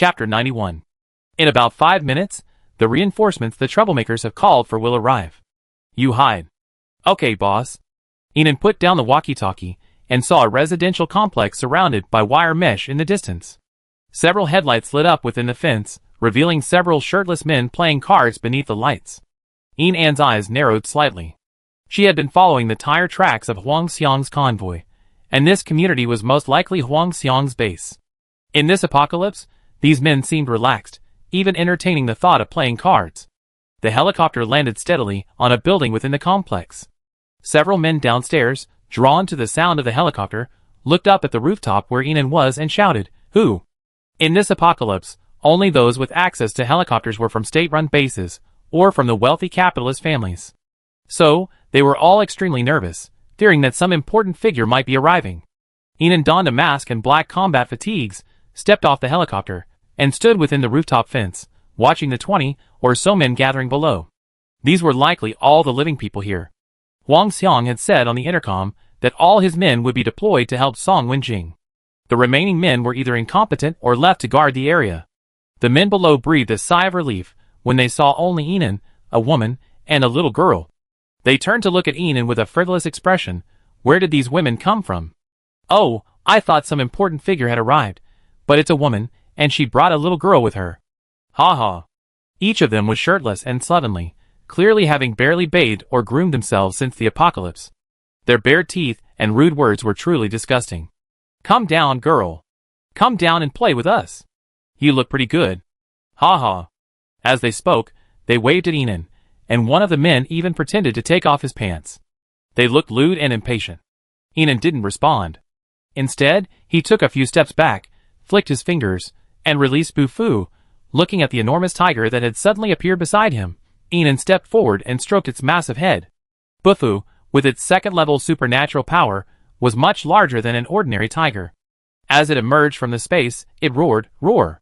Chapter 91. In about 5 minutes, the reinforcements the troublemakers have called for will arrive. You hide. Okay, boss. Enan put down the walkie-talkie and saw a residential complex surrounded by wire mesh in the distance. Several headlights lit up within the fence, revealing several shirtless men playing cards beneath the lights. Enan's eyes narrowed slightly. She had been following the tire tracks of Huang Xiang's convoy, and this community was most likely Huang Xiang's base. In this apocalypse, these men seemed relaxed, even entertaining the thought of playing cards. The helicopter landed steadily on a building within the complex. Several men downstairs, drawn to the sound of the helicopter, looked up at the rooftop where Enan was and shouted, "Who?" In this apocalypse, only those with access to helicopters were from state-run bases, or from the wealthy capitalist families. So, they were all extremely nervous, fearing that some important figure might be arriving. Enan donned a mask and black combat fatigues, stepped off the helicopter, and stood within the rooftop fence, watching the 20 or so men gathering below. These were likely all the living people here. Huang Xiang had said on the intercom that all his men would be deployed to help Song Wenjing. The remaining men were either incompetent or left to guard the area. The men below breathed a sigh of relief when they saw only Enan, a woman, and a little girl. They turned to look at Enan with a frivolous expression. Where did these women come from? Oh, I thought some important figure had arrived, but it's a woman, and she brought a little girl with her. Ha ha. Each of them was shirtless and slovenly, clearly having barely bathed or groomed themselves since the apocalypse. Their bared teeth and rude words were truly disgusting. Come down, girl. Come down and play with us. You look pretty good. Ha ha. As they spoke, they waved at Enan, and one of the men even pretended to take off his pants. They looked lewd and impatient. Enan didn't respond. Instead, he took a few steps back, flicked his fingers, and released Bufu. Looking at the enormous tiger that had suddenly appeared beside him, Enan stepped forward and stroked its massive head. Bufu, with its second-level supernatural power, was much larger than an ordinary tiger. As it emerged from the space, it roared, "Roar!"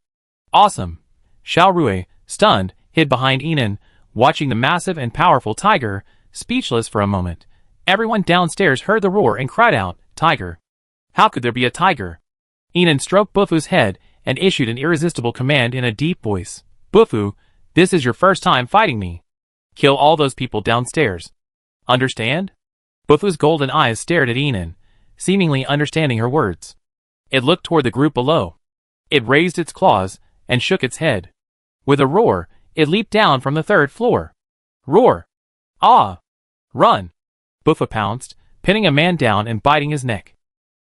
Awesome! Xiao Rui, stunned, hid behind Enan, watching the massive and powerful tiger, speechless for a moment. Everyone downstairs heard the roar and cried out, "Tiger!" How could there be a tiger? Enan stroked Bufu's head and issued an irresistible command in a deep voice. "Bufu, this is your first time fighting me. Kill all those people downstairs. Understand?" Bufu's golden eyes stared at Enan, seemingly understanding her words. It looked toward the group below. It raised its claws and shook its head. With a roar, it leaped down from the 3rd floor. Roar! Ah! Run! Bufu pounced, pinning a man down and biting his neck.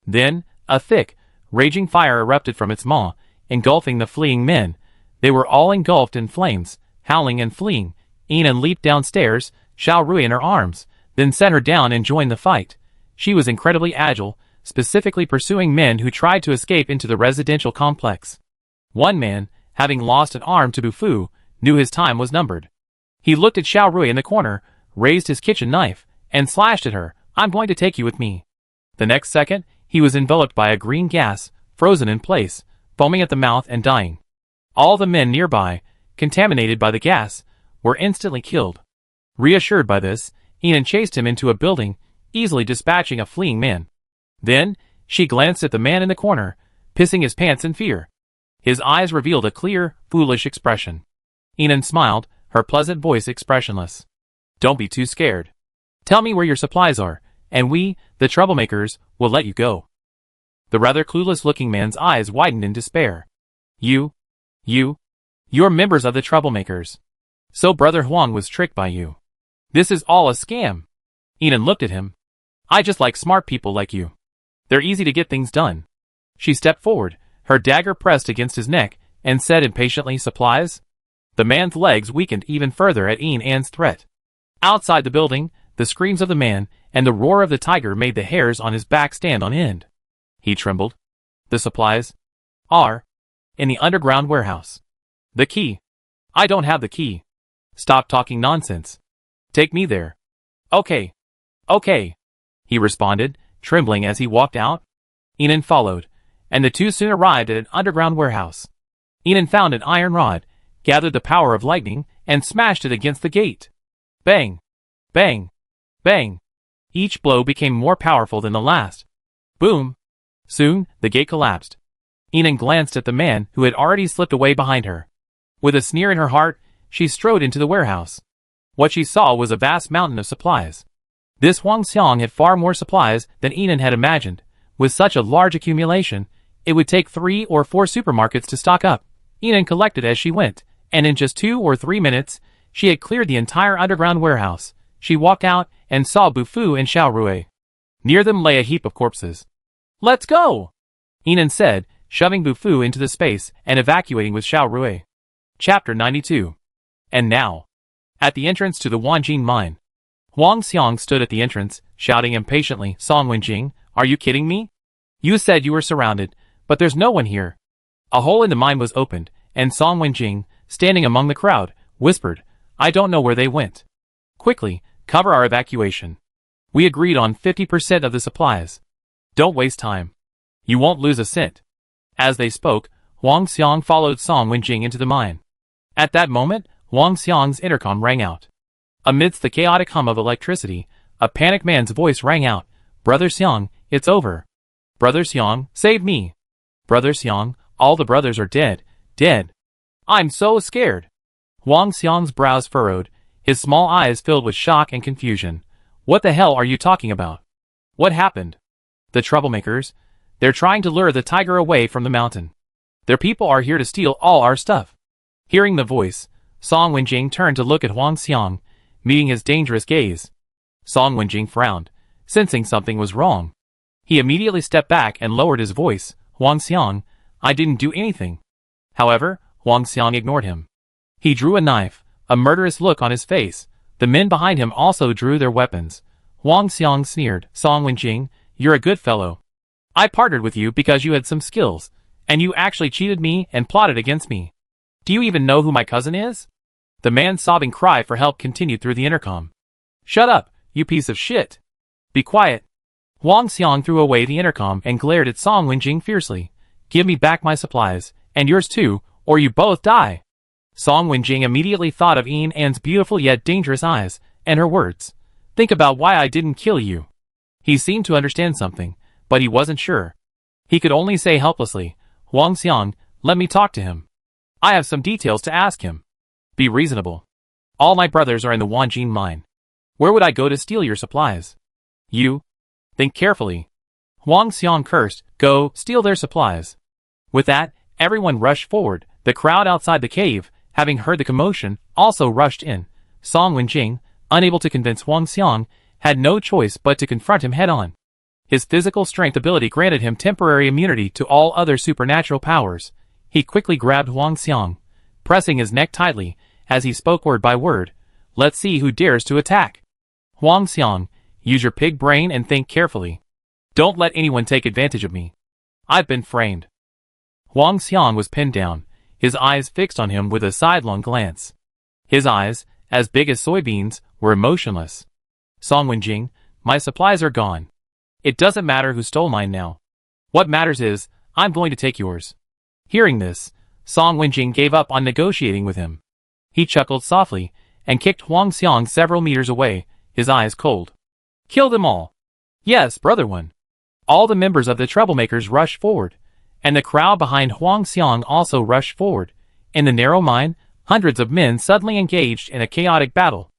Then, a thick, raging fire erupted from its maw, engulfing the fleeing men. They were all engulfed in flames, howling and fleeing. Enan leaped downstairs, Xiao Rui in her arms, then set her down and joined the fight. She was incredibly agile, specifically pursuing men who tried to escape into the residential complex. One man, having lost an arm to Bufu, knew his time was numbered. He looked at Xiao Rui in the corner, raised his kitchen knife, and slashed at her. "I'm going to take you with me." The next second, he was enveloped by a green gas, frozen in place, foaming at the mouth and dying. All the men nearby, contaminated by the gas, were instantly killed. Reassured by this, Enan chased him into a building, easily dispatching a fleeing man. Then, she glanced at the man in the corner, pissing his pants in fear. His eyes revealed a clear, foolish expression. Enan smiled, her pleasant voice expressionless. "Don't be too scared. Tell me where your supplies are, and we, the troublemakers, will let you go." The rather clueless-looking man's eyes widened in despair. You're members of the troublemakers. So Brother Huang was tricked by you. This is all a scam. Enan looked at him. I just like smart people like you. They're easy to get things done. She stepped forward, her dagger pressed against his neck, and said impatiently, "Supplies?" The man's legs weakened even further at Enan's threat. Outside the building, the screams of the man and the roar of the tiger made the hairs on his back stand on end. He trembled. "The supplies are in the underground warehouse." "The key?" "I don't have the key." "Stop talking nonsense. Take me there." Okay, he responded, trembling as he walked out. Enan followed, and the two soon arrived at an underground warehouse. Enan found an iron rod, gathered the power of lightning, and smashed it against the gate. Bang! Bang! Bang! Each blow became more powerful than the last. Boom! Soon, the gate collapsed. Enan glanced at the man who had already slipped away behind her. With a sneer in her heart, she strode into the warehouse. What she saw was a vast mountain of supplies. This Huang Xiang had far more supplies than Enan had imagined. With such a large accumulation, it would take 3 or 4 supermarkets to stock up. Enan collected as she went, and in just 2 or 3 minutes, she had cleared the entire underground warehouse. She walked out and saw Bufu and Xiaorui. Near them lay a heap of corpses. "Let's go!" Enan said, shoving Bufu into the space and evacuating with Xiaorui. Chapter 92. And now, at the entrance to the Wanjing mine, Huang Xiang stood at the entrance, shouting impatiently, "Song Wenjing, are you kidding me? You said you were surrounded, but there's no one here." A hole in the mine was opened, and Song Wenjing, standing among the crowd, whispered, "I don't know where they went. Quickly, cover our evacuation. We agreed on 50% of the supplies. Don't waste time. You won't lose a cent." As they spoke, Huang Xiang followed Song Wenjing into the mine. At that moment, Huang Xiang's intercom rang out. Amidst the chaotic hum of electricity, a panicked man's voice rang out, "Brother Xiang, it's over. Brother Xiang, save me. Brother Xiang, all the brothers are dead, dead. I'm so scared." Huang Xiang's brows furrowed, his small eyes filled with shock and confusion. "What the hell are you talking about? What happened?" "The troublemakers. They're trying to lure the tiger away from the mountain. Their people are here to steal all our stuff." Hearing the voice, Song Wenjing turned to look at Huang Xiang, meeting his dangerous gaze. Song Wenjing frowned, sensing something was wrong. He immediately stepped back and lowered his voice. "Huang Xiang, I didn't do anything." However, Huang Xiang ignored him. He drew a knife, a murderous look on his face. The men behind him also drew their weapons. Huang Xiang sneered, "Song Wenjing, you're a good fellow. I partnered with you because you had some skills, and you actually cheated me and plotted against me. Do you even know who my cousin is?" The man's sobbing cry for help continued through the intercom. "Shut up, you piece of shit. Be quiet." Huang Xiang threw away the intercom and glared at Song Wenjing fiercely. "Give me back my supplies, and yours too, or you both die." Song Wenjing immediately thought of An's beautiful yet dangerous eyes, and her words. "Think about why I didn't kill you." He seemed to understand something, but he wasn't sure. He could only say helplessly, "Huang Xiang, let me talk to him. I have some details to ask him." "Be reasonable. All my brothers are in the Wanjing mine. Where would I go to steal your supplies?" "You? Think carefully." Huang Xiang cursed, "Go, steal their supplies." With that, everyone rushed forward. The crowd outside the cave, having heard the commotion, also rushed in. Song Wenjing, unable to convince Huang Xiang, had no choice but to confront him head-on. His physical strength ability granted him temporary immunity to all other supernatural powers. He quickly grabbed Huang Xiang, pressing his neck tightly, as he spoke word by word. "Let's see who dares to attack. Huang Xiang, use your pig brain and think carefully. Don't let anyone take advantage of me. I've been framed." Huang Xiang was pinned down, his eyes fixed on him with a sidelong glance. His eyes, as big as soybeans, were emotionless. "Song Wenjing, my supplies are gone. It doesn't matter who stole mine now. What matters is, I'm going to take yours." Hearing this, Song Wenjing gave up on negotiating with him. He chuckled softly, and kicked Huang Xiang several meters away, his eyes cold. "Kill them all." "Yes, brother one." All the members of the troublemakers rushed forward, and the crowd behind Huang Xiang also rushed forward. In the narrow mine, hundreds of men suddenly engaged in a chaotic battle.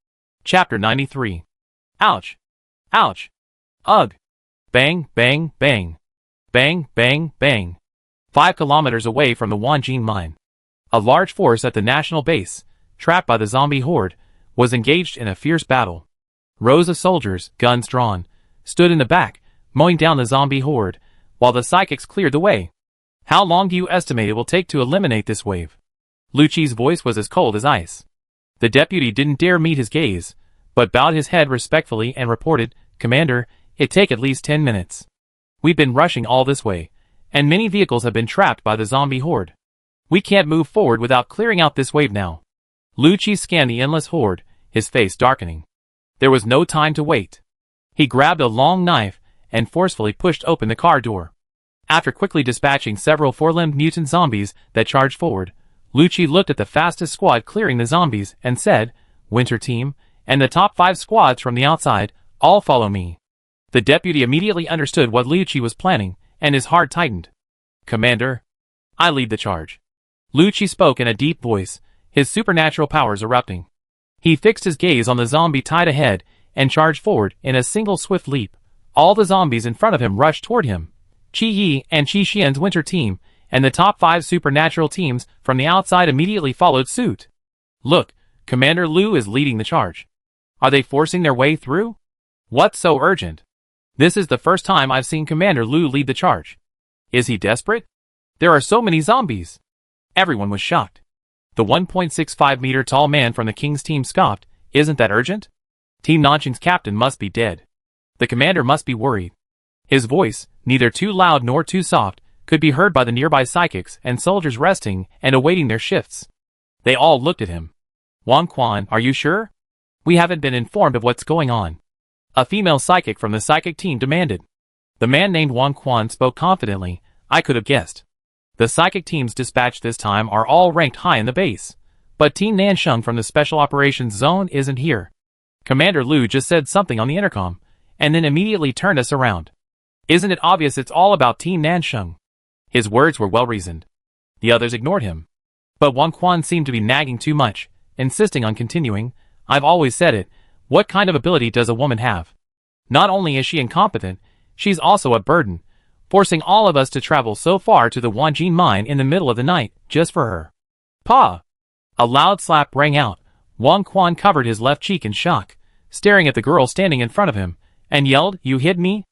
Chapter 93. Ouch! Ouch! Ugh! Bang, bang, bang. Bang, bang, bang. 5 kilometers away from the Wanjing mine, a large force at the national base, trapped by the zombie horde, was engaged in a fierce battle. Rows of soldiers, guns drawn, stood in the back, mowing down the zombie horde, while the psychics cleared the way. "How long do you estimate it will take to eliminate this wave?" Lucci's voice was as cold as ice. The deputy didn't dare meet his gaze, but bowed his head respectfully and reported, "Commander, it'd take at least 10 minutes. We've been rushing all this way, and many vehicles have been trapped by the zombie horde. We can't move forward without clearing out this wave now." Lucci scanned the endless horde, his face darkening. There was no time to wait. He grabbed a long knife and forcefully pushed open the car door. After quickly dispatching several 4-limbed mutant zombies that charged forward, Lucci looked at the fastest squad clearing the zombies and said, "Winter team, and the top 5 squads from the outside, all follow me." The deputy immediately understood what Lucci was planning, and his heart tightened. "Commander." I lead the charge. Lu Qi spoke in a deep voice, his supernatural powers erupting. He fixed his gaze on the zombie tied ahead and charged forward in a single swift leap. All the zombies in front of him rushed toward him. Qi Yi and Qi Xian's winter team and the top 5 supernatural teams from the outside immediately followed suit. Look, Commander Lu is leading the charge. Are they forcing their way through? What's so urgent? This is the first time I've seen Commander Lu lead the charge. Is he desperate? There are so many zombies. Everyone was shocked. The 1.65-meter tall man from the King's team scoffed, isn't that urgent? Team Nanqing's captain must be dead. The commander must be worried. His voice, neither too loud nor too soft, could be heard by the nearby psychics and soldiers resting and awaiting their shifts. They all looked at him. Wang Quan, are you sure? We haven't been informed of what's going on. A female psychic from the psychic team demanded. The man named Wang Quan spoke confidently, I could have guessed. The psychic teams dispatched this time are all ranked high in the base. But Team Nansheng from the Special Operations Zone isn't here. Commander Lu just said something on the intercom, and then immediately turned us around. Isn't it obvious it's all about Team Nansheng? His words were well-reasoned. The others ignored him. But Wang Quan seemed to be nagging too much, insisting on continuing. I've always said it, what kind of ability does a woman have? Not only is she incompetent, she's also a burden, forcing all of us to travel so far to the Wanjin mine in the middle of the night, just for her. Pa! A loud slap rang out. Wang Quan covered his left cheek in shock, staring at the girl standing in front of him, and yelled, You hit me?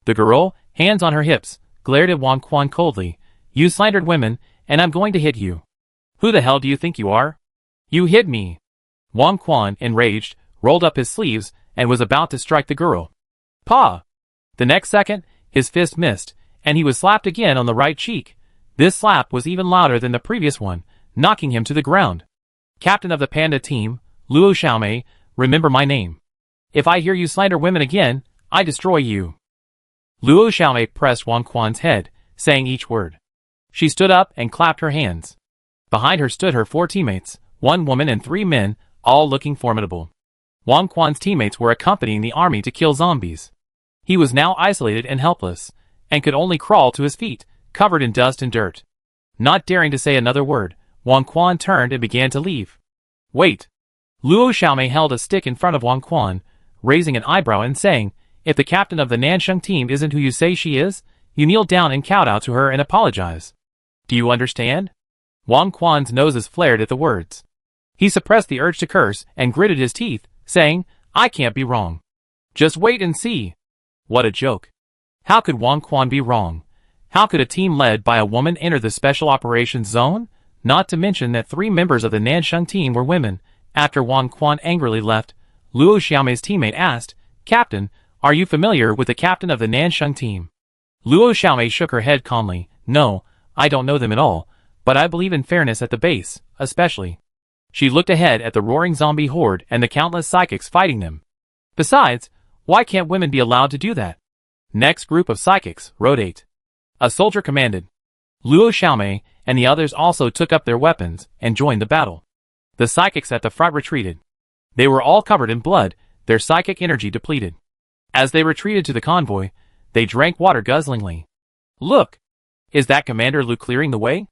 The girl, hands on her hips, glared at Wang Quan coldly. You slandered women, and I'm going to hit you. Who the hell do you think you are? You hit me. Wang Quan, enraged, rolled up his sleeves and was about to strike the girl. Pa! The next second, his fist missed, and he was slapped again on the right cheek. This slap was even louder than the previous one, knocking him to the ground. Captain of the Panda team, Luo Xiaomei, remember my name. If I hear you slander women again, I destroy you. Luo Xiaomei pressed Wang Quan's head, saying each word. She stood up and clapped her hands. Behind her stood her 4 teammates, 1 woman and 3 men, all looking formidable. Wang Quan's teammates were accompanying the army to kill zombies. He was now isolated and helpless, and could only crawl to his feet, covered in dust and dirt. Not daring to say another word, Wang Quan turned and began to leave. Wait! Luo Xiaomei held a stick in front of Wang Quan, raising an eyebrow and saying, If the captain of the Nansheng team isn't who you say she is, you kneel down and kowtow to her and apologize. Do you understand? Wang Quan's noses flared at the words. He suppressed the urge to curse and gritted his teeth, saying, I can't be wrong. Just wait and see. What a joke. How could Wang Quan be wrong? How could a team led by a woman enter the Special Operations Zone? Not to mention that 3 members of the Nansheng team were women. After Wang Quan angrily left, Luo Xiaomei's teammate asked, Captain, are you familiar with the captain of the Nansheng team? Luo Xiaomei shook her head calmly. No, I don't know them at all, but I believe in fairness at the base, especially. She looked ahead at the roaring zombie horde and the countless psychics fighting them. Besides, why can't women be allowed to do that? Next group of psychics, rotate. A soldier commanded. Luo Xiaomei and the others also took up their weapons and joined the battle. The psychics at the front retreated. They were all covered in blood, their psychic energy depleted. As they retreated to the convoy, they drank water guzzlingly. Look! Is that Commander Lu clearing the way?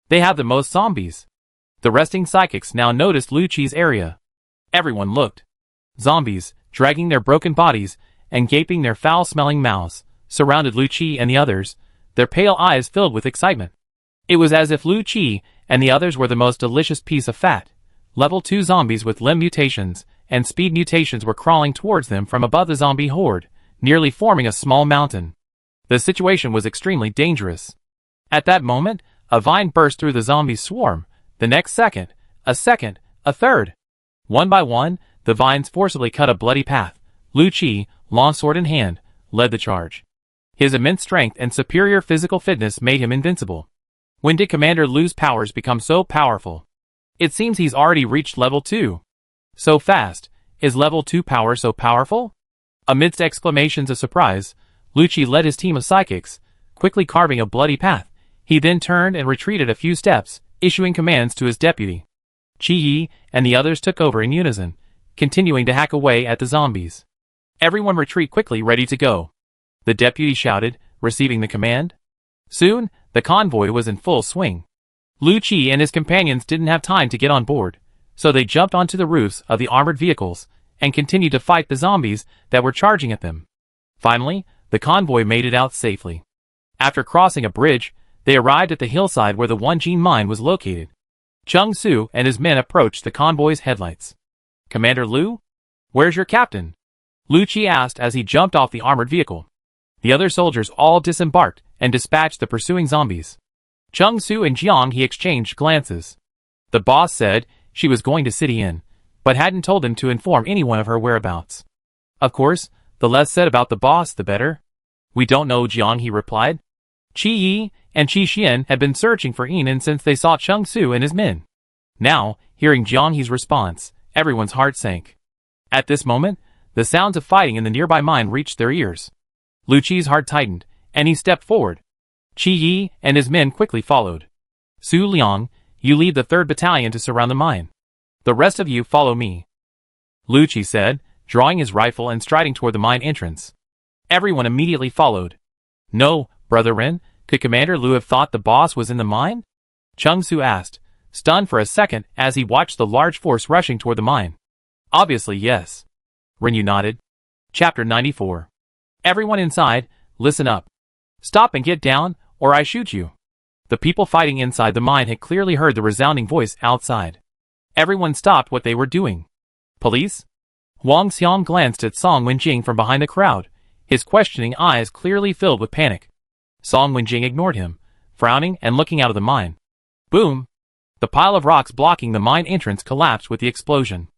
They have the most zombies. The resting psychics now noticed Lu Qi's area. Everyone looked. Zombies, dragging their broken bodies and gaping their foul-smelling mouths, surrounded Lu Qi and the others, their pale eyes filled with excitement. It was as if Lu Qi and the others were the most delicious piece of fat. Level 2 zombies with limb mutations and speed mutations were crawling towards them from above the zombie horde, nearly forming a small mountain. The situation was extremely dangerous. At that moment, a vine burst through the zombie swarm. The next second, a third. One by one, the vines forcibly cut a bloody path. Lu Qi, long sword in hand, led the charge. His immense strength and superior physical fitness made him invincible. When did Commander Lu's powers become so powerful? It seems he's already reached level 2. So fast. Is level 2 power so powerful? Amidst exclamations of surprise, Lu Qi led his team of psychics, quickly carving a bloody path. He then turned and retreated a few steps, issuing commands to his deputy. Qi Yi and the others took over in unison, continuing to hack away at the zombies. Everyone retreat quickly, ready to go. The deputy shouted, receiving the command. Soon, The convoy was in full swing. Lu Qi and his companions didn't have time to get on board, so they jumped onto the roofs of the armored vehicles and continued to fight the zombies that were charging at them. Finally, the convoy made it out safely. After crossing a bridge, they arrived at the hillside where the Wanjin mine was located. Chung Su and his men approached the convoy's headlights. "Commander Lu? Where's your captain?" Lu Qi asked as he jumped off the armored vehicle. The other soldiers all disembarked and dispatched the pursuing zombies. Chung Su and Jiang He exchanged glances. The boss said she was going to City Inn, but hadn't told him to inform anyone of her whereabouts. Of course, the less said about the boss, the better. "We don't know," Jiang He replied. Qi Yi and Qi Xian had been searching for Yinan since they saw Chung Su and his men. Now, hearing Jiang He's response, everyone's heart sank. At this moment, the sounds of fighting in the nearby mine reached their ears. Lu Qi's heart tightened, and he stepped forward. Qi Yi and his men quickly followed. "Su Liang, you lead the 3rd Battalion to surround the mine. The rest of you follow me," Lu Qi said, drawing his rifle and striding toward the mine entrance. Everyone immediately followed. "No, Brother Ren, could Commander Lu have thought the boss was in the mine?" Chung Su asked, stunned for a second as he watched the large force rushing toward the mine. "Obviously yes." Ren nodded. Chapter 94. Everyone inside, listen up. Stop and get down, or I shoot you. The people fighting inside the mine had clearly heard the resounding voice outside. Everyone stopped what they were doing. "Police?" Huang Xiang glanced at Song Wenjing from behind the crowd, his questioning eyes clearly filled with panic. Song Wenjing ignored him, frowning and looking out of the mine. Boom! The pile of rocks blocking the mine entrance collapsed with the explosion.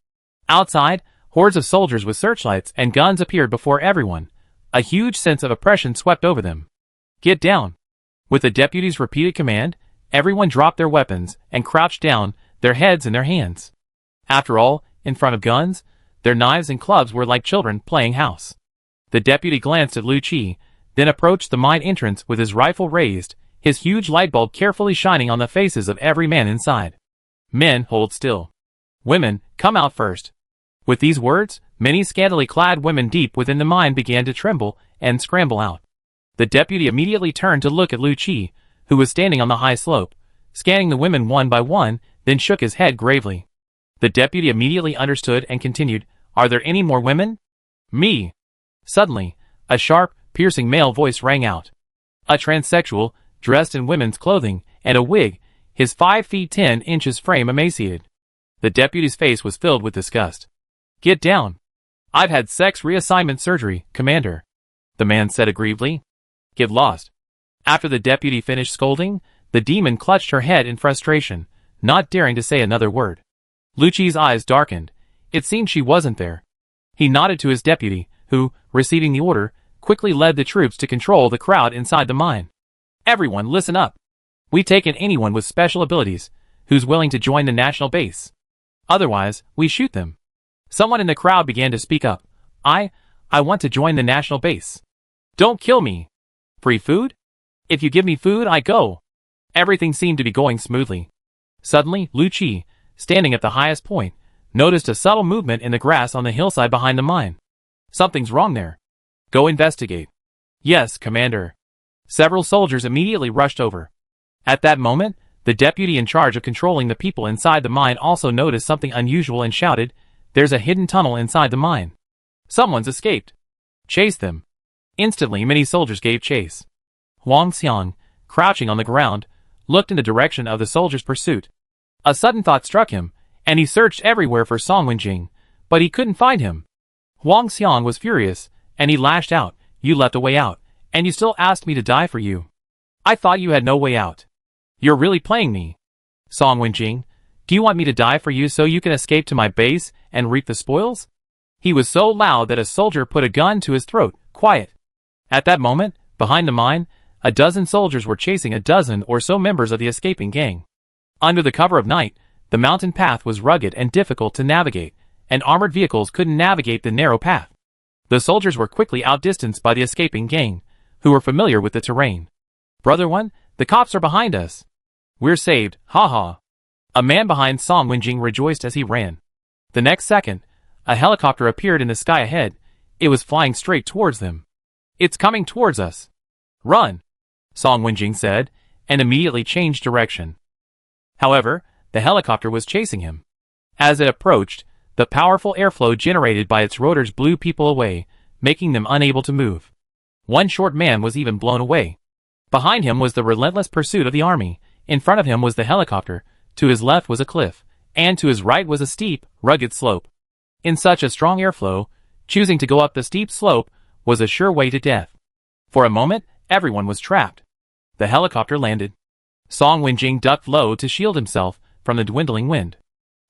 Outside, hordes of soldiers with searchlights and guns appeared before everyone. A huge sense of oppression swept over them. "Get down!" With the deputy's repeated command, everyone dropped their weapons and crouched down, their heads in their hands. After all, in front of guns, their knives and clubs were like children playing house. The deputy glanced at Lu Qi, then approached the mine entrance with his rifle raised, his huge light bulb carefully shining on the faces of every man inside. "Men, hold still. Women, come out first." With these words, many scantily clad women deep within the mine began to tremble and scramble out. The deputy immediately turned to look at Lu Qi, who was standing on the high slope, scanning the women one by one, then shook his head gravely. The deputy immediately understood and continued, "Are there any more women?" "Me." Suddenly, a sharp, piercing male voice rang out. A transsexual, dressed in women's clothing, and a wig, his 5 feet 10 inches frame emaciated. The deputy's face was filled with disgust. "Get down. I've had sex reassignment surgery, Commander," the man said aggrievedly. "Get lost." After the deputy finished scolding, the demon clutched her head in frustration, not daring to say another word. Lu Qi's eyes darkened. It seemed she wasn't there. He nodded to his deputy, who, receiving the order, quickly led the troops to control the crowd inside the mine. "Everyone listen up. We take in anyone with special abilities, who's willing to join the national base. Otherwise, we shoot them." Someone in the crowd began to speak up. I want to join the national base." "Don't kill me." "Free food? If you give me food, I go." Everything seemed to be going smoothly. Suddenly, Lu Qi, standing at the highest point, noticed a subtle movement in the grass on the hillside behind the mine. "Something's wrong there. Go investigate." "Yes, Commander." Several soldiers immediately rushed over. At that moment, the deputy in charge of controlling the people inside the mine also noticed something unusual and shouted, "There's a hidden tunnel inside the mine. Someone's escaped. Chase them." Instantly, many soldiers gave chase. Huang Xiang, crouching on the ground, looked in the direction of the soldiers' pursuit. A sudden thought struck him, and he searched everywhere for Song Wenjing, but he couldn't find him. Huang Xiang was furious, and he lashed out, "You left a way out, and you still asked me to die for you. I thought you had no way out. You're really playing me. Song Wenjing, do you want me to die for you so you can escape to my base and reap the spoils?" He was so loud that a soldier put a gun to his throat. "Quiet." At that moment, behind the mine, a dozen soldiers were chasing a dozen or so members of the escaping gang. Under the cover of night, the mountain path was rugged and difficult to navigate, and armored vehicles couldn't navigate the narrow path. The soldiers were quickly outdistanced by the escaping gang, who were familiar with the terrain. "Brother One, the cops are behind us. We're saved, ha." A man behind Song Wenjing rejoiced as he ran. The next second, a helicopter appeared in the sky ahead. It was flying straight towards them. "It's coming towards us. Run," Song Wenjing said, and immediately changed direction. However, the helicopter was chasing him. As it approached, the powerful airflow generated by its rotors blew people away, making them unable to move. One short man was even blown away. Behind him was the relentless pursuit of the army. In front of him was the helicopter, to his left was a cliff, and to his right was a steep, rugged slope. In such a strong airflow, choosing to go up the steep slope was a sure way to death. For a moment, everyone was trapped. The helicopter landed. Song Wenjing ducked low to shield himself from the dwindling wind.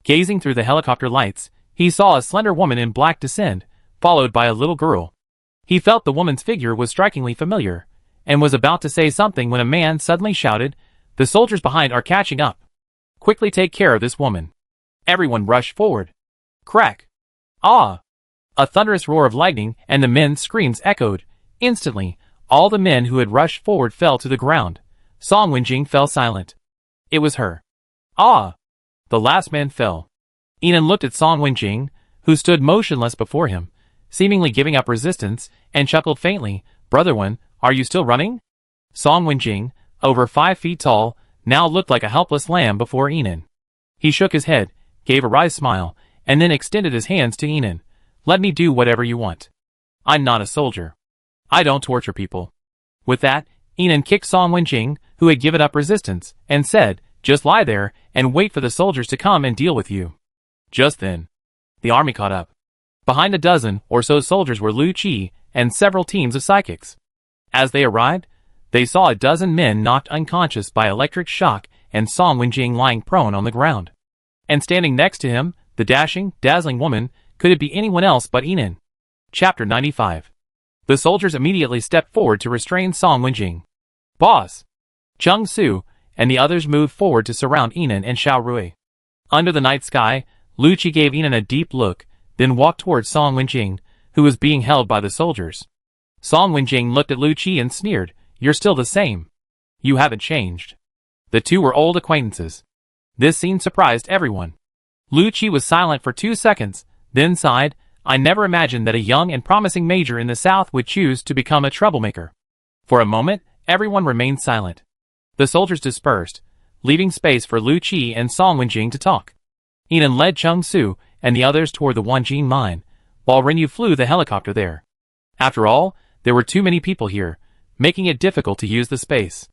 Gazing through the helicopter lights, he saw a slender woman in black descend, followed by a little girl. He felt the woman's figure was strikingly familiar, and was about to say something when a man suddenly shouted, "The soldiers behind are catching up. Quickly take care of this woman." Everyone rushed forward. Crack! Ah! A thunderous roar of lightning and the men's screams echoed. Instantly, all the men who had rushed forward fell to the ground. Song Wenjing fell silent. It was her. Ah! The last man fell. Enan looked at Song Wenjing, who stood motionless before him, seemingly giving up resistance, and chuckled faintly. "Brother One, are you still running?" Song Wenjing, over 5 feet tall, now looked like a helpless lamb before Enan. He shook his head, gave a wry smile, and then extended his hands to Enan. "Let me do whatever you want. I'm not a soldier. I don't torture people." With that, Enan kicked Song Wenjing, who had given up resistance, and said, "Just lie there and wait for the soldiers to come and deal with you." Just then, the army caught up. Behind a dozen or so soldiers were Lu Qi and several teams of psychics. As they arrived, they saw a dozen men knocked unconscious by electric shock and Song Wenjing lying prone on the ground. And standing next to him, the dashing, dazzling woman. Could it be anyone else but Enan? Chapter 95. The soldiers immediately stepped forward to restrain Song Wenjing. "Boss!" Chung Su and the others moved forward to surround Enan and Xiao Rui. Under the night sky, Lu Qi gave Enan a deep look, then walked towards Song Wenjing, who was being held by the soldiers. Song Wenjing looked at Lu Qi and sneered, "You're still the same. You haven't changed." The two were old acquaintances. This scene surprised everyone. Lu Qi was silent for 2 seconds, then sighed, "I never imagined that a young and promising major in the South would choose to become a troublemaker." For a moment, everyone remained silent. The soldiers dispersed, leaving space for Lu Qi and Song Wenjing to talk. Enan led Chung Su and the others toward the Wanjin mine, while Renyu flew the helicopter there. After all, there were too many people here, making it difficult to use the space.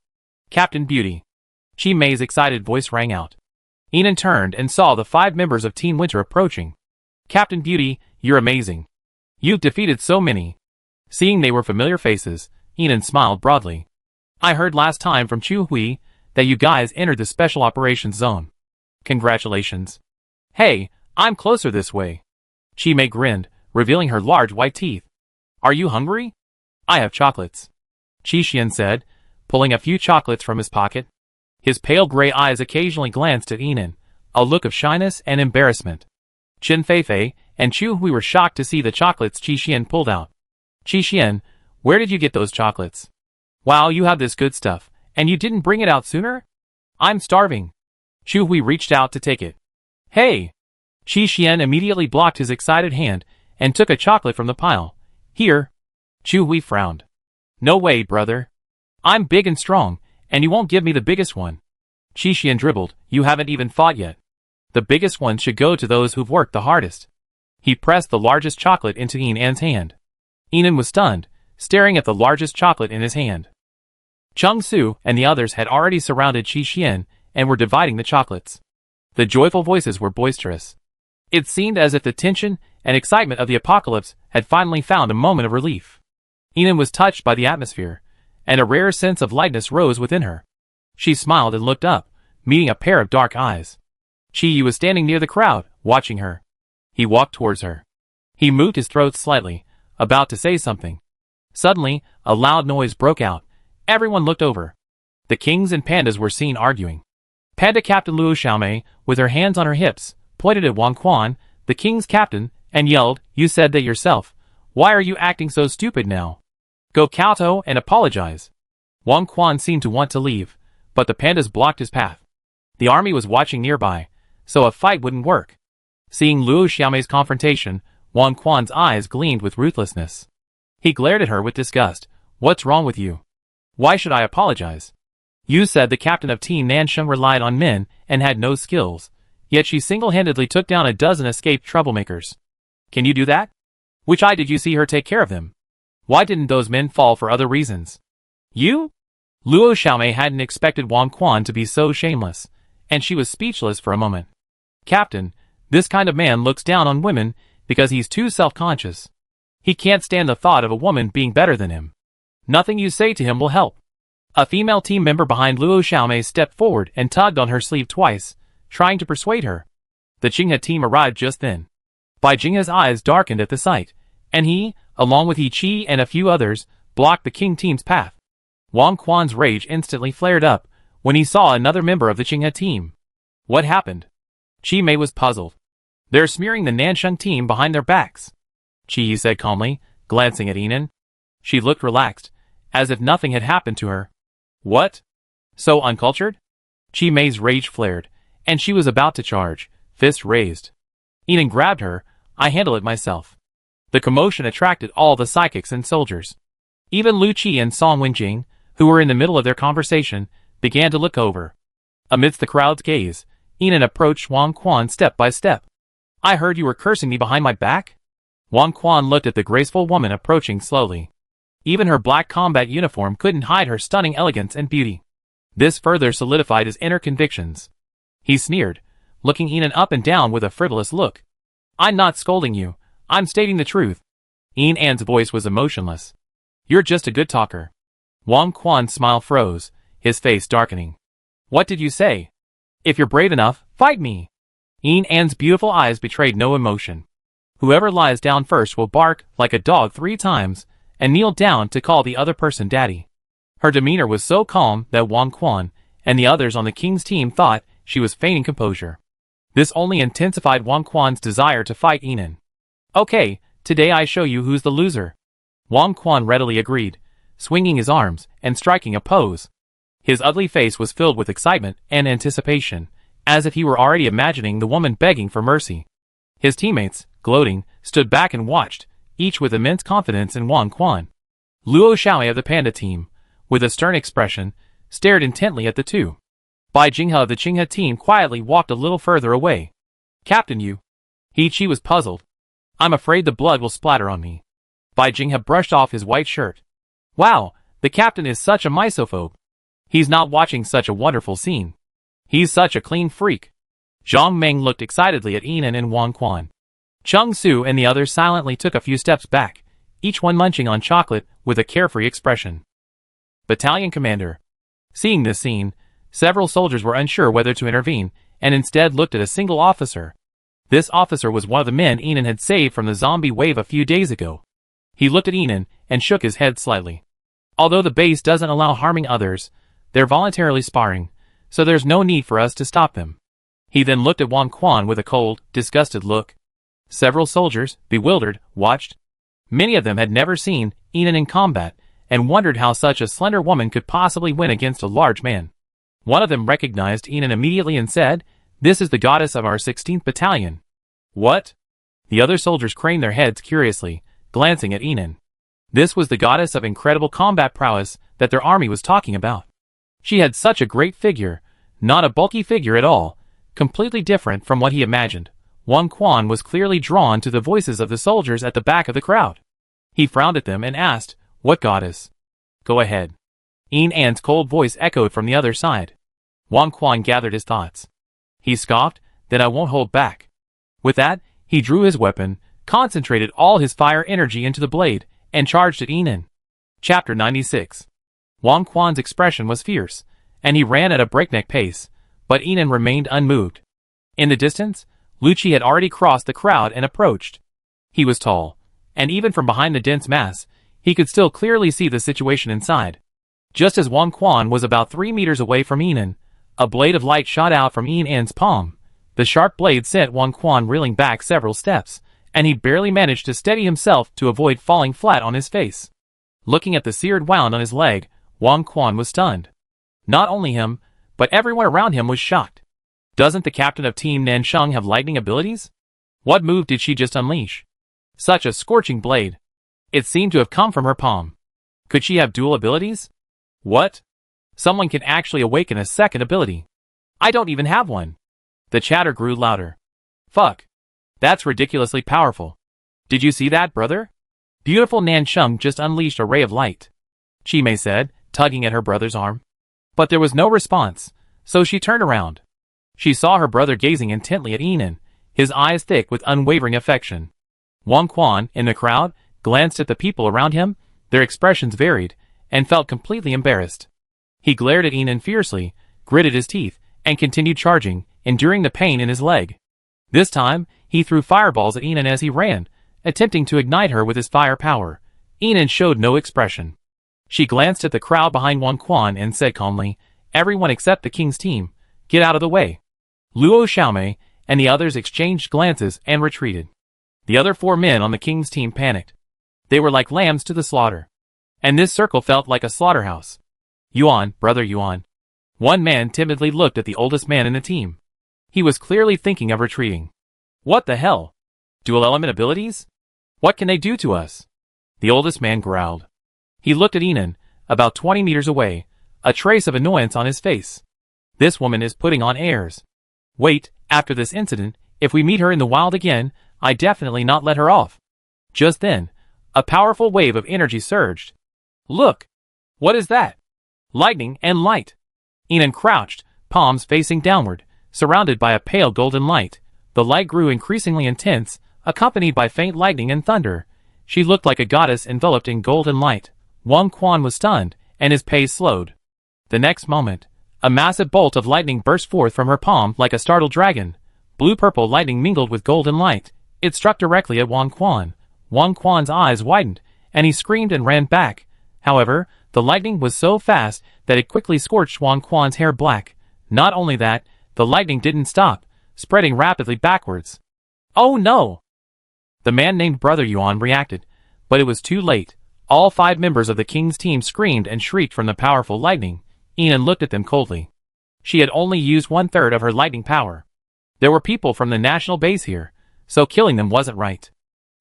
"Captain Beauty." Chi Mei's excited voice rang out. Enan turned and saw the 5 members of Team Winter approaching. "Captain Beauty, you're amazing. You've defeated so many." Seeing they were familiar faces, Enan smiled broadly. "I heard last time from Chu Hui that you guys entered the Special Operations Zone. Congratulations." "Hey, I'm closer this way." Chi Mei grinned, revealing her large white teeth. "Are you hungry?" "I have chocolates," Qi Xian said, pulling a few chocolates from his pocket. His pale gray eyes occasionally glanced at Enan, a look of shyness and embarrassment. Chen Feifei and Chu Hui were shocked to see the chocolates Qi Xian pulled out. "Qi Xian, where did you get those chocolates? Wow, you have this good stuff, and you didn't bring it out sooner? I'm starving." Chu Hui reached out to take it. "Hey!" Qi Xian immediately blocked his excited hand and took a chocolate from the pile. "Here." Chu Hui frowned. "No way, brother. I'm big and strong, and you won't give me the biggest one." Qi Xian dribbled, "You haven't even fought yet. The biggest one should go to those who've worked the hardest." He pressed the largest chocolate into Enan's hand. Enan was stunned, staring at the largest chocolate in his hand. Chung Su and the others had already surrounded Qi Xian and were dividing the chocolates. The joyful voices were boisterous. It seemed as if the tension and excitement of the apocalypse had finally found a moment of relief. Enan was touched by the atmosphere, and a rare sense of lightness rose within her. She smiled and looked up, meeting a pair of dark eyes. Qi Yu was standing near the crowd, watching her. He walked towards her. He moved his throat slightly, about to say something. Suddenly, a loud noise broke out. Everyone looked over. The kings and pandas were seen arguing. Panda Captain Luo Xiaomei, with her hands on her hips, pointed at Wang Quan, the king's captain, and yelled, "You said that yourself. Why are you acting so stupid now? Go kowtow and apologize." Wang Quan seemed to want to leave, but the pandas blocked his path. The army was watching nearby, so a fight wouldn't work. Seeing Luo Xiaomei's confrontation, Wang Quan's eyes gleamed with ruthlessness. He glared at her with disgust. "What's wrong with you? Why should I apologize?" You said the captain of Team Nansheng relied on men and had no skills, yet she single-handedly took down a dozen escaped troublemakers. Can you do that? Which eye did you see her take care of them? Why didn't those men fall for other reasons? You? Luo Xiaomei hadn't expected Wang Quan to be so shameless, and she was speechless for a moment. Captain, this kind of man looks down on women because he's too self-conscious. He can't stand the thought of a woman being better than him. Nothing you say to him will help. A female team member behind Luo Xiaomei stepped forward and tugged on her sleeve twice, trying to persuade her. The Qinghe team arrived just then. Bai Jinghe's eyes darkened at the sight, and he, along with Yi Qi and a few others, blocked the King team's path. Wang Quan's rage instantly flared up when he saw another member of the Qinghe team. What happened? Qi Mei was puzzled. They're smearing the Nansheng team behind their backs. Qi said calmly, glancing at Yinan. She looked relaxed, as if nothing had happened to her. What? So uncultured? Qi Mei's rage flared, and she was about to charge, fist raised. Yinan grabbed her. I handle it myself. The commotion attracted all the psychics and soldiers. Even Lu Qi and Song Wenjing, who were in the middle of their conversation, began to look over. Amidst the crowd's gaze, Yinan approached Wang Quan step by step. I heard you were cursing me behind my back? Wang Quan looked at the graceful woman approaching slowly. Even her black combat uniform couldn't hide her stunning elegance and beauty. This further solidified his inner convictions. He sneered, looking Yinan up and down with a frivolous look. I'm not scolding you. I'm stating the truth. Yinan's voice was emotionless. You're just a good talker. Wang Quan's smile froze, his face darkening. What did you say? If you're brave enough, fight me. Yinan's beautiful eyes betrayed no emotion. Whoever lies down first will bark like a dog 3 times and kneel down to call the other person daddy. Her demeanor was so calm that Wang Quan and the others on the king's team thought she was feigning composure. This only intensified Wang Quan's desire to fight Yinan. Okay, today I show you who's the loser. Wang Quan readily agreed, swinging his arms and striking a pose. His ugly face was filled with excitement and anticipation, as if he were already imagining the woman begging for mercy. His teammates, gloating, stood back and watched, each with immense confidence in Wang Quan. Luo Xiaomei of the Panda team, with a stern expression, stared intently at the two. Bai Jinghe of the Qinghe team quietly walked a little further away. Captain, you. Yi Qi was puzzled. I'm afraid the blood will splatter on me. Bai Jinghe brushed off his white shirt. Wow, the captain is such a misophobe. He's not watching such a wonderful scene. He's such a clean freak. Zhang Meng looked excitedly at Yinan and Wang Quan. Cheng Su and the others silently took a few steps back, each one munching on chocolate with a carefree expression. Battalion commander. Seeing this scene, several soldiers were unsure whether to intervene, and instead looked at a single officer. This officer was one of the men Yinan had saved from the zombie wave a few days ago. He looked at Yinan and shook his head slightly. Although the base doesn't allow harming others, they're voluntarily sparring, so there's no need for us to stop them. He then looked at Wang Quan with a cold, disgusted look. Several soldiers, bewildered, watched. Many of them had never seen Yinan in combat, and wondered how such a slender woman could possibly win against a large man. One of them recognized Yinan immediately and said, "This is the goddess of our 16th battalion." What? The other soldiers craned their heads curiously, glancing at Yinan. This was the goddess of incredible combat prowess that their army was talking about. She had such a great figure, not a bulky figure at all, completely different from what he imagined. Wang Quan was clearly drawn to the voices of the soldiers at the back of the crowd. He frowned at them and asked, "What goddess?" "Go ahead." Yinan's cold voice echoed from the other side. Wang Quan gathered his thoughts. He scoffed, "Then I won't hold back." With that, he drew his weapon, concentrated all his fire energy into the blade, and charged at Yinan. Chapter 96. Wang Quan's expression was fierce, and he ran at a breakneck pace, but Yinan remained unmoved. In the distance, Lu Qi had already crossed the crowd and approached. He was tall, and even from behind the dense mass, he could still clearly see the situation inside. Just as Wang Quan was about 3 meters away from Yinan, a blade of light shot out from Yinan's palm. The sharp blade sent Wang Quan reeling back several steps, and he barely managed to steady himself to avoid falling flat on his face. Looking at the seared wound on his leg, Wang Quan was stunned. Not only him, but everyone around him was shocked. Doesn't the captain of Team Nansheng have lightning abilities? What move did she just unleash? Such a scorching blade. It seemed to have come from her palm. Could she have dual abilities? What? Someone can actually awaken a second ability. I don't even have one. The chatter grew louder. Fuck. That's ridiculously powerful. Did you see that, brother? Beautiful Nansheng just unleashed a ray of light. Chimei said, tugging at her brother's arm. But there was no response, so she turned around. She saw her brother gazing intently at Yinan, his eyes thick with unwavering affection. Wang Quan, in the crowd, glanced at the people around him, their expressions varied, and felt completely embarrassed. He glared at Yinan fiercely, gritted his teeth, and continued charging, enduring the pain in his leg. This time, he threw fireballs at Yinan as he ran, attempting to ignite her with his fire power. Yinan showed no expression. She glanced at the crowd behind Wang Quan and said calmly, "Everyone except the king's team, get out of the way." Luo Xiaomei and the others exchanged glances and retreated. The other 4 men on the king's team panicked. They were like lambs to the slaughter. And this circle felt like a slaughterhouse. Yuan, brother Yuan. One man timidly looked at the oldest man in the team. He was clearly thinking of retreating. What the hell? Dual element abilities? What can they do to us? The oldest man growled. He looked at Yinan, about 20 meters away, a trace of annoyance on his face. This woman is putting on airs. Wait, after this incident, if we meet her in the wild again, I definitely not let her off. Just then, a powerful wave of energy surged. Look! What is that? Lightning and light. Yinan crouched, palms facing downward, surrounded by a pale golden light. The light grew increasingly intense, accompanied by faint lightning and thunder. She looked like a goddess enveloped in golden light. Wang Quan was stunned, and his pace slowed. The next moment, a massive bolt of lightning burst forth from her palm like a startled dragon. Blue-purple lightning mingled with golden light. It struck directly at Wang Quan. Wang Quan's eyes widened, and he screamed and ran back. However, the lightning was so fast that it quickly scorched Wang Quan's hair black. Not only that, the lightning didn't stop, spreading rapidly backwards. Oh no! The man named Brother Yuan reacted, but it was too late. All 5 members of the king's team screamed and shrieked from the powerful lightning. Yinan looked at them coldly. She had only used 1/3 of her lightning power. There were people from the national base here, so killing them wasn't right.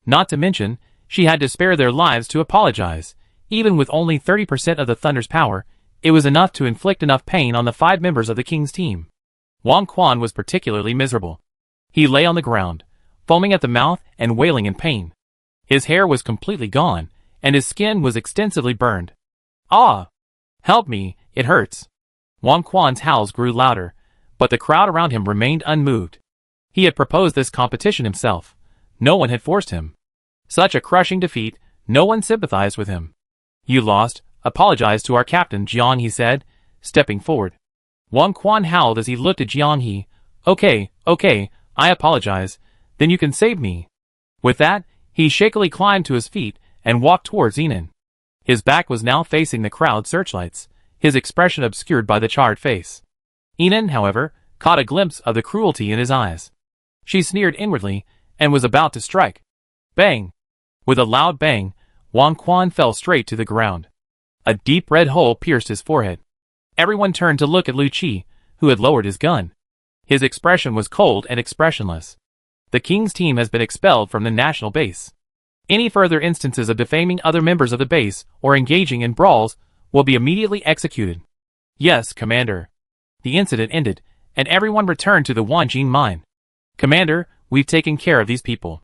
Not to mention, she had to spare their lives to apologize. Even with only 30% of the thunder's power, it was enough to inflict enough pain on the 5 members of the king's team. Wang Quan was particularly miserable. He lay on the ground, foaming at the mouth and wailing in pain. His hair was completely gone, and his skin was extensively burned. Ah! Help me, it hurts. Wang Quan's howls grew louder, but the crowd around him remained unmoved. He had proposed this competition himself. No one had forced him. Such a crushing defeat, no one sympathized with him. You lost, apologize to our captain, Jiang, he said, stepping forward. Wang Quan howled as he looked at Jiang He. Okay, I apologize, then you can save me. With that, he shakily climbed to his feet and walked towards Yinan. His back was now facing the crowd searchlights, his expression obscured by the charred face. Yinan, however, caught a glimpse of the cruelty in his eyes. She sneered inwardly and was about to strike. Bang! With a loud bang, Wang Quan fell straight to the ground. A deep red hole pierced his forehead. Everyone turned to look at Lu Qi, who had lowered his gun. His expression was cold and expressionless. The king's team has been expelled from the national base. Any further instances of defaming other members of the base or engaging in brawls will be immediately executed. Yes, Commander. The incident ended, and everyone returned to the Wanjin mine. Commander, we've taken care of these people.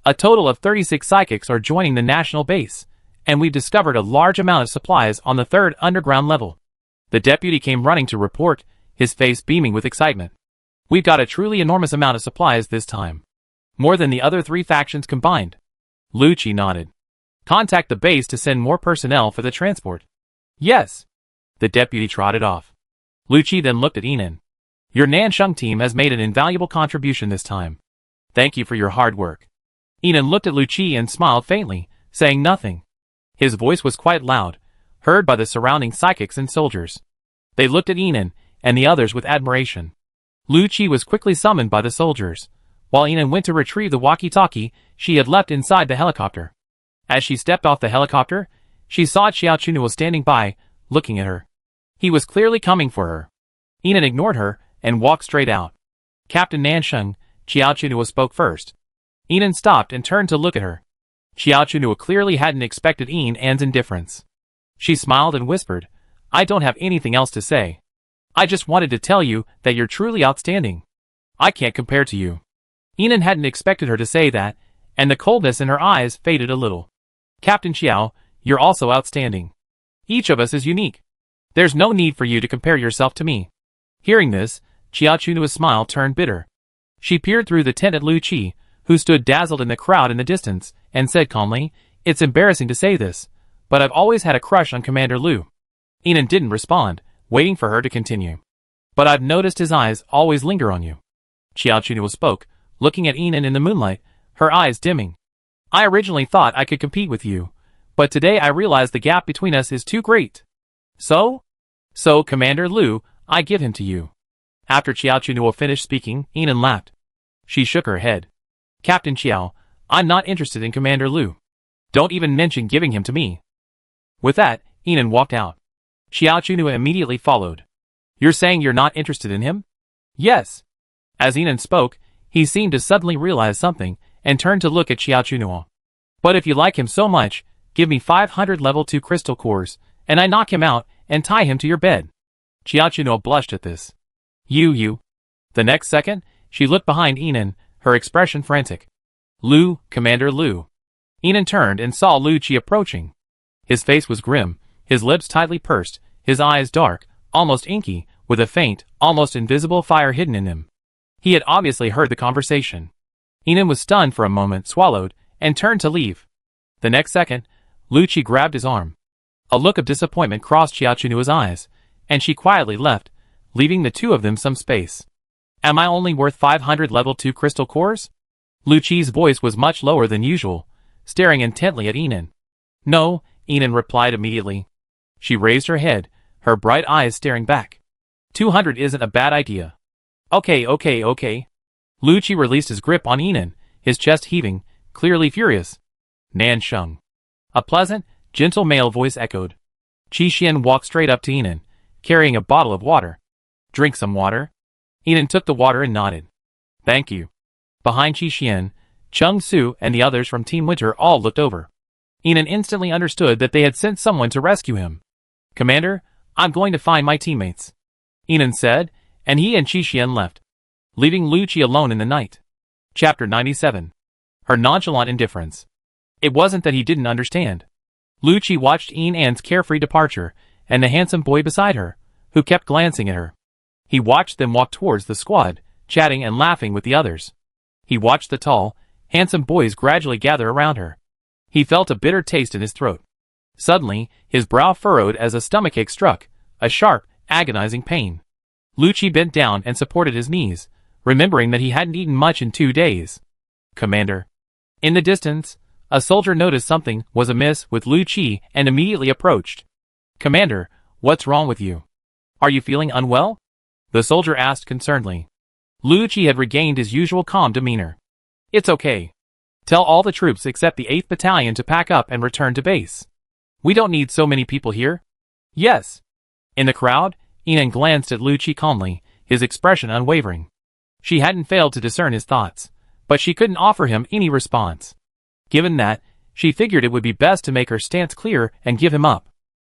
A total of 36 psychics are joining the national base, and we've discovered a large amount of supplies on the 3rd underground level. The deputy came running to report, his face beaming with excitement. We've got a truly enormous amount of supplies this time. More than the other 3 factions combined. Lu Qi nodded. Contact the base to send more personnel for the transport. Yes. The deputy trotted off. Lu Qi then looked at Yinan. Your Nansheng team has made an invaluable contribution this time. Thank you for your hard work. Yinan looked at Lu Qi and smiled faintly, saying nothing. His voice was quite loud, heard by the surrounding psychics and soldiers. They looked at Yinan and the others with admiration. Lu Qi was quickly summoned by the soldiers. While Yinan went to retrieve the walkie-talkie she had left inside the helicopter. As she stepped off the helicopter, she saw Xiao Chunua standing by, looking at her. He was clearly coming for her. Yinan ignored her and walked straight out. Captain Nansheng, Xiao Chunua spoke first. Yinan stopped and turned to look at her. Xiao Chunua clearly hadn't expected Yinan's indifference. She smiled and whispered, I don't have anything else to say. I just wanted to tell you that you're truly outstanding. I can't compare to you. Inan hadn't expected her to say that, and the coldness in her eyes faded a little. Captain Xiao, you're also outstanding. Each of us is unique. There's no need for you to compare yourself to me. Hearing this, Xiao Chunua's smile turned bitter. She peered through the tent at Lu Qi, who stood dazzled in the crowd in the distance, and said calmly, "It's embarrassing to say this, but I've always had a crush on Commander Lu." Inan didn't respond, waiting for her to continue. "But I've noticed his eyes always linger on you." Xiao Chunua spoke, looking at Inan in the moonlight, her eyes dimming. "I originally thought I could compete with you, but today I realize the gap between us is too great. So, Commander Lu, I give him to you." After Xiao Chunua finished speaking, Inan laughed. She shook her head. "Captain Xiao, I'm not interested in Commander Lu. Don't even mention giving him to me." With that, Inan walked out. Xiao Chunua immediately followed. "You're saying you're not interested in him?" "Yes." As Inan spoke, he seemed to suddenly realize something, and turned to look at Xiao Chunua. "But if you like him so much, give me 500 level 2 crystal cores, and I knock him out, and tie him to your bed." Xiao Chunua blushed at this. You. The next second, she looked behind Inan, her expression frantic. "Lu, Commander Lu." Inan turned and saw Lu Qi approaching. His face was grim, his lips tightly pursed, his eyes dark, almost inky, with a faint, almost invisible fire hidden in them. He had obviously heard the conversation. Inan was stunned for a moment, swallowed, and turned to leave. The next second, Lu Qi grabbed his arm. A look of disappointment crossed Xiao Chunua's eyes, and she quietly left, leaving the two of them some space. "Am I only worth 500 level 2 crystal cores?" Lu Qi's voice was much lower than usual, staring intently at Inan. "No," Inan replied immediately. She raised her head, her bright eyes staring back. 200 isn't a bad idea." Okay. Lu Qi released his grip on Inan, his chest heaving, clearly furious. "Nan Sheng." A pleasant, gentle male voice echoed. Qi Xian walked straight up to Inan, carrying a bottle of water. "Drink some water." Inan took the water and nodded. "Thank you." Behind Qi Xian, Cheng Su and the others from Team Winter all looked over. Inan instantly understood that they had sent someone to rescue him. "Commander, I'm going to find my teammates," Inan said, and he and Qi Xian left, leaving Lu Qi alone in the night. Chapter 97. Her nonchalant indifference. It wasn't that he didn't understand. Lu Qi watched Inan's carefree departure, and the handsome boy beside her, who kept glancing at her. He watched them walk towards the squad, chatting and laughing with the others. He watched the tall, handsome boys gradually gather around her. He felt a bitter taste in his throat. Suddenly, his brow furrowed as a stomachache struck, a sharp, agonizing pain. Lu Qi bent down and supported his knees, remembering that he hadn't eaten much in 2 days. "Commander." In the distance, a soldier noticed something was amiss with Lu Qi and immediately approached. "Commander, what's wrong with you? Are you feeling unwell?" the soldier asked concernedly. Lu Qi had regained his usual calm demeanor. "It's okay. Tell all the troops except the 8th Battalion to pack up and return to base. We don't need so many people here." "Yes." In the crowd, Inan glanced at Lu Qi calmly, his expression unwavering. She hadn't failed to discern his thoughts, but she couldn't offer him any response. Given that, she figured it would be best to make her stance clear and give him up.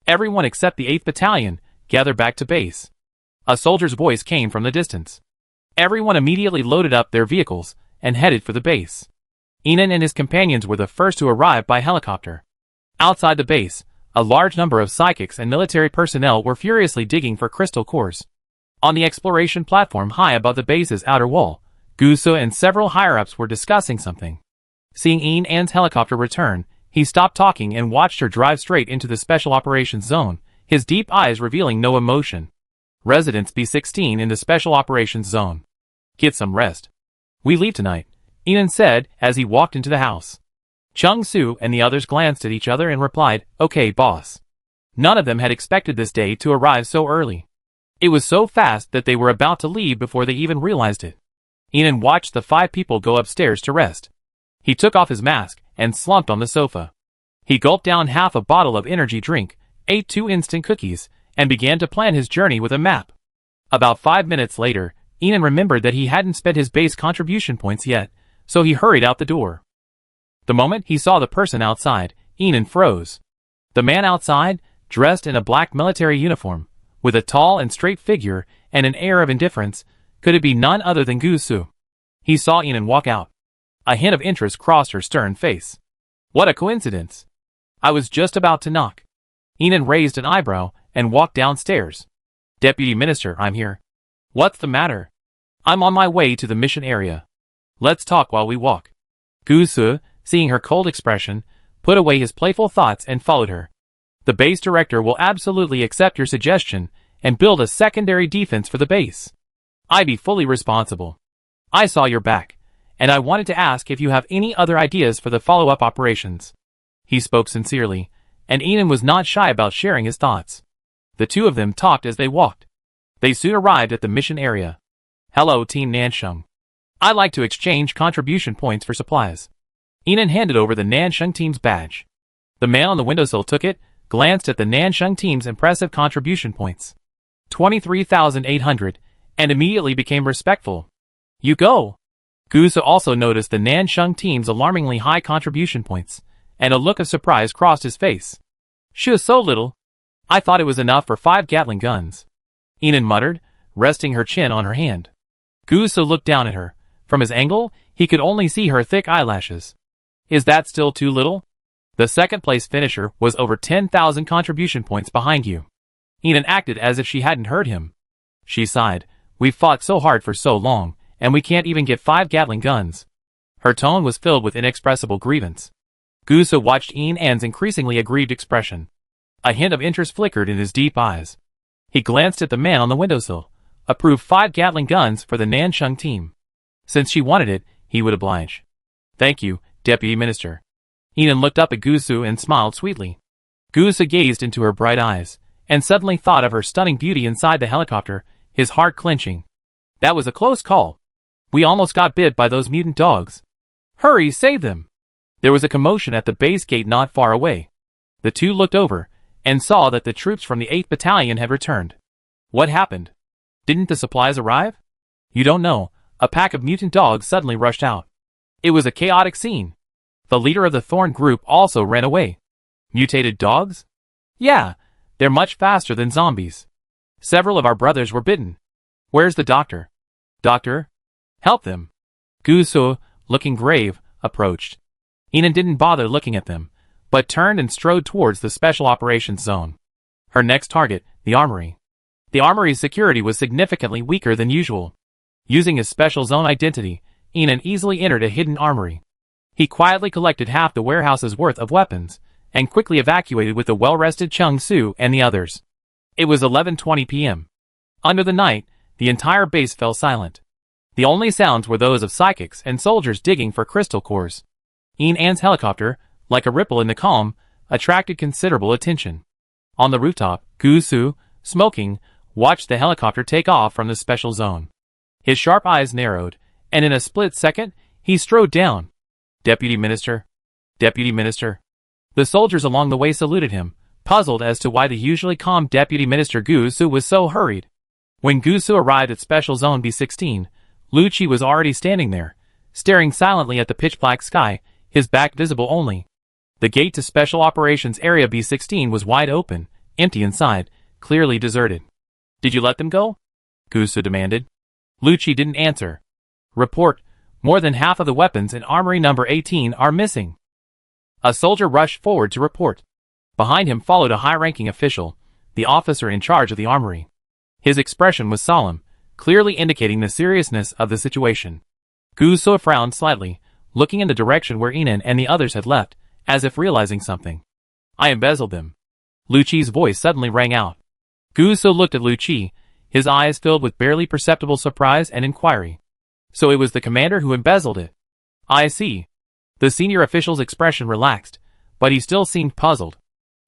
"Everyone except the 8th Battalion, gather back to base." A soldier's voice came from the distance. Everyone immediately loaded up their vehicles and headed for the base. Inan and his companions were the first to arrive by helicopter. Outside the base, a large number of psychics and military personnel were furiously digging for crystal cores. On the exploration platform high above the base's outer wall, Gusu and several higher-ups were discussing something. Seeing Inan's helicopter return, he stopped talking and watched her drive straight into the Special Operations Zone, his deep eyes revealing no emotion. Residence B16 in the Special Operations Zone. "Get some rest. We leave tonight," Inan said as he walked into the house. Cheng Su and the others glanced at each other and replied, "Okay, boss." None of them had expected this day to arrive so early. It was so fast that they were about to leave before they even realized it. Inan watched the 5 people go upstairs to rest. He took off his mask and slumped on the sofa. He gulped down half a bottle of energy drink, ate 2 instant cookies, and began to plan his journey with a map. About 5 minutes later, Inan remembered that he hadn't spent his base contribution points yet, so he hurried out the door. The moment he saw the person outside, Inan froze. The man outside, dressed in a black military uniform, with a tall and straight figure and an air of indifference. Could it be none other than Gusu? He saw Inan walk out. A hint of interest crossed her stern face. What a coincidence! I was just about to knock. Inan raised an eyebrow and walked downstairs. Deputy Minister, I'm here. What's the matter? I'm on my way to the mission area. Let's talk while we walk. Gusu, seeing her cold expression, put away his playful thoughts and followed her. The base director will absolutely accept your suggestion and build a secondary defense for the base. I'd be fully responsible. I saw your back, and I wanted to ask if you have any other ideas for the follow-up operations. He spoke sincerely, and Inan was not shy about sharing his thoughts. The two of them talked as they walked. They soon arrived at the mission area. Hello, Team Nansheng. I'd like to exchange contribution points for supplies. Inan handed over the Nansheng team's badge. The man on the windowsill took it, glanced at the Nansheng team's impressive contribution points. 23,800, and immediately became respectful. You go! Gusu also noticed the Nansheng team's alarmingly high contribution points, and a look of surprise crossed his face. She was so little. I thought it was enough for 5 Gatling guns. Inan muttered, resting her chin on her hand. Gusu looked down at her. From his angle, he could only see her thick eyelashes. Is that still too little? The second-place finisher was over 10,000 contribution points behind you. Inan acted as if she hadn't heard him. She sighed. We've fought so hard for so long, and we can't even get 5 Gatling guns. Her tone was filled with inexpressible grievance. Gusu watched Inan's increasingly aggrieved expression. A hint of interest flickered in his deep eyes. He glanced at the man on the windowsill. Approved 5 Gatling guns for the Nansheng team. Since she wanted it, he would oblige. Thank you, Deputy Minister. Inan looked up at Gusu and smiled sweetly. Gusu gazed into her bright eyes, and suddenly thought of her stunning beauty inside the helicopter, his heart clenching. That was a close call. We almost got bit by those mutant dogs. Hurry, save them! There was a commotion at the base gate not far away. The two looked over, and saw that the troops from the 8th Battalion had returned. What happened? Didn't the supplies arrive? You don't know. A pack of mutant dogs suddenly rushed out. It was a chaotic scene. The leader of the Thorn group also ran away. Mutated dogs? Yeah, they're much faster than zombies. Several of our brothers were bitten. Where's the doctor? Doctor? Help them. Gusu, looking grave, approached. Inan didn't bother looking at them, but turned and strode towards the Special Operations Zone. Her next target, the armory. The armory's security was significantly weaker than usual. Using his special zone identity, Inan easily entered a hidden armory. He quietly collected half the warehouse's worth of weapons, and quickly evacuated with the well-rested Chung Su and the others. It was 11:20 p.m. Under the night, the entire base fell silent. The only sounds were those of psychics and soldiers digging for crystal cores. Inan's helicopter, like a ripple in the calm, attracted considerable attention. On the rooftop, Gusu, smoking, watched the helicopter take off from the special zone. His sharp eyes narrowed, and in a split second, he strode down. Deputy Minister. Deputy Minister. The soldiers along the way saluted him, puzzled as to why the usually calm Deputy Minister Gusu was so hurried. When Gusu arrived at Special Zone B16, Lu Qi was already standing there, staring silently at the pitch-black sky, his back visible only. The gate to Special Operations Area B16 was wide open, empty inside, clearly deserted. Did you let them go? Gusu demanded. Lu Qi didn't answer. Report, more than half of the weapons in Armory number 18 are missing. A soldier rushed forward to report. Behind him followed a high-ranking official, the officer in charge of the armory. His expression was solemn, clearly indicating the seriousness of the situation. Gusu frowned slightly, looking in the direction where Inan and the others had left, as if realizing something. I embezzled them. Lu Qi's voice suddenly rang out. Gusu looked at Lu Qi, his eyes filled with barely perceptible surprise and inquiry. So it was the commander who embezzled it. I see. The senior official's expression relaxed, but he still seemed puzzled.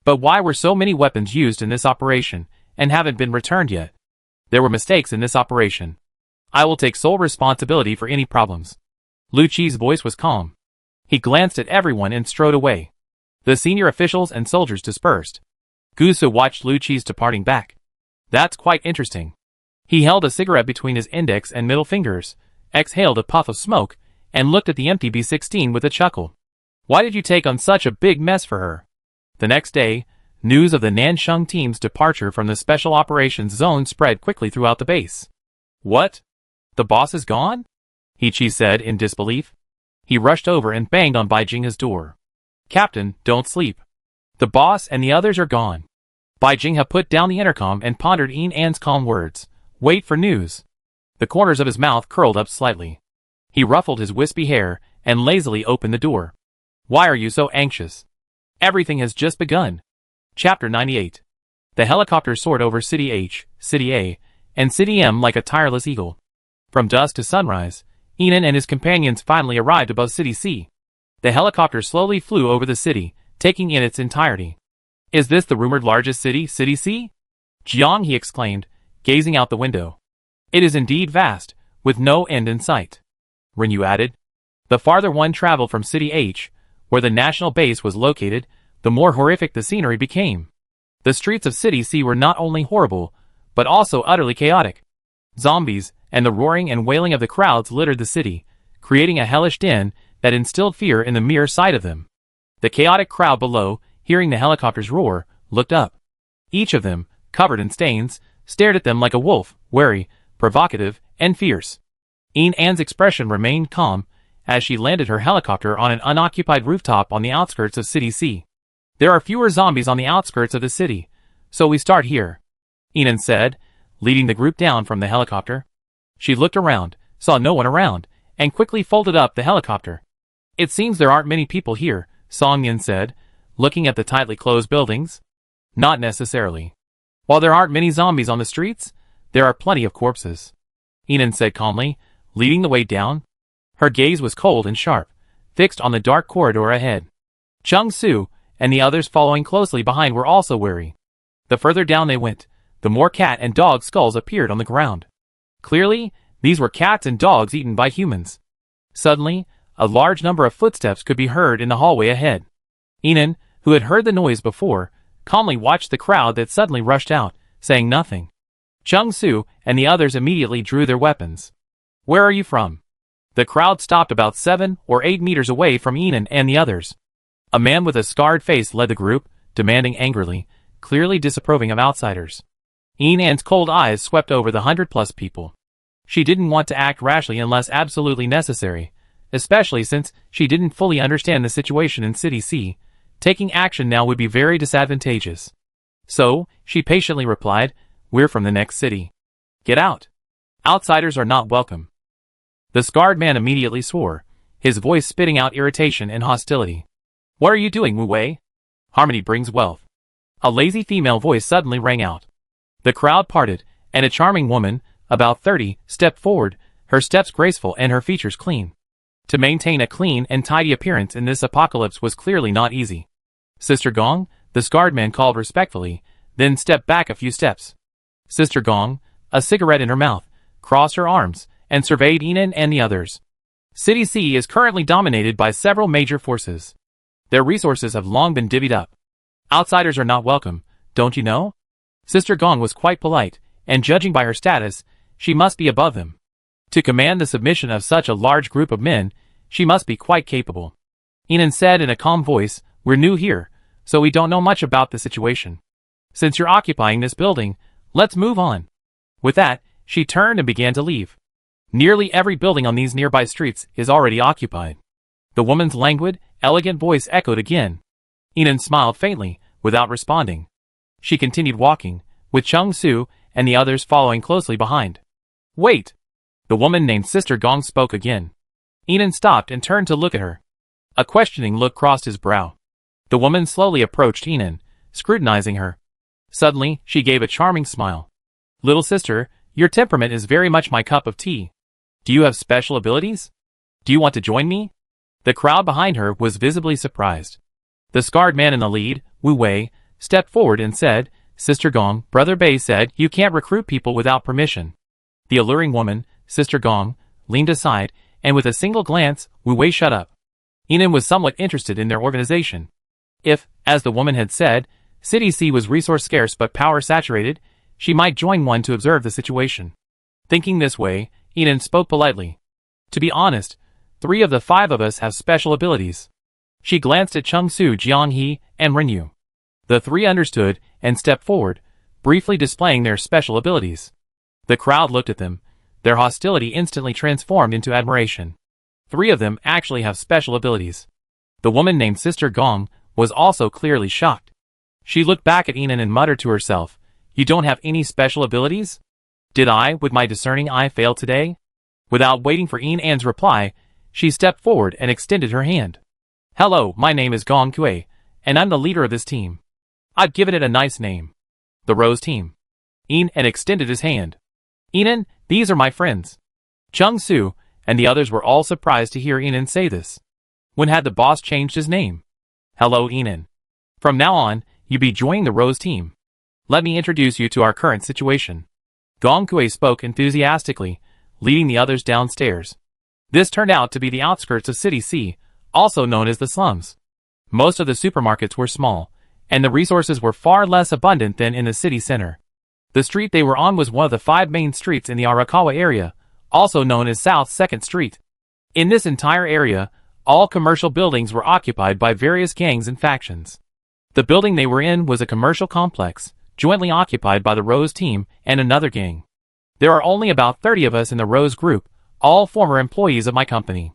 But why were so many weapons used in this operation, and haven't been returned yet? There were mistakes in this operation. I will take sole responsibility for any problems. Lu Qi's voice was calm. He glanced at everyone and strode away. The senior officials and soldiers dispersed. Gusu watched Lu Qi's departing back. That's quite interesting. He held a cigarette between his index and middle fingers, exhaled a puff of smoke, and looked at the empty B16 with a chuckle. Why did you take on such a big mess for her? The next day, News of the Nansheng team's departure from the Special Operations Zone spread quickly throughout the base. What? The boss is gone? He said in disbelief. He rushed over and banged on Bai Jinghe's door. Captain, don't sleep. The boss and the others are gone. Bai Jinghe put down the intercom and pondered An's calm words. Wait for news. The corners of his mouth curled up slightly. He ruffled his wispy hair and lazily opened the door. Why are you so anxious? Everything has just begun. Chapter 98. The helicopter soared over City H, City A, and City M like a tireless eagle. From dusk to sunrise, Enan and his companions finally arrived above City C. The helicopter slowly flew over the city, taking in its entirety. Is this the rumored largest city, City C? Jiang, he exclaimed, gazing out the window. It is indeed vast, with no end in sight. Rinyu added. The farther one traveled from City H, where the national base was located, the more horrific the scenery became. The streets of City C were not only horrible, but also utterly chaotic. Zombies and the roaring and wailing of the crowds littered the city, creating a hellish din that instilled fear in the mere sight of them. The chaotic crowd below, hearing the helicopter's roar, looked up. Each of them, covered in stains, stared at them like a wolf, wary, provocative, and fierce. An's expression remained calm as she landed her helicopter on an unoccupied rooftop on the outskirts of City C. There are fewer zombies on the outskirts of the city, so we start here, Enan said, leading the group down from the helicopter. She looked around, saw no one around, and quickly folded up the helicopter. It seems there aren't many people here, Songyan said, looking at the tightly closed buildings. Not necessarily. While there aren't many zombies on the streets, there are plenty of corpses, Enan said calmly, leading the way down. Her gaze was cold and sharp, fixed on the dark corridor ahead. Chung Su and the others following closely behind were also wary. The further down they went, the more cat and dog skulls appeared on the ground. Clearly, these were cats and dogs eaten by humans. Suddenly, a large number of footsteps could be heard in the hallway ahead. Enan, who had heard the noise before, calmly watched the crowd that suddenly rushed out, saying nothing. Chung Su and the others immediately drew their weapons. Where are you from? The crowd stopped about 7 or 8 meters away from Enan and the others. A man with a scarred face led the group, demanding angrily, clearly disapproving of outsiders. Enan's cold eyes swept over the 100+ people. She didn't want to act rashly unless absolutely necessary, especially since she didn't fully understand the situation in City C. Taking action now would be very disadvantageous. So, she patiently replied, We're from the next city. Get out. Outsiders are not welcome. The scarred man immediately swore, his voice spitting out irritation and hostility. What are you doing, Wu Wei? Harmony brings wealth. A lazy female voice suddenly rang out. The crowd parted, and a charming woman, about 30, stepped forward, her steps graceful and her features clean. To maintain a clean and tidy appearance in this apocalypse was clearly not easy. Sister Gong, the scarred man called respectfully, then stepped back a few steps. Sister Gong, a cigarette in her mouth, crossed her arms, and surveyed Enan and the others. City C is currently dominated by several major forces. Their resources have long been divvied up. Outsiders are not welcome, don't you know? Sister Gong was quite polite, and judging by her status, she must be above them. To command the submission of such a large group of men, she must be quite capable. Enan said in a calm voice, We're new here, so we don't know much about the situation. Since you're occupying this building, let's move on. With that, she turned and began to leave. Nearly every building on these nearby streets is already occupied. The woman's languid, elegant voice echoed again. Enan smiled faintly, without responding. She continued walking, with Chung Su and the others following closely behind. Wait! The woman named Sister Gong spoke again. Enan stopped and turned to look at her. A questioning look crossed his brow. The woman slowly approached Enan, scrutinizing her. Suddenly, she gave a charming smile. Little sister, your temperament is very much my cup of tea. Do you have special abilities? Do you want to join me? The crowd behind her was visibly surprised. The scarred man in the lead, Wu Wei, stepped forward and said, Sister Gong, Brother Bei said you can't recruit people without permission. The alluring woman, Sister Gong, leaned aside, and with a single glance, Wu Wei shut up. Enan was somewhat interested in their organization. If, as the woman had said, City C was resource scarce but power saturated, she might join one to observe the situation. Thinking this way, Enan spoke politely. To be honest, 3 of the 5 of us have special abilities. She glanced at Chung Su, Jiang He, and Rinyu. The three understood and stepped forward, briefly displaying their special abilities. The crowd looked at them, their hostility instantly transformed into admiration. Three of them actually have special abilities. The woman named Sister Gong was also clearly shocked. She looked back at Enon and muttered to herself, "You don't have any special abilities? Did I, with my discerning eye, fail today?" Without waiting for Enon's reply, she stepped forward and extended her hand. "Hello, my name is Gong Kui, and I'm the leader of this team. I've given it a nice name. The Rose Team." Enon extended his hand. "Enon, these are my friends." Chung Su and the others were all surprised to hear Enon say this. When had the boss changed his name? "Hello, Enon. From now on, you be joining the Rose Team. Let me introduce you to our current situation." Gong Kui spoke enthusiastically, leading the others downstairs. This turned out to be the outskirts of City C, also known as the slums. Most of the supermarkets were small, and the resources were far less abundant than in the city center. The street they were on was one of the 5 main streets in the Arakawa area, also known as South 2nd Street. In this entire area, all commercial buildings were occupied by various gangs and factions. The building they were in was a commercial complex, jointly occupied by the Rose Team and another gang. There are only about 30 of us in the Rose Group, all former employees of my company.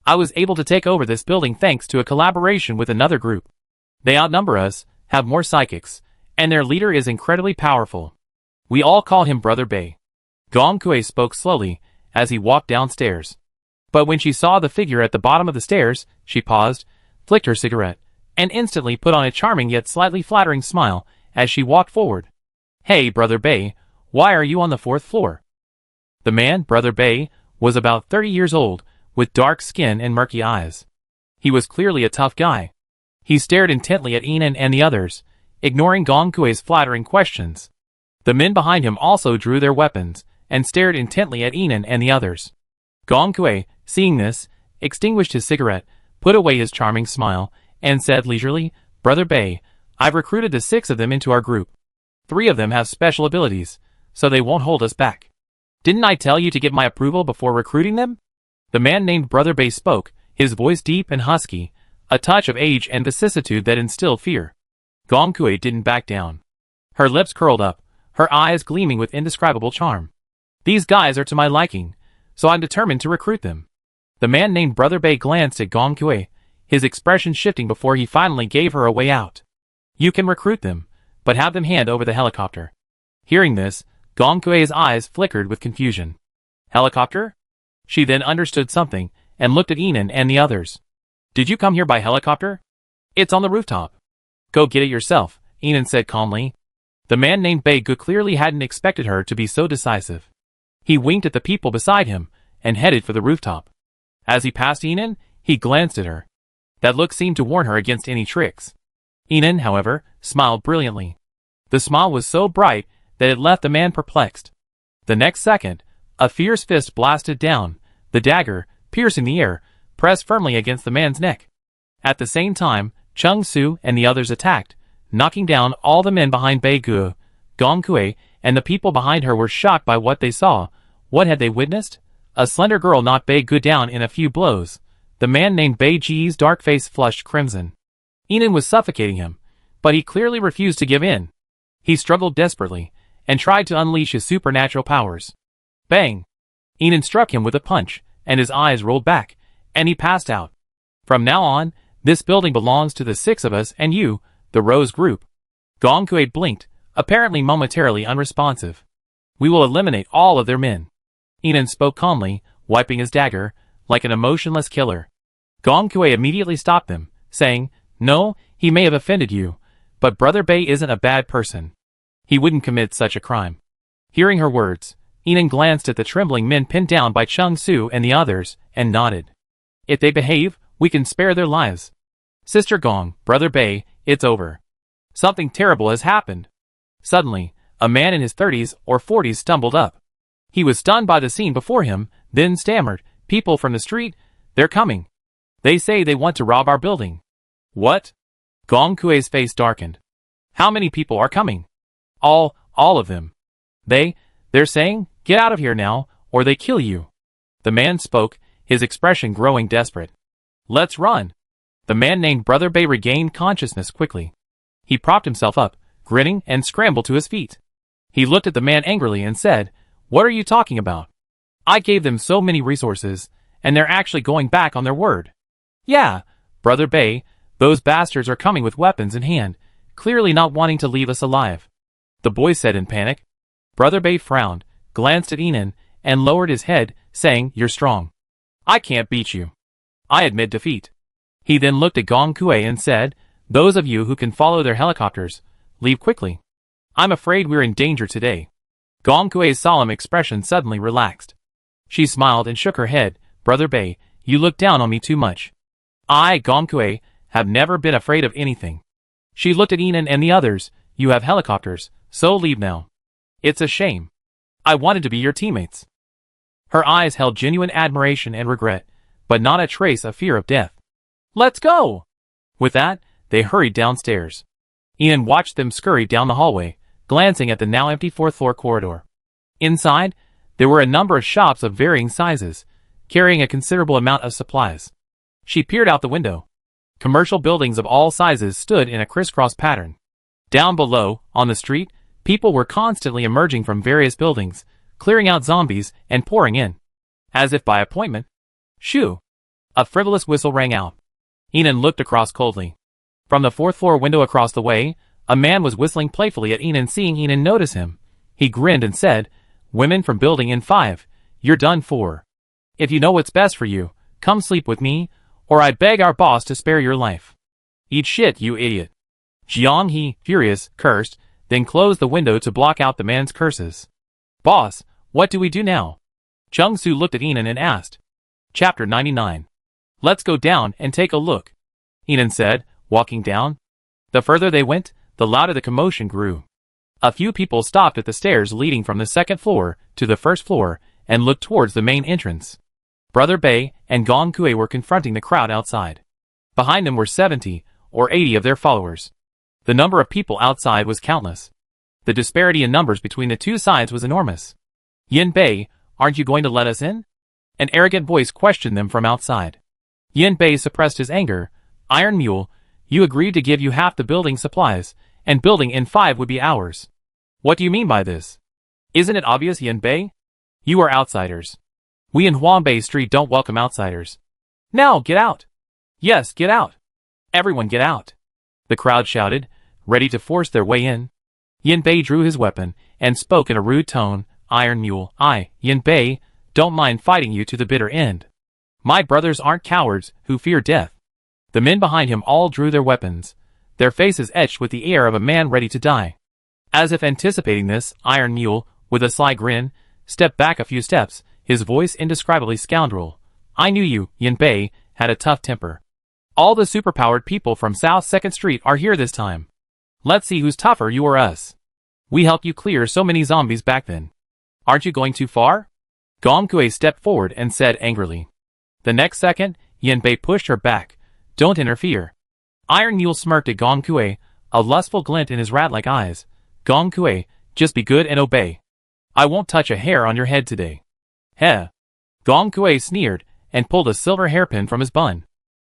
I was able to take over this building thanks to a collaboration with another group. They outnumber us, have more psychics, and their leader is incredibly powerful. We all call him Brother Bei. Gong Kui spoke slowly as he walked downstairs. But when she saw the figure at the bottom of the stairs, she paused, flicked her cigarette, and instantly put on a charming yet slightly flattering smile as she walked forward. "Hey, Brother Bei, why are you on the 4th floor?" The man, Brother Bei, was about 30 years old, with dark skin and murky eyes. He was clearly a tough guy. He stared intently at Enon and the others, ignoring Gong Kui's flattering questions. The men behind him also drew their weapons, and stared intently at Enon and the others. Gong Kui, seeing this, extinguished his cigarette, put away his charming smile, and said leisurely, "Brother Bei, I've recruited the 6 of them into our group. 3 of them have special abilities, so they won't hold us back. Didn't I tell you to get my approval before recruiting them?" The man named Brother Bei spoke, his voice deep and husky, a touch of age and vicissitude that instilled fear. Gong Kui didn't back down. Her lips curled up, her eyes gleaming with indescribable charm. "These guys are to my liking, so I'm determined to recruit them." The man named Brother Bei glanced at Gong Kui, his expression shifting before he finally gave her a way out. "You can recruit them, but have them hand over the helicopter." Hearing this, Gong Kui's eyes flickered with confusion. "Helicopter?" She then understood something, and looked at Enon and the others. "Did you come here by helicopter?" "It's on the rooftop." "Go get it yourself," Enon said calmly. The man named Bei Gu clearly hadn't expected her to be so decisive. He winked at the people beside him, and headed for the rooftop. As he passed Enon, he glanced at her. That look seemed to warn her against any tricks. Enon, however, smiled brilliantly. The smile was so bright that it left the man perplexed. The next second, a fierce fist blasted down, the dagger, piercing the air, pressed firmly against the man's neck. At the same time, Chung Su and the others attacked, knocking down all the men behind Bei Gu. Gong Kui and the people behind her were shocked by what they saw. What had they witnessed? A slender girl knocked Bei Gu down in a few blows. The man named Bei Ji's dark face flushed crimson. Enon was suffocating him, but he clearly refused to give in. He struggled desperately, and tried to unleash his supernatural powers. Bang! Enon struck him with a punch, and his eyes rolled back, and he passed out. "From now on, this building belongs to the 6 of us and you, the Rose Group." Gong Kui blinked, apparently momentarily unresponsive. "We will eliminate all of their men." Enon spoke calmly, wiping his dagger, like an emotionless killer. Gong Kui immediately stopped them, saying, "No, he may have offended you, but Brother Bei isn't a bad person. He wouldn't commit such a crime." Hearing her words, Enon glanced at the trembling men pinned down by Chung Su and the others, and nodded. "If they behave, we can spare their lives. Sister Gong, Brother Bei, it's over. Something terrible has happened." Suddenly, a man in his 30s or 40s stumbled up. He was stunned by the scene before him, then stammered, "People from the street, they're coming. They say they want to rob our building." "What?" Gong Kui's face darkened. "How many people are coming?" All of them. They're saying, 'Get out of here now, or they kill you.'" The man spoke, his expression growing desperate. "Let's run." The man named Brother Bei regained consciousness quickly. He propped himself up, grinning, and scrambled to his feet. He looked at the man angrily and said, "What are you talking about? I gave them so many resources, and they're actually going back on their word." "Yeah, Brother Bay, those bastards are coming with weapons in hand, clearly not wanting to leave us alive," the boy said in panic. Brother Bay frowned, glanced at Enan, and lowered his head, saying, "You're strong. I can't beat you. I admit defeat." He then looked at Gong Kui and said, "Those of you who can follow their helicopters, leave quickly. I'm afraid we're in danger today." Gong Kui's solemn expression suddenly relaxed. She smiled and shook her head. "Brother Bay, you look down on me too much. I, Gong Kui, have never been afraid of anything." She looked at Enan and the others. "You have helicopters, so leave now. It's a shame. I wanted to be your teammates." Her eyes held genuine admiration and regret, but not a trace of fear of death. "Let's go!" With that, they hurried downstairs. Enan watched them scurry down the hallway, glancing at the now empty fourth-floor corridor. Inside, there were a number of shops of varying sizes, carrying a considerable amount of supplies. She peered out the window. Commercial buildings of all sizes stood in a crisscross pattern. Down below, on the street, people were constantly emerging from various buildings, clearing out zombies and pouring in. As if by appointment. Shoo! A frivolous whistle rang out. Enan looked across coldly. From the fourth-floor window across the way, a man was whistling playfully at Enan. Seeing Enan notice him, he grinned and said, "Women from building in 5, you're done for. If you know what's best for you, come sleep with me, or I beg our boss to spare your life." "Eat shit, you idiot." Jiang He, furious, cursed, then closed the window to block out the man's curses. "Boss, what do we do now?" Chung Su looked at Enan and asked. Chapter 99. "Let's go down and take a look," Enan said, walking down. The further they went, the louder the commotion grew. A few people stopped at the stairs leading from the second floor to the first floor and looked towards the main entrance. Brother Bay and Gong Kui were confronting the crowd outside. Behind them were 70 or 80 of their followers. The number of people outside was countless. The disparity in numbers between the two sides was enormous. "Yin Bei, aren't you going to let us in?" An arrogant voice questioned them from outside. Yin Bei suppressed his anger. "Iron Mule, you agreed to give you half the building supplies, and building in 5 would be ours. What do you mean by this? Isn't it obvious, Yin Bei? You are outsiders. We in Huangbei Street don't welcome outsiders. Now, get out. Yes, get out. Everyone get out," the crowd shouted, ready to force their way in. Yin Bei drew his weapon and spoke in a rude tone. "Iron Mule, I, Yin Bei, don't mind fighting you to the bitter end. My brothers aren't cowards who fear death." The men behind him all drew their weapons, their faces etched with the air of a man ready to die. As if anticipating this, Iron Mule, with a sly grin, stepped back a few steps, his voice indescribably scoundrel. "I knew you, Yin Bei, had a tough temper. All the superpowered people from South 2nd Street are here this time. Let's see who's tougher, you or us. We helped you clear so many zombies back then. Aren't you going too far?" Gong Kui stepped forward and said angrily. The next second, Yin Bei pushed her back. "Don't interfere." Iron Mule smirked at Gong Kui, a lustful glint in his rat-like eyes. "Gong Kui, just be good and obey. I won't touch a hair on your head today." "Heh." Gong Kui sneered and pulled a silver hairpin from his bun.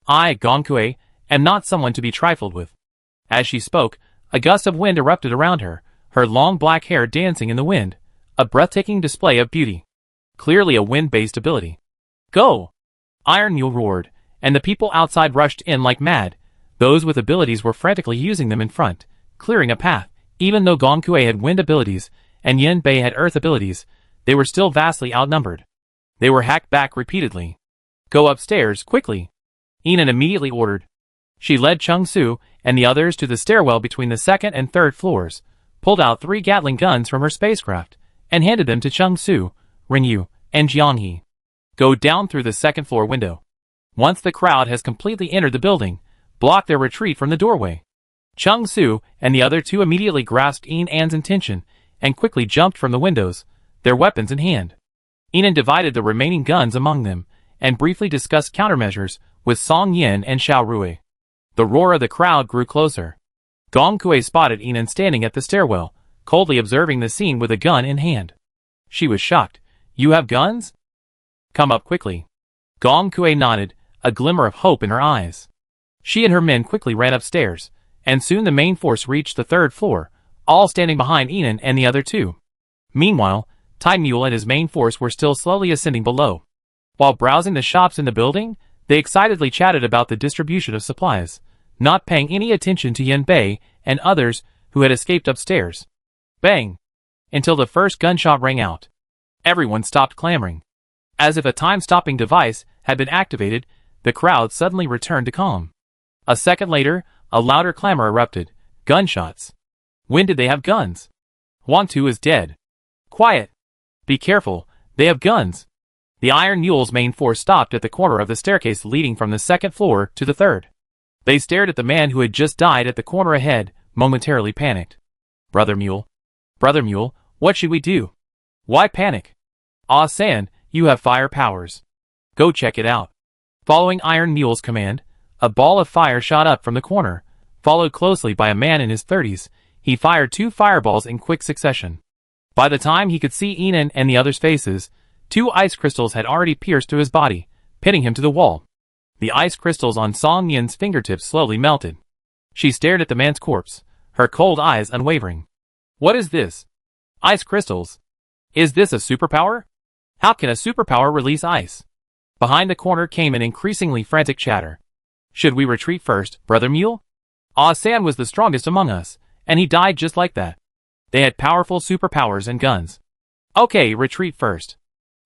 "I, Gong Kui, am not someone to be trifled with." As she spoke, a gust of wind erupted around her, her long black hair dancing in the wind, a breathtaking display of beauty. Clearly a wind-based ability. "Go!" Iron Mule roared, and the people outside rushed in like mad. Those with abilities were frantically using them in front, clearing a path. Even though Gong Kui had wind abilities and Yin Bei had earth abilities, they were still vastly outnumbered. They were hacked back repeatedly. "Go upstairs, quickly," Enan immediately ordered. She led Chung Su and the others to the stairwell between the second and third floors, pulled out 3 Gatling guns from her spacecraft, and handed them to Chung Su, Ring Yu, and Jiang He. "Go down through the second floor window. Once the crowd has completely entered the building, block their retreat from the doorway." Chung Su and the other 2 immediately grasped Enan's intention and quickly jumped from the windows, their weapons in hand. Enan divided the remaining guns among them and briefly discussed countermeasures with Song Yin and Xiao Rui. The roar of the crowd grew closer. Gong Kui spotted Enan standing at the stairwell, coldly observing the scene with a gun in hand. She was shocked. "You have guns? Come up quickly." Gong Kui nodded, a glimmer of hope in her eyes. She and her men quickly ran upstairs, and soon the main force reached the third floor, all standing behind Enon and the other two. Meanwhile, Time Mule and his main force were still slowly ascending below. While browsing the shops in the building, they excitedly chatted about the distribution of supplies, not paying any attention to Yin Bei and others who had escaped upstairs. Bang! Until the first gunshot rang out. Everyone stopped clamoring. As if a time-stopping device had been activated, the crowd suddenly returned to calm. A second later, a louder clamor erupted. Gunshots. When did they have guns? Wantu is dead. Quiet. Be careful, they have guns. The Iron Mule's main force stopped at the corner of the staircase leading from the second floor to the third. They stared at the man who had just died at the corner ahead, momentarily panicked. Brother Mule, what should we do? Why panic? Ah San, you have fire powers. Go check it out. Following Iron Mule's command, a ball of fire shot up from the corner, followed closely by a man in his 30s. He fired 2 fireballs in quick succession. By the time he could see Enon and the others' faces, 2 ice crystals had already pierced through his body, pinning him to the wall. The ice crystals on Song Yin's fingertips slowly melted. She stared at the man's corpse, her cold eyes unwavering. What is this? Ice crystals? Is this a superpower? How can a superpower release ice? Behind the corner came an increasingly frantic chatter. Should we retreat first, Brother Mule? Ah San was the strongest among us, and he died just like that. They had powerful superpowers and guns. Okay, retreat first.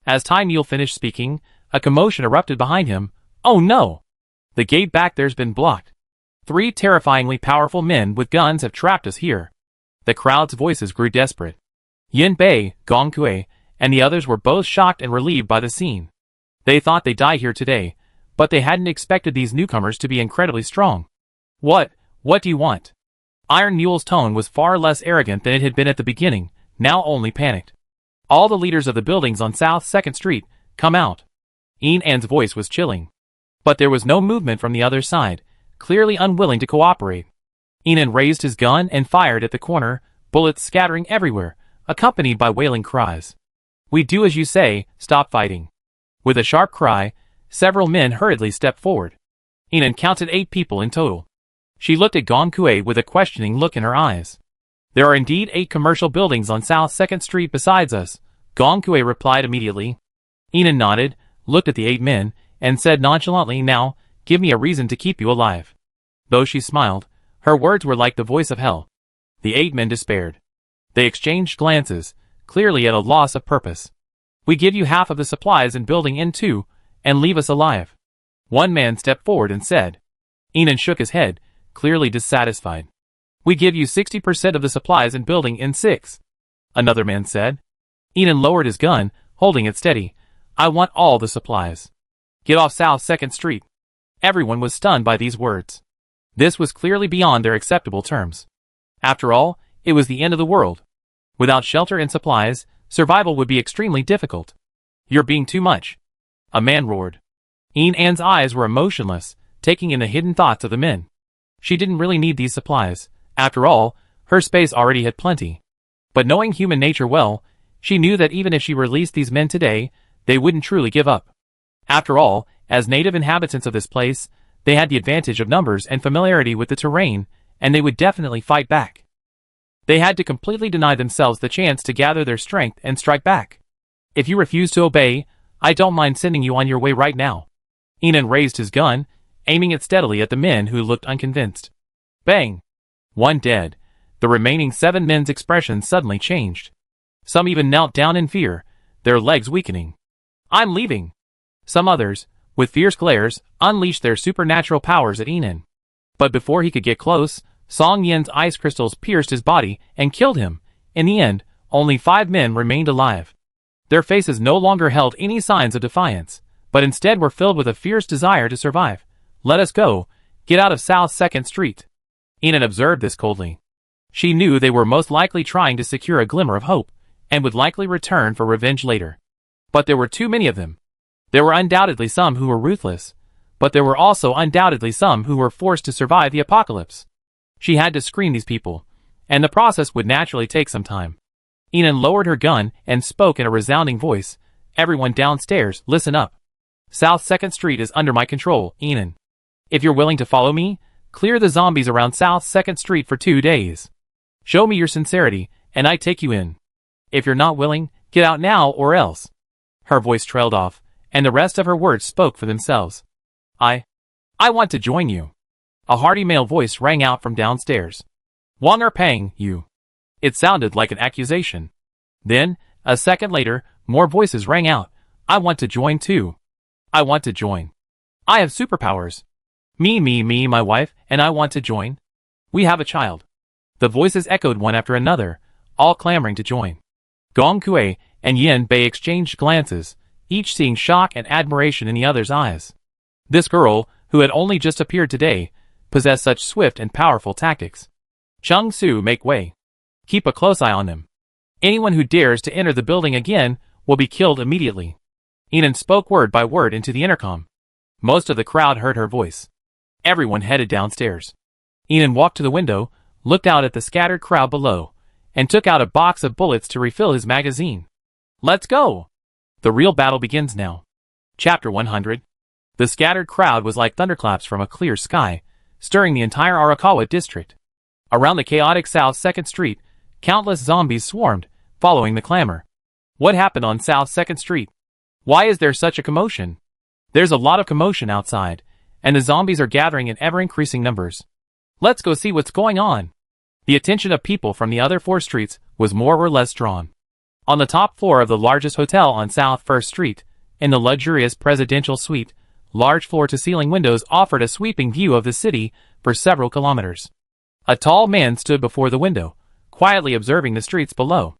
As Time Mule finished speaking, a commotion erupted behind him. Oh no! The gate back there's been blocked. 3 terrifyingly powerful men with guns have trapped us here. The crowd's voices grew desperate. Yin Bei, Gong Kui, and the others were both shocked and relieved by the scene. They thought they'd die here today, but they hadn't expected these newcomers to be incredibly strong. What do you want? Iron Mule's tone was far less arrogant than it had been at the beginning, now only panicked. All the leaders of the buildings on South 2nd Street, come out. Enan's voice was chilling. But there was no movement from the other side, clearly unwilling to cooperate. Enon raised his gun and fired at the corner, bullets scattering everywhere, accompanied by wailing cries. We do as you say, stop fighting. With a sharp cry, several men hurriedly stepped forward. Enon counted 8 people in total. She looked at Gong Kui with a questioning look in her eyes. There are indeed 8 commercial buildings on South 2nd Street besides us, Gong Kui replied immediately. Enon nodded, looked at the 8 men, and said nonchalantly, now, give me a reason to keep you alive. Though she smiled, her words were like the voice of hell. The 8 men despaired. They exchanged glances, clearly at a loss of purpose. We give you half of the supplies in building N2, and leave us alive. One man stepped forward and said. Enon shook his head, clearly dissatisfied. We give you 60% of the supplies in building N6. Another man said. Enon lowered his gun, holding it steady. I want all the supplies. Get off South 2nd Street. Everyone was stunned by these words. This was clearly beyond their acceptable terms. After all, it was the end of the world. Without shelter and supplies, survival would be extremely difficult. You're being too much. A man roared. Enan's eyes were emotionless, taking in the hidden thoughts of the men. She didn't really need these supplies. After all, her space already had plenty. But knowing human nature well, she knew that even if she released these men today, they wouldn't truly give up. After all, as native inhabitants of this place, they had the advantage of numbers and familiarity with the terrain, and they would definitely fight back. They had to completely deny themselves the chance to gather their strength and strike back. If you refuse to obey, I don't mind sending you on your way right now. Enon raised his gun, aiming it steadily at the men who looked unconvinced. Bang! 1 dead. The remaining 7 men's expressions suddenly changed. Some even knelt down in fear, their legs weakening. I'm leaving. Some others, with fierce glares, unleashed their supernatural powers at Enon. But before he could get close, Song Yin's ice crystals pierced his body and killed him. In the end, only 5 men remained alive. Their faces no longer held any signs of defiance, but instead were filled with a fierce desire to survive. Let us go. Get out of South 2nd Street. Enon observed this coldly. She knew they were most likely trying to secure a glimmer of hope, and would likely return for revenge later. But there were too many of them. There were undoubtedly some who were ruthless, but there were also undoubtedly some who were forced to survive the apocalypse. She had to screen these people, and the process would naturally take some time. Enon lowered her gun and spoke in a resounding voice. Everyone downstairs, listen up. South 2nd Street is under my control, Enon. If you're willing to follow me, Clear the zombies around South 2nd Street for 2 days. Show me your sincerity, and I take you in. If you're not willing, get out now or else. Her voice trailed off, and the rest of her words spoke for themselves. I want to join you. A hearty male voice rang out from downstairs. Wang er pang, you. It sounded like an accusation. Then, a second later, more voices rang out. I want to join too. I want to join. I have superpowers. Me, my wife, and I want to join. We have a child. The voices echoed one after another, all clamoring to join. Gong Kui and Yin Bei exchanged glances, each seeing shock and admiration in the other's eyes. This girl, who had only just appeared today, possessed such swift and powerful tactics. Chung Su, make way. Keep a close eye on them. Anyone who dares to enter the building again will be killed immediately. Enan spoke word by word into the intercom. Most of the crowd heard her voice. Everyone headed downstairs. Enan walked to the window, looked out at the scattered crowd below, and took out a box of bullets to refill his magazine. Let's go! The real battle begins now. Chapter 100. The scattered crowd was like thunderclaps from a clear sky, stirring the entire Arakawa district. Around the chaotic South 2nd Street, countless zombies swarmed, following the clamor. What happened on South 2nd Street? Why is there such a commotion? There's a lot of commotion outside, and the zombies are gathering in ever-increasing numbers. Let's go see what's going on. The attention of people from the other 4 streets was more or less drawn. On the top floor of the largest hotel on South 1st Street, in the luxurious presidential suite, large floor-to-ceiling windows offered a sweeping view of the city for several kilometers. A tall man stood before the window, quietly observing the streets below.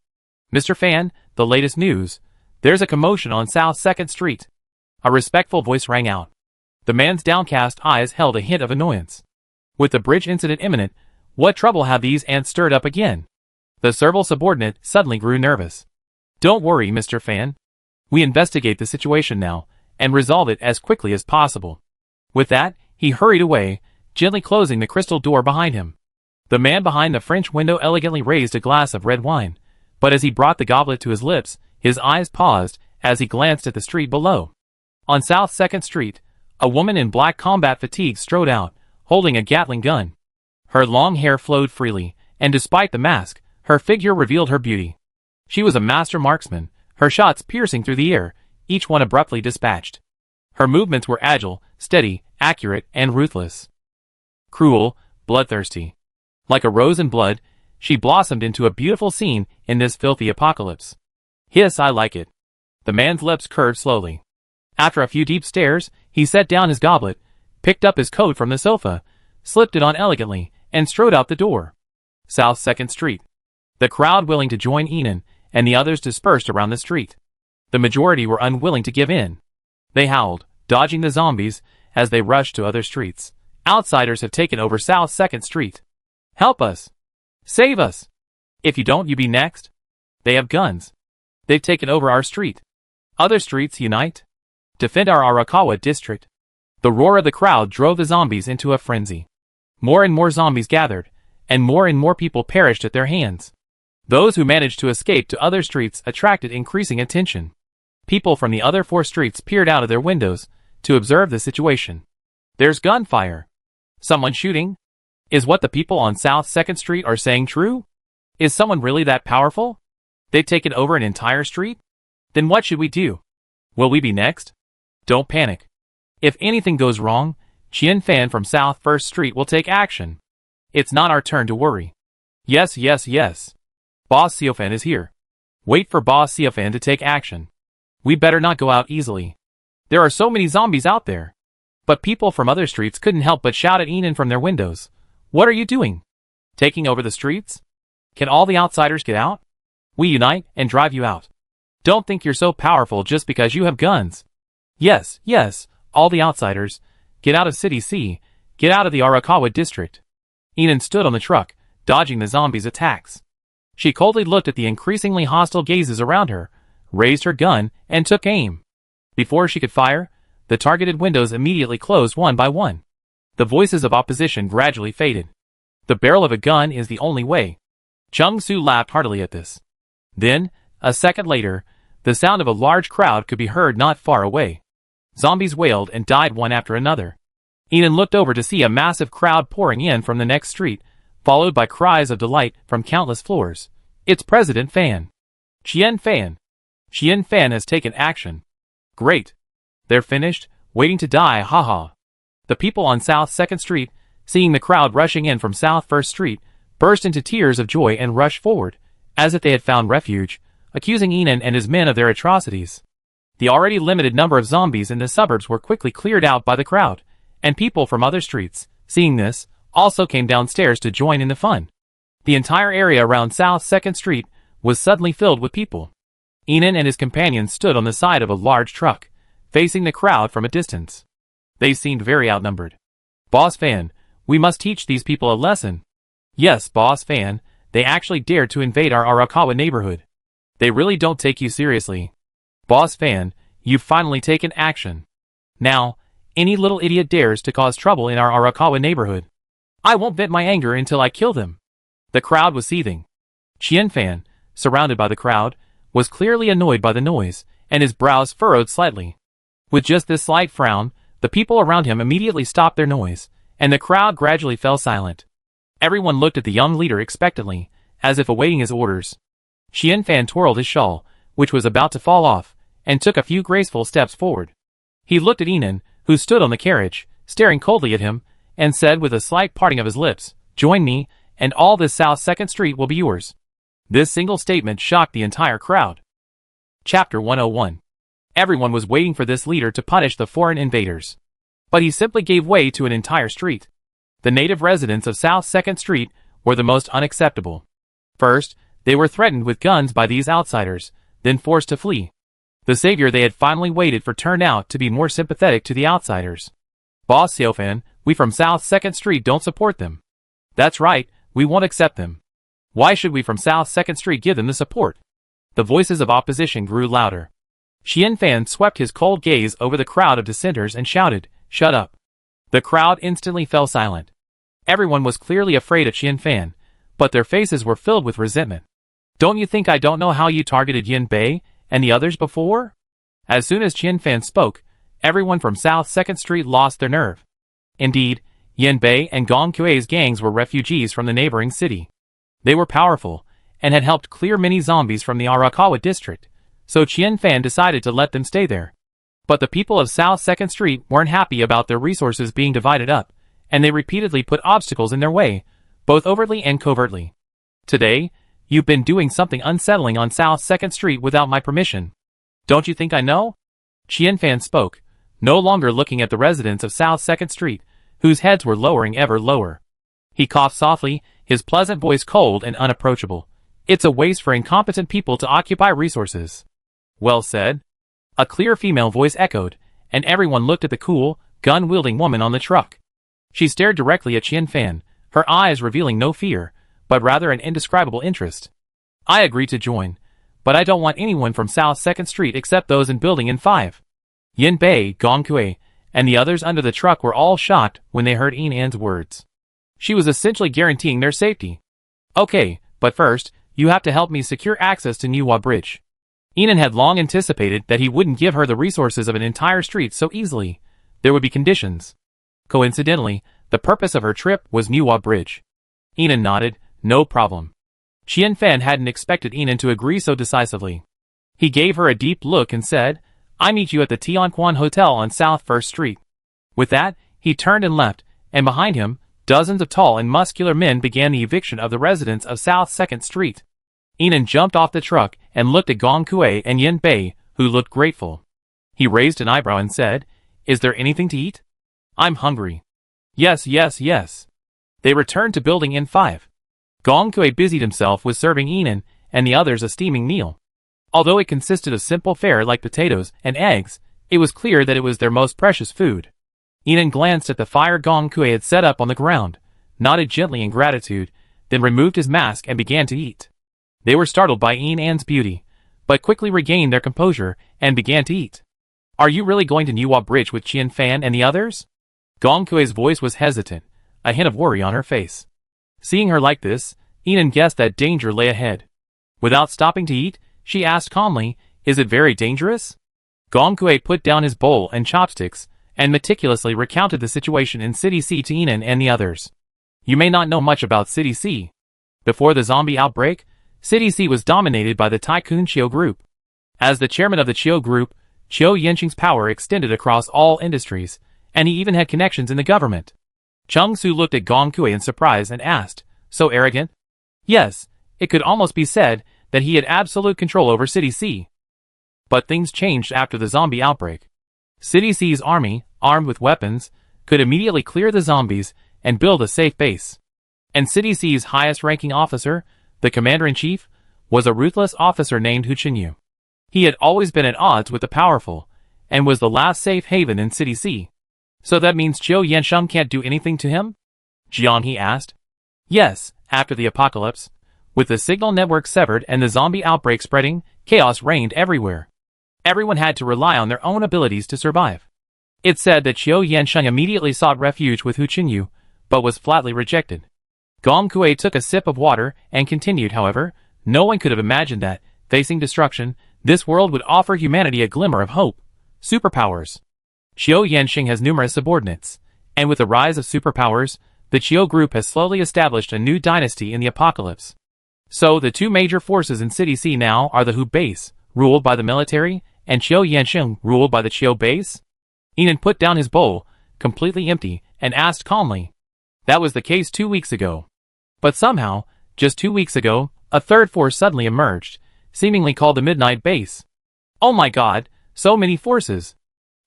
Mr. Fan, the latest news. There's a commotion on South 2nd Street. A respectful voice rang out. The man's downcast eyes held a hint of annoyance. With the bridge incident imminent, what trouble have these ants stirred up again? The servile subordinate suddenly grew nervous. Don't worry, Mr. Fan. We investigate the situation now, and resolve it as quickly as possible. With that, he hurried away, gently closing the crystal door behind him. The man behind the French window elegantly raised a glass of red wine, but as he brought the goblet to his lips, his eyes paused as he glanced at the street below. On South 2nd Street, a woman in black combat fatigues strode out, holding a Gatling gun. Her long hair flowed freely, and despite the mask, her figure revealed her beauty. She was a master marksman, her shots piercing through the air, each one abruptly dispatched. Her movements were agile, steady, accurate, and ruthless. Cruel, bloodthirsty. Like a rose in blood, she blossomed into a beautiful scene in this filthy apocalypse. Hiss, I like it. The man's lips curved slowly. After a few deep stares, he set down his goblet, picked up his coat from the sofa, slipped it on elegantly, and strode out the door. South 2nd Street. The crowd willing to join Enan, and the others dispersed around the street. The majority were unwilling to give in. They howled, dodging the zombies, as they rushed to other streets. Outsiders have taken over South 2nd Street. Help us! Save us! If you don't, you be next. They have guns. They've taken over our street. Other streets unite. Defend our Arakawa district. The roar of the crowd drove the zombies into a frenzy. More and more zombies gathered, and more people perished at their hands. Those who managed to escape to other streets attracted increasing attention. People from the other 4 streets peered out of their windows to observe the situation. There's gunfire. Someone shooting? Is what the people on South 2nd Street are saying true? Is someone really that powerful? They've taken over an entire street? Then what should we do? Will we be next? Don't panic. If anything goes wrong, Qian Fan from South 1st Street will take action. It's not our turn to worry. Yes. Boss Xiaofan is here. Wait for Boss Xiaofan to take action. We better not go out easily. There are so many zombies out there. But people from other streets couldn't help but shout at Enan from their windows. What are you doing? Taking over the streets? Can all the outsiders get out? We unite and drive you out. Don't think you're so powerful just because you have guns. Yes, all the outsiders. Get out of City C. Get out of the Arakawa district. Enan stood on the truck, dodging the zombies' attacks. She coldly looked at the increasingly hostile gazes around her, raised her gun, and took aim. Before she could fire, the targeted windows immediately closed one by one. The voices of opposition gradually faded. The barrel of a gun is the only way. Chung Su laughed heartily at this. Then, a second later, the sound of a large crowd could be heard not far away. Zombies wailed and died one after another. Enan looked over to see a massive crowd pouring in from the next street, followed by cries of delight from countless floors. It's President Fan. Qian Fan. Qian Fan has taken action. Great. They're finished, waiting to die, haha. The people on South 2nd Street, seeing the crowd rushing in from South 1st Street, burst into tears of joy and rushed forward, as if they had found refuge, accusing Enan and his men of their atrocities. The already limited number of zombies in the suburbs were quickly cleared out by the crowd, and people from other streets, seeing this, also came downstairs to join in the fun. The entire area around South 2nd Street was suddenly filled with people. Enan and his companions stood on the side of a large truck, facing the crowd from a distance. They seemed very outnumbered. Boss Fan, we must teach these people a lesson. Yes, Boss Fan, they actually dared to invade our Arakawa neighborhood. They really don't take you seriously. Boss Fan, you've finally taken action. Now, any little idiot dares to cause trouble in our Arakawa neighborhood. I won't vent my anger until I kill them. The crowd was seething. Qian Fan, surrounded by the crowd, was clearly annoyed by the noise, and his brows furrowed slightly. With just this slight frown, the people around him immediately stopped their noise, and the crowd gradually fell silent. Everyone looked at the young leader expectantly, as if awaiting his orders. Qian Fan twirled his shawl, which was about to fall off, and took a few graceful steps forward. He looked at Enan, who stood on the carriage, staring coldly at him, and said with a slight parting of his lips, "Join me, and all this South 2nd Street will be yours." This single statement shocked the entire crowd. Chapter 101. Everyone was waiting for this leader to punish the foreign invaders. But he simply gave way to an entire street. The native residents of South 2nd Street were the most unacceptable. First, they were threatened with guns by these outsiders, then forced to flee. The savior they had finally waited for turned out to be more sympathetic to the outsiders. Boss Xiaofan, we from South 2nd Street don't support them. That's right, we won't accept them. Why should we from South 2nd Street give them the support? The voices of opposition grew louder. Qian Fan swept his cold gaze over the crowd of dissenters and shouted, "Shut up." The crowd instantly fell silent. Everyone was clearly afraid of Qian Fan, but their faces were filled with resentment. Don't you think I don't know how you targeted Yin Bei and the others before? As soon as Qian Fan spoke, everyone from South 2nd Street lost their nerve. Indeed, Yin Bei and Gong Kuei's gangs were refugees from the neighboring city. They were powerful, and had helped clear many zombies from the Arakawa district, so Qian Fan decided to let them stay there. But the people of South 2nd Street weren't happy about their resources being divided up, and they repeatedly put obstacles in their way, both overtly and covertly. Today, you've been doing something unsettling on South 2nd Street without my permission. Don't you think I know? Qian Fan spoke, no longer looking at the residents of South 2nd Street, whose heads were lowering ever lower. He coughed softly, his pleasant voice cold and unapproachable. It's a waste for incompetent people to occupy resources. Well said. A clear female voice echoed, and everyone looked at the cool, gun-wielding woman on the truck. She stared directly at Qian Fan, her eyes revealing no fear, but rather an indescribable interest. I agreed to join, but I don't want anyone from South 2nd Street except those in Building in 5. Yin Bei, Gong Kuei, and the others under the truck were all shocked when they heard Enan's words. She was essentially guaranteeing their safety. Okay, but first, you have to help me secure access to Niwa Bridge. Enan had long anticipated that he wouldn't give her the resources of an entire street so easily. There would be conditions. Coincidentally, the purpose of her trip was Niwa Bridge. Enan nodded, no problem. Qian Fan hadn't expected Enan to agree so decisively. He gave her a deep look and said, I meet you at the Tianquan Hotel on South 1st Street. With that, he turned and left, and behind him, dozens of tall and muscular men began the eviction of the residents of South 2nd Street. Enan jumped off the truck and looked at Gong Kuei and Yin Bei, who looked grateful. He raised an eyebrow and said, Is there anything to eat? I'm hungry. Yes. They returned to Building in 5. Gong Kuei busied himself with serving Enan and the others a steaming meal. Although it consisted of simple fare like potatoes and eggs, it was clear that it was their most precious food. Enan glanced at the fire Gong Kuei had set up on the ground, nodded gently in gratitude, then removed his mask and began to eat. They were startled by Enan's beauty, but quickly regained their composure and began to eat. Are you really going to Niwa Bridge with Qian Fan and the others? Gong Kuei's voice was hesitant, a hint of worry on her face. Seeing her like this, Enan guessed that danger lay ahead. Without stopping to eat, she asked calmly, Is it very dangerous? Gong Kuei put down his bowl and chopsticks, and meticulously recounted the situation in City C to Inan and the others. You may not know much about City C. Before the zombie outbreak, City C was dominated by the Tycoon Chiyo Group. As the chairman of the Chiyo Group, Chiyo Yensheng's power extended across all industries, and he even had connections in the government. Chung Su looked at Gong Kui in surprise and asked, "So arrogant?" Yes, it could almost be said that he had absolute control over City C. But things changed after the zombie outbreak. City C's army, armed with weapons, could immediately clear the zombies and build a safe base. And City C's highest-ranking officer, the commander-in-chief, was a ruthless officer named Hu Chenyu. He had always been at odds with the powerful, and was the last safe haven in City C. So that means Chiyo Yansheng can't do anything to him? Jiang, he asked. Yes, after the apocalypse. With the signal network severed and the zombie outbreak spreading, chaos reigned everywhere. Everyone had to rely on their own abilities to survive. It said that Chiyo Yansheng immediately sought refuge with Hu Chenyu, but was flatly rejected. Gong Kui took a sip of water and continued, however, no one could have imagined that, facing destruction, this world would offer humanity a glimmer of hope. Superpowers. Chiyo Yansheng has numerous subordinates, and with the rise of superpowers, the Chiyo Group has slowly established a new dynasty in the apocalypse. So the two major forces in City C now are the Hu base, ruled by the military, and Chiyo Yansheng, ruled by the Chiyo base? Inan put down his bowl, completely empty, and asked calmly. That was the case 2 weeks ago. But somehow, just 2 weeks ago, a third force suddenly emerged, seemingly called the Midnight Base. Oh my god, so many forces.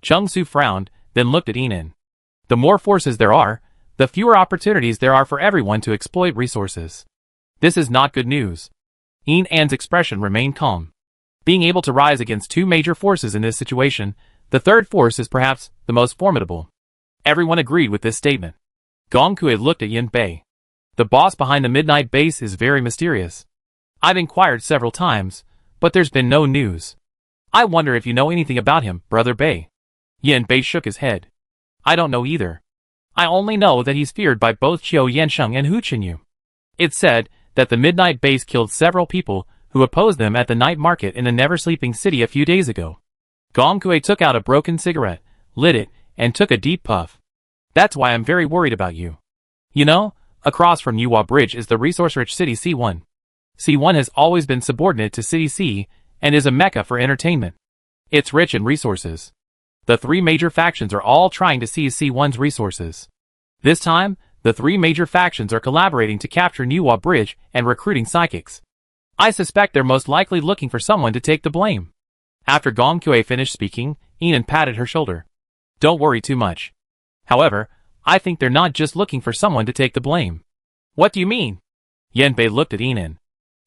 Chung Su frowned, then looked at Inan. The more forces there are, the fewer opportunities there are for everyone to exploit resources. This is not good news. Inan's expression remained calm. Being able to rise against two major forces in this situation, the third force is perhaps the most formidable. Everyone agreed with this statement. Gong Kui looked at Yin Bei. The boss behind the Midnight Base is very mysterious. I've inquired several times, but there's been no news. I wonder if you know anything about him, Brother Bei. Yin Bei shook his head. I don't know either. I only know that he's feared by both Chiyo Yansheng and Hu Chenyu. It's said that the Midnight Base killed several people who opposed them at the night market in the never-sleeping city a few days ago. Gong Kui took out a broken cigarette, lit it, and took a deep puff. That's why I'm very worried about you. You know, across from Yuhua Bridge is the resource-rich city C1. C1 has always been subordinate to City C, and is a mecca for entertainment. It's rich in resources. The three major factions are all trying to seize C1's resources. This time, the three major factions are collaborating to capture Yuhua Bridge and recruiting psychics. I suspect they're most likely looking for someone to take the blame. After Gong Kui finished speaking, Inan patted her shoulder. Don't worry too much. However, I think they're not just looking for someone to take the blame. What do you mean? Yen Bei looked at Inan.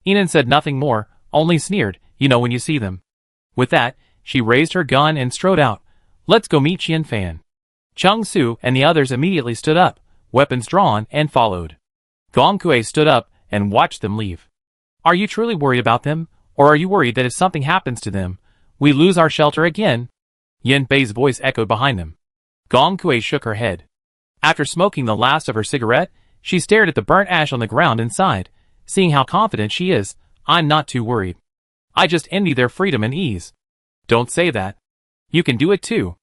Inan said nothing more, only sneered, you know when you see them. With that, she raised her gun and strode out. Let's go meet Qian Fan. Chung Su and the others immediately stood up, weapons drawn, and followed. Gong Kui stood up and watched them leave. Are you truly worried about them, or are you worried that if something happens to them, we lose our shelter again? Yen Bei's voice echoed behind them. Gong Kui shook her head. After smoking the last of her cigarette, she stared at the burnt ash on the ground and sighed. Seeing how confident she is, I'm not too worried. I just envy their freedom and ease. Don't say that. You can do it too.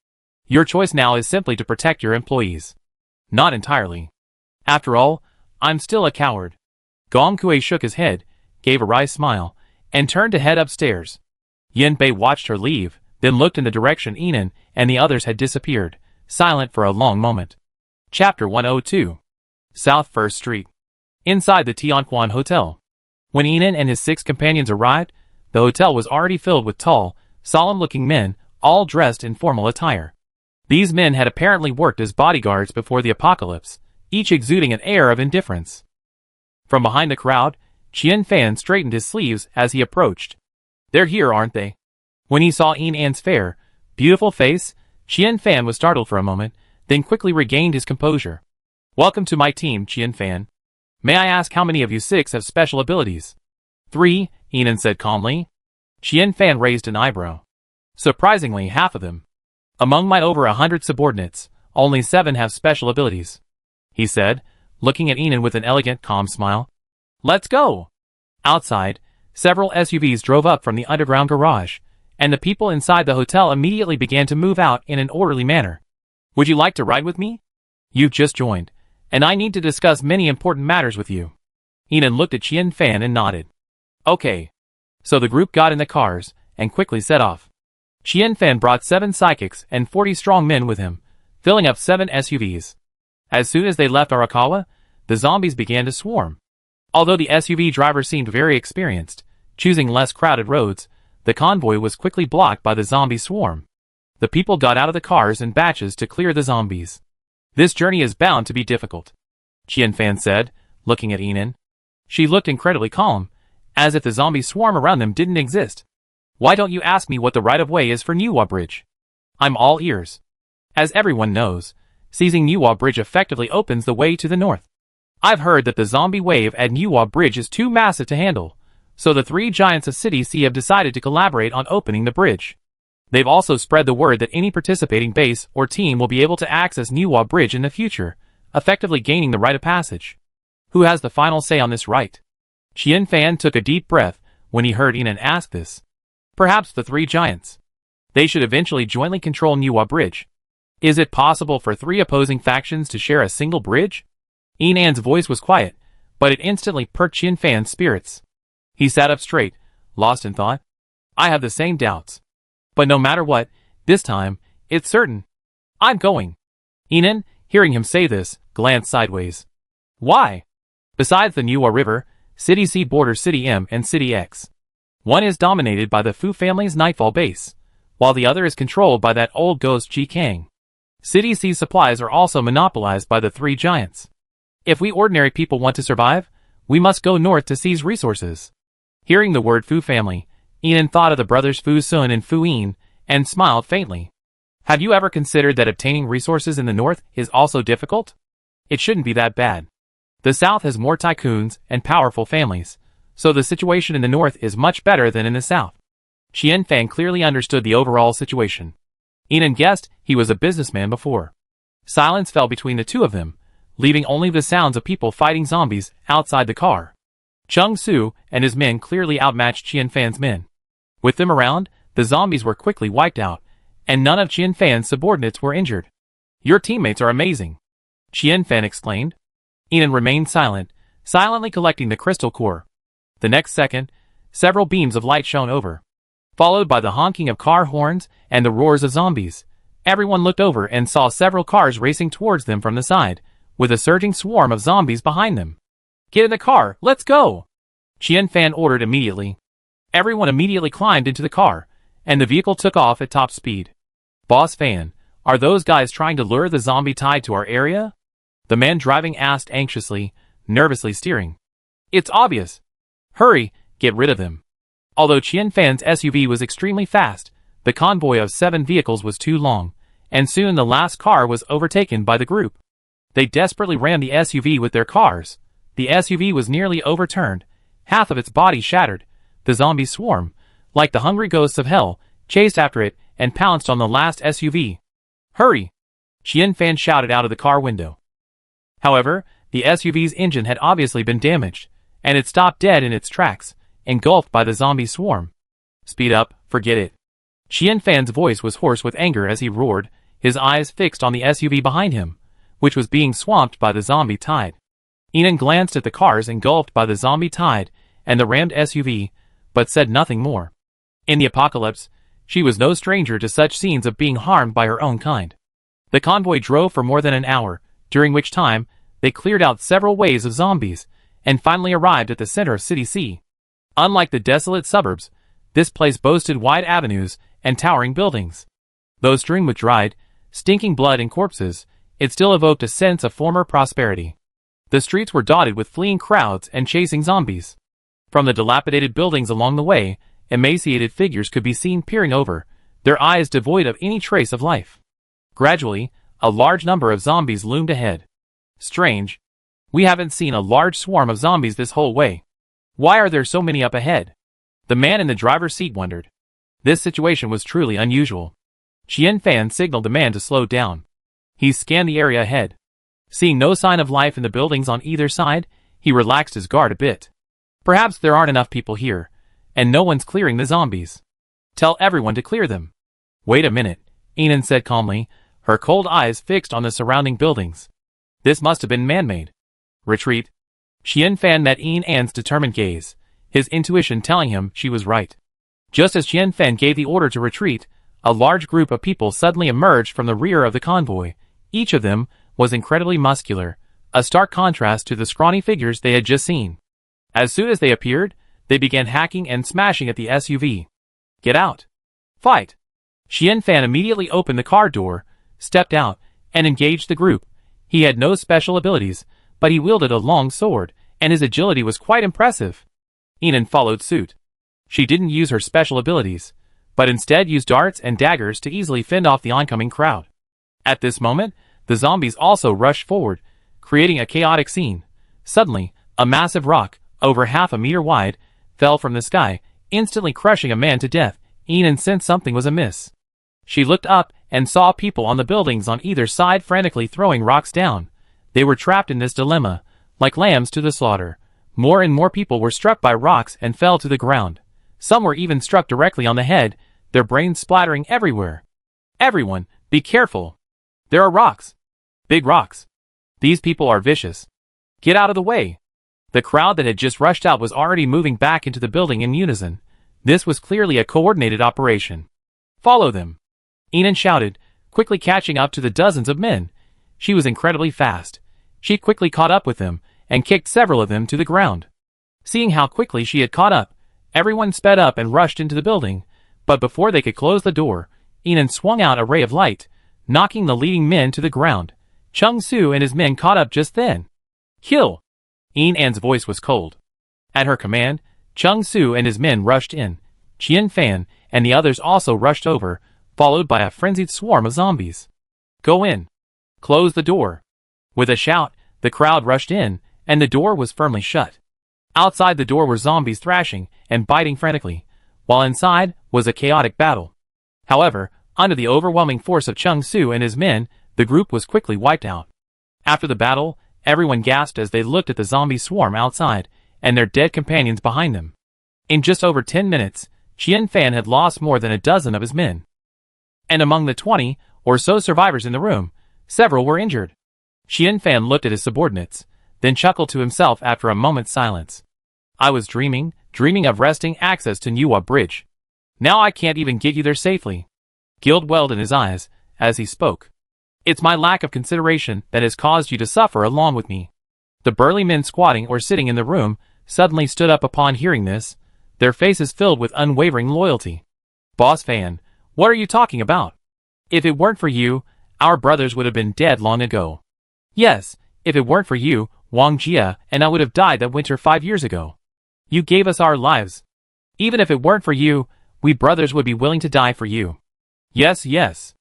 Your choice now is simply to protect your employees. Not entirely. After all, I'm still a coward. Gong Kui shook his head, gave a wry smile, and turned to head upstairs. Yen Bei watched her leave, then looked in the direction Inan and the others had disappeared, silent for a long moment. Chapter 102. South 1st Street. Inside the Tianquan Hotel. When Inan and his 6 companions arrived, the hotel was already filled with tall, solemn-looking men, all dressed in formal attire. These men had apparently worked as bodyguards before the apocalypse, each exuding an air of indifference. From behind the crowd, Qian Fan straightened his sleeves as he approached. They're here, aren't they? When he saw Inan's fair, beautiful face, Qian Fan was startled for a moment, then quickly regained his composure. Welcome to my team, Qian Fan. May I ask how many of you 6 have special abilities? 3, Inan said calmly. Qian Fan raised an eyebrow. Surprisingly, half of them. Among my over 100 subordinates, only 7 have special abilities, he said, looking at Inan with an elegant, calm smile. Let's go! Outside, several SUVs drove up from the underground garage, and the people inside the hotel immediately began to move out in an orderly manner. Would you like to ride with me? You've just joined, and I need to discuss many important matters with you. Enan looked at Qian Fan and nodded. Okay. So the group got in the cars and quickly set off. Qian Fan brought 7 psychics and 40 strong men with him, filling up 7 SUVs. As soon as they left Arakawa, the zombies began to swarm. Although the SUV driver seemed very experienced, choosing less crowded roads, the convoy was quickly blocked by the zombie swarm. The people got out of the cars in batches to clear the zombies. This journey is bound to be difficult, Qian Fan said, looking at Enan. She looked incredibly calm, as if the zombie swarm around them didn't exist. Why don't you ask me what the right-of-way is for Niwa Bridge? I'm all ears. As everyone knows, seizing Niwa Bridge effectively opens the way to the north. I've heard that the zombie wave at Niwa Bridge is too massive to handle, so the 3 giants of City C have decided to collaborate on opening the bridge. They've also spread the word that any participating base or team will be able to access Niwa Bridge in the future, effectively gaining the right of passage. Who has the final say on this right? Qian Fan took a deep breath when he heard Enan ask this. Perhaps the 3 giants. They should eventually jointly control Niwa Bridge. Is it possible for 3 opposing factions to share a single bridge? Enan's voice was quiet, but it instantly perked Qian Fan's spirits. He sat up straight, lost in thought. I have the same doubts. But no matter what, this time, it's certain. I'm going. Enan, hearing him say this, glanced sideways. Why? Besides the Niwa River, City C borders City M and City X. One is dominated by the Fu family's Nightfall base, while the other is controlled by that old ghost Ji Kang. City C's supplies are also monopolized by the 3 giants. If we ordinary people want to survive, we must go north to seize resources. Hearing the word Fu family, Enan thought of the brothers Fu Sun and Fu Yin, and smiled faintly. Have you ever considered that obtaining resources in the north is also difficult? It shouldn't be that bad. The south has more tycoons and powerful families, so the situation in the north is much better than in the south. Qian Fan clearly understood the overall situation. Enan guessed he was a businessman before. Silence fell between the two of them, leaving only the sounds of people fighting zombies outside the car. Chung Su and his men clearly outmatched Qian Fan's men. With them around, the zombies were quickly wiped out, and none of Qian Fan's subordinates were injured. Your teammates are amazing, Qian Fan exclaimed. Enan remained silent, silently collecting the crystal core. The next second, several beams of light shone over, followed by the honking of car horns and the roars of zombies. Everyone looked over and saw several cars racing towards them from the side, with a surging swarm of zombies behind them. Get in the car, let's go! Qian Fan ordered immediately. Everyone immediately climbed into the car, and the vehicle took off at top speed. Boss Fan, are those guys trying to lure the zombie tide to our area? The man driving asked anxiously, nervously steering. It's obvious. Hurry, get rid of them. Although Qian Fan's SUV was extremely fast, the convoy of 7 vehicles was too long, and soon the last car was overtaken by the group. They desperately rammed the SUV with their cars. The SUV was nearly overturned, half of its body shattered. The zombie swarm, like the hungry ghosts of hell, chased after it and pounced on the last SUV. Hurry! Qian Fan shouted out of the car window. However, the SUV's engine had obviously been damaged, and it stopped dead in its tracks, engulfed by the zombie swarm. Speed up, forget it. Qian Fan's voice was hoarse with anger as he roared, his eyes fixed on the SUV behind him, which was being swamped by the zombie tide. Enan glanced at the cars engulfed by the zombie tide and the rammed SUV, but said nothing more. In the apocalypse, she was no stranger to such scenes of being harmed by her own kind. The convoy drove for more than an hour, during which time, they cleared out several waves of zombies, and finally arrived at the center of City C. Unlike the desolate suburbs, this place boasted wide avenues and towering buildings. Though strewn with dried, stinking blood and corpses, it still evoked a sense of former prosperity. The streets were dotted with fleeing crowds and chasing zombies. From the dilapidated buildings along the way, emaciated figures could be seen peering over, their eyes devoid of any trace of life. Gradually, a large number of zombies loomed ahead. Strange. We haven't seen a large swarm of zombies this whole way. Why are there so many up ahead? The man in the driver's seat wondered. This situation was truly unusual. Qian Fan signaled the man to slow down. He scanned the area ahead. Seeing no sign of life in the buildings on either side, he relaxed his guard a bit. Perhaps there aren't enough people here, and no one's clearing the zombies. Tell everyone to clear them. Wait a minute, Enan said calmly, her cold eyes fixed on the surrounding buildings. This must have been man-made. Retreat. Xian Fan met Yin An's determined gaze, his intuition telling him she was right. Just as Xian Fan gave the order to retreat, a large group of people suddenly emerged from the rear of the convoy. Each of them was incredibly muscular, a stark contrast to the scrawny figures they had just seen. As soon as they appeared, they began hacking and smashing at the SUV. Get out! Fight! Xian Fan immediately opened the car door, stepped out, and engaged the group. He had no special abilities, but he wielded a long sword, and his agility was quite impressive. Yin followed suit. She didn't use her special abilities, but instead used darts and daggers to easily fend off the oncoming crowd. At this moment, the zombies also rushed forward, creating a chaotic scene. Suddenly, a massive rock, over half a meter wide, fell from the sky, instantly crushing a man to death. Yin sensed something was amiss. She looked up and saw people on the buildings on either side frantically throwing rocks down. They were trapped in this dilemma, like lambs to the slaughter. More and more people were struck by rocks and fell to the ground. Some were even struck directly on the head, their brains splattering everywhere. Everyone, be careful. There are rocks. Big rocks. These people are vicious. Get out of the way. The crowd that had just rushed out was already moving back into the building in unison. This was clearly a coordinated operation. Follow them. Yin shouted, quickly catching up to the dozens of men. She was incredibly fast. She quickly caught up with them, and kicked several of them to the ground. Seeing how quickly she had caught up, everyone sped up and rushed into the building, but before they could close the door, Yin swung out a ray of light, knocking the leading men to the ground. Chung Su and his men caught up just then. Kill! Yin An's voice was cold. At her command, Chung Su and his men rushed in. Xian Fan and the others also rushed over, followed by a frenzied swarm of zombies. Go in. Close the door. With a shout, the crowd rushed in, and the door was firmly shut. Outside the door were zombies thrashing and biting frantically, while inside was a chaotic battle. However, under the overwhelming force of Chung Su and his men, the group was quickly wiped out. After the battle, everyone gasped as they looked at the zombie swarm outside, and their dead companions behind them. In just over 10 minutes, Xian Fan had lost more than a dozen of his men. And among the 20 or so survivors in the room, several were injured. Xian Fan looked at his subordinates, then chuckled to himself after a moment's silence. I was dreaming of wresting access to Nuwa Bridge. Now I can't even get you there safely. Guilt welled in his eyes as he spoke. It's my lack of consideration that has caused you to suffer along with me. The burly men squatting or sitting in the room suddenly stood up upon hearing this, their faces filled with unwavering loyalty. Boss Fan, what are you talking about? If it weren't for you, our brothers would have been dead long ago. Yes, if it weren't for you, Wang Jia and I would have died that winter 5 years ago. You gave us our lives. Even if it weren't for you, we brothers would be willing to die for you. Yes, yes.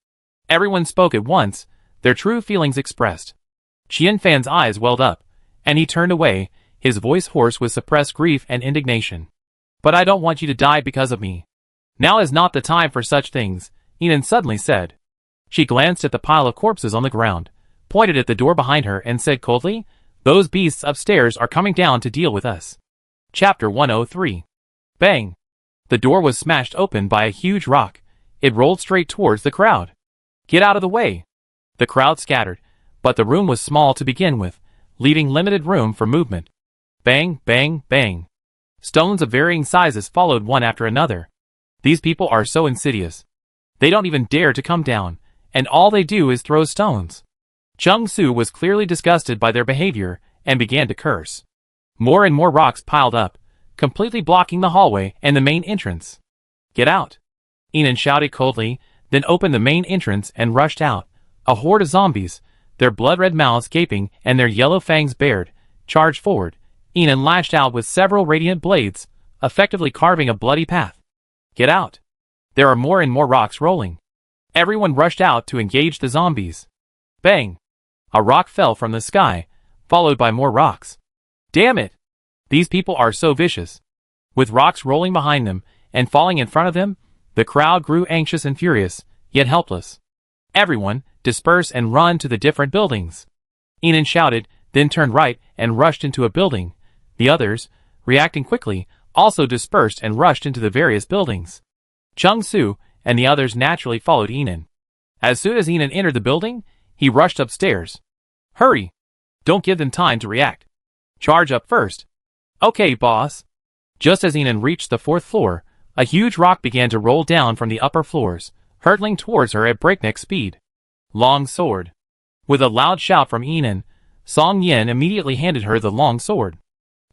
Everyone spoke at once, their true feelings expressed. Xian Fan's eyes welled up, and he turned away, his voice hoarse with suppressed grief and indignation. But I don't want you to die because of me. Now is not the time for such things, Yin suddenly said. She glanced at the pile of corpses on the ground, pointed at the door behind her and said coldly, those beasts upstairs are coming down to deal with us. Chapter 103. Bang! The door was smashed open by a huge rock. It rolled straight towards the crowd. Get out of the way! The crowd scattered, but the room was small to begin with, leaving limited room for movement. Bang, bang, bang. Stones of varying sizes followed one after another. These people are so insidious. They don't even dare to come down, and all they do is throw stones. Chung Su was clearly disgusted by their behavior and began to curse. More and more rocks piled up, completely blocking the hallway and the main entrance. Get out! Yin shouted coldly, then opened the main entrance and rushed out. A horde of zombies, their blood-red mouths gaping and their yellow fangs bared, charged forward. Yin lashed out with several radiant blades, effectively carving a bloody path. Get out! There are more and more rocks rolling. Everyone rushed out to engage the zombies. Bang! A rock fell from the sky, followed by more rocks. Damn it! These people are so vicious. With rocks rolling behind them and falling in front of them, the crowd grew anxious and furious, yet helpless. Everyone, disperse and run to the different buildings. Yin shouted, then turned right and rushed into a building. The others, reacting quickly, also dispersed and rushed into the various buildings. Chung Su and the others naturally followed Yin. As soon as Enan entered the building, he rushed upstairs. Hurry! Don't give them time to react. Charge up first. Okay, boss. Just as Enan reached the 4th floor, a huge rock began to roll down from the upper floors, hurtling towards her at breakneck speed. Long sword. With a loud shout from Enan, Song Yin immediately handed her the long sword.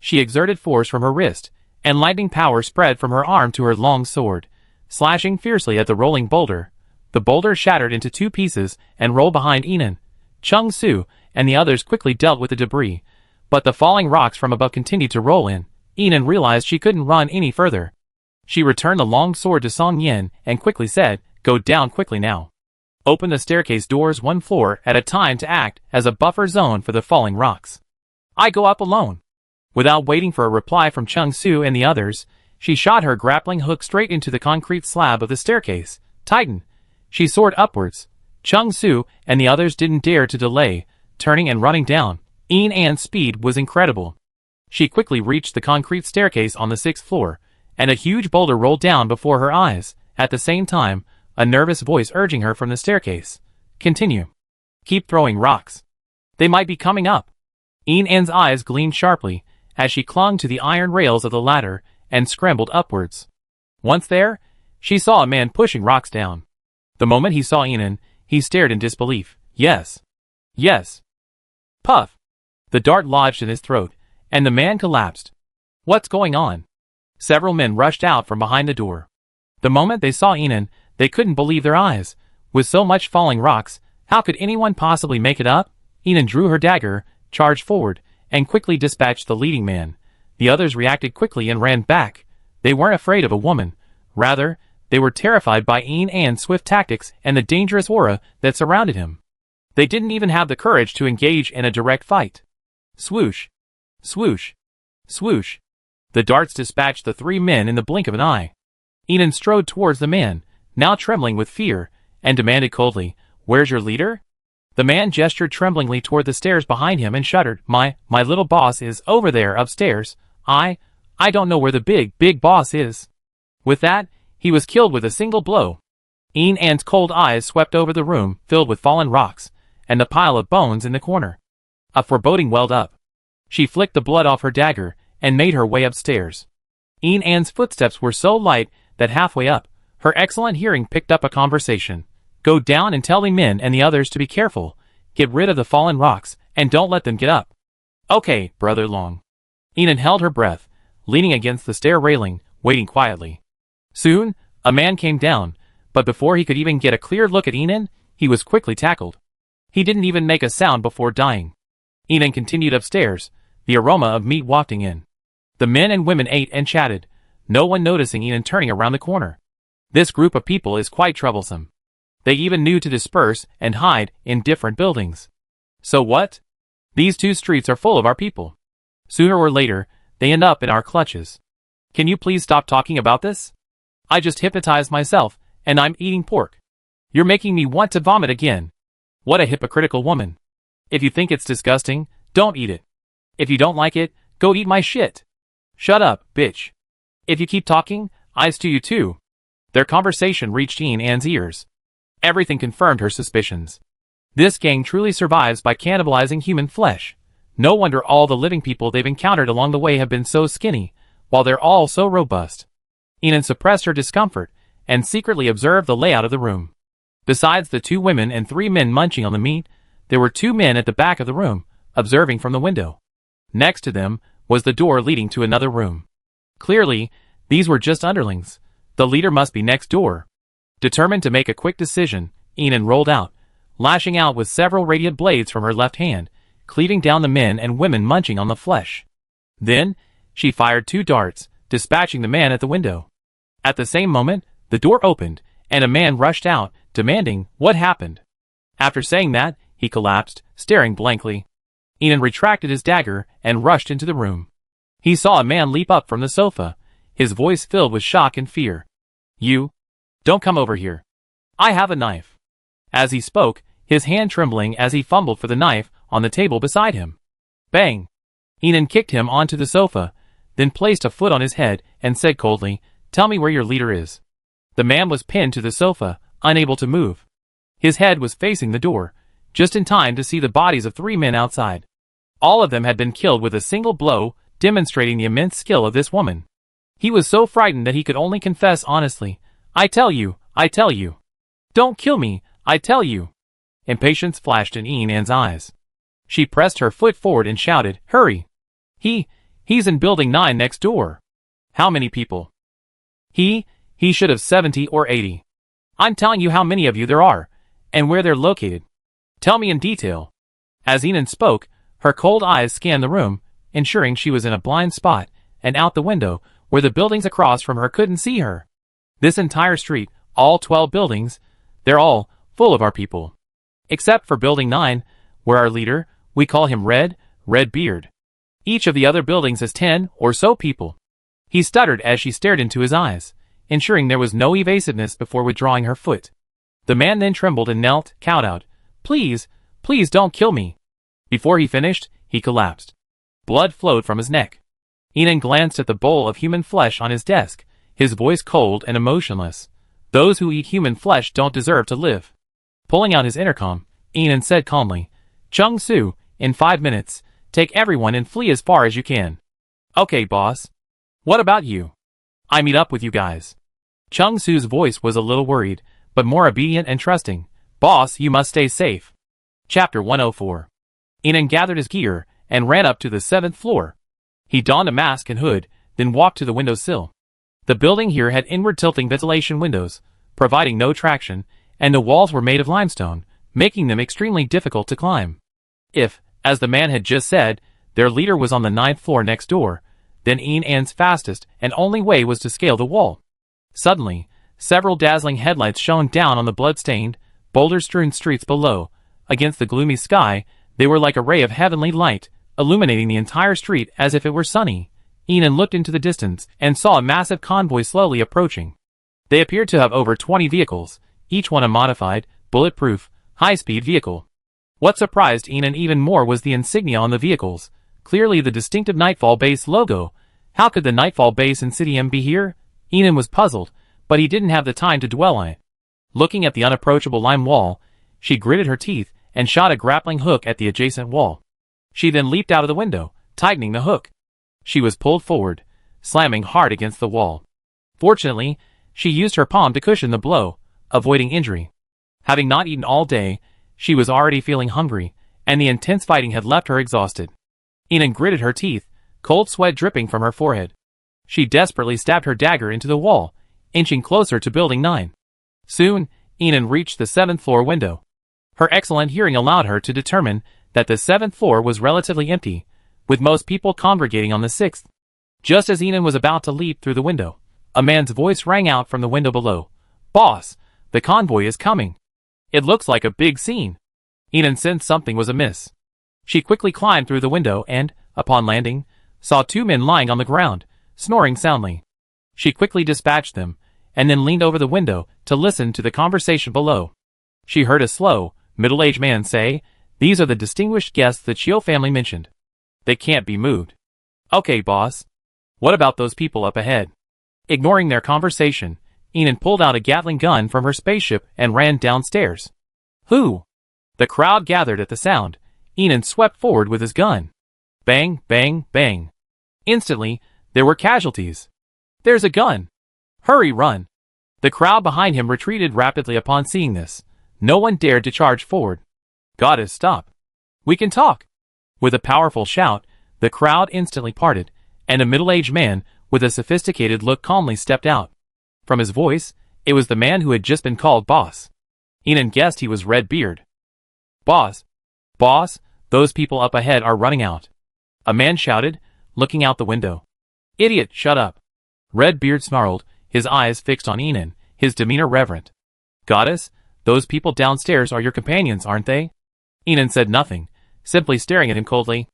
She exerted force from her wrist, and lightning power spread from her arm to her long sword, slashing fiercely at the rolling boulder. The boulder shattered into 2 pieces and rolled behind Enan. Chung Su and the others quickly dealt with the debris, but the falling rocks from above continued to roll in. Enan realized she couldn't run any further. She returned the long sword to Song Yin and quickly said, "Go down quickly now. Open the staircase doors 1 floor at a time to act as a buffer zone for the falling rocks. I go up alone." Without waiting for a reply from Chung Su and the others, she shot her grappling hook straight into the concrete slab of the staircase. Titan. She soared upwards. Chung Su and the others didn't dare to delay, turning and running down. Enan's speed was incredible. She quickly reached the concrete staircase on the 6th floor, and a huge boulder rolled down before her eyes. At the same time, a nervous voice urging her from the staircase. Continue. Keep throwing rocks. They might be coming up. Enan's eyes gleamed sharply as she clung to the iron rails of the ladder and scrambled upwards. Once there, she saw a man pushing rocks down. The moment he saw Enan, he stared in disbelief. Yes. Yes. Puff. The dart lodged in his throat, and the man collapsed. What's going on? Several men rushed out from behind the door. The moment they saw Enan, they couldn't believe their eyes. With so much falling rocks, how could anyone possibly make it up? Enan drew her dagger, charged forward, and quickly dispatched the leading man. The others reacted quickly and ran back. They weren't afraid of a woman. Rather, they were terrified by Enan's swift tactics and the dangerous aura that surrounded him. They didn't even have the courage to engage in a direct fight. Swoosh. Swoosh. Swoosh. The darts dispatched the 3 men in the blink of an eye. Enan strode towards the man, now trembling with fear, and demanded coldly, "Where's your leader?" The man gestured tremblingly toward the stairs behind him and shuddered, My little boss is over there upstairs. I don't know where the big boss is." With that, he was killed with a single blow. Enan's cold eyes swept over the room filled with fallen rocks, and the pile of bones in the corner. A foreboding welled up. She flicked the blood off her dagger and made her way upstairs. Enan's footsteps were so light that halfway up, her excellent hearing picked up a conversation. "Go down and tell the men and the others to be careful. Get rid of the fallen rocks, and don't let them get up." "Okay, Brother Long." Enan held her breath, leaning against the stair railing, waiting quietly. Soon, a man came down, but before he could even get a clear look at Enan, he was quickly tackled. He didn't even make a sound before dying. Enan continued upstairs, the aroma of meat wafting in. The men and women ate and chatted, no one noticing Enan turning around the corner. This group of people is quite troublesome. They even knew to disperse and hide in different buildings. So what? These 2 streets are full of our people. Sooner or later, they end up in our clutches. Can you please stop talking about this? I just hypnotized myself, and I'm eating pork. You're making me want to vomit again. What a hypocritical woman. If you think it's disgusting, don't eat it. If you don't like it, go eat my shit. Shut up, bitch. If you keep talking, I stew you too. Their conversation reached Enan's ears. Everything confirmed her suspicions. This gang truly survives by cannibalizing human flesh. No wonder all the living people they've encountered along the way have been so skinny, while they're all so robust. Enan suppressed her discomfort and secretly observed the layout of the room. Besides the 2 women and 3 men munching on the meat, there were 2 men at the back of the room, observing from the window. Next to them was the door leading to another room. Clearly, these were just underlings. The leader must be next door. Determined to make a quick decision, Enan rolled out, lashing out with several radiant blades from her left hand, cleaving down the men and women munching on the flesh. Then, she fired 2 darts, dispatching the man at the window. At the same moment, the door opened, and a man rushed out, demanding, "What happened?" After saying that, he collapsed, staring blankly. Enan retracted his dagger and rushed into the room. He saw a man leap up from the sofa, his voice filled with shock and fear. "You? Don't come over here. I have a knife." As he spoke, his hand trembling as he fumbled for the knife on the table beside him. Bang! Enan kicked him onto the sofa, then placed a foot on his head and said coldly, "Tell me where your leader is." The man was pinned to the sofa, unable to move. His head was facing the door, just in time to see the bodies of 3 men outside. All of them had been killed with a single blow, demonstrating the immense skill of this woman. He was so frightened that he could only confess honestly, I tell you. Don't kill me, I tell you. Impatience flashed in Anne's eyes. She pressed her foot forward and shouted, hurry. He's in building 9 next door. How many people? He should have 70 or 80. I'm telling you how many of you there are, and where they're located. Tell me in detail. As Enid spoke, her cold eyes scanned the room, ensuring she was in a blind spot, and out the window, where the buildings across from her couldn't see her. This entire street, all 12 buildings, they're all full of our people. Except for building 9, where our leader, we call him Redbeard. Each of the other buildings has 10 or so people. He stuttered as she stared into his eyes, ensuring there was no evasiveness before withdrawing her foot. The man then trembled and knelt, cowed out, please don't kill me. Before he finished, he collapsed. Blood flowed from his neck. Enid glanced at the bowl of human flesh on his desk, his voice cold and emotionless. Those who eat human flesh don't deserve to live. Pulling out his intercom, Enid said calmly, Chung-Su, in 5 minutes, take everyone and flee as far as you can. Okay, boss. What about you? I meet up with you guys. Chung-Su's voice was a little worried, but more obedient and trusting. Boss, you must stay safe. Chapter 104. Enid gathered his gear and ran up to the 7th floor. He donned a mask and hood, then walked to the windowsill. The building here had inward-tilting ventilation windows, providing no traction, and the walls were made of limestone, making them extremely difficult to climb. If, as the man had just said, their leader was on the 9th floor next door, then Enid's fastest and only way was to scale the wall. Suddenly, several dazzling headlights shone down on the blood-stained, boulder-strewn streets below. Against the gloomy sky, they were like a ray of heavenly light, illuminating the entire street as if it were sunny. Enid looked into the distance and saw a massive convoy slowly approaching. They appeared to have over 20 vehicles, each one a modified, bulletproof, high-speed vehicle. What surprised Enid even more was the insignia on the vehicles, clearly the distinctive Nightfall Base logo. How could the Nightfall Base in City M be here? Enid was puzzled, but he didn't have the time to dwell on it. Looking at the unapproachable lime wall, she gritted her teeth and shot a grappling hook at the adjacent wall. She then leaped out of the window, tightening the hook. She was pulled forward, slamming hard against the wall. Fortunately, she used her palm to cushion the blow, avoiding injury. Having not eaten all day, she was already feeling hungry, and the intense fighting had left her exhausted. Enid gritted her teeth, cold sweat dripping from her forehead. She desperately stabbed her dagger into the wall, inching closer to building 9. Soon, Enid reached the 7th floor window. Her excellent hearing allowed her to determine that the 7th floor was relatively empty, with most people congregating on the 6th. Just as Enid was about to leap through the window, a man's voice rang out from the window below. Boss, the convoy is coming. It looks like a big scene. Enid sensed something was amiss. She quickly climbed through the window and, upon landing, saw 2 men lying on the ground, snoring soundly. She quickly dispatched them, and then leaned over the window to listen to the conversation below. She heard a slow, middle-aged man say, "These are the distinguished guests the Chiu family mentioned. They can't be moved." "Okay, boss. What about those people up ahead?" Ignoring their conversation, Enid pulled out a Gatling gun from her spaceship and ran downstairs. "Who?" The crowd gathered at the sound. Enid swept forward with his gun. Bang, bang, bang. Instantly, there were casualties. "There's a gun! Hurry, run!" The crowd behind him retreated rapidly upon seeing this. No one dared to charge forward. "Goddess, stop. We can talk." With a powerful shout, the crowd instantly parted, and a middle-aged man with a sophisticated look calmly stepped out. From his voice, it was the man who had just been called boss. Enid guessed he was Redbeard. "Boss, those people up ahead are running out," a man shouted, looking out the window. "Idiot, shut up." Redbeard snarled, his eyes fixed on Enid, his demeanor reverent. "Goddess, those people downstairs are your companions, aren't they?" Enid said nothing, simply staring at him coldly.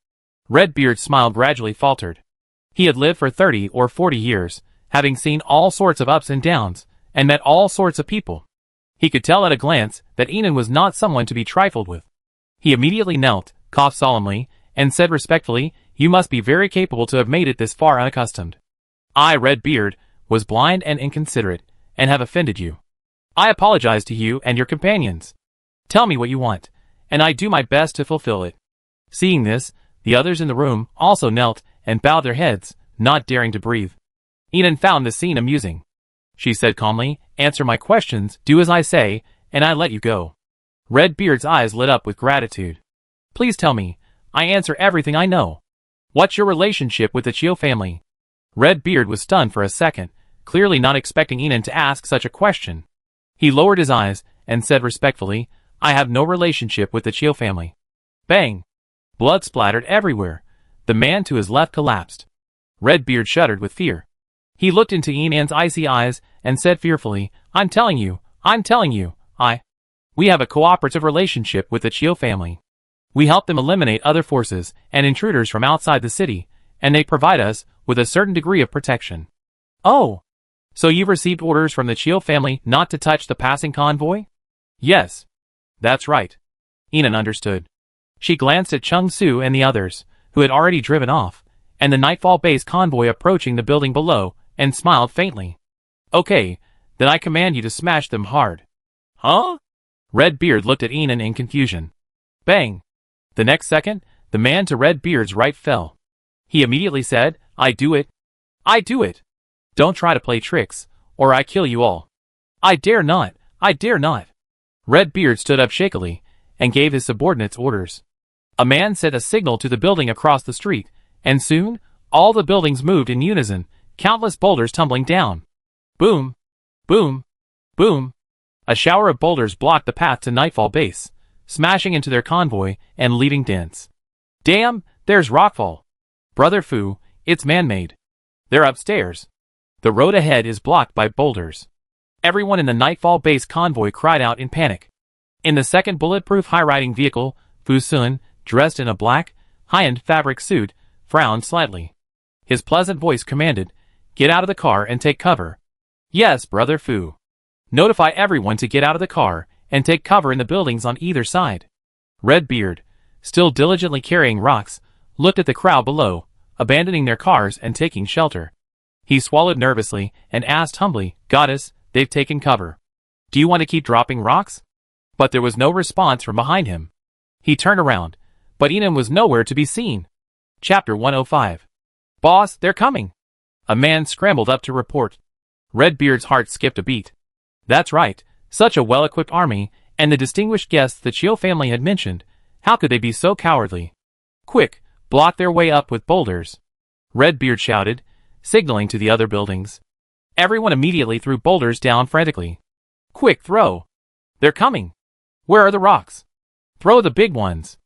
Redbeard's smile gradually faltered. He had lived for 30 or 40 years, having seen all sorts of ups and downs, and met all sorts of people. He could tell at a glance that Enid was not someone to be trifled with. He immediately knelt, coughed solemnly, and said respectfully, "You must be very capable to have made it this far unaccustomed. I, Redbeard, was blind and inconsiderate, and have offended you. I apologize to you and your companions." Tell me what you want, and I do my best to fulfill it. Seeing this, the others in the room also knelt and bowed their heads, not daring to breathe. Inan found the scene amusing. She said calmly, answer my questions, do as I say, and I let you go. Redbeard's eyes lit up with gratitude. Please tell me. I answer everything I know. What's your relationship with the Chio family? Redbeard was stunned for a second, clearly not expecting Inan to ask such a question. He lowered his eyes and said respectfully, I have no relationship with the Chio family. Bang! Blood splattered everywhere. The man to his left collapsed. Redbeard shuddered with fear. He looked into Inan's icy eyes and said fearfully, I'm telling you, we have a cooperative relationship with the Chio family. We help them eliminate other forces and intruders from outside the city, and they provide us with a certain degree of protection. Oh! So you've received orders from the Chio family not to touch the passing convoy? Yes. That's right. Inan understood. She glanced at Chung Su and the others, who had already driven off, and the Nightfall base convoy approaching the building below, and smiled faintly. Okay, then I command you to smash them hard. Huh? Redbeard looked at Inan in confusion. Bang! The next second, the man to Redbeard's right fell. He immediately said, I do it. I do it. Don't try to play tricks, or I kill you all. I dare not. I dare not. Redbeard stood up shakily, and gave his subordinates orders. A man set a signal to the building across the street, and soon, all the buildings moved in unison, countless boulders tumbling down. Boom! Boom! Boom! A shower of boulders blocked the path to Nightfall base, smashing into their convoy and leaving dents. Damn, there's rockfall. Brother Fu, it's man-made. They're upstairs. The road ahead is blocked by boulders. Everyone in the Nightfall base convoy cried out in panic. In the second bulletproof high-riding vehicle, Fu Sun, dressed in a black, high-end fabric suit, frowned slightly. His pleasant voice commanded, Get out of the car and take cover. Yes, Brother Fu. Notify everyone to get out of the car and take cover in the buildings on either side. Redbeard, still diligently carrying rocks, looked at the crowd below, abandoning their cars and taking shelter. He swallowed nervously and asked humbly, Goddess, they've taken cover. Do you want to keep dropping rocks? But there was no response from behind him. He turned around, but Inan was nowhere to be seen. Chapter 105. Boss, they're coming. A man scrambled up to report. Redbeard's heart skipped a beat. That's right, such a well-equipped army, and the distinguished guests the Chio family had mentioned. How could they be so cowardly? Quick, block their way up with boulders. Redbeard shouted, signaling to the other buildings. Everyone immediately threw boulders down frantically. Quick, throw. They're coming. Where are the rocks? Throw the big ones.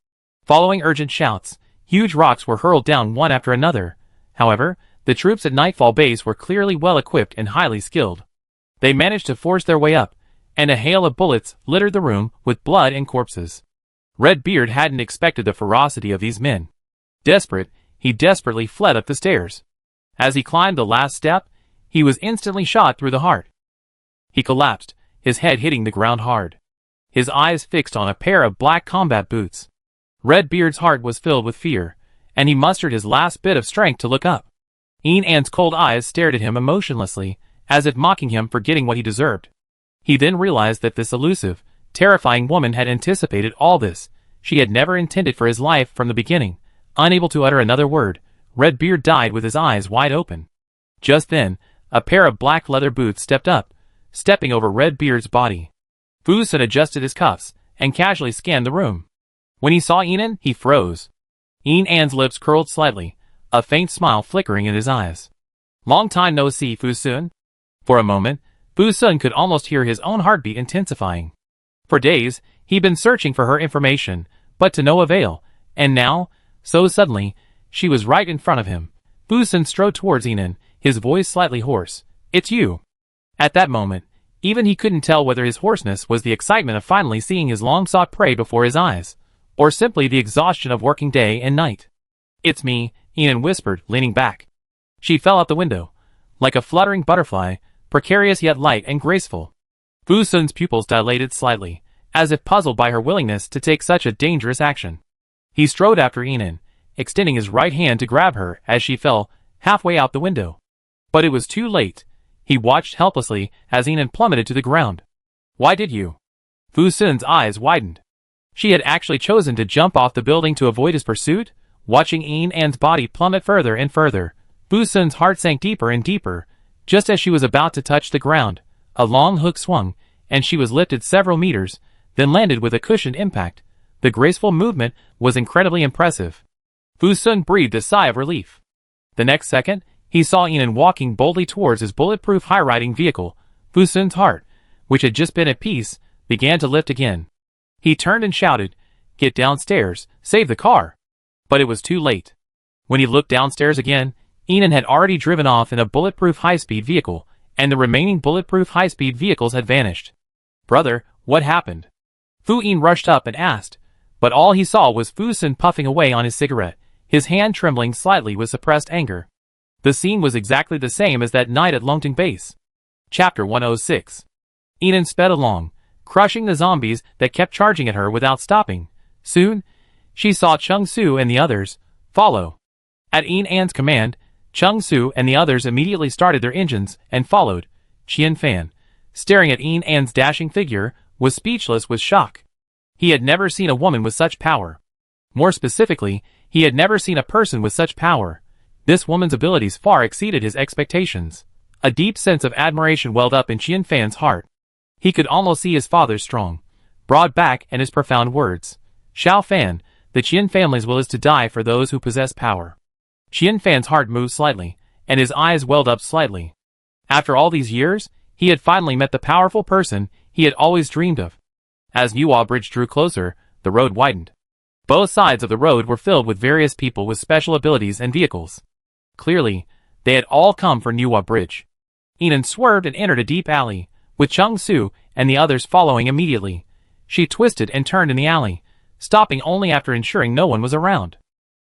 Following urgent shouts, huge rocks were hurled down one after another. However, the troops at Nightfall base were clearly well-equipped and highly skilled. They managed to force their way up, and a hail of bullets littered the room with blood and corpses. Redbeard hadn't expected the ferocity of these men. Desperate, he desperately fled up the stairs. As he climbed the last step, he was instantly shot through the heart. He collapsed, his head hitting the ground hard. His eyes fixed on a pair of black combat boots. Redbeard's heart was filled with fear, and he mustered his last bit of strength to look up. Inan's cold eyes stared at him emotionlessly, as if mocking him for getting what he deserved. He then realized that this elusive, terrifying woman had anticipated all this. She had never intended for his life from the beginning. Unable to utter another word, Redbeard died with his eyes wide open. Just then, a pair of black leather boots stepped up, stepping over Redbeard's body. Fu Sun adjusted his cuffs, and casually scanned the room. When he saw Inan, he froze. Inan's lips curled slightly, a faint smile flickering in his eyes. Long time no see, Fu Sun. For a moment, Fu Sun could almost hear his own heartbeat intensifying. For days, he'd been searching for her information, but to no avail, and now, so suddenly, she was right in front of him. Fu Sun strode towards Inan, his voice slightly hoarse. It's you. At that moment, even he couldn't tell whether his hoarseness was the excitement of finally seeing his long-sought prey before his eyes, or simply the exhaustion of working day and night. It's me, Inan whispered, leaning back. She fell out the window, like a fluttering butterfly, precarious yet light and graceful. Fu Sun's pupils dilated slightly, as if puzzled by her willingness to take such a dangerous action. He strode after Inan, extending his right hand to grab her as she fell halfway out the window. But it was too late. He watched helplessly as Inan plummeted to the ground. Why did you? Fu Sun's eyes widened. She had actually chosen to jump off the building to avoid his pursuit? Watching Yin An's body plummet further and further, Fu Sun's heart sank deeper and deeper. Just as she was about to touch the ground, a long hook swung, and she was lifted several meters, then landed with a cushioned impact. The graceful movement was incredibly impressive. Fu Sun breathed a sigh of relief. The next second, he saw Yin walking boldly towards his bulletproof high-riding vehicle. Fu Sun's heart, which had just been at peace, began to lift again. He turned and shouted, "Get downstairs, save the car!" But it was too late. When he looked downstairs again, Yin had already driven off in a bulletproof high-speed vehicle, and the remaining bulletproof high-speed vehicles had vanished. "Brother, what happened?" Fu Yin rushed up and asked, but all he saw was Fu Sun puffing away on his cigarette, his hand trembling slightly with suppressed anger. The scene was exactly the same as that night at Longting Base. Chapter 106. Yin sped along, crushing the zombies that kept charging at her without stopping. Soon, she saw Chung Su and the others follow. At Yin An's command, Chung Su and the others immediately started their engines and followed. Qian Fan, staring at Yin An's dashing figure, was speechless with shock. He had never seen a woman with such power. More specifically, he had never seen a person with such power. This woman's abilities far exceeded his expectations. A deep sense of admiration welled up in Qian Fan's heart. He could almost see his father's strong, broad back and his profound words. Xiao Fan, the Qian family's will is to die for those who possess power. Qian Fan's heart moved slightly, and his eyes welled up slightly. After all these years, he had finally met the powerful person he had always dreamed of. As Yuhua Bridge drew closer, the road widened. Both sides of the road were filled with various people with special abilities and vehicles. Clearly, they had all come for Yuhua Bridge. Yin swerved and entered a deep alley, with Chung Su and the others following immediately. She twisted and turned in the alley, stopping only after ensuring no one was around.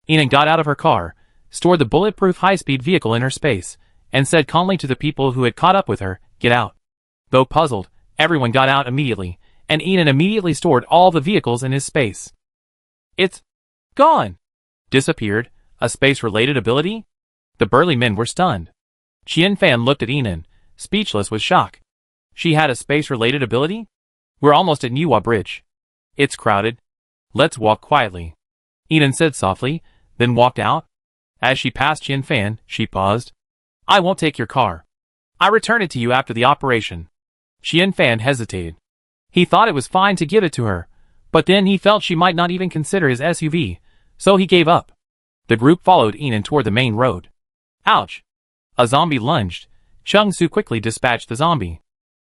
Yin got out of her car, stored the bulletproof high-speed vehicle in her space, and said calmly to the people who had caught up with her, "Get out." Though puzzled, everyone got out immediately, and Yin immediately stored all the vehicles in his space. "It's gone." Disappeared? A space-related ability? The burly men were stunned. Qian Fan looked at Yin, speechless with shock. She had a space-related ability? "We're almost at Yuhua Bridge. It's crowded. Let's walk quietly," Yin said softly, then walked out. As she passed Qian Fan, she paused. "I won't take your car. I return it to you after the operation." Qian Fan hesitated. He thought it was fine to give it to her, but then he felt she might not even consider his SUV, so he gave up. The group followed Yin toward the main road. Ouch! A zombie lunged. Chung Su quickly dispatched the zombie.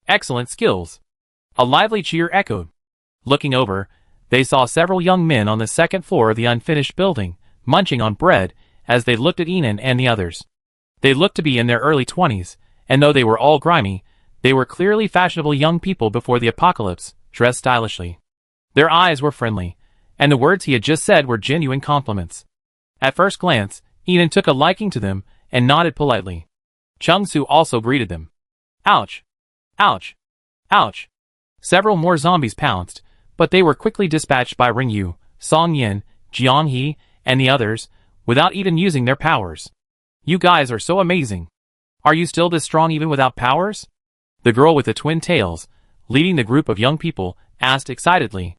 Excellent skills. A lively cheer echoed. Looking over, they saw several young men on the second floor of the unfinished building, munching on bread, as they looked at Yin and the others. They looked to be in their early 20s, and though they were all grimy, they were clearly fashionable young people before the apocalypse, dressed stylishly. Their eyes were friendly, and the words he had just said were genuine compliments. At first glance, Yin took a liking to them, and nodded politely. Chung Su also greeted them. Ouch! Ouch! Ouch! Several more zombies pounced, but they were quickly dispatched by Ring Yu, Song Yin, Jiang He, and the others, without even using their powers. "You guys are so amazing. Are you still this strong even without powers?" The girl with the twin tails, leading the group of young people, asked excitedly.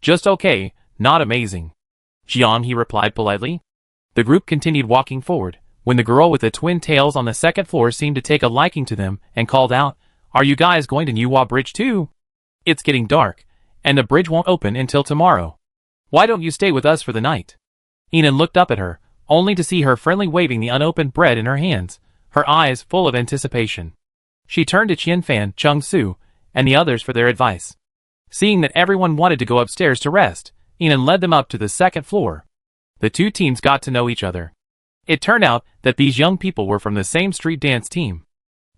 "Just okay, not amazing," Jiang He replied politely. The group continued walking forward, when the girl with the twin tails on the second floor seemed to take a liking to them and called out, "Are you guys going to Yuhua Bridge too? It's getting dark, and the bridge won't open until tomorrow. Why don't you stay with us for the night?" Yin looked up at her, only to see her friendly waving the unopened bread in her hands, her eyes full of anticipation. She turned to Qian Fan, Chung Su, and the others for their advice. Seeing that everyone wanted to go upstairs to rest, Yin led them up to the second floor. The two teams got to know each other. It turned out that these young people were from the same street dance team.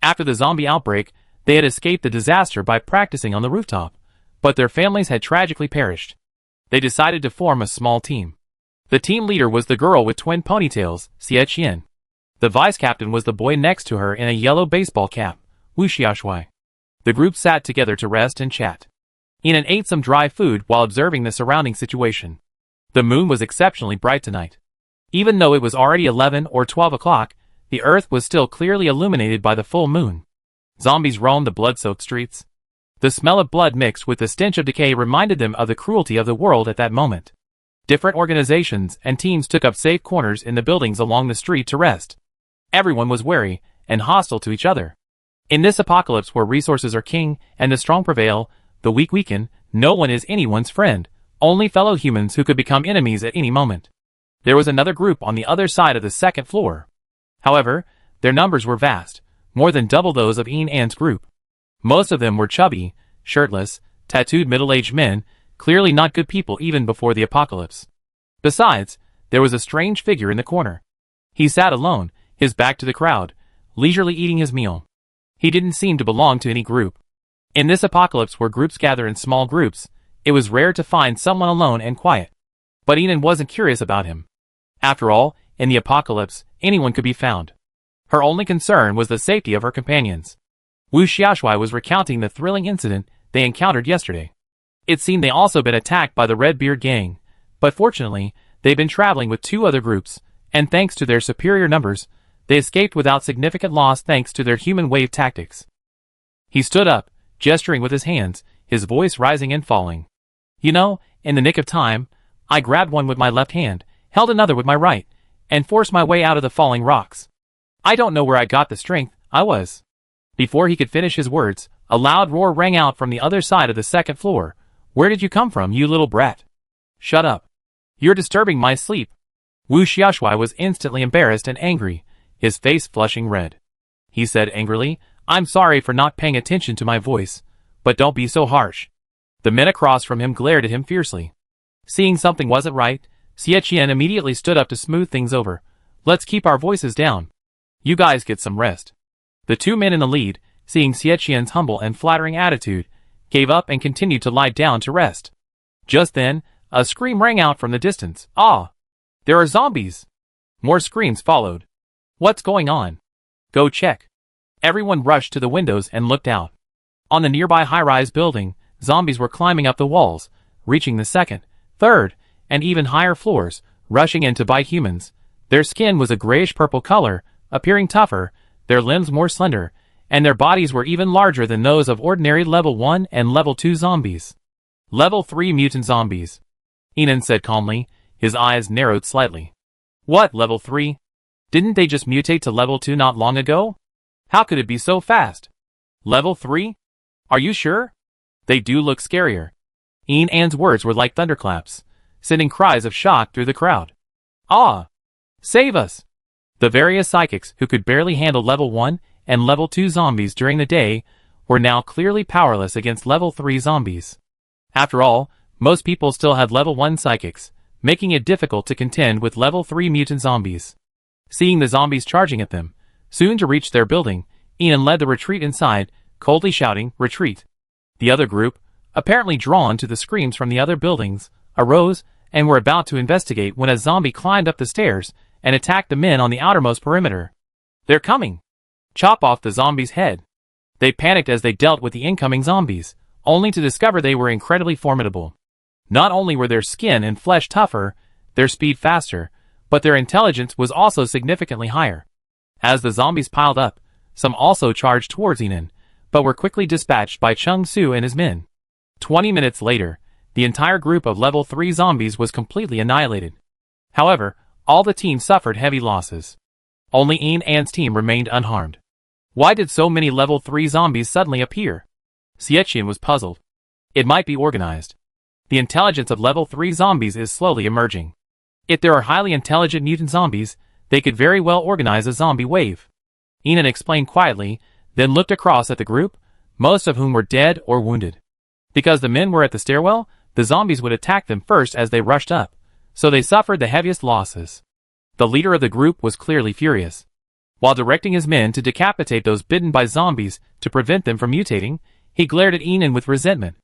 After the zombie outbreak, they had escaped the disaster by practicing on the rooftop, but their families had tragically perished. They decided to form a small team. The team leader was the girl with twin ponytails, Xie Qian. The vice captain was the boy next to her in a yellow baseball cap, Wu Xiaoshui. The group sat together to rest and chat. Yin ate some dry food while observing the surrounding situation. The moon was exceptionally bright tonight. Even though it was already 11 or 12 o'clock, the earth was still clearly illuminated by the full moon. Zombies roamed the blood-soaked streets. The smell of blood mixed with the stench of decay reminded them of the cruelty of the world at that moment. Different organizations and teams took up safe corners in the buildings along the street to rest. Everyone was wary and hostile to each other. In this apocalypse where resources are king and the strong prevail, the weak weaken, no one is anyone's friend, only fellow humans who could become enemies at any moment. There was another group on the other side of the second floor. However, their numbers were vast, more than double those of Ian Ann's group. Most of them were chubby, shirtless, tattooed middle-aged men, clearly not good people even before the apocalypse. Besides, there was a strange figure in the corner. He sat alone, his back to the crowd, leisurely eating his meal. He didn't seem to belong to any group. In this apocalypse where groups gather in small groups, it was rare to find someone alone and quiet. But Ian wasn't curious about him. After all, in the apocalypse, anyone could be found. Her only concern was the safety of her companions. Wu Xiaoshui was recounting the thrilling incident they encountered yesterday. It seemed they also been attacked by the Redbeard gang, but fortunately, they'd been traveling with two other groups, and thanks to their superior numbers, they escaped without significant loss thanks to their human wave tactics. He stood up, gesturing with his hands, his voice rising and falling. You know, in the nick of time, I grabbed one with my left hand, held another with my right, and forced my way out of the falling rocks. I don't know where I got the strength, Before he could finish his words, a loud roar rang out from the other side of the second floor. Where did you come from, you little brat? Shut up. You're disturbing my sleep. Wu Xiaoshui was instantly embarrassed and angry, his face flushing red. He said angrily, I'm sorry for not paying attention to my voice, but don't be so harsh. The men across from him glared at him fiercely. Seeing something wasn't right, Xie Qian immediately stood up to smooth things over. Let's keep our voices down. You guys get some rest. The two men in the lead, seeing Xie Qian's humble and flattering attitude, gave up and continued to lie down to rest. Just then, a scream rang out from the distance. Ah! There are zombies! More screams followed. What's going on? Go check. Everyone rushed to the windows and looked out. On the nearby high-rise building, zombies were climbing up the walls, reaching the second, third, and even higher floors, rushing in to bite humans. Their skin was a grayish-purple color, appearing tougher, their limbs more slender, and their bodies were even larger than those of ordinary level 1 and level 2 zombies. Level 3 mutant zombies. Ian said calmly, his eyes narrowed slightly. What, level 3? Didn't they just mutate to level 2 not long ago? How could it be so fast? Level 3? Are you sure? They do look scarier. Ian Ann's words were like thunderclaps, sending cries of shock through the crowd. Ah! Save us! The various psychics who could barely handle level 1 and level 2 zombies during the day were now clearly powerless against level 3 zombies. After all, most people still had level 1 psychics, making it difficult to contend with level 3 mutant zombies. Seeing the zombies charging at them, soon to reach their building, Ian led the retreat inside, coldly shouting, "Retreat!" The other group, apparently drawn to the screams from the other buildings, arose and were about to investigate when a zombie climbed up the stairs and attacked the men on the outermost perimeter. They're coming! Chop off the zombie's head. They panicked as they dealt with the incoming zombies, only to discover they were incredibly formidable. Not only were their skin and flesh tougher, their speed faster, but their intelligence was also significantly higher. As the zombies piled up, some also charged towards Ian, but were quickly dispatched by Chung Su and his men. 20 minutes later, the entire group of level 3 zombies was completely annihilated. However, all the team suffered heavy losses. Only Ian Ann's team remained unharmed. Why did so many level 3 zombies suddenly appear? Xie Qian was puzzled. It might be organized. The intelligence of level 3 zombies is slowly emerging. If there are highly intelligent mutant zombies, they could very well organize a zombie wave. Ian explained quietly, then looked across at the group, most of whom were dead or wounded. Because the men were at the stairwell, the zombies would attack them first as they rushed up, so they suffered the heaviest losses. The leader of the group was clearly furious. While directing his men to decapitate those bitten by zombies to prevent them from mutating, he glared at Ian with resentment.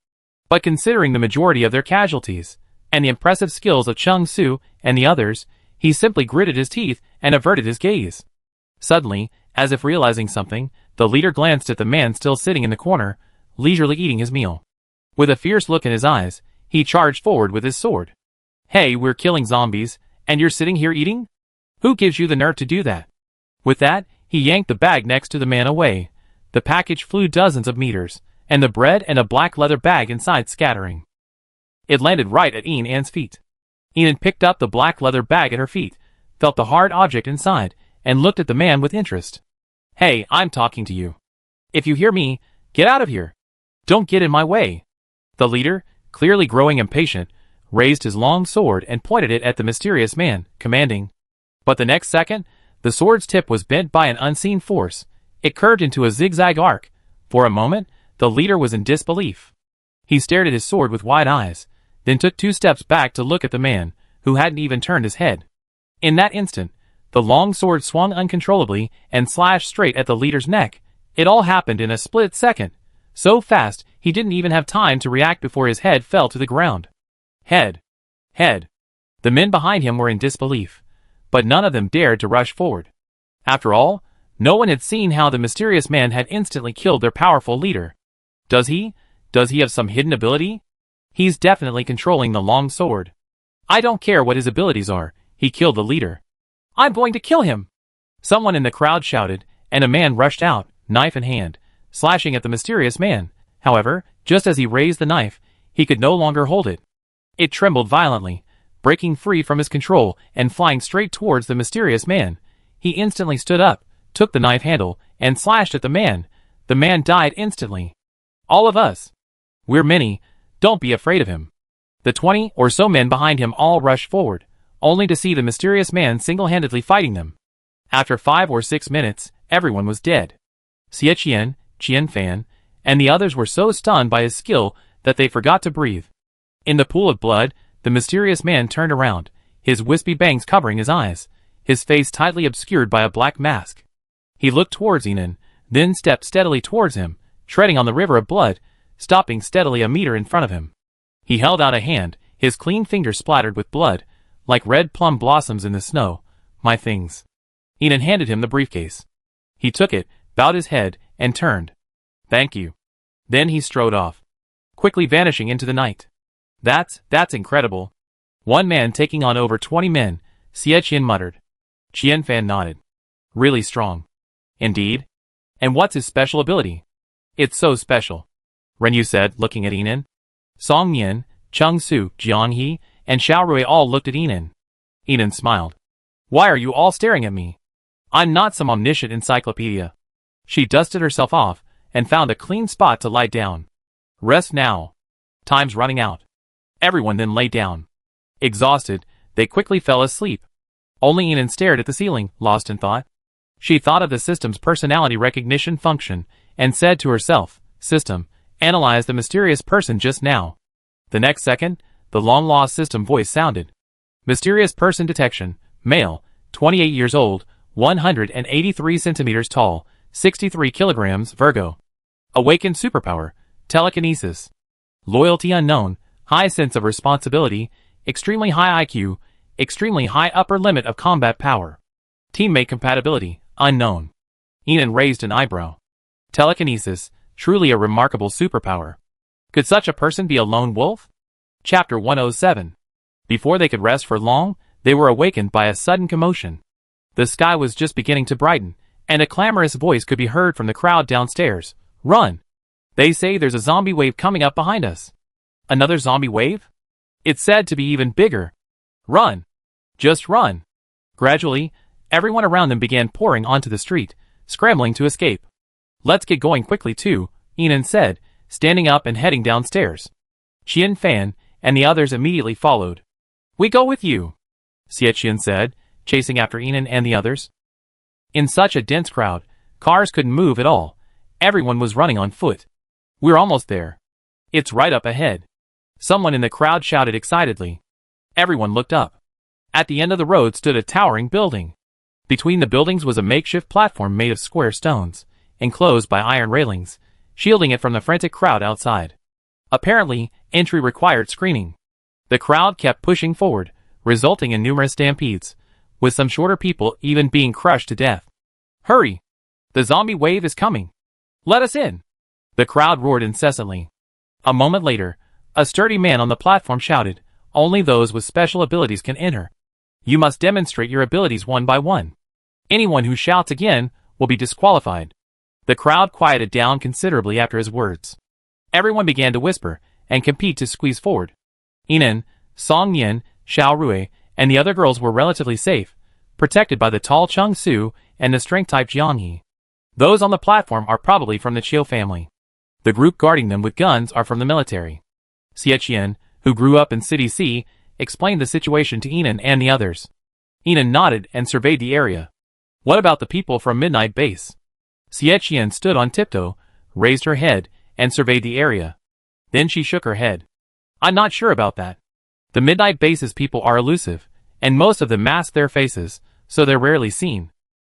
But considering the majority of their casualties, and the impressive skills of Chung Su and the others, he simply gritted his teeth and averted his gaze. Suddenly, as if realizing something, the leader glanced at the man still sitting in the corner, leisurely eating his meal. With a fierce look in his eyes, he charged forward with his sword. Hey, we're killing zombies, and you're sitting here eating? Who gives you the nerve to do that? With that, he yanked the bag next to the man away. The package flew dozens of meters, and the bread and a black leather bag inside scattering. It landed right at Anne's feet. Anne picked up the black leather bag at her feet, felt the hard object inside, and looked at the man with interest. "Hey, I'm talking to you. If you hear me, get out of here. Don't get in my way." The leader, clearly growing impatient, raised his long sword and pointed it at the mysterious man, commanding. But the next second, the sword's tip was bent by an unseen force. It curved into a zigzag arc. For a moment, the leader was in disbelief. He stared at his sword with wide eyes, then took 2 steps back to look at the man, who hadn't even turned his head. In that instant, the long sword swung uncontrollably and slashed straight at the leader's neck. It all happened in a split second, so fast he didn't even have time to react before his head fell to the ground. Head. The men behind him were in disbelief, but none of them dared to rush forward. After all, no one had seen how the mysterious man had instantly killed their powerful leader. Does he have some hidden ability? He's definitely controlling the long sword. I don't care what his abilities are, he killed the leader. I'm going to kill him! Someone in the crowd shouted, and a man rushed out, knife in hand, slashing at the mysterious man. However, just as he raised the knife, he could no longer hold it. It trembled violently, breaking free from his control and flying straight towards the mysterious man. He instantly stood up, took the knife handle, and slashed at the man. The man died instantly. All of us. We're many, don't be afraid of him. The 20 or so men behind him all rushed forward, only to see the mysterious man single-handedly fighting them. After 5 or 6 minutes, everyone was dead. Xie Qian, Qian Fan, and the others were so stunned by his skill that they forgot to breathe. In the pool of blood, the mysterious man turned around, his wispy bangs covering his eyes, his face tightly obscured by a black mask. He looked towards Enon, then stepped steadily towards him, treading on the river of blood, stopping steadily a meter in front of him. He held out a hand, his clean fingers splattered with blood, like red plum blossoms in the snow. "My things." Enon handed him the briefcase. He took it, bowed his head, and turned. "Thank you." Then he strode off, quickly vanishing into the night. That's incredible. One man taking on over 20 men, Xie Qian muttered. Qian Fan nodded. Really strong. Indeed. And what's his special ability? It's so special, Renyu said, looking at Enon. Song Nian, Chung Su, Jiang He, and Xiao Rui all looked at Enon. Enon smiled. Why are you all staring at me? I'm not some omniscient encyclopedia. She dusted herself off and found a clean spot to lie down. Rest now. Time's running out. Everyone then lay down. Exhausted, they quickly fell asleep. Only Enon stared at the ceiling, lost in thought. She thought of the system's personality recognition function and said to herself, System, analyze the mysterious person just now. The next second, the long-lost system voice sounded. Mysterious person detection, male, 28 years old, 183 centimeters tall, 63 kilograms, Virgo. Awakened superpower, telekinesis. Loyalty unknown, high sense of responsibility, extremely high IQ, extremely high upper limit of combat power. Teammate compatibility, unknown. Enon raised an eyebrow. Telekinesis, truly a remarkable superpower. Could such a person be a lone wolf? Chapter 107. Before they could rest for long, they were awakened by a sudden commotion. The sky was just beginning to brighten, and a clamorous voice could be heard from the crowd downstairs. Run! They say there's a zombie wave coming up behind us. Another zombie wave? It's said to be even bigger. Run! Just run! Gradually, everyone around them began pouring onto the street, scrambling to escape. Let's get going quickly too, Enon said, standing up and heading downstairs. Qian Fan and the others immediately followed. We go with you, Xie Qian said, chasing after Enon and the others. In such a dense crowd, cars couldn't move at all. Everyone was running on foot. We're almost there. It's right up ahead. Someone in the crowd shouted excitedly. Everyone looked up. At the end of the road stood a towering building. Between the buildings was a makeshift platform made of square stones, enclosed by iron railings, shielding it from the frantic crowd outside. Apparently, entry required screening. The crowd kept pushing forward, resulting in numerous stampedes, with some shorter people even being crushed to death. Hurry! The zombie wave is coming! Let us in! The crowd roared incessantly. A moment later, a sturdy man on the platform shouted, Only those with special abilities can enter. You must demonstrate your abilities one by one. Anyone who shouts again will be disqualified. The crowd quieted down considerably after his words. Everyone began to whisper and compete to squeeze forward. Yinan, Song Yin, Xiao Rui, and the other girls were relatively safe, protected by the tall Chung Su and the strength-type Jiang Yi. Those on the platform are probably from the Chiu family. The group guarding them with guns are from the military. Xie Qian, who grew up in City C, explained the situation to Yinan and the others. Yinan nodded and surveyed the area. What about the people from Midnight Base? Xie Qian stood on tiptoe, raised her head, and surveyed the area. Then she shook her head. I'm not sure about that. The Midnight Base's people are elusive, and most of them mask their faces, so they're rarely seen.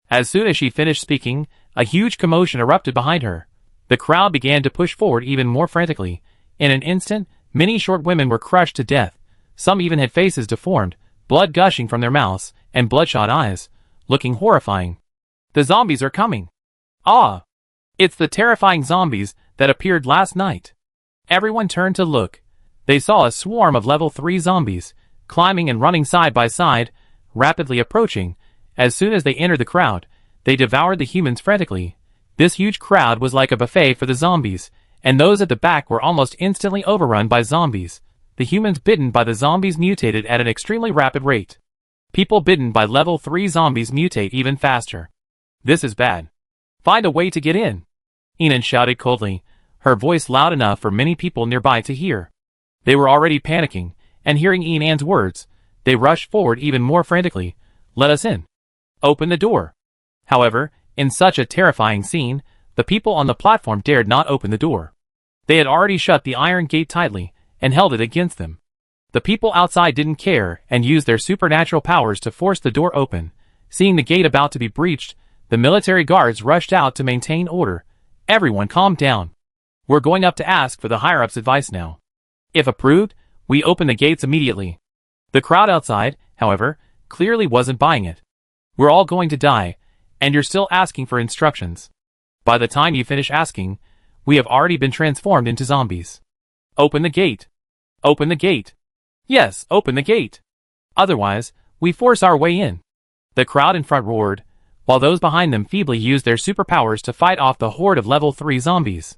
As soon as she finished speaking, a huge commotion erupted behind her. The crowd began to push forward even more frantically. In an instant, many short women were crushed to death. Some even had faces deformed, blood gushing from their mouths, and bloodshot eyes, looking horrifying. The zombies are coming. Ah! It's the terrifying zombies that appeared last night. Everyone turned to look. They saw a swarm of level 3 zombies, climbing and running side by side, rapidly approaching. As soon as they entered the crowd, they devoured the humans frantically. This huge crowd was like a buffet for the zombies, and those at the back were almost instantly overrun by zombies. The humans bitten by the zombies mutated at an extremely rapid rate. People bitten by level 3 zombies mutate even faster. This is bad. Find a way to get in. Yinan shouted coldly, her voice loud enough for many people nearby to hear. They were already panicking, and hearing Yinan's words, they rushed forward even more frantically. Let us in. Open the door. However, in such a terrifying scene, the people on the platform dared not open the door. They had already shut the iron gate tightly and held it against them. The people outside didn't care and used their supernatural powers to force the door open. Seeing the gate about to be breached, the military guards rushed out to maintain order. Everyone calmed down. We're going up to ask for the higher-ups' advice now. If approved, we open the gates immediately. The crowd outside, however, clearly wasn't buying it. We're all going to die, and you're still asking for instructions. By the time you finish asking, we have already been transformed into zombies. Open the gate. Open the gate. Yes, open the gate. Otherwise, we force our way in. The crowd in front roared, while those behind them feebly used their superpowers to fight off the horde of level 3 zombies.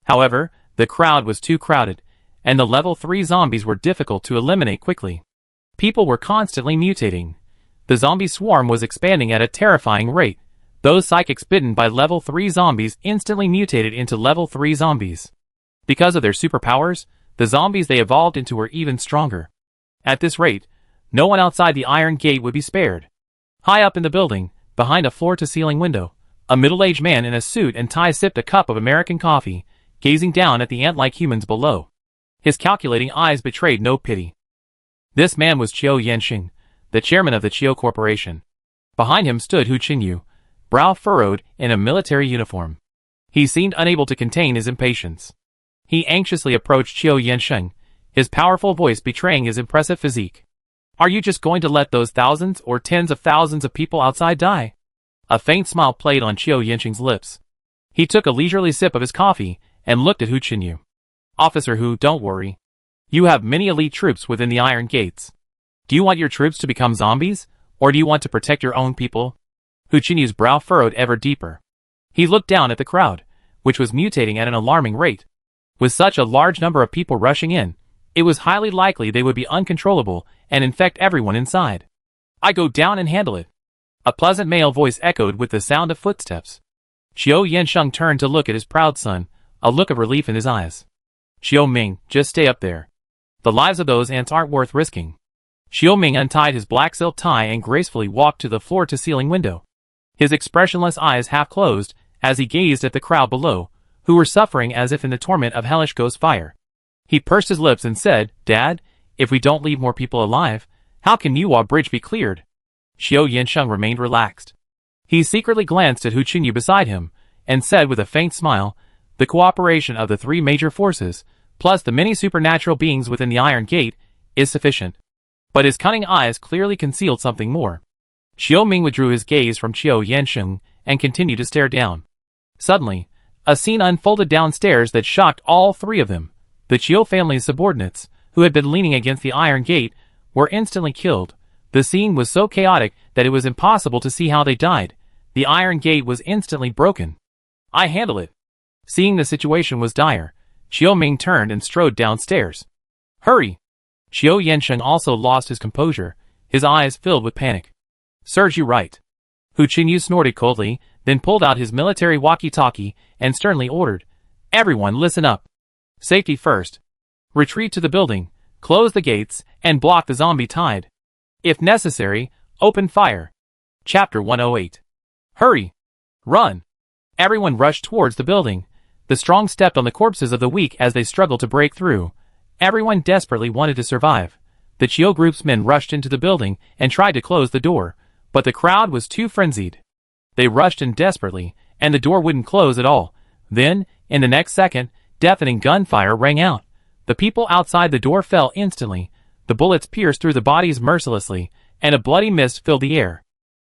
However, the crowd was too crowded, and the level 3 zombies were difficult to eliminate quickly. People were constantly mutating. The zombie swarm was expanding at a terrifying rate. Those psychics bitten by level 3 zombies instantly mutated into level 3 zombies. Because of their superpowers, the zombies they evolved into were even stronger. At this rate, no one outside the iron gate would be spared. High up in the building, behind a floor-to-ceiling window, a middle-aged man in a suit and tie sipped a cup of American coffee, gazing down at the ant-like humans below. His calculating eyes betrayed no pity. This man was Chiu Yanxing, the chairman of the Chiu Corporation. Behind him stood Hu Qinyu, brow furrowed in a military uniform. He seemed unable to contain his impatience. He anxiously approached Chiu Yanxing, his powerful voice betraying his impressive physique. Are you just going to let those thousands or tens of thousands of people outside die? A faint smile played on Chiu Yanxing's lips. He took a leisurely sip of his coffee and looked at Hu Qinyu. Officer Hu, don't worry. You have many elite troops within the Iron Gates. Do you want your troops to become zombies, or do you want to protect your own people? Hu Qinyu's brow furrowed ever deeper. He looked down at the crowd, which was mutating at an alarming rate. With such a large number of people rushing in, it was highly likely they would be uncontrollable and infect everyone inside. I go down and handle it. A pleasant male voice echoed with the sound of footsteps. Chiu Yansheng turned to look at his proud son, a look of relief in his eyes. Xiao Ming, just stay up there. The lives of those ants aren't worth risking. Xiao Ming untied his black silk tie and gracefully walked to the floor-to-ceiling window. His expressionless eyes half closed as he gazed at the crowd below, who were suffering as if in the torment of hellish ghost fire. He pursed his lips and said, Dad, if we don't leave more people alive, how can Yuhua Bridge be cleared? Xiao Yansheng remained relaxed. He secretly glanced at Hu Qinyu beside him, and said with a faint smile, the cooperation of the 3 major forces, plus the many supernatural beings within the Iron Gate, is sufficient. But his cunning eyes clearly concealed something more. Xiao Ming withdrew his gaze from Chiu Yansheng and continued to stare down. Suddenly, a scene unfolded downstairs that shocked all 3 of them. The Chiu family's subordinates, who had been leaning against the Iron Gate, were instantly killed. The scene was so chaotic that it was impossible to see how they died. The Iron Gate was instantly broken. I handle it. Seeing the situation was dire, Xiao Ming turned and strode downstairs. Hurry! Xiao Yansheng also lost his composure, his eyes filled with panic. Serves you right. Hu Qinyu snorted coldly, then pulled out his military walkie-talkie and sternly ordered, Everyone listen up. Safety first. Retreat to the building, close the gates, and block the zombie tide. If necessary, open fire. Chapter 108. Hurry! Run! Everyone rushed towards the building. The strong stepped on the corpses of the weak as they struggled to break through. Everyone desperately wanted to survive. The Chiyo group's men rushed into the building and tried to close the door, but the crowd was too frenzied. They rushed in desperately, and the door wouldn't close at all. Then, in the next second, deafening gunfire rang out. The people outside the door fell instantly. The bullets pierced through the bodies mercilessly, and a bloody mist filled the air.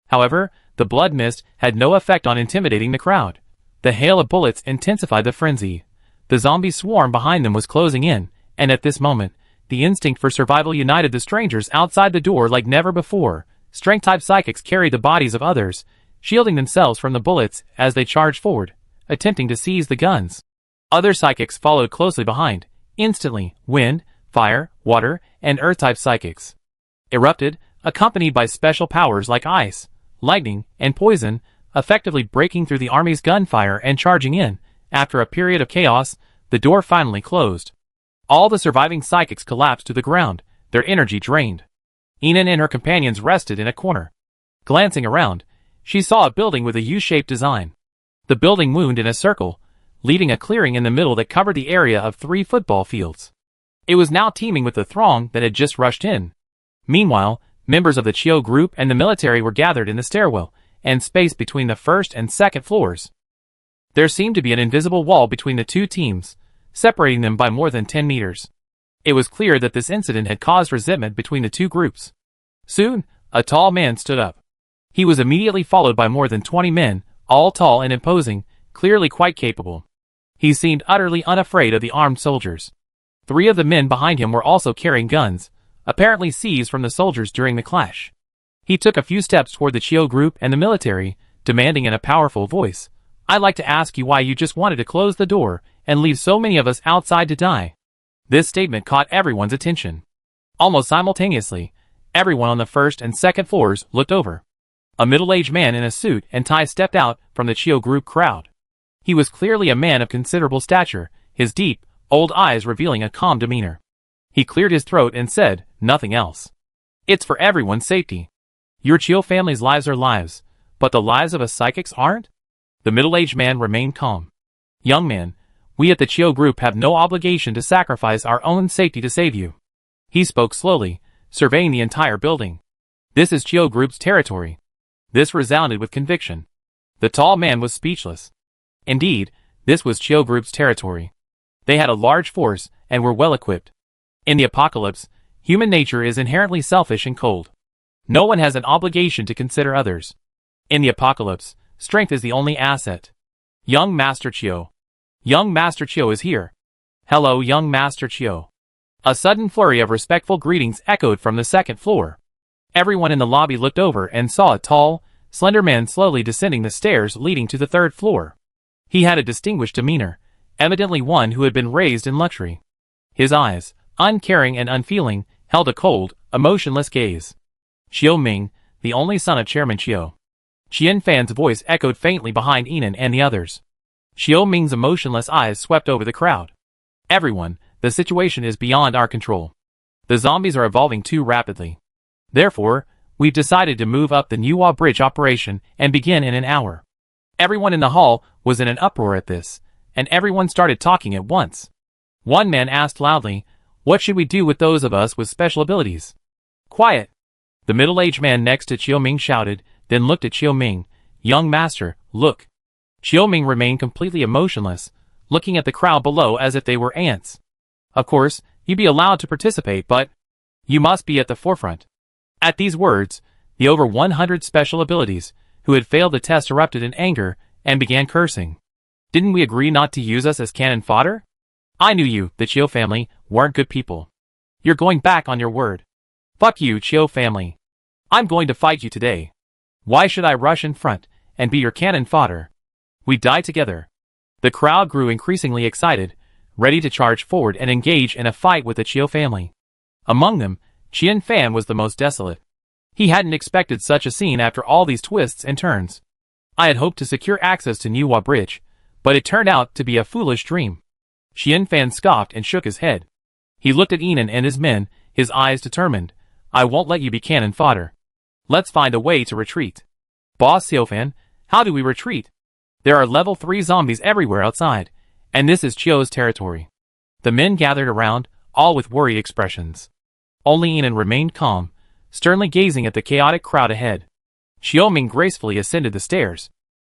However, the blood mist had no effect on intimidating the crowd. The hail of bullets intensified the frenzy. The zombie swarm behind them was closing in, and at this moment, the instinct for survival united the strangers outside the door like never before. Strength-type psychics carried the bodies of others, shielding themselves from the bullets as they charged forward, attempting to seize the guns. Other psychics followed closely behind. Instantly, wind, fire, water, and earth-type psychics erupted, accompanied by special powers like ice, lightning, and poison, effectively breaking through the army's gunfire and charging in. After a period of chaos, the door finally closed. All the surviving psychics collapsed to the ground, their energy drained. Inan and her companions rested in a corner. Glancing around, she saw a building with a U-shaped design. The building wound in a circle, leaving a clearing in the middle that covered the area of 3 football fields. It was now teeming with the throng that had just rushed in. Meanwhile, members of the Chiyo group and the military were gathered in the stairwell and space between the first and second floors. There seemed to be an invisible wall between the two teams, separating them by more than 10 meters. It was clear that this incident had caused resentment between the two groups. Soon, a tall man stood up. He was immediately followed by more than 20 men, all tall and imposing, clearly quite capable. He seemed utterly unafraid of the armed soldiers. 3 of the men behind him were also carrying guns, apparently seized from the soldiers during the clash. He took a few steps toward the Chiyo group and the military, demanding in a powerful voice, I'd like to ask you why you just wanted to close the door and leave so many of us outside to die. This statement caught everyone's attention. Almost simultaneously, everyone on the first and second floors looked over. A middle-aged man in a suit and tie stepped out from the Chiyo group crowd. He was clearly a man of considerable stature, his deep, old eyes revealing a calm demeanor. He cleared his throat and said, nothing else. It's for everyone's safety. Your Chiyo family's lives are lives, but the lives of us psychics aren't? The middle-aged man remained calm. Young man, we at the Chiyo group have no obligation to sacrifice our own safety to save you. He spoke slowly, surveying the entire building. This is Chiyo group's territory. This resounded with conviction. The tall man was speechless. Indeed, this was Chiyo group's territory. They had a large force and were well equipped. In the apocalypse, human nature is inherently selfish and cold. No one has an obligation to consider others. In the apocalypse, strength is the only asset. Young Master Chiyo. Young Master Chiyo is here. Hello, young Master Chiyo. A sudden flurry of respectful greetings echoed from the second floor. Everyone in the lobby looked over and saw a tall, slender man slowly descending the stairs leading to the third floor. He had a distinguished demeanor, evidently one who had been raised in luxury. His eyes, uncaring and unfeeling, held a cold, emotionless gaze. Xiao Ming, the only son of Chairman Chiyo. Qian Fan's voice echoed faintly behind Inan and the others. Xiao Ming's emotionless eyes swept over the crowd. Everyone, the situation is beyond our control. The zombies are evolving too rapidly. Therefore, we've decided to move up the Nuwa Bridge operation and begin in an hour. Everyone in the hall was in an uproar at this, and everyone started talking at once. One man asked loudly, what should we do with those of us with special abilities? Quiet! The middle-aged man next to Qiao Ming shouted, then looked at Qiao Ming. Young master, look. Qiao Ming remained completely emotionless, looking at the crowd below as if they were ants. Of course, you'd be allowed to participate, but you must be at the forefront. At these words, the over 100 special abilities, who had failed the test erupted in anger and began cursing. Didn't we agree not to use us as cannon fodder? I knew you, the Chiyo family, weren't good people. You're going back on your word. Fuck you, Chiyo family. I'm going to fight you today. Why should I rush in front and be your cannon fodder? We die together. The crowd grew increasingly excited, ready to charge forward and engage in a fight with the Chiu family. Among them, Qian Fan was the most desolate. He hadn't expected such a scene after all these twists and turns. I had hoped to secure access to Niwa Bridge, but it turned out to be a foolish dream. Qian Fan scoffed and shook his head. He looked at Enan and his men, his eyes determined. I won't let you be cannon fodder. Let's find a way to retreat. Boss Xiaofan, how do we retreat? There are level 3 zombies everywhere outside, and this is Chiu's territory. The men gathered around, all with worried expressions. Only Enan remained calm, sternly gazing at the chaotic crowd ahead. Xiaoming gracefully ascended the stairs.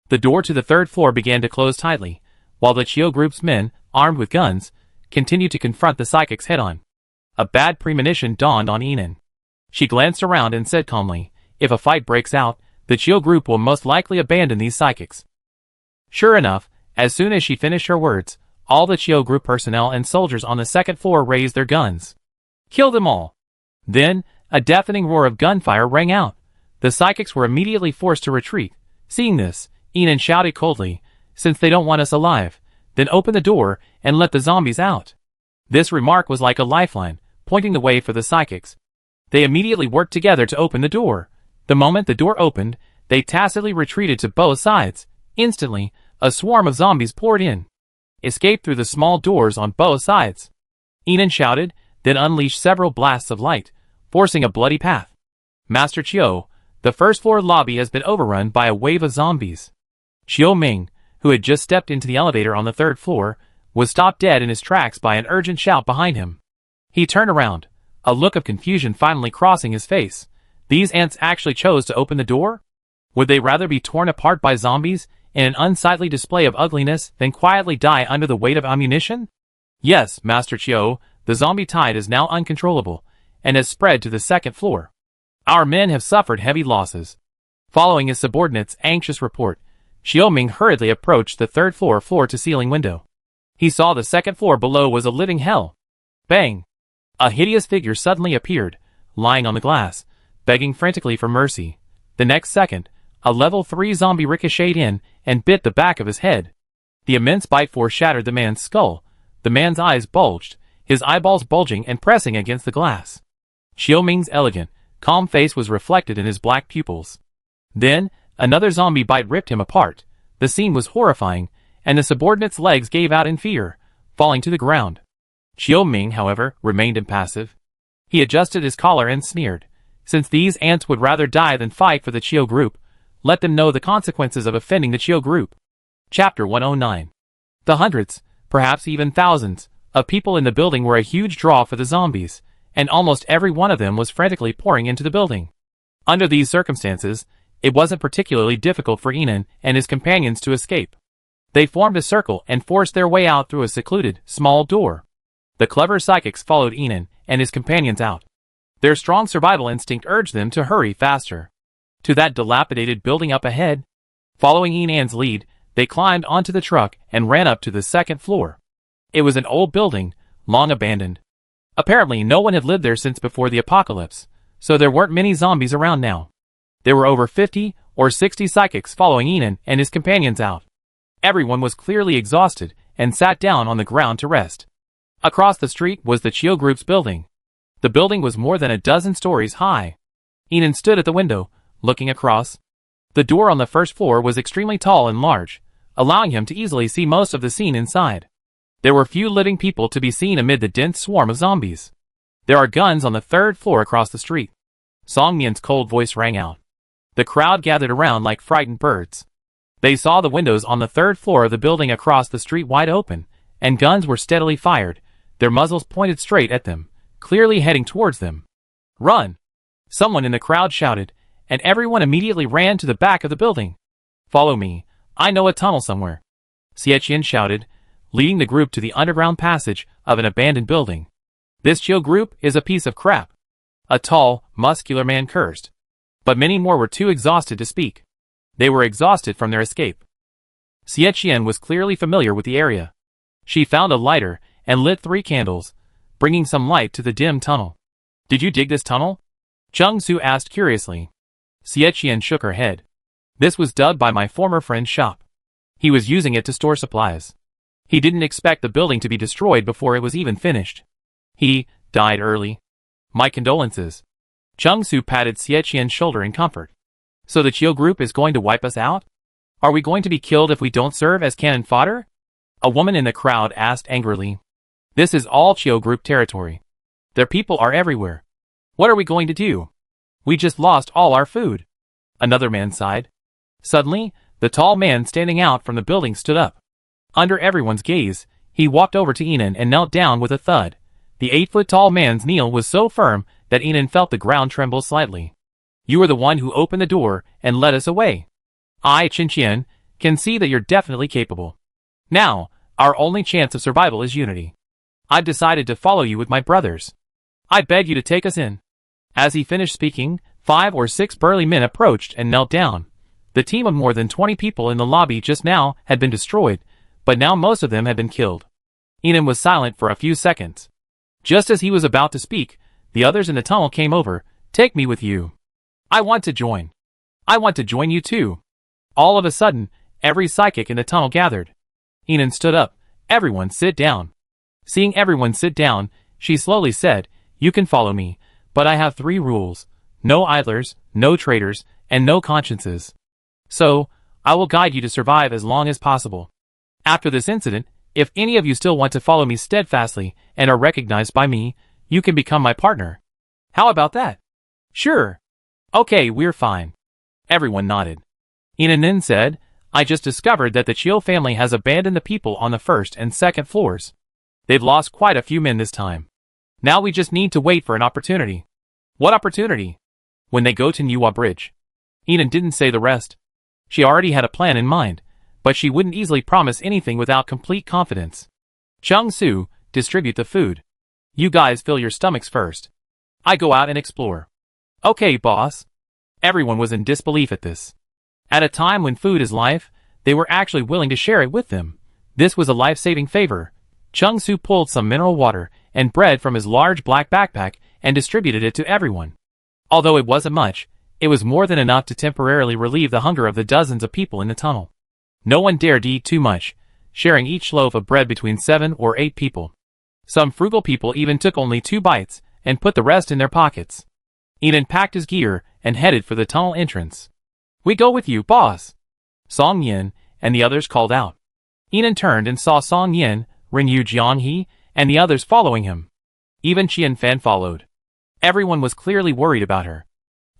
The door to the 3rd floor began to close tightly, while the Chiu group's men, armed with guns, continued to confront the psychics head-on. A bad premonition dawned on Enan. She glanced around and said calmly, if a fight breaks out, the Chiu group will most likely abandon these psychics. Sure enough, as soon as she finished her words, all the Chiu group personnel and soldiers on the 2nd floor raised their guns. Kill them all! Then, a deafening roar of gunfire rang out. The psychics were immediately forced to retreat. Seeing this, Enan shouted coldly, since they don't want us alive, then open the door and let the zombies out. This remark was like a lifeline, pointing the way for the psychics. They immediately worked together to open the door. The moment the door opened, they tacitly retreated to both sides. Instantly, a swarm of zombies poured in. Escape through the small doors on both sides. Enan shouted, then unleashed several blasts of light, forcing a bloody path. Master Chiu, the 1st floor lobby has been overrun by a wave of zombies. Xiaoming, who had just stepped into the elevator on the 3rd floor, was stopped dead in his tracks by an urgent shout behind him. He turned around, a look of confusion finally crossing his face. These ants actually chose to open the door? Would they rather be torn apart by zombies in an unsightly display of ugliness than quietly die under the weight of ammunition? Yes, Master Chiu, the zombie tide is now uncontrollable, and has spread to the 2nd floor. Our men have suffered heavy losses. Following his subordinate's anxious report, Xiaoming hurriedly approached the 3rd floor floor-to-ceiling window. He saw the 2nd floor below was a living hell. Bang! A hideous figure suddenly appeared, lying on the glass, begging frantically for mercy. The next second, a level 3 zombie ricocheted in and bit the back of his head. The immense bite force shattered the man's skull. The man's eyes bulged, his eyeballs bulging and pressing against the glass. Xiaoming's elegant, calm face was reflected in his black pupils. Then, another zombie bite ripped him apart. The scene was horrifying, and the subordinate's legs gave out in fear, falling to the ground. Xiaoming, however, remained impassive. He adjusted his collar and sneered. Since these ants would rather die than fight for the Chiu group, let them know the consequences of offending the Chiu group. Chapter 109. The hundreds, perhaps even thousands, of people in the building were a huge draw for the zombies, and almost every one of them was frantically pouring into the building. Under these circumstances, it wasn't particularly difficult for Enan and his companions to escape. They formed a circle and forced their way out through a secluded, small door. The clever psychics followed Enan and his companions out. Their strong survival instinct urged them to hurry faster. To that dilapidated building up ahead. Following Enan's lead, they climbed onto the truck and ran up to the 2nd floor. It was an old building, long abandoned. Apparently no one had lived there since before the apocalypse, so there weren't many zombies around now. There were over 50 or 60 psychics following Enan and his companions out. Everyone was clearly exhausted and sat down on the ground to rest. Across the street was the Chiu group's building. The building was more than a dozen stories high. Enan stood at the window, looking across. The door on the 1st floor was extremely tall and large, allowing him to easily see most of the scene inside. There were few living people to be seen amid the dense swarm of zombies. There are guns on the 3rd floor across the street. Song Mian's cold voice rang out. The crowd gathered around like frightened birds. They saw the windows on the 3rd floor of the building across the street wide open, and guns were steadily fired, their muzzles pointed straight at them, clearly heading towards them. Run! Someone in the crowd shouted, and everyone immediately ran to the back of the building. Follow me, I know a tunnel somewhere. Xieqian shouted, leading the group to the underground passage of an abandoned building. This Chiu group is a piece of crap. A tall, muscular man cursed. But many more were too exhausted to speak. They were exhausted from their escape. Xieqian was clearly familiar with the area. She found a lighter and lit 3 candles, bringing some light to the dim tunnel. Did you dig this tunnel? Chung Su asked curiously. Xieqian shook her head. This was dug by my former friend's shop. He was using it to store supplies. He didn't expect the building to be destroyed before it was even finished. He died early. My condolences. Chung-Soo patted Xie-Qian's shoulder in comfort. So the Chiyo group is going to wipe us out? Are we going to be killed if we don't serve as cannon fodder? A woman in the crowd asked angrily. This is all Chiyo group territory. Their people are everywhere. What are we going to do? We just lost all our food. Another man sighed. Suddenly, the tall man standing out from the building stood up. Under everyone's gaze, he walked over to Enan and knelt down with a thud. The 8-foot-tall man's kneel was so firm that Enan felt the ground tremble slightly. You were the one who opened the door and led us away. I, Qin, can see that you're definitely capable. Now, our only chance of survival is unity. I've decided to follow you with my brothers. I beg you to take us in. As he finished speaking, 5 or 6 burly men approached and knelt down. The team of more than 20 people in the lobby just now had been destroyed, but now most of them had been killed. Enan was silent for a few seconds. Just as he was about to speak, the others in the tunnel came over. Take me with you. I want to join. I want to join you too. All of a sudden, every psychic in the tunnel gathered. Enan stood up. Everyone sit down. Seeing everyone sit down, she slowly said, You can follow me, but I have 3 rules. No idlers, no traitors, and no consciences. So, I will guide you to survive as long as possible. After this incident, if any of you still want to follow me steadfastly and are recognized by me, you can become my partner. How about that? Sure. Okay, we're fine. Everyone nodded. Enan then said, I just discovered that the Chiyo family has abandoned the people on the 1st and 2nd floors. They've lost quite a few men this time. Now we just need to wait for an opportunity. What opportunity? When they go to Niwa Bridge. Enan didn't say the rest. She already had a plan in mind, but she wouldn't easily promise anything without complete confidence. Chung-Soo, distribute the food. You guys fill your stomachs first. I go out and explore. Okay, boss. Everyone was in disbelief at this. At a time when food is life, they were actually willing to share it with them. This was a life-saving favor. Chung-Soo pulled some mineral water and bread from his large black backpack and distributed it to everyone. Although it wasn't much, it was more than enough to temporarily relieve the hunger of the dozens of people in the tunnel. No one dared eat too much, sharing each loaf of bread between 7 or 8 people. Some frugal people even took only 2 bites and put the rest in their pockets. Enan packed his gear and headed for the tunnel entrance. We go with you, boss. Song Yin and the others called out. Enan turned and saw Song Yin, Rinyu Jianghe, and the others following him. Even Qian Fan followed. Everyone was clearly worried about her.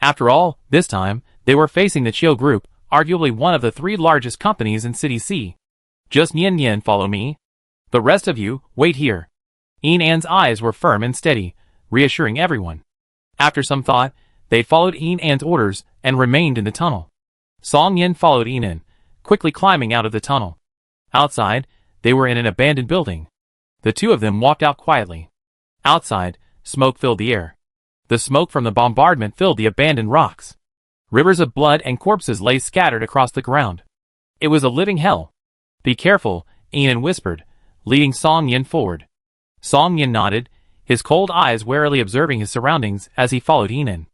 After all, this time, they were facing the Chiyo group, arguably one of the 3 largest companies in City C. Just Yin follow me. The rest of you, wait here. Enan's eyes were firm and steady, reassuring everyone. After some thought, they followed Enan's orders and remained in the tunnel. Song Yin followed Enan, quickly climbing out of the tunnel. Outside, they were in an abandoned building. The 2 of them walked out quietly. Outside, smoke filled the air. The smoke from the bombardment filled the abandoned rocks. Rivers of blood and corpses lay scattered across the ground. It was a living hell. Be careful, Enan whispered, leading Song Yin forward. Song Yin nodded, his cold eyes warily observing his surroundings as he followed Enan.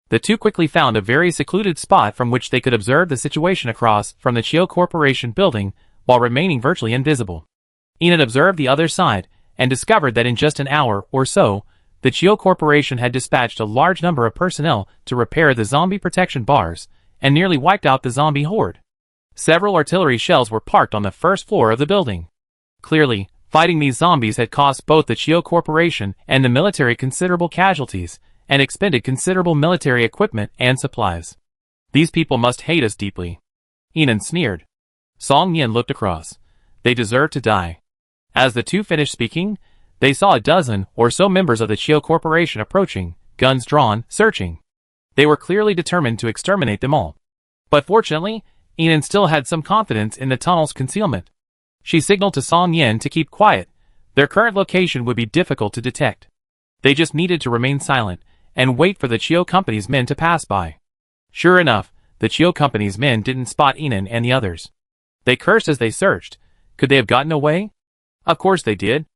The 2 quickly found a very secluded spot from which they could observe the situation across from the Chiyo Corporation building while remaining virtually invisible. Enan observed the other side and discovered that in just an hour or so, the Chiyo Corporation had dispatched a large number of personnel to repair the zombie protection bars and nearly wiped out the zombie horde. Several artillery shells were parked on the 1st floor of the building. Clearly, fighting these zombies had cost both the Chiyo Corporation and the military considerable casualties and expended considerable military equipment and supplies. These people must hate us deeply. Enan sneered. Song Yin looked across. They deserve to die. As the 2 finished speaking, they saw a dozen or so members of the Chiyo Corporation approaching, guns drawn, searching. They were clearly determined to exterminate them all. But fortunately, Enan still had some confidence in the tunnel's concealment. She signaled to Song Yin to keep quiet. Their current location would be difficult to detect. They just needed to remain silent and wait for the Chiyo Company's men to pass by. Sure enough, the Chiyo Company's men didn't spot Enan and the others. They cursed as they searched. Could they have gotten away? Of course they did.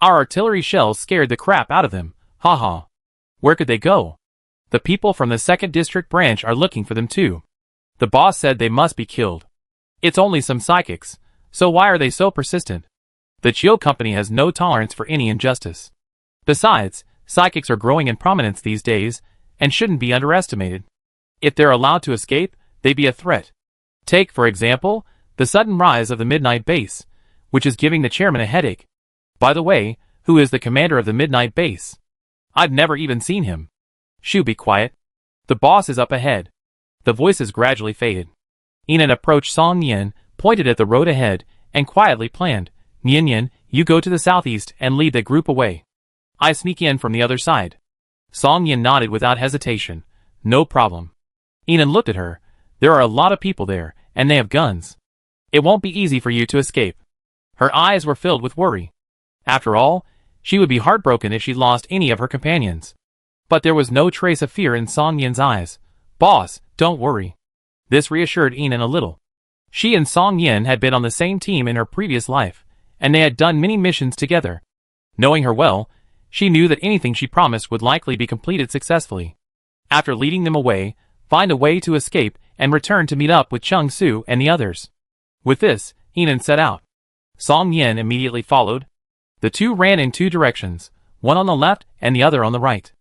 Our artillery shells scared the crap out of them. Ha ha. Where could they go? The people from the 2nd District branch are looking for them too. The boss said they must be killed. It's only some psychics, so why are they so persistent? The Chiyo company has no tolerance for any injustice. Besides, psychics are growing in prominence these days, and shouldn't be underestimated. If they're allowed to escape, they'd be a threat. Take, for example, the sudden rise of the Midnight Base, which is giving the chairman a headache. By the way, who is the commander of the Midnight Base? I've never even seen him. Shoo, be quiet. The boss is up ahead. The voices gradually faded. Inan approached Song Yin, pointed at the road ahead, and quietly planned, Yin Yin, you go to the southeast and lead the group away. I sneak in from the other side. Song Yin nodded without hesitation. No problem. Inan looked at her. There are a lot of people there, and they have guns. It won't be easy for you to escape. Her eyes were filled with worry. After all, she would be heartbroken if she lost any of her companions. But there was no trace of fear in Song Yin's eyes. Boss, don't worry. This reassured Inan a little. She and Song Yin had been on the same team in her previous life, and they had done many missions together. Knowing her well, she knew that anything she promised would likely be completed successfully. After leading them away, find a way to escape and return to meet up with Chung Su and the others. With this, Inan set out. Song Yin immediately followed. The two ran in two directions, one on the left and the other on the right.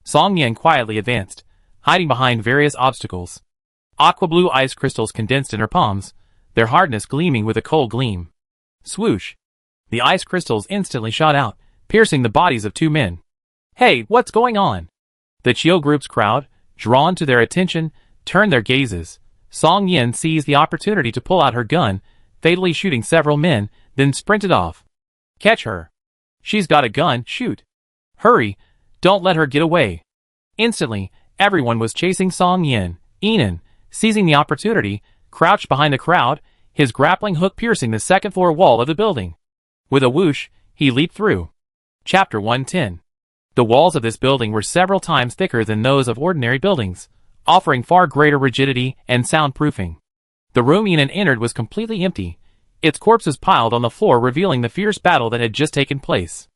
Song Yin quietly advanced, hiding behind various obstacles. Aqua blue ice crystals condensed in her palms, their hardness gleaming with a cold gleam. Swoosh! The ice crystals instantly shot out, piercing the bodies of two men. Hey, what's going on? The Chiyo group's crowd, drawn to their attention, turned their gazes. Song Yin seized the opportunity to pull out her gun, fatally shooting several men, then sprinted off. Catch her. She's got a gun, shoot. Hurry, don't let her get away. Instantly, everyone was chasing Song Yin. Inan, seizing the opportunity, crouched behind the crowd, his grappling hook piercing the second-floor wall of the building. With a whoosh, he leaped through. Chapter 110. The walls of this building were several times thicker than those of ordinary buildings, offering far greater rigidity and soundproofing. The room Inan entered was completely empty, its corpses piled on the floor revealing the fierce battle that had just taken place.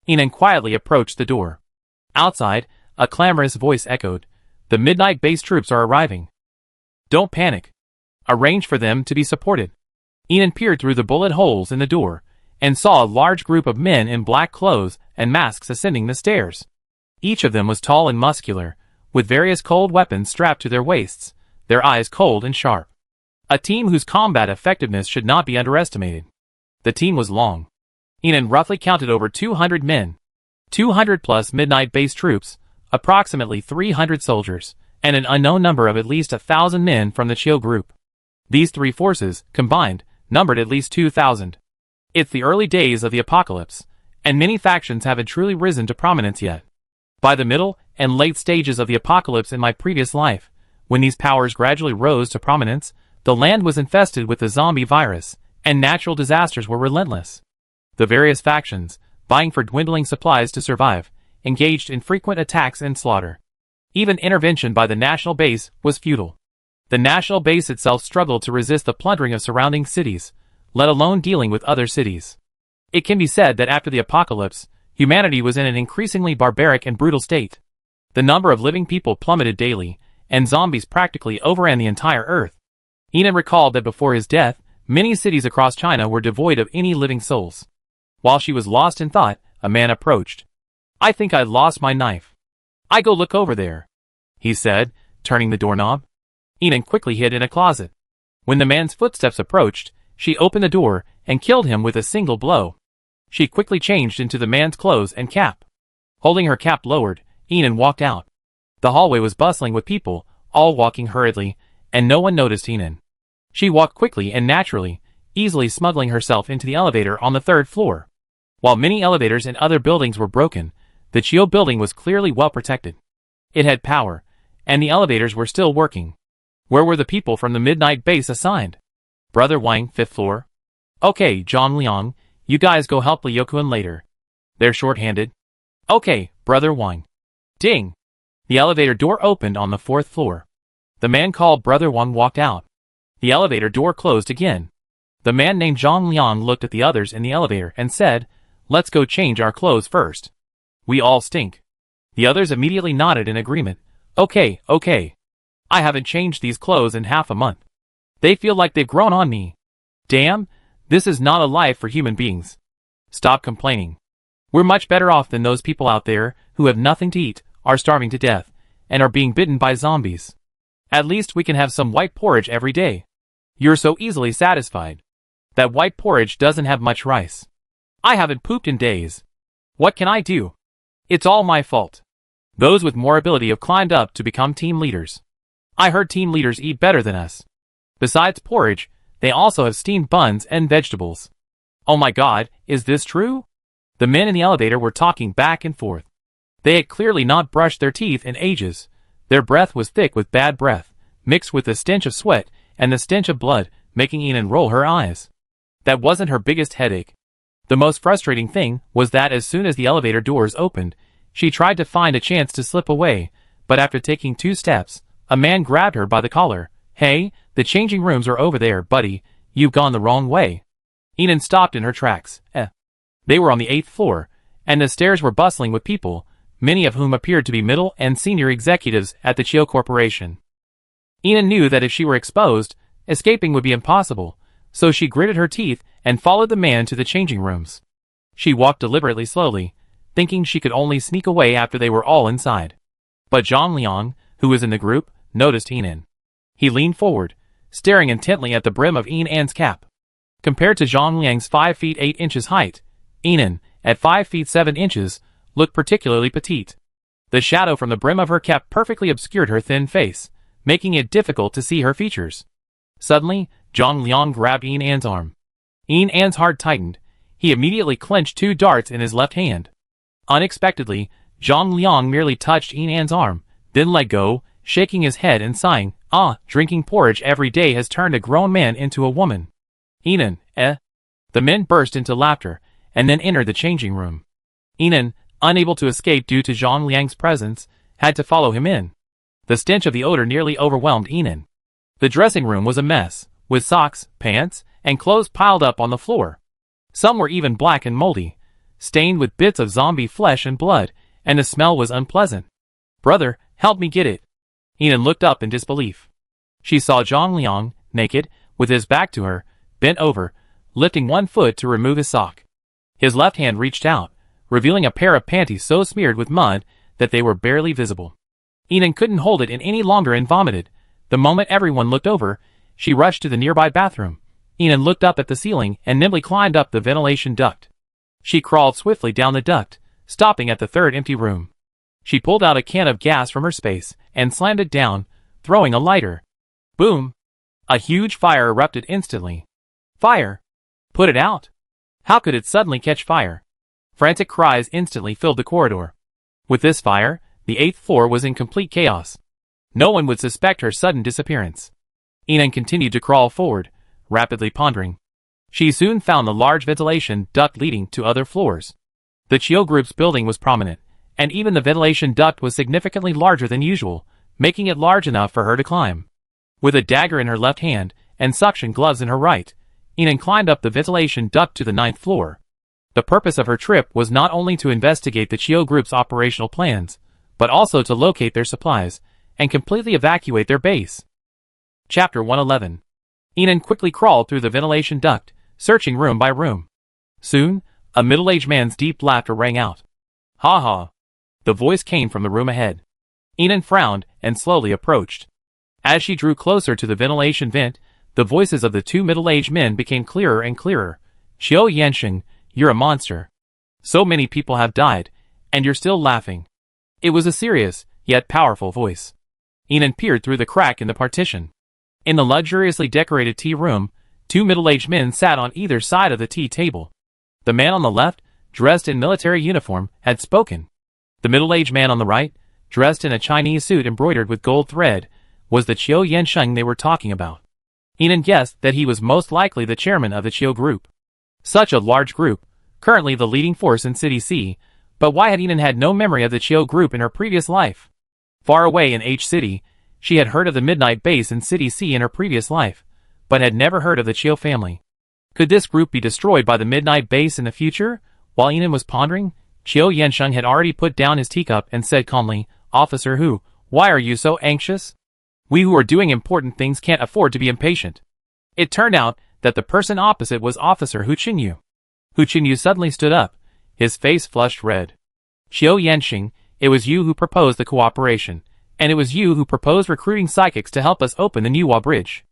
Inan quietly approached the door. Outside, a clamorous voice echoed, "The Midnight Base troops are arriving. Don't panic. Arrange for them to be supported." Inan peered through the bullet holes in the door, and saw a large group of men in black clothes and masks ascending the stairs. Each of them was tall and muscular, with various cold weapons strapped to their waists, their eyes cold and sharp. A team whose combat effectiveness should not be underestimated. The team was long. Inan roughly counted over 200 men. 200 plus Midnight Base troops, approximately 300 soldiers, and an unknown number of at least 1,000 men from the Chiyo group. These three forces, combined, numbered at least 2,000. It's the early days of the apocalypse, and many factions haven't truly risen to prominence yet. By the middle and late stages of the apocalypse in my previous life, when these powers gradually rose to prominence, the land was infested with the zombie virus, and natural disasters were relentless. The various factions, vying for dwindling supplies to survive, engaged in frequent attacks and slaughter. Even intervention by the national base was futile. The national base itself struggled to resist the plundering of surrounding cities, let alone dealing with other cities. It can be said that after the apocalypse, humanity was in an increasingly barbaric and brutal state. The number of living people plummeted daily, and zombies practically overran the entire Earth. Inan recalled that before his death, many cities across China were devoid of any living souls. While she was lost in thought, a man approached. "I think I lost my knife. I go look over there," he said, turning the doorknob. Inan quickly hid in a closet. When the man's footsteps approached, she opened the door and killed him with a single blow. She quickly changed into the man's clothes and cap. Holding her cap lowered, Inan walked out. The hallway was bustling with people, all walking hurriedly, and no one noticed Inan. She walked quickly and naturally, easily smuggling herself into the elevator on the 3rd floor. While many elevators in other buildings were broken, the Chiyo building was clearly well protected. It had power, and the elevators were still working. Where were the people from the Midnight Base assigned? Brother Wang, 5th floor. Okay, Zhang Liang, you guys go help Liu later. They're short-handed. Okay, Brother Wang. Ding! The elevator door opened on the 4th floor. The man called Brother Wang walked out. The elevator door closed again. The man named Zhang Liang looked at the others in the elevator and said, "Let's go change our clothes first. We all stink." The others immediately nodded in agreement. Okay. I haven't changed these clothes in half a month. They feel like they've grown on me. Damn, this is not a life for human beings. Stop complaining. We're much better off than those people out there who have nothing to eat, are starving to death, and are being bitten by zombies. At least we can have some white porridge every day. You're so easily satisfied. That white porridge doesn't have much rice. I haven't pooped in days. What can I do? It's all my fault. Those with more ability have climbed up to become team leaders. I heard team leaders eat better than us. Besides porridge, they also have steamed buns and vegetables. Oh my God, is this true? The men in the elevator were talking back and forth. They had clearly not brushed their teeth in ages. Their breath was thick with bad breath, mixed with the stench of sweat and the stench of blood, making Enid roll her eyes. That wasn't her biggest headache. The most frustrating thing was that as soon as the elevator doors opened, she tried to find a chance to slip away, but after taking 2 steps, a man grabbed her by the collar. Hey, the changing rooms are over there, buddy. You've gone the wrong way. Enid stopped in her tracks. They were on the 8th floor, and the stairs were bustling with people, many of whom appeared to be middle and senior executives at the Chio Corporation. Enid knew that if she were exposed, escaping would be impossible, so she gritted her teeth and followed the man to the changing rooms. She walked deliberately slowly, thinking she could only sneak away after they were all inside. But Zhang Liang, who was in the group, noticed Enid. He leaned forward, staring intently at the brim of Enid's cap. Compared to Zhang Liang's 5 feet 8 inches height, Enid, at 5 feet 7 inches, looked particularly petite. The shadow from the brim of her cap perfectly obscured her thin face, making it difficult to see her features. Suddenly, Zhang Liang grabbed Enid's arm. Enid's heart tightened. He immediately clenched 2 darts in his left hand. Unexpectedly, Zhang Liang merely touched Enid's arm, then let go, shaking his head and sighing. Drinking porridge every day has turned a grown man into a woman. Enid, The men burst into laughter, and then entered the changing room. Enid, unable to escape due to Zhang Liang's presence, had to follow him in. The stench of the odor nearly overwhelmed Enid. The dressing room was a mess, with socks, pants, and clothes piled up on the floor. Some were even black and moldy, stained with bits of zombie flesh and blood, and the smell was unpleasant. Brother, help me get it. Enid looked up in disbelief. She saw Zhang Liang, naked, with his back to her, bent over, lifting 1 foot to remove his sock. His left hand reached out, revealing a pair of panties so smeared with mud that they were barely visible. Enid couldn't hold it in any longer and vomited. The moment everyone looked over, she rushed to the nearby bathroom. Enid looked up at the ceiling and nimbly climbed up the ventilation duct. She crawled swiftly down the duct, stopping at the 3rd empty room. She pulled out a can of gas from her space and slammed it down, throwing a lighter. Boom! A huge fire erupted instantly. Fire! Put it out! How could it suddenly catch fire? Frantic cries instantly filled the corridor. With this fire, the 8th floor was in complete chaos. No one would suspect her sudden disappearance. Enid continued to crawl forward, rapidly pondering. She soon found the large ventilation duct leading to other floors. The Chio Group's building was prominent, and even the ventilation duct was significantly larger than usual, making it large enough for her to climb. With a dagger in her left hand and suction gloves in her right, Enid climbed up the ventilation duct to the 9th floor. The purpose of her trip was not only to investigate the Chio Group's operational plans, but also to locate their supplies and completely evacuate their base. Chapter 111. Enid quickly crawled through the ventilation duct, searching room by room. Soon, a middle-aged man's deep laughter rang out. Ha ha! The voice came from the room ahead. Enid frowned and slowly approached. As she drew closer to the ventilation vent, the voices of the 2 middle-aged men became clearer and clearer. Xiao Yansheng, you're a monster. So many people have died, and you're still laughing. It was a serious, yet powerful voice. Enid peered through the crack in the partition. In the luxuriously decorated tea room, 2 middle-aged men sat on either side of the tea table. The man on the left, dressed in military uniform, had spoken. The middle-aged man on the right, dressed in a Chinese suit embroidered with gold thread, was the Qiu Yansheng they were talking about. Enid guessed that he was most likely the chairman of the Qiu Group. Such a large group, currently the leading force in City C, but why had Enid had no memory of the Qiu Group in her previous life? Far away in H City, she had heard of the Midnight Base in City C in her previous life, but had never heard of the Qiu family. Could this group be destroyed by the Midnight Base in the future? While Enid was pondering, Qiu Yansheng had already put down his teacup and said calmly, Officer Hu, why are you so anxious? We who are doing important things can't afford to be impatient. It turned out that the person opposite was Officer Hu Qingyu. Hu Qinyu suddenly stood up, his face flushed red. Qiu Yanxing, it was you who proposed the cooperation, and it was you who proposed recruiting psychics to help us open the Niwa Bridge.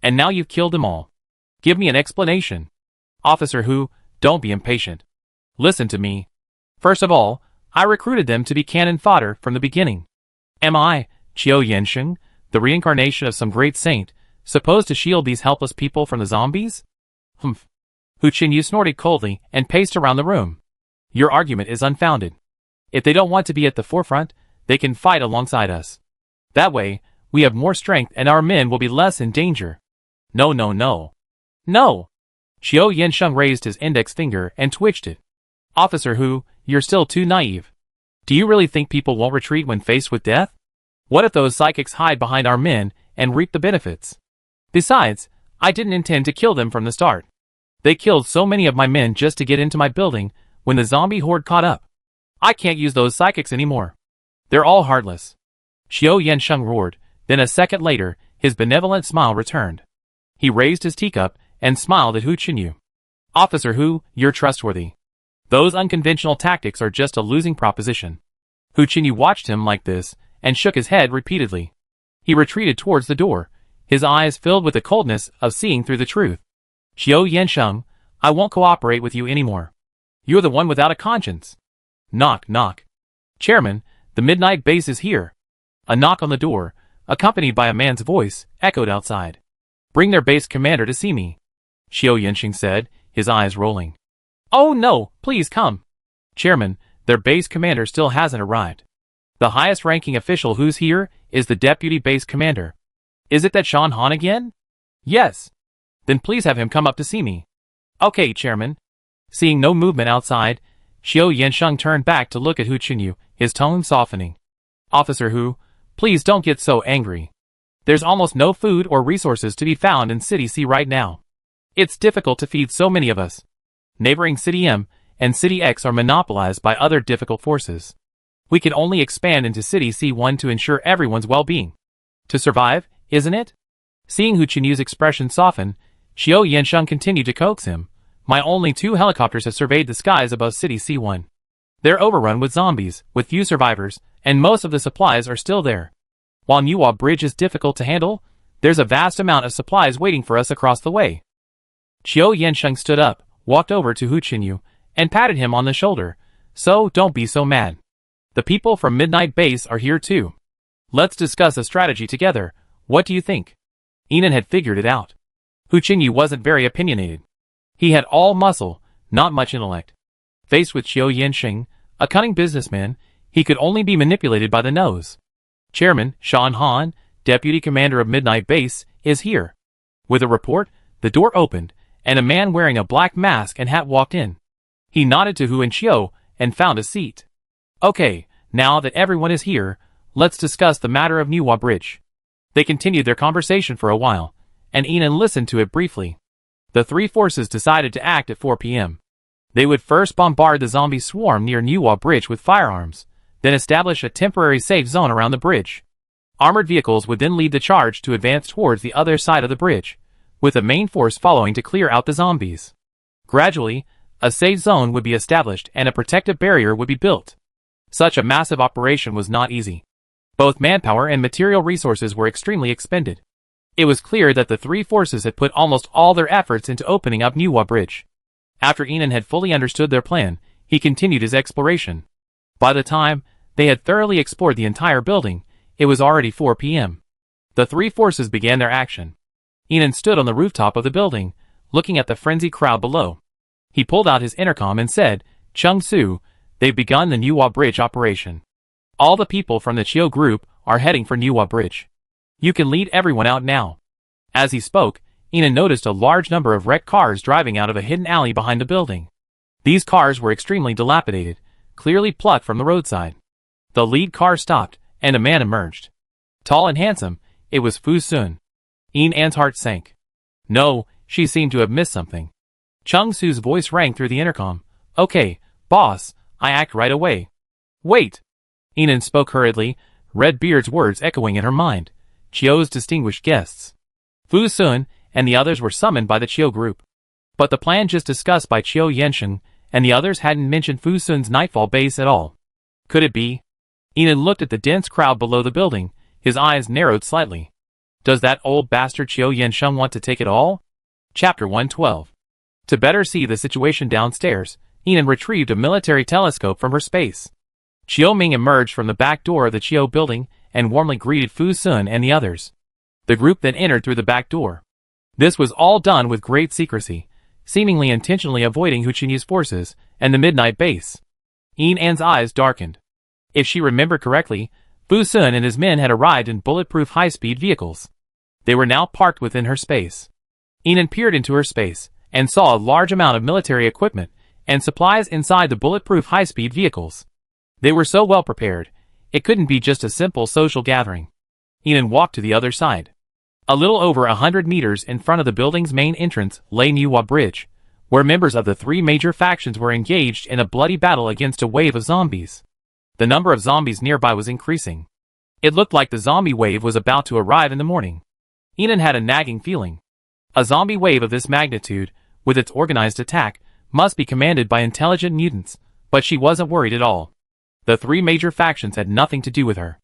And now you've killed them all. Give me an explanation. Officer Hu, don't be impatient. Listen to me. First of all, I recruited them to be cannon fodder from the beginning. Am I, Qiu Yanxing, the reincarnation of some great saint, supposed to shield these helpless people from the zombies? Humph. Hu Qinyu snorted coldly and paced around the room. Your argument is unfounded. If they don't want to be at the forefront, they can fight alongside us. That way, we have more strength and our men will be less in danger. No. No! Qiu Yansheng raised his index finger and twitched it. Officer Hu, you're still too naive. Do you really think people won't retreat when faced with death? What if those psychics hide behind our men and reap the benefits? Besides, I didn't intend to kill them from the start. They killed so many of my men just to get into my building when the zombie horde caught up. I can't use those psychics anymore. They're all heartless. Qiu Yansheng roared, then a second later, his benevolent smile returned. He raised his teacup and smiled at Hu Qinyu. Officer Hu, you're trustworthy. Those unconventional tactics are just a losing proposition. Hu Qinyu watched him like this and shook his head repeatedly. He retreated towards the door, his eyes filled with the coldness of seeing through the truth. Qiu Yansheng, I won't cooperate with you anymore. You're the one without a conscience. Knock, knock. Chairman, the Midnight Base is here. A knock on the door, accompanied by a man's voice, echoed outside. Bring their base commander to see me, Qiu Yanxing said, his eyes rolling. Oh no, please come. Chairman, their base commander still hasn't arrived. The highest ranking official who's here is the deputy base commander. Is it that Shan Han again? Yes. Then please have him come up to see me. Okay, Chairman. Seeing no movement outside, Qiu Yansheng turned back to look at Hu Qinyu, his tone softening. Officer Hu, please don't get so angry. There's almost no food or resources to be found in City C right now. It's difficult to feed so many of us. Neighboring City M and City X are monopolized by other difficult forces. We can only expand into City C1 to ensure everyone's well-being. To survive, isn't it? Seeing Hu Qinyu's expression soften, Qiu Yansheng continued to coax him. My only 2 helicopters have surveyed the skies above City C1. They're overrun with zombies, with few survivors, and most of the supplies are still there. While Niwa Bridge is difficult to handle, there's a vast amount of supplies waiting for us across the way. Qiu Yansheng stood up, walked over to Hu Qinyu, and patted him on the shoulder. So, don't be so mad. The people from Midnight Base are here too. Let's discuss a strategy together. What do you think? Enan had figured it out. Hu Qinyu wasn't very opinionated. He had all muscle, not much intellect. Faced with Qiu Yanxing, a cunning businessman, he could only be manipulated by the nose. Chairman, Shan Han, deputy commander of Midnight Base, is here. With a report, the door opened, and a man wearing a black mask and hat walked in. He nodded to Hu and Qiu, and found a seat. Okay, now that everyone is here, let's discuss the matter of Niwa Bridge. They continued their conversation for a while, and Enan listened to it briefly. The 3 forces decided to act at 4 p.m. They would first bombard the zombie swarm near Niwa Bridge with firearms, then establish a temporary safe zone around the bridge. Armored vehicles would then lead the charge to advance towards the other side of the bridge, with the main force following to clear out the zombies. Gradually, a safe zone would be established and a protective barrier would be built. Such a massive operation was not easy. Both manpower and material resources were extremely expended. It was clear that the 3 forces had put almost all their efforts into opening up Niwa Bridge. After Enan had fully understood their plan, he continued his exploration. By the time they had thoroughly explored the entire building, it was already 4 p.m. The 3 forces began their action. Enan stood on the rooftop of the building, looking at the frenzied crowd below. He pulled out his intercom and said, Chung Su, they've begun the Niwa Bridge operation. All the people from the Qiu group are heading for Niwa Bridge. You can lead everyone out now. As he spoke, Enan noticed a large number of wrecked cars driving out of a hidden alley behind the building. These cars were extremely dilapidated, clearly plucked from the roadside. The lead car stopped, and a man emerged. Tall and handsome, it was Fu Sun. Enan's heart sank. No, she seemed to have missed something. Chung Su's voice rang through the intercom. Okay, boss, I act right away. Wait! Enan spoke hurriedly, Redbeard's words echoing in her mind. Qiu's distinguished guests. Fu Sun and the others were summoned by the Qiu group. But the plan just discussed by Chiu Yensheng and the others hadn't mentioned Fu Sun's Nightfall base at all. Could it be? Ian looked at the dense crowd below the building, his eyes narrowed slightly. Does that old bastard Chiu Yensheng want to take it all? Chapter 112. To better see the situation downstairs, Ian retrieved a military telescope from her space. Chiu Ming emerged from the back door of the Chiu building and warmly greeted Fu Sun and the others. The group then entered through the back door. This was all done with great secrecy, seemingly intentionally avoiding Hu Qinyu's forces and the midnight base. Ian's eyes darkened. If she remembered correctly, Fu Sun and his men had arrived in bulletproof high-speed vehicles. They were now parked within her space. Ian peered into her space and saw a large amount of military equipment and supplies inside the bulletproof high-speed vehicles. They were so well prepared, it couldn't be just a simple social gathering. Ian walked to the other side. A little over 100 meters in front of the building's main entrance lay Niwa Bridge, where members of the three major factions were engaged in a bloody battle against a wave of zombies. The number of zombies nearby was increasing. It looked like the zombie wave was about to arrive in the morning. Ian had a nagging feeling. A zombie wave of this magnitude, with its organized attack, must be commanded by intelligent mutants, but she wasn't worried at all. The three major factions had nothing to do with her.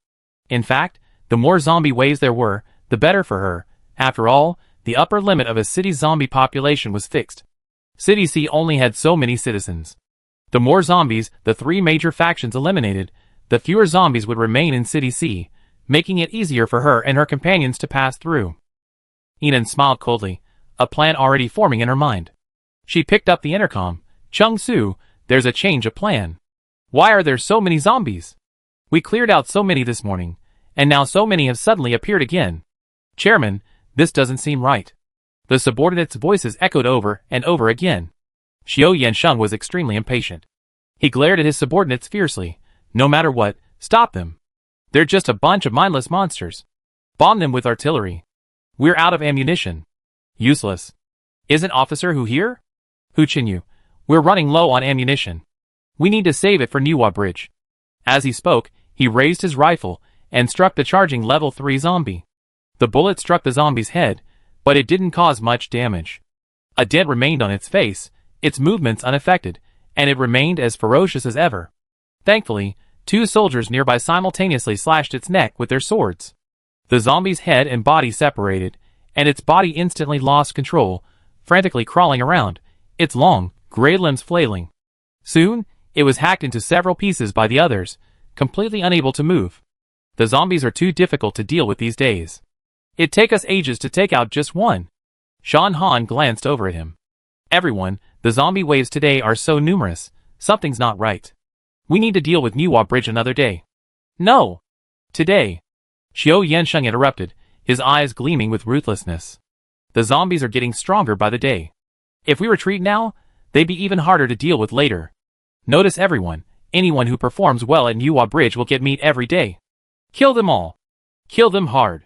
In fact, the more zombie waves there were, the better for her. After all, the upper limit of a city's zombie population was fixed. City C only had so many citizens. The more zombies the three major factions eliminated, the fewer zombies would remain in City C, making it easier for her and her companions to pass through. Ian smiled coldly, a plan already forming in her mind. She picked up the intercom. Chung Su, there's a change of plan. Why are there so many zombies? We cleared out so many this morning, and now so many have suddenly appeared again. Chairman, this doesn't seem right. The subordinates' voices echoed over and over again. Chiu Yensheng was extremely impatient. He glared at his subordinates fiercely. No matter what, stop them. They're just a bunch of mindless monsters. Bomb them with artillery. We're out of ammunition. Useless. Isn't Officer Hu here? Hu Qinyu, we're running low on ammunition. We need to save it for Niwa Bridge. As he spoke, he raised his rifle and struck the charging level 3 zombie. The bullet struck the zombie's head, but it didn't cause much damage. A dent remained on its face, its movements unaffected, and it remained as ferocious as ever. Thankfully, two soldiers nearby simultaneously slashed its neck with their swords. The zombie's head and body separated, and its body instantly lost control, frantically crawling around, its long, gray limbs flailing. Soon, it was hacked into several pieces by the others, completely unable to move. The zombies are too difficult to deal with these days. It'd take us ages to take out just one. Shan Han glanced over at him. Everyone, the zombie waves today are so numerous, something's not right. We need to deal with Niwa Bridge another day. No! Today. Chiu Yensheng interrupted, his eyes gleaming with ruthlessness. The zombies are getting stronger by the day. If we retreat now, they'd be even harder to deal with later. Notice everyone, anyone who performs well at Niwa Bridge will get meat every day. Kill them all. Kill them hard.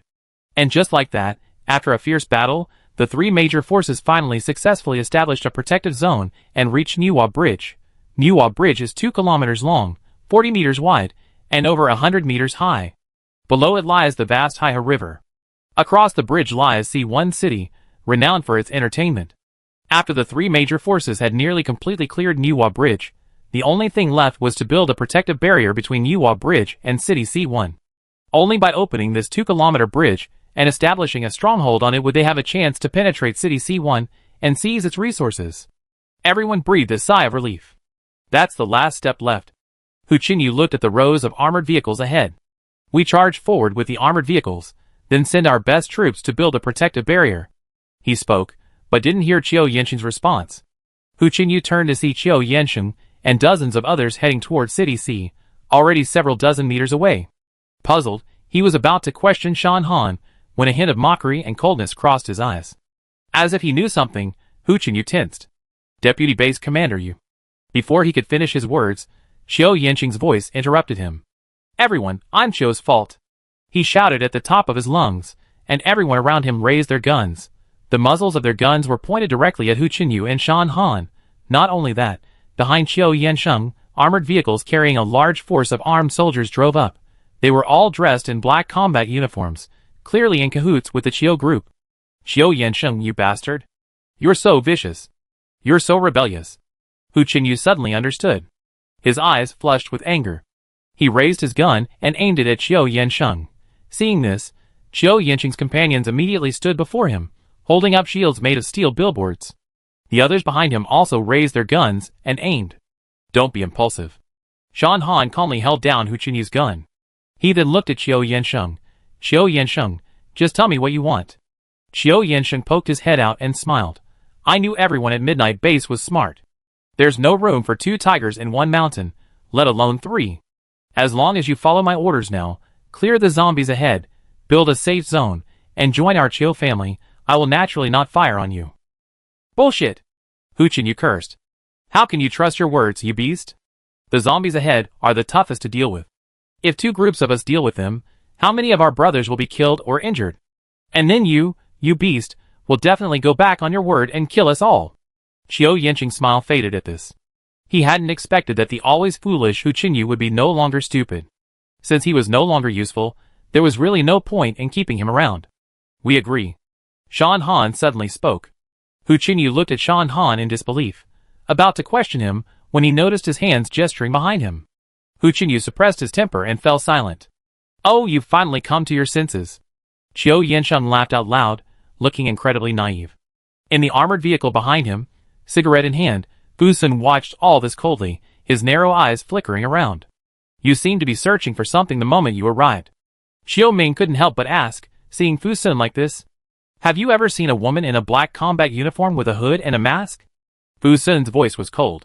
And just like that, after a fierce battle, the three major forces finally successfully established a protective zone and reached Niwa Bridge. Niwa Bridge is 2 kilometers long, 40 meters wide, and over 100 meters high. Below it lies the vast Haihe River. Across the bridge lies C1 City, renowned for its entertainment. After the three major forces had nearly completely cleared Niwa Bridge, the only thing left was to build a protective barrier between Niwa Bridge and City C1. Only by opening this 2-kilometer bridge and establishing a stronghold on it would they have a chance to penetrate City C1 and seize its resources. Everyone breathed a sigh of relief. That's the last step left. Hu Qinyu looked at the rows of armored vehicles ahead. We charge forward with the armored vehicles, then send our best troops to build a protective barrier. He spoke, but didn't hear Chiu Yensheng's response. Hu Qinyu turned to see Chiu Yensheng and dozens of others heading toward City C, already several dozen meters away. Puzzled, he was about to question Shan Han, when a hint of mockery and coldness crossed his eyes. As if he knew something, Hu Qinyu tensed. Deputy Base Commander, you. Before he could finish his words, Chiu Yensheng's voice interrupted him. Everyone, I'm Chiu's fault. He shouted at the top of his lungs, and everyone around him raised their guns. The muzzles of their guns were pointed directly at Hu Qinyu and Shan Han. Not only that, behind Chiu Yensheng, armored vehicles carrying a large force of armed soldiers drove up. They were all dressed in black combat uniforms, clearly in cahoots with the Chiu group. Chiu Yensheng, you bastard. You're so vicious. You're so rebellious. Hu Qinyu suddenly understood. His eyes flushed with anger. He raised his gun and aimed it at Qiu Yansheng. Seeing this, Qiu Yansheng's companions immediately stood before him, holding up shields made of steel billboards. The others behind him also raised their guns and aimed. Don't be impulsive. Shan Han calmly held down Hu Qinyu's gun. He then looked at Qiu Yansheng. Qiu Yansheng, just tell me what you want. Qiu Yansheng poked his head out and smiled. I knew everyone at Midnight Base was smart. There's no room for 2 tigers in one mountain, let alone 3. As long as you follow my orders now, clear the zombies ahead, build a safe zone, and join our Qiu family, I will naturally not fire on you. Bullshit! Hu Qinyu cursed. How can you trust your words, you beast? The zombies ahead are the toughest to deal with. If 2 groups of us deal with them, how many of our brothers will be killed or injured? And then you beast, will definitely go back on your word and kill us all. Qiu Yansheng's smile faded at this. He hadn't expected that the always foolish Hu Qinyu would be no longer stupid. Since he was no longer useful, there was really no point in keeping him around. We agree. Shan Han suddenly spoke. Hu Qinyu looked at Shan Han in disbelief, about to question him when he noticed his hands gesturing behind him. Hu Qinyu suppressed his temper and fell silent. Oh, you've finally come to your senses. Qiu Yansheng laughed out loud, looking incredibly naive. In the armored vehicle behind him, cigarette in hand, Fu Sun watched all this coldly, his narrow eyes flickering around. You seemed to be searching for something the moment you arrived. Xiao Ming couldn't help but ask, seeing Fu Sun like this. Have you ever seen a woman in a black combat uniform with a hood and a mask? Fu Sun's voice was cold.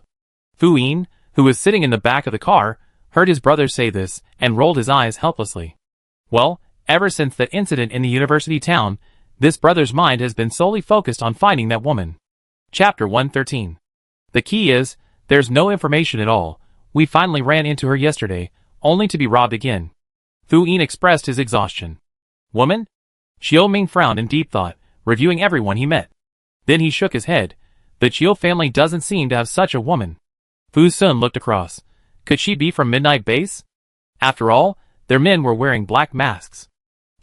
Fu Yin, who was sitting in the back of the car, heard his brother say this and rolled his eyes helplessly. Well, ever since that incident in the university town, this brother's mind has been solely focused on finding that woman. Chapter 113. The key is, there's no information at all. We finally ran into her yesterday, only to be robbed again. Fu Yin expressed his exhaustion. Woman? Xiao Ming frowned in deep thought, reviewing everyone he met. Then he shook his head. The Qiu family doesn't seem to have such a woman. Fu Sun looked across. Could she be from Midnight Base? After all, their men were wearing black masks.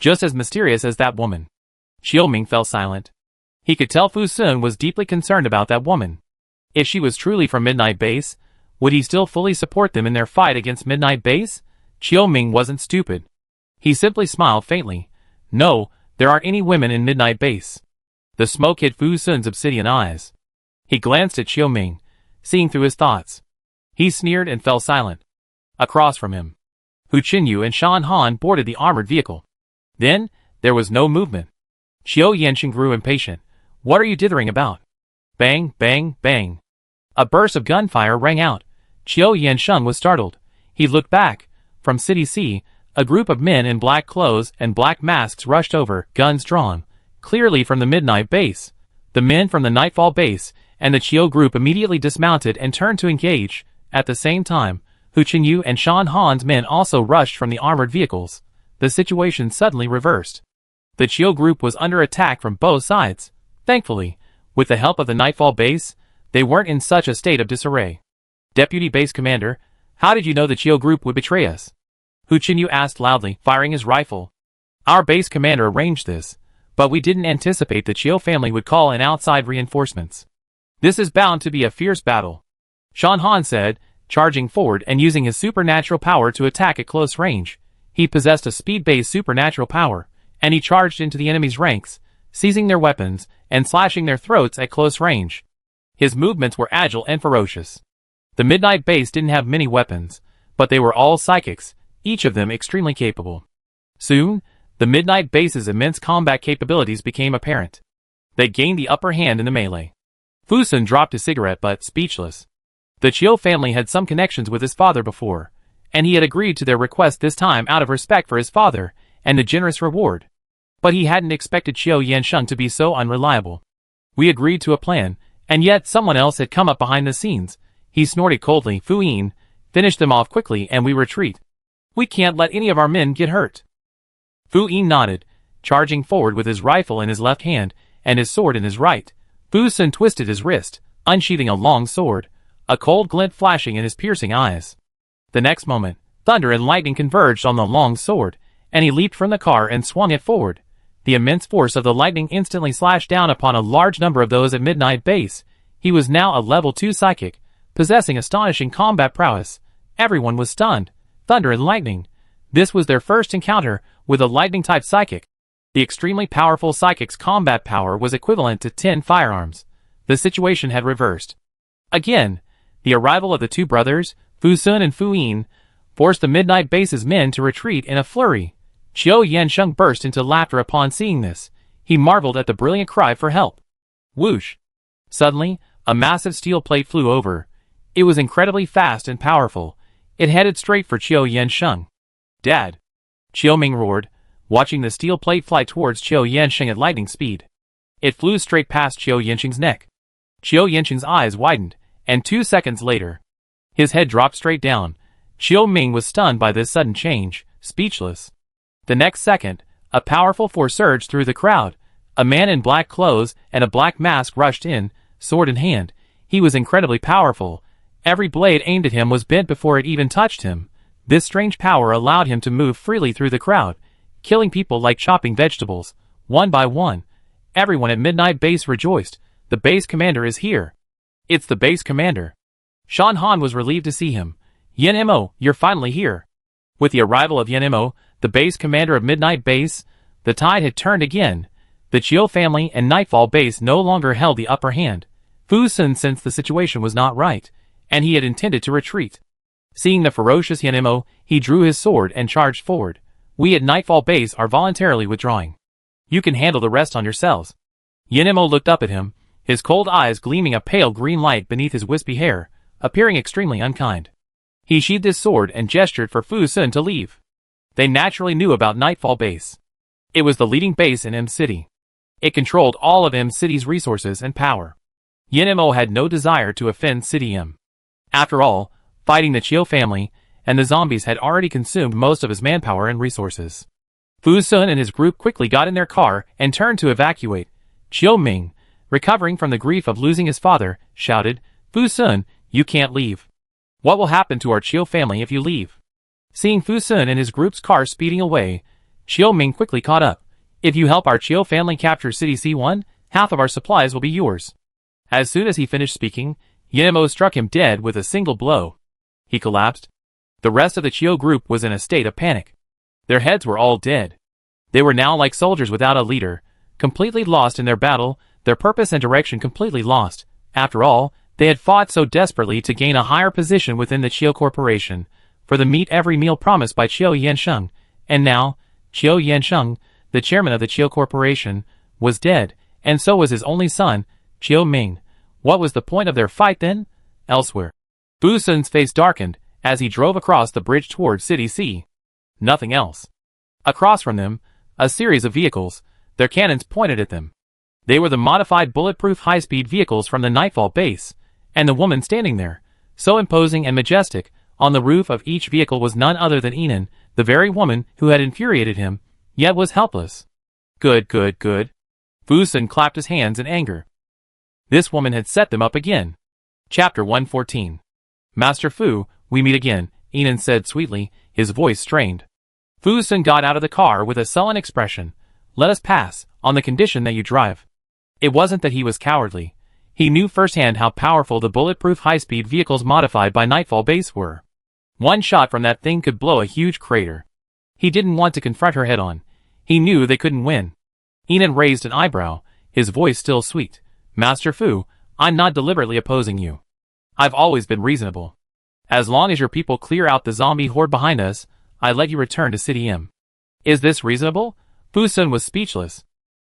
Just as mysterious as that woman. Xiao Ming fell silent. He could tell Fu Sun was deeply concerned about that woman. If she was truly from Midnight Base, would he still fully support them in their fight against Midnight Base? Xiao Ming wasn't stupid. He simply smiled faintly. No, there aren't any women in Midnight Base. The smoke hit Fu Sun's obsidian eyes. He glanced at Xiao Ming, seeing through his thoughts. He sneered and fell silent. Across from him, Hu Qinyu and Shan Han boarded the armored vehicle. Then, there was no movement. Qiu Yansheng grew impatient. What are you dithering about? Bang, bang, bang. A burst of gunfire rang out. Qiu Yansheng was startled. He looked back. From City C, a group of men in black clothes and black masks rushed over, guns drawn, clearly from the Midnight Base. The men from the Nightfall Base and the Qiu group immediately dismounted and turned to engage. At the same time, Hu Qinyu and Shan Han's men also rushed from the armored vehicles. The situation suddenly reversed. The Qiu group was under attack from both sides. Thankfully, with the help of the Nightfall Base, they weren't in such a state of disarray. Deputy Base Commander, how did you know the Qiu group would betray us? Hu Qinyu asked loudly, firing his rifle. Our base commander arranged this, but we didn't anticipate the Qiu family would call in outside reinforcements. This is bound to be a fierce battle. Shan Han said, charging forward and using his supernatural power to attack at close range. He possessed a speed-based supernatural power, and he charged into the enemy's ranks, seizing their weapons and slashing their throats at close range. His movements were agile and ferocious. The Midnight Base didn't have many weapons, but they were all psychics, each of them extremely capable. Soon, the Midnight Base's immense combat capabilities became apparent. They gained the upper hand in the melee. Fu Sun dropped his cigarette but, speechless. The Qiu family had some connections with his father before, and he had agreed to their request this time out of respect for his father and a generous reward. But he hadn't expected Qiu Yansheng to be so unreliable. We agreed to a plan, and yet someone else had come up behind the scenes. He snorted coldly. Fu Yin, finish them off quickly and we retreat. We can't let any of our men get hurt. Fu Yin nodded, charging forward with his rifle in his left hand and his sword in his right. Fu Sun twisted his wrist, unsheathing a long sword, a cold glint flashing in his piercing eyes. The next moment, thunder and lightning converged on the long sword, and he leaped from the car and swung it forward. The immense force of the lightning instantly slashed down upon a large number of those at Midnight Base. He was now a level 2 psychic, possessing astonishing combat prowess. Everyone was stunned. Thunder and lightning. This was their first encounter with a lightning-type psychic. The extremely powerful psychic's combat power was equivalent to 10 firearms. The situation had reversed. Again, the arrival of the two brothers, Fu Sun and Fu Yin, forced the Midnight Base's men to retreat in a flurry. Qiu Yansheng burst into laughter upon seeing this. He marveled at the brilliant cry for help. Whoosh! Suddenly, a massive steel plate flew over. It was incredibly fast and powerful. It headed straight for Qiu Yansheng. Dad! Qiu Ming roared, watching the steel plate fly towards Qiu Yansheng at lightning speed. It flew straight past Qiu Yansheng's neck. Qiu Yansheng's eyes widened, and 2 seconds later, his head dropped straight down. Qiu Ming was stunned by this sudden change, speechless. The next second, a powerful force surged through the crowd. A man in black clothes and a black mask rushed in, sword in hand. He was incredibly powerful. Every blade aimed at him was bent before it even touched him. This strange power allowed him to move freely through the crowd, killing people like chopping vegetables, one by one. Everyone at Midnight Base rejoiced. The base commander is here. It's the base commander. Shan Han was relieved to see him. Yen Mo, you're finally here. With the arrival of Yen Mo, the base commander of Midnight Base, the tide had turned again. The Qiu family and Nightfall Base no longer held the upper hand. Fu Sun sensed the situation was not right, and he had intended to retreat. Seeing the ferocious Yen Mo, he drew his sword and charged forward. We at Nightfall Base are voluntarily withdrawing. You can handle the rest on yourselves. Yen Mo looked up at him, his cold eyes gleaming a pale green light beneath his wispy hair, appearing extremely unkind. He sheathed his sword and gestured for Fu Sun to leave. They naturally knew about Nightfall Base. It was the leading base in M City. It controlled all of M City's resources and power. Yen Mo had no desire to offend City M. After all, fighting the Qiu family and the zombies had already consumed most of his manpower and resources. Fu Sun and his group quickly got in their car and turned to evacuate. Qiu Ming, recovering from the grief of losing his father, shouted, Fu Sun, you can't leave. What will happen to our Qiu family if you leave? Seeing Fu Sun and his group's car speeding away, Qiu Ming quickly caught up. If you help our Qiu family capture City C1, half of our supplies will be yours. As soon as he finished speaking, Yen Mo struck him dead with a single blow. He collapsed. The rest of the Qiu group was in a state of panic. Their heads were all dead. They were now like soldiers without a leader, completely lost in their battle, their purpose and direction completely lost. After all, they had fought so desperately to gain a higher position within the Qiu Corporation, for the meet every meal promised by Qiu Yansheng, and now, Qiu Yansheng, the chairman of the Qiu Corporation, was dead, and so was his only son, Qiu Ming. What was the point of their fight then? Elsewhere. Fu Sun's face darkened as he drove across the bridge toward City C. Nothing else. Across from them, a series of vehicles, their cannons pointed at them. They were the modified bulletproof high-speed vehicles from the Nightfall Base, and the woman standing there, so imposing and majestic, on the roof of each vehicle was none other than Enon, the very woman who had infuriated him, yet was helpless. Good, good, good. Fu Sun clapped his hands in anger. This woman had set them up again. Chapter 114. Master Fu, we meet again, Enon said sweetly, his voice strained. Fu Sun got out of the car with a sullen expression. Let us pass, on the condition that you drive. It wasn't that he was cowardly. He knew firsthand how powerful the bulletproof high-speed vehicles modified by Nightfall Base were. One shot from that thing could blow a huge crater. He didn't want to confront her head-on. He knew they couldn't win. Enon raised an eyebrow, his voice still sweet. Master Fu, I'm not deliberately opposing you. I've always been reasonable. As long as your people clear out the zombie horde behind us, I let you return to City M. Is this reasonable? Fu Sun was speechless.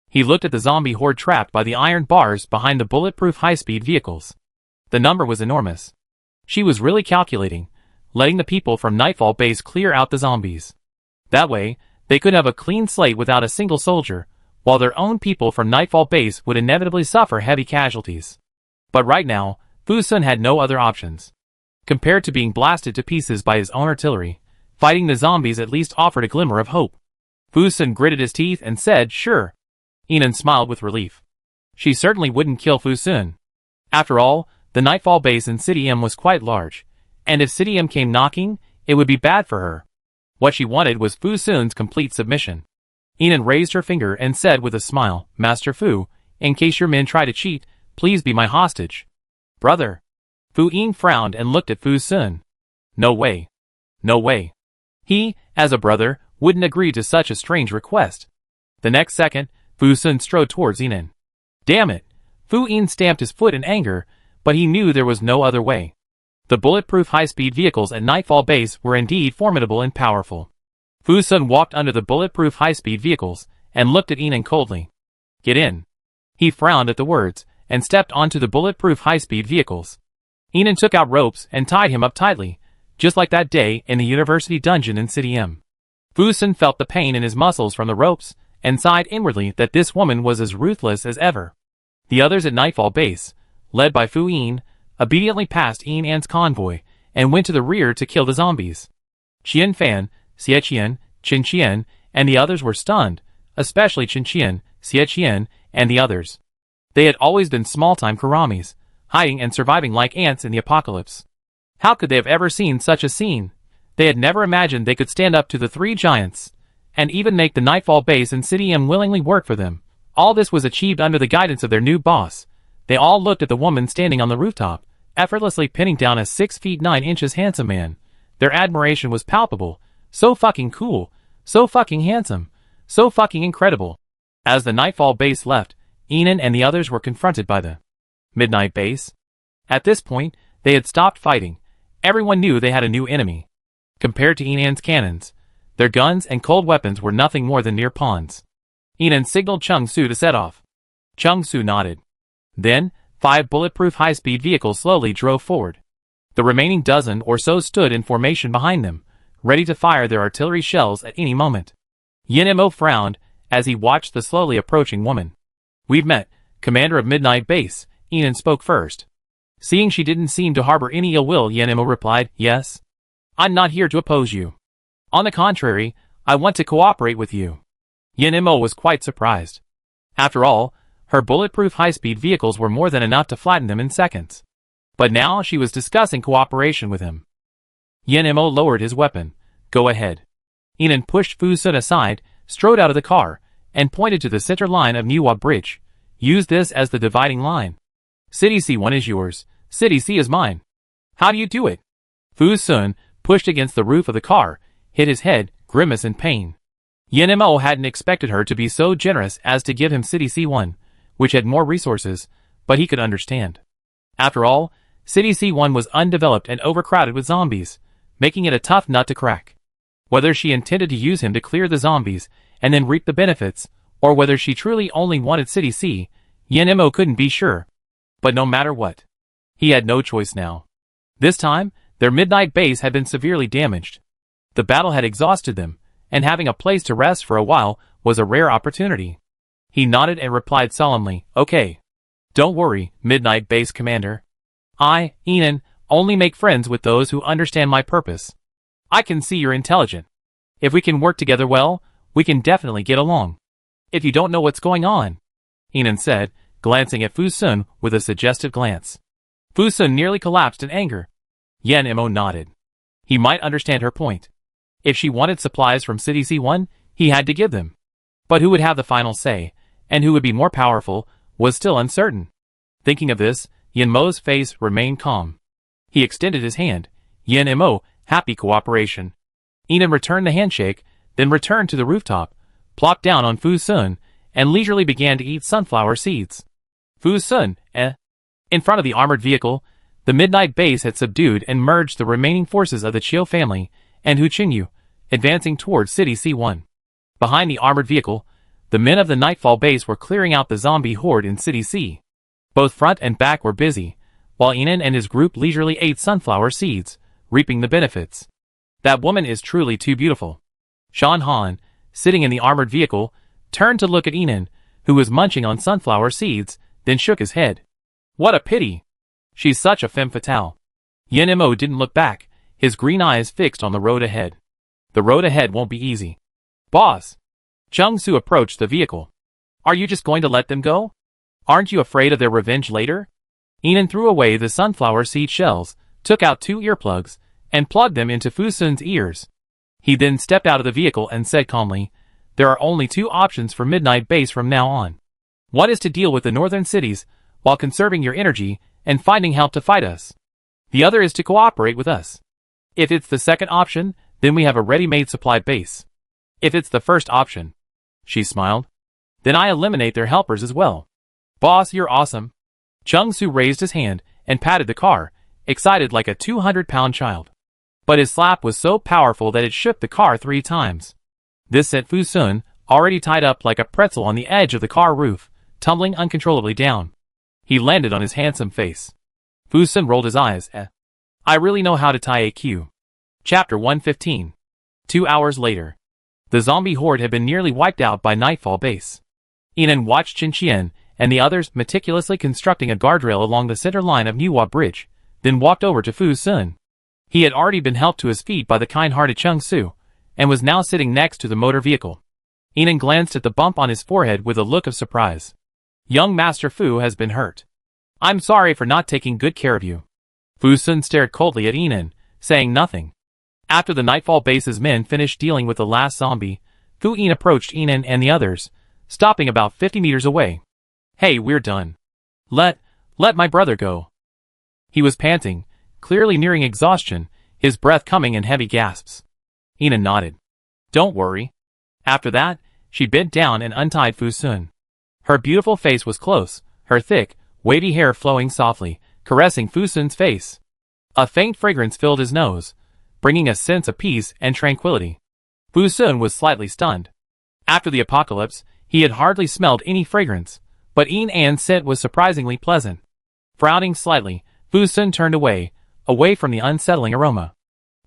He looked at the zombie horde trapped by the iron bars behind the bulletproof high-speed vehicles. The number was enormous. She was really calculating, letting the people from Nightfall Base clear out the zombies. That way, they could have a clean slate without a single soldier, while their own people from Nightfall Base would inevitably suffer heavy casualties. But right now, Fu Sun had no other options. Compared to being blasted to pieces by his own artillery, fighting the zombies at least offered a glimmer of hope. Fu Sun gritted his teeth and said, sure. Enon smiled with relief. She certainly wouldn't kill Fu Sun. After all, the Nightfall Base in City M was quite large, and if City M came knocking, it would be bad for her. What she wanted was Fu Sun's complete submission. Enon raised her finger and said with a smile, Master Fu, in case your men try to cheat, please be my hostage. Brother. Fu Yin frowned and looked at Fu Sun. No way. No way. He, as a brother, wouldn't agree to such a strange request. The next second, Fu Sun strode towards Yinan. Damn it! Fu Yin stamped his foot in anger, but he knew there was no other way. The bulletproof high-speed vehicles at Nightfall Base were indeed formidable and powerful. Fu Sun walked under the bulletproof high-speed vehicles and looked at Yinan coldly. Get in. He frowned at the words and stepped onto the bulletproof high-speed vehicles. Yinan took out ropes and tied him up tightly, just like that day in the university dungeon in City M. Fu Sun felt the pain in his muscles from the ropes and sighed inwardly that this woman was as ruthless as ever. The others at Nightfall Base, led by Fu Yin, obediently passed Yinan's convoy and went to the rear to kill the zombies. Qian Fan, Xie Qian, Qin Qian, and the others were stunned, especially Qin Qian, Xie Qian, and the others. They had always been small-time Kuramis, hiding and surviving like ants in the apocalypse. How could they have ever seen such a scene? They had never imagined they could stand up to the three giants, and even make the Nightfall Base and City M willingly work for them. All this was achieved under the guidance of their new boss. They all looked at the woman standing on the rooftop, effortlessly pinning down a 6 feet 9 inches handsome man. Their admiration was palpable. So fucking cool. So fucking handsome. So fucking incredible. As the Nightfall Base left, Yinan and the others were confronted by the Midnight Base. At this point, they had stopped fighting. Everyone knew they had a new enemy. Compared to Yinan's cannons, their guns and cold weapons were nothing more than mere pawns. Yinan signaled Chung Su to set off. Chung Su nodded. Then, 5 bulletproof high-speed vehicles slowly drove forward. The remaining dozen or so stood in formation behind them, ready to fire their artillery shells at any moment. Yin-Mo frowned as he watched the slowly approaching woman. We've met, commander of Midnight Base, Yinan spoke first. Seeing she didn't seem to harbor any ill will, Yin-Mo replied, yes. I'm not here to oppose you. On the contrary, I want to cooperate with you. Yin-Mo was quite surprised. After all, her bulletproof high-speed vehicles were more than enough to flatten them in seconds. But now she was discussing cooperation with him. Yin-Mo lowered his weapon. Go ahead. Yinan pushed Fu Sun aside, strode out of the car, and pointed to the center line of Niwa Bridge. Use this as the dividing line. City C1 is yours. City C is mine. How do you do it? Fu Sun, pushed against the roof of the car, hit his head, grimace in pain. Yin-Mo hadn't expected her to be so generous as to give him City C1, which had more resources, but he could understand. After all, City C1 was undeveloped and overcrowded with zombies, making it a tough nut to crack. Whether she intended to use him to clear the zombies and then reap the benefits, or whether she truly only wanted City C, Yin-Mo couldn't be sure. But no matter what, he had no choice now. This time, their Midnight Base had been severely damaged. The battle had exhausted them, and having a place to rest for a while was a rare opportunity. He nodded and replied solemnly, okay. Don't worry, Midnight Base Commander. I, Yinan, only make friends with those who understand my purpose. I can see you're intelligent. If we can work together well, we can definitely get along. If you don't know what's going on, Yinan said, glancing at Fu Sun with a suggestive glance. Fu Sun nearly collapsed in anger. Yin-Mo nodded. He might understand her point. If she wanted supplies from City C1, he had to give them. But who would have the final say, and who would be more powerful, was still uncertain. Thinking of this, Yin-Mo's face remained calm. He extended his hand. Yin-Mo, happy cooperation. Yinan returned the handshake, then returned to the rooftop, plopped down on Fu Sun, and leisurely began to eat sunflower seeds. Fu Sun, In front of the armored vehicle, the Midnight Base had subdued and merged the remaining forces of the Chiu family and Hu Qingyu, advancing towards City C1. Behind the armored vehicle, the men of the Nightfall Base were clearing out the zombie horde in City C. Both front and back were busy, while Yinan and his group leisurely ate sunflower seeds, reaping the benefits. That woman is truly too beautiful. Shan Han, sitting in the armored vehicle, turned to look at Yinan, who was munching on sunflower seeds, then shook his head. What a pity! She's such a femme fatale. Yin-Mo didn't look back, his green eyes fixed on the road ahead. The road ahead won't be easy. Boss! Chung Su approached the vehicle. Are you just going to let them go? Aren't you afraid of their revenge later? Yinan threw away the sunflower seed shells, took out 2 earplugs, and plugged them into Fu Sun's ears. He then stepped out of the vehicle and said calmly, there are only 2 options for Midnight Base from now on. One is to deal with the northern cities, while conserving your energy, and finding help to fight us. The other is to cooperate with us. If it's the second option, then we have a ready-made supply base. If it's the first option, she smiled, then I eliminate their helpers as well. Boss, you're awesome. Chung-Soo raised his hand and patted the car, excited like a 200-pound child. But his slap was so powerful that it shook the car 3 times. This sent Fu-sun, already tied up like a pretzel on the edge of the car roof, tumbling uncontrollably down. He landed on his handsome face. Fu-sun rolled his eyes. I really know how to tie a queue. Chapter 115. 2 hours later. The zombie horde had been nearly wiped out by Nightfall Base. Inan watched Qin Qian and the others meticulously constructing a guardrail along the center line of Nuwa Bridge, then walked over to Fu-sun. He had already been helped to his feet by the kind-hearted Chung-Soo, and was now sitting next to the motor vehicle. Inan glanced at the bump on his forehead with a look of surprise. Young Master Fu has been hurt. I'm sorry for not taking good care of you. Fu-sun stared coldly at Inan, saying nothing. After the Nightfall Base's men finished dealing with the last zombie, Fu-in approached Inan and the others, stopping about 50 meters away. Hey, we're done. Let my brother go. He was panting, clearly nearing exhaustion, his breath coming in heavy gasps. Inan nodded. Don't worry. After that, she bent down and untied Fu-sun. Her beautiful face was close, her thick, wavy hair flowing softly, caressing Fu-sun's face. A faint fragrance filled his nose, bringing a sense of peace and tranquility. Fu-sun was slightly stunned. After the apocalypse, he had hardly smelled any fragrance, but Inan's scent was surprisingly pleasant. Frowning slightly, Fu-sun turned away from the unsettling aroma.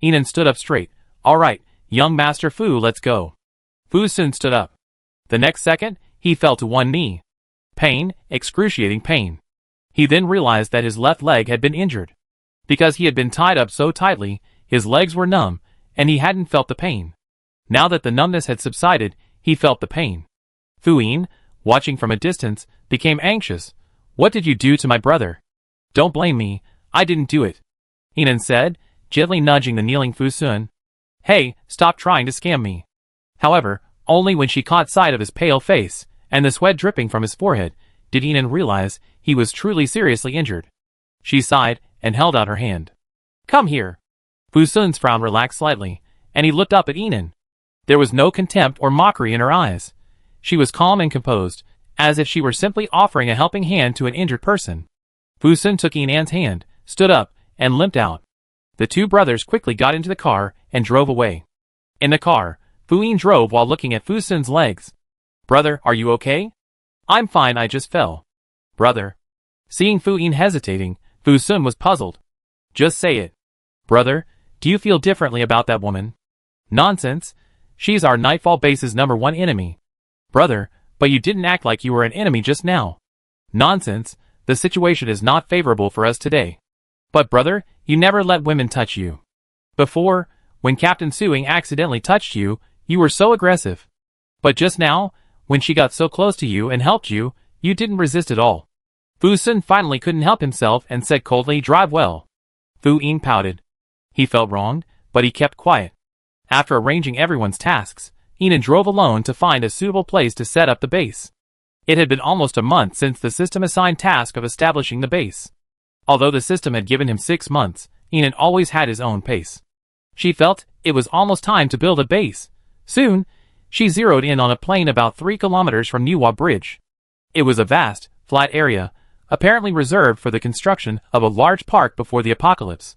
Inan stood up straight. All right, young Master Fu, let's go. Fu-sun stood up. The next second, he fell to one knee. Pain, excruciating pain. He then realized that his left leg had been injured. Because he had been tied up so tightly, his legs were numb, and he hadn't felt the pain. Now that the numbness had subsided, he felt the pain. Fu-in, watching from a distance, became anxious. What did you do to my brother? Don't blame me, I didn't do it. Inan said, gently nudging the kneeling Fu-sun. Hey, stop trying to scam me. However, only when she caught sight of his pale face, and the sweat dripping from his forehead, did Inan realize he was truly seriously injured. She sighed, and held out her hand. Come here. Fu-sun's frown relaxed slightly, and he looked up at Inan. There was no contempt or mockery in her eyes. She was calm and composed, as if she were simply offering a helping hand to an injured person. Fu-sun took Inan's hand, stood up, and limped out. The two brothers quickly got into the car and drove away. In the car, Fu-in drove while looking at Fu-sun's legs. Brother, are you okay? I'm fine, I just fell. Brother. Seeing Fu-in hesitating, Fu-sun was puzzled. Just say it. Brother, do you feel differently about that woman? Nonsense. She's our Nightfall Base's #1 enemy. Brother, but you didn't act like you were an enemy just now. Nonsense. The situation is not favorable for us today. But brother, you never let women touch you. Before, when Captain Suing accidentally touched you, you were so aggressive. But just now, when she got so close to you and helped you, you didn't resist at all. Fu-sun finally couldn't help himself and said coldly, drive well. Fu-in pouted. He felt wronged, but he kept quiet. After arranging everyone's tasks, Inan drove alone to find a suitable place to set up the base. It had been almost a month since the system assigned task of establishing the base. Although the system had given him 6 months, Inan always had his own pace. She felt it was almost time to build a base. Soon, she zeroed in on a plain about 3 kilometers from Nuwa Bridge. It was a vast, flat area, apparently reserved for the construction of a large park before the apocalypse.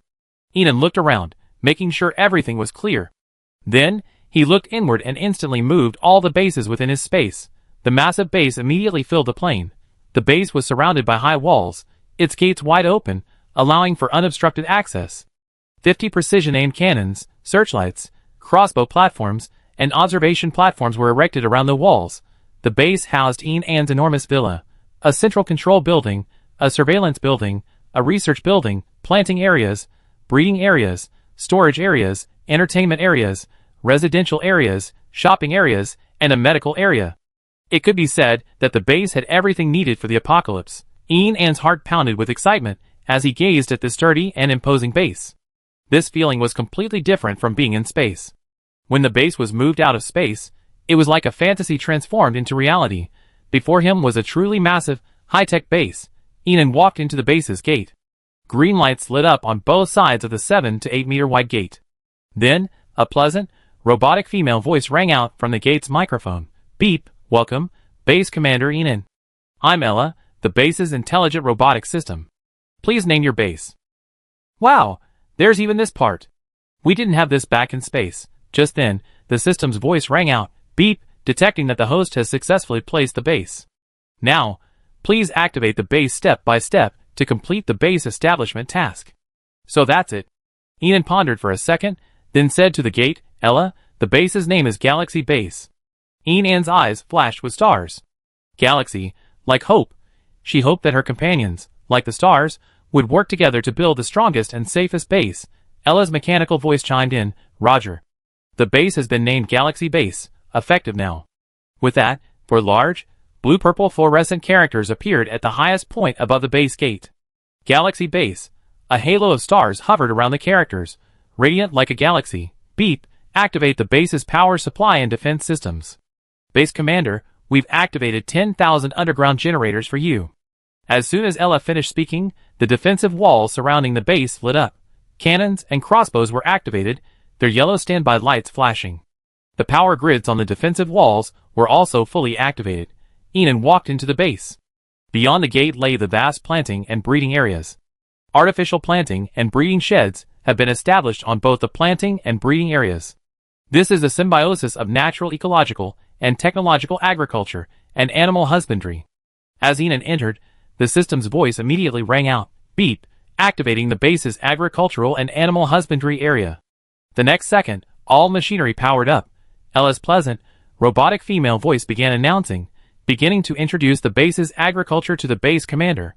Inan looked around, making sure everything was clear. Then, he looked inward and instantly moved all the bases within his space. The massive base immediately filled the plain. The base was surrounded by high walls, its gates wide open, allowing for unobstructed access. 50 precision-aimed cannons, searchlights, crossbow platforms, and observation platforms were erected around the walls. The base housed Inan's enormous villa, a central control building, a surveillance building, a research building, planting areas, breeding areas, storage areas, entertainment areas, residential areas, shopping areas, and a medical area. It could be said that the base had everything needed for the apocalypse. Inan's heart pounded with excitement as he gazed at this sturdy and imposing base. This feeling was completely different from being in space. When the base was moved out of space, it was like a fantasy transformed into reality. Before him was a truly massive, high-tech base. Enan walked into the base's gate. Green lights lit up on both sides of the 7 to 8 meter wide gate. Then, a pleasant, robotic female voice rang out from the gate's microphone. Beep, welcome, Base Commander Enan. I'm Ella, the base's intelligent robotic system. Please name your base. Wow, there's even this part. We didn't have this back in space. Just then, the system's voice rang out. Beep, detecting that the host has successfully placed the base. Now, please activate the base step by step to complete the base establishment task. So that's it. Enan pondered for a second, then said to the gate, Ella, the base's name is Galaxy Base. Enan's eyes flashed with stars. Galaxy, like hope. She hoped that her companions, like the stars, would work together to build the strongest and safest base. Ella's mechanical voice chimed in, Roger. The base has been named Galaxy Base, effective now. With that, four large, blue-purple fluorescent characters appeared at the highest point above the base gate. Galaxy Base. A halo of stars hovered around the characters, radiant like a galaxy. Beep, activate the base's power supply and defense systems. Base Commander, we've activated 10,000 underground generators for you. As soon as Ella finished speaking, the defensive walls surrounding the base lit up. Cannons and crossbows were activated, their yellow standby lights flashing. The power grids on the defensive walls were also fully activated. Enan walked into the base. Beyond the gate lay the vast planting and breeding areas. Artificial planting and breeding sheds have been established on both the planting and breeding areas. This is a symbiosis of natural ecological and technological agriculture and animal husbandry. As Enan entered, the system's voice immediately rang out, beep, activating the base's agricultural and animal husbandry area. The next second, all machinery powered up. Ella's pleasant, robotic female voice began announcing, beginning to introduce the base's agriculture to the base commander.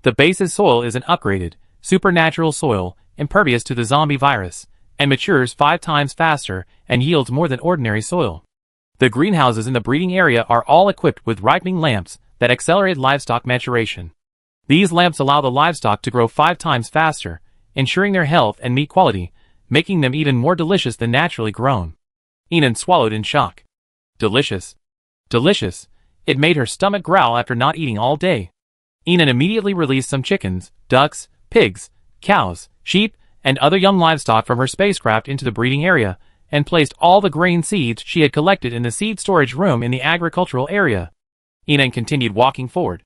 The base's soil is an upgraded, supernatural soil, impervious to the zombie virus, and matures 5 times faster and yields more than ordinary soil. The greenhouses in the breeding area are all equipped with ripening lamps that accelerate livestock maturation. These lamps allow the livestock to grow 5 times faster, ensuring their health and meat quality, making them even more delicious than naturally grown. Enan swallowed in shock. Delicious. Delicious. It made her stomach growl after not eating all day. Enan immediately released some chickens, ducks, pigs, cows, sheep, and other young livestock from her spacecraft into the breeding area, and placed all the grain seeds she had collected in the seed storage room in the agricultural area. Enan continued walking forward.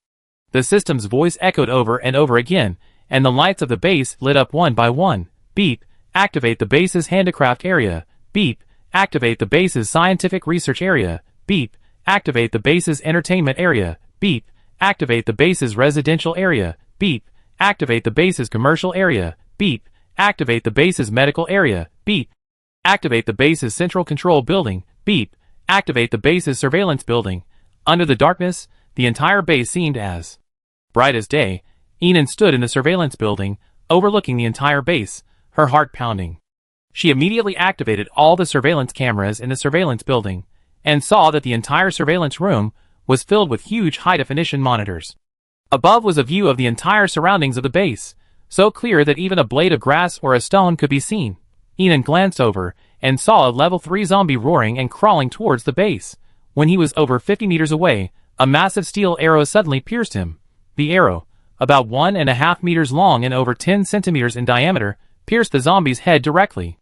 The system's voice echoed over and over again, and the lights of the base lit up one by one. Beep, activate the base's handicraft area. Beep, activate the base's scientific research area. Beep, activate the base's entertainment area. Beep, activate the base's residential area. Beep, activate the base's commercial area. Beep, activate the base's medical area. Beep, activate the base's central control building. Beep, activate the base's surveillance building. Under the darkness, the entire base seemed as bright as day. Enan stood in the surveillance building, overlooking the entire base, her heart pounding. She immediately activated all the surveillance cameras in the surveillance building, and saw that the entire surveillance room was filled with huge high-definition monitors. Above was a view of the entire surroundings of the base, so clear that even a blade of grass or a stone could be seen. Enan glanced over, and saw a level 3 zombie roaring and crawling towards the base. When he was over 50 meters away, a massive steel arrow suddenly pierced him. The arrow, about 1.5 meters long and over 10 centimeters in diameter, pierced the zombie's head directly.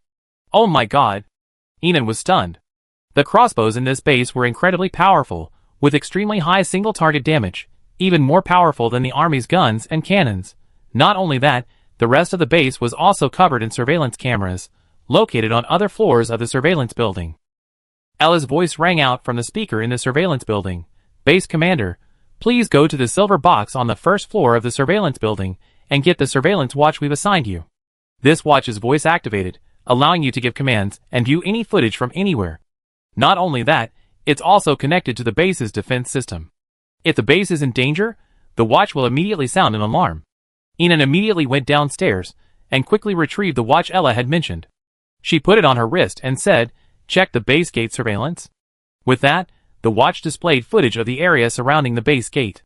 Oh my god! Enan was stunned. The crossbows in this base were incredibly powerful, with extremely high single-target damage, even more powerful than the army's guns and cannons. Not only that, the rest of the base was also covered in surveillance cameras, located on other floors of the surveillance building. Ella's voice rang out from the speaker in the surveillance building. Base Commander, please go to the silver box on the first floor of the surveillance building and get the surveillance watch we've assigned you. This watch is voice activated, allowing you to give commands and view any footage from anywhere. Not only that, it's also connected to the base's defense system. If the base is in danger, the watch will immediately sound an alarm. Enan immediately went downstairs and quickly retrieved the watch Ella had mentioned. She put it on her wrist and said, check the base gate surveillance. With that, the watch displayed footage of the area surrounding the base gate.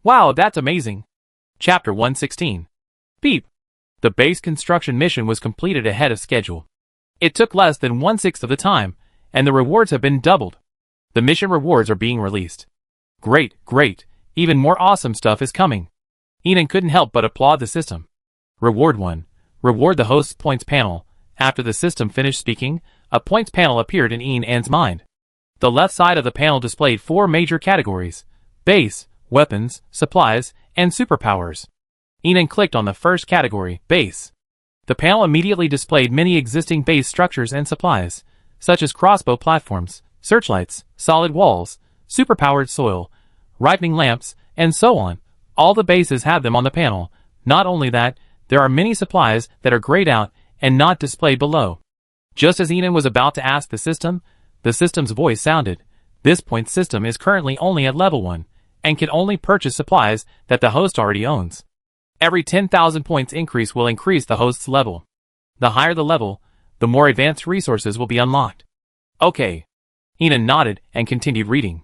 Wow, that's amazing. Chapter 116. Beep. The base construction mission was completed ahead of schedule. It took less than 1/6 of the time, and the rewards have been doubled. The mission rewards are being released. Great, great, even more awesome stuff is coming. Enan couldn't help but applaud the system. Reward 1. Reward the host's points panel. After the system finished speaking, a points panel appeared in Enan's mind. The left side of the panel displayed 4 major categories: base, weapons, supplies, and superpowers. Enan clicked on the first category, base. The panel immediately displayed many existing base structures and supplies, such as crossbow platforms, searchlights, solid walls, superpowered soil, ripening lamps, and so on. All the bases have them on the panel. Not only that, there are many supplies that are grayed out and not displayed below. Just as Enan was about to ask the system's voice sounded. This point system is currently only at level 1, and can only purchase supplies that the host already owns. Every 10,000 points increase will increase the host's level. The higher the level, the more advanced resources will be unlocked. Okay. Enan nodded and continued reading.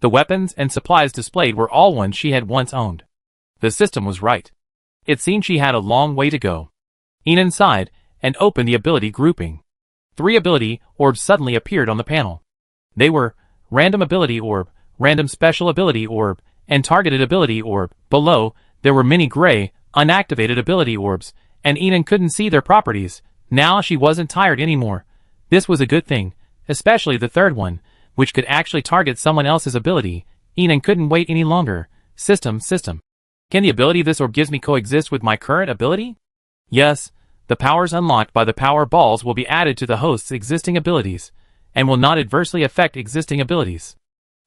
The weapons and supplies displayed were all ones she had once owned. The system was right. It seemed she had a long way to go. Enan sighed and opened the ability grouping. 3 ability orbs suddenly appeared on the panel. They were Random Ability Orb, Random Special Ability Orb, and Targeted Ability Orb. Below, there were many gray, unactivated ability orbs, and Enan couldn't see their properties. Now she wasn't tired anymore. This was a good thing, especially the third one, which could actually target someone else's ability. Enan couldn't wait any longer. System. Can the ability this orb gives me coexist with my current ability? Yes. The powers unlocked by the power balls will be added to the host's existing abilities, and will not adversely affect existing abilities.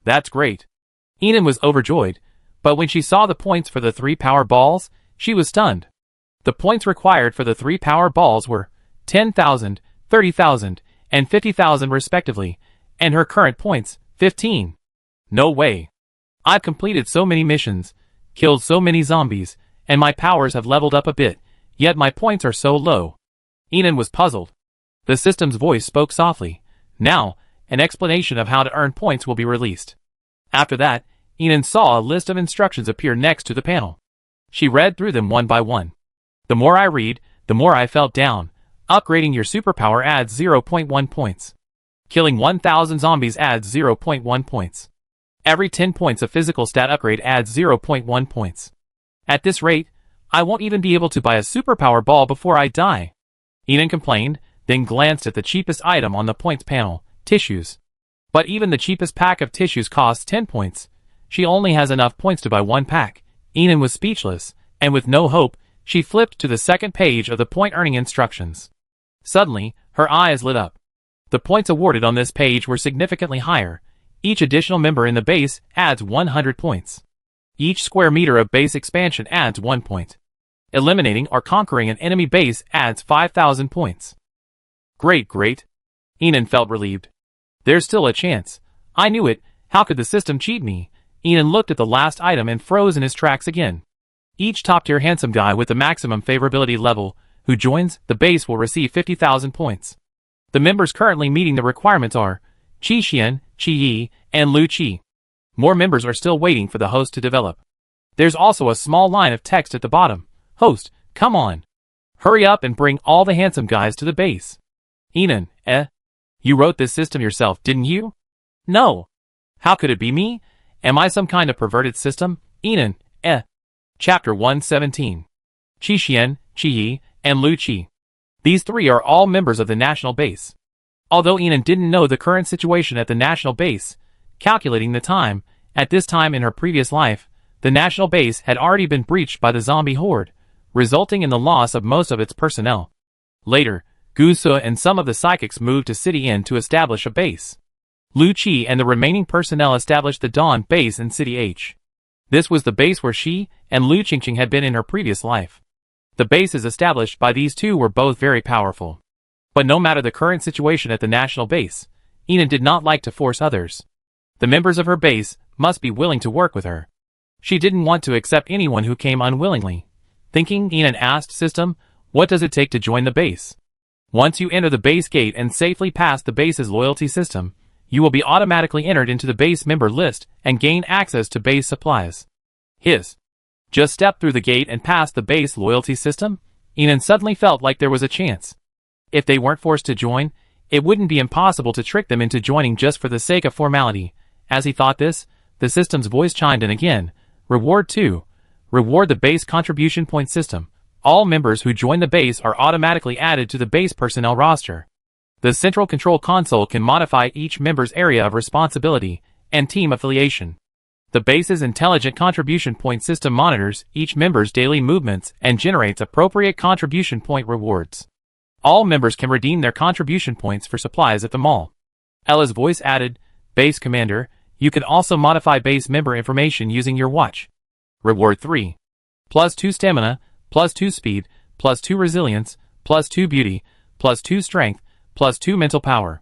That's great. Enan was overjoyed, but when she saw the points for the 3 power balls, she was stunned. The points required for the 3 power balls were 10,000, 30,000, and 50,000 respectively, and her current points, 15. No way. I've completed so many missions, killed so many zombies, and my powers have leveled up a bit, yet my points are so low. Enan was puzzled. The system's voice spoke softly. Now, an explanation of how to earn points will be released. After that, Enan saw a list of instructions appear next to the panel. She read through them one by one. The more I read, the more I felt down. Upgrading your superpower adds 0.1 points. Killing 1,000 zombies adds 0.1 points. Every 10 points of physical stat upgrade adds 0.1 points. At this rate, I won't even be able to buy a superpower ball before I die. Enan complained, then glanced at the cheapest item on the points panel, tissues. But even the cheapest pack of tissues costs 10 points. She only has enough points to buy 1 pack. Enan was speechless, and with no hope, she flipped to the second page of the point-earning instructions. Suddenly, her eyes lit up. The points awarded on this page were significantly higher. Each additional member in the base adds 100 points. Each square meter of base expansion adds 1 point. Eliminating or conquering an enemy base adds 5,000 points. Great. Enan felt relieved. There's still a chance. I knew it. How could the system cheat me? Enan looked at the last item and froze in his tracks again. Each top-tier handsome guy with the maximum favorability level who joins the base will receive 50,000 points. The members currently meeting the requirements are Qi Xian, Qi Yi, and Lu Qi. More members are still waiting for the host to develop. There's also a small line of text at the bottom. Host, come on. Hurry up and bring all the handsome guys to the base. Enan, You wrote this system yourself, didn't you? No. How could it be me? Am I some kind of perverted system? Enan, Chapter 117. Qi Xian, Qi Yi, and Lu Qi. These 3 are all members of the national base. Although Enan didn't know the current situation at the national base, calculating the time, at this time in her previous life, the national base had already been breached by the zombie horde, resulting in the loss of most of its personnel. Later, Gu Su and some of the psychics moved to City N to establish a base. Lu Qi and the remaining personnel established the Dawn base in City H. This was the base where she and Lu Qingqing had been in her previous life. The bases established by these 2 were both very powerful. But no matter the current situation at the national base, Enan did not like to force others. The members of her base must be willing to work with her. She didn't want to accept anyone who came unwillingly. Thinking, Enan asked System, what does it take to join the base? Once you enter the base gate and safely pass the base's loyalty system, you will be automatically entered into the base member list and gain access to base supplies. Just step through the gate and pass the base loyalty system? Enan suddenly felt like there was a chance. If they weren't forced to join, it wouldn't be impossible to trick them into joining just for the sake of formality. As he thought this, the system's voice chimed in again. Reward 2. Reward the base contribution point system. All members who join the base are automatically added to the base personnel roster. The central control console can modify each member's area of responsibility and team affiliation. The base's intelligent contribution point system monitors each member's daily movements and generates appropriate contribution point rewards. All members can redeem their contribution points for supplies at the mall. Ella's voice added, Base Commander, you can also modify base member information using your watch. Reward 3. +2 stamina, +2 speed, +2 resilience, +2 beauty, +2 strength, +2 mental power.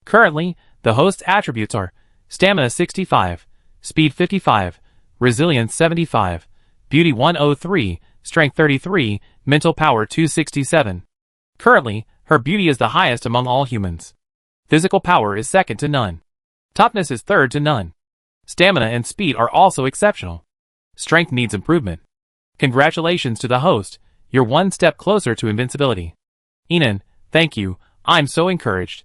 Currently, the host's attributes are stamina 65, speed 55, resilience 75, beauty 103, strength 33, mental power 267. Currently, her beauty is the highest among all humans. Physical power is second to none. Toughness is third to none. Stamina and speed are also exceptional. Strength needs improvement. Congratulations to the host, you're one step closer to invincibility. Enan, thank you, I'm so encouraged.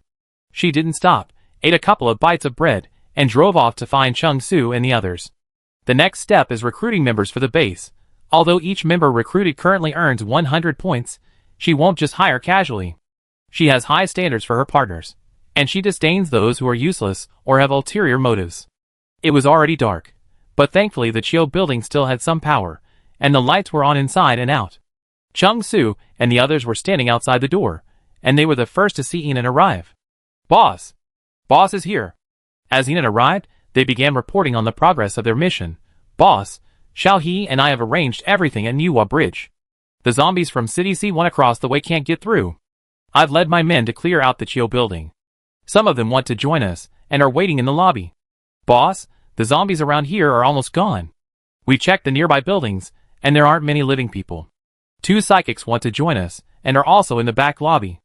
She didn't stop, ate a couple of bites of bread, and drove off to find Chung Su and the others. The next step is recruiting members for the base. Although each member recruited currently earns 100 points, she won't just hire casually. She has high standards for her partners, and she disdains those who are useless or have ulterior motives. It was already dark, but thankfully the Chiu building still had some power, and the lights were on inside and out. Chung Su and the others were standing outside the door, and they were the first to see Enan arrive. Boss! Boss is here! As Enan arrived, they began reporting on the progress of their mission. Boss, Xiao He and I have arranged everything at Niwa Bridge. The zombies from City C1 across the way can't get through. I've led my men to clear out the Chiu building. Some of them want to join us, and are waiting in the lobby. Boss, the zombies around here are almost gone. We checked the nearby buildings, and there aren't many living people. 2 psychics want to join us, and are also in the back lobby.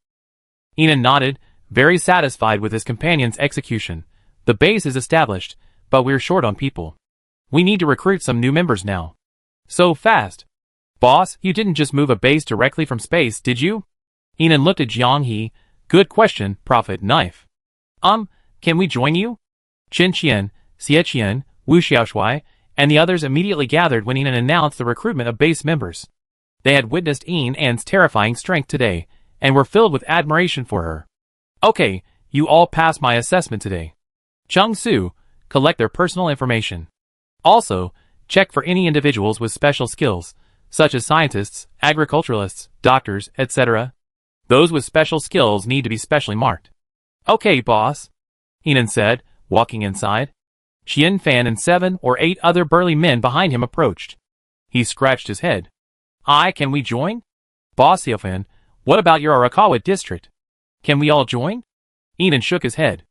Enan nodded, very satisfied with his companion's execution. The base is established, but we're short on people. We need to recruit some new members now. So fast. Boss, you didn't just move a base directly from space, did you? Enan looked at Jiang He. Good question, Prophet Knife. Can we join you? Chen Qian, Xie Qian, Wu Xiaoshui, and the others immediately gathered when Enan announced the recruitment of base members. They had witnessed Enan's terrifying strength today, and were filled with admiration for her. Okay, you all passed my assessment today. Chung Su, collect their personal information. Also, check for any individuals with special skills, such as scientists, agriculturalists, doctors, etc. Those with special skills need to be specially marked. Okay, boss, Enan said, walking inside. Xian Fan and 7 or 8 other burly men behind him approached. He scratched his head. Can we join? Boss Xiaofan, what about your Arakawa district? Can we all join? Enan shook his head.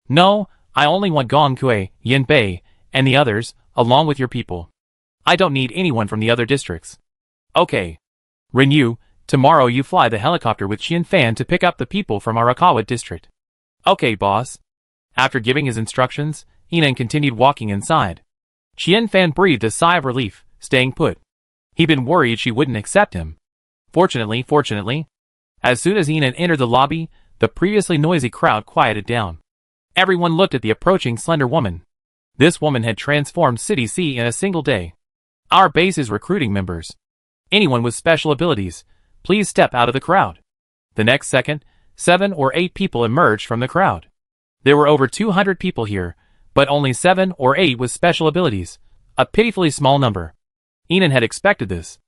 No, I only want Gong Kui, Yin Bei, and the others, along with your people. I don't need anyone from the other districts. Okay. Ren Yu, tomorrow you fly the helicopter with Xian Fan to pick up the people from Arakawa district. Okay, boss. After giving his instructions, Enan continued walking inside. Xian Fan breathed a sigh of relief, staying put. He'd been worried she wouldn't accept him. Fortunately, as soon as Enan entered the lobby, the previously noisy crowd quieted down. Everyone looked at the approaching slender woman. This woman had transformed City C in a single day. Our base is recruiting members. Anyone with special abilities, please step out of the crowd. The next second, 7 or 8 people emerged from the crowd. There were over 200 people here, but only 7 or 8 with special abilities, a pitifully small number. Enan had expected this.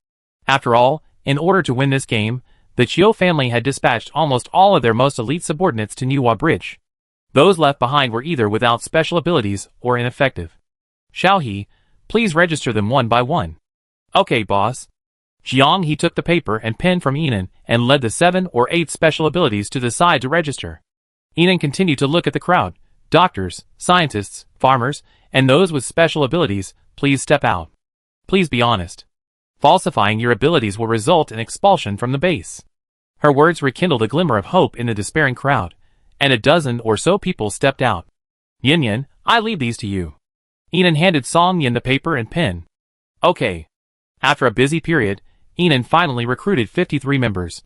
After all, in order to win this game, the Chiu family had dispatched almost all of their most elite subordinates to Niwa Bridge. Those left behind were either without special abilities or ineffective. Xiao He, please register them one by one. Okay, boss. Jiang He took the paper and pen from Enan and led the 7 or 8 special abilities to the side to register. Enan continued to look at the crowd. Doctors, scientists, farmers, and those with special abilities, please step out. Please be honest. Falsifying your abilities will result in expulsion from the base. Her words rekindled a glimmer of hope in the despairing crowd, and a dozen or so people stepped out. Yin Yin, I leave these to you. Enan handed Song Yin the paper and pen. Okay. After a busy period, Enan finally recruited 53 members.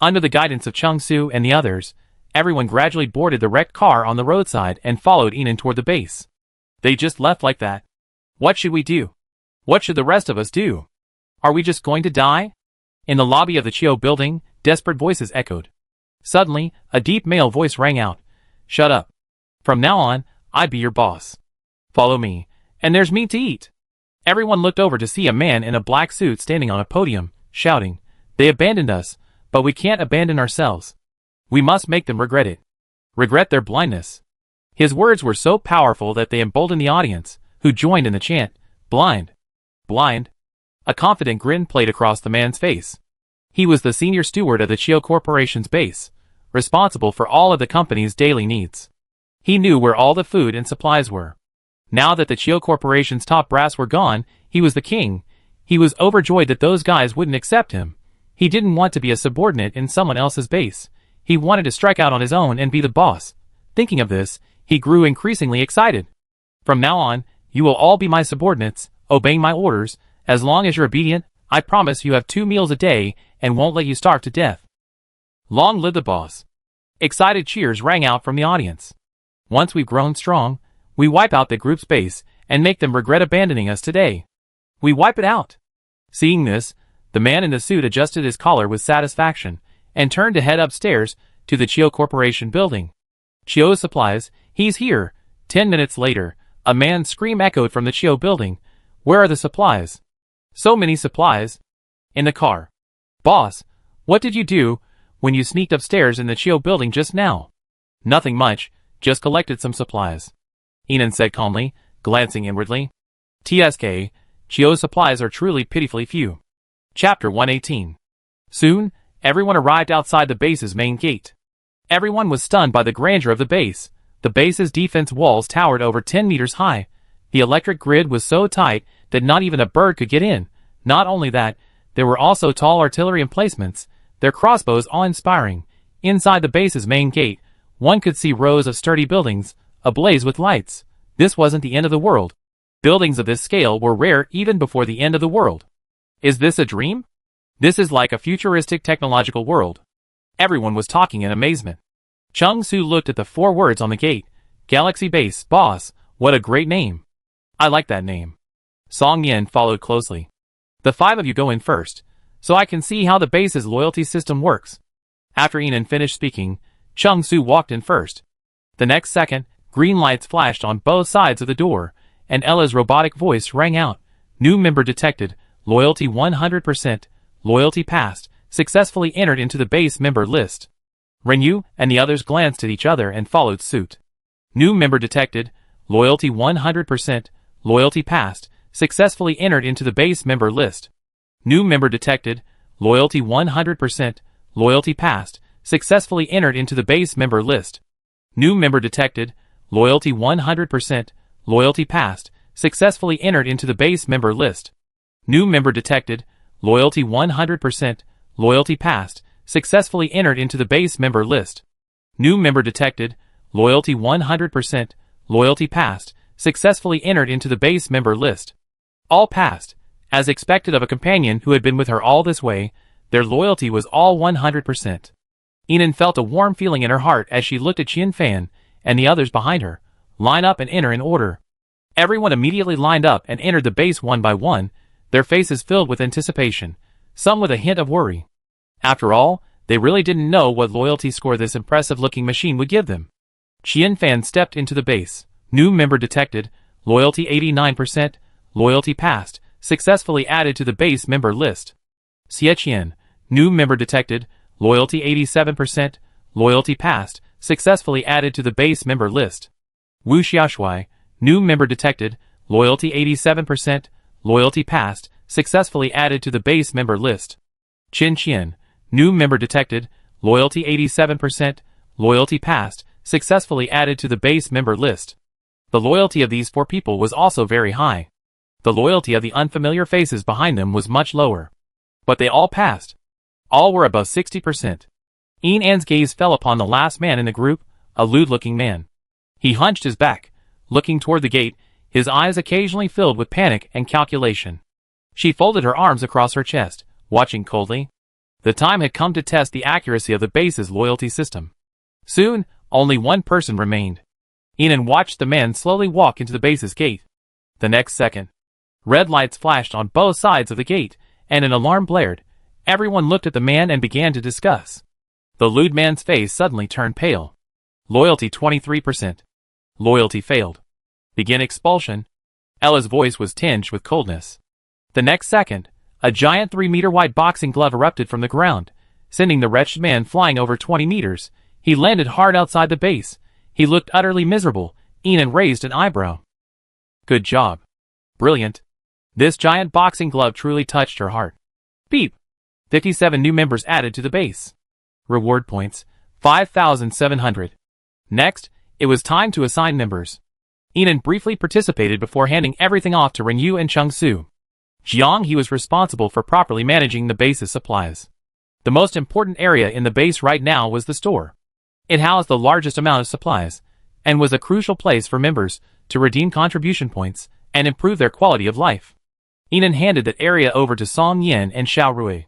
Under the guidance of Chung Su and the others, everyone gradually boarded the wrecked car on the roadside and followed Enan toward the base. They just left like that. What should we do? What should the rest of us do? Are we just going to die? In the lobby of the Chio building, desperate voices echoed. Suddenly, a deep male voice rang out. Shut up. From now on, I'd be your boss. Follow me, and there's meat to eat. Everyone looked over to see a man in a black suit standing on a podium, shouting, They abandoned us, but we can't abandon ourselves. We must make them regret it. Regret their blindness. His words were so powerful that they emboldened the audience, who joined in the chant, Blind. Blind. A confident grin played across the man's face. He was the senior steward of the Chio Corporation's base, responsible for all of the company's daily needs. He knew where all the food and supplies were. Now that the Chio Corporation's top brass were gone, he was the king. He was overjoyed that those guys wouldn't accept him. He didn't want to be a subordinate in someone else's base. He wanted to strike out on his own and be the boss. Thinking of this, he grew increasingly excited. From now on, you will all be my subordinates, obeying my orders. As long as you're obedient, I promise you have 2 meals a day and won't let you starve to death. Long live the boss. Excited cheers rang out from the audience. Once we've grown strong, we wipe out the group's base and make them regret abandoning us today. We wipe it out. Seeing this, the man in the suit adjusted his collar with satisfaction and turned to head upstairs to the Chio Corporation building. Chio supplies, he's here. 10 minutes later, a man's scream echoed from the Chio building. Where are the supplies? So many supplies. In the car. Boss, what did you do when you sneaked upstairs in the Chio building just now? Nothing much, just collected some supplies. Inan said calmly, glancing inwardly. TSK, Chio's supplies are truly pitifully few. Chapter 118. Soon, everyone arrived outside the base's main gate. Everyone was stunned by the grandeur of the base. The base's defense walls towered over 10 meters high. The electric grid was so tight that not even a bird could get in. Not only that, there were also tall artillery emplacements, their crossbows awe-inspiring. Inside the base's main gate, one could see rows of sturdy buildings, ablaze with lights. This wasn't the end of the world. Buildings of this scale were rare even before the end of the world. Is this a dream? This is like a futuristic technological world. Everyone was talking in amazement. Chung Su looked at the 4 words on the gate. Galaxy Base, boss, what a great name. I like that name. Song Yin followed closely. The 5 of you go in first, so I can see how the base's loyalty system works. After Inan finished speaking, Chung Su walked in first. The next second, green lights flashed on both sides of the door, and Ella's robotic voice rang out. New member detected, loyalty 100%, loyalty passed, successfully entered into the base member list. Renyu and the others glanced at each other and followed suit. New member detected, loyalty 100%, loyalty passed, successfully entered into the base member list. New member detected, loyalty 100%, loyalty passed, successfully entered into the base member list. New member detected, loyalty 100%, loyalty passed, successfully entered into the base member list. New member detected, loyalty 100%, loyalty passed, successfully entered into the base member list. New member detected, loyalty 100%, loyalty passed, successfully entered into the base member list. All passed. As expected of a companion who had been with her all this way, their loyalty was all 100%. Inan felt a warm feeling in her heart as she looked at Qian Fan and the others behind her. Line up and enter in order. Everyone immediately lined up and entered the base one by one, their faces filled with anticipation, some with a hint of worry. After all, they really didn't know what loyalty score this impressive-looking machine would give them. Qian Fan stepped into the base. New member detected, loyalty 89%, loyalty passed, successfully added to the base member list. Xie Qian, new member detected, loyalty 87%, loyalty passed, successfully added to the base member list. Wu Xiaoshui, new member detected, loyalty 87%, loyalty passed, successfully added to the base member list. Qin Qian, new member detected, loyalty 87%, loyalty passed, successfully added to the base member list. The loyalty of these 4 people was also very high. The loyalty of the unfamiliar faces behind them was much lower. But they all passed. All were above 60%. Inan's gaze fell upon the last man in the group, a lewd-looking man. He hunched his back, looking toward the gate, his eyes occasionally filled with panic and calculation. She folded her arms across her chest, watching coldly. The time had come to test the accuracy of the base's loyalty system. Soon, only one person remained. Inan watched the man slowly walk into the base's gate. The next second, red lights flashed on both sides of the gate, and an alarm blared. Everyone looked at the man and began to discuss. The lewd man's face suddenly turned pale. Loyalty 23%. Loyalty failed. Begin expulsion. Ella's voice was tinged with coldness. The next second, a giant 3-meter-wide boxing glove erupted from the ground, sending the wretched man flying over 20 meters. He landed hard outside the base. He looked utterly miserable. Enan raised an eyebrow. Good job. Brilliant. This giant boxing glove truly touched her heart. Beep. 57 new members added to the base. Reward points, 5,700. Next, it was time to assign members. Enan briefly participated before handing everything off to Renyu and Chungsu. Jiang He was responsible for properly managing the base's supplies. The most important area in the base right now was the store. It housed the largest amount of supplies, and was a crucial place for members to redeem contribution points and improve their quality of life. Enan handed that area over to Song Yin and Xiao Rui.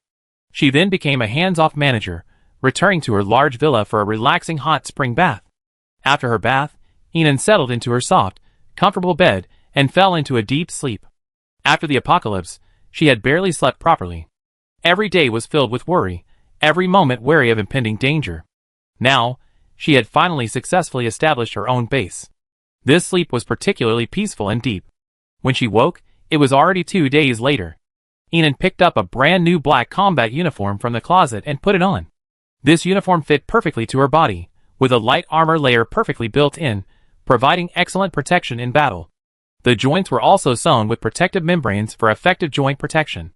She then became a hands-off manager, returning to her large villa for a relaxing hot spring bath. After her bath, Enan settled into her soft, comfortable bed and fell into a deep sleep. After the apocalypse, she had barely slept properly. Every day was filled with worry, every moment wary of impending danger. Now, she had finally successfully established her own base. This sleep was particularly peaceful and deep. When she woke, it was already 2 days later. Enan picked up a brand new black combat uniform from the closet and put it on. This uniform fit perfectly to her body, with a light armor layer perfectly built in, providing excellent protection in battle. The joints were also sewn with protective membranes for effective joint protection.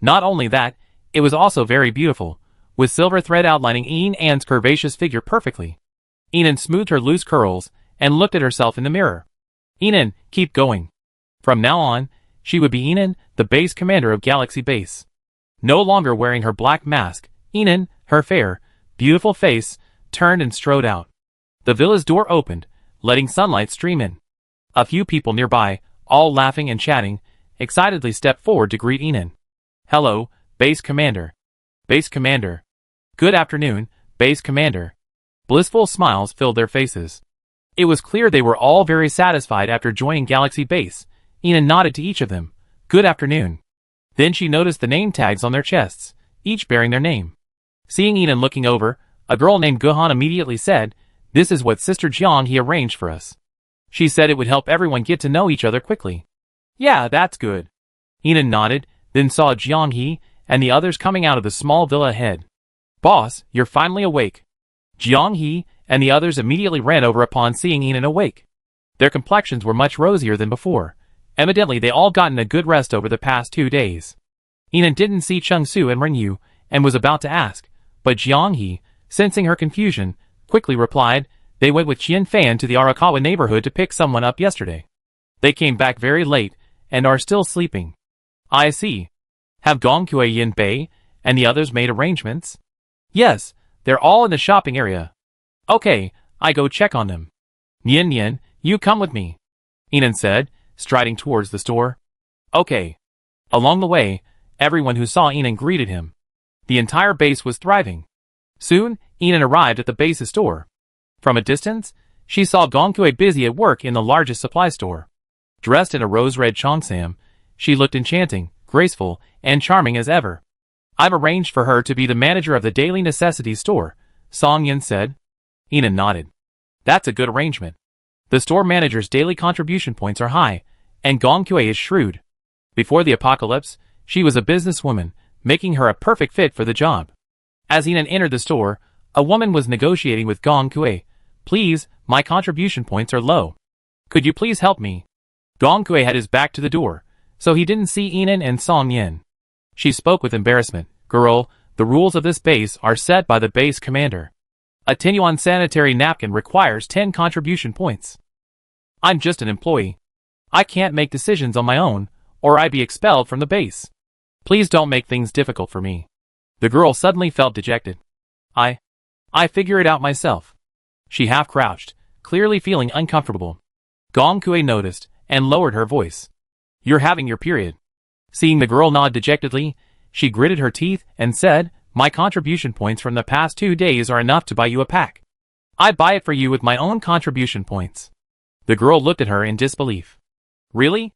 Not only that, it was also very beautiful, with silver thread outlining Enan's curvaceous figure perfectly. Enan smoothed her loose curls and looked at herself in the mirror. Enan, keep going. From now on, she would be Enan, the base commander of Galaxy Base. No longer wearing her black mask, Enan, her fair, beautiful face, turned and strode out. The villa's door opened, letting sunlight stream in. A few people nearby, all laughing and chatting, excitedly stepped forward to greet Enan. Hello, Base Commander. Base Commander. Good afternoon, Base Commander. Blissful smiles filled their faces. It was clear they were all very satisfied after joining Galaxy Base. Enan nodded to each of them. Good afternoon. Then she noticed the name tags on their chests, each bearing their name. Seeing Enan looking over, a girl named Guhan immediately said, This is what Sister Jiang He arranged for us. She said it would help everyone get to know each other quickly. Yeah, that's good. Enan nodded, then saw Jiang He and the others coming out of the small villa ahead. Boss, you're finally awake. Jiang He and the others immediately ran over upon seeing Enan awake. Their complexions were much rosier than before. Evidently they all gotten a good rest over the past 2 days. Enan didn't see Chungsu and Renyu, and was about to ask, but Jiang He, sensing her confusion, quickly replied, They went with Qian Fan to the Arakawa neighborhood to pick someone up yesterday. They came back very late, and are still sleeping. I see. Have Gongkue Yin Bei and the others made arrangements? Yes, they're all in the shopping area. Okay, I go check on them. Nian, you come with me, Enan said, striding towards the store. Okay. Along the way, everyone who saw Enan greeted him. The entire base was thriving. Soon, Enan arrived at the base's store. From a distance, she saw Gongkue busy at work in the largest supply store. Dressed in a rose-red cheongsam, she looked enchanting, graceful, and charming as ever. I've arranged for her to be the manager of the daily necessities store, Song Yin said. Enan nodded. That's a good arrangement. The store manager's daily contribution points are high, and Gongkue is shrewd. Before the apocalypse, she was a businesswoman, making her a perfect fit for the job. As Enan entered the store, a woman was negotiating with Gongkue. Please, my contribution points are low. Could you please help me? Gongkue had his back to the door, so he didn't see Enan and Song Yin. She spoke with embarrassment. Girl, the rules of this base are set by the base commander. A Tinyuan sanitary napkin requires 10 contribution points. I'm just an employee. I can't make decisions on my own, or I'd be expelled from the base. Please don't make things difficult for me. The girl suddenly felt dejected. I figure it out myself. She half crouched, clearly feeling uncomfortable. Gongkue noticed, and lowered her voice. You're having your period. Seeing the girl nod dejectedly, she gritted her teeth and said, My contribution points from the past 2 days are enough to buy you a pack. I buy it for you with my own contribution points. The girl looked at her in disbelief. Really?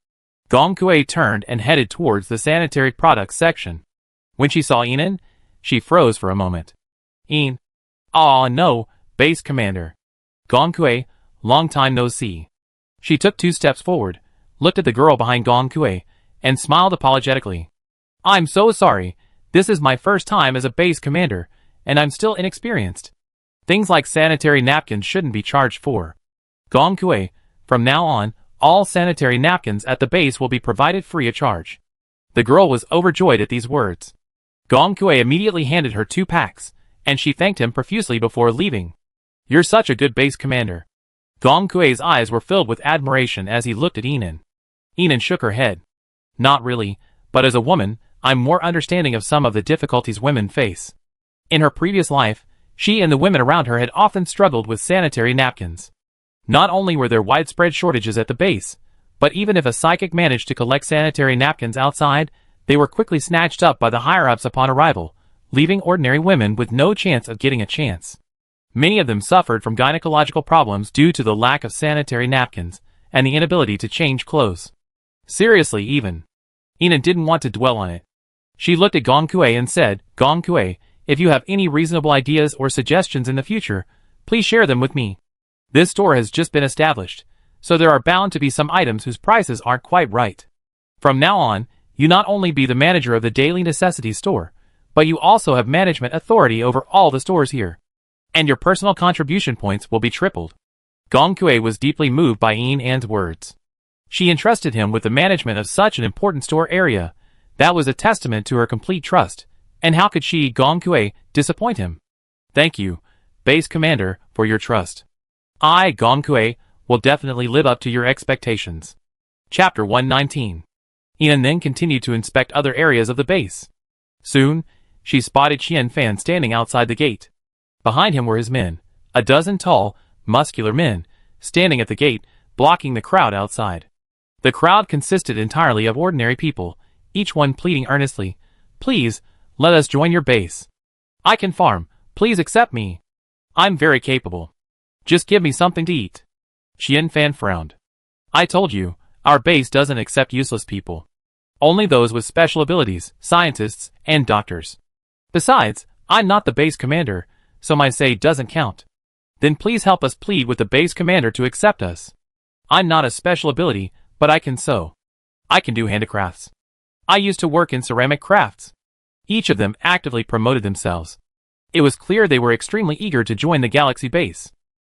Gongkue turned and headed towards the sanitary products section. When she saw Inan, she froze for a moment. "Ian. Aw no, Base Commander. Gong Kui, long time no see." She took 2 steps forward, looked at the girl behind Gong Kui, and smiled apologetically. "I'm so sorry, this is my first time as a base commander, and I'm still inexperienced. Things like sanitary napkins shouldn't be charged for. Gong Kui, from now on, all sanitary napkins at the base will be provided free of charge." The girl was overjoyed at these words. Gong Kui immediately handed her 2 packs, and she thanked him profusely before leaving. "You're such a good base commander." Gong Kui's eyes were filled with admiration as he looked at Inan. Inan shook her head. "Not really, but as a woman, I'm more understanding of some of the difficulties women face." In her previous life, she and the women around her had often struggled with sanitary napkins. Not only were there widespread shortages at the base, but even if a psychic managed to collect sanitary napkins outside, they were quickly snatched up by the higher-ups upon arrival, leaving ordinary women with no chance of getting a chance. Many of them suffered from gynecological problems due to the lack of sanitary napkins and the inability to change clothes. Seriously even. Inan didn't want to dwell on it. She looked at Gong Kui and said, "Gong Kui, if you have any reasonable ideas or suggestions in the future, please share them with me. This store has just been established, so there are bound to be some items whose prices aren't quite right. From now on, you not only be the manager of the daily necessities store, but you also have management authority over all the stores here. And your personal contribution points will be tripled." Gong Kui was deeply moved by Inan's words. She entrusted him with the management of such an important store area. That was a testament to her complete trust, and how could she, Gong Kui, disappoint him? "Thank you, Base Commander, for your trust. I, Gong Kui, will definitely live up to your expectations." Chapter 119. Inan then continued to inspect other areas of the base. Soon, she spotted Qian Fan standing outside the gate. Behind him were his men, a dozen tall, muscular men, standing at the gate, blocking the crowd outside. The crowd consisted entirely of ordinary people, each one pleading earnestly, "Please, let us join your base. I can farm, please accept me. I'm very capable. Just give me something to eat." Qian Fan frowned. "I told you, our base doesn't accept useless people. Only those with special abilities, scientists, and doctors. Besides, I'm not the base commander, so my say doesn't count. Then please help us plead with the base commander to accept us. I'm not a special ability, but I can sew. I can do handicrafts. I used to work in ceramic crafts." Each of them actively promoted themselves. It was clear they were extremely eager to join the Galaxy base.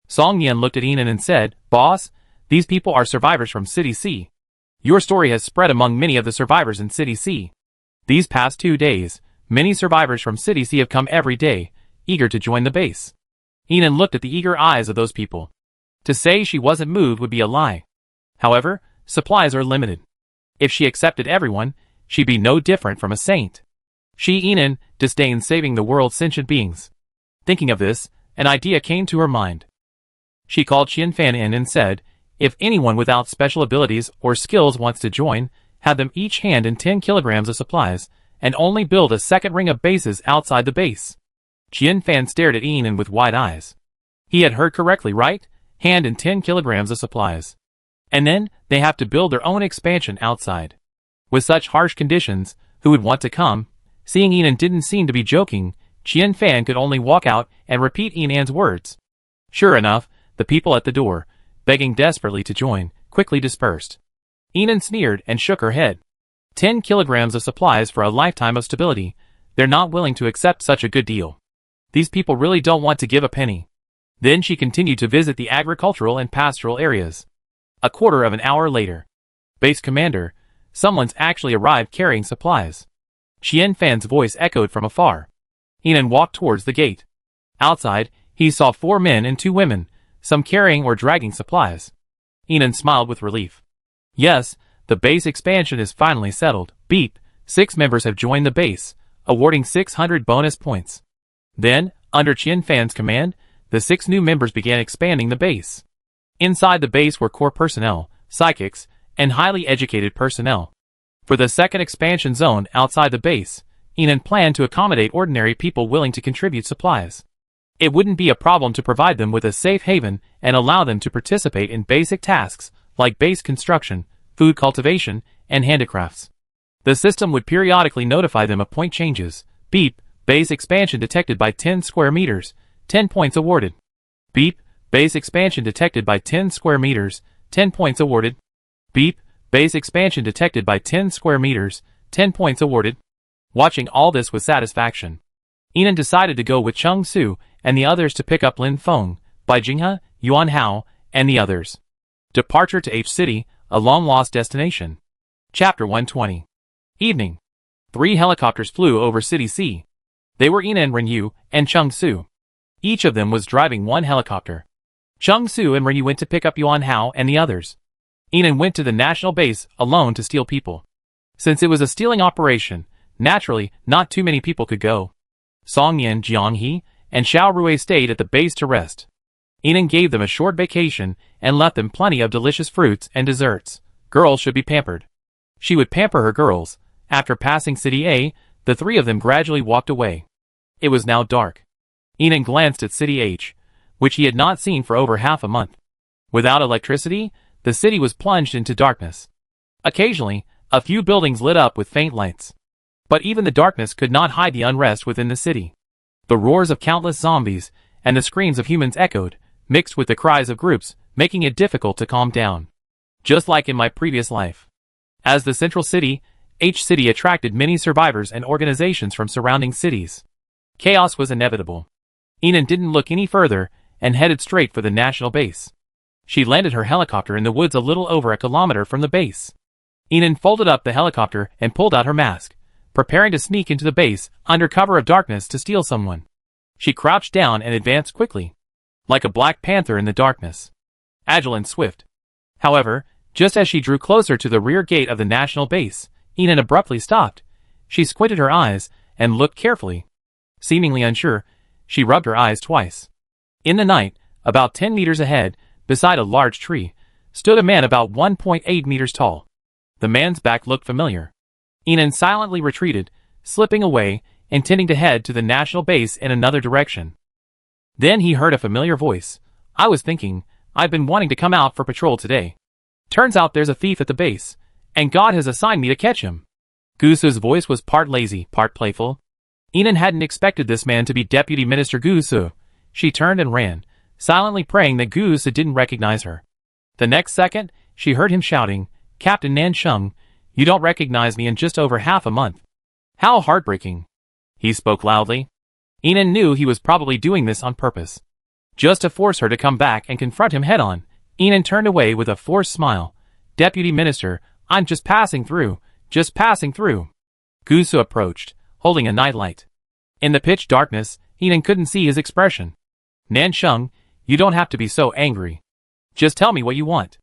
Song Yan looked at Inan and said, "Boss, these people are survivors from City C. Your story has spread among many of the survivors in City C. These past 2 days, many survivors from City C have come every day, eager to join the base." Inan looked at the eager eyes of those people. To say she wasn't moved would be a lie. However, supplies are limited. If she accepted everyone, she'd be no different from a saint. She, Inan, disdained saving the world's sentient beings. Thinking of this, an idea came to her mind. She called Qian Fan in and said, "If anyone without special abilities or skills wants to join, have them each hand in 10 kilograms of supplies, and only build a second ring of bases outside the base." Qian Fan stared at Inan with wide eyes. He had heard correctly, right? Hand in 10 kilograms of supplies. And then, they have to build their own expansion outside. With such harsh conditions, who would want to come? Seeing Inan didn't seem to be joking, Qian Fan could only walk out and repeat Inan's words. Sure enough, the people at the door, begging desperately to join, quickly dispersed. Inan sneered and shook her head. 10 kilograms of supplies for a lifetime of stability. They're not willing to accept such a good deal. These people really don't want to give a penny. Then she continued to visit the agricultural and pastoral areas. A quarter of an hour later. "Base Commander, someone's actually arrived carrying supplies." Qian Fan's voice echoed from afar. Inan walked towards the gate. Outside, he saw 4 men and 2 women, some carrying or dragging supplies. Inan smiled with relief. Yes, the base expansion is finally settled. Beep, 6 members have joined the base, awarding 600 bonus points. Then, under Qian Fan's command, the 6 new members began expanding the base. Inside the base were core personnel, psychics, and highly educated personnel. For the second expansion zone outside the base, Inan planned to accommodate ordinary people willing to contribute supplies. It wouldn't be a problem to provide them with a safe haven and allow them to participate in basic tasks like base construction, food cultivation, and handicrafts. The system would periodically notify them of point changes. Beep, base expansion detected by 10 square meters, 10 points awarded. Beep, base expansion detected by 10 square meters, 10 points awarded. Beep, base expansion detected by 10 square meters, 10 points awarded. Watching all this with satisfaction, Enan decided to go with Chung Su and the others to pick up Lin Feng, Bai Jinghe, Yuan Hao, and the others. Departure to H City, a long-lost destination. Chapter 120. Evening. 3 helicopters flew over City C. They were Enan, Renyu, and Chung Su. Each of them was driving one helicopter. Chung Su and Renyu went to pick up Yuan Hao and the others. Enan went to the national base alone to steal people. Since it was a stealing operation, naturally, not too many people could go. Song Yin, Jiang He, and Xiao Rui stayed at the base to rest. Enan gave them a short vacation and left them plenty of delicious fruits and desserts. Girls should be pampered. She would pamper her girls. After passing City A, the 3 of them gradually walked away. It was now dark. Enan glanced at City H, which he had not seen for over half a month. Without electricity, the city was plunged into darkness. Occasionally, a few buildings lit up with faint lights. But even the darkness could not hide the unrest within the city. The roars of countless zombies and the screams of humans echoed, mixed with the cries of groups, making it difficult to calm down. Just like in my previous life. As the central city, H City attracted many survivors and organizations from surrounding cities. Chaos was inevitable. Enan didn't look any further and headed straight for the national base. She landed her helicopter in the woods a little over a kilometer from the base. Enan folded up the helicopter and pulled out her mask, preparing to sneak into the base under cover of darkness to steal someone. She crouched down and advanced quickly, like a black panther in the darkness, agile and swift. However, just as she drew closer to the rear gate of the national base, Enan abruptly stopped. She squinted her eyes and looked carefully. Seemingly unsure, she rubbed her eyes twice. In the night, about 10 meters ahead, beside a large tree, stood a man about 1.8 meters tall. The man's back looked familiar. Enan silently retreated, slipping away, intending to head to the national base in another direction. Then he heard a familiar voice. I was thinking, I've been wanting to come out for patrol today. Turns out there's a thief at the base, and God has assigned me to catch him. Gusu's voice was part lazy, part playful. Enan hadn't expected this man to be Deputy Minister Gusu. She turned and ran, silently praying that Gusu didn't recognize her. The next second, she heard him shouting, Captain Nansheng, you don't recognize me in just over half a month. How heartbreaking. He spoke loudly. Enan knew he was probably doing this on purpose. Just to force her to come back and confront him head-on. Enan turned away with a forced smile. Deputy Minister, I'm just passing through. Just passing through. Gusu approached, holding a nightlight. In the pitch darkness, Enan couldn't see his expression. Nansheng, you don't have to be so angry. Just tell me what you want.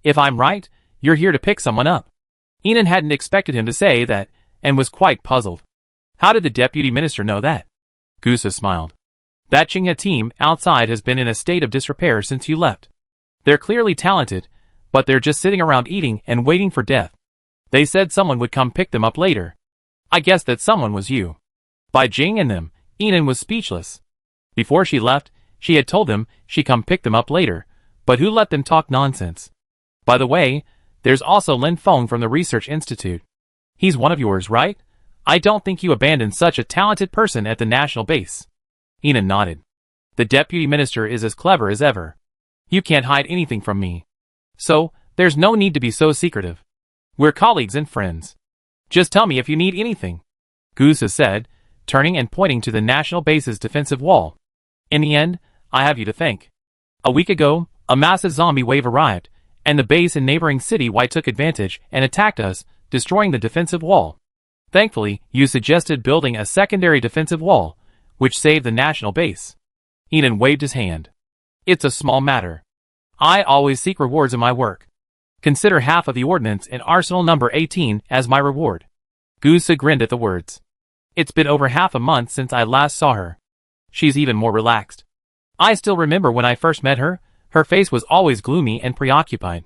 If I'm right, you're here to pick someone up. Enan hadn't expected him to say that, and was quite puzzled. How did the Deputy Minister know that? Gusu smiled. That Qinghe team outside has been in a state of disrepair since you left. They're clearly talented, but they're just sitting around eating and waiting for death. They said someone would come pick them up later. I guess that someone was you. By Jing and them, Enan was speechless. Before she left, she had told them she'd come pick them up later, but who let them talk nonsense? By the way, there's also Lin Feng from the Research Institute. He's one of yours, right? I don't think you abandoned such a talented person at the national base. Enan nodded. The Deputy Minister is as clever as ever. You can't hide anything from me. So, there's no need to be so secretive. We're colleagues and friends. Just tell me if you need anything. Gusu said, turning and pointing to the national base's defensive wall. In the end, I have you to thank. A week ago, a massive zombie wave arrived, and the base in neighboring City Y took advantage and attacked us, destroying the defensive wall. Thankfully, you suggested building a secondary defensive wall, which saved the national base. Enan waved his hand. It's a small matter. I always seek rewards in my work. Consider half of the ordnance in Arsenal number 18 as my reward. Gusu grinned at the words. It's been over half a month since I last saw her. She's even more relaxed. I still remember when I first met her, her face was always gloomy and preoccupied.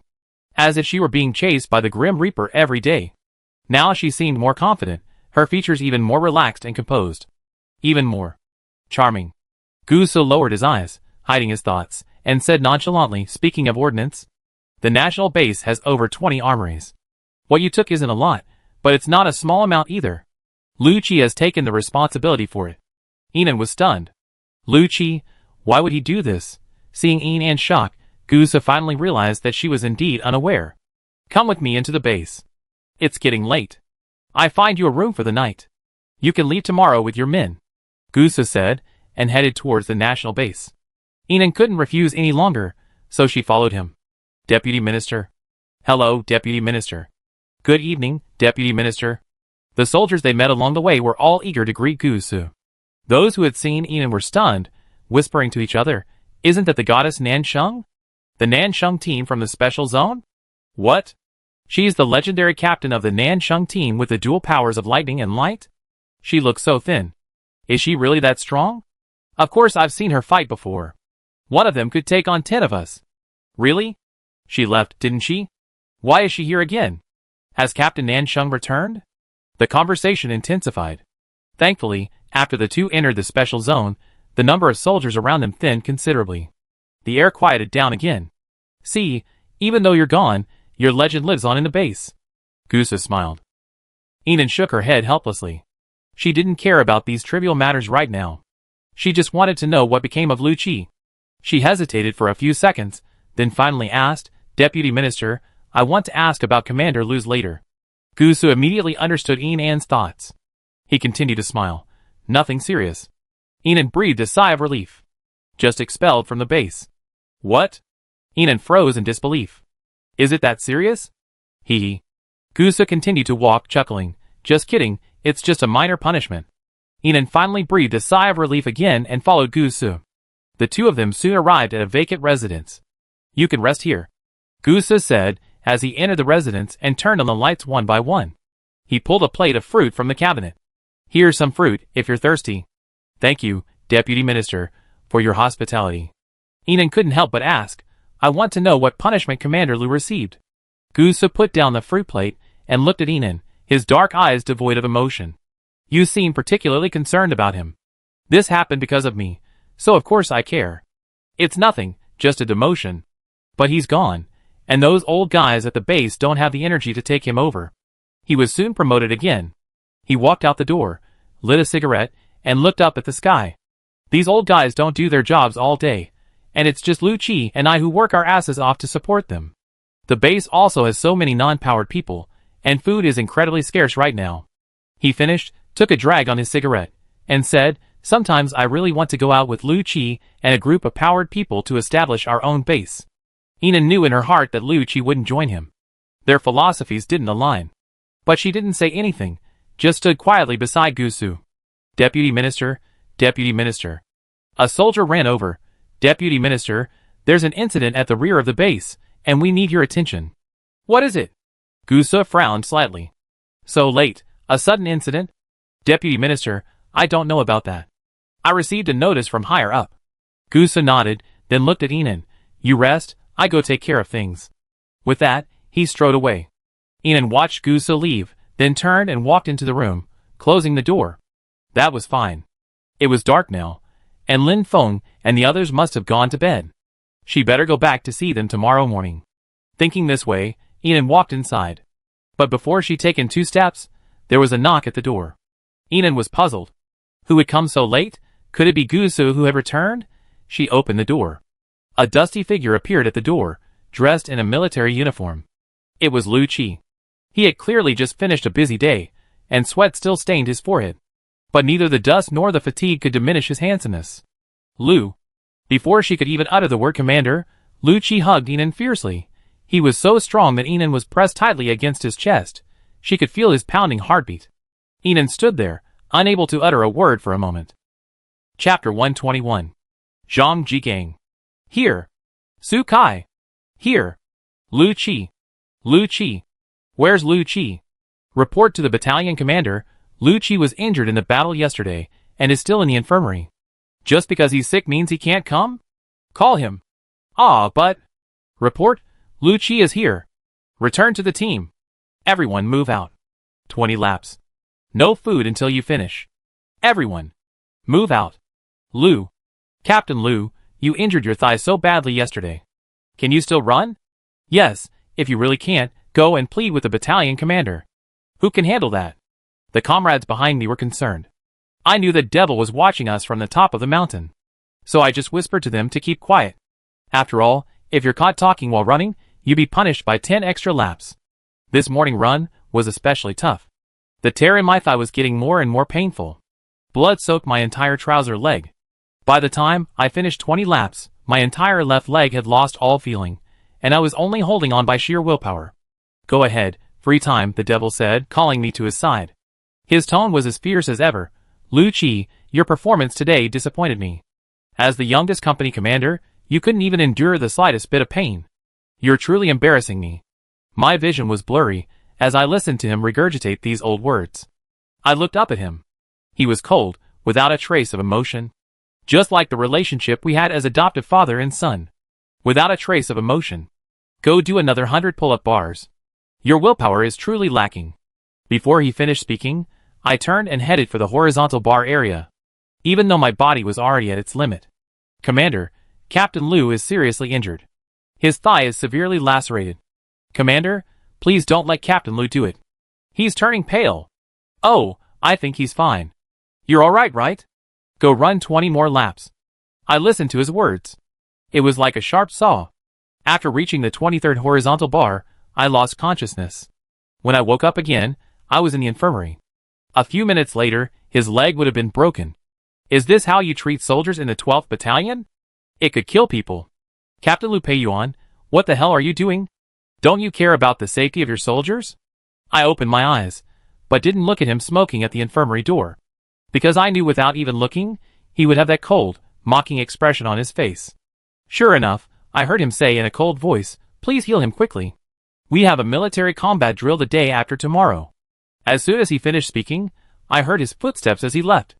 As if she were being chased by the Grim Reaper every day. Now she seemed more confident, her features even more relaxed and composed. Even more charming. Gusu lowered his eyes, hiding his thoughts, and said nonchalantly, speaking of ordnance, the national base has over 20 armories. What you took isn't a lot, But it's not a small amount either. Lu Chi has taken the responsibility for it. Inan was stunned. Lu Chi? Why would he do this? Seeing Inan's shock, Gusa finally realized that she was indeed unaware. Come with me into the base. It's getting late. I find you a room for the night. You can leave tomorrow with your men, Gusa said, and headed towards the national base. Inan couldn't refuse any longer, so she followed him. Deputy Minister. Hello, Deputy Minister. Good evening, Deputy Minister. The soldiers they met along the way were all eager to greet Gusu. Those who had seen Inan were stunned, whispering to each other, isn't that the goddess Nansheng? The Nansheng team from the special zone? What? She's the legendary captain of the Nansheng team with the dual powers of lightning and light? She looks so thin. Is she really that strong? Of course I've seen her fight before. One of them could take on 10 of us. Really? She left, didn't she? Why is she here again? Has Captain Nansheng returned? The conversation intensified. Thankfully, after the two entered the special zone, the number of soldiers around them thinned considerably. The air quieted down again. See, even though you're gone, your legend lives on in the base. Gusa smiled. Inan shook her head helplessly. She didn't care about these trivial matters right now. She just wanted to know what became of Lu Chi. She hesitated for a few seconds, then finally asked, Deputy Minister, I want to ask about Commander Lu's later. Gusu immediately understood Inan's thoughts. He continued to smile. Nothing serious. Inan breathed a sigh of relief. Just expelled from the base. What? Inan froze in disbelief. Is it that serious? Hee. Gusa continued to walk, chuckling. Just kidding, it's just a minor punishment. Inan finally breathed a sigh of relief again and followed Gusu. The two of them soon arrived at a vacant residence. You can rest here, Gusa said, as he entered the residence and turned on the lights one by one. He pulled a plate of fruit from the cabinet. Here's some fruit, if you're thirsty. Thank you, Deputy Minister, for your hospitality. Inan couldn't help but ask, I want to know what punishment Commander Lu received. Gusa put down the fruit plate and looked at Inan, his dark eyes devoid of emotion. You seem particularly concerned about him. This happened because of me, so of course I care. It's nothing, just a demotion. But he's gone, and those old guys at the base don't have the energy to take him over. He was soon promoted again. He walked out the door, lit a cigarette, and looked up at the sky. These old guys don't do their jobs all day, and it's just Lu Chi and I who work our asses off to support them. The base also has so many non-powered people, and food is incredibly scarce right now. He finished, took a drag on his cigarette, and said, sometimes I really want to go out with Lu Chi and a group of powered people to establish our own base. Inan knew in her heart that Lu Chi wouldn't join him. Their philosophies didn't align. But she didn't say anything, just stood quietly beside Gusu. Deputy Minister, Deputy Minister. A soldier ran over. Deputy Minister, there's an incident at the rear of the base, and we need your attention. What is it? Gusa frowned slightly. So late, a sudden incident? Deputy Minister, I don't know about that. I received a notice from higher up. Gusa nodded, then looked at Inan. You rest, I go take care of things. With that, he strode away. Inan watched Gusa leave, then turned and walked into the room, closing the door. That was fine. It was dark now, and Lin Feng and the others must have gone to bed. She better go back to see them tomorrow morning. Thinking this way, Inan walked inside. But before she'd taken 2 steps, there was a knock at the door. Inan was puzzled. Who had come so late? Could it be Gusu who had returned? She opened the door. A dusty figure appeared at the door, dressed in a military uniform. It was Lu Chi. He had clearly just finished a busy day, and sweat still stained his forehead. But neither the dust nor the fatigue could diminish his handsomeness. Lu. Before she could even utter the word commander, Lu Chi hugged Inan fiercely. He was so strong that Inan was pressed tightly against his chest. She could feel his pounding heartbeat. Inan stood there, unable to utter a word for a moment. Chapter 121. Zhang Jigang. Here. Su Kai. Here. Lu Chi. Lu Chi. Where's Lu Chi? Report to the battalion commander. Lu Chi was injured in the battle yesterday, and is still in the infirmary. Just because he's sick means he can't come? Call him. But... Report, Lu Chi is here. Return to the team. Everyone move out. 20 laps. No food until you finish. Everyone. Move out. Lu. Captain Lu, you injured your thigh so badly yesterday. Can you still run? Yes, if you really can't, go and plead with the battalion commander. Who can handle that? The comrades behind me were concerned. I knew the devil was watching us from the top of the mountain. So I just whispered to them to keep quiet. After all, if you're caught talking while running, you'd be punished by 10 extra laps. This morning run was especially tough. The tear in my thigh was getting more and more painful. Blood soaked my entire trouser leg. By the time I finished 20 laps, my entire left leg had lost all feeling, and I was only holding on by sheer willpower. Go ahead, free time, the devil said, calling me to his side. His tone was as fierce as ever. Lu Qi, your performance today disappointed me. As the youngest company commander, you couldn't even endure the slightest bit of pain. You're truly embarrassing me. My vision was blurry as I listened to him regurgitate these old words. I looked up at him. He was cold, without a trace of emotion. Just like the relationship we had as adoptive father and son. Without a trace of emotion. Go do another 100 pull-up bars. Your willpower is truly lacking. Before he finished speaking, I turned and headed for the horizontal bar area. Even though my body was already at its limit. Commander, Captain Lu is seriously injured. His thigh is severely lacerated. Commander, please don't let Captain Lu do it. He's turning pale. Oh, I think he's fine. You're alright, right? Go run 20 more laps. I listened to his words. It was like a sharp saw. After reaching the 23rd horizontal bar, I lost consciousness. When I woke up again, I was in the infirmary. A few minutes later, his leg would have been broken. Is this how you treat soldiers in the 12th Battalion? It could kill people. Captain Lu Peiyuan, what the hell are you doing? Don't you care about the safety of your soldiers? I opened my eyes, but didn't look at him smoking at the infirmary door. Because I knew without even looking, he would have that cold, mocking expression on his face. Sure enough, I heard him say in a cold voice, please heal him quickly. We have a military combat drill the day after tomorrow. As soon as he finished speaking, I heard his footsteps as he left.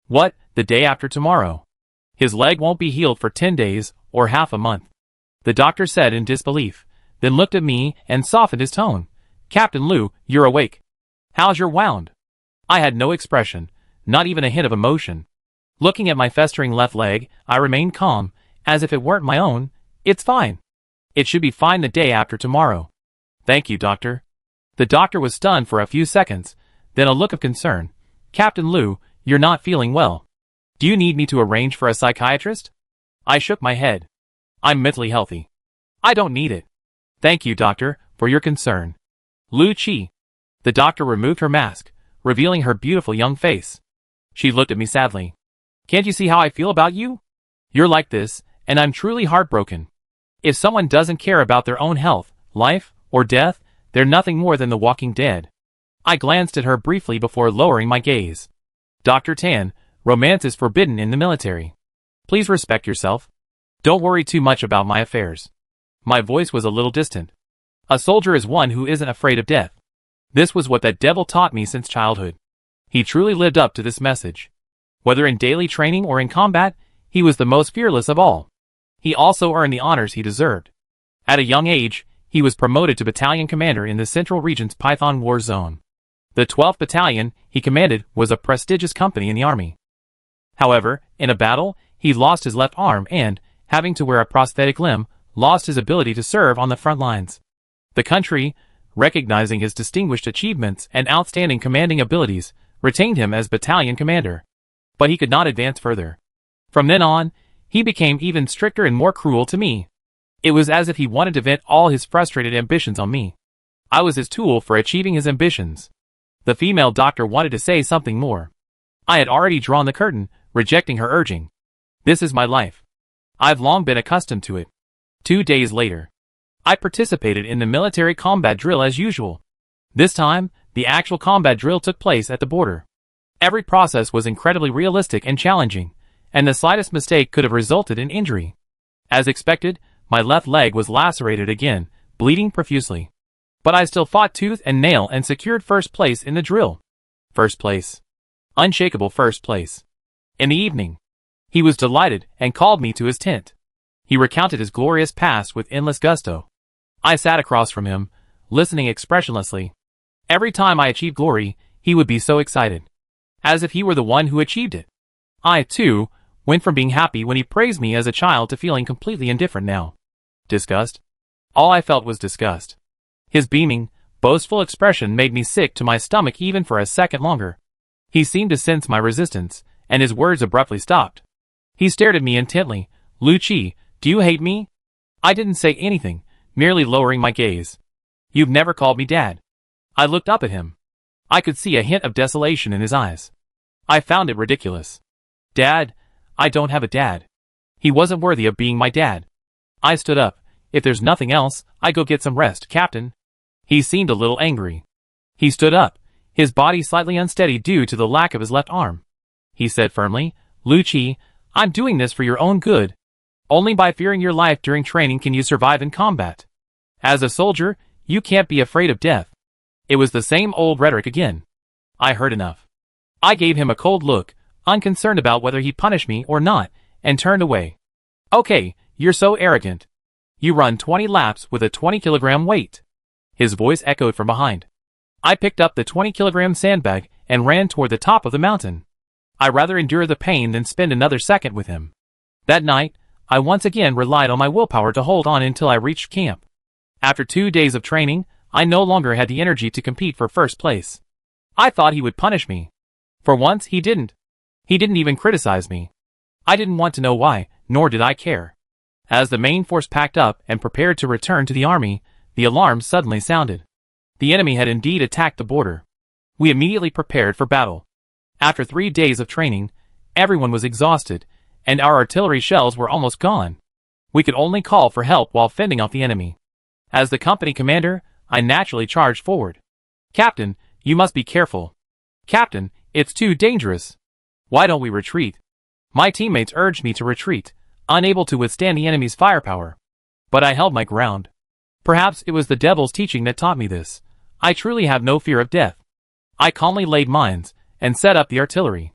What, the day after tomorrow? His leg won't be healed for 10 days, or half a month. The doctor said in disbelief, then looked at me and softened his tone. Captain Lu, you're awake. How's your wound? I had no expression, not even a hint of emotion. Looking at my festering left leg, I remained calm, as if it weren't my own. It's fine. It should be fine the day after tomorrow. Thank you, doctor. The doctor was stunned for a few seconds, then a look of concern. Captain Lu, you're not feeling well. Do you need me to arrange for a psychiatrist? I shook my head. I'm mentally healthy. I don't need it. Thank you, doctor, for your concern. Lu Qi. The doctor removed her mask, revealing her beautiful young face. She looked at me sadly. Can't you see how I feel about you? You're like this, and I'm truly heartbroken. If someone doesn't care about their own health, life, or death, they're nothing more than the walking dead. I glanced at her briefly before lowering my gaze. Dr. Tan, romance is forbidden in the military. Please respect yourself. Don't worry too much about my affairs. My voice was a little distant. A soldier is one who isn't afraid of death. This was what that devil taught me since childhood. He truly lived up to this message. Whether in daily training or in combat, he was the most fearless of all. He also earned the honors he deserved. At a young age, he was promoted to battalion commander in the Central Region's Python War Zone. The 12th Battalion he commanded was a prestigious company in the army. However, in a battle, he lost his left arm and, having to wear a prosthetic limb, lost his ability to serve on the front lines. The country, recognizing his distinguished achievements and outstanding commanding abilities, retained him as battalion commander. But he could not advance further. From then on, he became even stricter and more cruel to me. It was as if he wanted to vent all his frustrated ambitions on me. I was his tool for achieving his ambitions. The female doctor wanted to say something more. I had already drawn the curtain, rejecting her urging. This is my life. I've long been accustomed to it. 2 days later, I participated in the military combat drill as usual. This time, the actual combat drill took place at the border. Every process was incredibly realistic and challenging, and the slightest mistake could have resulted in injury. As expected, my left leg was lacerated again, bleeding profusely. But I still fought tooth and nail and secured first place in the drill. First place. Unshakable first place. In the evening, he was delighted and called me to his tent. He recounted his glorious past with endless gusto. I sat across from him, listening expressionlessly. Every time I achieved glory, he would be so excited. As if he were the one who achieved it. I, too, went from being happy when he praised me as a child to feeling completely indifferent now. Disgust? All I felt was disgust. His beaming, boastful expression made me sick to my stomach even for a second longer. He seemed to sense my resistance, and his words abruptly stopped. He stared at me intently. "Lu Chi, do you hate me?" I didn't say anything, merely lowering my gaze. "You've never called me Dad." I looked up at him. I could see a hint of desolation in his eyes. I found it ridiculous. "Dad? I don't have a dad. He wasn't worthy of being my dad." I stood up. "If there's nothing else, I go get some rest, Captain." He seemed a little angry. He stood up, his body slightly unsteady due to the lack of his left arm. He said firmly, "Lu Chi, I'm doing this for your own good. Only by fearing your life during training can you survive in combat. As a soldier, you can't be afraid of death." It was the same old rhetoric again. I heard enough. I gave him a cold look, unconcerned about whether he punished me or not, and turned away. "Okay, you're so arrogant. You run 20 laps with a 20-kilogram weight." His voice echoed from behind. I picked up the 20-kilogram sandbag and ran toward the top of the mountain. I'd rather endure the pain than spend another second with him. That night, I once again relied on my willpower to hold on until I reached camp. After 2 days of training, I no longer had the energy to compete for first place. I thought he would punish me. For once, he didn't. He didn't even criticize me. I didn't want to know why, nor did I care. As the main force packed up and prepared to return to the army, the alarm suddenly sounded. The enemy had indeed attacked the border. We immediately prepared for battle. After 3 days of training, everyone was exhausted, and our artillery shells were almost gone. We could only call for help while fending off the enemy. As the company commander, I naturally charged forward. "Captain, you must be careful. Captain, it's too dangerous. Why don't we retreat?" My teammates urged me to retreat, unable to withstand the enemy's firepower. But I held my ground. Perhaps it was the devil's teaching that taught me this. I truly have no fear of death. I calmly laid mines, and set up the artillery.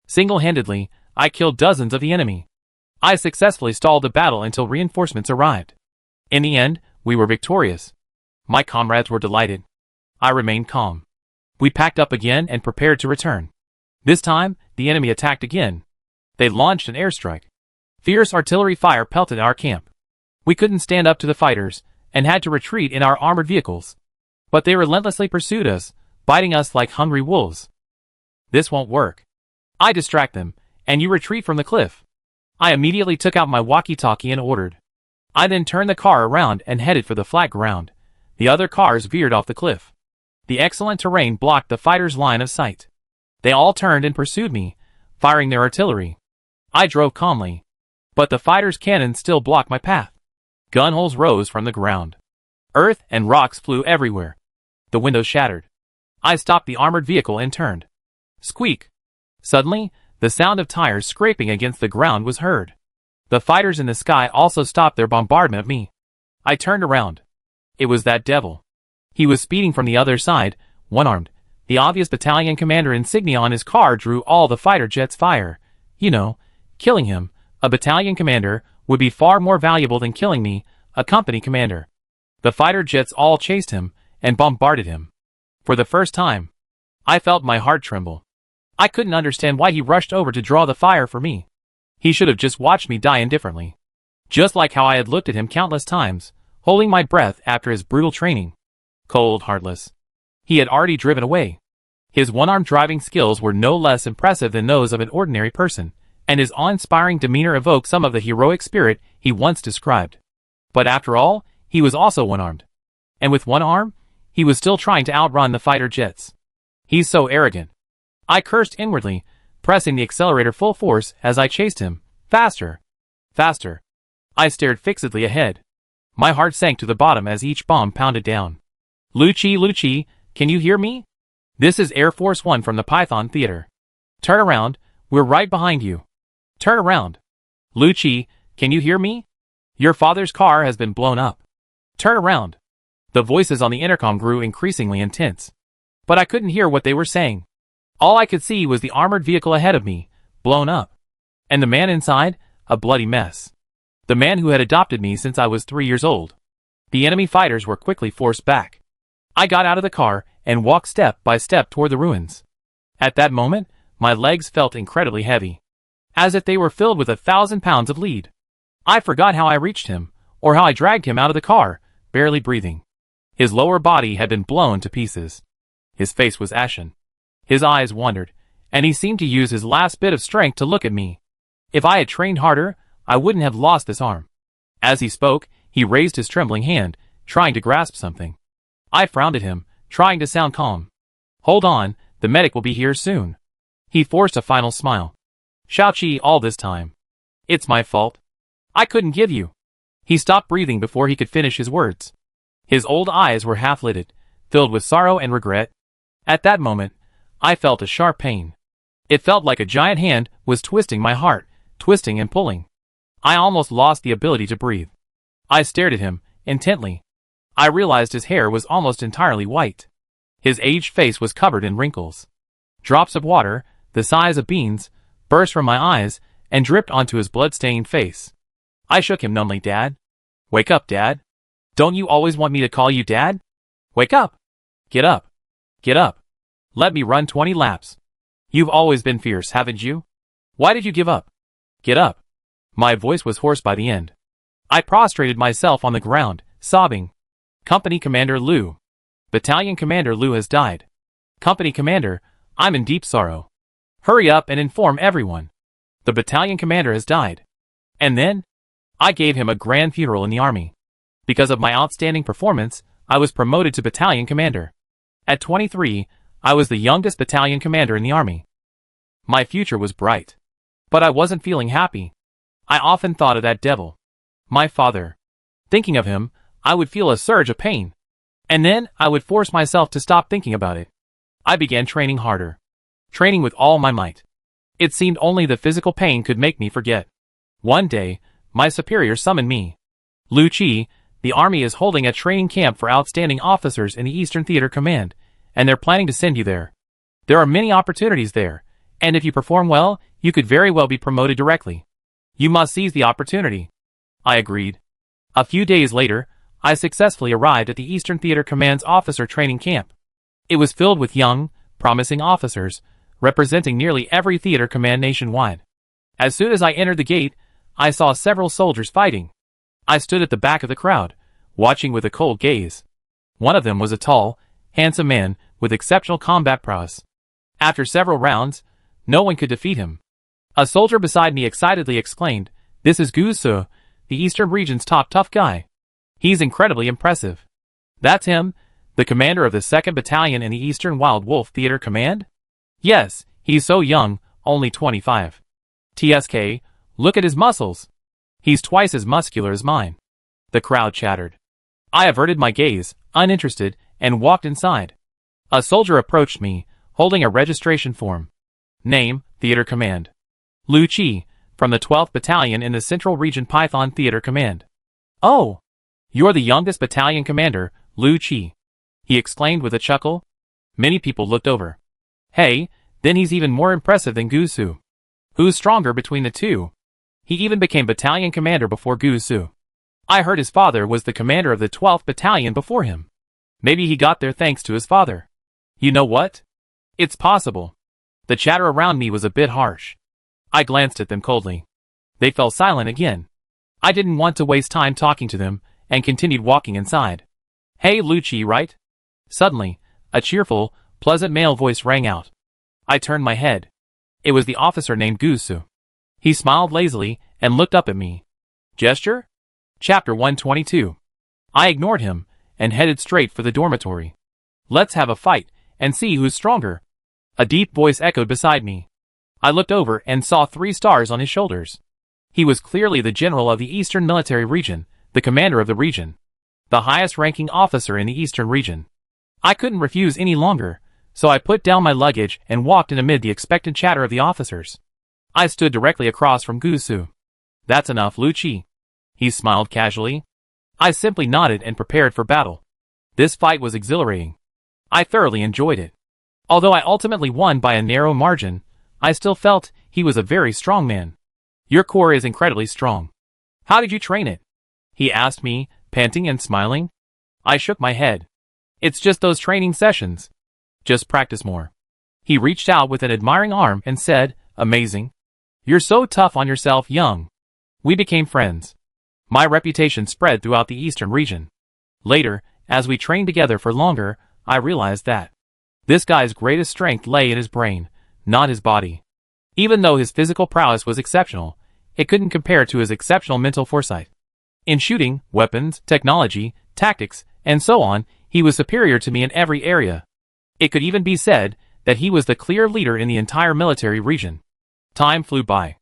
Single-handedly, I killed dozens of the enemy. I successfully stalled the battle until reinforcements arrived. In the end, we were victorious. My comrades were delighted. I remained calm. We packed up again and prepared to return. This time, the enemy attacked again. They launched an airstrike. Fierce artillery fire pelted our camp. We couldn't stand up to the fighters, and had to retreat in our armored vehicles. But they relentlessly pursued us, biting us like hungry wolves. "This won't work. I distract them, and you retreat from the cliff." I immediately took out my walkie-talkie and ordered. I then turned the car around and headed for the flat ground. The other cars veered off the cliff. The excellent terrain blocked the fighters' line of sight. They all turned and pursued me, firing their artillery. I drove calmly. But the fighters' cannons still blocked my path. Gun holes rose from the ground. Earth and rocks flew everywhere. The windows shattered. I stopped the armored vehicle and turned. Squeak! Suddenly, the sound of tires scraping against the ground was heard. The fighters in the sky also stopped their bombardment of me. I turned around. It was that devil. He was speeding from the other side, one-armed. The obvious battalion commander insignia on his car drew all the fighter jets' fire. You know, killing him, a battalion commander, would be far more valuable than killing me, a company commander. The fighter jets all chased him, and bombarded him. For the first time, I felt my heart tremble. I couldn't understand why he rushed over to draw the fire for me. He should have just watched me die indifferently. Just like how I had looked at him countless times, holding my breath after his brutal training. Cold, heartless. He had already driven away. His one-armed driving skills were no less impressive than those of an ordinary person, and his awe-inspiring demeanor evoked some of the heroic spirit he once described. But after all, he was also one-armed. And with one arm, he was still trying to outrun the fighter jets. He's so arrogant. I cursed inwardly, pressing the accelerator full force as I chased him. Faster! Faster! I stared fixedly ahead. My heart sank to the bottom as each bomb pounded down. Lu Chi, can you hear me? This is Air Force One from the Python Theater. Turn around, we're right behind you. Turn around. Lu Chi, can you hear me? Your father's car has been blown up. Turn around. The voices on the intercom grew increasingly intense. But I couldn't hear what they were saying. All I could see was the armored vehicle ahead of me, blown up. And the man inside, a bloody mess. The man who had adopted me since I was 3 years old. The enemy fighters were quickly forced back. I got out of the car and walked step by step toward the ruins. At that moment, my legs felt incredibly heavy. As if they were filled with 1,000 pounds of lead. I forgot how I reached him, or how I dragged him out of the car, barely breathing. His lower body had been blown to pieces. His face was ashen. His eyes wandered, and he seemed to use his last bit of strength to look at me. If I had trained harder, I wouldn't have lost this arm. As he spoke, he raised his trembling hand, trying to grasp something. I frowned at him, trying to sound calm. Hold on, the medic will be here soon. He forced a final smile. Xiaoqi all this time. It's my fault. I couldn't give you. He stopped breathing before he could finish his words. His old eyes were half-lidded, filled with sorrow and regret. At that moment, I felt a sharp pain. It felt like a giant hand was twisting my heart, twisting and pulling. I almost lost the ability to breathe. I stared at him, intently. I realized his hair was almost entirely white. His aged face was covered in wrinkles. Drops of water, the size of beans, burst from my eyes and dripped onto his blood-stained face. I shook him numbly. Dad? Wake up, Dad. Don't you always want me to call you Dad? Wake up. Get up. Get up. Let me run 20 laps. You've always been fierce, haven't you? Why did you give up? Get up. My voice was hoarse by the end. I prostrated myself on the ground, sobbing. Company Commander Liu. Battalion Commander Liu has died. Company Commander, I'm in deep sorrow. Hurry up and inform everyone. The battalion commander has died. And then? I gave him a grand funeral in the army. Because of my outstanding performance, I was promoted to battalion commander. At 23, I was the youngest battalion commander in the army. My future was bright. But I wasn't feeling happy. I often thought of that devil. My father. Thinking of him, I would feel a surge of pain. And then, I would force myself to stop thinking about it. I began training harder. Training with all my might. It seemed only the physical pain could make me forget. One day, my superior summoned me. Liu Qi, the army is holding a training camp for outstanding officers in the Eastern Theater Command, and they're planning to send you there. There are many opportunities there, and if you perform well, you could very well be promoted directly. You must seize the opportunity. I agreed. A few days later, I successfully arrived at the Eastern Theater Command's officer training camp. It was filled with young, promising officers, representing nearly every theater command nationwide. As soon as I entered the gate, I saw several soldiers fighting. I stood at the back of the crowd, watching with a cold gaze. One of them was a tall, handsome man with exceptional combat prowess. After several rounds, no one could defeat him. A soldier beside me excitedly exclaimed, "This is Gu Su, the Eastern region's top tough guy. He's incredibly impressive." That's him, the commander of the 2nd Battalion in the Eastern Wild Wolf Theater Command? Yes, he's so young, only 25. TSK, look at his muscles. He's twice as muscular as mine. The crowd chattered. I averted my gaze, uninterested, and walked inside. A soldier approached me, holding a registration form. Name, Theater Command. Liu Qi, from the 12th Battalion in the Central Region Python Theater Command. Oh! You're the youngest battalion commander, Liu Qi. He exclaimed with a chuckle. Many people looked over. Hey, then he's even more impressive than Gu Su. Who's stronger between the two? He even became battalion commander before Gu Su. I heard his father was the commander of the 12th Battalion before him. Maybe he got there thanks to his father. You know what? It's possible. The chatter around me was a bit harsh. I glanced at them coldly. They fell silent again. I didn't want to waste time talking to them, and continued walking inside. Hey, Liu Qi, right? Suddenly, a cheerful, pleasant male voice rang out. I turned my head. It was the officer named Gu Su. He smiled lazily and looked up at me. Gesture? Chapter 122. I ignored him and headed straight for the dormitory. Let's have a fight and see who's stronger. A deep voice echoed beside me. I looked over and saw 3 stars on his shoulders. He was clearly the general of the Eastern Military Region, the commander of the region. The highest-ranking officer in the Eastern region. I couldn't refuse any longer, so I put down my luggage and walked in amid the expectant chatter of the officers. I stood directly across from Gu Su. That's enough, Liu Qi. He smiled casually. I simply nodded and prepared for battle. This fight was exhilarating. I thoroughly enjoyed it. Although I ultimately won by a narrow margin, I still felt he was a very strong man. Your core is incredibly strong. How did you train it? He asked me, panting and smiling. I shook my head. It's just those training sessions. Just practice more. He reached out with an admiring arm and said, Amazing. You're so tough on yourself, young. We became friends. My reputation spread throughout the Eastern region. Later, As we trained together for longer, I realized that this guy's greatest strength lay in his brain, not his body. Even though his physical prowess was exceptional, it couldn't compare to his exceptional mental foresight. In shooting, weapons, technology, tactics, and so on, he was superior to me in every area. It could even be said that he was the clear leader in the entire military region. Time flew by.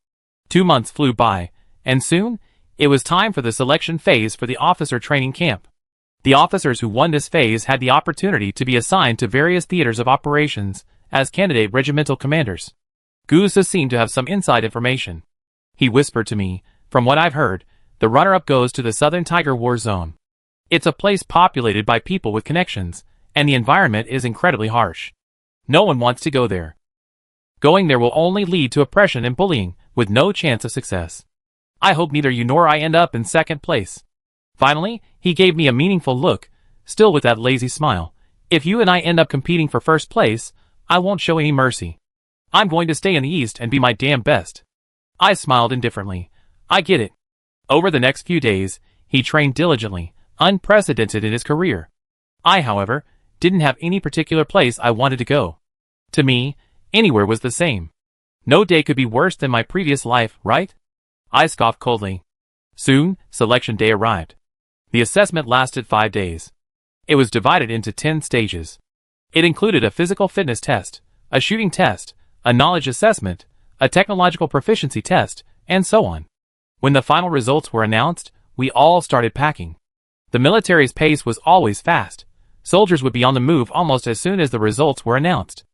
2 months flew by, and soon, it was time for the selection phase for the officer training camp. The officers who won this phase had the opportunity to be assigned to various theaters of operations as candidate regimental commanders. Gusa seemed to have some inside information. He whispered to me, "From what I've heard, the runner-up goes to the Southern Tiger War Zone. It's a place populated by people with connections, and the environment is incredibly harsh. No one wants to go there. Going there will only lead to oppression and bullying, with no chance of success. I hope neither you nor I end up in second place." Finally, he gave me a meaningful look, still with that lazy smile. "If you and I end up competing for first place, I won't show any mercy. I'm going to stay in the East and be my damn best." I smiled indifferently. I get it. Over the next few days, he trained diligently, unprecedented in his career. I, however, didn't have any particular place I wanted to go. To me, anywhere was the same. No day could be worse than my previous life, right? I scoffed coldly. Soon, selection day arrived. The assessment lasted 5 days. It was divided into 10 stages. It included a physical fitness test, a shooting test, a knowledge assessment, a technological proficiency test, and so on. When the final results were announced, we all started packing. The military's pace was always fast. Soldiers would be on the move almost as soon as the results were announced.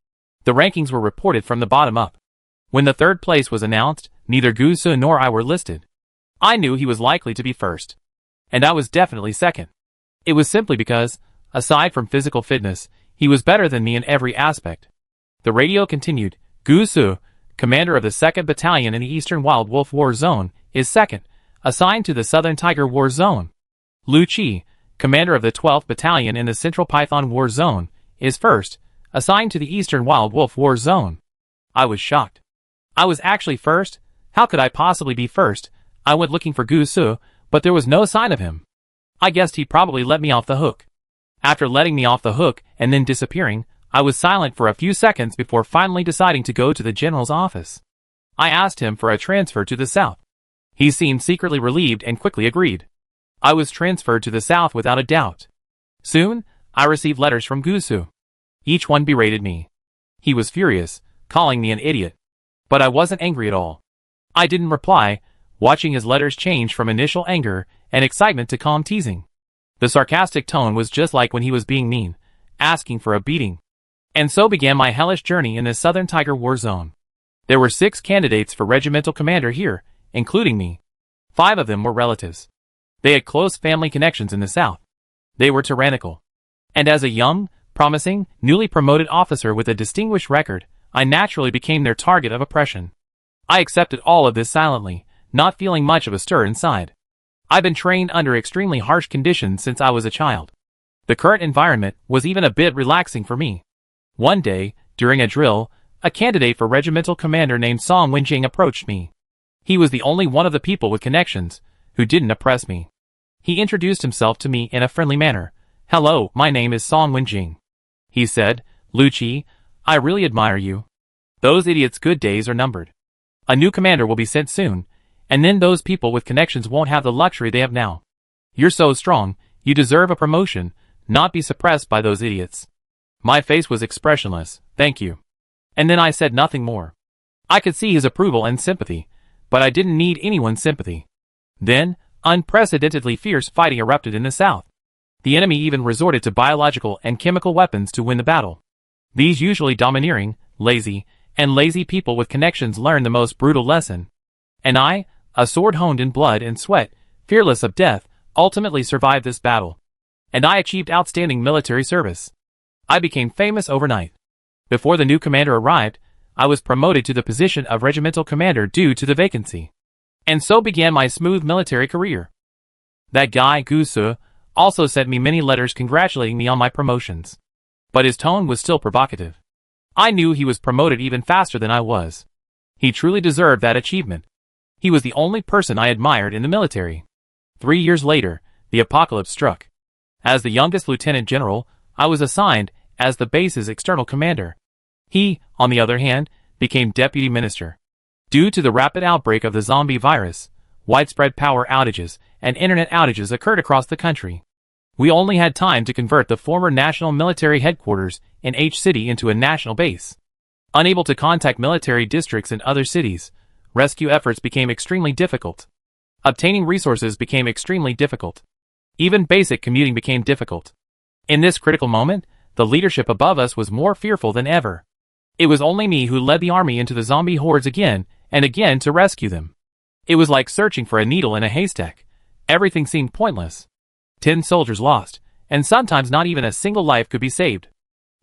The rankings were reported from the bottom up. When the third place was announced, neither Gusu nor I were listed. I knew he was likely to be first. And I was definitely second. It was simply because, aside from physical fitness, he was better than me in every aspect. The radio continued, "Gusu, commander of the 2nd Battalion in the Eastern Wild Wolf War Zone, is second, assigned to the Southern Tiger War Zone. Lu Chi, commander of the 12th Battalion in the Central Python War Zone, is first, assigned to the Eastern Wild Wolf War Zone." I was shocked. I was actually first? How could I possibly be first? I went looking for Gusu, but there was no sign of him. I guessed he probably let me off the hook. After letting me off the hook and then disappearing, I was silent for a few seconds before finally deciding to go to the general's office. I asked him for a transfer to the south. He seemed secretly relieved and quickly agreed. I was transferred to the south without a doubt. Soon, I received letters from Gusu. Each one berated me. He was furious, calling me an idiot. But I wasn't angry at all. I didn't reply, watching his letters change from initial anger and excitement to calm teasing. The sarcastic tone was just like when he was being mean, asking for a beating. And so began my hellish journey in the Southern Tiger War Zone. There were 6 candidates for regimental commander here, including me. 5 of them were relatives. They had close family connections in the South. They were tyrannical. And as a young, promising, newly promoted officer with a distinguished record, I naturally became their target of oppression. I accepted all of this silently, not feeling much of a stir inside. I've been trained under extremely harsh conditions since I was a child. The current environment was even a bit relaxing for me. One day, during a drill, a candidate for regimental commander named Song Wenjing approached me. He was the only one of the people with connections who didn't oppress me. He introduced himself to me in a friendly manner. "Hello, my name is Song Wenjing," he said. "Lu Chi, I really admire you. Those idiots' good days are numbered. A new commander will be sent soon, and then those people with connections won't have the luxury they have now. You're so strong, you deserve a promotion, not be suppressed by those idiots." My face was expressionless. "Thank you." And then I said nothing more. I could see his approval and sympathy, but I didn't need anyone's sympathy. Then, unprecedentedly fierce fighting erupted in the South. The enemy even resorted to biological and chemical weapons to win the battle. These usually domineering, lazy people with connections learned the most brutal lesson. And I, a sword honed in blood and sweat, fearless of death, ultimately survived this battle. And I achieved outstanding military service. I became famous overnight. Before the new commander arrived, I was promoted to the position of regimental commander due to the vacancy. And so began my smooth military career. That guy, Gusu, also sent me many letters congratulating me on my promotions. But his tone was still provocative. I knew he was promoted even faster than I was. He truly deserved that achievement. He was the only person I admired in the military. 3 years later, the apocalypse struck. As the youngest lieutenant general, I was assigned as the base's external commander. He, on the other hand, became deputy minister. Due to the rapid outbreak of the zombie virus, widespread power outages and internet outages occurred across the country. We only had time to convert the former national military headquarters in H City into a national base. Unable to contact military districts in other cities, rescue efforts became extremely difficult. Obtaining resources became extremely difficult. Even basic commuting became difficult. In this critical moment, the leadership above us was more fearful than ever. It was only me who led the army into the zombie hordes again and again to rescue them. It was like searching for a needle in a haystack. Everything seemed pointless. 10 soldiers lost, and sometimes not even a single life could be saved.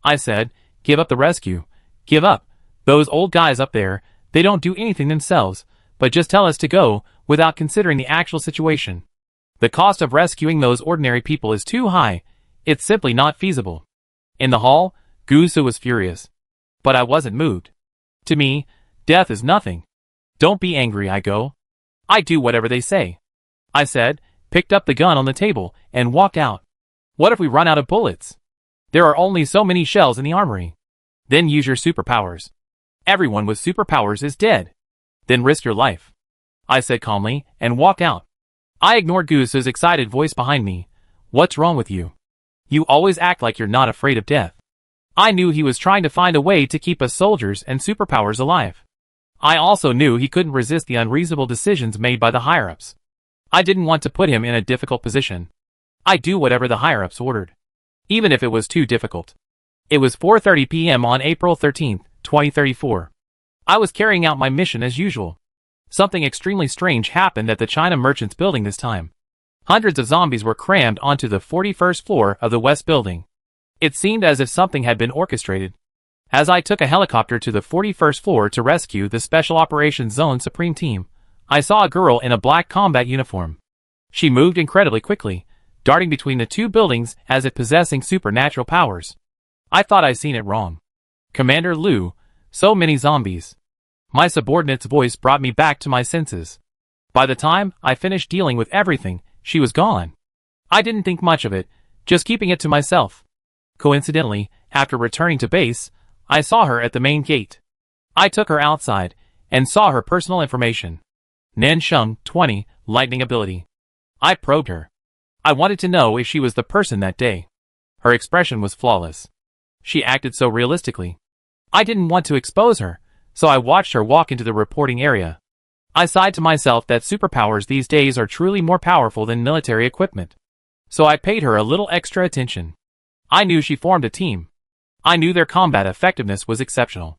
I said, "Give up the rescue. Give up. Those old guys up there, they don't do anything themselves, but just tell us to go, without considering the actual situation. The cost of rescuing those ordinary people is too high. It's simply not feasible." In the hall, Gusu was furious. But I wasn't moved. To me, death is nothing. "Don't be angry," I go. "I do whatever they say," I said, picked up the gun on the table, and walked out. "What if we run out of bullets? There are only so many shells in the armory." "Then use your superpowers. Everyone with superpowers is dead." "Then risk your life," I said calmly, and walked out. I ignored Goose's excited voice behind me. "What's wrong with you? You always act like you're not afraid of death." I knew he was trying to find a way to keep us soldiers and superpowers alive. I also knew he couldn't resist the unreasonable decisions made by the higher-ups. I didn't want to put him in a difficult position. I'd do whatever the higher-ups ordered, even if it was too difficult. It was 4:30 p.m. on April 13, 2034. I was carrying out my mission as usual. Something extremely strange happened at the China Merchants building this time. Hundreds of zombies were crammed onto the 41st floor of the West building. It seemed as if something had been orchestrated. As I took a helicopter to the 41st floor to rescue the Special Operations Zone Supreme Team, I saw a girl in a black combat uniform. She moved incredibly quickly, darting between the two buildings as if possessing supernatural powers. I thought I'd seen it wrong. "Commander Liu, so many zombies." My subordinate's voice brought me back to my senses. By the time I finished dealing with everything, she was gone. I didn't think much of it, just keeping it to myself. Coincidentally, after returning to base, I saw her at the main gate. I took her outside, and saw her personal information. Nansheng, 20, lightning ability. I probed her. I wanted to know if she was the person that day. Her expression was flawless. She acted so realistically. I didn't want to expose her, so I watched her walk into the reporting area. I sighed to myself that superpowers these days are truly more powerful than military equipment. So I paid her a little extra attention. I knew she formed a team. I knew their combat effectiveness was exceptional.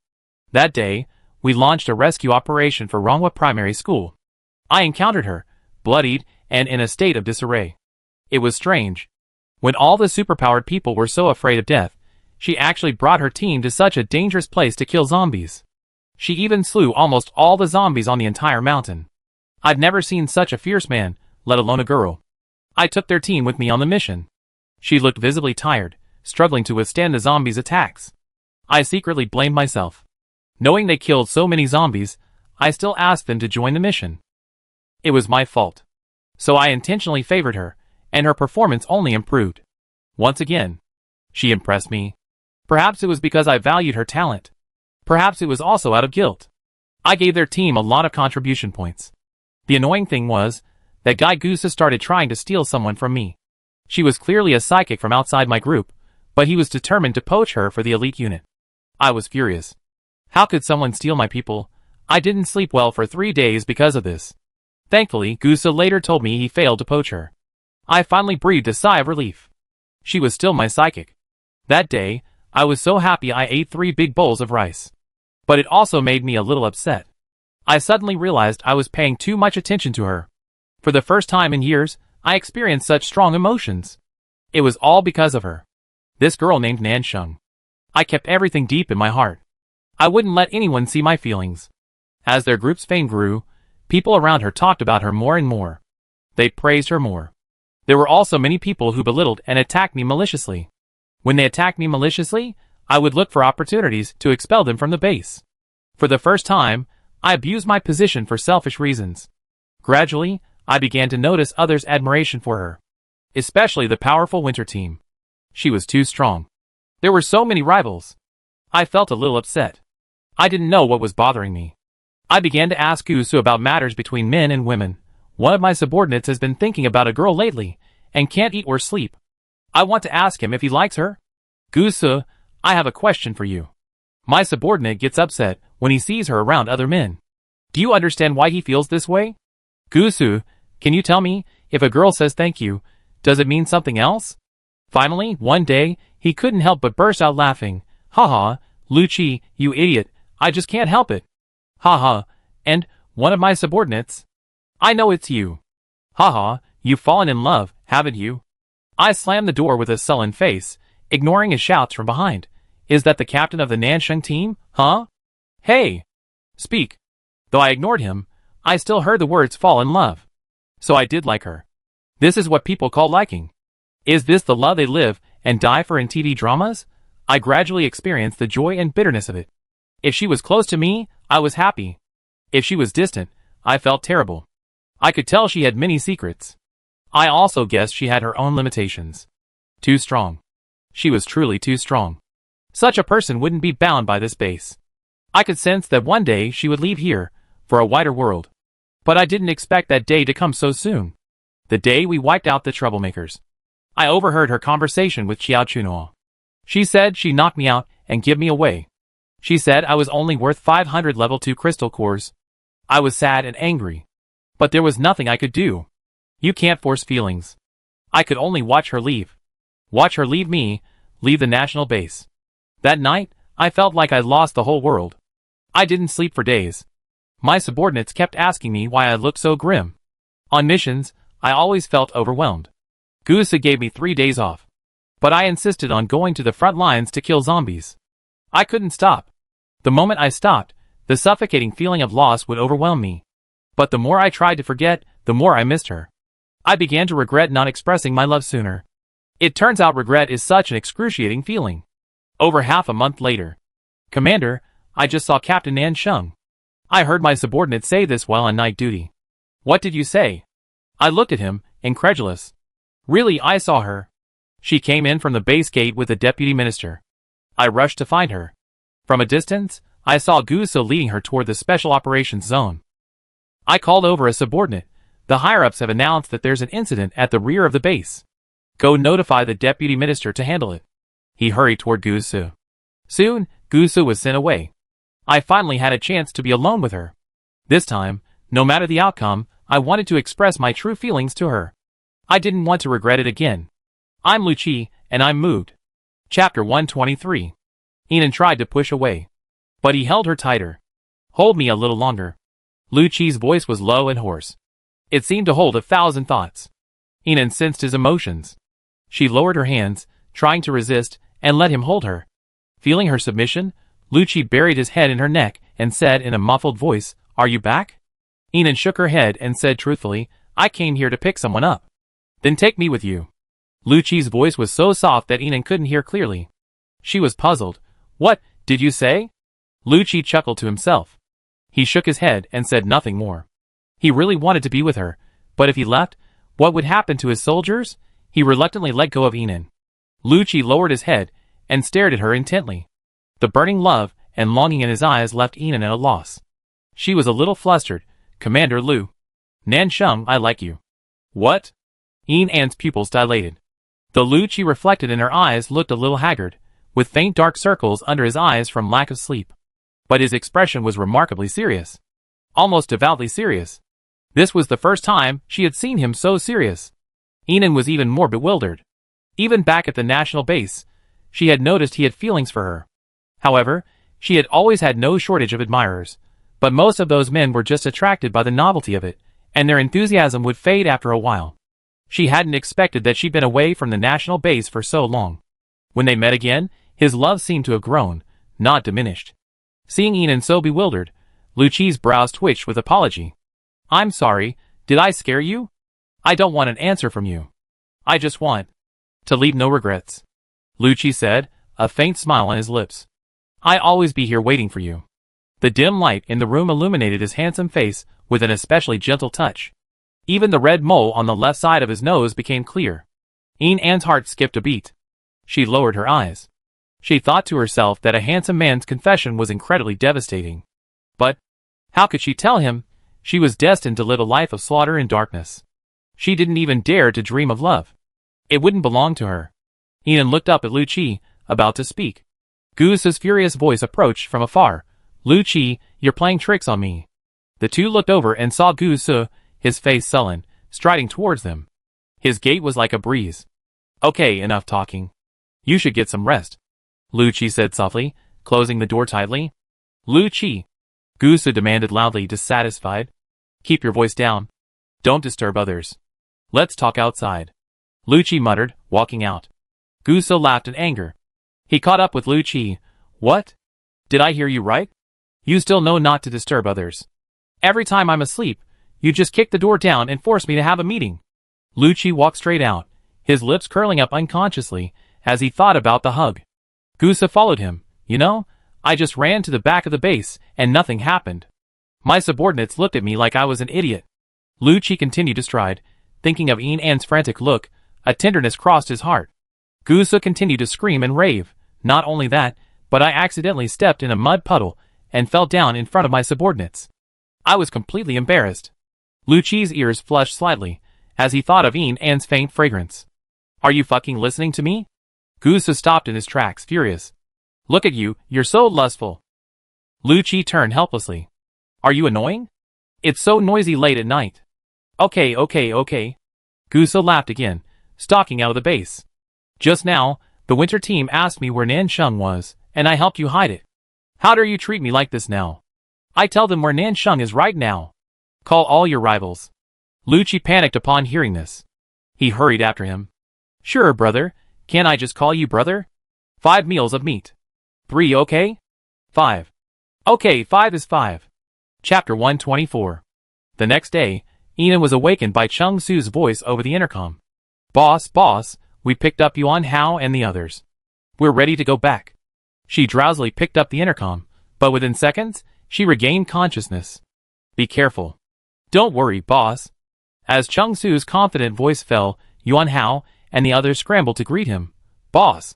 That day, we launched a rescue operation for Ronghua Primary School. I encountered her, bloodied and in a state of disarray. It was strange. When all the superpowered people were so afraid of death, she actually brought her team to such a dangerous place to kill zombies. She even slew almost all the zombies on the entire mountain. I'd never seen such a fierce man, let alone a girl. I took their team with me on the mission. She looked visibly tired, struggling to withstand the zombies' attacks. I secretly blamed myself. Knowing they killed so many zombies, I still asked them to join the mission. It was my fault. So I intentionally favored her, and her performance only improved. Once again, she impressed me. Perhaps it was because I valued her talent. Perhaps it was also out of guilt. I gave their team a lot of contribution points. The annoying thing was that Guy Gusa started trying to steal someone from me. She was clearly a psychic from outside my group, but he was determined to poach her for the elite unit. I was furious. How could someone steal my people? I didn't sleep well for 3 days because of this. Thankfully, Gusa later told me he failed to poach her. I finally breathed a sigh of relief. She was still my psychic. That day, I was so happy I ate 3 big bowls of rice. But it also made me a little upset. I suddenly realized I was paying too much attention to her. For the first time in years, I experienced such strong emotions. It was all because of her. This girl named Nansheng. I kept everything deep in my heart. I wouldn't let anyone see my feelings. As their group's fame grew, people around her talked about her more and more. They praised her more. There were also many people who belittled and attacked me maliciously. When they attacked me maliciously, I would look for opportunities to expel them from the base. For the first time, I abused my position for selfish reasons. Gradually, I began to notice others' admiration for her. especially the powerful winter team. She was too strong. There were so many rivals. I felt a little upset. I didn't know what was bothering me. I began to ask Gusu about matters between men and women. One of my subordinates has been thinking about a girl lately, and can't eat or sleep. I want to ask him if he likes her. Gusu, I have a question for you. My subordinate gets upset when he sees her around other men. Do you understand why he feels this way? Gusu, can you tell me, if a girl says thank you, does it mean something else? Finally, one day, he couldn't help but burst out laughing. Haha, Lucci, you idiot, I just can't help it. Haha, and, one of my subordinates? I know it's you. Haha, you've fallen in love, haven't you? I slammed the door with a sullen face, ignoring his shouts from behind. Is that the captain of the Nansheng team, huh? Hey! Speak. Though I ignored him, I still heard the words fall in love. So I did like her. This is what people call liking. Is this the love they live and die for in TV dramas? I gradually experienced the joy and bitterness of it. If she was close to me, I was happy. If she was distant, I felt terrible. I could tell she had many secrets. I also guessed she had her own limitations. Too strong. She was truly too strong. Such a person wouldn't be bound by this base. I could sense that one day she would leave here, for a wider world. But I didn't expect that day to come so soon. The day we wiped out the troublemakers. I overheard her conversation with Xiao Chunuo. She said she knocked me out and give me away. She said I was only worth 500 level 2 crystal cores. I was sad and angry. But there was nothing I could do. You can't force feelings. I could only watch her leave. Watch her leave me, leave the national base. That night, I felt like I'd lost the whole world. I didn't sleep for days. My subordinates kept asking me why I looked so grim. On missions, I always felt overwhelmed. Gusa gave me 3 days off. But I insisted on going to the front lines to kill zombies. I couldn't stop. The moment I stopped, the suffocating feeling of loss would overwhelm me. But the more I tried to forget, the more I missed her. I began to regret not expressing my love sooner. It turns out regret is such an excruciating feeling. Over half a month later. Commander, I just saw Captain Nansheng. I heard my subordinate say this while on night duty. What did you say? I looked at him, incredulous. Really, I saw her. She came in from the base gate with the deputy minister. I rushed to find her. From a distance, I saw Guso leading her toward the special operations zone. I called over a subordinate. The higher-ups have announced that there's an incident at the rear of the base. Go notify the deputy minister to handle it. He hurried toward Gusu. Soon, Gusu was sent away. I finally had a chance to be alone with her. This time, no matter the outcome, I wanted to express my true feelings to her. I didn't want to regret it again. I'm Lucci, and I'm moved. Chapter 123. Enan tried to push away. But he held her tighter. Hold me a little longer. Lucci's voice was low and hoarse. It seemed to hold 1,000 thoughts. Enan sensed his emotions. She lowered her hands, trying to resist, and let him hold her. Feeling her submission, Lucci buried his head in her neck and said in a muffled voice, Are you back? Enan shook her head and said truthfully, I came here to pick someone up. Then take me with you. Lucci's voice was so soft that Enan couldn't hear clearly. She was puzzled. What, did you say? Lucci chuckled to himself. He shook his head and said nothing more. He really wanted to be with her, but if he left, what would happen to his soldiers? He reluctantly let go of Enan. Lucci lowered his head and stared at her intently. The burning love and longing in his eyes left Enan at a loss. She was a little flustered. Commander Lu. Nansheng, I like you. What? Enan's pupils dilated. The Lucci reflected in her eyes looked a little haggard, with faint dark circles under his eyes from lack of sleep. But his expression was remarkably serious. Almost devoutly serious. This was the first time she had seen him so serious. Enan was even more bewildered. Even back at the national base, she had noticed he had feelings for her. However, she had always had no shortage of admirers, but most of those men were just attracted by the novelty of it, and their enthusiasm would fade after a while. She hadn't expected that she'd been away from the national base for so long. When they met again, his love seemed to have grown, not diminished. Seeing Enan so bewildered, Lucci's brows twitched with apology. I'm sorry, did I scare you? I don't want an answer from you. I just want to leave no regrets. Lucci said, a faint smile on his lips. I'll always be here waiting for you. The dim light in the room illuminated his handsome face with an especially gentle touch. Even the red mole on the left side of his nose became clear. Anne's heart skipped a beat. She lowered her eyes. She thought to herself that a handsome man's confession was incredibly devastating. But how could she tell him? She was destined to live a life of slaughter and darkness. She didn't even dare to dream of love. It wouldn't belong to her. Ian looked up at Lu Qi, about to speak. Gu's furious voice approached from afar. Lu Qi, you're playing tricks on me. The two looked over and saw Gu Su, his face sullen, striding towards them. His gait was like a breeze. Okay, enough talking. You should get some rest, Lu Qi said softly, closing the door tightly. Lu Qi, Gu Su demanded loudly, dissatisfied. Keep your voice down. Don't disturb others. Let's talk outside, Lu Qi muttered, walking out. Gu Su laughed in anger. He caught up with Lu Qi. What? Did I hear you right? You still know not to disturb others. Every time I'm asleep, you just kick the door down and force me to have a meeting. Lu Qi walked straight out, his lips curling up unconsciously as he thought about the hug. Gu Su followed him. You know, I just ran to the back of the base and nothing happened. My subordinates looked at me like I was an idiot. Lu Qi continued to stride, thinking of Anne's frantic look. A tenderness crossed his heart. Gu Su continued to scream and rave. Not only that, but I accidentally stepped in a mud puddle and fell down in front of my subordinates. I was completely embarrassed. Lu Qi's ears flushed slightly as he thought of Anne's faint fragrance. Are you fucking listening to me? Gu Su stopped in his tracks, furious. Look at you, you're so lustful. Lu Qi turned helplessly. Are you annoying? It's so noisy late at night. Okay. Gu Su laughed again, stalking out of the base. Just now, the winter team asked me where Nansheng was, and I helped you hide it. How dare you treat me like this now? I tell them where Nansheng is right now. Call all your rivals. Lu Qi panicked upon hearing this. He hurried after him. Sure, brother. Can't I just call you brother? 5 meals of meat. 3, okay? 5. Okay, 5 is 5. Chapter 124. The next day, Ian was awakened by Chung Su's voice over the intercom. Boss, we picked up Yuan Hao and the others. We're ready to go back. She drowsily picked up the intercom, but within seconds, she regained consciousness. Be careful. Don't worry, boss. As Chung Su's confident voice fell, Yuan Hao and the others scrambled to greet him. Boss.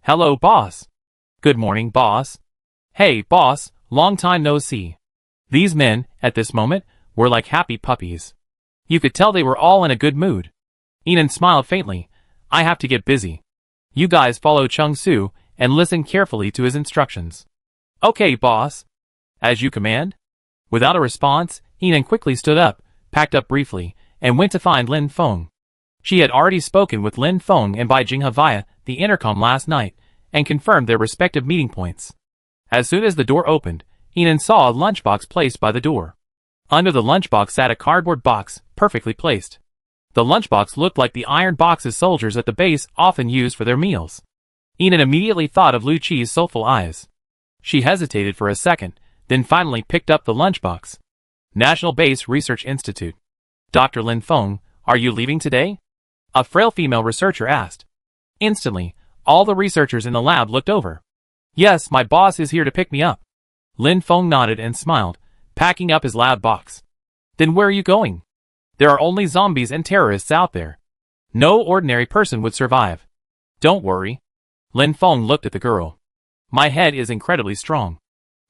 Hello, boss. Good morning, boss. Hey, boss, long time no see. These men, at this moment, were like happy puppies. You could tell they were all in a good mood. Ian smiled faintly. I have to get busy. You guys follow Chung Su and listen carefully to his instructions. Okay, boss. As you command. Without a response, Ian quickly stood up, packed up briefly, and went to find Lin Feng. She had already spoken with Lin Feng and Bai Jinghe via the intercom last night, and confirmed their respective meeting points. As soon as the door opened, Ian saw a lunchbox placed by the door. Under the lunchbox sat a cardboard box, perfectly placed. The lunchbox looked like the iron boxes soldiers at the base often used for their meals. Ian immediately thought of Lu Qi's soulful eyes. She hesitated for a second, then finally picked up the lunchbox. National Base Research Institute. Dr. Lin Feng, are you leaving today? A frail female researcher asked. Instantly, all the researchers in the lab looked over. Yes, my boss is here to pick me up. Lin Feng nodded and smiled, packing up his lab box. Then where are you going? There are only zombies and terrorists out there. No ordinary person would survive. Don't worry. Lin Feng looked at the girl. My head is incredibly strong.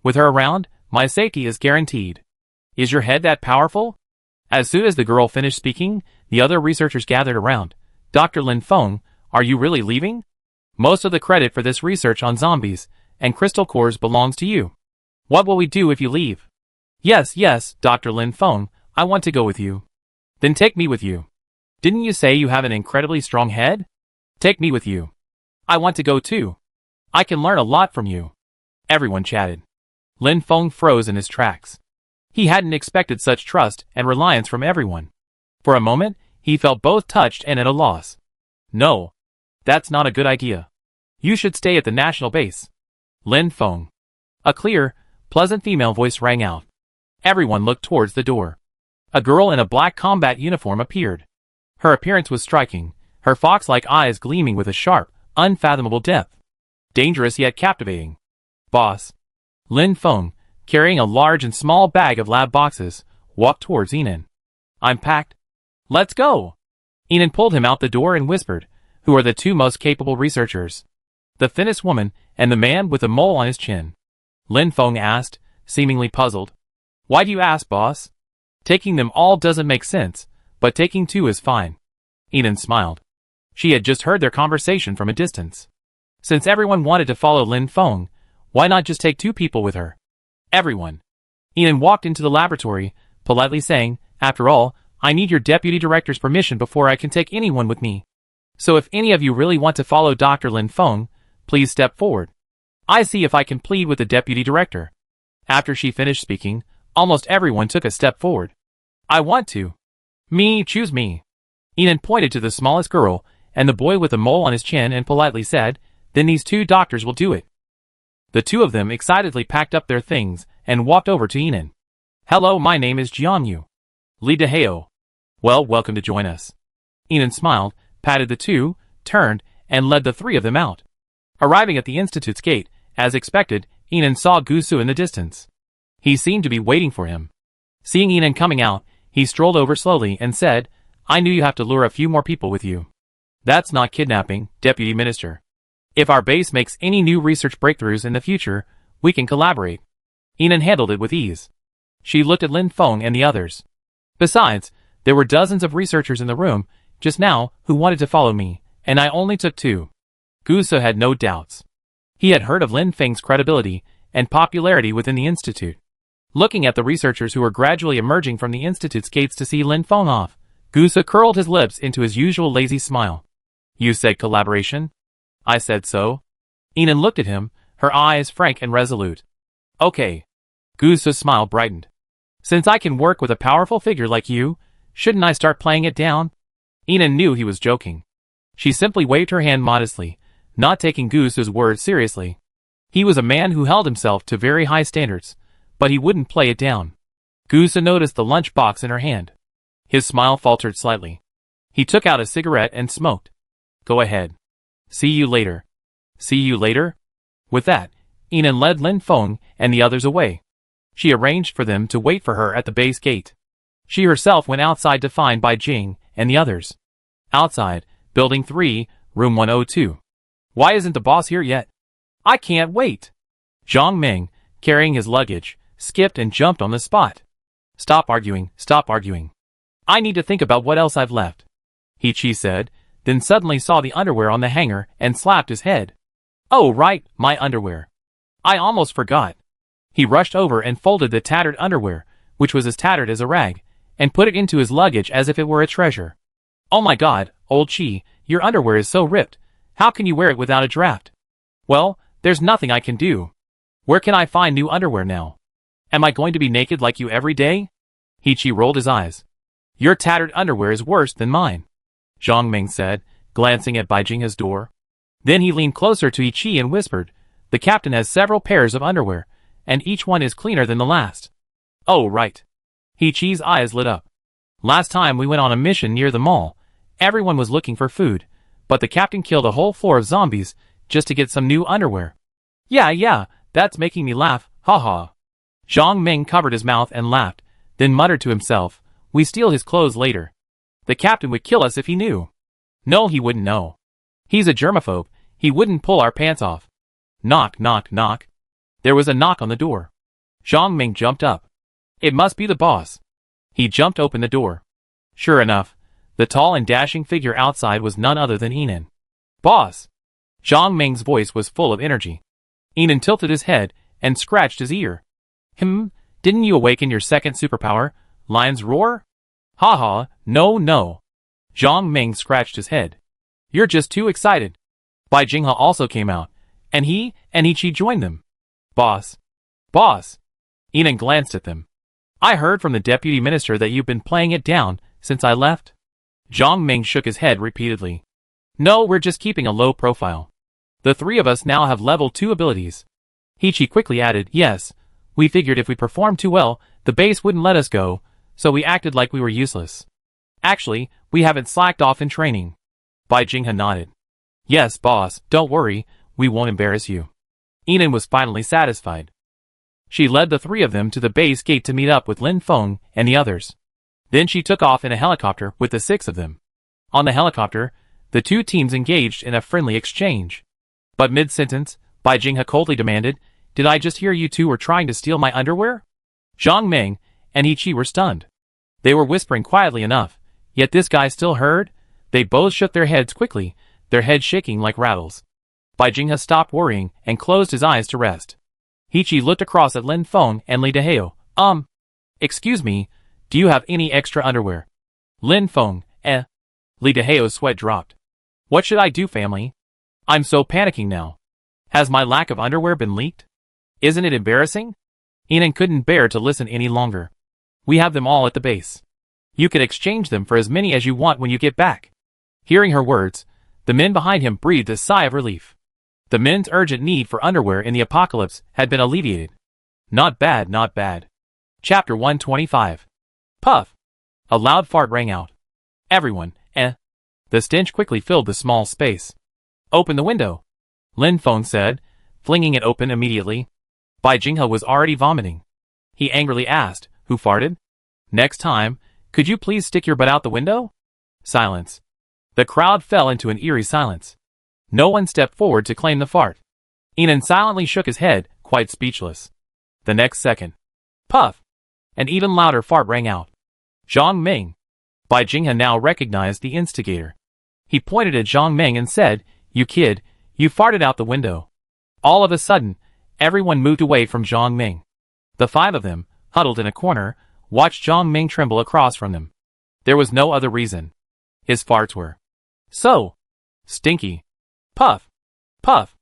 With her around, my safety is guaranteed. Is your head that powerful? As soon as the girl finished speaking, the other researchers gathered around. Dr. Lin Feng, are you really leaving? Most of the credit for this research on zombies and crystal cores belongs to you. What will we do if you leave? Yes, Dr. Lin Feng, I want to go with you. Then take me with you. Didn't you say you have an incredibly strong head? Take me with you. I want to go too. I can learn a lot from you. Everyone chatted. Lin Feng froze in his tracks. He hadn't expected such trust and reliance from everyone. For a moment, he felt both touched and at a loss. No. That's not a good idea. You should stay at the national base. Lin Feng. A clear, pleasant female voice rang out. Everyone looked towards the door. A girl in a black combat uniform appeared. Her appearance was striking, her fox-like eyes gleaming with a sharp, unfathomable depth. Dangerous yet captivating. Boss. Lin Feng, carrying a large and small bag of lab boxes, walked towards Ian. I'm packed. Let's go. Ian pulled him out the door and whispered, Who are the two most capable researchers? The thinnest woman and the man with a mole on his chin. Lin Feng asked, seemingly puzzled. Why do you ask, boss? Taking them all doesn't make sense, but taking two is fine. Enan smiled. She had just heard their conversation from a distance. Since everyone wanted to follow Lin Feng, why not just take two people with her? Everyone. Enan walked into the laboratory, politely saying, after all, I need your deputy director's permission before I can take anyone with me. So if any of you really want to follow Dr. Lin Feng, please step forward. I see if I can plead with the deputy director. After she finished speaking, almost everyone took a step forward. I want to. Me, choose me. Enan pointed to the smallest girl and the boy with a mole on his chin and politely said, then these two doctors will do it. The two of them excitedly packed up their things and walked over to Enan. Hello, my name is Jiangyu. Li Deheo. Well, welcome to join us. Enan smiled, patted the two, turned, and led the three of them out. Arriving at the institute's gate, as expected, Enan saw Gusu in the distance. He seemed to be waiting for him. Seeing Enan coming out, he strolled over slowly and said, I knew you have to lure a few more people with you. That's not kidnapping, Deputy Minister. If our base makes any new research breakthroughs in the future, we can collaborate. Enan handled it with ease. She looked at Lin Feng and the others. Besides, there were dozens of researchers in the room, just now, who wanted to follow me, and I only took two. Gusu had no doubts. He had heard of Lin Feng's credibility and popularity within the Institute. Looking at the researchers who were gradually emerging from the Institute's gates to see Lin Feng off, Gusu curled his lips into his usual lazy smile. You said collaboration? I said so. Enan looked at him, her eyes frank and resolute. Okay. Gusu's smile brightened. Since I can work with a powerful figure like you, shouldn't I start playing it down? Enan knew he was joking. She simply waved her hand modestly, not taking Gusu's words seriously. He was a man who held himself to very high standards, but he wouldn't play it down. Gusu noticed the lunch box in her hand. His smile faltered slightly. He took out a cigarette and smoked. Go ahead. See you later. See you later? With that, Enan led Lin Feng and the others away. She arranged for them to wait for her at the base gate. She herself went outside to find Bai Jing and the others. Outside, Building 3, Room 102. Why isn't the boss here yet? I can't wait. Zhang Ming, carrying his luggage, skipped and jumped on the spot. Stop arguing, stop arguing. I need to think about what else I've left. He said, then suddenly saw the underwear on the hanger and slapped his head. Oh right, my underwear. I almost forgot. He rushed over and folded the tattered underwear, which was as tattered as a rag, and put it into his luggage as if it were a treasure. Oh my god, old Chi, your underwear is so ripped. How can you wear it without a draft? Well, there's nothing I can do. Where can I find new underwear now? Am I going to be naked like you every day? Chi rolled his eyes. Your tattered underwear is worse than mine, Zhang Ming said, glancing at Bai Jinghe's door. Then he leaned closer to Chi and whispered, the captain has several pairs of underwear, and each one is cleaner than the last. Oh right. Chi's eyes lit up. Last time we went on a mission near the mall, everyone was looking for food, but the captain killed a whole floor of zombies just to get some new underwear. Yeah, that's making me laugh, haha. Zhang Ming covered his mouth and laughed, then muttered to himself, we steal his clothes later. The captain would kill us if he knew. No, he wouldn't know. He's a germaphobe, he wouldn't pull our pants off. Knock, knock, knock. There was a knock on the door. Zhang Ming jumped up. It must be the boss. He jumped open the door. Sure enough, the tall and dashing figure outside was none other than Enan. Boss! Zhang Ming's voice was full of energy. Enan tilted his head and scratched his ear. Didn't you awaken your second superpower, Lion's Roar? Haha, no. Zhang Ming scratched his head. You're just too excited. Bai Jinghe also came out, and he and Chi joined them. Boss. Enan glanced at them. I heard from the deputy minister that you've been playing it down since I left. Zhang Ming shook his head repeatedly. No, we're just keeping a low profile. The three of us now have level 2 abilities. Chi quickly added, yes, we figured if we performed too well, the base wouldn't let us go, so we acted like we were useless. Actually, we haven't slacked off in training. Bai Jinghe nodded. Yes, boss, don't worry, we won't embarrass you. Enan was finally satisfied. She led the three of them to the base gate to meet up with Lin Feng and the others. Then she took off in a helicopter with the 6 of them. On the helicopter, The two teams engaged in a friendly exchange. But mid-sentence, Bai Jinghe coldly demanded, "Did I just hear you two were trying to steal my underwear?" Zhang Ming and Yi Qi were stunned. They were whispering quietly enough, yet this guy still heard. They both shook their heads quickly, their heads shaking like rattles. Bai Jinghe stopped worrying and closed his eyes to rest. Yi Qi looked across at Lin Feng and Li Dehao. Excuse me, do you have any extra underwear?" Lin Feng, Li Dehao's sweat dropped. "What should I do, family? I'm so panicking now. Has my lack of underwear been leaked? Isn't it embarrassing?" Yinan couldn't bear to listen any longer. "We have them all at the base. You could exchange them for as many as you want when you get back." Hearing her words, the men behind him breathed a sigh of relief. The men's urgent need for underwear in the apocalypse had been alleviated. Not bad, not bad. Chapter 125. Puff! A loud fart rang out. Everyone, The stench quickly filled the small space. "Open the window," Lin Feng said, flinging it open immediately. Bai Jinghe was already vomiting. He angrily asked, "Who farted? Next time, could you please stick your butt out the window?" Silence. The crowd fell into an eerie silence. No one stepped forward to claim the fart. Yinan silently shook his head, quite speechless. The next second. Puff! An even louder fart rang out. Zhang Ming. Bai Jinghe now recognized the instigator. He pointed at Zhang Ming and said, "You kid, you farted out the window." All of a sudden, everyone moved away from Zhang Ming. The five of them, huddled in a corner, watched Zhang Ming tremble across from them. There was no other reason. His farts were so stinky. Puff! Puff!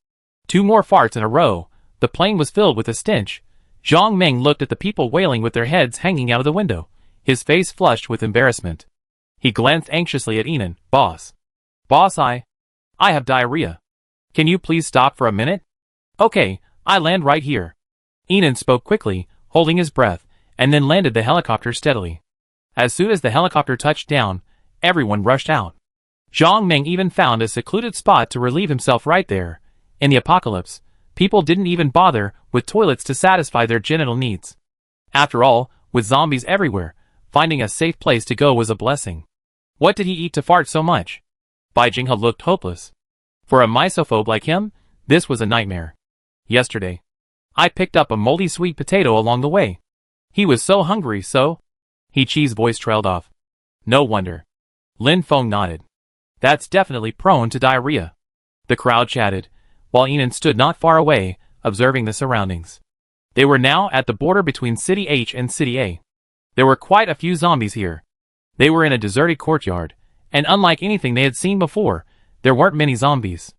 2 more farts in a row. The plane was filled with a stench. Zhang Ming looked at the people wailing with their heads hanging out of the window, his face flushed with embarrassment. He glanced anxiously at Yinan. Boss, I have diarrhea. Can you please stop for a minute?" "Okay, I land right here." Yinan spoke quickly, holding his breath, and then landed the helicopter steadily. As soon as the helicopter touched down, everyone rushed out. Zhang Ming even found a secluded spot to relieve himself right there. In the apocalypse, people didn't even bother with toilets to satisfy their genital needs. After all, with zombies everywhere, finding a safe place to go was a blessing. What did he eat to fart so much? Bai Jinghe looked hopeless. For a misophobe like him, this was a nightmare. Yesterday, I picked up a moldy sweet potato along the way. He was so hungry, so... Yi Qi's voice trailed off. No wonder. Lin Feng nodded. That's definitely prone to diarrhea. The crowd chatted, while Yinan stood not far away, observing the surroundings. They were now at the border between City H and City A. There were quite a few zombies here. They were in a deserted courtyard, and unlike anything they had seen before, there weren't many zombies.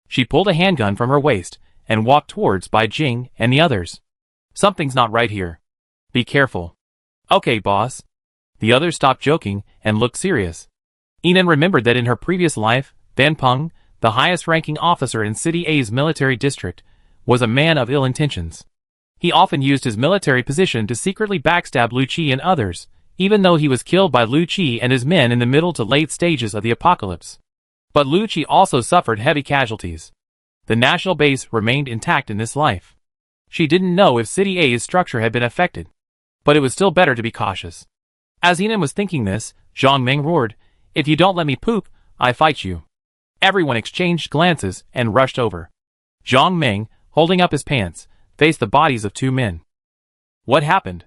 She pulled a handgun from her waist and walked towards Bai Jing and the others. Something's not right here. Be careful. Okay, boss. The others stopped joking and looked serious. Yinan remembered that in her previous life, Van Peng, the highest-ranking officer in City A's military district, was a man of ill intentions. He often used his military position to secretly backstab Lu Qi and others, even though he was killed by Lu Qi and his men in the middle to late stages of the apocalypse. But Lu Qi also suffered heavy casualties. The national base remained intact in this life. She didn't know if City A's structure had been affected, but it was still better to be cautious. As Yinan was thinking this, Zhang Ming roared, "If you don't let me poop, I fight you." Everyone exchanged glances and rushed over. Zhang Ming, holding up his pants, faced the bodies of 2 men. What happened?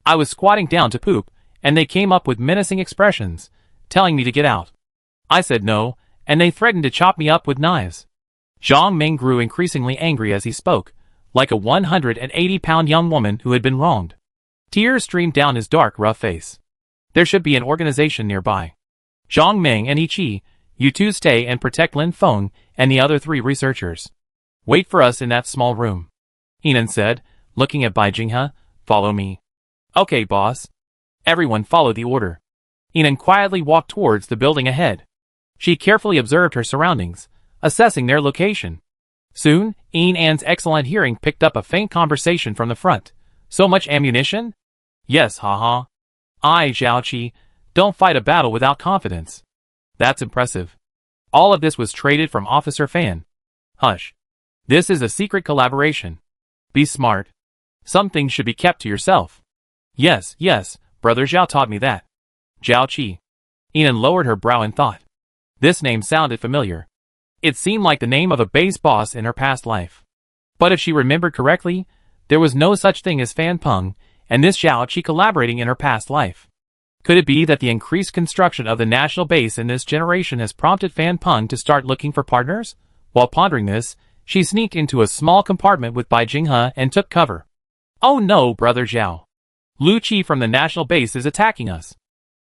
I was squatting down to poop, and they came up with menacing expressions, telling me to get out. I said no, and they threatened to chop me up with knives. Zhang Ming grew increasingly angry as he spoke, like a 180-pound young woman who had been wronged. Tears streamed down his dark, rough face. There should be an organization nearby. Zhang Ming and Yi Qi, you two stay and protect Lin Feng and the other 3 researchers. Wait for us in that small room. Yinan said, looking at Bai Jinghe. Follow me. Okay, boss. Everyone followed the order. Yinan quietly walked towards the building ahead. She carefully observed her surroundings, assessing their location. Soon, Yinan's excellent hearing picked up a faint conversation from the front. So much ammunition? Yes, haha. Zhao Qi, don't fight a battle without confidence. That's impressive. All of this was traded from Officer Fan. Hush. This is a secret collaboration. Be smart. Some things should be kept to yourself. Yes, Brother Zhao taught me that. Zhao Qi. Yinan lowered her brow in thought. This name sounded familiar. It seemed like the name of a base boss in her past life. But if she remembered correctly, there was no such thing as Fan Peng, and this Zhao Qi collaborating in her past life. Could it be that the increased construction of the national base in this generation has prompted Fan Peng to start looking for partners? While pondering this, she sneaked into a small compartment with Bai Jinghe and took cover. Oh no, brother Zhao. Lu Qi from the national base is attacking us.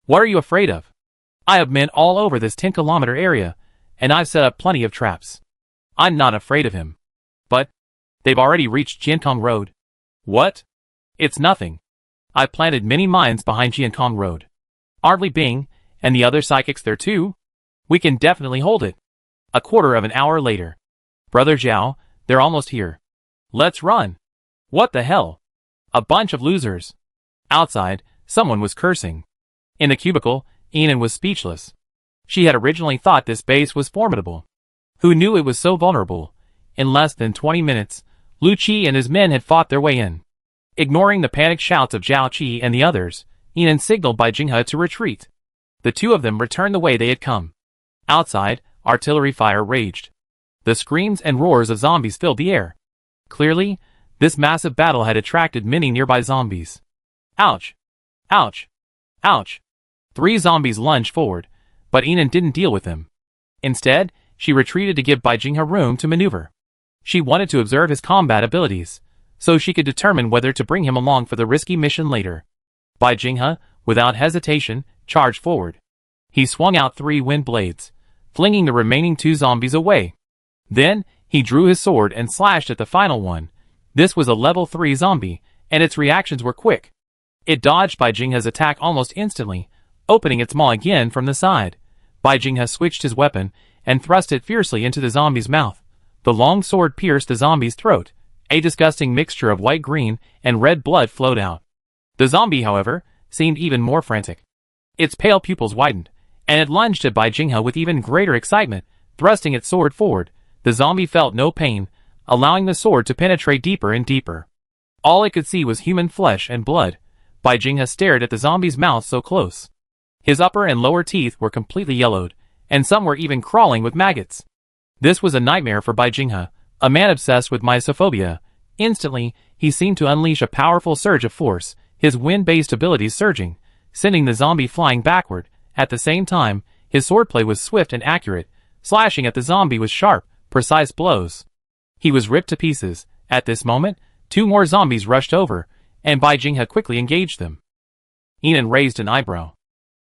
What are you afraid of? I have men all over this 10-kilometer area, and I've set up plenty of traps. I'm not afraid of him. But they've already reached Jiankong Road. What? It's nothing. I planted many mines behind Jiankong Road. Aren't Li Bing and the other psychics there too? We can definitely hold it. A quarter of an hour later. Brother Zhao, they're almost here. Let's run. What the hell? A bunch of losers. Outside, someone was cursing. In the cubicle, Enan was speechless. She had originally thought this base was formidable. Who knew it was so vulnerable? In less than 20 minutes, Lu Qi and his men had fought their way in. Ignoring the panicked shouts of Zhao Qi and the others, Enan signaled Bai Jinghe to retreat. The two of them returned the way they had come. Outside, artillery fire raged. The screams and roars of zombies filled the air. Clearly, this massive battle had attracted many nearby zombies. Ouch! Ouch! Ouch! 3 zombies lunged forward, but Enan didn't deal with them. Instead, she retreated to give Bai Jinghe room to maneuver. She wanted to observe his combat abilities, so she could determine whether to bring him along for the risky mission later. Bai Jinghe, without hesitation, charged forward. He swung out 3 wind blades, flinging the remaining 2 zombies away. Then, he drew his sword and slashed at the final one. This was a level 3 zombie, and its reactions were quick. It dodged Bai Jinghe's attack almost instantly, opening its maw again from the side. Bai Jinghe switched his weapon and thrust it fiercely into the zombie's mouth. The long sword pierced the zombie's throat. A disgusting mixture of white-green and red blood flowed out. The zombie, however, seemed even more frantic. Its pale pupils widened, and it lunged at Bai Jinghe with even greater excitement, thrusting its sword forward. The zombie felt no pain, allowing the sword to penetrate deeper and deeper. All it could see was human flesh and blood. Bai Jinghe stared at the zombie's mouth so close. His upper and lower teeth were completely yellowed, and some were even crawling with maggots. This was a nightmare for Bai Jinghe, a man obsessed with mysophobia. Instantly, he seemed to unleash a powerful surge of force, his wind-based abilities surging, sending the zombie flying backward. At the same time, his swordplay was swift and accurate, slashing at the zombie with sharp, precise blows. He was ripped to pieces. At this moment, 2 more zombies rushed over, and Bai Jinghe quickly engaged them. Enan raised an eyebrow.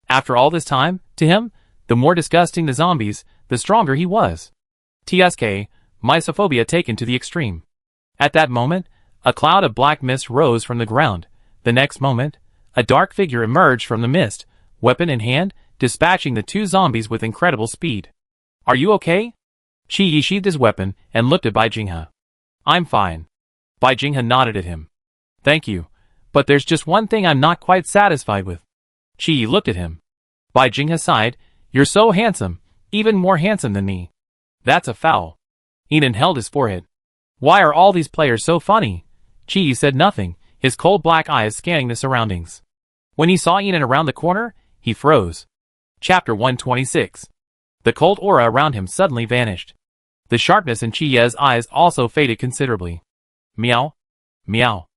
After all this time, to him, the more disgusting the zombies, the stronger he was. TSK, mysophobia taken to the extreme. At that moment, a cloud of black mist rose from the ground. The next moment, a dark figure emerged from the mist, weapon in hand, dispatching the 2 zombies with incredible speed. Are you okay? Qi sheathed his weapon and looked at Bai Jinghe. I'm fine. Bai Jinghe nodded at him. Thank you, but there's just one thing I'm not quite satisfied with. Qi looked at him. Bai Jinghe sighed. You're so handsome, even more handsome than me. That's a foul. Enan held his forehead. Why are all these players so funny? Qi said nothing, his cold black eyes scanning the surroundings. When he saw Enan around the corner, he froze. Chapter 126. The cold aura around him suddenly vanished. The sharpness in Qi's eyes also faded considerably. Meow. Meow.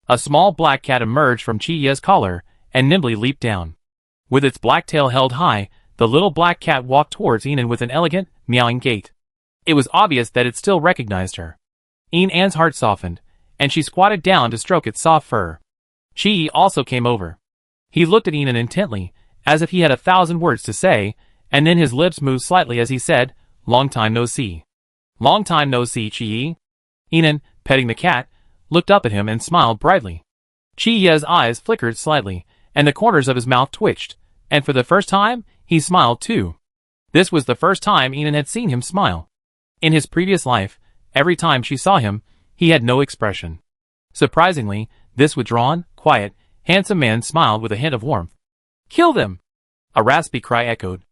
A small black cat emerged from Qi's collar and nimbly leaped down. With its black tail held high, the little black cat walked towards Enan with an elegant, meowing gait. It was obvious that it still recognized her. Enan's heart softened, and she squatted down to stroke its soft fur. Qi also came over. He looked at Enan intently, as if he had 1,000 words to say, and then his lips moved slightly as he said, Long time no see. Long time no see, Qi. Enan, petting the cat, looked up at him and smiled brightly. Qi's eyes flickered slightly, and the corners of his mouth twitched, and for the first time, he smiled too. This was the first time Enan had seen him smile. In his previous life, every time she saw him, he had no expression. Surprisingly, this withdrawn, quiet, handsome man smiled with a hint of warmth. Kill them! A raspy cry echoed.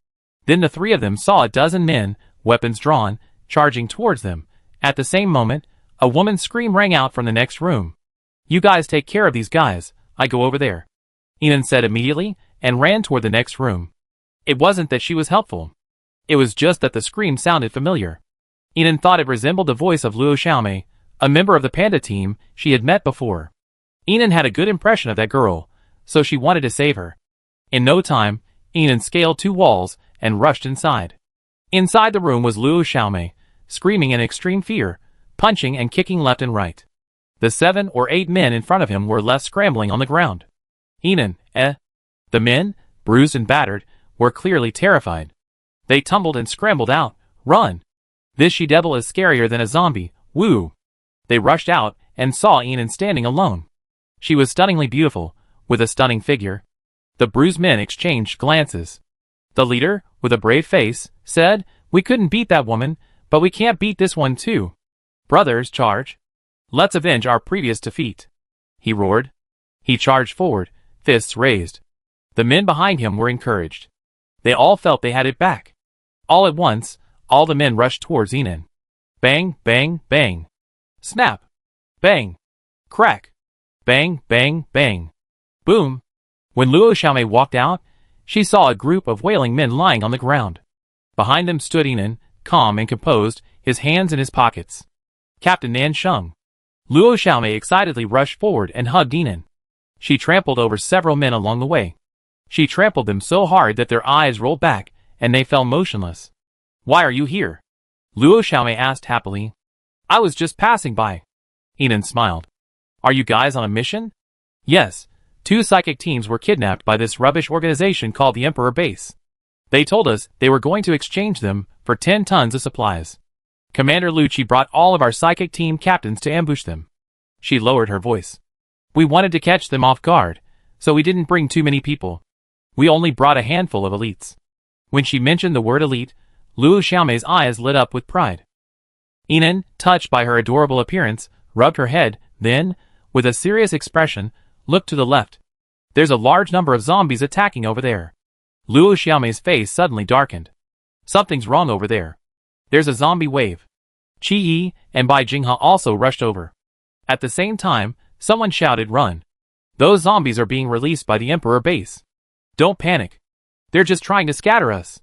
Then the 3 of them saw a dozen men, weapons drawn, charging towards them. At the same moment, a woman's scream rang out from the next room. You guys take care of these guys, I go over there. Enan said immediately, and ran toward the next room. It wasn't that she was helpful. It was just that the scream sounded familiar. Inan thought it resembled the voice of Luo Xiaomei, a member of the panda team she had met before. Inan had a good impression of that girl, so she wanted to save her. In no time, Inan scaled 2 walls and rushed inside. Inside the room was Luo Xiaomei, screaming in extreme fear, punching and kicking left and right. The 7 or 8 men in front of him were left scrambling on the ground. Inan, The men, bruised and battered, were clearly terrified. They tumbled and scrambled out. Run! This she-devil is scarier than a zombie, woo! They rushed out and saw Inan standing alone. She was stunningly beautiful, with a stunning figure. The bruised men exchanged glances. The leader, with a brave face, said, "We couldn't beat that woman, but we can't beat this one too. Brothers, charge! Let's avenge our previous defeat!" He roared. He charged forward, fists raised. The men behind him were encouraged. They all felt they had it back. All at once, all the men rushed towards Inan. Bang, bang, bang. Snap. Bang. Crack. Bang, bang, bang. Boom. When Luo Xiaomei walked out, she saw a group of wailing men lying on the ground. Behind them stood Inan, calm and composed, his hands in his pockets. Captain Nansheng. Luo Xiaomei excitedly rushed forward and hugged Inan. She trampled over several men along the way. She trampled them so hard that their eyes rolled back, and they fell motionless. "Why are you here?" Luo Xiaomei asked happily. "I was just passing by." Inan smiled. "Are you guys on a mission?" "Yes, 2 psychic teams were kidnapped by this rubbish organization called the Emperor Base. They told us they were going to exchange them for 10 tons of supplies. Commander Lucci brought all of our psychic team captains to ambush them." She lowered her voice. "We wanted to catch them off guard, so we didn't bring too many people. We only brought a handful of elites." When she mentioned the word elite, Luo Xiaomei's eyes lit up with pride. Inan, touched by her adorable appearance, rubbed her head, then, with a serious expression, looked to the left. "There's a large number of zombies attacking over there." Luo Xiaomei's face suddenly darkened. "Something's wrong over there. There's a zombie wave." Qi Yi and Bai Jinghe also rushed over. At the same time, someone shouted, "Run! Those zombies are being released by the Emperor Base. Don't panic. They're just trying to scatter us."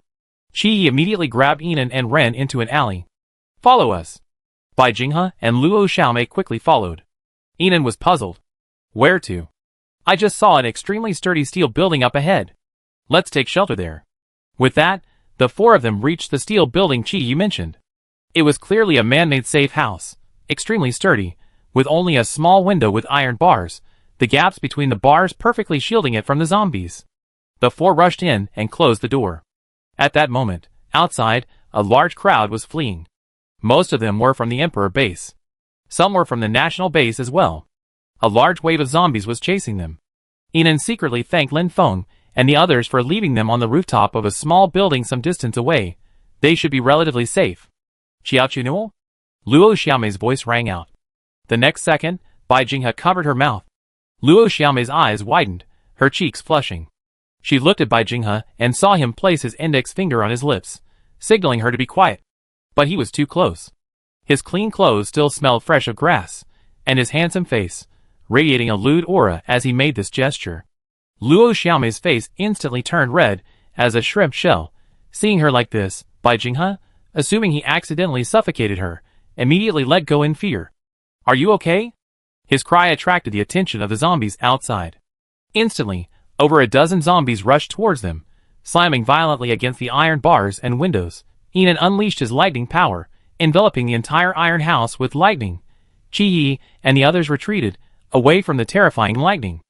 Qi Yi immediately grabbed Inan and ran into an alley. "Follow us." Bai Jinghe and Luo Xiaomei quickly followed. Inan was puzzled. "Where to?" "I just saw an extremely sturdy steel building up ahead. Let's take shelter there." With that, the 4 of them reached the steel building Qi Yi mentioned. It was clearly a man-made safe house, extremely sturdy, with only a small window with iron bars, the gaps between the bars perfectly shielding it from the zombies. The 4 rushed in and closed the door. At that moment, outside, a large crowd was fleeing. Most of them were from the Emperor Base. Some were from the National Base as well. A large wave of zombies was chasing them. Inan secretly thanked Lin Feng and the others for leaving them on the rooftop of a small building some distance away. They should be relatively safe. "Xiaochunuo?" Luo Xiaomei's voice rang out. The next second, Bai Jinghe covered her mouth. Luo Xiaomei's eyes widened, her cheeks flushing. She looked at Bai Jinghe and saw him place his index finger on his lips, signaling her to be quiet. But he was too close. His clean clothes still smelled fresh of grass, and his handsome face, radiating a lewd aura as he made this gesture. Luo Xiaomei's face instantly turned red as a shrimp shell. Seeing her like this, Bai Jinghe, assuming he accidentally suffocated her, immediately let go in fear. "Are you okay?" His cry attracted the attention of the zombies outside. Instantly, over a dozen zombies rushed towards them, slamming violently against the iron bars and windows. Inan unleashed his lightning power, enveloping the entire iron house with lightning. Qi Yi and the others retreated, away from the terrifying lightning.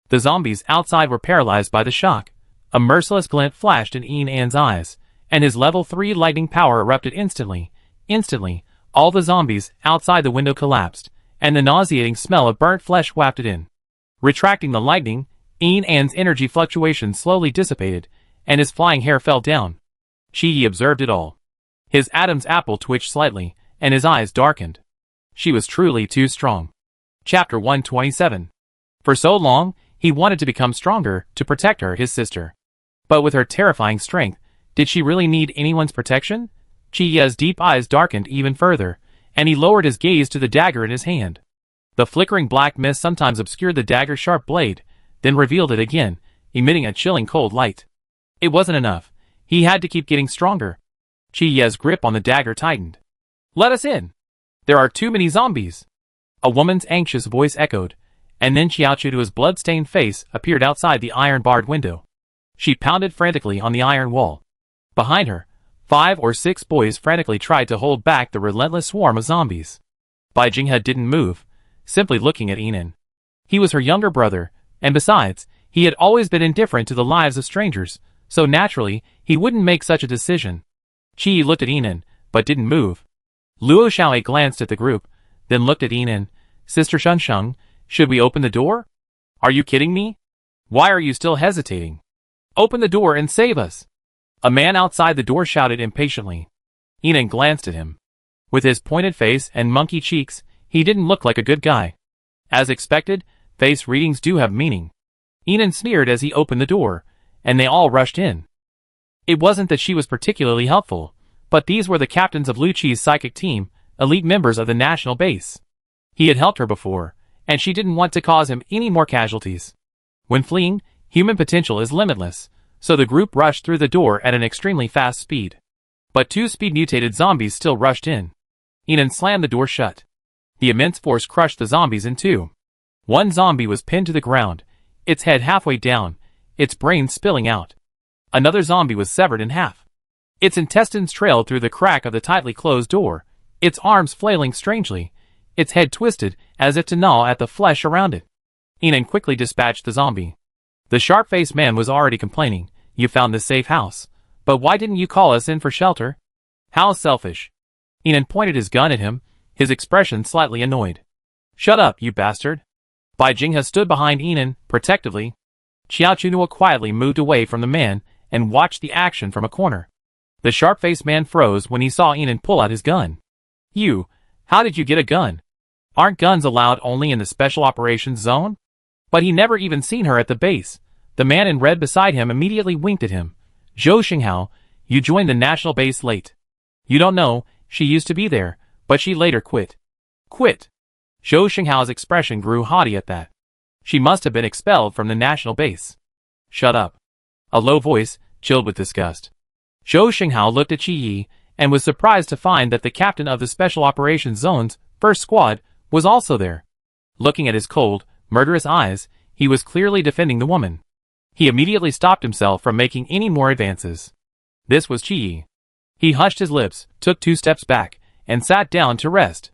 The zombies outside were paralyzed by the shock. A merciless glint flashed in Inan's eyes, and his level 3 lightning power erupted instantly. Instantly, all the zombies outside the window collapsed, and the nauseating smell of burnt flesh wafted in. Retracting the lightning, Inan's energy fluctuations slowly dissipated, and his flying hair fell down. Qi Yi observed it all. His Adam's apple twitched slightly, and his eyes darkened. She was truly too strong. Chapter 127. For so long, he wanted to become stronger, to protect her, his sister. But with her terrifying strength, did she really need anyone's protection? Qi Yi's deep eyes darkened even further, and he lowered his gaze to the dagger in his hand. The flickering black mist sometimes obscured the dagger's sharp blade, then revealed it again, emitting a chilling cold light. It wasn't enough. He had to keep getting stronger. Chi Ye's grip on the dagger tightened. Let us in. There are too many zombies. A woman's anxious voice echoed, and then Xiao Chunua's blood-stained face appeared outside the iron-barred window. She pounded frantically on the iron wall. Behind her, 5 or 6 boys frantically tried to hold back the relentless swarm of zombies. Bai Jinghe didn't move, simply looking at Yinan. He was her younger brother, and besides, he had always been indifferent to the lives of strangers, so naturally, he wouldn't make such a decision. Qi looked at Yinan, but didn't move. Luo Xiaoe glanced at the group, then looked at Yinan. Sister Shunsheng, should we open the door? Are you kidding me? Why are you still hesitating? Open the door and save us. A man outside the door shouted impatiently. Yinan glanced at him. With his pointed face and monkey cheeks, he didn't look like a good guy. As expected, face readings do have meaning. Yinan sneered as he opened the door, and they all rushed in. It wasn't that she was particularly helpful, but these were the captains of Lu Qi's psychic team, elite members of the national base. He had helped her before, and she didn't want to cause him any more casualties. When fleeing, human potential is limitless, so the group rushed through the door at an extremely fast speed. But 2 speed-mutated zombies still rushed in. Yinan slammed the door shut. The immense force crushed the zombies in 2. One zombie was pinned to the ground, its head halfway down, its brain spilling out. Another zombie was severed in half. Its intestines trailed through the crack of the tightly closed door, its arms flailing strangely, its head twisted as if to gnaw at the flesh around it. Yinan quickly dispatched the zombie. The sharp-faced man was already complaining. You found this safe house, but why didn't you call us in for shelter? How selfish. Yinan pointed his gun at him, his expression slightly annoyed. Shut up, you bastard. Bai Jinghe stood behind Yinan, protectively. Xiao Chunua quietly moved away from the man and watched the action from a corner. The sharp-faced man froze when he saw Yinan pull out his gun. You, how did you get a gun? Aren't guns allowed only in the Special Operations Zone? But he never even seen her at the base. The man in red beside him immediately winked at him. Zhou Xinghao, you joined the national base late. You don't know, she used to be there, but she later quit. Quit? Zhou Xinghao's expression grew haughty at that. She must have been expelled from the national base. Shut up. A low voice, chilled with disgust. Zhou Xinghao looked at Qi Yi, and was surprised to find that the captain of the Special Operations Zone's first squad was also there. Looking at his cold, murderous eyes, he was clearly defending the woman. He immediately stopped himself from making any more advances. This was Qi Yi. He hushed his lips, took 2 steps back, and sat down to rest.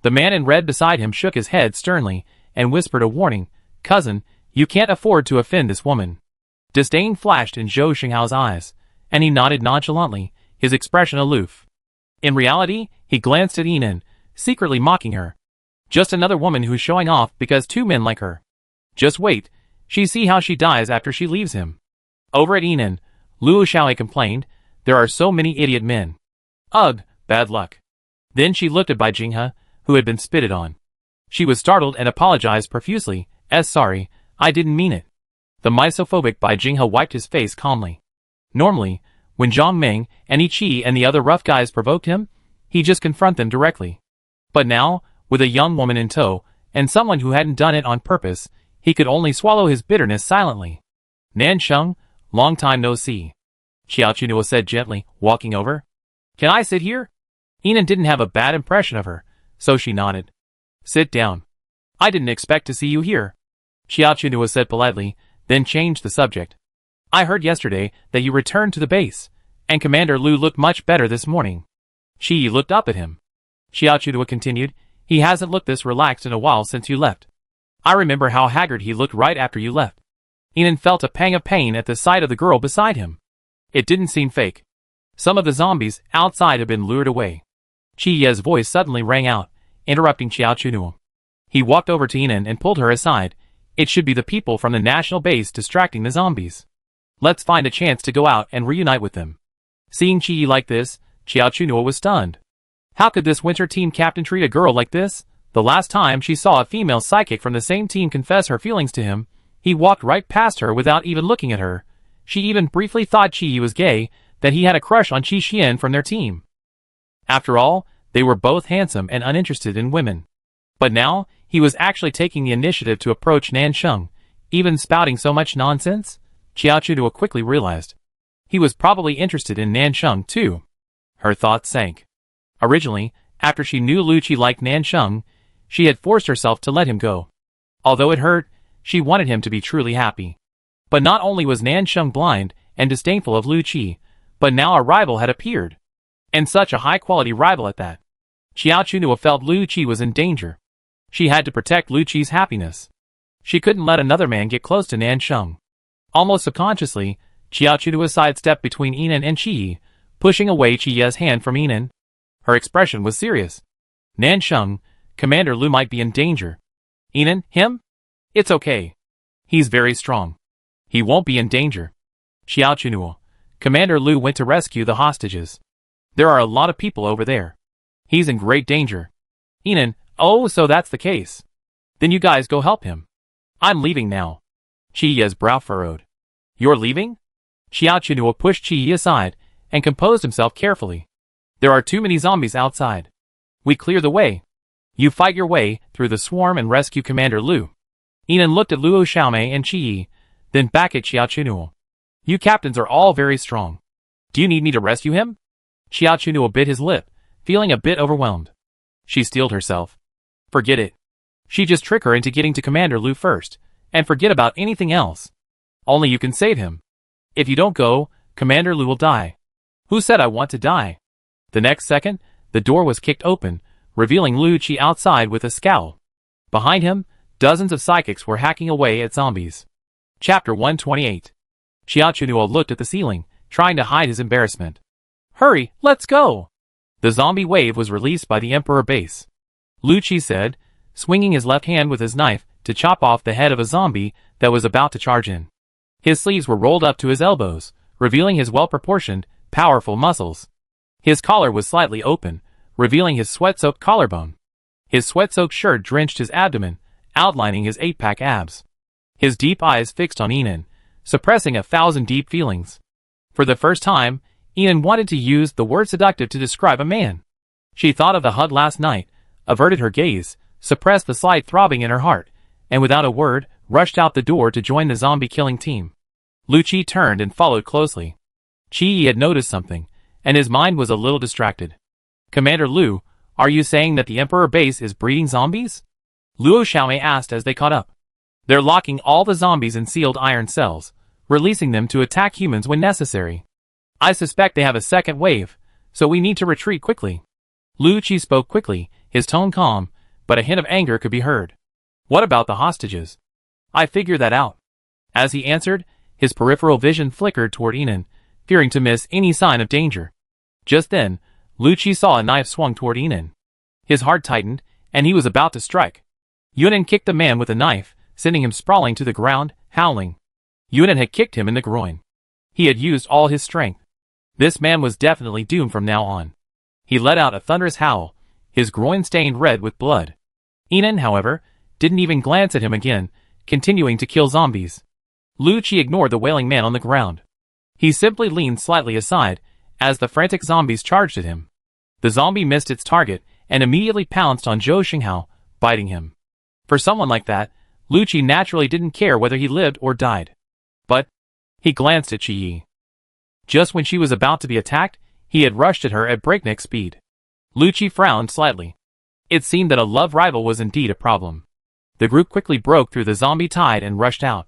The man in red beside him shook his head sternly, and whispered a warning, Cousin, you can't afford to offend this woman. Disdain flashed in Zhou Xinghao's eyes, and he nodded nonchalantly, his expression aloof. In reality, he glanced at Yinan, secretly mocking her. Just another woman who's showing off because 2 men like her. Just wait, she see how she dies after she leaves him. Over at Yinan, Luo Xiaoe complained, there are so many idiot men. Ugh, bad luck. Then she looked at Bai Jinghe, who had been spitted on. She was startled and apologized profusely, sorry, I didn't mean it. The misophobic Bai Jinghe wiped his face calmly. Normally, when Zhang Meng and Yi Qi and the other rough guys provoked him, he just confront them directly. But now, with a young woman in tow, and someone who hadn't done it on purpose, he could only swallow his bitterness silently. Nansheng, long time no see. Xiao Chunua said gently, walking over. Can I sit here? Yinan didn't have a bad impression of her, so she nodded. Sit down. I didn't expect to see you here. Xiao Chunua said politely, then changed the subject. I heard yesterday that you returned to the base, and Commander Lu looked much better this morning. Qi looked up at him. Xiao Chunua continued, he hasn't looked this relaxed in a while since you left. I remember how haggard he looked right after you left. Yinan felt a pang of pain at the sight of the girl beside him. It didn't seem fake. Some of the zombies outside had been lured away. Qi Ye's voice suddenly rang out, interrupting Xiao Chunua. He walked over to Yinan and pulled her aside. It should be the people from the national base distracting the zombies. Let's find a chance to go out and reunite with them. Seeing Qi Yi like this, Xiao Chunua was stunned. How could this winter team captain treat a girl like this? The last time she saw a female psychic from the same team confess her feelings to him, he walked right past her without even looking at her. She even briefly thought Qi Yi was gay, that he had a crush on Qi Xian from their team. After all, they were both handsome and uninterested in women. But now, he was actually taking the initiative to approach Nansheng, even spouting so much nonsense? Xiao Chunua quickly realized. He was probably interested in Nansheng too. Her thoughts sank. Originally, after she knew Lu Qi liked Nan Sheng, she had forced herself to let him go. Although it hurt, she wanted him to be truly happy. But not only was Nan Sheng blind and disdainful of Lu Qi, but now a rival had appeared. And such a high-quality rival at that. Xiao Chunua felt Lu Qi was in danger. She had to protect Lu Qi's happiness. She couldn't let another man get close to Nan Sheng. Almost subconsciously, Xiao Chunua sidestepped between Yinan and Qi, pushing away Qi's hand from Yinan. Her expression was serious. Nan Sheng, Commander Lu might be in danger. Yinan, him? It's okay. He's very strong. He won't be in danger. Xiao Chunua, Commander Lu went to rescue the hostages. There are a lot of people over there. He's in great danger. Yinan, oh, so that's the case. Then you guys go help him. I'm leaving now. Qi's brow furrowed. You're leaving? Xiao Chunua pushed Qi aside and composed himself carefully. There are too many zombies outside. We clear the way. You fight your way through the swarm and rescue Commander Lu. Yinan looked at Luo Xiaomei and Qi, then back at Xiao Chunua. You captains are all very strong. Do you need me to rescue him? Xiao Chunua bit his lip, feeling a bit overwhelmed. She steeled herself. Forget it. She just trick her into getting to Commander Lu first, and forget about anything else. Only you can save him. If you don't go, Commander Lu will die. Who said I want to die? The next second, the door was kicked open, revealing Lu Qi outside with a scowl. Behind him, dozens of psychics were hacking away at zombies. Chapter 128. Xiao Chunua looked at the ceiling, trying to hide his embarrassment. Hurry, let's go! The zombie wave was released by the Emperor base. Lu Qi said, swinging his left hand with his knife to chop off the head of a zombie that was about to charge in. His sleeves were rolled up to his elbows, revealing his well-proportioned, powerful muscles. His collar was slightly open, revealing his sweat-soaked collarbone. His sweat-soaked shirt drenched his abdomen, outlining his 8-pack abs. His deep eyes fixed on Yinan, suppressing 1,000 deep feelings. For the first time, Yinan wanted to use the word seductive to describe a man. She thought of the hug last night, averted her gaze, suppressed the slight throbbing in her heart, and without a word, rushed out the door to join the zombie-killing team. Lu Qi turned and followed closely. Qi had noticed something, and his mind was a little distracted. Commander Lu, are you saying that the Emperor base is breeding zombies? Luo Xiaomei asked as they caught up. They're locking all the zombies in sealed iron cells, releasing them to attack humans when necessary. I suspect they have a second wave, so we need to retreat quickly. Lu Qi spoke quickly, his tone calm, but a hint of anger could be heard. What about the hostages? I figured that out. As he answered, his peripheral vision flickered toward Yinan, fearing to miss any sign of danger. Just then, Lu Qi saw a knife swung toward Yinan. His heart tightened, and he was about to strike. Yinan kicked the man with the knife, sending him sprawling to the ground, howling. Yinan had kicked him in the groin. He had used all his strength. This man was definitely doomed from now on. He let out a thunderous howl, his groin stained red with blood. Yinan, however, didn't even glance at him again, continuing to kill zombies. Lu Qi ignored the wailing man on the ground. He simply leaned slightly aside, as the frantic zombies charged at him. The zombie missed its target, and immediately pounced on Zhou Xinghao, biting him. For someone like that, Lu Qi naturally didn't care whether he lived or died. But, he glanced at Qi. Just when she was about to be attacked, he had rushed at her at breakneck speed. Lu Qi frowned slightly. It seemed that a love rival was indeed a problem. The group quickly broke through the zombie tide and rushed out.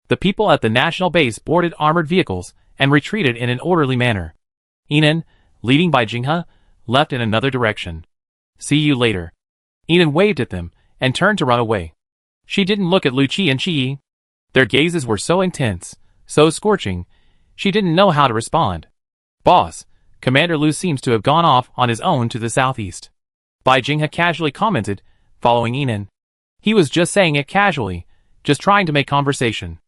The people at the national base boarded armored vehicles and retreated in an orderly manner. Yinan, leading by Jinghe, left in another direction. See you later. Yinan waved at them and turned to run away. She didn't look at Lu Qi and Qi. Their gazes were so intense, so scorching, she didn't know how to respond. Boss, Commander Lu seems to have gone off on his own to the southeast. Bai Jinghe casually commented, following Yinan. He was just saying it casually, just trying to make conversation.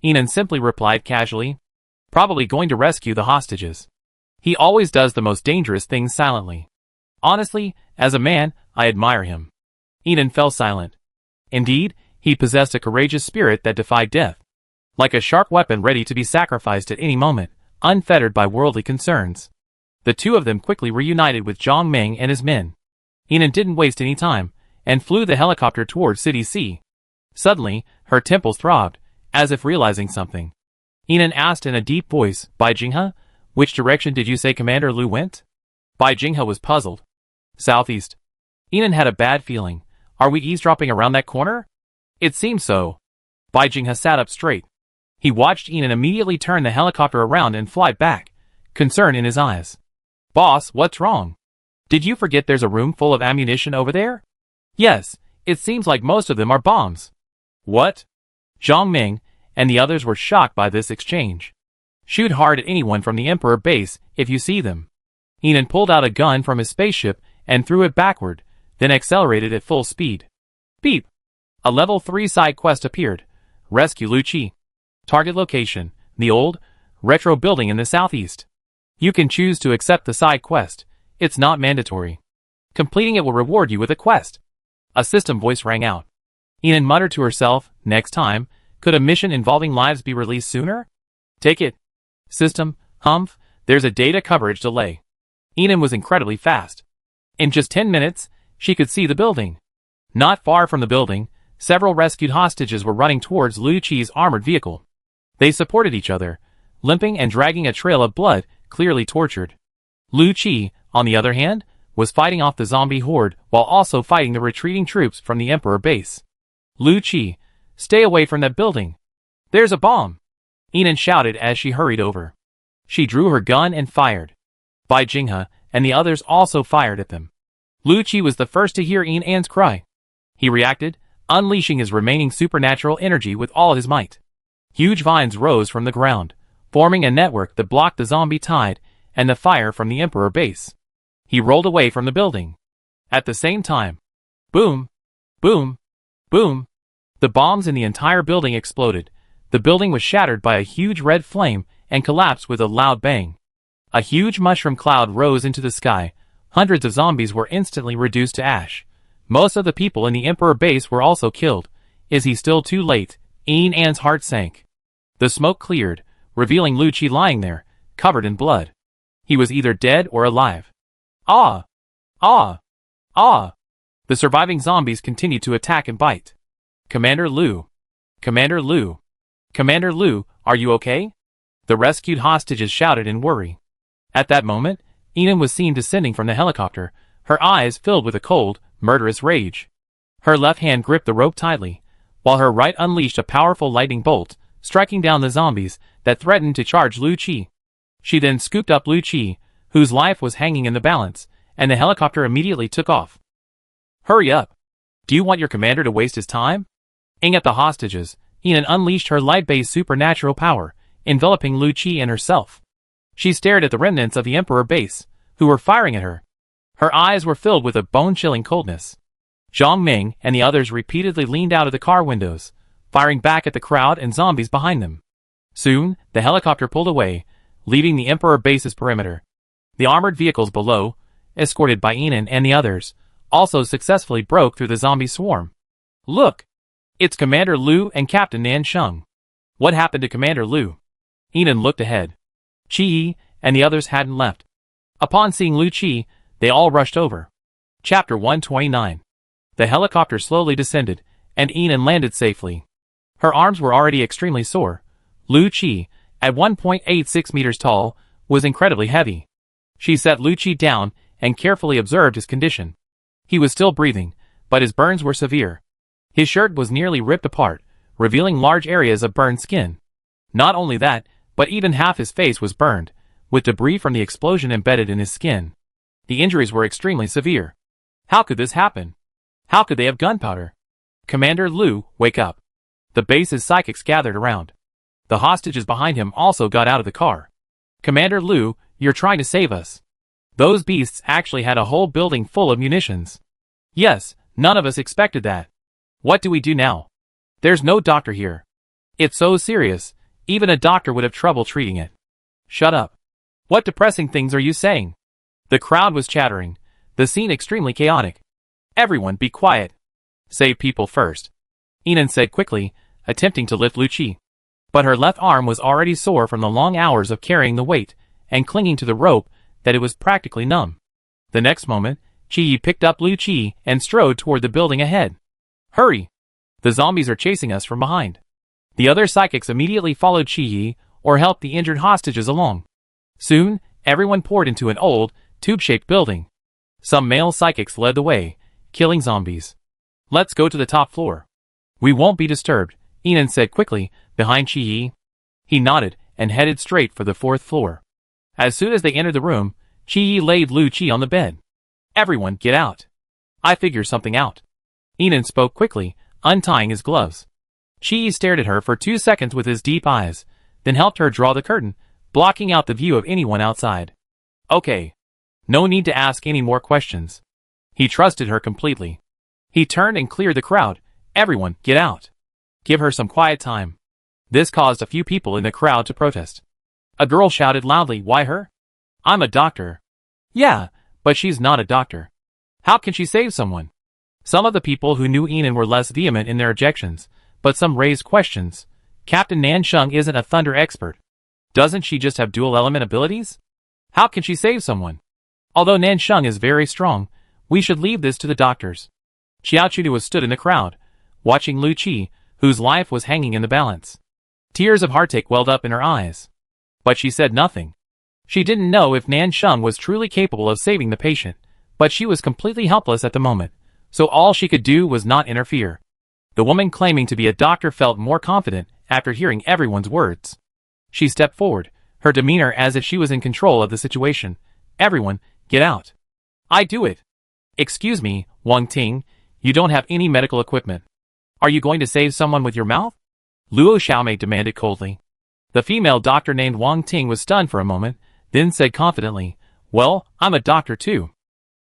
Yinan simply replied casually. Probably going to rescue the hostages. He always does the most dangerous things silently. Honestly, as a man, I admire him. Yinan fell silent. Indeed, he possessed a courageous spirit that defied death. Like a sharp weapon ready to be sacrificed at any moment, unfettered by worldly concerns. The two of them quickly reunited with Zhang Meng and his men. Yinan didn't waste any time, and flew the helicopter toward City C. Suddenly, her temples throbbed, as if realizing something. Yinan asked in a deep voice, Bai Jinghe, which direction did you say Commander Lu went? Bai Jinghe was puzzled. Southeast. Inan had a bad feeling. Are we eavesdropping around that corner? It seems so. Bai Jinghe sat up straight. He watched Inan immediately turn the helicopter around and fly back, concern in his eyes. Boss, what's wrong? Did you forget there's a room full of ammunition over there? Yes, it seems like most of them are bombs. What? Zhang Ming and the others were shocked by this exchange. Shoot hard at anyone from the Emperor base if you see them. Inan pulled out a gun from his spaceship and threw it backward, then accelerated at full speed. Beep! A level 3 side quest appeared. Rescue Lu Qi. Target location, the old, retro building in the southeast. You can choose to accept the side quest. It's not mandatory. Completing it will reward you with a quest. A system voice rang out. Inan muttered to herself, next time, could a mission involving lives be released sooner? Take it. System, humph, there's a data coverage delay. Inan was incredibly fast. In just 10 minutes, she could see the building. Not far from the building, several rescued hostages were running towards Lu Qi's armored vehicle. They supported each other, limping and dragging a trail of blood, clearly tortured. Lu Qi, on the other hand, was fighting off the zombie horde while also fighting the retreating troops from the Emperor base. Lu Qi, stay away from that building. There's a bomb. Inan shouted as she hurried over. She drew her gun and fired. Bai Jinghe and the others also fired at them. Lu Qi was the first to hear Inan's cry. He reacted, unleashing his remaining supernatural energy with all his might. Huge vines rose from the ground, forming a network that blocked the zombie tide and the fire from the Emperor base. He rolled away from the building. At the same time, boom, boom, boom, the bombs in the entire building exploded. The building was shattered by a huge red flame and collapsed with a loud bang. A huge mushroom cloud rose into the sky. Hundreds of zombies were instantly reduced to ash. Most of the people in the Emperor base were also killed. Is he still too late? Inan's heart sank. The smoke cleared, revealing Lu Qi lying there, covered in blood. He was either dead or alive. Ah! Ah! Ah! The surviving zombies continued to attack and bite. Commander Lu! Commander Lu! Commander Lu, are you okay? The rescued hostages shouted in worry. At that moment, Inan was seen descending from the helicopter, her eyes filled with a cold, murderous rage. Her left hand gripped the rope tightly, while her right unleashed a powerful lightning bolt, striking down the zombies that threatened to charge Lu Qi. She then scooped up Lu Qi, whose life was hanging in the balance, and the helicopter immediately took off. Hurry up! Do you want your commander to waste his time? Aiming at the hostages, Inan unleashed her light-based supernatural power, enveloping Lu Qi and herself. She stared at the remnants of the Emperor base, who were firing at her. Her eyes were filled with a bone-chilling coldness. Zhang Ming and the others repeatedly leaned out of the car windows, firing back at the crowd and zombies behind them. Soon, the helicopter pulled away, leaving the Emperor base's perimeter. The armored vehicles below, escorted by Inan and the others, also successfully broke through the zombie swarm. Look! It's Commander Lu and Captain Nan Sheng. What happened to Commander Lu? Inan looked ahead. Qi and the others hadn't left. Upon seeing Lu Qi, they all rushed over. Chapter 129. The helicopter slowly descended, and Inan landed safely. Her arms were already extremely sore. Lu Qi, at 1.86 meters tall, was incredibly heavy. She set Lu Qi down and carefully observed his condition. He was still breathing, but his burns were severe. His shirt was nearly ripped apart, revealing large areas of burned skin. Not only that, but even half his face was burned, with debris from the explosion embedded in his skin. The injuries were extremely severe. How could this happen? How could they have gunpowder? Commander Lu, wake up. The base's psychics gathered around. The hostages behind him also got out of the car. Commander Lu, you're trying to save us. Those beasts actually had a whole building full of munitions. Yes, none of us expected that. What do we do now? There's no doctor here. It's so serious, even a doctor would have trouble treating it. Shut up. What depressing things are you saying? The crowd was chattering, the scene extremely chaotic. Everyone be quiet. Save people first. Inan said quickly, attempting to lift Lu Qi. But her left arm was already sore from the long hours of carrying the weight, and clinging to the rope, that it was practically numb. The next moment, Qi picked up Lu Qi and strode toward the building ahead. Hurry! The zombies are chasing us from behind. The other psychics immediately followed Qi or helped the injured hostages along. Soon, everyone poured into an old, tube-shaped building. Some male psychics led the way, killing zombies. Let's go to the top floor. We won't be disturbed, Enan said quickly, behind Chi-Yi. He nodded and headed straight for the 4th floor. As soon as they entered the room, Chi-Yi laid Lu Qi on the bed. Everyone, get out. I figure something out. Enan spoke quickly, untying his gloves. Chi-Yi stared at her for 2 seconds with his deep eyes, then helped her draw the curtain, blocking out the view of anyone outside. Okay. No need to ask any more questions. He trusted her completely. He turned and cleared the crowd. Everyone, get out. Give her some quiet time. This caused a few people in the crowd to protest. A girl shouted loudly, why her? I'm a doctor. Yeah, but she's not a doctor. How can she save someone? Some of the people who knew Enan were less vehement in their objections, but some raised questions. Captain Nansheng isn't a thunder expert. Doesn't she just have dual element abilities? How can she save someone? Although Nansheng is very strong, we should leave this to the doctors. Xiao Chudu stood in the crowd, watching Lu Qi, whose life was hanging in the balance. Tears of heartache welled up in her eyes. But she said nothing. She didn't know if Nansheng was truly capable of saving the patient, but she was completely helpless at the moment, so all she could do was not interfere. The woman claiming to be a doctor felt more confident after hearing everyone's words. She stepped forward, her demeanor as if she was in control of the situation. Everyone, get out. I do it. Excuse me, Wang Ting, you don't have any medical equipment. Are you going to save someone with your mouth? Luo Xiaomei demanded coldly. The female doctor named Wang Ting was stunned for a moment, then said confidently, well, I'm a doctor too.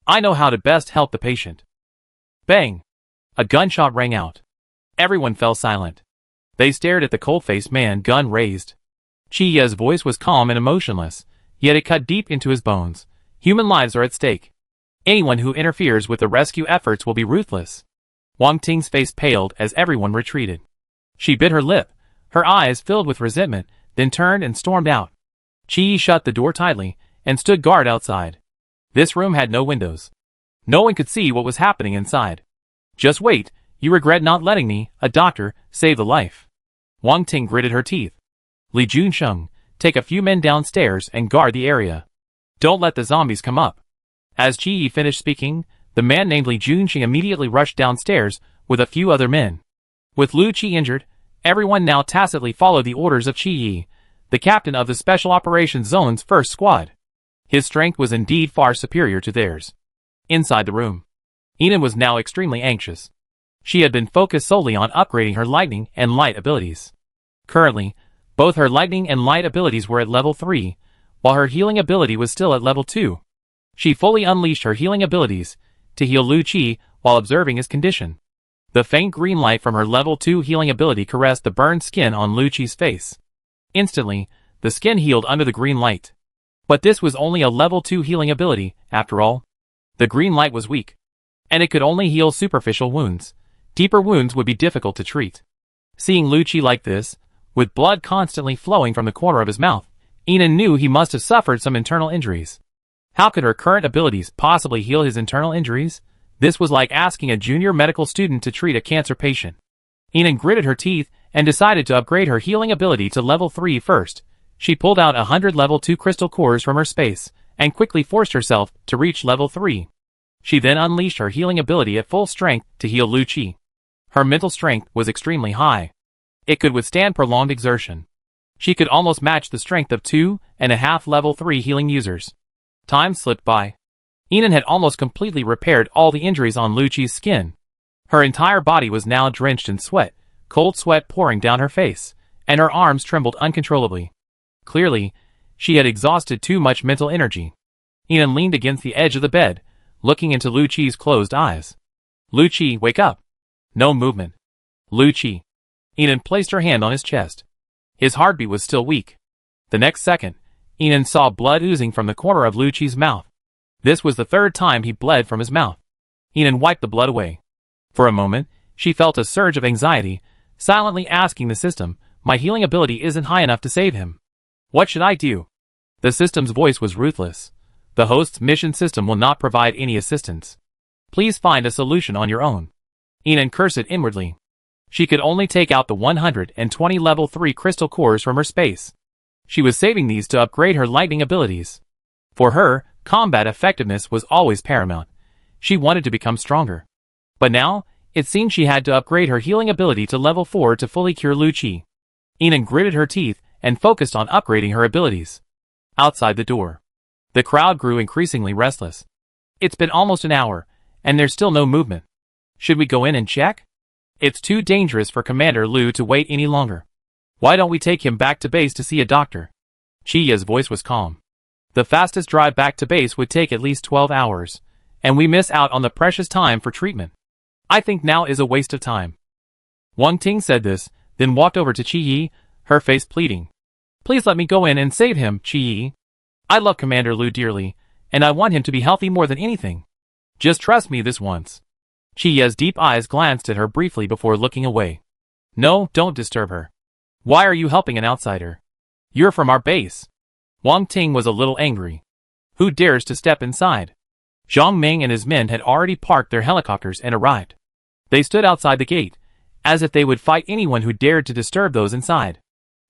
I know how to best help the patient. Bang! A gunshot rang out. Everyone fell silent. They stared at the cold-faced man, gun raised. Chi-Ye's voice was calm and emotionless, yet it cut deep into his bones. Human lives are at stake. Anyone who interferes with the rescue efforts will be ruthless. Wang Ting's face paled as everyone retreated. She bit her lip, her eyes filled with resentment, then turned and stormed out. Chi-Yi shut the door tightly and stood guard outside. This room had no windows. No one could see what was happening inside. Just wait, you regret not letting me, a doctor, save the life. Wang Ting gritted her teeth. Li Junsheng, take a few men downstairs and guard the area. Don't let the zombies come up. As Chi-Yi finished speaking, the man named Li Junsheng immediately rushed downstairs with a few other men. With Lu Qi injured, everyone now tacitly followed the orders of Chi-Yi, the captain of the Special Operations Zone's first squad. His strength was indeed far superior to theirs. Inside the room, Enan was now extremely anxious. She had been focused solely on upgrading her lightning and light abilities. Currently, both her lightning and light abilities were at level 3, while her healing ability was still at level 2. She fully unleashed her healing abilities to heal Lu Qi while observing his condition. The faint green light from her level 2 healing ability caressed the burned skin on Lu Qi's face. Instantly, the skin healed under the green light. But this was only a level 2 healing ability, after all. The green light was weak, and it could only heal superficial wounds. Deeper wounds would be difficult to treat. Seeing Lu Qi like this, with blood constantly flowing from the corner of his mouth, Enan knew he must have suffered some internal injuries. How could her current abilities possibly heal his internal injuries? This was like asking a junior medical student to treat a cancer patient. Enan gritted her teeth and decided to upgrade her healing ability to level 3 first. She pulled out 100 level 2 crystal cores from her space, and quickly forced herself to reach level 3. She then unleashed her healing ability at full strength to heal Lu Qi. Her mental strength was extremely high. It could withstand prolonged exertion. She could almost match the strength of 2.5 level 3 healing users. Time slipped by. Enan had almost completely repaired all the injuries on Lu Qi's skin. Her entire body was now drenched in sweat, cold sweat pouring down her face, and her arms trembled uncontrollably. Clearly, she had exhausted too much mental energy. Enan leaned against the edge of the bed, looking into Lu Qi's closed eyes. Lu Qi, wake up. No movement. Lu Qi. Enan placed her hand on his chest. His heartbeat was still weak. The next second, Enan saw blood oozing from the corner of Lu Qi's mouth. This was the third time he bled from his mouth. Enan wiped the blood away. For a moment, she felt a surge of anxiety, silently asking the system, my healing ability isn't high enough to save him. What should I do? The system's voice was ruthless. The host's mission system will not provide any assistance. Please find a solution on your own. Enan cursed inwardly. She could only take out the 120 level 3 crystal cores from her space. She was saving these to upgrade her lightning abilities. For her, Combat effectiveness was always paramount. She wanted to become stronger. But now, it seemed she had to upgrade her healing ability to level 4 to fully cure Lu Qi. Yinan gritted her teeth and focused on upgrading her abilities. Outside the door, the crowd grew increasingly restless. It's been almost an hour, and there's still no movement. Should we go in and check? It's too dangerous for Commander Lu to wait any longer. Why don't we take him back to base to see a doctor? Chiya's voice was calm. The fastest drive back to base would take at least 12 hours, and we miss out on the precious time for treatment. I think now is a waste of time. Wang Ting said this, then walked over to Qi, her face pleading. Please let me go in and save him, Qi. I love Commander Lu dearly, and I want him to be healthy more than anything. Just trust me this once. Qiya's deep eyes glanced at her briefly before looking away. No, don't disturb her. Why are you helping an outsider? You're from our base. Wang Ting was a little angry. Who dares to step inside? Zhang Ming and his men had already parked their helicopters and arrived. They stood outside the gate, as if they would fight anyone who dared to disturb those inside.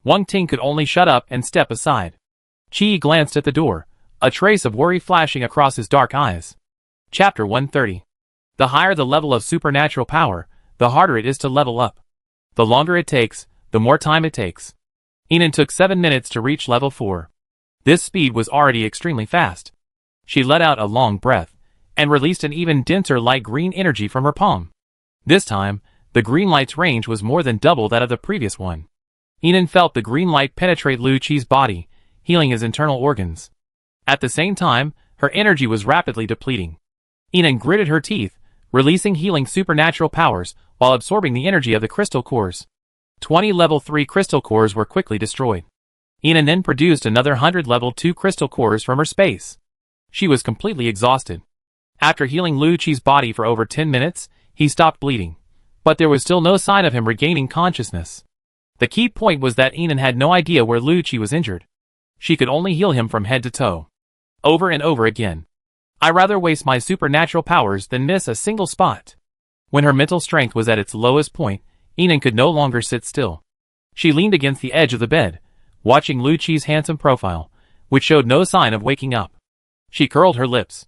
Wang Ting could only shut up and step aside. Qi glanced at the door, a trace of worry flashing across his dark eyes. Chapter 130. The higher the level of supernatural power, the harder it is to level up. The longer it takes, the more time it takes. Yinan took 7 minutes to reach level 4. This speed was already extremely fast. She let out a long breath, and released an even denser light green energy from her palm. This time, the green light's range was more than double that of the previous one. Yinan felt the green light penetrate Lu Qi's body, healing his internal organs. At the same time, her energy was rapidly depleting. Yinan gritted her teeth, releasing healing supernatural powers while absorbing the energy of the crystal cores. 20 level 3 crystal cores were quickly destroyed. Yinan then produced another 100 level 2 crystal cores from her space. She was completely exhausted. After healing Lu Qi's body for over 10 minutes, he stopped bleeding. But there was still no sign of him regaining consciousness. The key point was that Yinan had no idea where Lu Qi was injured. She could only heal him from head to toe. Over and over again. I rather waste my supernatural powers than miss a single spot. When her mental strength was at its lowest point, Yinan could no longer sit still. She leaned against the edge of the bed, watching Lu Qi's handsome profile, which showed no sign of waking up. She curled her lips.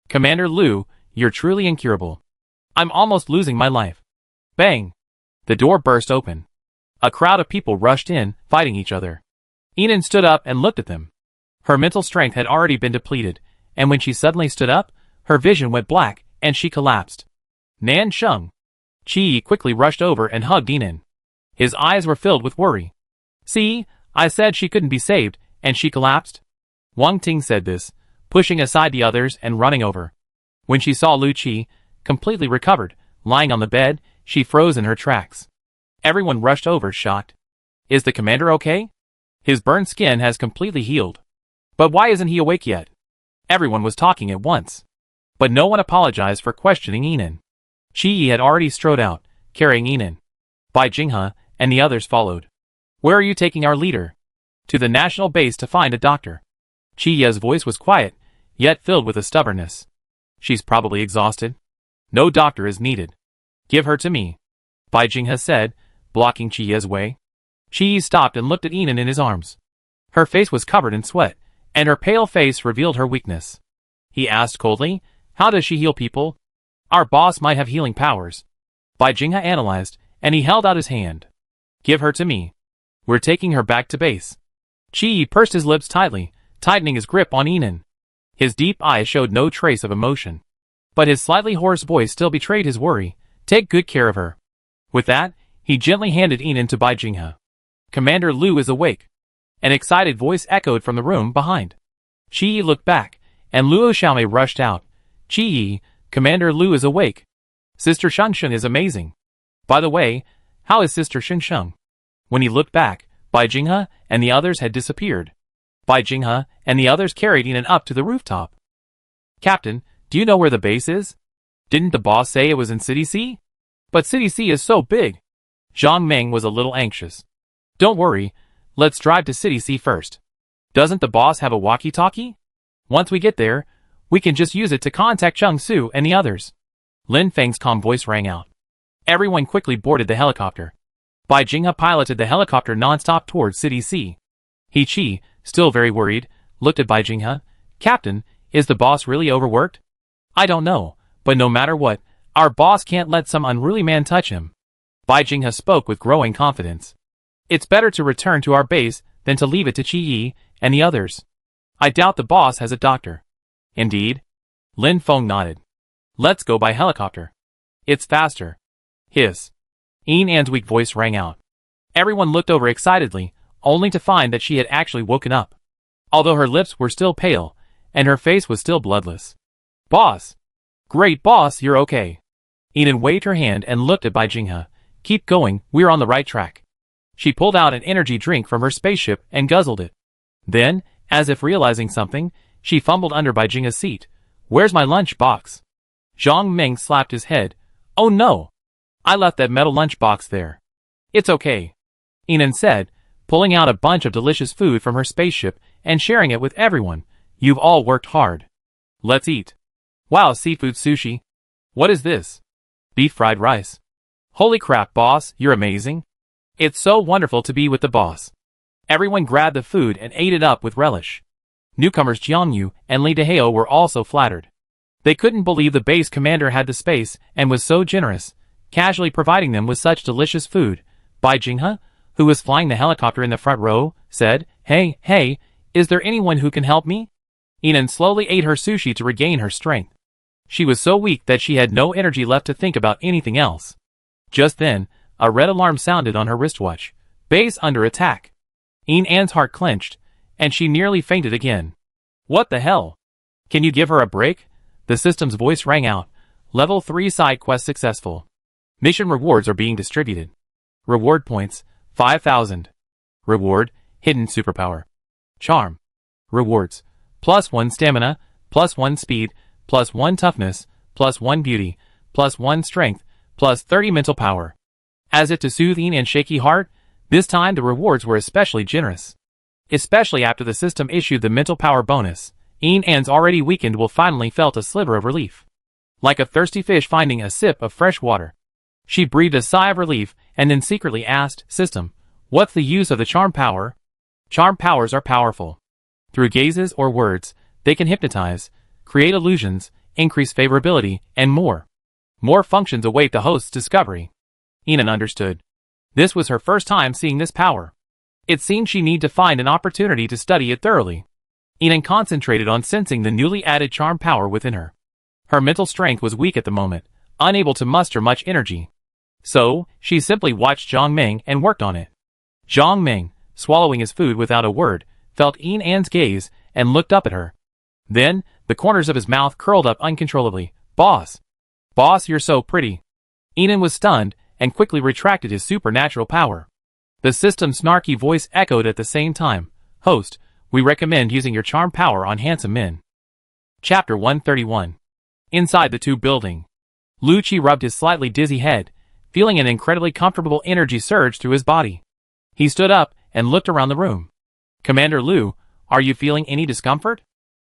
Commander Lu, you're truly incurable. I'm almost losing my life. Bang! The door burst open. A crowd of people rushed in, fighting each other. Yinan stood up and looked at them. Her mental strength had already been depleted, and when she suddenly stood up, her vision went black, and she collapsed. Nan Sheng. Qi quickly rushed over and hugged Yinan. His eyes were filled with worry. See, I said she couldn't be saved, and she collapsed. Wang Ting said this, pushing aside the others and running over. When she saw Lu Qi, completely recovered, lying on the bed, she froze in her tracks. Everyone rushed over, shocked. Is the commander okay? His burned skin has completely healed. But why isn't he awake yet? Everyone was talking at once. But no one apologized for questioning Yinan. Qi had already strode out, carrying Yinan. Bai Jinghe and the others followed. Where are you taking our leader? To the national base to find a doctor. Qiya's voice was quiet, yet filled with a stubbornness. She's probably exhausted. No doctor is needed. Give her to me. Bai Jinghe said, blocking Qiya's way. Qi stopped and looked at Yinan in his arms. Her face was covered in sweat, and her pale face revealed her weakness. He asked coldly, how does she heal people? Our boss might have healing powers. Bai Jinghe analyzed, and he held out his hand. Give her to me. We're taking her back to base. Qi pursed his lips tightly, tightening his grip on Yinan. His deep eyes showed no trace of emotion. But his slightly hoarse voice still betrayed his worry. Take good care of her. With that, he gently handed Yinan to Bai Jinghe. Commander Lu is awake. An excited voice echoed from the room behind. Qi looked back, and Luo Xiaomei rushed out. Qi, Commander Lu is awake. Sister Shengsheng is amazing. By the way, how is Sister Shengsheng? When he looked back, Bai Jinghe and the others had disappeared. Bai Jinghe and the others carried Yinan up to the rooftop. Captain, do you know where the base is? Didn't the boss say it was in City C? But City C is so big. Zhang Ming was a little anxious. Don't worry, let's drive to City C first. Doesn't the boss have a walkie-talkie? Once we get there, we can just use it to contact Cheng Su and the others. Lin Feng's calm voice rang out. Everyone quickly boarded the helicopter. Bai Jinghe piloted the helicopter non-stop towards City C. He Qi, still very worried, looked at Bai Jinghe. Captain, Is the boss really overworked? I don't know, but no matter what, our boss can't let some unruly man touch him. Bai Jinghe spoke with growing confidence. It's better to return to our base than to leave it to Qi Yi and the others. I doubt the boss has a doctor. Indeed? Lin Feng nodded. Let's go by helicopter. It's faster. Hiss. An's weak voice rang out. Everyone looked over excitedly, only to find that she had actually woken up. Although her lips were still pale, and her face was still bloodless. Boss! Great boss, you're okay. An waved her hand and looked at Bai Jinghe. Keep going, we're on the right track. She pulled out an energy drink from her spaceship and guzzled it. Then, as if realizing something, she fumbled under Bai Jinghe's seat. Where's my lunch box? Zhang Ming slapped his head. Oh no! I left that metal lunch box there. It's okay. Inan said, pulling out a bunch of delicious food from her spaceship and sharing it with everyone. You've all worked hard. Let's eat. Wow, seafood sushi. What is this? Beef fried rice. Holy crap, boss, you're amazing. It's so wonderful to be with the boss. Everyone grabbed the food and ate it up with relish. Newcomers Jiangyu and Li Dehao were also flattered. They couldn't believe the base commander had the space and was so generous, casually providing them with such delicious food. Bai Jinghe, who was flying the helicopter in the front row, said, Hey, is there anyone who can help me? Inan slowly ate her sushi to regain her strength. She was so weak that she had no energy left to think about anything else. Just then, a red alarm sounded on her wristwatch. Base under attack. An's heart clenched, and she nearly fainted again. What the hell? Can you give her a break? The system's voice rang out. Level 3 side quest successful. Mission rewards are being distributed. Reward points, 5,000. Reward, hidden superpower. Charm. Rewards, +1 stamina, +1 speed, +1 toughness, +1 beauty, +1 strength, +30 mental power. As if to soothe An's shaky heart, this time the rewards were especially generous. Especially after the system issued the mental power bonus, An's already weakened will finally felt a sliver of relief. Like a thirsty fish finding a sip of fresh water. She breathed a sigh of relief and then secretly asked, System, what's the use of the charm power? Charm powers are powerful. Through gazes or words, they can hypnotize, create illusions, increase favorability, and more. More functions await the host's discovery. Inan understood. This was her first time seeing this power. It seemed she needed to find an opportunity to study it thoroughly. Inan concentrated on sensing the newly added charm power within her. Her mental strength was weak at the moment, unable to muster much energy. So, she simply watched Zhang Ming and worked on it. Zhang Ming, swallowing his food without a word, felt An's gaze and looked up at her. Then, the corners of his mouth curled up uncontrollably. Boss! Boss, you're so pretty. Inan was stunned and quickly retracted his supernatural power. The system's snarky voice echoed at the same time. Host, we recommend using your charm power on handsome men. Chapter 131. Inside the tube building. Lu Qi rubbed his slightly dizzy head, feeling an incredibly comfortable energy surge through his body. He stood up and looked around the room. Commander Lu, are you feeling any discomfort?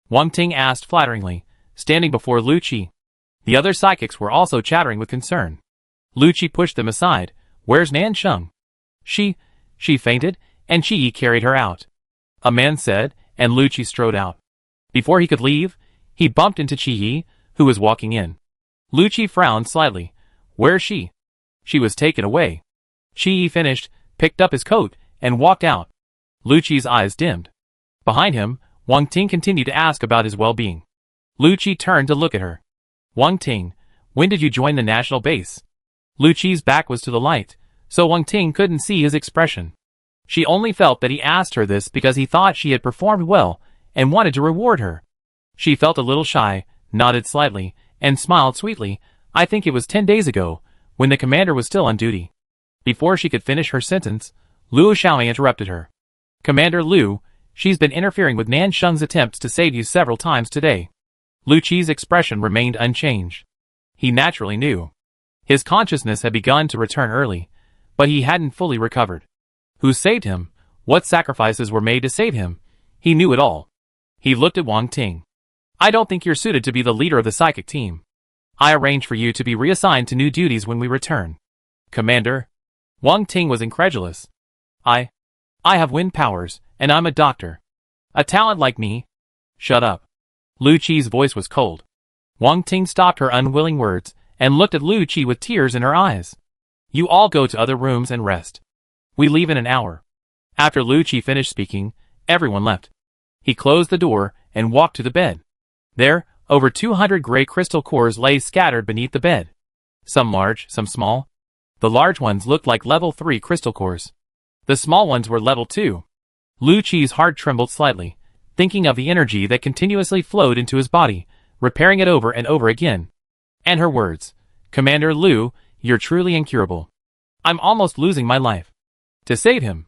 Wang Ting asked flatteringly, standing before Lu Qi. The other psychics were also chattering with concern. Lu Qi pushed them aside. Where's Nan Sheng? She fainted, and Qi Yi carried her out. A man said, and Lu Qi strode out. Before he could leave, he bumped into Qi Yi, who was walking in. Lu Qi frowned slightly. Where's she? She was taken away. Qi Yi finished, picked up his coat, and walked out. Lu Qi's eyes dimmed. Behind him, Wang Ting continued to ask about his well-being. Lu Qi turned to look at her. Wang Ting, when did you join the national base? Lu Qi's back was to the light, so Wang Ting couldn't see his expression. She only felt that he asked her this because he thought she had performed well and wanted to reward her. She felt a little shy, nodded slightly, and smiled sweetly. I think it was 10 days ago, when the commander was still on duty. Before she could finish her sentence, Luo Xiaoying interrupted her. Commander Lu, she's been interfering with Nan Sheng's attempts to save you several times today. Lu Qi's expression remained unchanged. He naturally knew. His consciousness had begun to return early, but he hadn't fully recovered. Who saved him? What sacrifices were made to save him? He knew it all. He looked at Wang Ting. I don't think you're suited to be the leader of the psychic team. I arranged for you to be reassigned to new duties when we return. Commander? Wang Ting was incredulous. I have wind powers, and I'm a doctor. A talent like me? Shut up. Lu Qi's voice was cold. Wang Ting stopped her unwilling words and looked at Lu Qi with tears in her eyes. You all go to other rooms and rest. We leave in an hour. After Lu Qi finished speaking, everyone left. He closed the door and walked to the bed. There, over 200 gray crystal cores lay scattered beneath the bed. Some large, some small. The large ones looked like level 3 crystal cores. The small ones were level 2. Lu Qi's heart trembled slightly, thinking of the energy that continuously flowed into his body, repairing it over and over again. And her words, Commander Lu, you're truly incurable. I'm almost losing my life. To save him.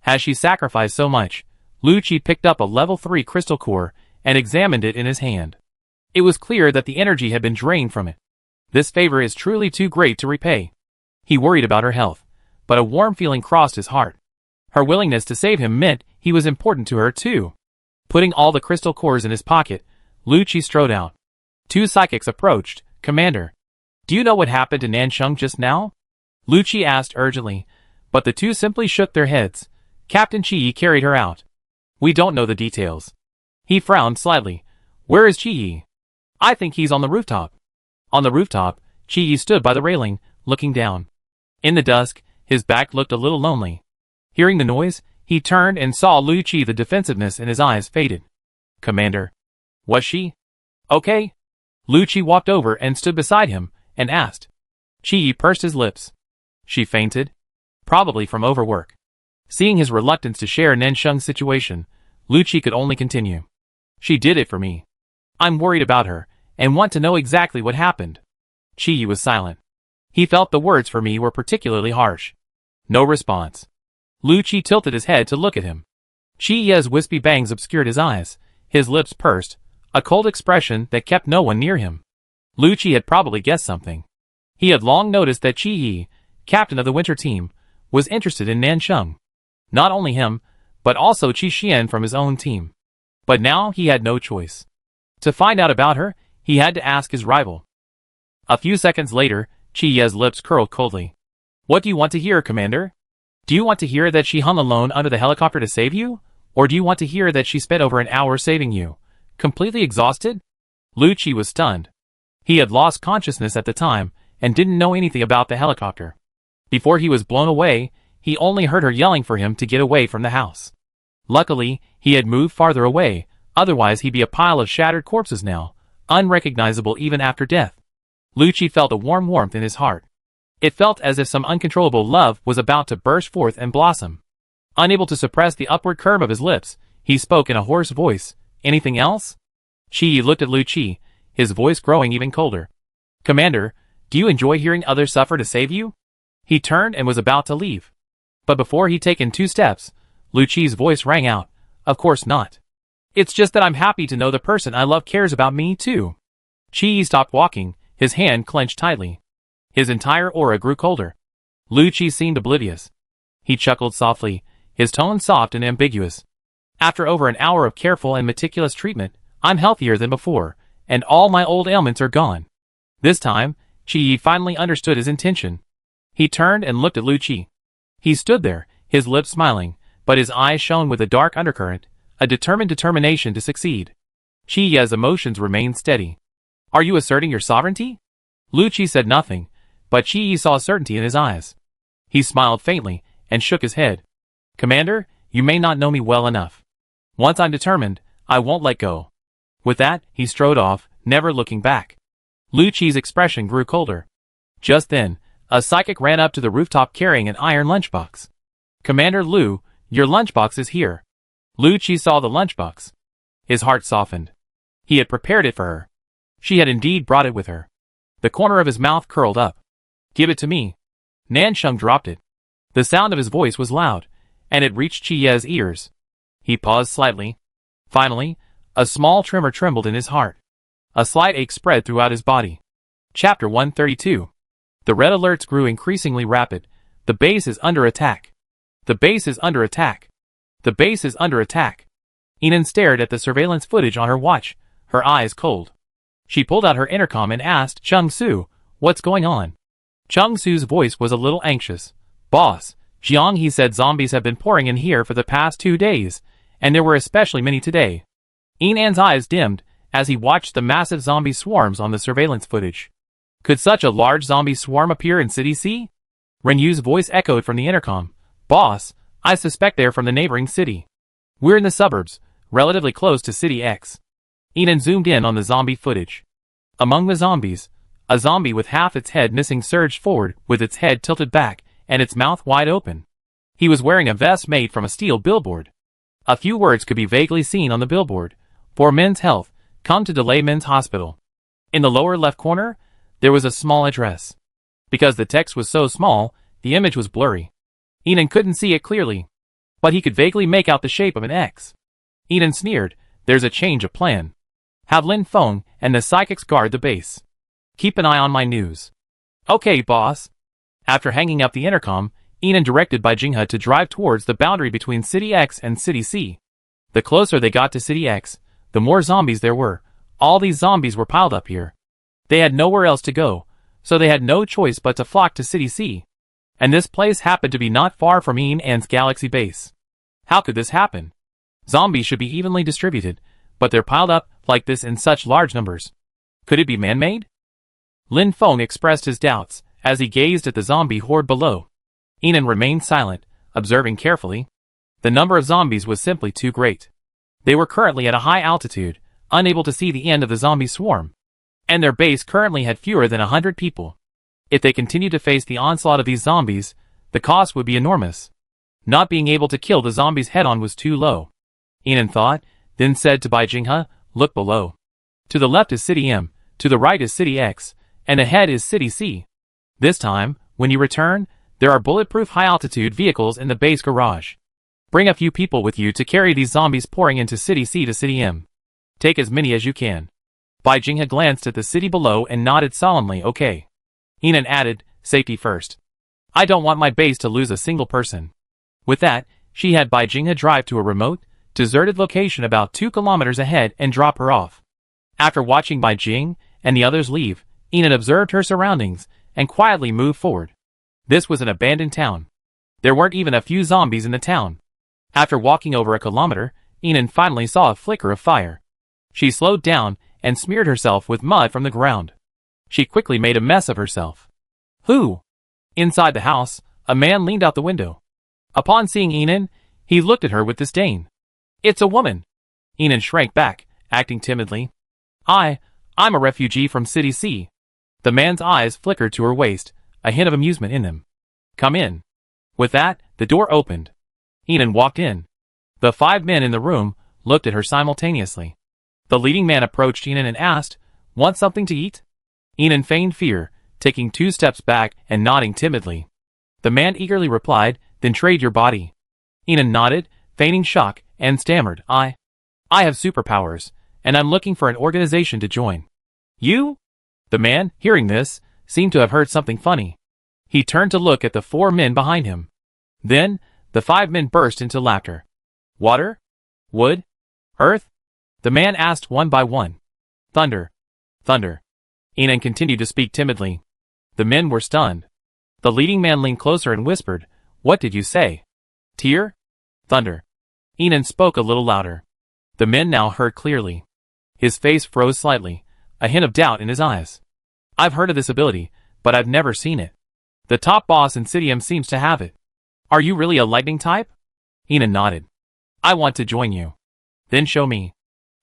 Has she sacrificed so much? Lu Qi picked up a level 3 crystal core and examined it in his hand. It was clear that the energy had been drained from it. This favor is truly too great to repay. He worried about her health, but a warm feeling crossed his heart. Her willingness to save him meant he was important to her too. Putting all the crystal cores in his pocket, Lu Qi strode out. Two psychics approached. Commander, do you know what happened to Nansheng just now? Lu Qi asked urgently, but the two simply shook their heads. Captain Qi carried her out. We don't know the details. He frowned slightly. Where is Qi? I think he's on the rooftop. On the rooftop, Qi stood by the railing, looking down. In the dusk, his back looked a little lonely. Hearing the noise, he turned and saw Lu Qi. The defensiveness in his eyes faded. Commander. Was she okay? Lu Qi walked over and stood beside him, and asked. Qi pursed his lips. She fainted? Probably from overwork. Seeing his reluctance to share Nansheng's situation, Lu Qi could only continue. She did it for me. I'm worried about her, and want to know exactly what happened. Qi was silent. He felt the words for me were particularly harsh. No response. Lu Qi tilted his head to look at him. Qi's wispy bangs obscured his eyes, his lips pursed, a cold expression that kept no one near him. Lu Qi had probably guessed something. He had long noticed that Qi, captain of the winter team, was interested in Nansheng. Not only him, but also Qi Xian from his own team. But now he had no choice. To find out about her, he had to ask his rival. A few seconds later, Qi's lips curled coldly. What do you want to hear, Commander? Do you want to hear that she hung alone under the helicopter to save you? Or do you want to hear that she spent over an hour saving you? Completely exhausted? Lu Qi was stunned. He had lost consciousness at the time, and didn't know anything about the helicopter. Before he was blown away, he only heard her yelling for him to get away from the house. Luckily, he had moved farther away, otherwise he'd be a pile of shattered corpses now, unrecognizable even after death. Lu Qi felt a warm warmth in his heart. It felt as if some uncontrollable love was about to burst forth and blossom. Unable to suppress the upward curve of his lips, he spoke in a hoarse voice. Anything else? Qi looked at Lu Qi, his voice growing even colder. Commander, do you enjoy hearing others suffer to save you? He turned and was about to leave. But before he'd taken 2 steps, Lu Qi's voice rang out. Of course not. It's just that I'm happy to know the person I love cares about me too. Qi stopped walking, his hand clenched tightly. His entire aura grew colder. Lu Qi seemed oblivious. He chuckled softly, his tone soft and ambiguous. After over an hour of careful and meticulous treatment, I'm healthier than before, and all my old ailments are gone. This time, Qi finally understood his intention. He turned and looked at Lu Qi. He stood there, his lips smiling, but his eyes shone with a dark undercurrent, a determined determination to succeed. Qi's emotions remained steady. Are you asserting your sovereignty? Lu Qi said nothing, but Qi saw certainty in his eyes. He smiled faintly, and shook his head. Commander, you may not know me well enough. Once I'm determined, I won't let go. With that, he strode off, never looking back. Lu Qi's expression grew colder. Just then, a psychic ran up to the rooftop carrying an iron lunchbox. Commander Lu, your lunchbox is here. Lu Qi saw the lunchbox. His heart softened. He had prepared it for her. She had indeed brought it with her. The corner of his mouth curled up. Give it to me. Nansheng dropped it. The sound of his voice was loud, and it reached Qi's ears. He paused slightly. Finally, a small tremor trembled in his heart. A slight ache spread throughout his body. Chapter 132. The red alerts grew increasingly rapid. The base is under attack. The base is under attack. The base is under attack. Enan stared at the surveillance footage on her watch, her eyes cold. She pulled out her intercom and asked Chung Su, what's going on? Chung Su's voice was a little anxious. Boss, Jiang, he said, zombies have been pouring in here for the past 2 days, and there were especially many today. Enan's eyes dimmed, as he watched the massive zombie swarms on the surveillance footage. Could such a large zombie swarm appear in City C? Renyu's voice echoed from the intercom. Boss, I suspect they're from the neighboring city. We're in the suburbs, relatively close to City X. Enan zoomed in on the zombie footage. Among the zombies, a zombie with half its head missing surged forward with its head tilted back and its mouth wide open. He was wearing a vest made from a steel billboard. A few words could be vaguely seen on the billboard. For men's health, come to Delay Men's Hospital. In the lower left corner, there was a small address. Because the text was so small, the image was blurry. Enan couldn't see it clearly, but he could vaguely make out the shape of an X. Enan sneered, there's a change of plan. Have Lin Feng and the psychics guard the base. Keep an eye on my news. Okay, boss. After hanging up the intercom, Enan directed Bai Jinghe to drive towards the boundary between City X and City C. The closer they got to City X, the more zombies there were. All these zombies were piled up here. They had nowhere else to go, so they had no choice but to flock to City C. And this place happened to be not far from Enan's galaxy base. How could this happen? Zombies should be evenly distributed, but they're piled up like this in such large numbers. Could it be man-made? Lin Feng expressed his doubts as he gazed at the zombie horde below. Enan remained silent, observing carefully. The number of zombies was simply too great. They were currently at a high altitude, unable to see the end of the zombie swarm. And their base currently had fewer than 100 people. If they continued to face the onslaught of these zombies, the cost would be enormous. Not being able to kill the zombies head-on was too low. Enan thought, then said to Bai Jinghe, look below. To the left is City M, to the right is City X, and ahead is City C. This time, when you return, there are bulletproof high-altitude vehicles in the base garage. Bring a few people with you to carry these zombies pouring into City C to City M. Take as many as you can. Bai Jinghe glanced at the city below and nodded solemnly, okay. Enan added, safety first. I don't want my base to lose a single person. With that, she had Bai Jinghe drive to a remote, deserted location about 2 kilometers ahead and drop her off. After watching Bai Jing and the others leave, Enan observed her surroundings and quietly moved forward. This was an abandoned town. There weren't even a few zombies in the town. After walking over a kilometer, Enan finally saw a flicker of fire. She slowed down and smeared herself with mud from the ground. She quickly made a mess of herself. Who? Inside the house, a man leaned out the window. Upon seeing Enan, he looked at her with disdain. It's a woman. Enan shrank back, acting timidly. I'm a refugee from City C. The man's eyes flickered to her waist, a hint of amusement in them. Come in. With that, the door opened. Enan walked in. The 5 men in the room looked at her simultaneously. The leading man approached Enan and asked, want something to eat? Enan feigned fear, taking 2 steps back and nodding timidly. The man eagerly replied, then trade your body. Enan nodded, feigning shock, and stammered, I have superpowers, and I'm looking for an organization to join. You? The man, hearing this, seemed to have heard something funny. He turned to look at the 4 men behind him. Then, the 5 men burst into laughter. Water? Wood? Earth? The man asked one by one. Thunder. Thunder. Enan continued to speak timidly. The men were stunned. The leading man leaned closer and whispered, what did you say? Tear? Thunder. Enan spoke a little louder. The men now heard clearly. His face froze slightly, a hint of doubt in his eyes. I've heard of this ability, but I've never seen it. The top boss in City M seems to have it. Are you really a lightning type? Enan nodded. I want to join you. Then show me.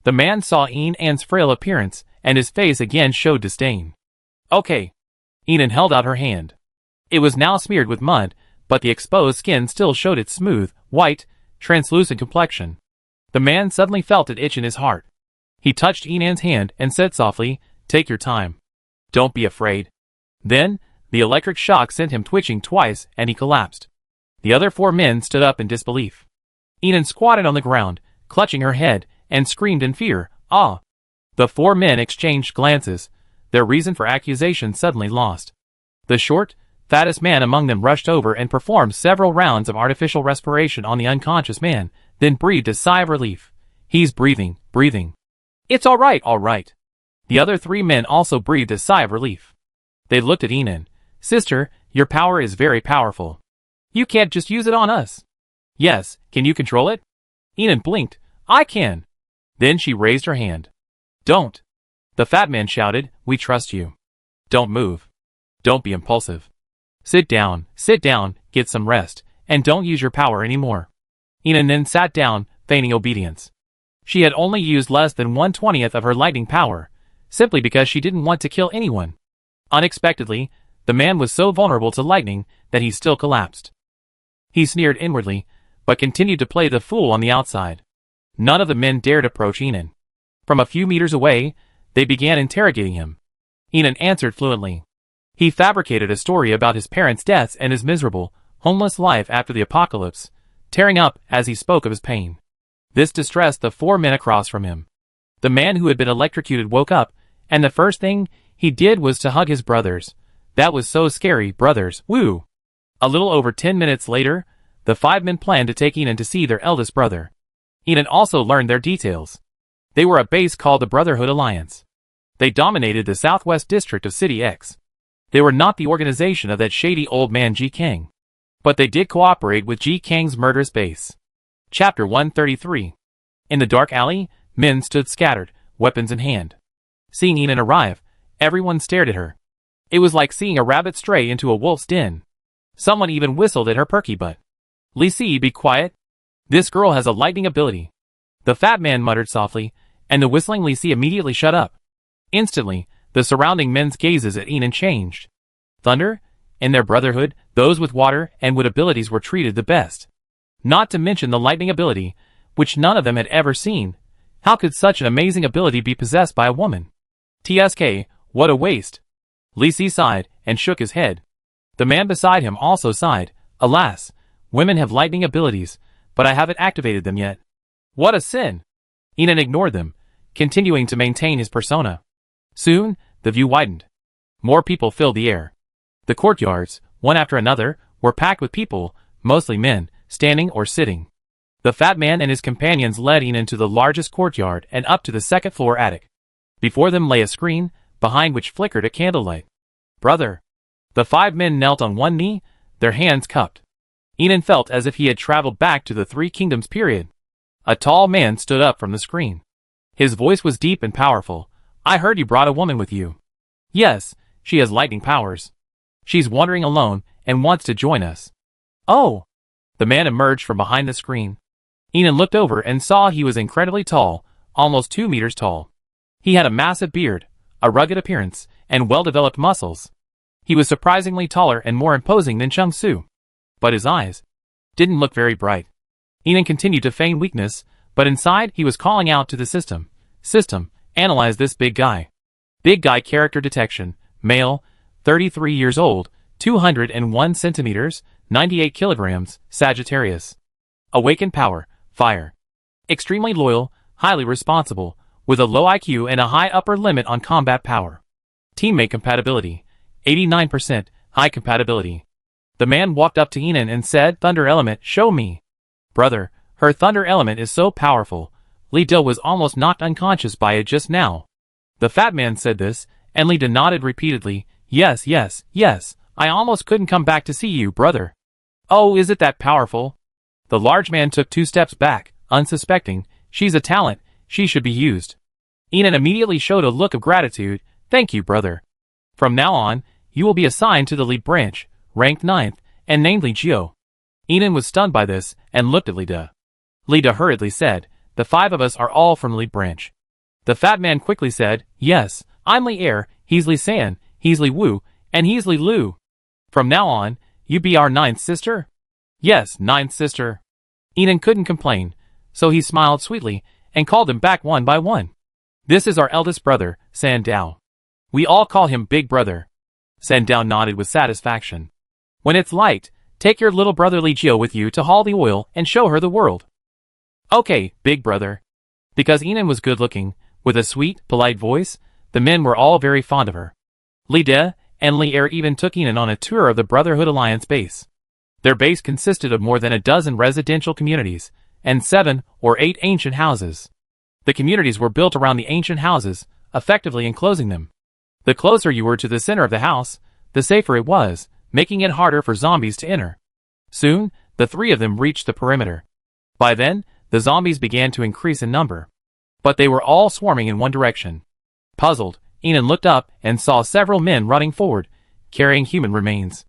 The man saw Enan's frail appearance, and his face again showed disdain. Okay. Enan held out her hand. It was now smeared with mud, but the exposed skin still showed its smooth, white, translucent complexion. The man suddenly felt an itch in his heart. He touched Enan's hand and said softly, take your time. Don't be afraid. Then, the electric shock sent him twitching twice and he collapsed. The other 4 men stood up in disbelief. Enan squatted on the ground, clutching her head, and screamed in fear, ah! The 4 men exchanged glances, their reason for accusation suddenly lost. The short, fattest man among them rushed over and performed several rounds of artificial respiration on the unconscious man, then breathed a sigh of relief. He's breathing. It's all right. The other 3 men also breathed a sigh of relief. They looked at Enan. Sister, your power is very powerful. You can't just use it on us. Yes, can you control it? Enan blinked. I can. Then she raised her hand. Don't! The fat man shouted, we trust you. Don't move. Don't be impulsive. Sit down, get some rest, and don't use your power anymore. Inan then sat down, feigning obedience. She had only used less than 1/20th of her lightning power, simply because she didn't want to kill anyone. Unexpectedly, the man was so vulnerable to lightning that he still collapsed. He sneered inwardly, but continued to play the fool on the outside. None of the men dared approach Inan. From a few meters away, they began interrogating him. Inan answered fluently. He fabricated a story about his parents' deaths and his miserable, homeless life after the apocalypse, tearing up as he spoke of his pain. This distressed the 4 men across from him. The man who had been electrocuted woke up, and the first thing he did was to hug his brothers. That was so scary, brothers, woo! A little over 10 minutes later, the 5 men planned to take Inan to see their eldest brother. Inan also learned their details. They were a base called the Brotherhood Alliance. They dominated the southwest district of City X. They were not the organization of that shady old man Ji Kang. But they did cooperate with Ji Kang's murderous base. Chapter 133. In the dark alley, men stood scattered, weapons in hand. Seeing Inan arrive, everyone stared at her. It was like seeing a rabbit stray into a wolf's den. Someone even whistled at her perky butt. Li Si, be quiet. This girl has a lightning ability. The fat man muttered softly, and the whistling Li Si immediately shut up. Instantly, the surrounding men's gazes at Inan changed. Thunder? In their brotherhood, those with water and wood abilities were treated the best. Not to mention the lightning ability, which none of them had ever seen. How could such an amazing ability be possessed by a woman? TSK, what a waste. Li Si sighed, and shook his head. The man beside him also sighed. Alas, women have lightning abilities, but I haven't activated them yet. What a sin! Inan ignored them, continuing to maintain his persona. Soon, the view widened. More people filled the air. The courtyards, one after another, were packed with people, mostly men, standing or sitting. The fat man and his companions led Inan to the largest courtyard and up to the second-floor attic. Before them lay a screen, behind which flickered a candlelight. Brother! The 5 men knelt on one knee, their hands cupped. Inan felt as if he had traveled back to the Three Kingdoms period. A tall man stood up from the screen. His voice was deep and powerful. I heard you brought a woman with you. Yes, she has lightning powers. She's wandering alone and wants to join us. Oh! The man emerged from behind the screen. Inan looked over and saw he was incredibly tall, almost 2 meters tall. He had a massive beard, a rugged appearance, and well-developed muscles. He was surprisingly taller and more imposing than Chung Su. But his eyes didn't look very bright. Inan continued to feign weakness, but inside he was calling out to the system. System, analyze this big guy. Big guy character detection, male, 33 years old, 201 centimeters, 98 kilograms, Sagittarius. Awakened power, fire. Extremely loyal, highly responsible, with a low IQ and a high upper limit on combat power. Teammate compatibility, 89%, high compatibility. The man walked up to Inan and said, Thunder element, show me. Brother, her thunder element is so powerful. Li De was almost knocked unconscious by it just now. The fat man said this, and Li De nodded repeatedly. Yes, yes, yes, I almost couldn't come back to see you, brother. Oh, is it that powerful? The large man took 2 steps back, unsuspecting. She's a talent, she should be used. Inan immediately showed a look of gratitude. Thank you, brother. From now on, you will be assigned to the lead branch, ranked 9th, and named Li Jiu. Inan was stunned by this, and looked at Li De. Li De hurriedly said, the 5 of us are all from the lead branch. The fat man quickly said, yes, I'm Li Er, he's Li San, he's Li Wu, and he's Li Lu. From now on, you be our 9th sister? Yes, 9th sister. Inan couldn't complain, so he smiled sweetly, and called them back one by one. This is our eldest brother, San Dao. We all call him Big Brother. San Dao nodded with satisfaction. When it's light, take your little brother Li Jiu with you to haul the oil and show her the world. Okay, Big Brother. Because Inan was good-looking, with a sweet, polite voice, the men were all very fond of her. Li De and Li Er even took Inan on a tour of the Brotherhood Alliance base. Their base consisted of more than a dozen residential communities, and 7 or 8 ancient houses. The communities were built around the ancient houses, effectively enclosing them. The closer you were to the center of the house, the safer it was, making it harder for zombies to enter. Soon, the 3 of them reached the perimeter. By then, the zombies began to increase in number. but they were all swarming in one direction. Puzzled, Enan looked up and saw several men running forward, carrying human remains.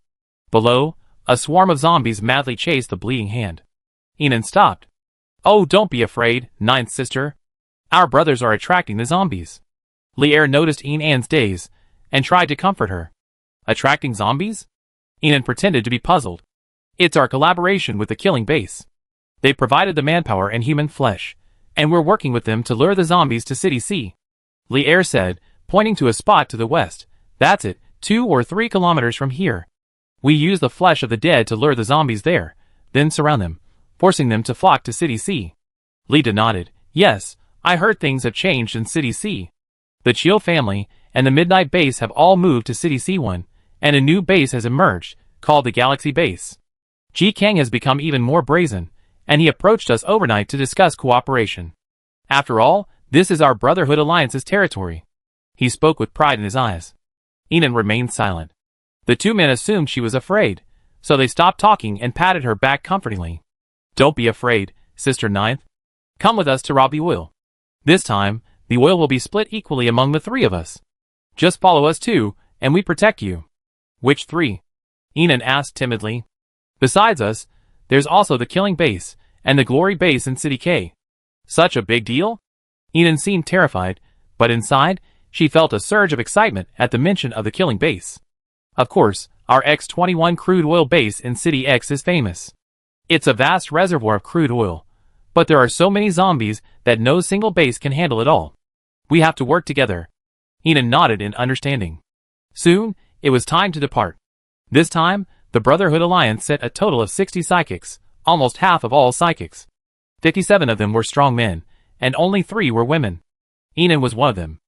Below, a swarm of zombies madly chased the bleeding hand. Enan stopped. "Oh, don't be afraid, ninth sister. Our brothers are attracting the zombies." Lier noticed Enan's daze and tried to comfort her. "Attracting zombies?" Enan pretended to be puzzled. "It's our collaboration with the killing base. They provided the manpower and human flesh, and we're working with them to lure the zombies to City C," Lier said, pointing to a spot to the west. "That's it, 2 or 3 kilometers from here. We use the flesh of the dead to lure the zombies there, then surround them, forcing them to flock to City C." Lida nodded. "Yes, I heard things have changed in City C. The Chill family and the Midnight Base have all moved to City C1, and a new base has emerged, called the Galaxy Base. Ji Kang has become even more brazen, and he approached us overnight to discuss cooperation. After all, this is our Brotherhood Alliance's territory." He spoke with pride in his eyes. Enan remained silent. The two men assumed she was afraid, so they stopped talking and patted her back comfortingly. "Don't be afraid, Sister Ninth. Come with us to rob the oil. This time, the oil will be split equally among the 3 of us. Just follow us too, and we protect you." "Which 3? Enan asked timidly. "Besides us, there's also the Killing Base, and the Glory Base in City K." "Such a big deal?" Enan seemed terrified, but inside, she felt a surge of excitement at the mention of the Killing Base. "Of course, our X21 crude oil base in City X is famous. It's a vast reservoir of crude oil, but there are so many zombies that no single base can handle it all. We have to work together." Enan nodded in understanding. Soon, it was time to depart. This time, the Brotherhood Alliance sent a total of 60 psychics, almost half of all psychics. 57 of them were strong men, and only 3 were women. Enan was one of them.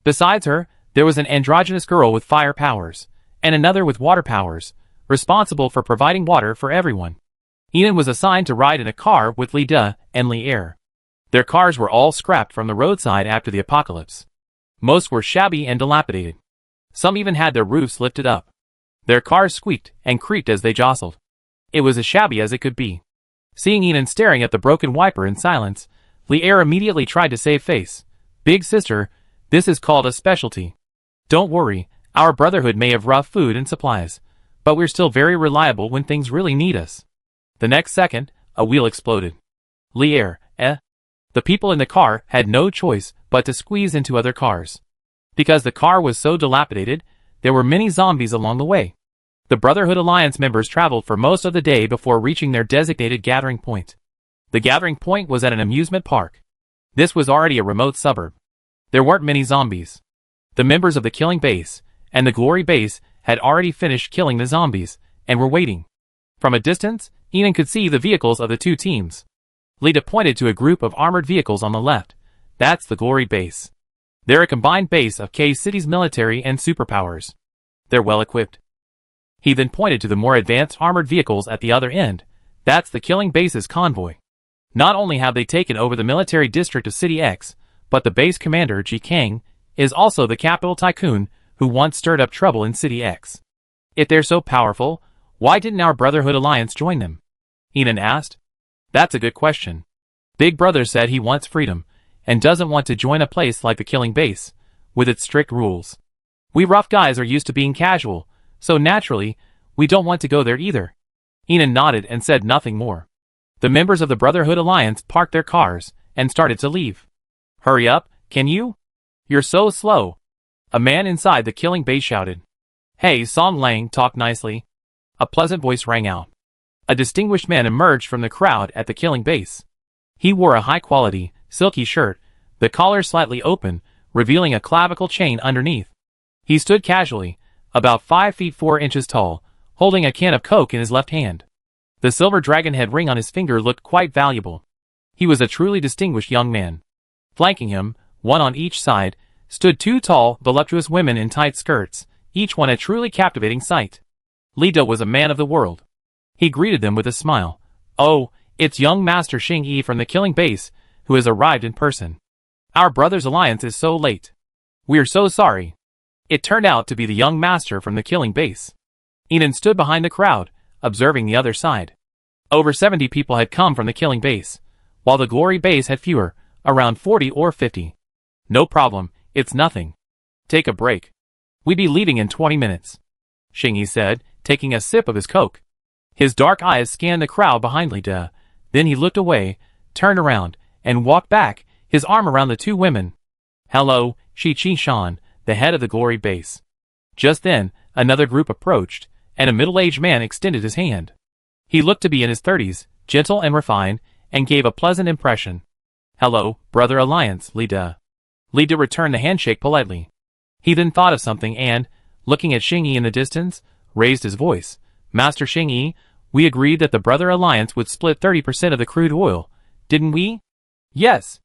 Besides her, there was an androgynous girl with fire powers, and another with water powers, responsible for providing water for everyone. Enan was assigned to ride in a car with Lida and Lier. Their cars were all scrapped from the roadside after the apocalypse. Most were shabby and dilapidated. Some even had their roofs lifted up. Their cars squeaked and creaked as they jostled. It was as shabby as it could be. Seeing Enan staring at the broken wiper in silence, Lier immediately tried to save face. "Big sister, this is called a specialty. Don't worry, our Brotherhood may have rough food and supplies, but we're still very reliable when things really need us." The next second, a wheel exploded. Lier, The people in the car had no choice but to squeeze into other cars. Because the car was so dilapidated, there were many zombies along the way. The Brotherhood Alliance members traveled for most of the day before reaching their designated gathering point. The gathering point was at an amusement park. This was already a remote suburb. There weren't many zombies. The members of the Killing Base and the Glory Base had already finished killing the zombies and were waiting. From a distance, Enan could see the vehicles of the 2 teams. Lida pointed to a group of armored vehicles on the left. That's the Glory Base. They're a combined base of K-City's military and superpowers. They're well equipped. He then pointed to the more advanced armored vehicles at the other end. That's the Killing Base's convoy. Not only have they taken over the military district of City X, but the base commander, Ji Kang, is also the capital tycoon who once stirred up trouble in City X. If they're so powerful, why didn't our Brotherhood Alliance join them? Enan asked. That's a good question. Big Brother said he wants freedom, and doesn't want to join a place like the Killing Base, with its strict rules. We rough guys are used to being casual, so naturally, we don't want to go there either. Enan nodded and said nothing more. The members of the Brotherhood Alliance parked their cars, and started to leave. Hurry up, can you? You're so slow. A man inside the Killing Base shouted. Hey, Song Lang, talk nicely. A pleasant voice rang out. A distinguished man emerged from the crowd at the Killing Base. He wore a high-quality, silky shirt, the collar slightly open, revealing a clavicle chain underneath. He stood casually, about 5 feet 4 inches tall, holding a can of Coke in his left hand. The silver dragon head ring on his finger looked quite valuable. He was a truly distinguished young man. Flanking him, one on each side, stood 2 tall, voluptuous women in tight skirts, each one a truly captivating sight. Lida was a man of the world. He greeted them with a smile. Oh, it's young Master Xing Yi from the Killing Base, who has arrived in person. Our brother's alliance is so late. We're so sorry. It turned out to be the young master from the Killing Base. Enan stood behind the crowd, observing the other side. Over 70 people had come from the Killing Base, while the Glory Base had fewer, Around 40 or 50. No problem, it's nothing. Take a break. We be leaving in 20 minutes. Xingyi said, taking a sip of his coke. His dark eyes scanned the crowd behind Li De. Then he looked away, turned around, and walked back, his arm around the two women. Hello, Shi Qishan, the head of the glory base. Just then, another group approached, and a middle-aged man extended his hand. He looked to be in his 30s, gentle and refined, and gave a pleasant impression. Hello, Brother Alliance, Li De. Li De returned the handshake politely. He then thought of something and, looking at Xingyi in the distance, raised his voice. Master Xingyi, we agreed that the Brother Alliance would split 30% of the crude oil, didn't we? Yes.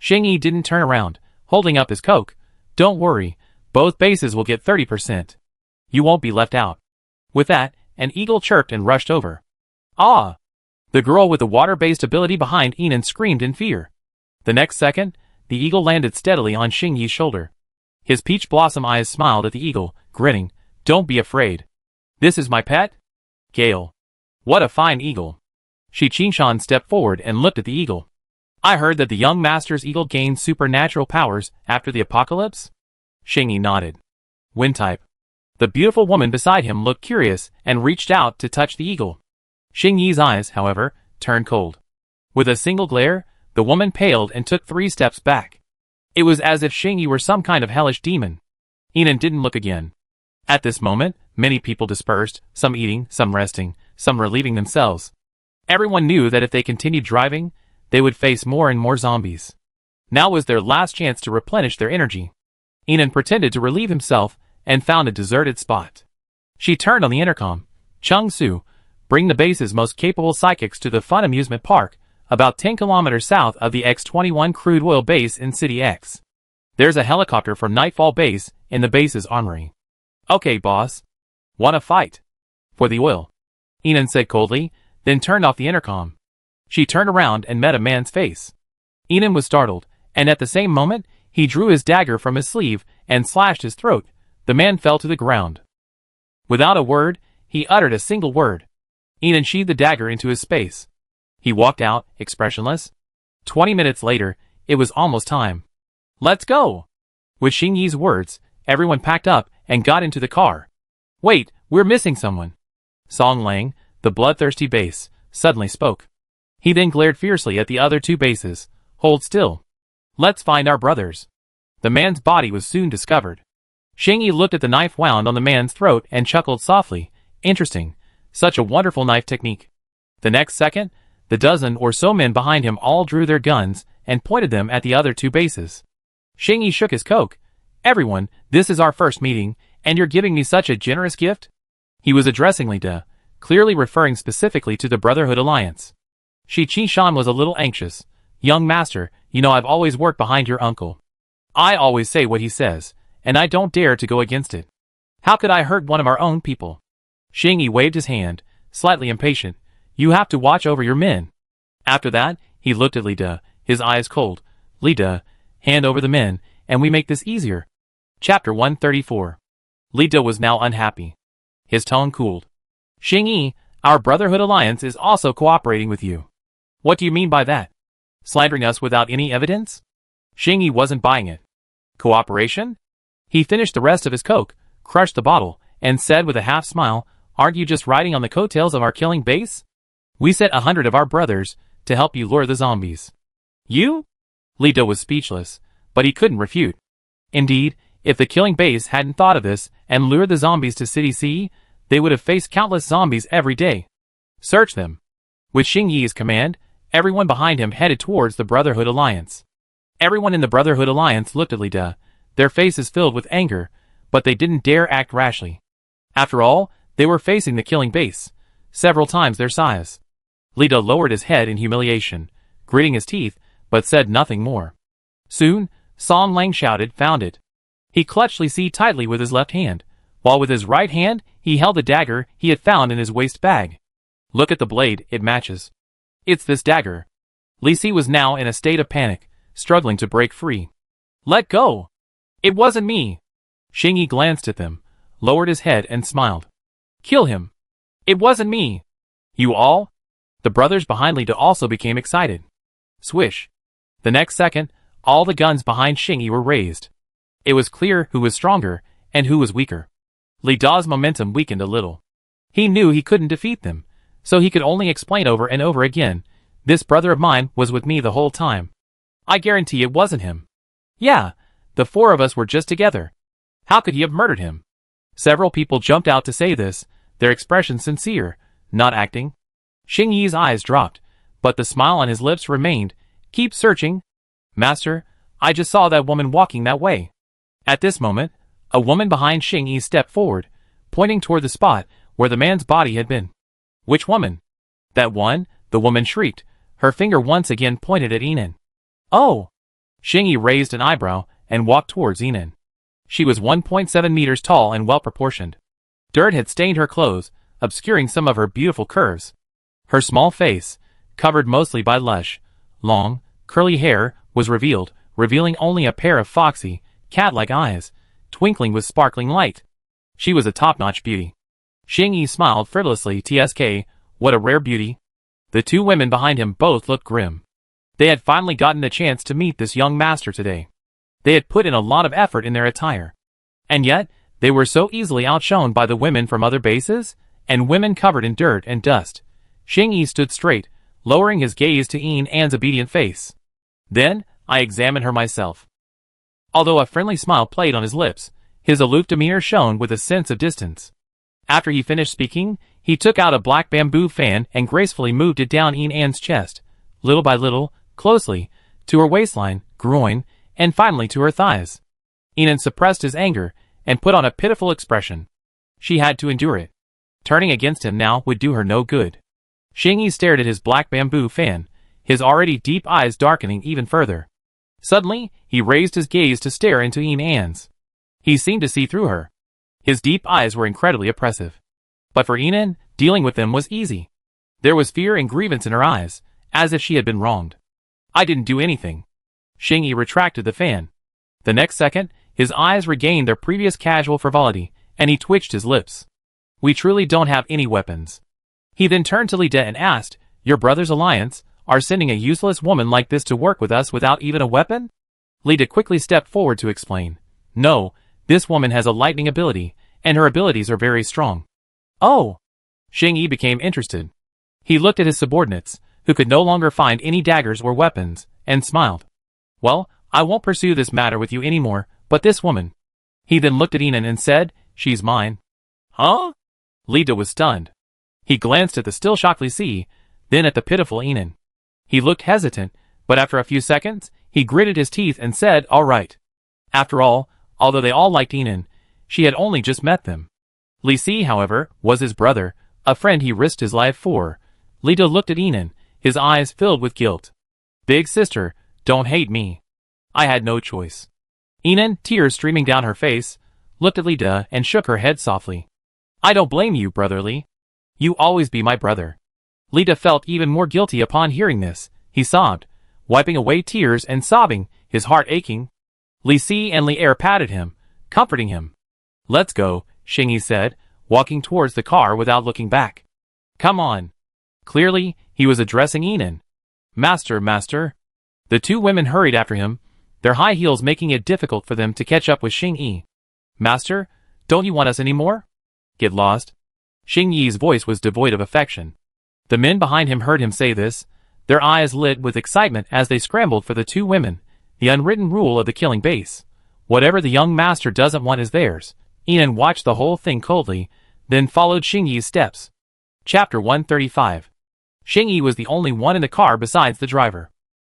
Xingyi didn't turn around, holding up his coke. Don't worry, both bases will get 30%. You won't be left out. With that, an eagle chirped and rushed over. Ah! The girl with the water-based ability behind Enon screamed in fear. The next second, the eagle landed steadily on Xingyi's shoulder. His peach blossom eyes smiled at the eagle, grinning. Don't be afraid. This is my pet? Gale. What a fine eagle. Shi Qinshan stepped forward and looked at the eagle. I heard that the young master's eagle gained supernatural powers after the apocalypse? Xingyi nodded. Wind type. The beautiful woman beside him looked curious and reached out to touch the eagle. Xingyi's eyes, however, turned cold. With a single glare, the woman paled and took 3 steps back. It was as if Xingyi were some kind of hellish demon. Enon didn't look again. At this moment, many people dispersed, some eating, some resting, some relieving themselves. Everyone knew that if they continued driving, they would face more and more zombies. Now was their last chance to replenish their energy. Enon pretended to relieve himself and found a deserted spot. She turned on the intercom. Chung Su, bring the base's most capable psychics to the Fun Amusement Park, about 10 kilometers south of the X-21 crude oil base in City X. There's a helicopter from Nightfall Base in the base's armory. Okay, boss. Wanna fight? For the oil. Enon said coldly, then turned off the intercom. She turned around and met a man's face. Enon was startled, and at the same moment, he drew his dagger from his sleeve and slashed his throat. The man fell to the ground. Without a word, he uttered a single word. Enon sheathed the dagger into his space. He walked out, expressionless. 20 minutes later, it was almost time. Let's go! With Xingyi's words, everyone packed up and got into the car. Wait, we're missing someone. Song Lang, the bloodthirsty base, suddenly spoke. He then glared fiercely at the other 2 bases. Hold still. Let's find our brothers. The man's body was soon discovered. Xingyi looked at the knife wound on the man's throat and chuckled softly. Interesting. Such a wonderful knife technique. The next second, the dozen or so men behind him all drew their guns and pointed them at the other 2 bases. Xingyi shook his coke. Everyone, this is our first meeting, and you're giving me such a generous gift? He was addressing Li De, clearly referring specifically to the Brotherhood Alliance. Shi Qishan was a little anxious. Young master, you know I've always worked behind your uncle. I always say what he says, and I don't dare to go against it. How could I hurt one of our own people? Xingyi waved his hand, slightly impatient. You have to watch over your men. After that, he looked at Li De, his eyes cold. Li De, hand over the men, and we make this easier. Chapter 134. Li De was now unhappy. His tone cooled. Xingyi, our Brotherhood Alliance is also cooperating with you. What do you mean by that? Slandering us without any evidence? Xingyi wasn't buying it. Cooperation? He finished the rest of his coke, crushed the bottle, and said with a half smile, aren't you just riding on the coattails of our killing base? We sent 100 of our brothers to help you lure the zombies. You? Li De was speechless, but he couldn't refute. Indeed, if the killing base hadn't thought of this and lured the zombies to City C, they would have faced countless zombies every day. Search them. With Xingyi's command, everyone behind him headed towards the Brotherhood Alliance. Everyone in the Brotherhood Alliance looked at Li De, their faces filled with anger, but they didn't dare act rashly. After all, they were facing the killing base, several times their size. Li De lowered his head in humiliation, gritting his teeth, but said nothing more. Soon, Song Lang shouted, found it. He clutched Li Si tightly with his left hand, while with his right hand, he held the dagger he had found in his waist bag. Look at the blade, it matches. It's this dagger. Li Si was now in a state of panic, struggling to break free. Let go! It wasn't me! Xingyi glanced at them, lowered his head and smiled. Kill him! It wasn't me! You all? The brothers behind Li De also became excited. Swish! The next second, all the guns behind Xingyi were raised. It was clear who was stronger and who was weaker. Li Da's momentum weakened a little. He knew he couldn't defeat them, so he could only explain over and over again, "This brother of mine was with me the whole time. I guarantee it wasn't him. Yeah, the four of us were just together. How could he have murdered him?" Several people jumped out to say this, their expressions sincere, not acting. Xingyi's eyes dropped, but the smile on his lips remained. "Keep searching. Master, I just saw that woman walking that way." At this moment, a woman behind Xingyi stepped forward, pointing toward the spot where the man's body had been. "Which woman?" "That one," the woman shrieked, her finger once again pointed at Yinan. "Oh!" Xingyi raised an eyebrow and walked towards Yinan. She was 1.7 meters tall and well-proportioned. Dirt had stained her clothes, obscuring some of her beautiful curves. Her small face, covered mostly by lush, long, curly hair, was revealed, revealing only a pair of foxy, cat-like eyes, twinkling with sparkling light. She was a top-notch beauty. Xingyi smiled frivolously. "TSK, what a rare beauty." The two women behind him both looked grim. They had finally gotten the chance to meet this young master today. They had put in a lot of effort in their attire. And yet, they were so easily outshone by the women from other bases, and women covered in dirt and dust. Xingyi stood straight, lowering his gaze to Yinan's obedient face. "Then, I examined her myself." Although a friendly smile played on his lips, his aloof demeanor shone with a sense of distance. After he finished speaking, he took out a black bamboo fan and gracefully moved it down Yinan's chest, little by little, closely, to her waistline, groin, and finally to her thighs. Yinan suppressed his anger and put on a pitiful expression. She had to endure it. Turning against him now would do her no good. Xingyi stared at his black bamboo fan, his already deep eyes darkening even further. Suddenly, he raised his gaze to stare into Yinan's. He seemed to see through her. His deep eyes were incredibly oppressive. But for Yinan, dealing with them was easy. There was fear and grievance in her eyes, as if she had been wronged. "I didn't do anything." Xingyi retracted the fan. The next second, his eyes regained their previous casual frivolity, and he twitched his lips. "We truly don't have any weapons." He then turned to Li Da and asked, "Your brother's alliance are sending a useless woman like this to work with us without even a weapon?" Li Da quickly stepped forward to explain. "No, this woman has a lightning ability, and her abilities are very strong." "Oh!" Xingyi became interested. He looked at his subordinates, who could no longer find any daggers or weapons, and smiled. "Well, I won't pursue this matter with you anymore, but this woman." He then looked at Yinan and said, "She's mine." "Huh?" Li Da was stunned. He glanced at the still shocked Li Si, then at the pitiful Yinan. He looked hesitant, but after a few seconds, he gritted his teeth and said, "All right." After all, although they all liked Yinan, she had only just met them. Li Si, however, was his brother, a friend he risked his life for. Li Da looked at Yinan, his eyes filled with guilt. "Big sister, don't hate me. I had no choice." Yinan, tears streaming down her face, looked at Li Da and shook her head softly. "I don't blame you, brother Li. You always be my brother." Li Da felt even more guilty upon hearing this. He sobbed, wiping away tears and sobbing, his heart aching. Li Si and Li Er patted him, comforting him. "Let's go," Xingyi said, walking towards the car without looking back. "Come on." Clearly, he was addressing Yinan. "Master, master." The two women hurried after him, their high heels making it difficult for them to catch up with Xingyi. "Master, don't you want us anymore?" "Get lost." Xingyi's voice was devoid of affection. The men behind him heard him say this, their eyes lit with excitement as they scrambled for the two women, the unwritten rule of the killing base. Whatever the young master doesn't want is theirs. Yinan watched the whole thing coldly, then followed Xingyi's steps. Chapter 135. Xingyi was the only one in the car besides the driver.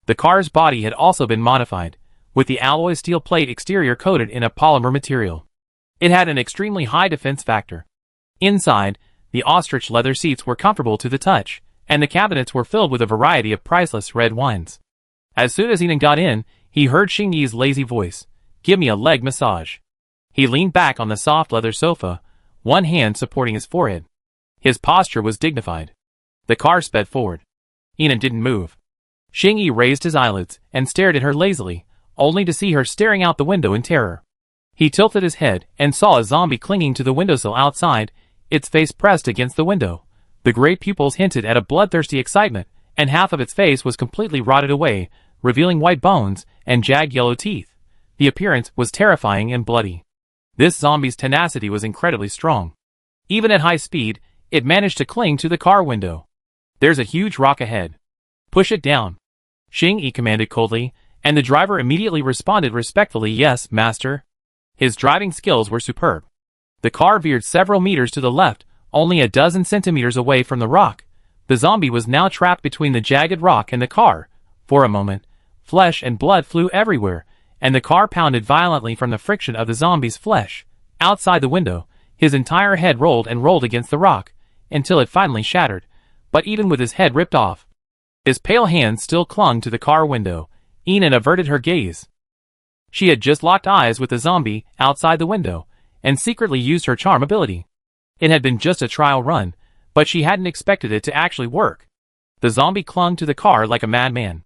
The car's body had also been modified, with the alloy steel plate exterior coated in a polymer material. It had an extremely high defense factor. Inside, the ostrich leather seats were comfortable to the touch, and the cabinets were filled with a variety of priceless red wines. As soon as Yinan got in, he heard Xingyi's lazy voice, "Give me a leg massage." He leaned back on the soft leather sofa, one hand supporting his forehead. His posture was dignified. The car sped forward. Yinan didn't move. Xingyi raised his eyelids and stared at her lazily, only to see her staring out the window in terror. He tilted his head and saw a zombie clinging to the windowsill outside, its face pressed against the window. The great pupils hinted at a bloodthirsty excitement, and half of its face was completely rotted away, revealing white bones and jagged yellow teeth. The appearance was terrifying and bloody. This zombie's tenacity was incredibly strong. Even at high speed, it managed to cling to the car window. There's a huge rock ahead. Push it down. Xing commanded coldly, and the driver immediately responded respectfully, yes, master. His driving skills were superb. The car veered several meters to the left, only a dozen centimeters away from the rock. The zombie was now trapped between the jagged rock and the car. For a moment, flesh and blood flew everywhere, and the car pounded violently from the friction of the zombie's flesh. Outside the window, his entire head rolled and rolled against the rock, until it finally shattered. But even with his head ripped off, his pale hands still clung to the car window. Enon averted her gaze. She had just locked eyes with the zombie outside the window, and secretly used her charm ability. It had been just a trial run, but she hadn't expected it to actually work. The zombie clung to the car like a madman.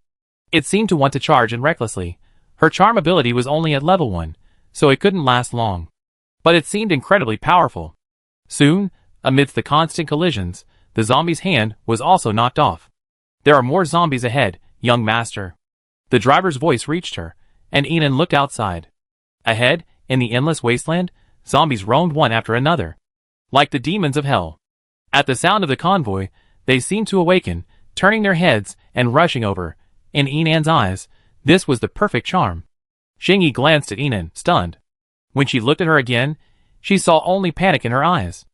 It seemed to want to charge in recklessly. Her charm ability was only at level 1, so it couldn't last long. But it seemed incredibly powerful. Soon, amidst the constant collisions, the zombie's hand was also knocked off. There are more zombies ahead, young master. The driver's voice reached her, and Enon looked outside. Ahead, in the endless wasteland, zombies roamed one after another, like the demons of hell. At the sound of the convoy, they seemed to awaken, turning their heads and rushing over. In Enon's eyes, this was the perfect charm. Xing glanced at Enon, stunned. When she looked at her again, she saw only panic in her eyes.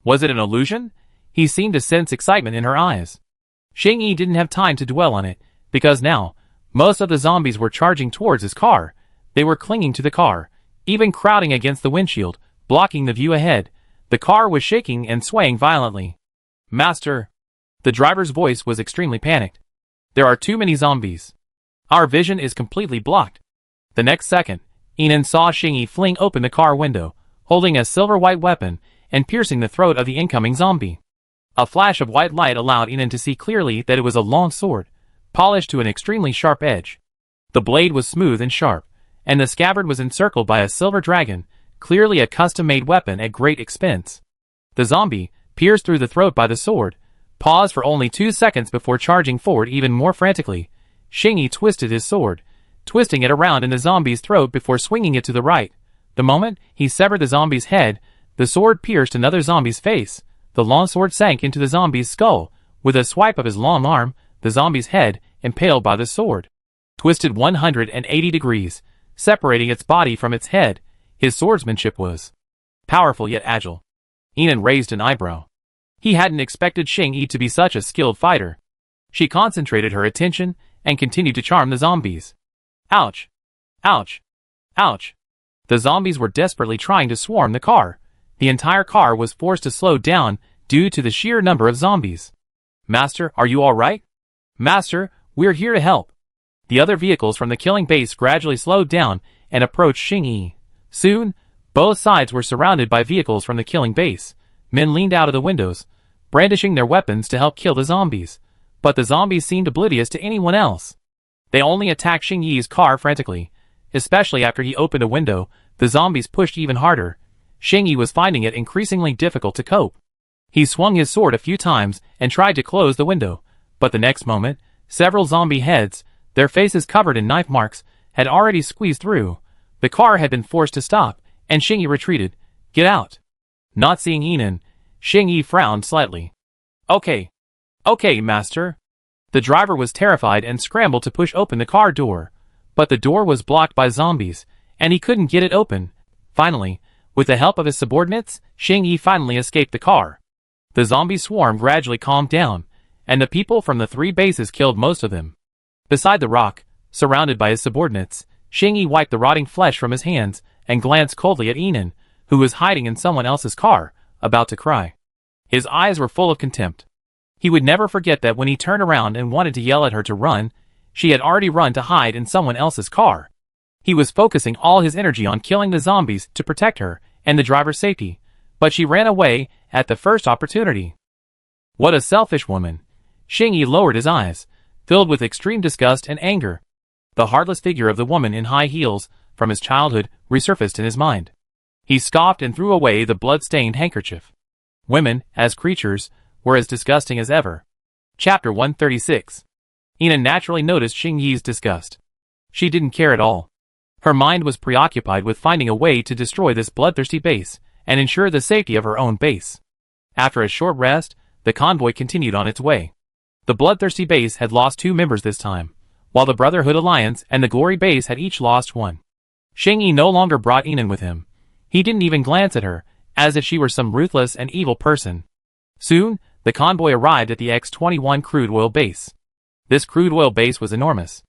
Was it an illusion? He seemed to sense excitement in her eyes. Xing didn't have time to dwell on it, because now, most of the zombies were charging towards his car. They were clinging to the car, even crowding against the windshield, blocking the view ahead. The car was shaking and swaying violently. Master! The driver's voice was extremely panicked. There are too many zombies. Our vision is completely blocked. The next second, Enon saw Xing fling open the car window, holding a silver-white weapon, and piercing the throat of the incoming zombie. A flash of white light allowed Enon to see clearly that it was a long sword, polished to an extremely sharp edge. The blade was smooth and sharp, and the scabbard was encircled by a silver dragon, clearly a custom-made weapon at great expense. The zombie, pierced through the throat by the sword, paused for only 2 seconds before charging forward even more frantically. Xing twisted his sword, twisting it around in the zombie's throat before swinging it to the right. The moment he severed the zombie's head, the sword pierced another zombie's face. The long sword sank into the zombie's skull. With a swipe of his long arm, the zombie's head, impaled by the sword, twisted 180 degrees, separating its body from its head. His swordsmanship was powerful yet agile. Enon raised an eyebrow. He hadn't expected Xing to be such a skilled fighter. She concentrated her attention and continued to charm the zombies. Ouch! Ouch! Ouch! The zombies were desperately trying to swarm the car. The entire car was forced to slow down due to the sheer number of zombies. Master, are you all right? Master, we're here to help. The other vehicles from the killing base gradually slowed down and approached Xing. Soon, both sides were surrounded by vehicles from the killing base. Men leaned out of the windows, brandishing their weapons to help kill the zombies. But the zombies seemed oblivious to anyone else. They only attacked Xing car frantically. Especially after he opened a window, the zombies pushed even harder. Xing was finding it increasingly difficult to cope. He swung his sword a few times and tried to close the window, but the next moment, several zombie heads, their faces covered in knife marks, had already squeezed through. The car had been forced to stop, and Xing retreated. Get out! Not seeing Enon, Xing frowned slightly. Okay. Okay, master. The driver was terrified and scrambled to push open the car door. But the door was blocked by zombies, and he couldn't get it open. Finally, with the help of his subordinates, Xing finally escaped the car. The zombie swarm gradually calmed down, and the people from the 3 bases killed most of them. Beside the rock, surrounded by his subordinates, Xing wiped the rotting flesh from his hands and glanced coldly at Enon, who was hiding in someone else's car, about to cry. His eyes were full of contempt. He would never forget that when he turned around and wanted to yell at her to run, she had already run to hide in someone else's car. He was focusing all his energy on killing the zombies to protect her and the driver's safety, but she ran away at the first opportunity. What a selfish woman! Xing lowered his eyes, filled with extreme disgust and anger. The heartless figure of the woman in high heels from his childhood resurfaced in his mind. He scoffed and threw away the blood-stained handkerchief. Women, as creatures, were as disgusting as ever. Chapter 136. Ina naturally noticed Xing Yi's disgust. She didn't care at all. Her mind was preoccupied with finding a way to destroy this bloodthirsty base and ensure the safety of her own base. After a short rest, the convoy continued on its way. The bloodthirsty base had lost 2 members this time, while the Brotherhood Alliance and the Glory base had each lost 1. Xing Yi no longer brought Inan with him. He didn't even glance at her, as if she were some ruthless and evil person. Soon, the convoy arrived at the X-21 crude oil base. This crude oil base was enormous.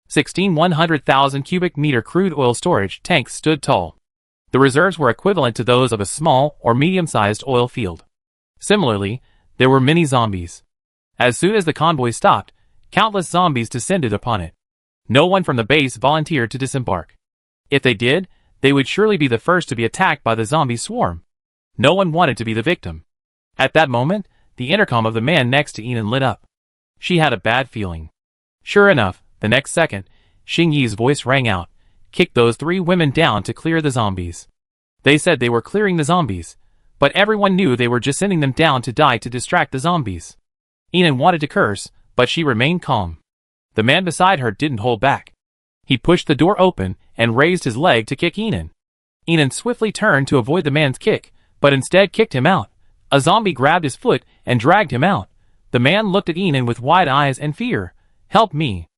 16 100,000 cubic meter crude oil storage tanks stood tall. The reserves were equivalent to those of a small or medium-sized oil field. Similarly, there were many zombies. As soon as the convoy stopped, countless zombies descended upon it. No one from the base volunteered to disembark. If they did, they would surely be the first to be attacked by the zombie swarm. No one wanted to be the victim. At that moment, the intercom of the man next to Inan lit up. She had a bad feeling. Sure enough, the next second, Xing Yi's voice rang out, "Kick those 3 women down to clear the zombies." They said they were clearing the zombies, but everyone knew they were just sending them down to die to distract the zombies. Inan wanted to curse, but she remained calm. The man beside her didn't hold back. He pushed the door open and raised his leg to kick Inan. Inan swiftly turned to avoid the man's kick, but instead kicked him out. A zombie grabbed his foot and dragged him out. The man looked at Inan with wide eyes and fear. "Help me."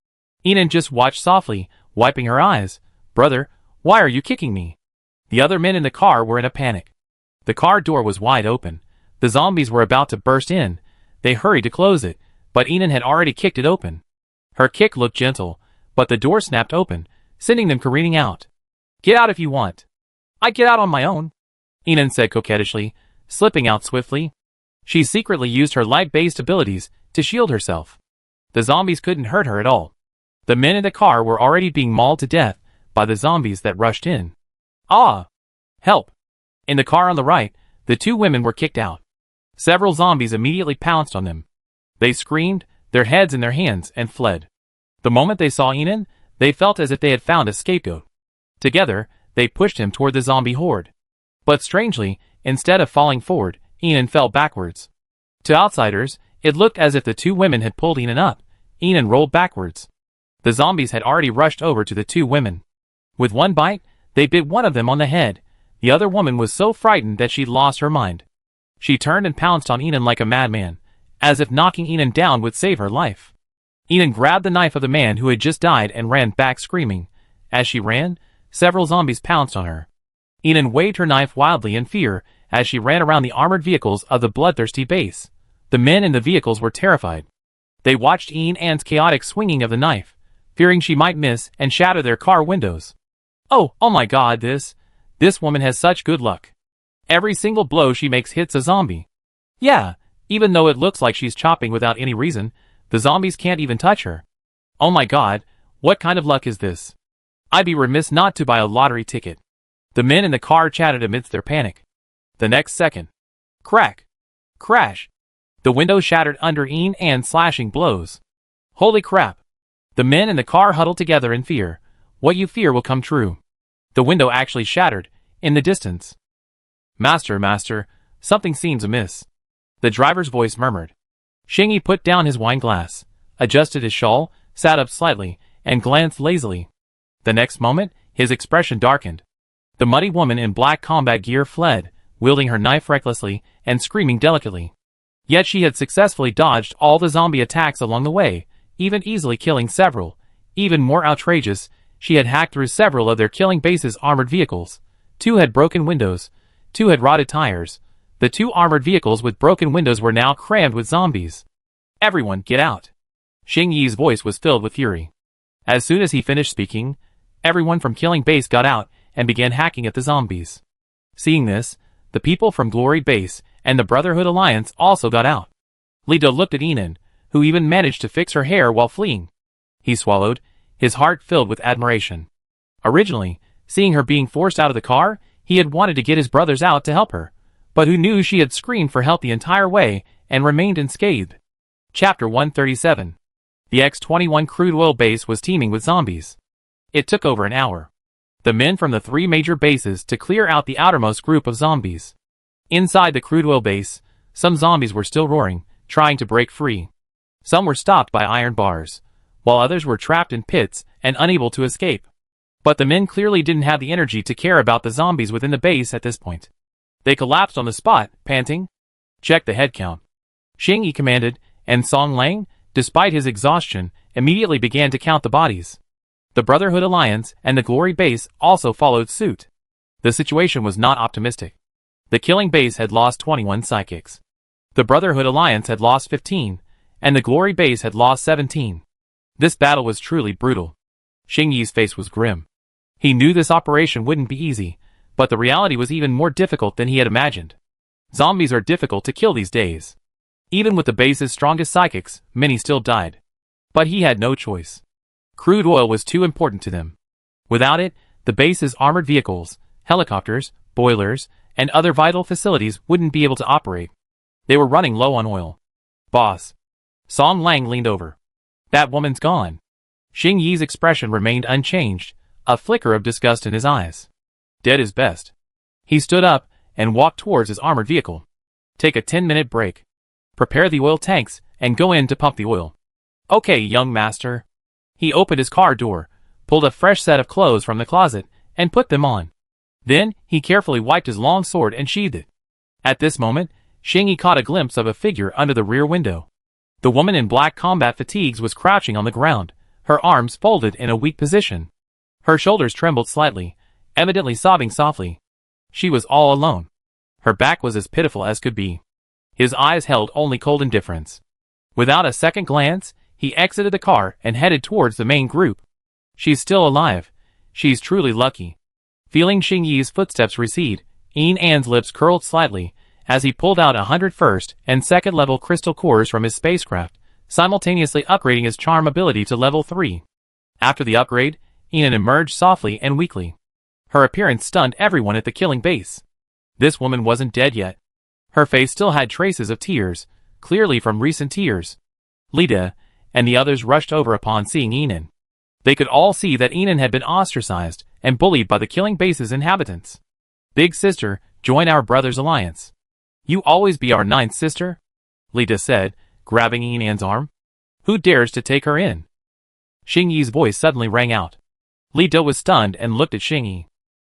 Inan just watched softly, wiping her eyes. "Brother, why are you kicking me?" The other men in the car were in a panic. The car door was wide open. The zombies were about to burst in. They hurried to close it, but Inan had already kicked it open. Her kick looked gentle, but the door snapped open, sending them careening out. "Get out if you want." "I get out on my own," Inan said coquettishly, slipping out swiftly. She secretly used her light-based abilities to shield herself. The zombies couldn't hurt her at all. The men in the car were already being mauled to death by the zombies that rushed in. "Ah! Help!" In the car on the right, the 2 women were kicked out. Several zombies immediately pounced on them. They screamed, their heads in their hands, and fled. The moment they saw Inan, they felt as if they had found a scapegoat. Together, they pushed him toward the zombie horde. But strangely, instead of falling forward, Inan fell backwards. To outsiders, it looked as if the 2 women had pulled Inan up. Inan rolled backwards. The zombies had already rushed over to the 2 women. With one bite, they bit one of them on the head. The other woman was so frightened that she lost her mind. She turned and pounced on Inan like a madman, as if knocking Inan down would save her life. Inan grabbed the knife of the man who had just died and ran back screaming. As she ran, several zombies pounced on her. Inan waved her knife wildly in fear as she ran around the armored vehicles of the bloodthirsty base. The men in the vehicles were terrified. They watched Inan's chaotic swinging of the knife, fearing she might miss and shatter their car windows. Oh my god, this woman has such good luck. Every single blow she makes hits a zombie. Yeah, even though it looks like she's chopping without any reason, the zombies can't even touch her. Oh my god, what kind of luck is this? I'd be remiss not to buy a lottery ticket. The men in the car chatted amidst their panic. The next second. Crack. Crash. The window shattered under Inan's slashing blows. Holy crap. The men in the car huddled together in fear. What you fear will come true. The window actually shattered, in the distance. Master, something seems amiss. The driver's voice murmured. Xing Yi put down his wine glass, adjusted his shawl, sat up slightly, and glanced lazily. The next moment, his expression darkened. The muddy woman in black combat gear fled, wielding her knife recklessly and screaming delicately. Yet she had successfully dodged all the zombie attacks along the way, even easily killing several. Even more outrageous, she had hacked through several of their killing base's armored vehicles. 2 had broken windows. 2 had rotted tires. The 2 armored vehicles with broken windows were now crammed with zombies. Everyone, get out. Xing Yi's voice was filled with fury. As soon as he finished speaking, everyone from Killing Base got out and began hacking at the zombies. Seeing this, the people from Glory Base and the Brotherhood Alliance also got out. Lido looked at Inan, who even managed to fix her hair while fleeing. He swallowed, his heart filled with admiration. Originally, seeing her being forced out of the car, he had wanted to get his brothers out to help her, but who knew she had screamed for help the entire way and remained unscathed. Chapter 137. The X-21 crude oil base was teeming with zombies. It took over an hour. The men from the 3 major bases to clear out the outermost group of zombies. Inside the crude oil base, some zombies were still roaring, trying to break free. Some were stopped by iron bars. while others were trapped in pits and unable to escape. But the men clearly didn't have the energy to care about the zombies within the base at this point. They collapsed on the spot, panting. Check the head count. Xing Yi commanded, and Song Lang, despite his exhaustion, immediately began to count the bodies. The Brotherhood Alliance and the Glory Base also followed suit. The situation was not optimistic. The Killing Base had lost 21 psychics. The Brotherhood Alliance had lost 15, and the Glory Base had lost 17. This battle was truly brutal. Xing Yi's face was grim. He knew this operation wouldn't be easy, but the reality was even more difficult than he had imagined. Zombies are difficult to kill these days. Even with the base's strongest psychics, many still died. But he had no choice. Crude oil was too important to them. Without it, the base's armored vehicles, helicopters, boilers, and other vital facilities wouldn't be able to operate. They were running low on oil. Boss. Song Lang leaned over. That woman's gone. Xing Yi's expression remained unchanged, a flicker of disgust in his eyes. Dead is best. He stood up and walked towards his armored vehicle. Take a 10-minute break. Prepare the oil tanks and go in to pump the oil. Okay, young master. He opened his car door, pulled a fresh set of clothes from the closet, and put them on. Then, he carefully wiped his long sword and sheathed it. At this moment, Xing Yi caught a glimpse of a figure under the rear window. The woman in black combat fatigues was crouching on the ground, her arms folded in a weak position. Her shoulders trembled slightly, evidently sobbing softly. She was all alone. Her back was as pitiful as could be. His eyes held only cold indifference. Without a second glance, he exited the car and headed towards the main group. She's still alive. She's truly lucky. Feeling Xing Yi's footsteps recede, Yin An's lips curled slightly as he pulled out 100 first and second level crystal cores from his spacecraft, simultaneously upgrading his charm ability to level 3. After the upgrade, Yin emerged softly and weakly. Her appearance stunned everyone at the Killing Base. This woman wasn't dead yet. Her face still had traces of tears, clearly from recent tears. Lida and the others rushed over upon seeing Yin. They could all see that Yin had been ostracized and bullied by the Killing Base's inhabitants. Big sister, join our brother's alliance. You always be our ninth sister? Lida said, grabbing Yin's arm. Who dares to take her in? Xing Yi's voice suddenly rang out. Lida was stunned and looked at Xing Yi.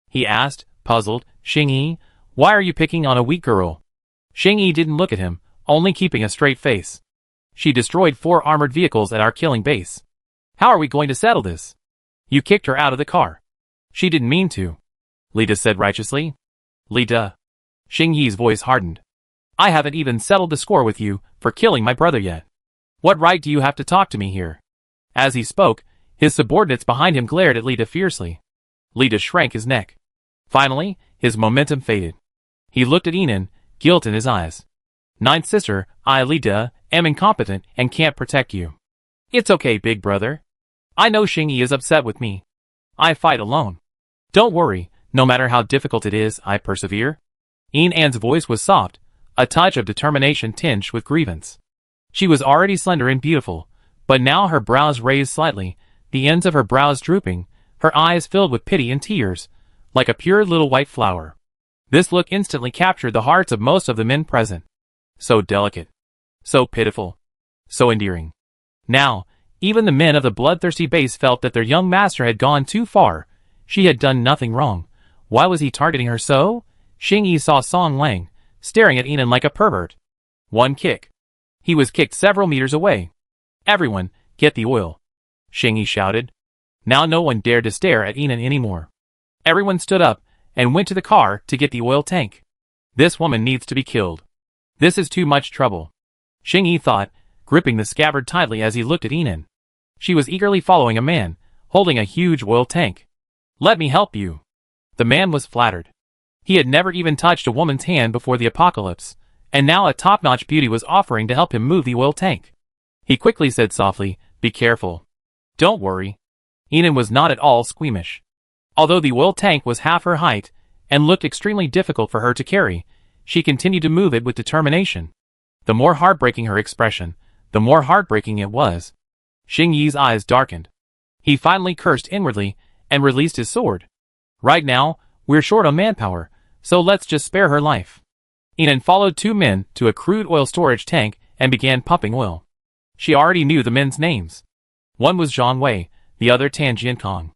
He asked, puzzled, Xing Yi, why are you picking on a weak girl? Xing Yi didn't look at him, only keeping a straight face. She destroyed 4 armored vehicles at our Killing Base. How are we going to settle this? You kicked her out of the car. She didn't mean to. Lida said righteously. Lida. Xing Yi's voice hardened. I haven't even settled the score with you for killing my brother yet. What right do you have to talk to me here? As he spoke, his subordinates behind him glared at Lida fiercely. Lida shrank his neck. Finally, his momentum faded. He looked at Yin, guilt in his eyes. Ninth sister, I, Lida, am incompetent and can't protect you. It's okay, big brother. I know Xing Yi is upset with me. I fight alone. Don't worry, no matter how difficult it is, I persevere. Yin An's voice was soft, a touch of determination tinged with grievance. She was already slender and beautiful, but now her brows raised slightly, the ends of her brows drooping, her eyes filled with pity and tears, like a pure little white flower. This look instantly captured the hearts of most of the men present. So delicate. So pitiful. So endearing. Now, even the men of the bloodthirsty base felt that their young master had gone too far. She had done nothing wrong. Why was he targeting her so? Xing Yi saw Song Lang, staring at Yin like a pervert. One kick. He was kicked several meters away. Everyone, get the oil. Xing Yi shouted. Now no one dared to stare at Yin anymore. Everyone stood up and went to the car to get the oil tank. This woman needs to be killed. This is too much trouble. Xing Yi thought, gripping the scabbard tightly as he looked at Yin. She was eagerly following a man, holding a huge oil tank. Let me help you. The man was flattered. He had never even touched a woman's hand before the apocalypse, and now a top-notch beauty was offering to help him move the oil tank. He quickly said softly, be careful. Don't worry. Yin was not at all squeamish. Although the oil tank was half her height, and looked extremely difficult for her to carry, she continued to move it with determination. The more heartbreaking her expression, the more heartbreaking it was. Xing Yi's eyes darkened. He finally cursed inwardly, and released his sword. Right now, we're short on manpower, so let's just spare her life. Yin followed 2 men to a crude oil storage tank and began pumping oil. She already knew the men's names. One was Zhang Wei, the other Tan Jiankong.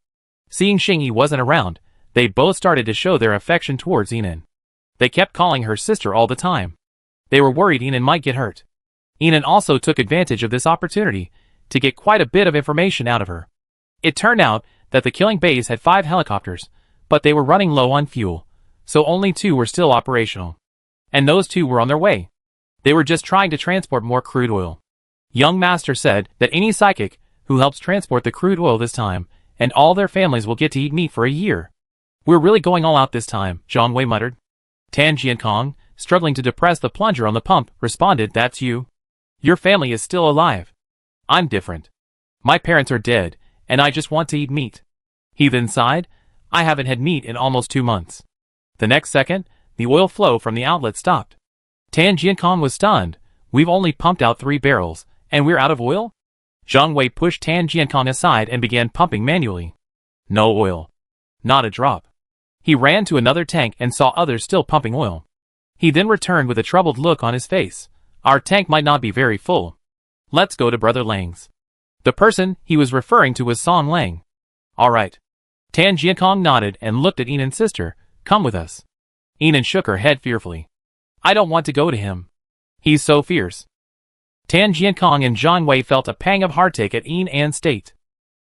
Seeing Xingyi wasn't around, they both started to show their affection towards Yinan. They kept calling her sister all the time. They were worried Yinan might get hurt. Yinan also took advantage of this opportunity to get quite a bit of information out of her. It turned out that the killing base had 5 helicopters, but they were running low on fuel, so only 2 were still operational. And those 2 were on their way. They were just trying to transport more crude oil. Young Master said that any psychic who helps transport the crude oil this time, and all their families will get to eat meat for a year. We're really going all out this time, Zhang Wei muttered. Tan Jiankong, struggling to depress the plunger on the pump, responded, that's you. Your family is still alive. I'm different. My parents are dead, and I just want to eat meat. He then sighed, I haven't had meat in almost 2 months. The next second, the oil flow from the outlet stopped. Tan Jiankong was stunned. We've only pumped out 3 barrels, and we're out of oil? Zhang Wei pushed Tan Jiankong aside and began pumping manually. No oil. Not a drop. He ran to another tank and saw others still pumping oil. He then returned with a troubled look on his face. Our tank might not be very full. Let's go to Brother Lang's. The person he was referring to was Song Lang. All right. Tan Jiankong nodded and looked at Yinan's sister. Come with us. Yinan shook her head fearfully. I don't want to go to him. He's so fierce. Tan Jiankong and Zhang Wei felt a pang of heartache at Yinan's state.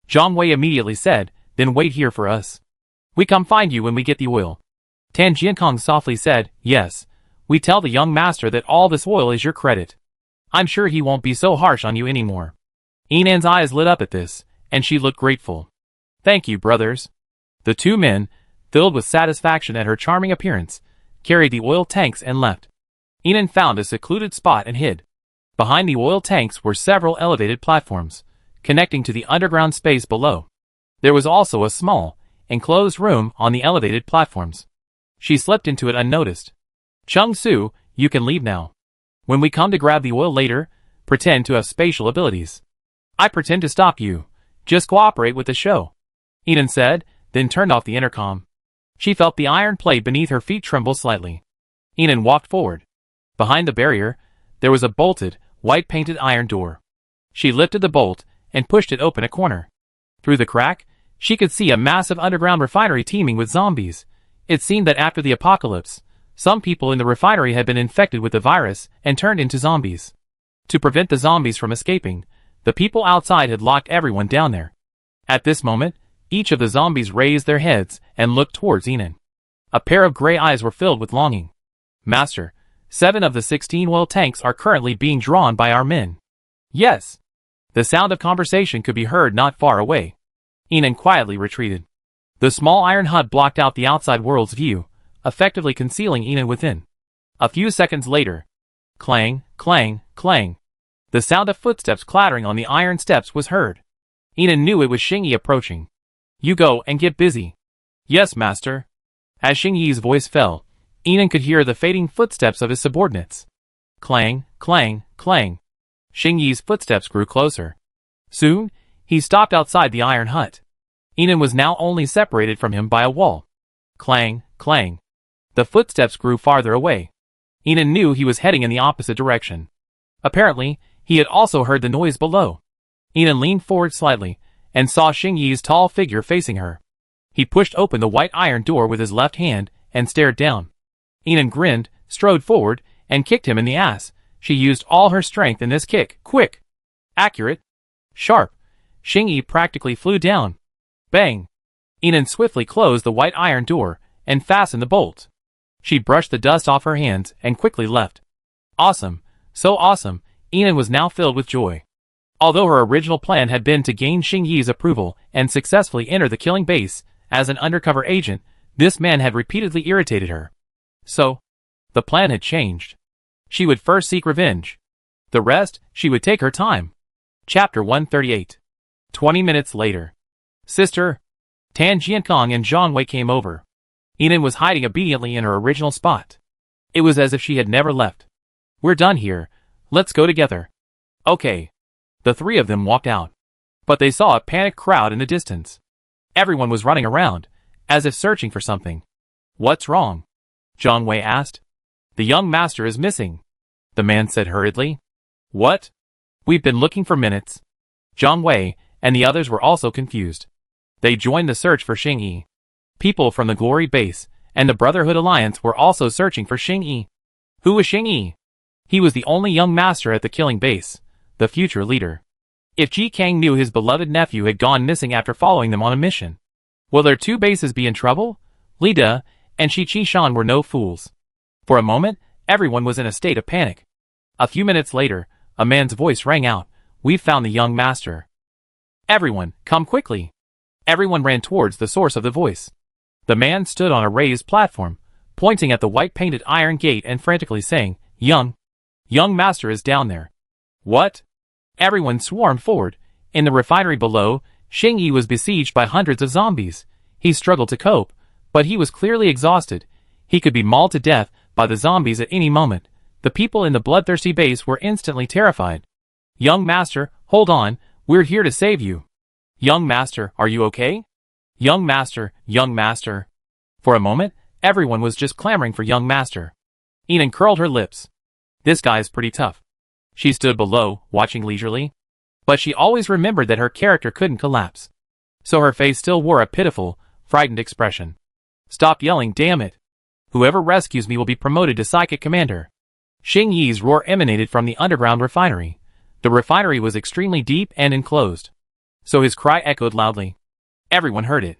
Zhang Wei immediately said, then wait here for us. We come find you when we get the oil. Tan Jiankong softly said, yes, we tell the young master that all this oil is your credit. I'm sure he won't be so harsh on you anymore. Yinan's eyes lit up at this, and she looked grateful. Thank you, brothers. The 2 men, filled with satisfaction at her charming appearance, carried the oil tanks and left. Yinan found a secluded spot and hid. Behind the oil tanks were several elevated platforms, connecting to the underground space below. There was also a small, enclosed room on the elevated platforms. She slipped into it unnoticed. Chung Su, you can leave now. When we come to grab the oil later, pretend to have spatial abilities. I pretend to stop you. Just cooperate with the show. Yinan said, then turned off the intercom. She felt the iron plate beneath her feet tremble slightly. Yinan walked forward. Behind the barrier, there was a bolted, white-painted iron door. She lifted the bolt and pushed it open a corner. Through the crack, she could see a massive underground refinery teeming with zombies. It seemed that after the apocalypse, some people in the refinery had been infected with the virus and turned into zombies. To prevent the zombies from escaping, the people outside had locked everyone down there. At this moment, each of the zombies raised their heads and looked towards Yinan. A pair of gray eyes were filled with longing. Master, 7 of the 16 oil tanks are currently being drawn by our men. Yes. The sound of conversation could be heard not far away. Yinan quietly retreated. The small iron hut blocked out the outside world's view, effectively concealing Yinan within. A few seconds later, clang, clang, clang. The sound of footsteps clattering on the iron steps was heard. Yinan knew it was Xingyi approaching. You go and get busy. Yes, master. As Xingyi's voice fell, Yinan could hear the fading footsteps of his subordinates. Clang, clang, clang. Xingyi's footsteps grew closer. Soon, he stopped outside the iron hut. Yinan was now only separated from him by a wall. Clang, clang. The footsteps grew farther away. Yinan knew he was heading in the opposite direction. Apparently, he had also heard the noise below. Yinan leaned forward slightly, and saw Xingyi's tall figure facing her. He pushed open the white iron door with his left hand, and stared down. Yinan grinned, strode forward, and kicked him in the ass. She used all her strength in this kick. Quick! Accurate! Sharp! Xingyi practically flew down. Bang! Yinan swiftly closed the white iron door, and fastened the bolt. She brushed the dust off her hands, and quickly left. Awesome! So awesome! Yinan was now filled with joy. Although her original plan had been to gain Xingyi's approval and successfully enter the killing base as an undercover agent, this man had repeatedly irritated her. So, the plan had changed. She would first seek revenge. The rest, she would take her time. Chapter 138. 20 minutes later. Sister, Tan Jiankong and Zhang Wei came over. Yinan was hiding obediently in her original spot. It was as if she had never left. We're done here. Let's go together. Okay. The 3 of them walked out. But they saw a panicked crowd in the distance. Everyone was running around, as if searching for something. What's wrong? Zhang Wei asked. The young master is missing, the man said hurriedly. What? We've been looking for minutes. Zhang Wei and the others were also confused. They joined the search for Xing-Yi. People from the Glory Base and the Brotherhood Alliance were also searching for Xing-Yi. Who was Xing-Yi? He was the only young master at the killing base, the future leader. If Ji Kang knew his beloved nephew had gone missing after following them on a mission, will their two bases be in trouble? Li De and Shi Qishan were no fools. For a moment, everyone was in a state of panic. A few minutes later, a man's voice rang out, "We've found the young master. Everyone, come quickly." Everyone ran towards the source of the voice. The man stood on a raised platform, pointing at the white-painted iron gate and frantically saying, Young master is down there." What? Everyone swarmed forward. In the refinery below, Xing-Yi was besieged by hundreds of zombies. He struggled to cope, but he was clearly exhausted. He could be mauled to death by the zombies at any moment. The people in the bloodthirsty base were instantly terrified. "Young master, hold on, we're here to save you." "Young master, are you okay?" "Young master, young master." For a moment, everyone was just clamoring for young master. Enon curled her lips. This guy's pretty tough. She stood below, watching leisurely. But she always remembered that her character couldn't collapse. So her face still wore a pitiful, frightened expression. "Stop yelling, damn it. Whoever rescues me will be promoted to Psychic Commander." Xing-Yi's roar emanated from the underground refinery. The refinery was extremely deep and enclosed, so his cry echoed loudly. Everyone heard it.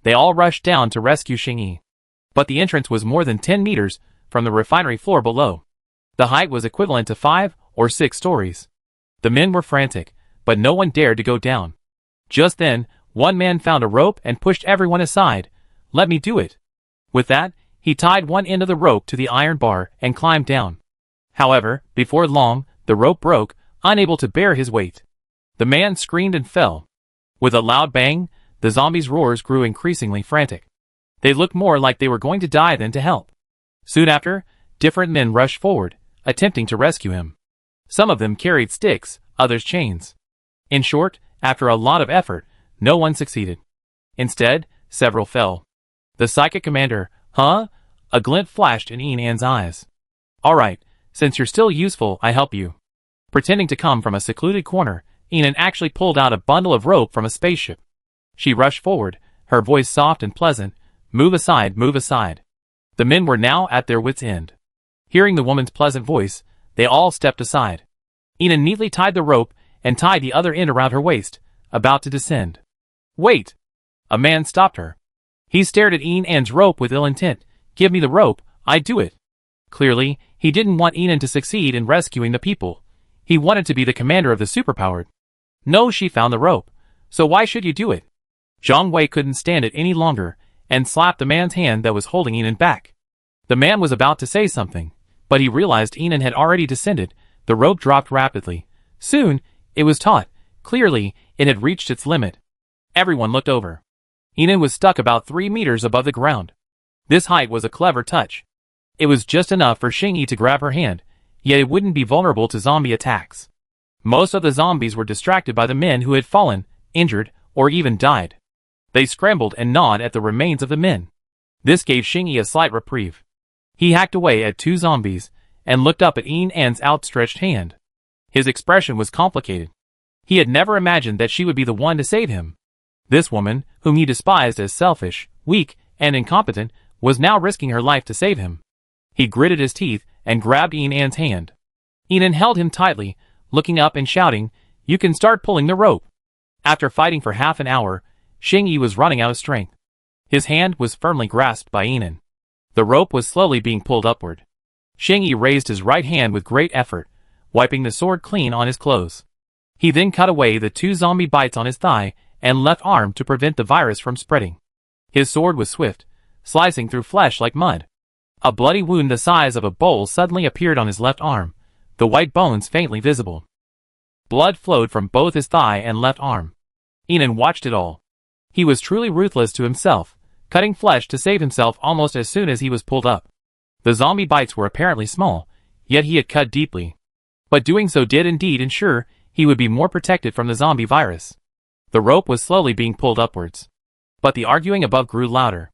They all rushed down to rescue Xing-Yi. But the entrance was more than 10 meters from the refinery floor below. The height was equivalent to 5 or 6 stories. The men were frantic, but no one dared to go down. Just then, one man found a rope and pushed everyone aside. "Let me do it." With that, he tied one end of the rope to the iron bar and climbed down. However, before long, the rope broke, unable to bear his weight. The man screamed and fell. With a loud bang, the zombies' roars grew increasingly frantic. They looked more like they were going to die than to help. Soon after, different men rushed forward, attempting to rescue him. Some of them carried sticks, others chains. In short, after a lot of effort, no one succeeded. Instead, several fell. The Psychic Commander, huh? A glint flashed in Enan's eyes. "All right, since you're still useful, I help you." Pretending to come from a secluded corner, Enan actually pulled out a bundle of rope from a spaceship. She rushed forward, her voice soft and pleasant, "Move aside, move aside." The men were now at their wits' end. Hearing the woman's pleasant voice, they all stepped aside. Enan neatly tied the rope and tied the other end around her waist, about to descend. "Wait!" A man stopped her. He stared at Enan's rope with ill intent. "Give me the rope, I'd do it." Clearly, he didn't want Enan to succeed in rescuing the people. He wanted to be the commander of the superpowered. "No, she found the rope. So why should you do it?" Zhang Wei couldn't stand it any longer, and slapped the man's hand that was holding Enan back. The man was about to say something, but he realized Enan had already descended. The rope dropped rapidly. Soon, it was taut. Clearly, it had reached its limit. Everyone looked over. Enan was stuck about 3 meters above the ground. This height was a clever touch. It was just enough for Xing-Yi to grab her hand, yet it wouldn't be vulnerable to zombie attacks. Most of the zombies were distracted by the men who had fallen, injured, or even died. They scrambled and gnawed at the remains of the men. This gave Xing-Yi a slight reprieve. He hacked away at 2 zombies, and looked up at Enan's outstretched hand. His expression was complicated. He had never imagined that she would be the one to save him. This woman, whom he despised as selfish, weak, and incompetent, was now risking her life to save him. He gritted his teeth and grabbed Enan's hand. Enan held him tightly, looking up and shouting, "You can start pulling the rope." After fighting for half an hour, Xing-Yi was running out of strength. His hand was firmly grasped by Enan. The rope was slowly being pulled upward. Xing-Yi raised his right hand with great effort, wiping the sword clean on his clothes. He then cut away the 2 zombie bites on his thigh and left arm to prevent the virus from spreading. His sword was swift, slicing through flesh like mud. A bloody wound the size of a bowl suddenly appeared on his left arm, the white bones faintly visible. Blood flowed from both his thigh and left arm. Enan watched it all. He was truly ruthless to himself, cutting flesh to save himself almost as soon as he was pulled up. The zombie bites were apparently small, yet he had cut deeply. But doing so did indeed ensure he would be more protected from the zombie virus. The rope was slowly being pulled upwards. But the arguing above grew louder.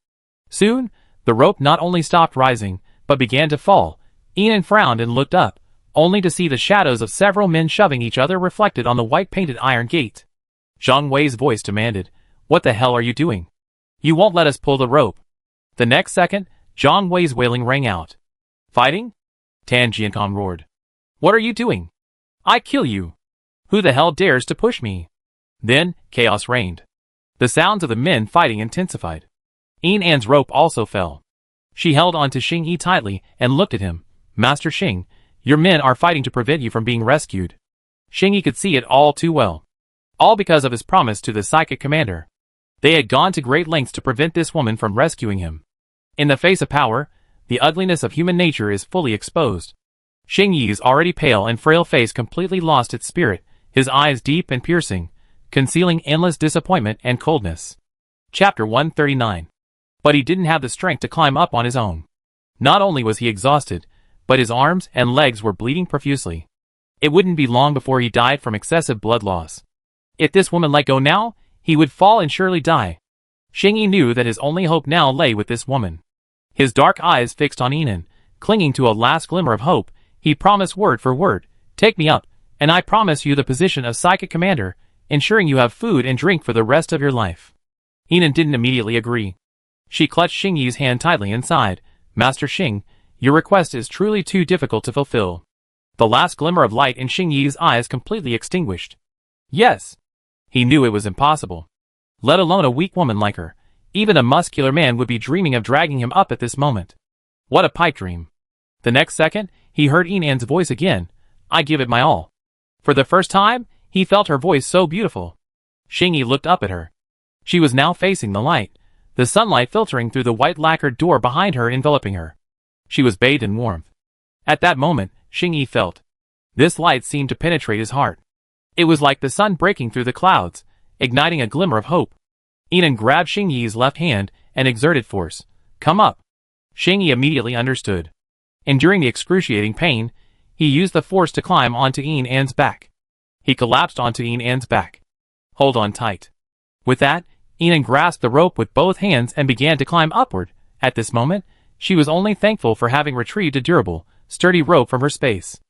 Soon, the rope not only stopped rising, but began to fall. Enan frowned and looked up, only to see the shadows of several men shoving each other reflected on the white-painted iron gate. Zhang Wei's voice demanded. What the hell are you doing? You won't let us pull the rope. The next second, Zhang Wei's wailing rang out. Fighting? Tan Jiankong roared. What are you doing? I kill you. Who the hell dares to push me? Then, chaos reigned. The sounds of the men fighting intensified. Yin An's rope also fell. She held on to Xing Yi tightly and looked at him. Master Xing, your men are fighting to prevent you from being rescued. Xing Yi could see it all too well. All because of his promise to the psychic commander. They had gone to great lengths to prevent this woman from rescuing him. In the face of power, the ugliness of human nature is fully exposed. Xing Yi's already pale and frail face completely lost its spirit, his eyes deep and piercing, concealing endless disappointment and coldness. Chapter 139. But he didn't have the strength to climb up on his own. Not only was he exhausted, but his arms and legs were bleeding profusely. It wouldn't be long before he died from excessive blood loss. If this woman let go now, he would fall and surely die. Xing Yi knew that his only hope now lay with this woman. His dark eyes fixed on Yinan, clinging to a last glimmer of hope, he promised word for word, take me up, and I promise you the position of psychic commander, ensuring you have food and drink for the rest of your life. Yinan didn't immediately agree. She clutched Xing Yi's hand tightly and sighed, Master Xing, your request is truly too difficult to fulfill. The last glimmer of light in Xing Yi's eyes completely extinguished. Yes. He knew it was impossible. Let alone a weak woman like her. Even a muscular man would be dreaming of dragging him up at this moment. What a pipe dream. The next second, he heard Yinan's voice again. I give it my all. For the first time, he felt her voice so beautiful. Xing Yi looked up at her. She was now facing the light, the sunlight filtering through the white lacquered door behind her enveloping her. She was bathed in warmth. At that moment, Xing Yi felt. This light seemed to penetrate his heart. It was like the sun breaking through the clouds, igniting a glimmer of hope. Yinan grabbed Xing Yi's left hand and exerted force. Come up. Xing Yi immediately understood. Enduring the excruciating pain, he used the force to climb onto Yinan's back. He collapsed onto Yinan's back. Hold on tight. With that, Yinan grasped the rope with both hands and began to climb upward. At this moment, she was only thankful for having retrieved a durable, sturdy rope from her space.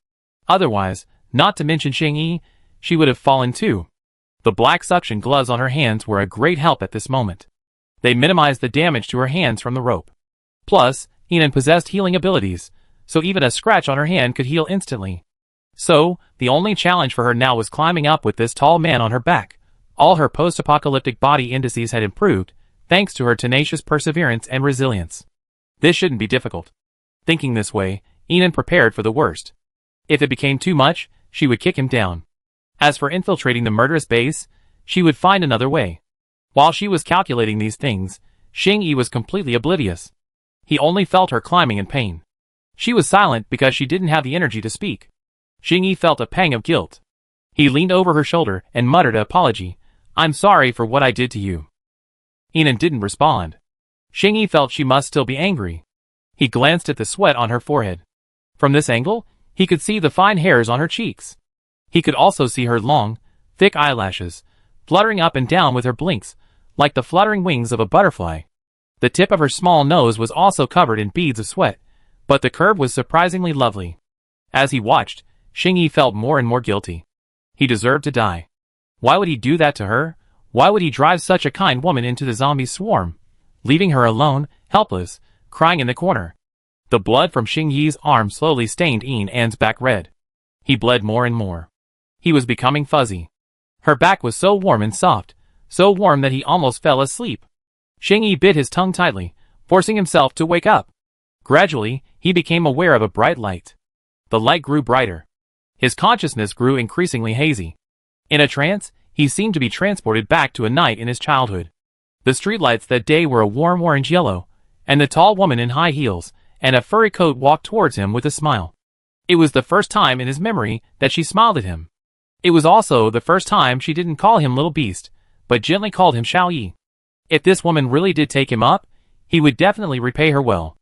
Otherwise, not to mention Xing Yi, she would have fallen too. The black suction gloves on her hands were a great help at this moment. They minimized the damage to her hands from the rope. Plus, Yinan possessed healing abilities, so even a scratch on her hand could heal instantly. So, the only challenge for her now was climbing up with this tall man on her back. All her post-apocalyptic body indices had improved, thanks to her tenacious perseverance and resilience. This shouldn't be difficult. Thinking this way, Yinan prepared for the worst. If it became too much, she would kick him down. As for infiltrating the murderous base, she would find another way. While she was calculating these things, Xing Yi was completely oblivious. He only felt her climbing in pain. She was silent because she didn't have the energy to speak. Xing Yi felt a pang of guilt. He leaned over her shoulder and muttered an apology. I'm sorry for what I did to you. Yinan didn't respond. Xing Yi felt she must still be angry. He glanced at the sweat on her forehead. From this angle, he could see the fine hairs on her cheeks. He could also see her long, thick eyelashes, fluttering up and down with her blinks, like the fluttering wings of a butterfly. The tip of her small nose was also covered in beads of sweat, but the curve was surprisingly lovely. As he watched, Xing Yi felt more and more guilty. He deserved to die. Why would he do that to her? Why would he drive such a kind woman into the zombie swarm, leaving her alone, helpless, crying in the corner? The blood from Xing Yi's arm slowly stained Yinan's back red. He bled more and more. He was becoming fuzzy. Her back was so warm and soft, so warm that he almost fell asleep. Xing Yi bit his tongue tightly, forcing himself to wake up. Gradually, he became aware of a bright light. The light grew brighter. His consciousness grew increasingly hazy. In a trance, he seemed to be transported back to a night in his childhood. The streetlights that day were a warm orange-yellow, and the tall woman in high heels and a furry coat walked towards him with a smile. It was the first time in his memory that she smiled at him. It was also the first time she didn't call him little beast, but gently called him Xiao Yi. If this woman really did take him up, he would definitely repay her well.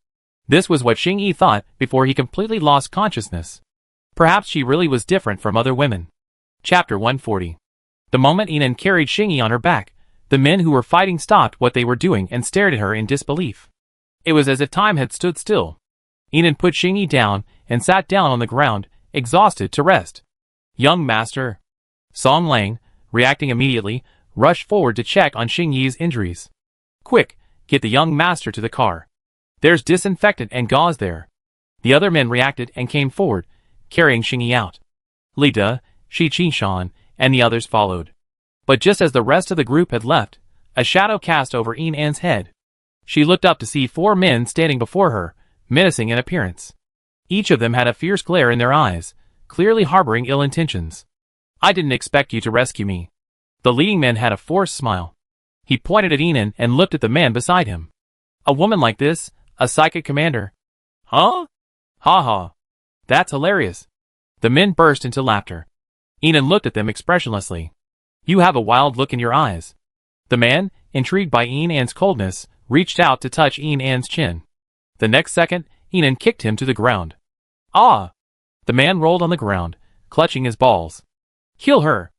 This was what Xing Yi thought before he completely lost consciousness. Perhaps she really was different from other women. Chapter 140. The moment Yinan carried Xing Yi on her back, the men who were fighting stopped what they were doing and stared at her in disbelief. It was as if time had stood still. Yinan put Xing Yi down and sat down on the ground, exhausted, to rest. Young master. Song Lang, reacting immediately, rushed forward to check on Xing Yi's injuries. Quick, get the young master to the car. There's disinfectant and gauze there. The other men reacted and came forward, carrying Xing Yi out. Li De, Shi Qishan, and the others followed. But just as the rest of the group had left, a shadow cast over Yin An's head. She looked up to see 4 men standing before her, menacing in appearance. Each of them had a fierce glare in their eyes, clearly harboring ill intentions. I didn't expect you to rescue me. The leading man had a forced smile. He pointed at Yin and looked at the man beside him. A woman like this, a psychic commander? Huh? Ha ha. That's hilarious. The men burst into laughter. Yin looked at them expressionlessly. You have a wild look in your eyes. The man, intrigued by Yin An's coldness, reached out to touch Yin An's chin. The next second, Yin kicked him to the ground. Ah! The man rolled on the ground, clutching his balls. Kill her!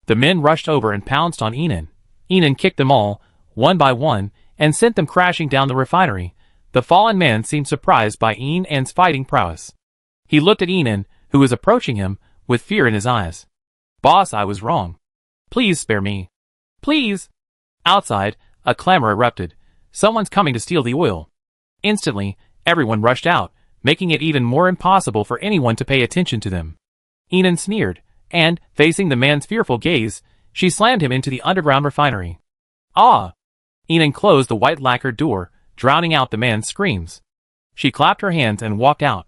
The men rushed over and pounced on Yin. Yin kicked them all, one by one, and sent them crashing down the refinery. The fallen man seemed surprised by Yin An's fighting prowess. He looked at Yin, who was approaching him, with fear in his eyes. Boss, I was wrong. Please spare me. Please! Outside, a clamor erupted. Someone's coming to steal the oil. Instantly, everyone rushed out, making it even more impossible for anyone to pay attention to them. Yin sneered, and, facing the man's fearful gaze, she slammed him into the underground refinery. Ah! Yin closed the white lacquered door, drowning out the man's screams. She clapped her hands and walked out.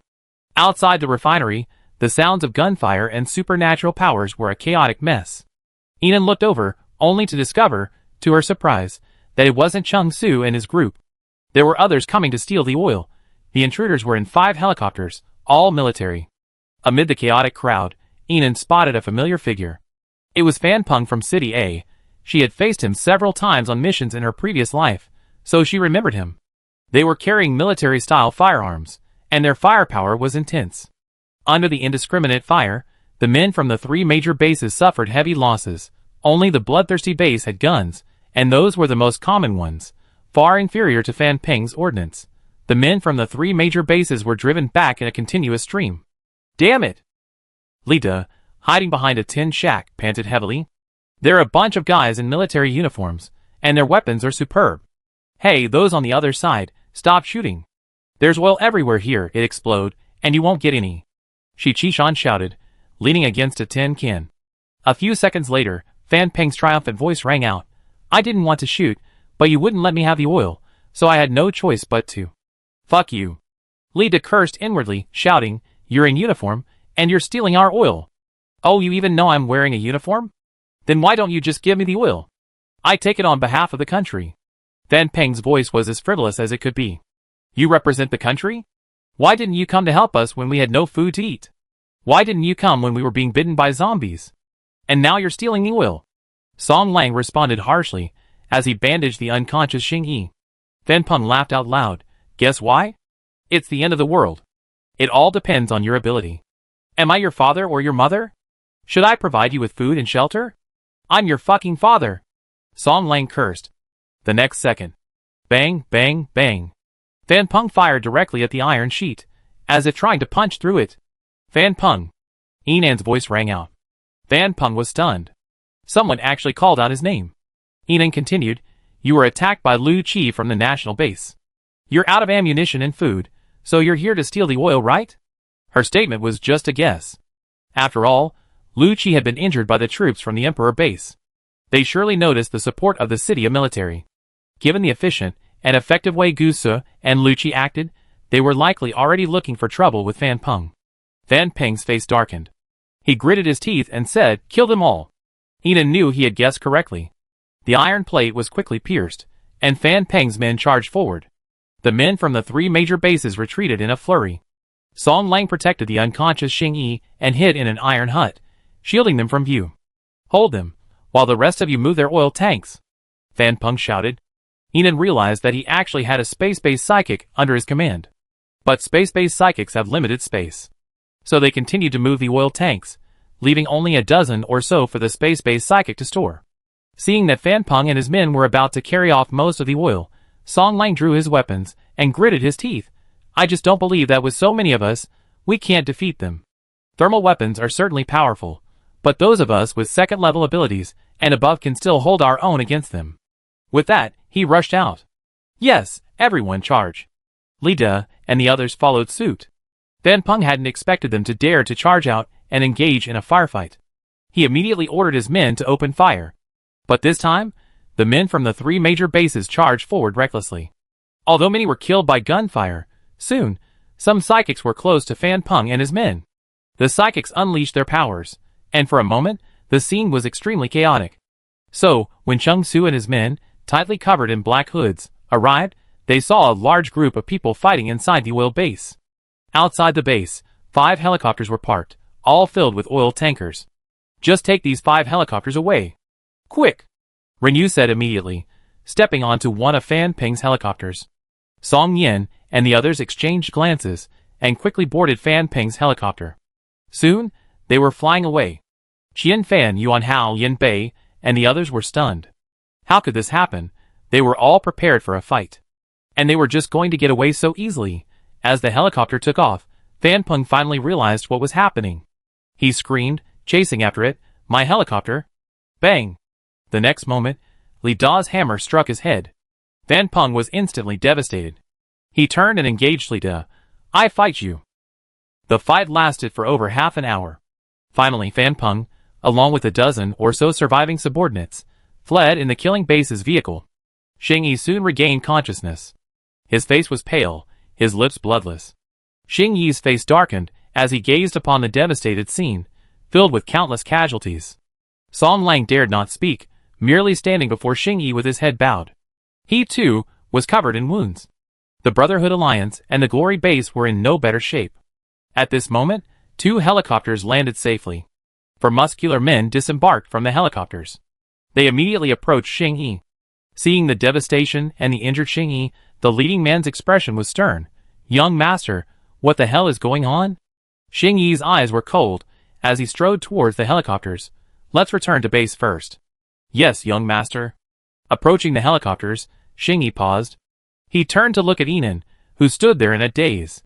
Outside the refinery, the sounds of gunfire and supernatural powers were a chaotic mess. Yin looked over, only to discover, to her surprise, that it wasn't Chung Su and his group. There were others coming to steal the oil. The intruders were in 5 helicopters, all military. Amid the chaotic crowd, Yin spotted a familiar figure. It was Fan Peng from City A. She had faced him several times on missions in her previous life, so she remembered him. They were carrying military-style firearms, and their firepower was intense. Under the indiscriminate fire, the men from the 3 major bases suffered heavy losses. Only the bloodthirsty base had guns, and those were the most common ones, far inferior to Fan Peng's ordnance. The men from the 3 major bases were driven back in a continuous stream. Damn it! Li De, hiding behind a tin shack, panted heavily. There are a bunch of guys in military uniforms, and their weapons are superb. Hey, those on the other side, stop shooting. There's oil everywhere here, it explode, and you won't get any. Shi Qishan shouted, leaning against a tin can. A few seconds later, Fan Peng's triumphant voice rang out. I didn't want to shoot, but you wouldn't let me have the oil, so I had no choice but to. Fuck you. Li De cursed inwardly, shouting, You're in uniform, and you're stealing our oil. Oh, you even know I'm wearing a uniform? Then why don't you just give me the oil? I take it on behalf of the country. Fan Peng's voice was as frivolous as it could be. You represent the country? Why didn't you come to help us when we had no food to eat? Why didn't you come when we were being bitten by zombies? And now you're stealing the oil. Song Lang responded harshly, as he bandaged the unconscious Xing Yi. Fan Peng laughed out loud. Guess why? It's the end of the world. It all depends on your ability. Am I your father or your mother? Should I provide you with food and shelter? I'm your fucking father. Song Lang cursed. The next second. Bang, bang, bang. Fan Peng fired directly at the iron sheet, as if trying to punch through it. Fan Peng. Yinan's voice rang out. Fan Peng was stunned. Someone actually called out his name. Yinan continued, You were attacked by Lu Qi from the national base. You're out of ammunition and food, so you're here to steal the oil, right? Her statement was just a guess. After all, Lu Qi had been injured by the troops from the Emperor base. They surely noticed the support of the city of military. Given the efficient and effective way Gu Se and Lu Qi acted, they were likely already looking for trouble with Fan Peng. Fan Peng's face darkened. He gritted his teeth and said, Kill them all. Yinan knew he had guessed correctly. The iron plate was quickly pierced, and Fan Peng's men charged forward. The men from the 3 major bases retreated in a flurry. Song Lang protected the unconscious Xing Yi and hid in an iron hut, shielding them from view. Hold them, while the rest of you move their oil tanks. Fan Peng shouted. Yinan realized that he actually had a space-based psychic under his command. But space-based psychics have limited space. So they continued to move the oil tanks, leaving only a dozen or so for the space-based psychic to store. Seeing that Fan Peng and his men were about to carry off most of the oil, Song Lang drew his weapons and gritted his teeth. I just don't believe that with so many of us, we can't defeat them. Thermal weapons are certainly powerful, But those of us with second-level abilities and above can still hold our own against them. With that, he rushed out. Yes, everyone charge. Lida and the others followed suit. Fan Peng hadn't expected them to dare to charge out and engage in a firefight. He immediately ordered his men to open fire. But this time, the men from the 3 major bases charged forward recklessly. Although many were killed by gunfire, soon, some psychics were close to Fan Peng and his men. The psychics unleashed their powers, and for a moment, the scene was extremely chaotic. So, when Chung Su and his men, tightly covered in black hoods, arrived, they saw a large group of people fighting inside the oil base. Outside the base, 5 helicopters were parked, all filled with oil tankers. Just take these 5 helicopters away. Quick! Renyu said immediately, stepping onto one of Fan Peng's helicopters. Song Yin and the others exchanged glances and quickly boarded Fan Peng's helicopter. Soon, they were flying away. Qian Fan, Yuan Hao, Yin Bei, and the others were stunned. How could this happen? They were all prepared for a fight. And they were just going to get away so easily. As the helicopter took off, Fan Peng finally realized what was happening. He screamed, chasing after it, "My helicopter!" Bang! The next moment, Li Da's hammer struck his head. Fan Peng was instantly devastated. He turned and engaged Li Da. "I fight you." The fight lasted for over half an hour. Finally, Fan Peng, along with a dozen or so surviving subordinates, fled in the killing base's vehicle. Xing Yi soon regained consciousness. His face was pale, his lips bloodless. Xing Yi's face darkened as he gazed upon the devastated scene, filled with countless casualties. Song Lang dared not speak, merely standing before Xing Yi with his head bowed. He, too, was covered in wounds. The Brotherhood Alliance and the Glory Base were in no better shape. At this moment, 2 helicopters landed safely. 4 muscular men disembarked from the helicopters. They immediately approached Xing Yi. Seeing the devastation and the injured Xing Yi, the leading man's expression was stern. "Young master, what the hell is going on?" Xing Yi's eyes were cold as he strode towards the helicopters. "Let's return to base first." "Yes, young master." Approaching the helicopters, Xing Yi paused. He turned to look at Enan, who stood there in a daze.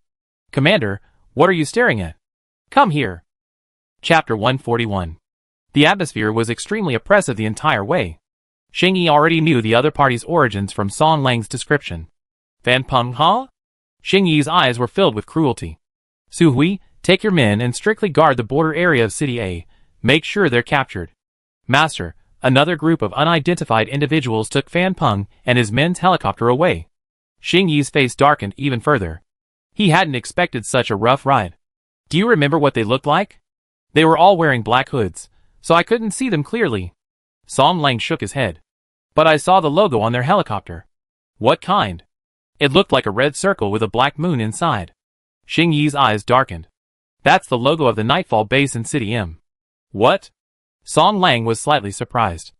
"Commander, what are you staring at? Come here." Chapter 141. The atmosphere was extremely oppressive the entire way. Xing Yi already knew the other party's origins from Song Lang's description. "Fan Peng, huh?" Xing Yi's eyes were filled with cruelty. "Su Hui, take your men and strictly guard the border area of City A. Make sure they're captured." "Master," another group of unidentified individuals took Fan Peng and his men's helicopter away. Xing Yi's face darkened even further. He hadn't expected such a rough ride. "Do you remember what they looked like?" "They were all wearing black hoods, so I couldn't see them clearly." Song Lang shook his head. "But I saw the logo on their helicopter." "What kind?" "It looked like a red circle with a black moon inside." Xing Yi's eyes darkened. "That's the logo of the Nightfall base in City M." "What?" Song Lang was slightly surprised.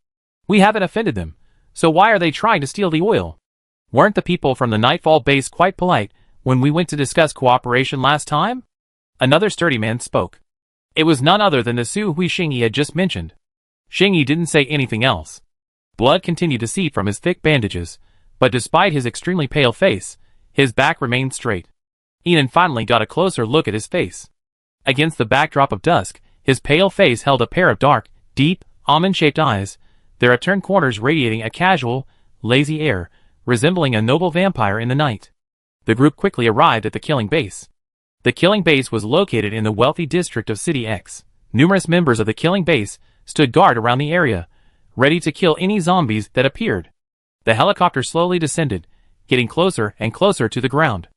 "We haven't offended them, so why are they trying to steal the oil? Weren't the people from the Nightfall base quite polite when we went to discuss cooperation last time?" Another sturdy man spoke. It was none other than the Su Hui Xing Yi had just mentioned. Xing Yi didn't say anything else. Blood continued to seep from his thick bandages, but despite his extremely pale face, his back remained straight. Enan finally got a closer look at his face. Against the backdrop of dusk, his pale face held a pair of dark, deep, almond-shaped eyes, their upturned corners radiating a casual, lazy air, resembling a noble vampire in the night. The group quickly arrived at the killing base. The killing base was located in the wealthy district of City X. Numerous members of the killing base stood guard around the area, ready to kill any zombies that appeared. The helicopter slowly descended, getting closer and closer to the ground.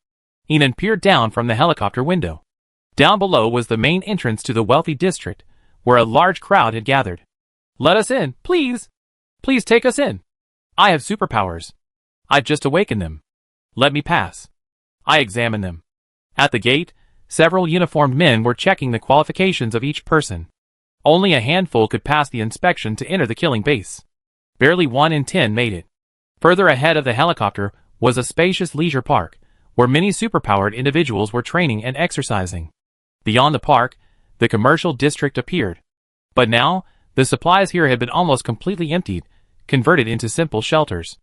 Enan peered down from the helicopter window. Down below was the main entrance to the wealthy district, where a large crowd had gathered. "Let us in, please! Please take us in! I have superpowers. I've just awakened them. Let me pass." I examined them. At the gate, several uniformed men were checking the qualifications of each person. Only a handful could pass the inspection to enter the killing base. Barely 1 in 10 made it. Further ahead of the helicopter was a spacious leisure park, where many superpowered individuals were training and exercising. Beyond the park, the commercial district appeared. But now, the supplies here had been almost completely emptied, converted into simple shelters.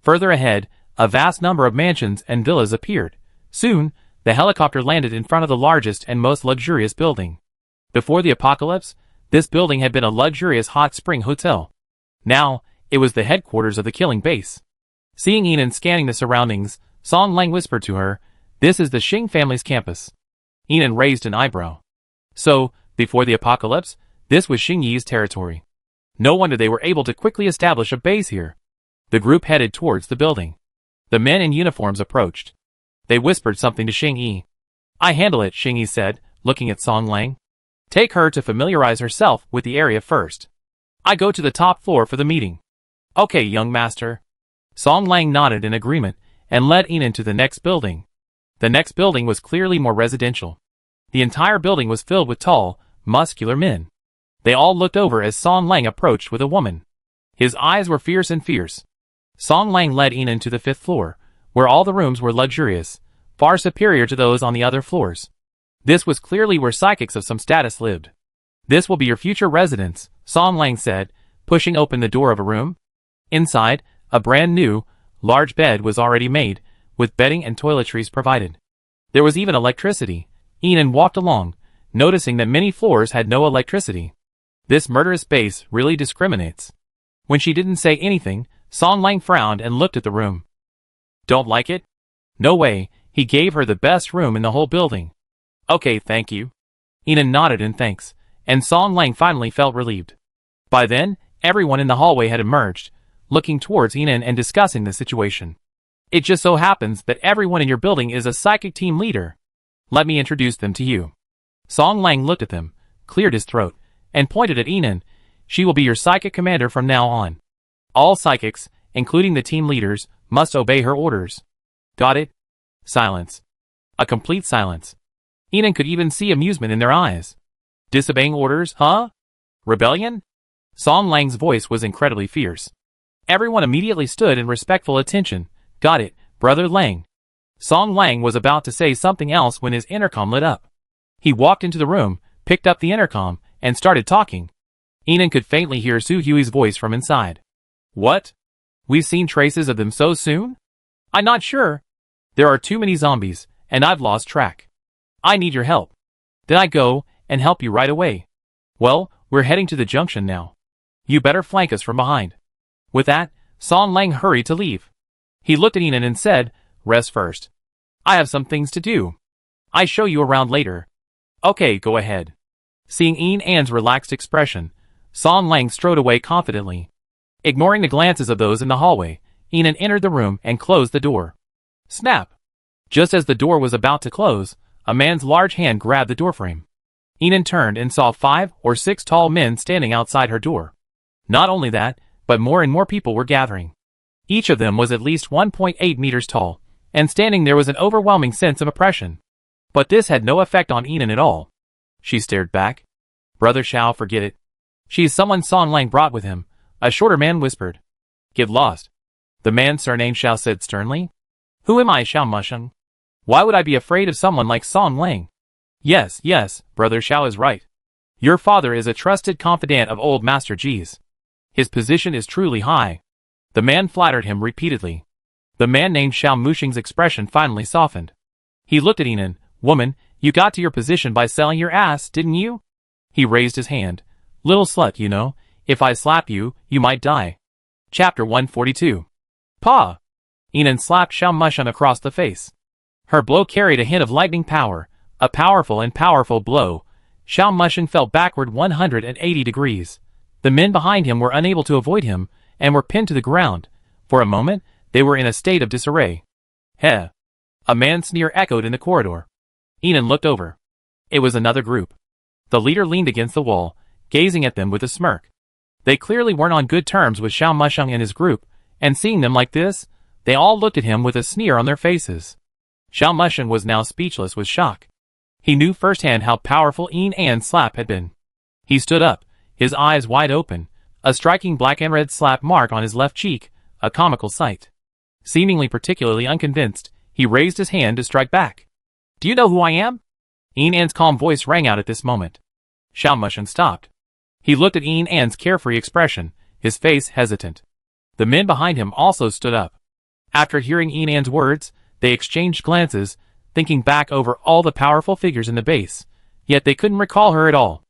Further ahead, a vast number of mansions and villas appeared. Soon, the helicopter landed in front of the largest and most luxurious building. Before the apocalypse, This building had been a luxurious hot spring hotel. Now, it was the headquarters of the killing base. Seeing Enan scanning the surroundings, Song Lang whispered to her, "This is the Xing family's campus." Enan raised an eyebrow. So, before the apocalypse, this was Xing Yi's territory. No wonder they were able to quickly establish a base here. The group headed towards the building. The men in uniforms approached. They whispered something to Xing Yi. "I handle it," Xing Yi said, looking at Song Lang. "Take her to familiarize herself with the area first. I go to the top floor for the meeting." "Okay, young master." Song Lang nodded in agreement and led Enan to the next building. The next building was clearly more residential. The entire building was filled with tall, muscular men. They all looked over as Song Lang approached with a woman. His eyes were fierce and fierce. Song Lang led Enan to the 5th floor, where all the rooms were luxurious, far superior to those on the other floors. This was clearly where psychics of some status lived. "This will be your future residence," Song Lang said, pushing open the door of a room. Inside, a brand new, large bed was already made, with bedding and toiletries provided. There was even electricity. Enan walked along, noticing that many floors had no electricity. This murderous base really discriminates. When she didn't say anything, Song Lang frowned and looked at the room. "Don't like it?" "No way," he gave her the best room in the whole building. "Okay, thank you." Enan nodded in thanks, and Song Lang finally felt relieved. By then, everyone in the hallway had emerged, looking towards Enan and discussing the situation. "It just so happens that everyone in your building is a psychic team leader. Let me introduce them to you." Song Lang looked at them, cleared his throat, and pointed at Enan. "She will be your psychic commander from now on. All psychics, including the team leaders, must obey her orders." "Got it?" Silence. A complete silence. Enan could even see amusement in their eyes. "Disobeying orders, huh? Rebellion?" Song Lang's voice was incredibly fierce. Everyone immediately stood in respectful attention. "Got it, Brother Lang." Song Lang was about to say something else when his intercom lit up. He walked into the room, picked up the intercom, and started talking. Enan could faintly hear Su Hui's voice from inside. "What? We've seen traces of them so soon? I'm not sure. There are too many zombies, and I've lost track. I need your help." "Then I go and help you right away." "Well, we're heading to the junction now. You better flank us from behind." With that, Song Lang hurried to leave. He looked at Enan and said, "Rest first. I have some things to do. I show you around later." "Okay, go ahead." Seeing Enan's relaxed expression, Song Lang strode away confidently. Ignoring the glances of those in the hallway, Enan entered the room and closed the door. Snap! Just as the door was about to close, a man's large hand grabbed the doorframe. Enan turned and saw 5 or 6 tall men standing outside her door. Not only that, but more and more people were gathering. Each of them was at least 1.8 meters tall, and standing there was an overwhelming sense of oppression. But this had no effect on Enan at all. She stared back. "Brother Xiao, forget it. She's someone Song Lang brought with him," a shorter man whispered. "Get lost." The man surnamed Xiao said sternly. "Who am I, Xiao Musheng? Why would I be afraid of someone like Song Lang?" Yes, Brother Xiao is right. Your father is a trusted confidant of old Master Ji's. His position is truly high." The man flattered him repeatedly. The man named Xiao Musheng's expression finally softened. He looked at Enan. "Woman, you got to your position by selling your ass, didn't you?" He raised his hand. "Little slut, you know. If I slap you, you might die." Chapter 142. Pa! Enan slapped Xiao Musheng across the face. Her blow carried a hint of lightning power, a powerful blow. Xiao Musheng fell backward 180 degrees. The men behind him were unable to avoid him, and were pinned to the ground. For a moment, they were in a state of disarray. "Heh!" A man's sneer echoed in the corridor. Enan looked over. It was another group. The leader leaned against the wall, gazing at them with a smirk. They clearly weren't on good terms with Xiao Musheng and his group, and seeing them like this, they all looked at him with a sneer on their faces. Xiao Musheng was now speechless with shock. He knew firsthand how powerful Enan's slap had been. He stood up, his eyes wide open, a striking black and red slap mark on his left cheek, a comical sight. Seemingly particularly unconvinced, he raised his hand to strike back. "Do you know who I am?" Enan's calm voice rang out at this moment. Xiao Musheng stopped. He looked at Enan's carefree expression, his face hesitant. The men behind him also stood up. After hearing Enan's words, they exchanged glances, thinking back over all the powerful figures in the base, yet they couldn't recall her at all.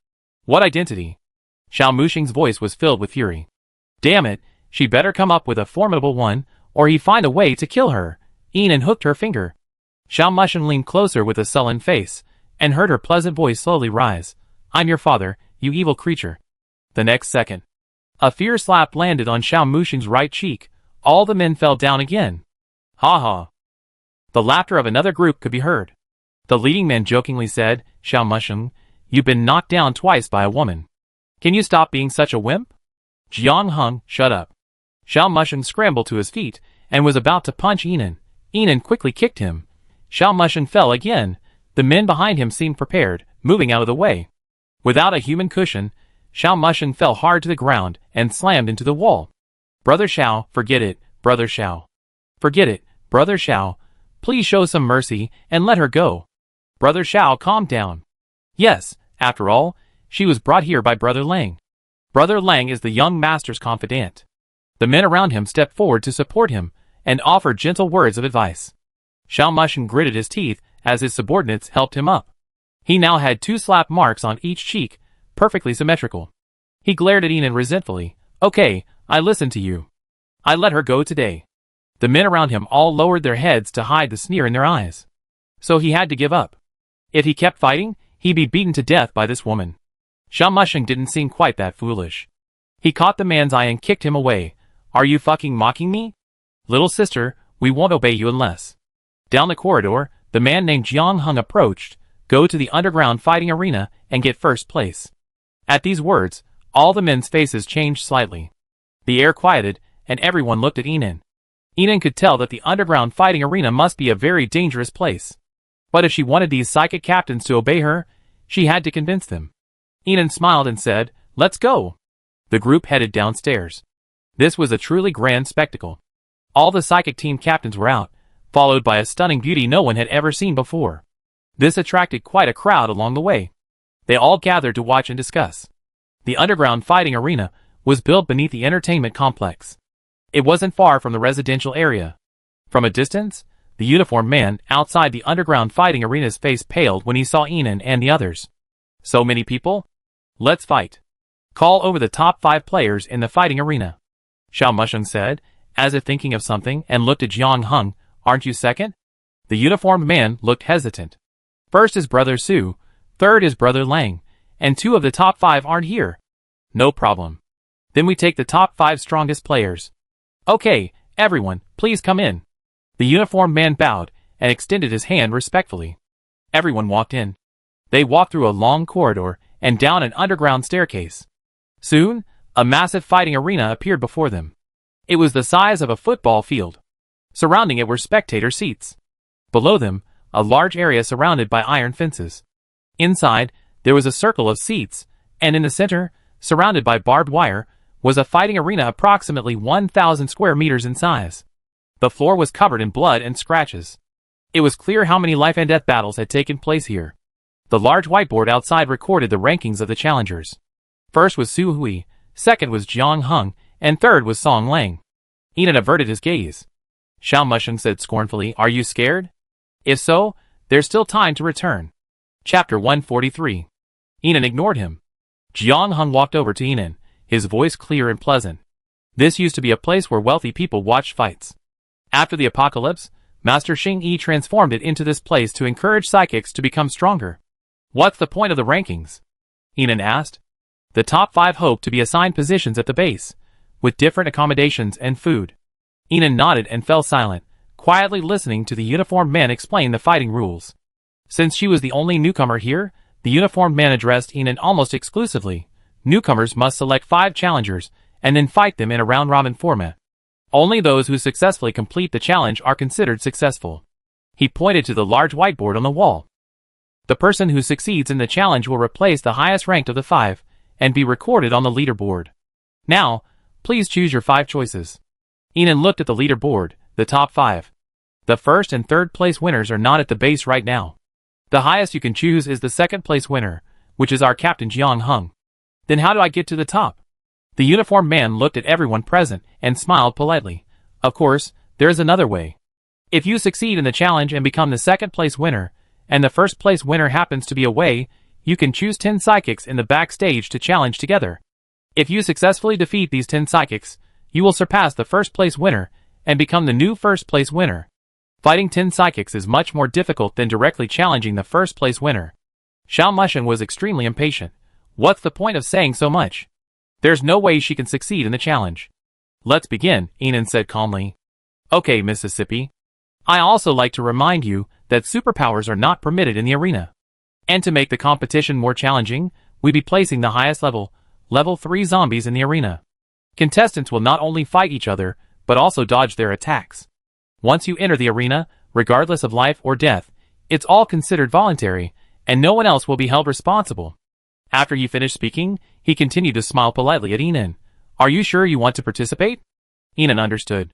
What identity? Xiao Muxing's voice was filled with fury. Damn it, she better come up with a formidable one, or he'd find a way to kill her. Yinan hooked her finger. Xiao Muxing leaned closer with a sullen face, and heard her pleasant voice slowly rise. I'm your father, you evil creature. The next second, a fierce slap landed on Xiao Muxing's right cheek. All the men fell down again. Ha ha. The laughter of another group could be heard. The leading man jokingly said, Xiao Muxing, you've been knocked down twice by a woman. Can you stop being such a wimp? Jiang Heng, shut up. Xiao Muxing scrambled to his feet, and was about to punch Yinan. Yinan quickly kicked him. Xiao Muxing fell again. The men behind him seemed prepared, moving out of the way. Without a human cushion, Xiao Muxing fell hard to the ground, and slammed into the wall. Brother Xiao, forget it, Brother Xiao. Forget it, Brother Xiao. Please show some mercy, and let her go. Brother Xiao, calm down. Yes, after all, she was brought here by Brother Lang. Brother Lang is the young master's confidant. The men around him stepped forward to support him, and offered gentle words of advice. Xiao Muxing gritted his teeth as his subordinates helped him up. He now had 2 slap marks on each cheek, perfectly symmetrical. He glared at Yinan resentfully. Okay, I listened to you. I let her go today. The men around him all lowered their heads to hide the sneer in their eyes. So he had to give up. If he kept fighting, he'd be beaten to death by this woman. Xiao Muxing didn't seem quite that foolish. He caught the man's eye and kicked him away. Are you fucking mocking me? Little sister, we won't obey you unless. Down the corridor, the man named Jiang Heng approached. Go to the underground fighting arena and get first place. At these words, all the men's faces changed slightly. The air quieted, and everyone looked at Yinan. Yinan could tell that the underground fighting arena must be a very dangerous place. But if she wanted these psychic captains to obey her, she had to convince them. Yinan smiled and said, let's go. The group headed downstairs. This was a truly grand spectacle. All the psychic team captains were out, followed by a stunning beauty no one had ever seen before. This attracted quite a crowd along the way. They all gathered to watch and discuss. The underground fighting arena was built beneath the entertainment complex. It wasn't far from the residential area. From a distance, the uniformed man outside the underground fighting arena's face paled when he saw Yinan and the others. So many people? Let's fight. Call over the top 5 players in the fighting arena. Xiao Muxing said, as if thinking of something, and looked at Jiang Heng. Aren't you second? The uniformed man looked hesitant. First is Brother Su, third is Brother Lang, and 2 of the top 5 aren't here. No problem. Then we take the top 5 strongest players. Okay, everyone, please come in. The uniformed man bowed and extended his hand respectfully. Everyone walked in. They walked through a long corridor and down an underground staircase. Soon, a massive fighting arena appeared before them. It was the size of a football field. Surrounding it were spectator seats. Below them, a large area surrounded by iron fences. Inside, there was a circle of seats, and in the center, surrounded by barbed wire, was a fighting arena approximately 1,000 square meters in size. The floor was covered in blood and scratches. It was clear how many life and death battles had taken place here. The large whiteboard outside recorded the rankings of the challengers. First was Su Hui, second was Jiang Heng, and third was Song Lang. Yinan averted his gaze. Xiao Muxing said scornfully, are you scared? If so, there's still time to return. Chapter 143. Yinan ignored him. Jiang Heng walked over to Yinan, his voice clear and pleasant. This used to be a place where wealthy people watched fights. After the apocalypse, Master Xing Yi transformed it into this place to encourage psychics to become stronger. What's the point of the rankings? Yinan asked. The top 5 hope to be assigned positions at the base, with different accommodations and food. Yinan nodded and fell silent, quietly listening to the uniformed man explain the fighting rules. Since she was the only newcomer here, the uniformed man addressed Yinan almost exclusively. Newcomers must select 5 challengers, and then fight them in a round-robin format. Only those who successfully complete the challenge are considered successful. He pointed to the large whiteboard on the wall. The person who succeeds in the challenge will replace the highest ranked of the 5, and be recorded on the leaderboard. Now, please choose your 5 choices. Yinan looked at the leaderboard, the top 5. The first and third place winners are not at the base right now. The highest you can choose is the second place winner, which is our captain Jiang Heng. Then how do I get to the top? The uniformed man looked at everyone present and smiled politely. Of course, there is another way. If you succeed in the challenge and become the second place winner, and the first place winner happens to be away, you can choose 10 psychics in the backstage to challenge together. If you successfully defeat these 10 psychics, you will surpass the first place winner and become the new first place winner. Fighting 10 psychics is much more difficult than directly challenging the first place winner. Xiao Musheng was extremely impatient. What's the point of saying so much? There's no way she can succeed in the challenge. Let's begin, Enan said calmly. Okay, Mississippi. I also like to remind you that superpowers are not permitted in the arena. And to make the competition more challenging, we'll be placing the highest level 3 zombies in the arena. Contestants will not only fight each other, but also dodge their attacks. Once you enter the arena, regardless of life or death, it's all considered voluntary, and no one else will be held responsible. After he finished speaking, he continued to smile politely at Enan. Are you sure you want to participate? Enan understood.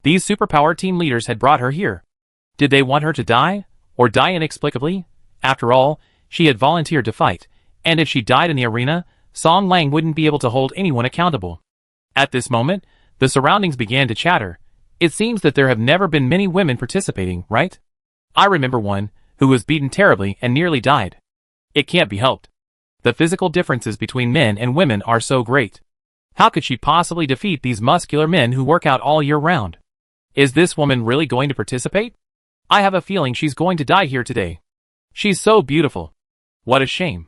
These superpower team leaders had brought her here. Did they want her to die? Or die inexplicably? After all, she had volunteered to fight, and if she died in the arena, Song Lang wouldn't be able to hold anyone accountable. At this moment, the surroundings began to chatter. It seems that there have never been many women participating, right? I remember one, who was beaten terribly and nearly died. It can't be helped. The physical differences between men and women are so great. How could she possibly defeat these muscular men who work out all year round? Is this woman really going to participate? I have a feeling she's going to die here today. She's so beautiful. What a shame.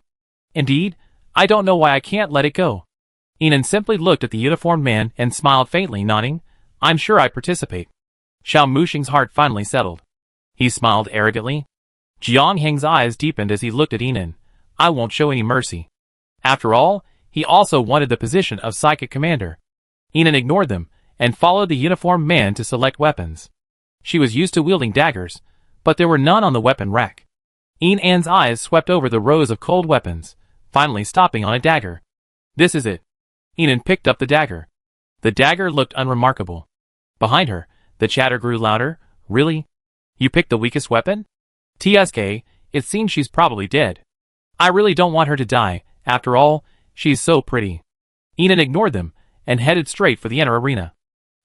Indeed, I don't know why I can't let it go. Enan simply looked at the uniformed man and smiled faintly, nodding. I'm sure I'd participate. Xiao Musheng's heart finally settled. He smiled arrogantly. Jiang Heng's eyes deepened as he looked at Enan. I won't show any mercy. After all, he also wanted the position of psychic commander. Enan ignored them and followed the uniformed man to select weapons. She was used to wielding daggers, but there were none on the weapon rack. Enan's eyes swept over the rows of cold weapons, finally stopping on a dagger. This is it. Enan picked up the dagger. The dagger looked unremarkable. Behind her, the chatter grew louder. Really? You picked the weakest weapon? TSK, it seems she's probably dead. I really don't want her to die. After all, she's so pretty. Enan ignored them and headed straight for the inner arena.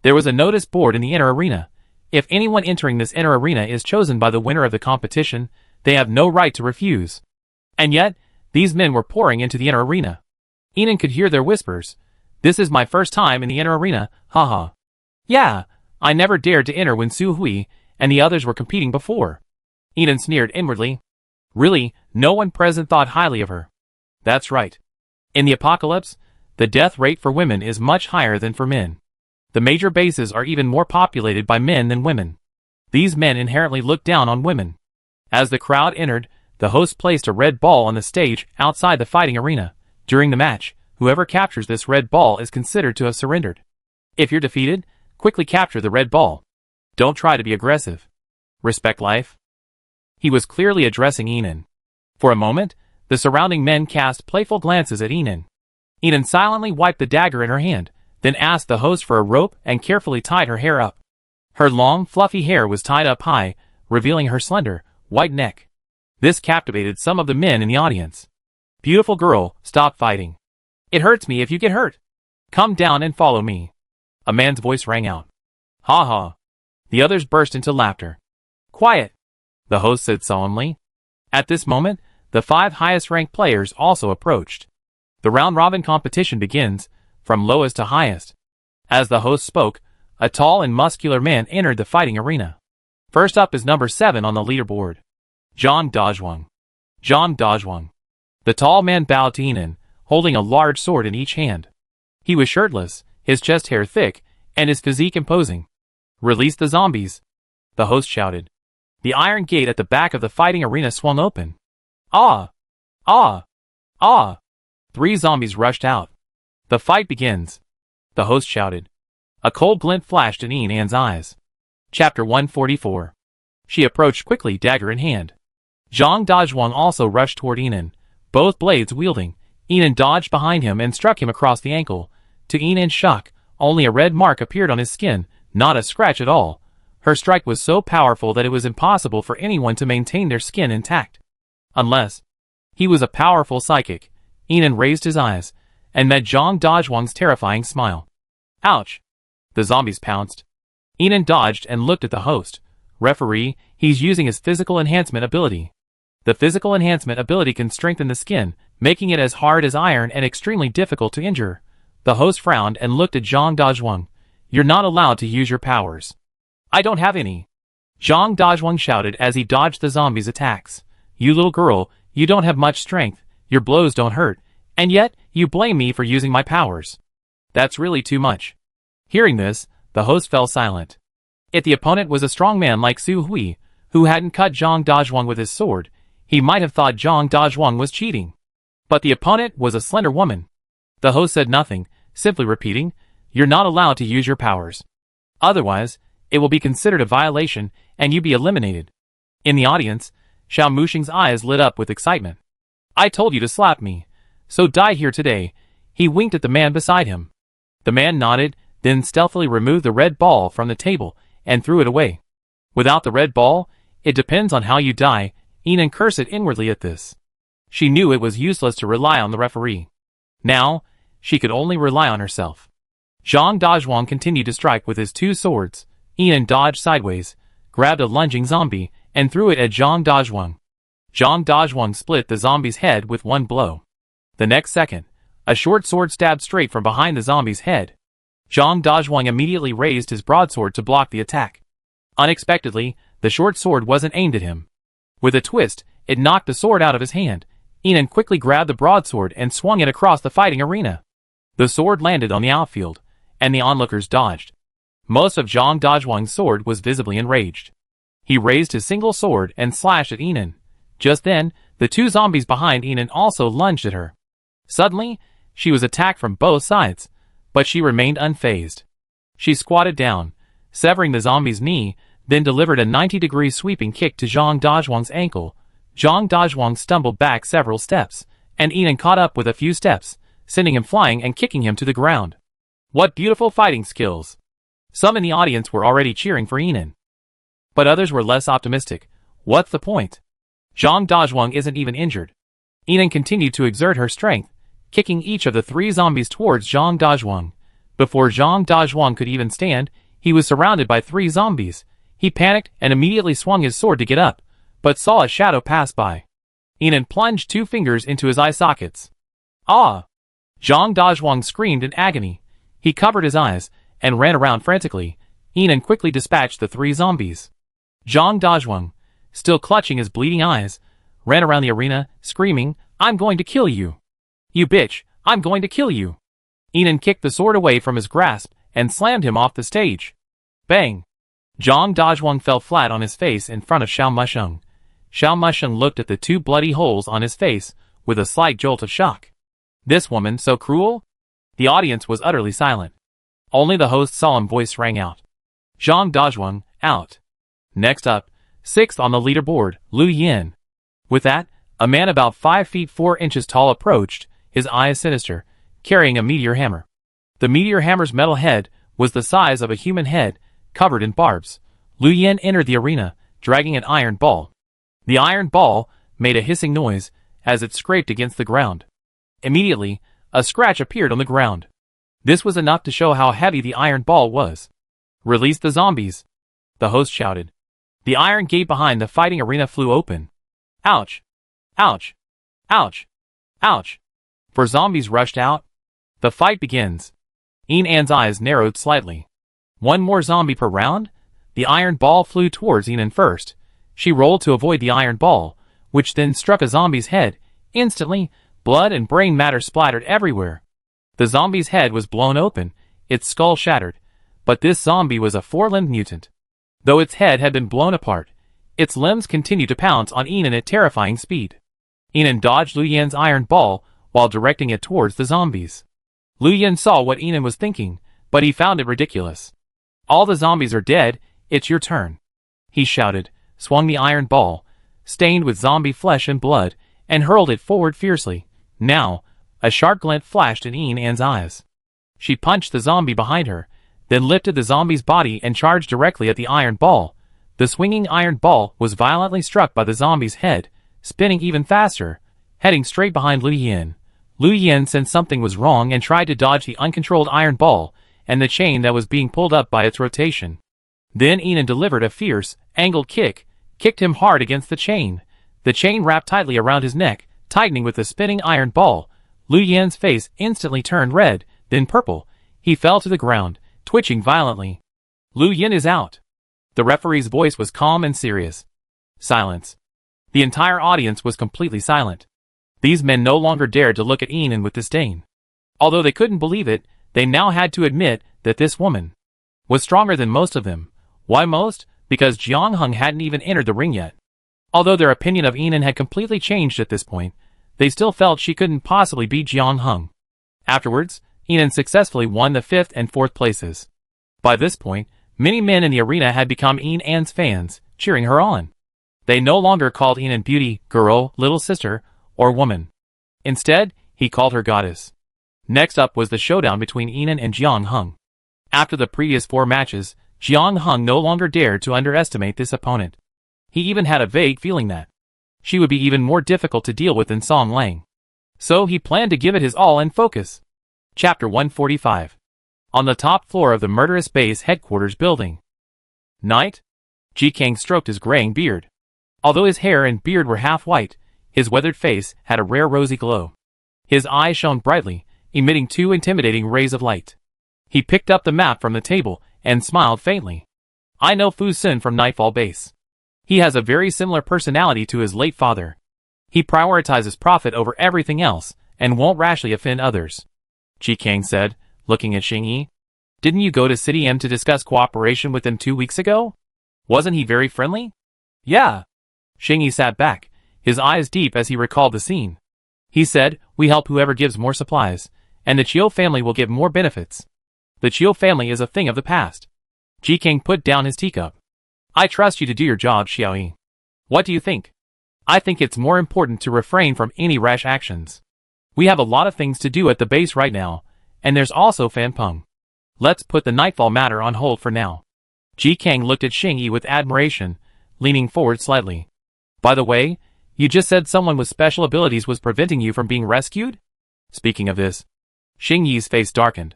There was a notice board in the inner arena. If anyone entering this inner arena is chosen by the winner of the competition, they have no right to refuse. And yet, these men were pouring into the inner arena. Enan could hear their whispers. This is my first time in the inner arena, haha. Yeah, I never dared to enter when Su Hui and the others were competing before. Enan sneered inwardly. Really, no one present thought highly of her. That's right. In the apocalypse, the death rate for women is much higher than for men. The major bases are even more populated by men than women. These men inherently look down on women. As the crowd entered, the host placed a red ball on the stage outside the fighting arena. During the match, whoever captures this red ball is considered to have surrendered. If you're defeated, quickly capture the red ball. Don't try to be aggressive. Respect life. He was clearly addressing Enan. For a moment, the surrounding men cast playful glances at Enan. Enan silently wiped the dagger in her hand, then asked the host for a rope and carefully tied her hair up. Her long, fluffy hair was tied up high, revealing her slender, white neck. This captivated some of the men in the audience. Beautiful girl, stop fighting. It hurts me if you get hurt. Come down and follow me. A man's voice rang out. Ha ha. The others burst into laughter. Quiet, the host said solemnly. At this moment, the 5 highest-ranked players also approached. The round-robin competition begins, from lowest to highest. As the host spoke, a tall and muscular man entered the fighting arena. First up is number 7 on the leaderboard. Zhang Dazhuang. Zhang Dazhuang. The tall man bowed to Enan, holding a large sword in each hand. He was shirtless, his chest hair thick, and his physique imposing. Release the zombies, the host shouted. The iron gate at the back of the fighting arena swung open. Ah! Ah! Ah! 3 zombies rushed out. The fight begins, the host shouted. A cold glint flashed in Enan's eyes. Chapter 144. She approached quickly, dagger in hand. Zhang Dazhuang also rushed toward Enan, both blades wielding. Enan dodged behind him and struck him across the ankle. To Enan's shock, only a red mark appeared on his skin, not a scratch at all. Her strike was so powerful that it was impossible for anyone to maintain their skin intact. Unless he was a powerful psychic. Enan raised his eyes and met Zhang Dazhuang's terrifying smile. Ouch! The zombies pounced. Enan dodged and looked at the host. Referee, he's using his physical enhancement ability. The physical enhancement ability can strengthen the skin, making it as hard as iron and extremely difficult to injure. The host frowned and looked at Zhang Dazhuang. You're not allowed to use your powers. I don't have any. Zhang Dazhuang shouted as he dodged the zombies' attacks. You little girl, you don't have much strength, your blows don't hurt, and yet, you blame me for using my powers. That's really too much. Hearing this, the host fell silent. If the opponent was a strong man like Su Hui, who hadn't cut Zhang Dazhuang with his sword, he might have thought Zhang Dazhuang was cheating. But the opponent was a slender woman. The host said nothing, simply repeating, You're not allowed to use your powers. Otherwise, it will be considered a violation and you be eliminated. In the audience, Xiao Muxing's eyes lit up with excitement. I told you to slap me, so die here today. He winked at the man beside him. The man nodded, then stealthily removed the red ball from the table and threw it away. Without the red ball, it depends on how you die. Yinan cursed inwardly at this. She knew it was useless to rely on the referee. Now, she could only rely on herself. Zhang Dazhuang continued to strike with his two swords. Yinan dodged sideways, grabbed a lunging zombie, and threw it at Zhang Dazhuang. Zhang Dazhuang split the zombie's head with one blow. The next second, a short sword stabbed straight from behind the zombie's head. Zhang Dazhuang immediately raised his broadsword to block the attack. Unexpectedly, the short sword wasn't aimed at him. With a twist, it knocked the sword out of his hand. Yinan quickly grabbed the broadsword and swung it across the fighting arena. The sword landed on the outfield, and the onlookers dodged. Most of Zhang Dazhuang's sword was visibly enraged. He raised his single sword and slashed at Yinan. Just then, the two zombies behind Yinan also lunged at her. Suddenly, she was attacked from both sides, but she remained unfazed. She squatted down, severing the zombie's knee, then delivered a 90-degree sweeping kick to Zhang Dazhuang's ankle. Zhang Dazhuang stumbled back several steps, and Yinan caught up with a few steps, sending him flying and kicking him to the ground. What beautiful fighting skills! Some in the audience were already cheering for Yinan. But others were less optimistic. What's the point? Zhang Dazhuang isn't even injured. Yinan continued to exert her strength, kicking each of the three zombies towards Zhang Dazhuang. Before Zhang Dazhuang could even stand, he was surrounded by three zombies. He panicked and immediately swung his sword to get up, but saw a shadow pass by. Yinan plunged two fingers into his eye sockets. Ah! Zhang Dazhuang screamed in agony. He covered his eyes and ran around frantically. Yinan quickly dispatched the three zombies. Zhang Dazhuang, still clutching his bleeding eyes, ran around the arena, screaming, I'm going to kill you. You bitch, I'm going to kill you. Yinan kicked the sword away from his grasp and slammed him off the stage. Bang! Zhang Dazhuang fell flat on his face in front of Xiao Musheng. Xiao Musheng looked at the two bloody holes on his face with a slight jolt of shock. This woman so cruel? The audience was utterly silent. Only the host's solemn voice rang out. Zhang Dazhuang, out. Next up, sixth on the leaderboard, Lu Yin. With that, a man about 5 feet 4 inches tall approached, his eyes sinister, carrying a meteor hammer. The meteor hammer's metal head was the size of a human head, covered in barbs. Lu Yin entered the arena, dragging an iron ball. The iron ball made a hissing noise as it scraped against the ground. Immediately, a scratch appeared on the ground. This was enough to show how heavy the iron ball was. Release the zombies, the host shouted. The iron gate behind the fighting arena flew open. Ouch! Ouch! Ouch! Ouch! 4 zombies rushed out. The fight begins. Yinan's eyes narrowed slightly. One more zombie per round? The iron ball flew towards Yinan first. She rolled to avoid the iron ball, which then struck a zombie's head. Instantly, blood and brain matter splattered everywhere. The zombie's head was blown open, its skull shattered, but this zombie was a 4-limbed mutant. Though its head had been blown apart, its limbs continued to pounce on Yinan at terrifying speed. Yinan dodged Lu Yin's iron ball while directing it towards the zombies. Lu Yin saw what Yinan was thinking, but he found it ridiculous. All the zombies are dead, it's your turn. He shouted, swung the iron ball, stained with zombie flesh and blood, and hurled it forward fiercely. Now, a sharp glint flashed in Yinan's eyes. She punched the zombie behind her, then lifted the zombie's body and charged directly at the iron ball. The swinging iron ball was violently struck by the zombie's head, spinning even faster, heading straight behind Lu Yin. Lu Yin sensed something was wrong and tried to dodge the uncontrolled iron ball and the chain that was being pulled up by its rotation. Then Yinan delivered a fierce, angled kick, kicked him hard against the chain. The chain wrapped tightly around his neck, tightening with the spinning iron ball. Lu Yin's face instantly turned red, then purple. He fell to the ground, twitching violently. Lu Yin is out. The referee's voice was calm and serious. Silence. The entire audience was completely silent. These men no longer dared to look at Enan with disdain. Although they couldn't believe it, they now had to admit that this woman was stronger than most of them. Why most? Because Jiang Hung hadn't even entered the ring yet. Although their opinion of Enan had completely changed at this point, they still felt she couldn't possibly beat Jiang Hung. Afterwards, Enan successfully won the 5th and 4th places. By this point, many men in the arena had become Enan's fans, cheering her on. They no longer called Enan beauty, girl, little sister, or woman. Instead, he called her goddess. Next up was the showdown between Enan and Jiang Hung. After the previous 4 matches, Jiang Hung no longer dared to underestimate this opponent. He even had a vague feeling that she would be even more difficult to deal with than Song Lang. So he planned to give it his all and focus. Chapter 145. On the top floor of the murderous base headquarters building. Night? Ji Kang stroked his graying beard. Although his hair and beard were half white, his weathered face had a rare rosy glow. His eyes shone brightly, emitting 2 intimidating rays of light. He picked up the map from the table and smiled faintly. I know Fu Sun from Nightfall Base. He has a very similar personality to his late father. He prioritizes profit over everything else and won't rashly offend others. Ji Kang said, looking at Xing Yi. Didn't you go to City M to discuss cooperation with him 2 weeks ago? Wasn't he very friendly? Yeah. Xing Yi sat back, his eyes deep as he recalled the scene. He said, we help whoever gives more supplies, and the Chiu family will get more benefits. The Chiu family is a thing of the past. Ji Kang put down his teacup. I trust you to do your job, Xiaoyi. What do you think? I think it's more important to refrain from any rash actions. We have a lot of things to do at the base right now, and there's also Fan Peng. Let's put the Nightfall matter on hold for now. Ji Kang looked at Xing Yi with admiration, leaning forward slightly. By the way, you just said someone with special abilities was preventing you from being rescued? Speaking of this, Xing Yi's face darkened.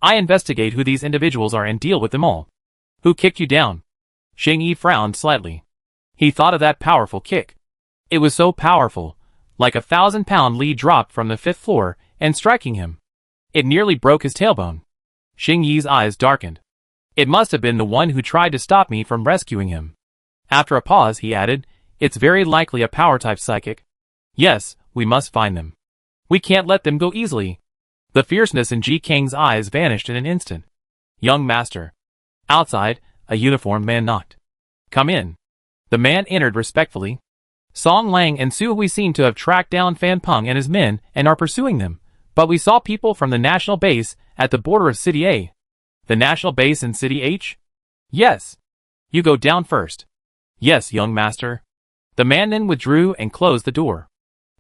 I investigate who these individuals are and deal with them all. Who kicked you down? Xing Yi frowned slightly. He thought of that powerful kick. It was so powerful, like a 1,000-pound lead dropped from the 5th floor and striking him. It nearly broke his tailbone. Xing Yi's eyes darkened. It must have been the one who tried to stop me from rescuing him. After a pause, he added, it's very likely a power-type psychic. Yes, we must find them. We can't let them go easily. The fierceness in Ji Kang's eyes vanished in an instant. Young master. Outside, a uniformed man knocked. Come in. The man entered respectfully. Song Lang and Su Hui seem to have tracked down Fan Peng and his men and are pursuing them, but we saw people from the national base at the border of City A. The national base in City H? Yes. You go down first. Yes, young master. The man then withdrew and closed the door.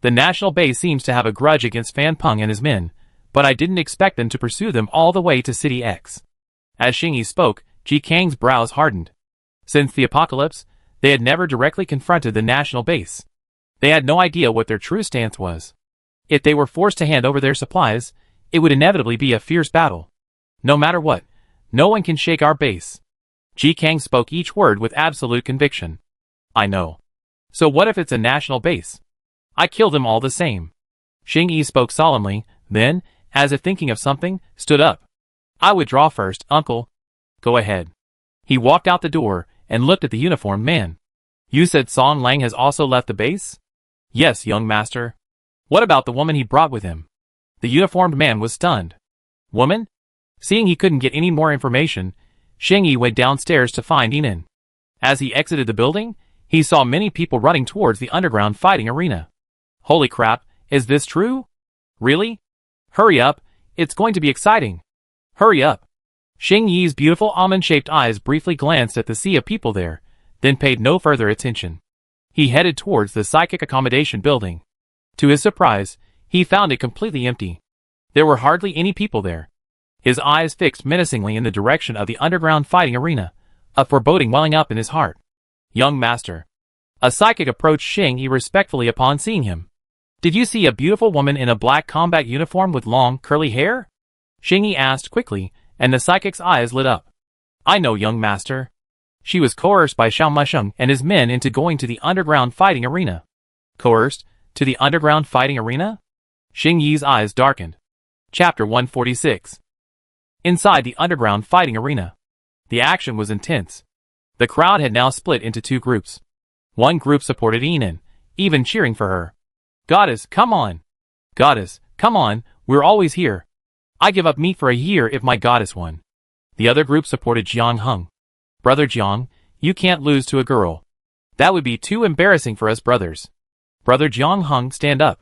The national base seems to have a grudge against Fan Peng and his men, but I didn't expect them to pursue them all the way to City X. As Xing Yi spoke, Ji Kang's brows hardened. Since the apocalypse, they had never directly confronted the national base. They had no idea what their true stance was. If they were forced to hand over their supplies, it would inevitably be a fierce battle. No matter what, no one can shake our base. Ji Kang spoke each word with absolute conviction. I know. So what if it's a national base? I kill them all the same. Xing Yi spoke solemnly, then, as if thinking of something, stood up. I withdraw first, uncle. Go ahead. He walked out the door and looked at the uniformed man. You said Song Lang has also left the base? Yes, young master. What about the woman he brought with him? The uniformed man was stunned. Woman? Seeing he couldn't get any more information, Xing Yi went downstairs to find Enan. As he exited the building, he saw many people running towards the underground fighting arena. Holy crap, is this true? Really? Hurry up, it's going to be exciting. Hurry up. Xing Yi's beautiful almond-shaped eyes briefly glanced at the sea of people there, then paid no further attention. He headed towards the psychic accommodation building. To his surprise, he found it completely empty. There were hardly any people there. His eyes fixed menacingly in the direction of the underground fighting arena, a foreboding welling up in his heart. Young master. A psychic approached Xing Yi respectfully upon seeing him. Did you see a beautiful woman in a black combat uniform with long, curly hair? Xing Yi asked quickly, and the psychic's eyes lit up. I know, young master. She was coerced by Xiao Musheng and his men into going to the underground fighting arena. Coerced? To the underground fighting arena? Xing Yi's eyes darkened. Chapter 146. Inside the underground fighting arena. The action was intense. The crowd had now split into two groups. One group supported Enon, even cheering for her. "Goddess, come on! Goddess, come on, we're always here. I give up meat for a year if my goddess won." The other group supported Jiang Hung. "Brother Jiang, you can't lose to a girl. That would be too embarrassing for us brothers. Brother Jiang Hung, stand up.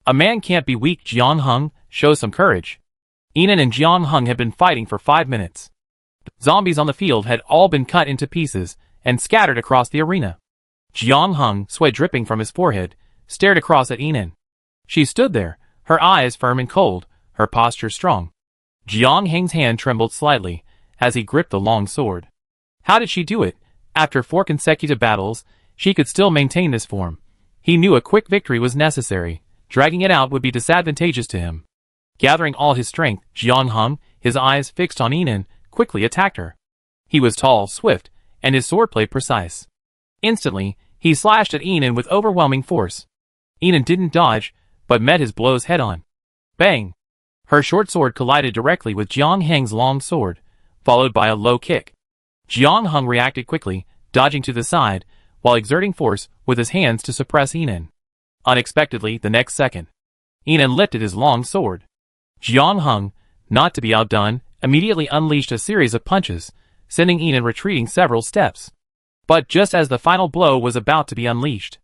A man can't be weak. Jiang Hung, show some courage." Enon and Jiang Hung had been fighting for 5 minutes. Zombies on the field had all been cut into pieces and scattered across the arena. Jiang Hung, sweat dripping from his forehead, stared across at Enon. She stood there, her eyes firm and cold, her posture strong. Jiang Hung's hand trembled slightly as he gripped the long sword. How did she do it? After 4 consecutive battles, she could still maintain this form. He knew a quick victory was necessary. Dragging it out would be disadvantageous to him. Gathering all his strength, Jiang Hung, his eyes fixed on Enon, quickly attacked her. He was tall, swift, and his swordplay precise. Instantly, he slashed at Enon with overwhelming force. Enon didn't dodge, but met his blows head-on. Bang! Her short sword collided directly with Jiang Hung's long sword, followed by a low kick. Jiang Hung reacted quickly, dodging to the side, while exerting force with his hands to suppress Enon. Unexpectedly, the next second, Enon lifted his long sword. Jiang Hung, not to be outdone, immediately unleashed a series of punches, sending Enon retreating several steps. But just as the final blow was about to be unleashed,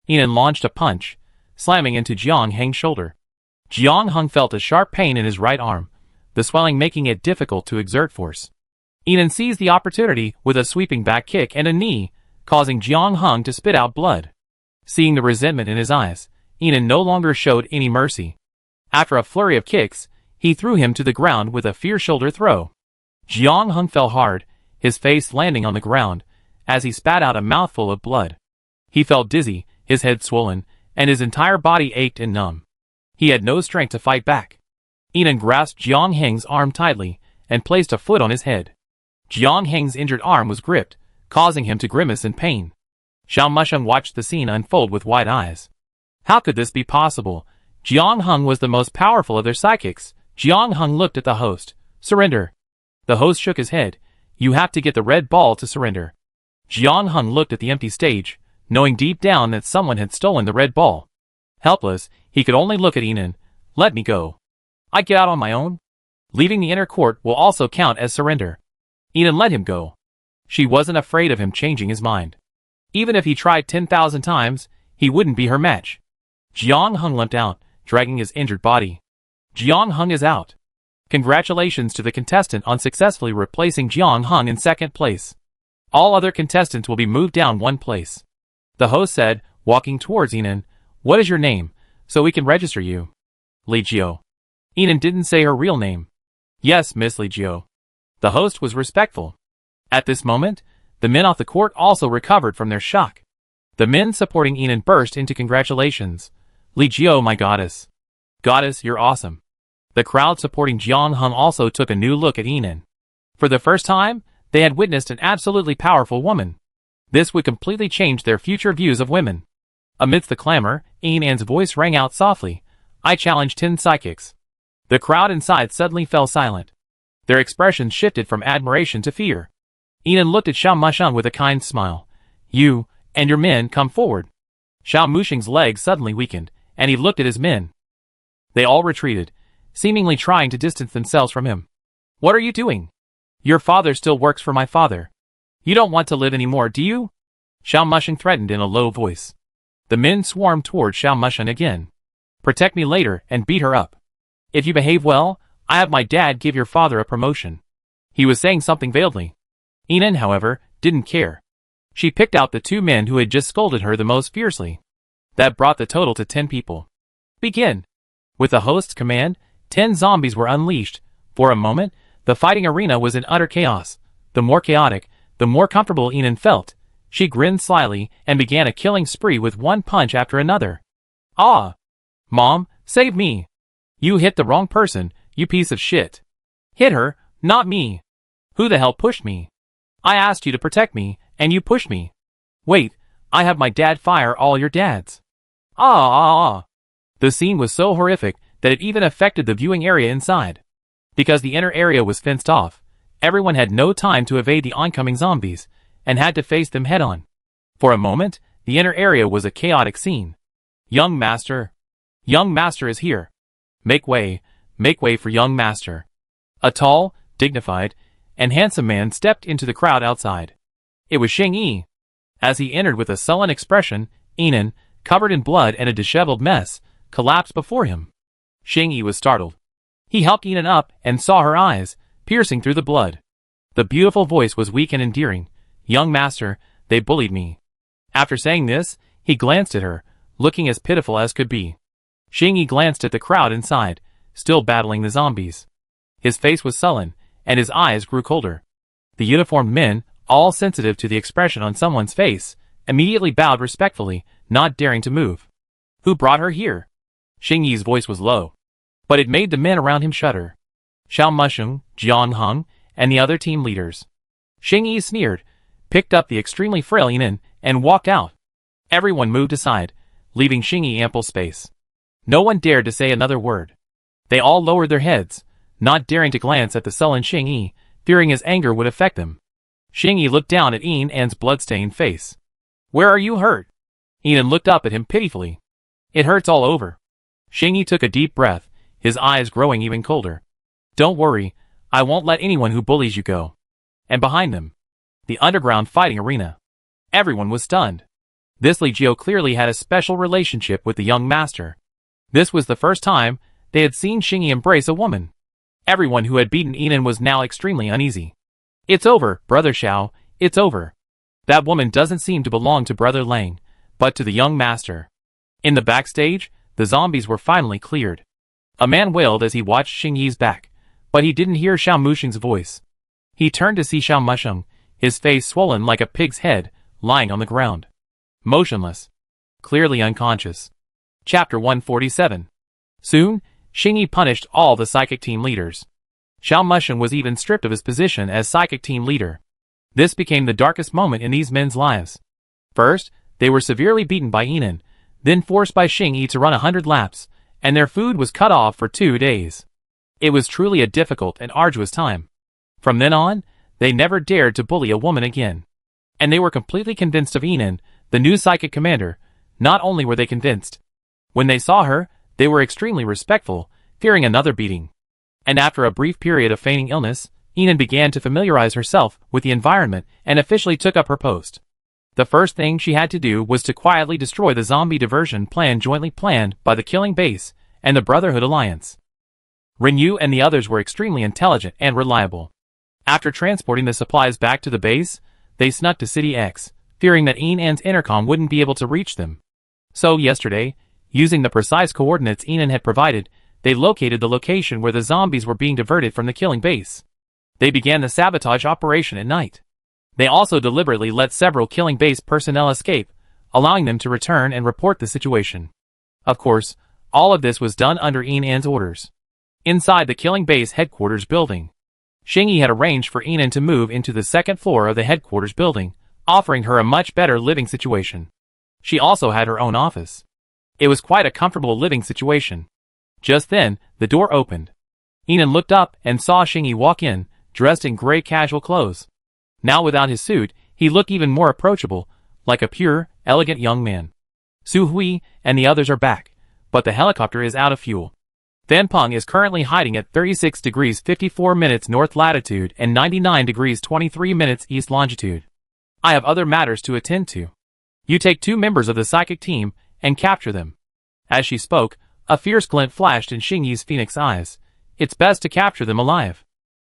Enon launched a punch, slamming into Jiang Hung's shoulder. Jiang Hung felt a sharp pain in his right arm, the swelling making it difficult to exert force. Enon seized the opportunity with a sweeping back kick and a knee, causing Jiang Hung to spit out blood. Seeing the resentment in his eyes, Enon no longer showed any mercy. After a flurry of kicks, he threw him to the ground with a fierce shoulder throw. Jiang Hung fell hard, his face landing on the ground, as he spat out a mouthful of blood. He felt dizzy, his head swollen, and his entire body ached and numb. He had no strength to fight back. Enon grasped Jiang Hung's arm tightly and placed a foot on his head. Jiang Hung's injured arm was gripped, causing him to grimace in pain. Xiao Musheng watched the scene unfold with wide eyes. How could this be possible? Jiang Hung was the most powerful of their psychics. Jiang Hung looked at the host. "Surrender." The host shook his head. "You have to get the red ball to surrender." Jiang Hung looked at the empty stage, knowing deep down that someone had stolen the red ball. Helpless, he could only look at Enon. "Let me go. I get out on my own. Leaving the inner court will also count as surrender." Enon let him go. She wasn't afraid of him changing his mind. Even if he tried 10,000 times, he wouldn't be her match. Jiang Hung limped out, dragging his injured body. Jiang Hung is out. Congratulations to the contestant on successfully replacing Jiang Hung in second place. All other contestants will be moved down 1 place. The host said, walking towards Enon. "What is your name, so we can register you?" "Li Jiao." Enon didn't say her real name. "Yes, Miss Li Jiao." The host was respectful. At this moment, the men off the court also recovered from their shock. The men supporting Enon burst into congratulations. "Li Jiao, my goddess. Goddess, you're awesome." The crowd supporting Jiang Hung also took a new look at Enon. For the first time, they had witnessed an absolutely powerful woman. This would completely change their future views of women. Amidst the clamor, Enon's voice rang out softly. "I challenge 10 psychics." The crowd inside suddenly fell silent. Their expressions shifted from admiration to fear. Enon looked at Xiao Musheng with a kind smile. "You, and your men, come forward." Xiao Musheng's legs suddenly weakened, and he looked at his men. They all retreated, seemingly trying to distance themselves from him. "What are you doing? Your father still works for my father. You don't want to live anymore, do you?" Xiao Musheng threatened in a low voice. The men swarmed toward Xiao Musheng again. "Protect me later and beat her up. If you behave well, I have my dad give your father a promotion." He was saying something vaguely. Enon, however, didn't care. She picked out the 2 men who had just scolded her the most fiercely. That brought the total to 10 people. "Begin." With the host's command, 10 zombies were unleashed. For a moment, the fighting arena was in utter chaos. The more chaotic, the more comfortable Enon felt. She grinned slyly and began a killing spree with one punch after another. "Ah! Mom, save me! You hit the wrong person, you piece of shit. Hit her, not me. Who the hell pushed me? I asked you to protect me, and you pushed me. Wait, I have my dad fire all your dads." The scene was so horrific that it even affected the viewing area inside. Because the inner area was fenced off, everyone had no time to evade the oncoming zombies, and had to face them head-on. For a moment, the inner area was a chaotic scene. Young Master! Young Master is here! Make way for Young Master! A tall, dignified, and handsome man stepped into the crowd outside. It was Xing Yi. As he entered with a sullen expression, Yinan, covered in blood and a disheveled mess, collapsed before him. Xing Yi was startled. He helped Yinan up and saw her eyes, piercing through the blood. The beautiful voice was weak and endearing. Young Master, they bullied me. After saying this, he glanced at her, looking as pitiful as could be. Xing Yi glanced at the crowd inside, still battling the zombies. His face was sullen, and his eyes grew colder. The uniformed men, all sensitive to the expression on someone's face, immediately bowed respectfully, not daring to move. Who brought her here? Xing Yi's voice was low, but it made the men around him shudder. Xiao Musheng, Jiang Heng, and the other team leaders. Xing Yi sneered, picked up the extremely frail Yinan, and walked out. Everyone moved aside, leaving Xing Yi ample space. No one dared to say another word. They all lowered their heads, not daring to glance at the sullen Xing Yi, fearing his anger would affect them. Xing Yi looked down at Yinan's blood-stained face. Where are you hurt? Yinan looked up at him pitifully. It hurts all over. Xing Yi took a deep breath, his eyes growing even colder. Don't worry, I won't let anyone who bullies you go. And behind them, the underground fighting arena. Everyone was stunned. This Li Jiu clearly had a special relationship with the young master. This was the first time they had seen Xing Yi embrace a woman. Everyone who had beaten Yinan was now extremely uneasy. It's over, Brother Xiao, it's over. That woman doesn't seem to belong to Brother Lang, but to the young master. In the backstage, the zombies were finally cleared. A man wailed as he watched Xing Yi's back, but he didn't hear Xiao Musheng's voice. He turned to see Xiao Musheng, his face swollen like a pig's head, lying on the ground. Motionless. Clearly unconscious. Chapter 147. Soon, Xing Yi punished all the psychic team leaders. Xiao Musheng was even stripped of his position as psychic team leader. This became the darkest moment in these men's lives. First, they were severely beaten by Yinan, then forced by Xing Yi to run 100 laps, and their food was cut off for 2 days. It was truly a difficult and arduous time. From then on, they never dared to bully a woman again. And they were completely convinced of Yinan, the new psychic commander. Not only were they convinced. When they saw her, they were extremely respectful, fearing another beating. And after a brief period of feigning illness, Yinan began to familiarize herself with the environment and officially took up her post. The first thing she had to do was to quietly destroy the zombie diversion plan jointly planned by the Killing Base and the Brotherhood Alliance. Rinyu and the others were extremely intelligent and reliable. After transporting the supplies back to the base, they snuck to City X, fearing that Yinan's intercom wouldn't be able to reach them. So yesterday, using the precise coordinates Yinan had provided, they located the location where the zombies were being diverted from the Killing Base. They began the sabotage operation at night. They also deliberately let several Killing Base personnel escape, allowing them to return and report the situation. Of course, all of this was done under Yinan's orders. Inside the Killing Base headquarters building, Xing Yi had arranged for Yinan to move into the second floor of the headquarters building, offering her a much better living situation. She also had her own office. It was quite a comfortable living situation. Just then, the door opened. Yinan looked up and saw Xing Yi walk in, dressed in gray casual clothes. Now without his suit, he looked even more approachable, like a pure, elegant young man. Su Hui and the others are back, but the helicopter is out of fuel. Fan Peng is currently hiding at 36 degrees 54 minutes north latitude and 99 degrees 23 minutes east longitude. I have other matters to attend to. You take 2 members of the psychic team and capture them. As she spoke, a fierce glint flashed in Xing Yi's phoenix eyes. It's best to capture them alive.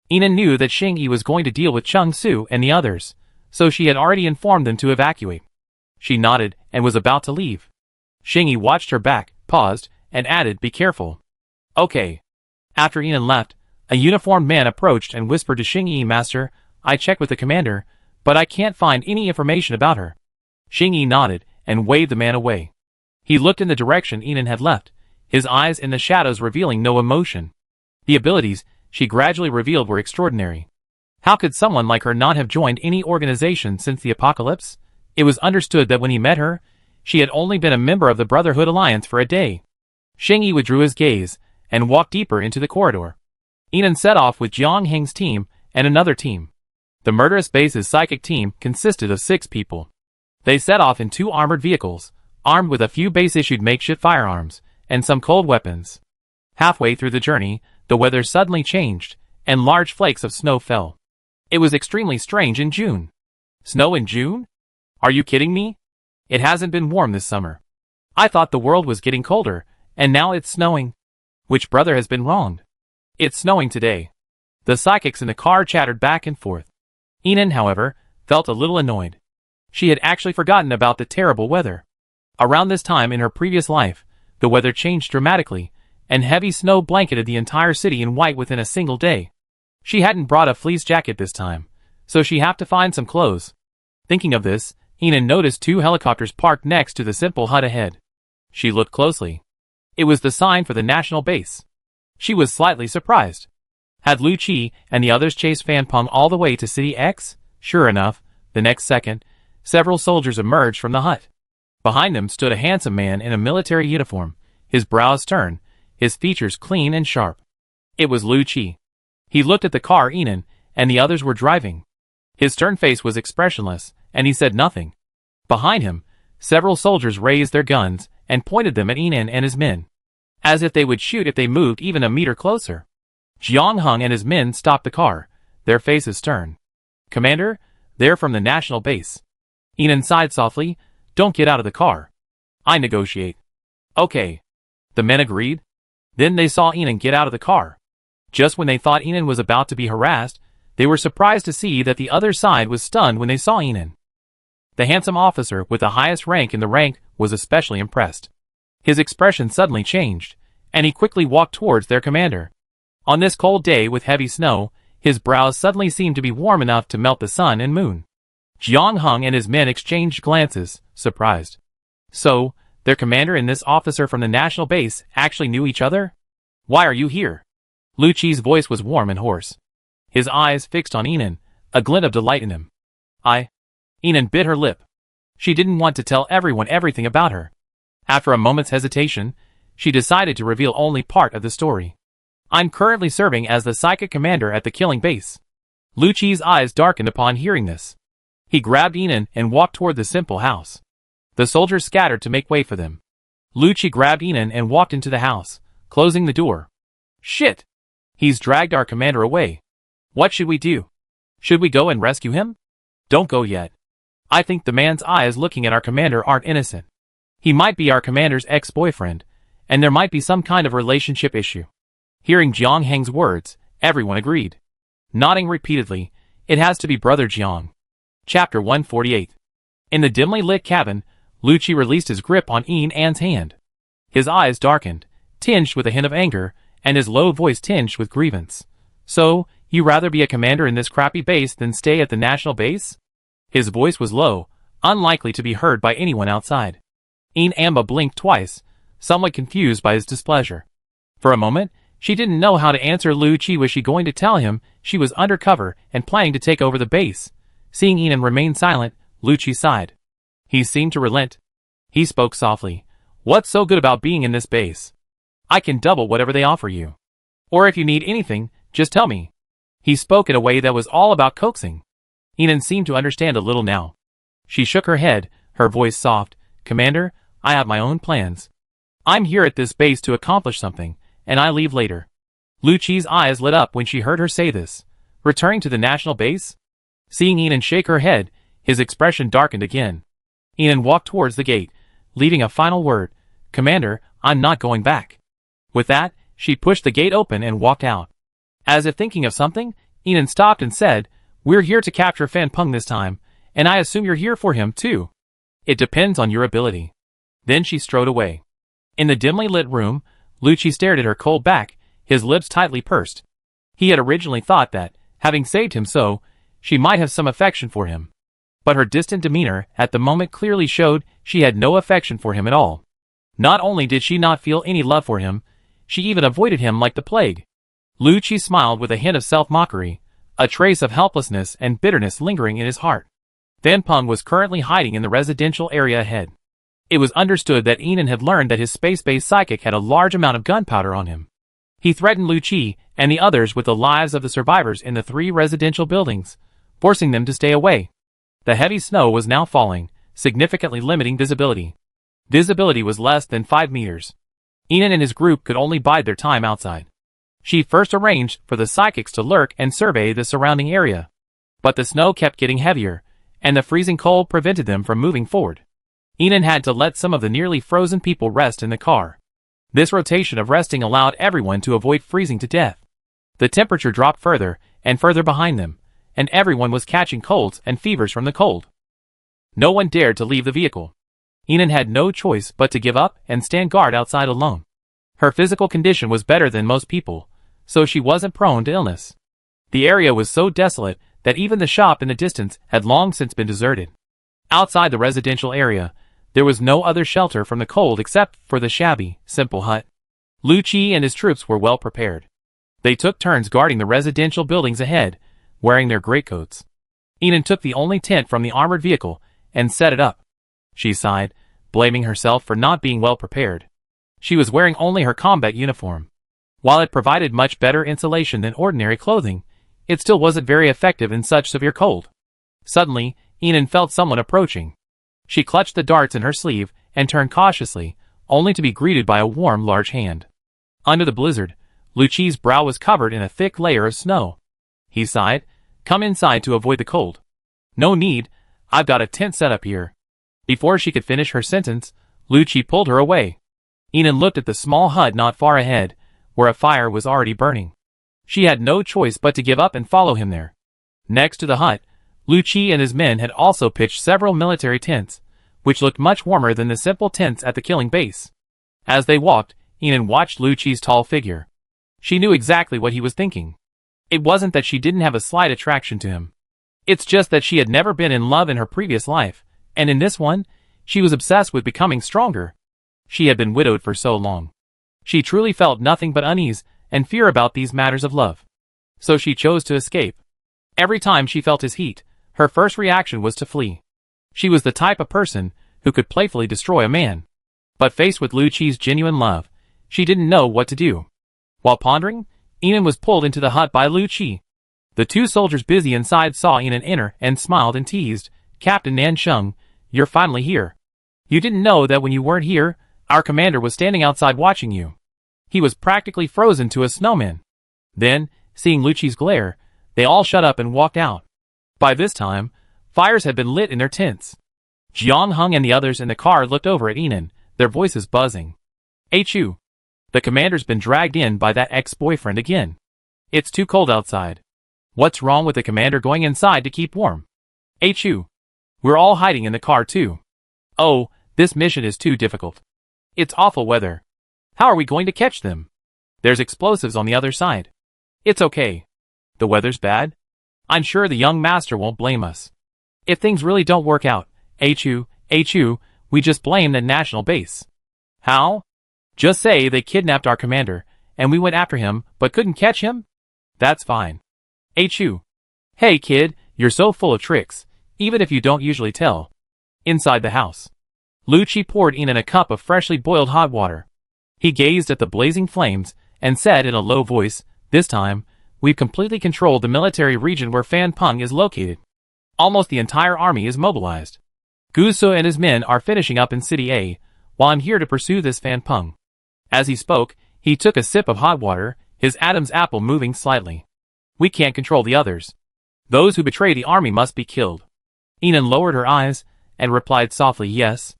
Yinan knew that Xing Yi was going to deal with Cheng Su and the others, so she had already informed them to evacuate. She nodded and was about to leave. Xing Yi watched her back, paused, and added, "Be careful." Okay. After Yinan left, a uniformed man approached and whispered to Xing Yi, "Master, I checked with the commander, but I can't find any information about her." Xing Yi nodded and waved the man away. He looked in the direction Yinan had left, his eyes in the shadows revealing no emotion. The abilities she gradually revealed were extraordinary. How could someone like her not have joined any organization since the apocalypse? It was understood that when he met her, she had only been a member of the Brotherhood Alliance for a day. Xing Yi withdrew his gaze, and walked deeper into the corridor. Enan set off with Jiang Heng's team and another team. The murderous base's psychic team consisted of 6 people. They set off in 2 armored vehicles, armed with a few base-issued makeshift firearms and some cold weapons. Halfway through the journey, the weather suddenly changed, and large flakes of snow fell. It was extremely strange in June. Snow in June? Are you kidding me? It hasn't been warm this summer. I thought the world was getting colder, and now it's snowing. Which brother has been wronged? It's snowing today. The psychics in the car chattered back and forth. Enan, however, felt a little annoyed. She had actually forgotten about the terrible weather. Around this time in her previous life, the weather changed dramatically, and heavy snow blanketed the entire city in white within a single day. She hadn't brought a fleece jacket this time, so she had to find some clothes. Thinking of this, Enan noticed 2 helicopters parked next to the simple hut ahead. She looked closely. It was the sign for the national base. She was slightly surprised. Had Lu Qi and the others chased Fan Peng all the way to City X? Sure enough, the next second, several soldiers emerged from the hut. Behind them stood a handsome man in a military uniform, his brows stern, his features clean and sharp. It was Lu Qi. He looked at the car Enan and the others were driving. His stern face was expressionless, and he said nothing. Behind him, several soldiers raised their guns and pointed them at Enan and his men, as if they would shoot if they moved even a meter closer. Jiang Heng and his men stopped the car, their faces stern. "Commander, they're from the national base." Enan sighed softly. "Don't get out of the car. I negotiate." "Okay." The men agreed. Then they saw Enan get out of the car. Just when they thought Enan was about to be harassed, they were surprised to see that the other side was stunned when they saw Enan. The handsome officer with the highest rank in the rank was especially impressed. His expression suddenly changed, and he quickly walked towards their commander. On this cold day with heavy snow, his brows suddenly seemed to be warm enough to melt the sun and moon. Jiang Heng and his men exchanged glances, surprised. So, their commander and this officer from the national base actually knew each other? "Why are you here?" Lu Qi's voice was warm and hoarse. His eyes fixed on Enan, a glint of delight in him. Enan bit her lip. She didn't want to tell everyone everything about her. After a moment's hesitation, she decided to reveal only part of the story. "I'm currently serving as the psychic commander at the killing base." Lu Qi's eyes darkened upon hearing this. He grabbed Enan and walked toward the simple house. The soldiers scattered to make way for them. Lu Qi grabbed Enan and walked into the house, closing the door. "Shit! He's dragged our commander away. What should we do? Should we go and rescue him?" "Don't go yet. I think the man's eyes looking at our commander aren't innocent. He might be our commander's ex-boyfriend, and there might be some kind of relationship issue." Hearing Jiang Heng's words, everyone agreed. Nodding repeatedly, "It has to be Brother Jiang." Chapter 148. In the dimly lit cabin, Lu Qi released his grip on Enan's hand. His eyes darkened, tinged with a hint of anger, and his low voice tinged with grievance. "So, you rather be a commander in this crappy base than stay at the national base?" His voice was low, unlikely to be heard by anyone outside. Amba blinked twice, somewhat confused by his displeasure. For a moment, she didn't know how to answer Lu Qi. Was she going to tell him she was undercover and planning to take over the base? Seeing Enan remain silent, Lu Qi sighed. He seemed to relent. He spoke softly. "What's so good about being in this base? I can double whatever they offer you. Or if you need anything, just tell me." He spoke in a way that was all about coaxing. Enan seemed to understand a little now. She shook her head, her voice soft. "Commander, I have my own plans. I'm here at this base to accomplish something, and I leave later." Lu Qi's eyes lit up when she heard her say this. Returning to the national base? Seeing Enan shake her head, his expression darkened again. Enan walked towards the gate, leaving a final word. "Commander, I'm not going back." With that, she pushed the gate open and walked out. As if thinking of something, Enan stopped and said, "We're here to capture Fan Peng this time, and I assume you're here for him too." "It depends on your ability." Then she strode away. In the dimly lit room, Lu Qi stared at her cold back, his lips tightly pursed. He had originally thought that, having saved him so, she might have some affection for him. But her distant demeanor at the moment clearly showed she had no affection for him at all. Not only did she not feel any love for him, she even avoided him like the plague. Lu Qi smiled with a hint of self-mockery, a trace of helplessness and bitterness lingering in his heart. Fan Peng was currently hiding in the residential area ahead. It was understood that Enan had learned that his space-based psychic had a large amount of gunpowder on him. He threatened Lu Qi and the others with the lives of the survivors in the 3 residential buildings, forcing them to stay away. The heavy snow was now falling, significantly limiting visibility. Visibility was less than 5 meters. Inan and his group could only bide their time outside. She first arranged for the psychics to lurk and survey the surrounding area. But the snow kept getting heavier, and the freezing cold prevented them from moving forward. Inan had to let some of the nearly frozen people rest in the car. This rotation of resting allowed everyone to avoid freezing to death. The temperature dropped further and further behind them, and everyone was catching colds and fevers from the cold. No one dared to leave the vehicle. Inan had no choice but to give up and stand guard outside alone. Her physical condition was better than most people, so she wasn't prone to illness. The area was so desolate that even the shop in the distance had long since been deserted. Outside the residential area, there was no other shelter from the cold except for the shabby, simple hut. Lu Qi and his troops were well prepared. They took turns guarding the residential buildings ahead, wearing their greatcoats. Inan took the only tent from the armored vehicle and set it up. She sighed, blaming herself for not being well prepared. She was wearing only her combat uniform. While it provided much better insulation than ordinary clothing, it still wasn't very effective in such severe cold. Suddenly, Inan felt someone approaching. She clutched the darts in her sleeve and turned cautiously, only to be greeted by a warm, large hand. Under the blizzard, Lu Qi's brow was covered in a thick layer of snow. He sighed, "Come inside to avoid the cold." "No need, I've got a tent set up here." Before she could finish her sentence, Lu Qi pulled her away. Inan looked at the small hut not far ahead, where a fire was already burning. She had no choice but to give up and follow him there. Next to the hut, Lu Qi and his men had also pitched several military tents, which looked much warmer than the simple tents at the killing base. As they walked, Inan watched Lu Qi's tall figure. She knew exactly what he was thinking. It wasn't that she didn't have a slight attraction to him. It's just that she had never been in love in her previous life, and in this one, she was obsessed with becoming stronger. She had been widowed for so long. She truly felt nothing but unease and fear about these matters of love. So she chose to escape. Every time she felt his heat, her first reaction was to flee. She was the type of person who could playfully destroy a man. But faced with Lu Qi's genuine love, she didn't know what to do. While pondering, Inan was pulled into the hut by Lu Qi. The 2 soldiers busy inside saw Inan enter and smiled and teased, "Captain Nansheng, you're finally here. You didn't know that when you weren't here, our commander was standing outside watching you. He was practically frozen to a snowman." Then, seeing Lu Qi's glare, they all shut up and walked out. By this time, fires had been lit in their tents. Jiang Heng and the others in the car looked over at Inan, their voices buzzing. "Chu. The commander's been dragged in by that ex-boyfriend again. It's too cold outside. What's wrong with the commander going inside to keep warm? Chu. We're all hiding in the car too. Oh, this mission is too difficult. It's awful weather. How are we going to catch them? There's explosives on the other side. It's okay. The weather's bad. I'm sure the young master won't blame us. If things really don't work out, Chu, we just blame the national base." "How? Just say they kidnapped our commander, and we went after him but couldn't catch him? That's fine. Chu. Hey kid, you're so full of tricks, even if you don't usually tell." Inside the house, Lu Qi poured Inan a cup of freshly boiled hot water. He gazed at the blazing flames and said in a low voice, "This time, we've completely controlled the military region where Fan Peng is located. Almost the entire army is mobilized. Gu Su and his men are finishing up in City A, while I'm here to pursue this Fan Peng." As he spoke, he took a sip of hot water, his Adam's apple moving slightly. "We can't control the others. Those who betray the army must be killed." Inan lowered her eyes and replied softly, "Yes."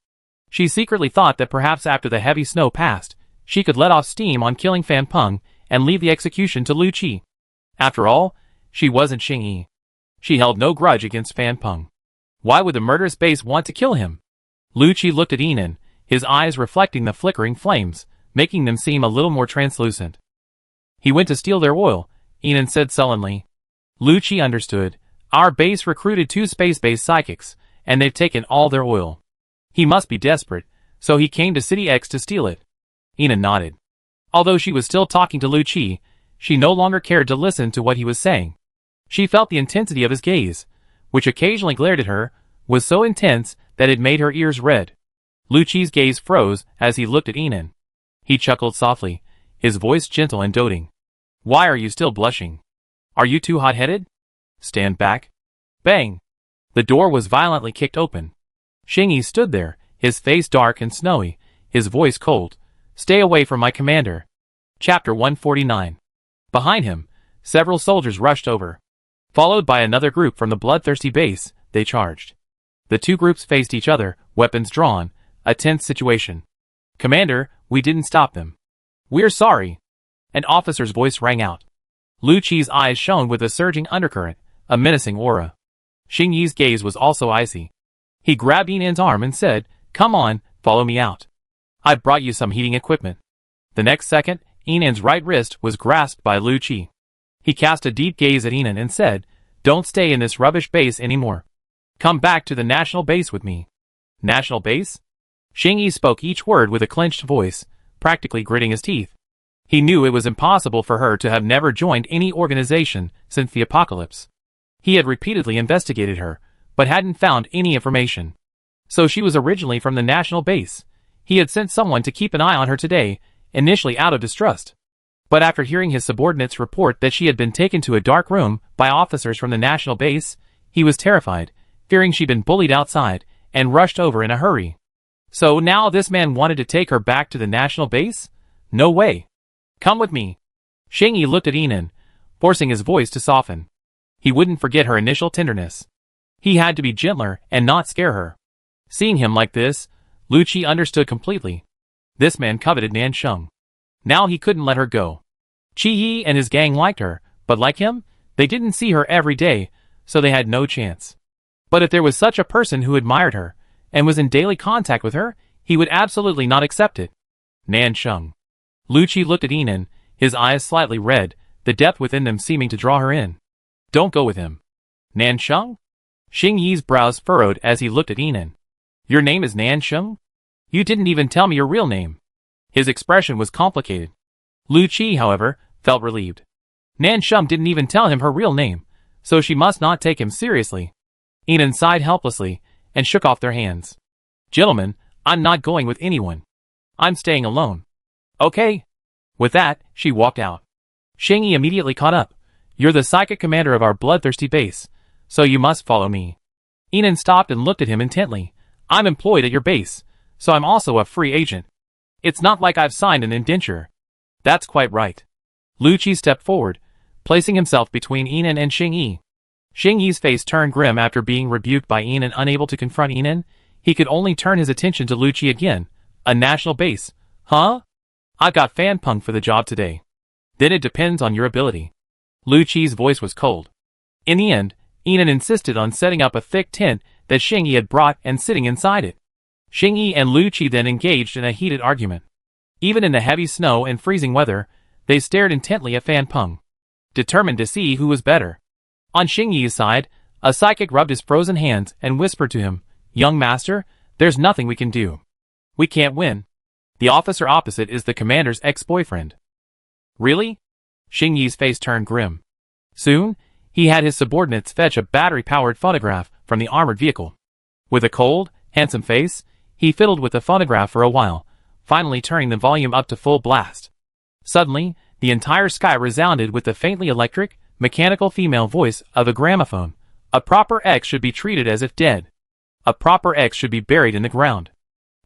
She secretly thought that perhaps after the heavy snow passed, she could let off steam on killing Fan Peng and leave the execution to Lu Qi. After all, she wasn't Xing Yi. She held no grudge against Fan Peng. Why would the murderous base want to kill him? Lu Qi looked at Inan, his eyes reflecting the flickering flames, making them seem a little more translucent. "He went to steal their oil," Inan said sullenly. Lu Qi understood. "Our base recruited 2 space-based psychics, and they've taken all their oil. He must be desperate, so he came to City X to steal it." Inan nodded. Although she was still talking to Lu Qi, she no longer cared to listen to what he was saying. She felt the intensity of his gaze, which occasionally glared at her, was so intense that it made her ears red. Lu Qi's gaze froze as he looked at Inan. He chuckled softly. his voice gentle and doting. Why are you still blushing? Are you too hot-headed? Stand back. Bang! The door was violently kicked open. Xingyi stood there, his face dark and snowy, his voice cold. Stay away from my commander. Chapter 149. Behind him, several soldiers rushed over. Followed by another group from the bloodthirsty base, they charged. The two groups faced each other, weapons drawn, a tense situation. Commander, we didn't stop them. We're sorry. An officer's voice rang out. Lu Qi's eyes shone with a surging undercurrent, a menacing aura. Xingyi's gaze was also icy. He grabbed Yinan's arm and said, Come on, follow me out. I've brought you some heating equipment. The next second, Yinan's right wrist was grasped by Lu Qi. He cast a deep gaze at Yinan and said, Don't stay in this rubbish base anymore. Come back to the national base with me. National base? Xingyi spoke each word with a clenched voice, practically gritting his teeth. He knew it was impossible for her to have never joined any organization since the apocalypse. He had repeatedly investigated her, but hadn't found any information. So she was originally from the national base. He had sent someone to keep an eye on her today, initially out of distrust. But after hearing his subordinates report that she had been taken to a dark room by officers from the national base, he was terrified, fearing she'd been bullied outside, and rushed over in a hurry. So now this man wanted to take her back to the national base? No way. Come with me. Xingyi looked at Yinan, forcing his voice to soften. He wouldn't forget her initial tenderness. He had to be gentler and not scare her. Seeing him like this, Lu Qi understood completely. This man coveted Nan Sheng. Now he couldn't let her go. Qi Yi and his gang liked her, but like him, they didn't see her every day, so they had no chance. But if there was such a person who admired her, and was in daily contact with her, he would absolutely not accept it. Nan Sheng. Lu Qi looked at Yinan, his eyes slightly red, the depth within them seeming to draw her in. Don't go with him. Nan Sheng? Xingyi's brows furrowed as he looked at Yinan. Your name is Nan Sheng? You didn't even tell me your real name. His expression was complicated. Lu Qi, however, felt relieved. Nan Sheng didn't even tell him her real name, so she must not take him seriously. Yinan sighed helplessly, and shook off their hands. Gentlemen, I'm not going with anyone. I'm staying alone. Okay. With that, she walked out. Xingyi immediately caught up. You're the psychic commander of our bloodthirsty base, so you must follow me. Yinan stopped and looked at him intently. I'm employed at your base, so I'm also a free agent. It's not like I've signed an indenture. That's quite right. Lu Qi stepped forward, placing himself between Yinan and Xingyi. Xingyi's face turned grim after being rebuked by Yinan. Unable to confront Yinan, he could only turn his attention to Lu Qi again. A national base. Huh? I've got Fan Peng for the job today. Then it depends on your ability. Lu Qi's voice was cold. In the end, Yinan insisted on setting up a thick tent that Xingyi had brought and sitting inside it. Xingyi and Lu Qi then engaged in a heated argument. Even in the heavy snow and freezing weather, they stared intently at Fan Peng, determined to see who was better. On Xingyi's side, a psychic rubbed his frozen hands and whispered to him, Young master, there's nothing we can do. We can't win. The officer opposite is the commander's ex-boyfriend. Really? Xingyi's face turned grim. Soon, he had his subordinates fetch a battery-powered phonograph from the armored vehicle. With a cold, handsome face, he fiddled with the phonograph for a while, finally turning the volume up to full blast. Suddenly, the entire sky resounded with the faintly electric, mechanical female voice of a gramophone. A proper X should be treated as if dead. A proper X should be buried in the ground.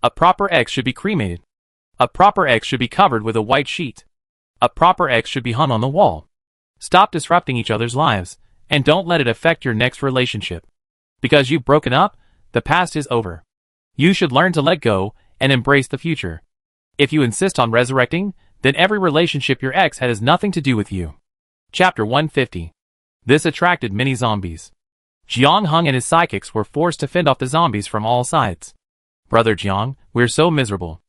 A proper X should be cremated. A proper X should be covered with a white sheet. A proper X should be hung on the wall. Stop disrupting each other's lives, and don't let it affect your next relationship. Because you've broken up, the past is over. You should learn to let go and embrace the future. If you insist on resurrecting, then every relationship your ex had has nothing to do with you. Chapter 150. This attracted many zombies. Jiang Heng and his psychics were forced to fend off the zombies from all sides. Brother Jiang, we're so miserable.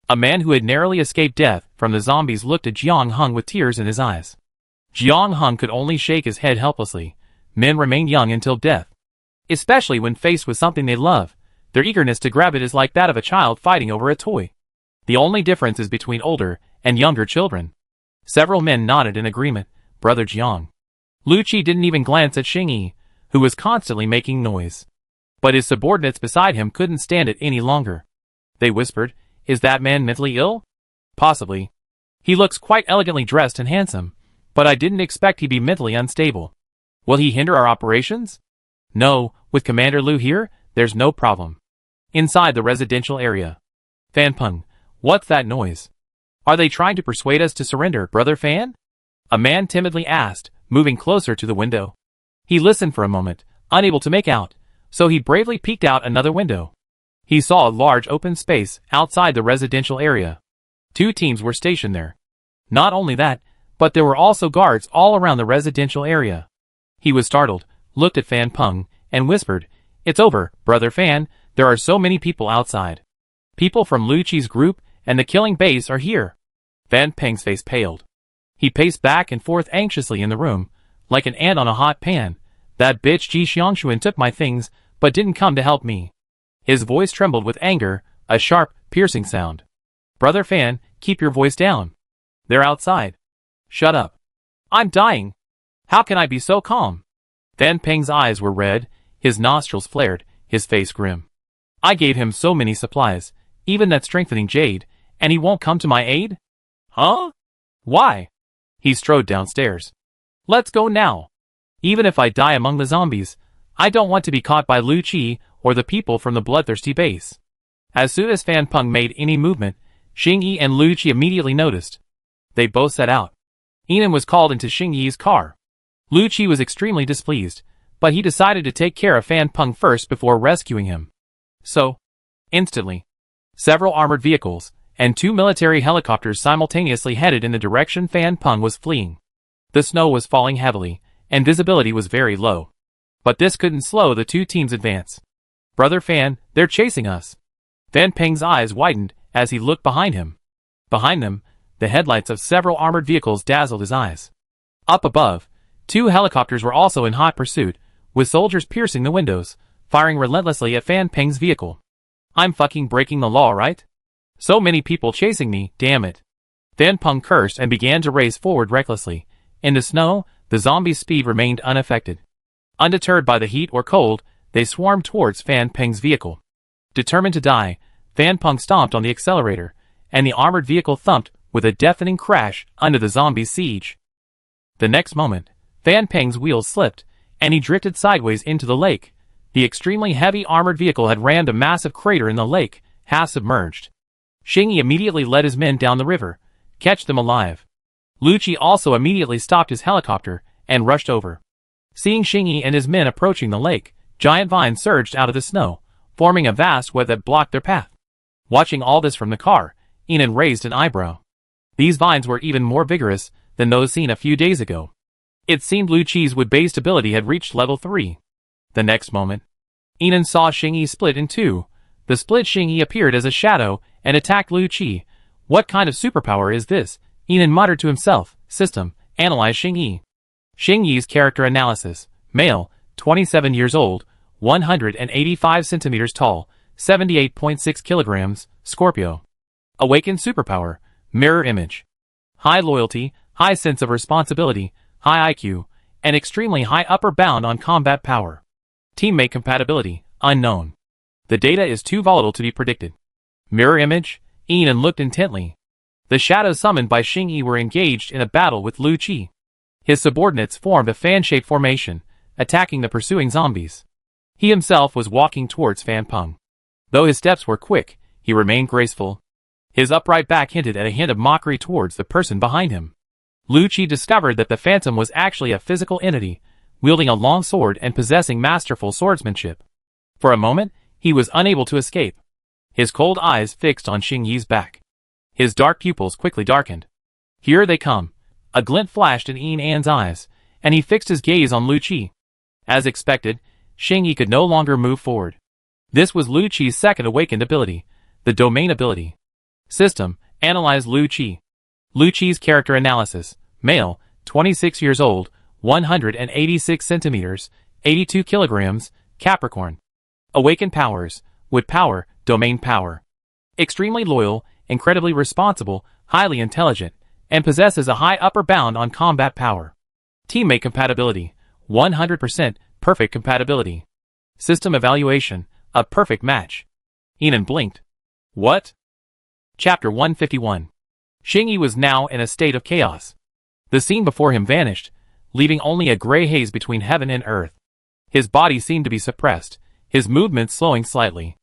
A man who had narrowly escaped death from the zombies looked at Jiang Heng with tears in his eyes. Jiang Heng could only shake his head helplessly. Men remain young until death. Especially when faced with something they love, their eagerness to grab it is like that of a child fighting over a toy. The only difference is between older and younger children. Several men nodded in agreement. Brother Jiang. Lu Qi didn't even glance at Xingyi, who was constantly making noise. But his subordinates beside him couldn't stand it any longer. They whispered, Is that man mentally ill? Possibly. He looks quite elegantly dressed and handsome, but I didn't expect he'd be mentally unstable. Will he hinder our operations? No, with Commander Liu here, there's no problem. Inside the residential area. Fan Peng, what's that noise? Are they trying to persuade us to surrender, Brother Fan? A man timidly asked, moving closer to the window. He listened for a moment, unable to make out, so he bravely peeked out another window. He saw a large open space outside the residential area. 2 teams were stationed there. Not only that, but there were also guards all around the residential area. He was startled, looked at Fan Peng, and whispered, "It's over, Brother Fan, there are so many people outside. People from Liu Qi's group and the killing base are here." Fan Peng's face paled. He paced back and forth anxiously in the room, like an ant on a hot pan. That bitch Ji Xiangshuan took my things, but didn't come to help me. His voice trembled with anger, a sharp, piercing sound. Brother Fan, keep your voice down. They're outside. Shut up. I'm dying. How can I be so calm? Fan Peng's eyes were red, his nostrils flared, his face grim. I gave him so many supplies, even that strengthening jade, and he won't come to my aid? Huh? Why? He strode downstairs. Let's go now. Even if I die among the zombies, I don't want to be caught by Liu Qi or the people from the bloodthirsty base. As soon as Fan Peng made any movement, Xing Yi and Liu Qi immediately noticed. They both set out. Yinan was called into Xing Yi's car. Liu Qi was extremely displeased, but he decided to take care of Fan Peng first before rescuing him. So, instantly, several armored vehicles and 2 military helicopters simultaneously headed in the direction Fan Peng was fleeing. The snow was falling heavily, and visibility was very low. But this couldn't slow the 2 teams' advance. Brother Fan, they're chasing us. Fan Peng's eyes widened as he looked behind him. Behind them, the headlights of several armored vehicles dazzled his eyes. Up above, 2 helicopters were also in hot pursuit, with soldiers piercing the windows, firing relentlessly at Fan Peng's vehicle. I'm fucking breaking the law, right? So many people chasing me, damn it. Fan Peng cursed and began to race forward recklessly. In the snow, the zombies' speed remained unaffected. Undeterred by the heat or cold, they swarmed towards Fan Peng's vehicle. Determined to die, Fan Peng stomped on the accelerator, and the armored vehicle thumped with a deafening crash under the zombies' siege. The next moment, Fan Peng's wheels slipped, and he drifted sideways into the lake. The extremely heavy armored vehicle had rammed a massive crater in the lake, half submerged. Xing Yi immediately led his men down the river, catch them alive. Liu Qi also immediately stopped his helicopter and rushed over. Seeing Xing Yi and his men approaching the lake, giant vines surged out of the snow, forming a vast web that blocked their path. Watching all this from the car, Yinan raised an eyebrow. These vines were even more vigorous than those seen a few days ago. It seemed Liu Qi's wood-based ability had reached level 3. The next moment, Yinan saw Xing Yi split in 2. The split Xing Yi appeared as a shadow and attacked Liu Qi. What kind of superpower is this? Yinan muttered to himself. System, analyze Xing Yi. Xing Yi's character analysis. Male, 27 years old, 185 centimeters tall, 78.6 kilograms, Scorpio. Awakened superpower, mirror image. High loyalty, high sense of responsibility, high IQ, and extremely high upper bound on combat power. Teammate compatibility, unknown. The data is too volatile to be predicted. Mirror image, Yinan looked intently. The shadows summoned by Xing Yi were engaged in a battle with Liu Qi. His subordinates formed a fan-shaped formation, attacking the pursuing zombies. He himself was walking towards Fan Peng. Though his steps were quick, he remained graceful. His upright back hinted at a hint of mockery towards the person behind him. Liu Qi discovered that the phantom was actually a physical entity, wielding a long sword and possessing masterful swordsmanship. For a moment, he was unable to escape. His cold eyes fixed on Xing Yi's back. His dark pupils quickly darkened. Here they come. A glint flashed in Yinan's eyes, and he fixed his gaze on Liu Qi. As expected, Xing Yi could no longer move forward. This was Liu Qi's second awakened ability, the domain ability. System, analyze Liu Qi. Liu Qi's character analysis. Male, 26 years old, 186 centimeters, 82 kilograms, Capricorn. Awakened powers, wood power, domain power. Extremely loyal, incredibly responsible, highly intelligent, and possesses a high upper bound on combat power. Teammate compatibility, 100% perfect compatibility. System evaluation, a perfect match. Yinan blinked. What? Chapter 151. Xingyi was now in a state of chaos. The scene before him vanished, leaving only a gray haze between heaven and earth. His body seemed to be suppressed, his movements slowing slightly.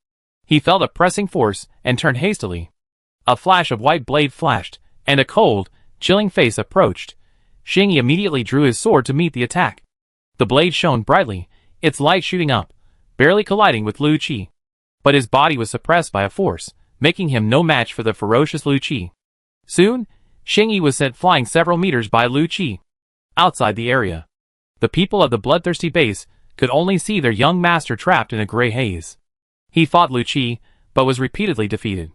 He felt a pressing force and turned hastily. A flash of white blade flashed, and a cold, chilling face approached. Xingyi immediately drew his sword to meet the attack. The blade shone brightly, its light shooting up, barely colliding with Lu Qi. But his body was suppressed by a force, making him no match for the ferocious Lu Qi. Soon, Xingyi was sent flying several meters by Lu Qi. Outside the area, the people of the bloodthirsty base could only see their young master trapped in a gray haze. He fought Lu Qi, but was repeatedly defeated.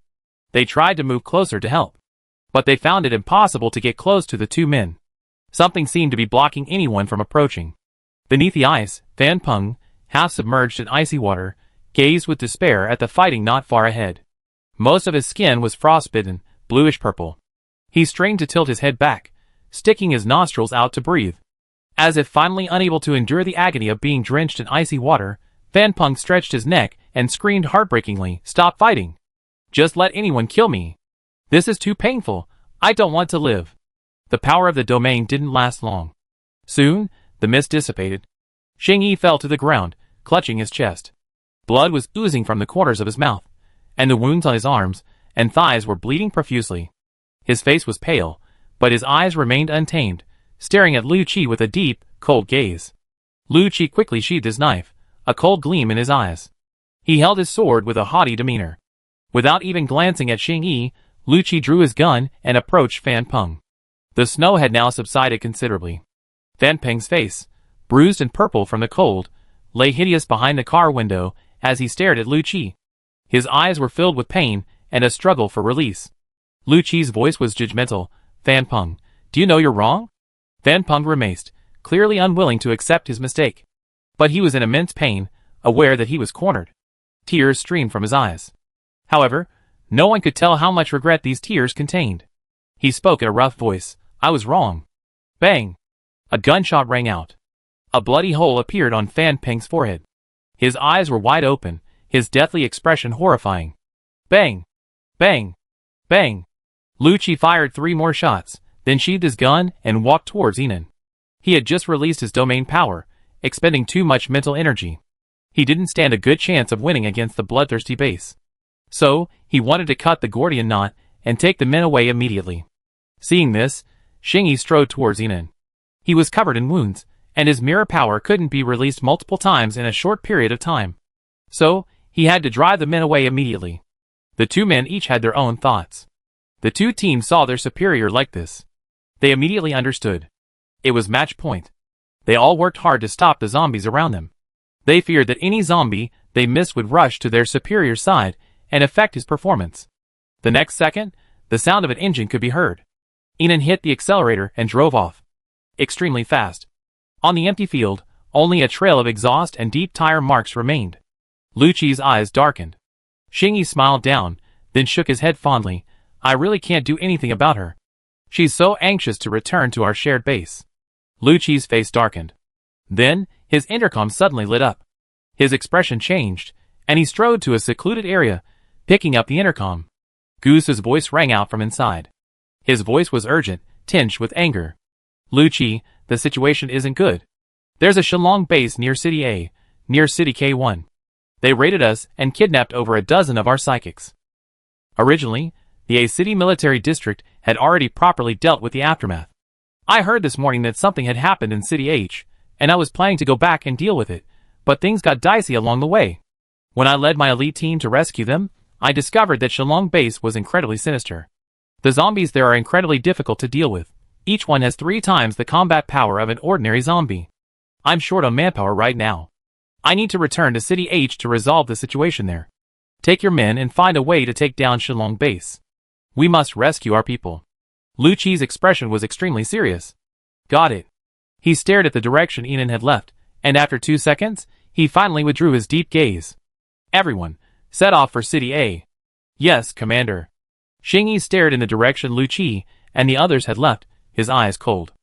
They tried to move closer to help, but they found it impossible to get close to the two men. Something seemed to be blocking anyone from approaching. Beneath the ice, Fan Peng, half submerged in icy water, gazed with despair at the fighting not far ahead. Most of his skin was frostbitten, bluish-purple. He strained to tilt his head back, sticking his nostrils out to breathe. As if finally unable to endure the agony of being drenched in icy water, Fan Peng stretched his neck and screamed heartbreakingly, "Stop fighting! Just let anyone kill me! This is too painful! I don't want to live!" The power of the domain didn't last long. Soon, the mist dissipated. Xingyi fell to the ground, clutching his chest. Blood was oozing from the corners of his mouth, and the wounds on his arms and thighs were bleeding profusely. His face was pale, but his eyes remained untamed, staring at Lu Qi with a deep, cold gaze. Lu Qi quickly sheathed his knife, a cold gleam in his eyes. He held his sword with a haughty demeanor. Without even glancing at Xingyi, Lu Qi drew his gun and approached Fan Peng. The snow had now subsided considerably. Fan Peng's face, bruised and purple from the cold, lay hideous behind the car window as he stared at Lu Qi. His eyes were filled with pain and a struggle for release. Lu Qi's voice was judgmental. "Fan Peng, do you know you're wrong?" Fan Peng grimaced, clearly unwilling to accept his mistake. But he was in immense pain, aware that he was cornered. Tears streamed from his eyes. However, no one could tell how much regret these tears contained. He spoke in a rough voice. "I was wrong." Bang! A gunshot rang out. A bloody hole appeared on Fan Peng's forehead. His eyes were wide open, his deathly expression horrifying. Bang! Bang! Bang! Lu Qi fired 3 more shots, then sheathed his gun and walked towards Yinan. He had just released his domain power, expending too much mental energy. He didn't stand a good chance of winning against the bloodthirsty base. So, he wanted to cut the Gordian knot and take the men away immediately. Seeing this, Xingyi strode towards Yinan. He was covered in wounds, and his mirror power couldn't be released multiple times in a short period of time. So, he had to drive the men away immediately. The two men each had their own thoughts. The two teams saw their superior like this. They immediately understood. It was match point. They all worked hard to stop the zombies around them. They feared that any zombie they missed would rush to their superior's side and affect his performance. The next second, the sound of an engine could be heard. Yinan hit the accelerator and drove off. Extremely fast. On the empty field, only a trail of exhaust and deep tire marks remained. Lu Qi's eyes darkened. Xingyi smiled down, then shook his head fondly. "I really can't do anything about her. She's so anxious to return to our shared base." Lu Qi's face darkened. Then, his intercom suddenly lit up. His expression changed, and he strode to a secluded area, picking up the intercom. Goose's voice rang out from inside. His voice was urgent, tinged with anger. "Lu Qi, the situation isn't good. There's a Shillong base near City A, near City K1. They raided us and kidnapped over a dozen of our psychics." Originally, the A City Military District had already properly dealt with the aftermath. "I heard this morning that something had happened in City H, and I was planning to go back and deal with it, but things got dicey along the way. When I led my elite team to rescue them, I discovered that Shillong Base was incredibly sinister. The zombies there are incredibly difficult to deal with. Each one has 3 times the combat power of an ordinary zombie. I'm short on manpower right now. I need to return to City H to resolve the situation there. Take your men and find a way to take down Shillong Base. We must rescue our people." Lu Qi's expression was extremely serious. "Got it." He stared at the direction Yinan had left, and after 2 seconds, he finally withdrew his deep gaze. "Everyone, set off for City A." "Yes, Commander." Xingyi stared in the direction Lu Qi and the others had left, his eyes cold.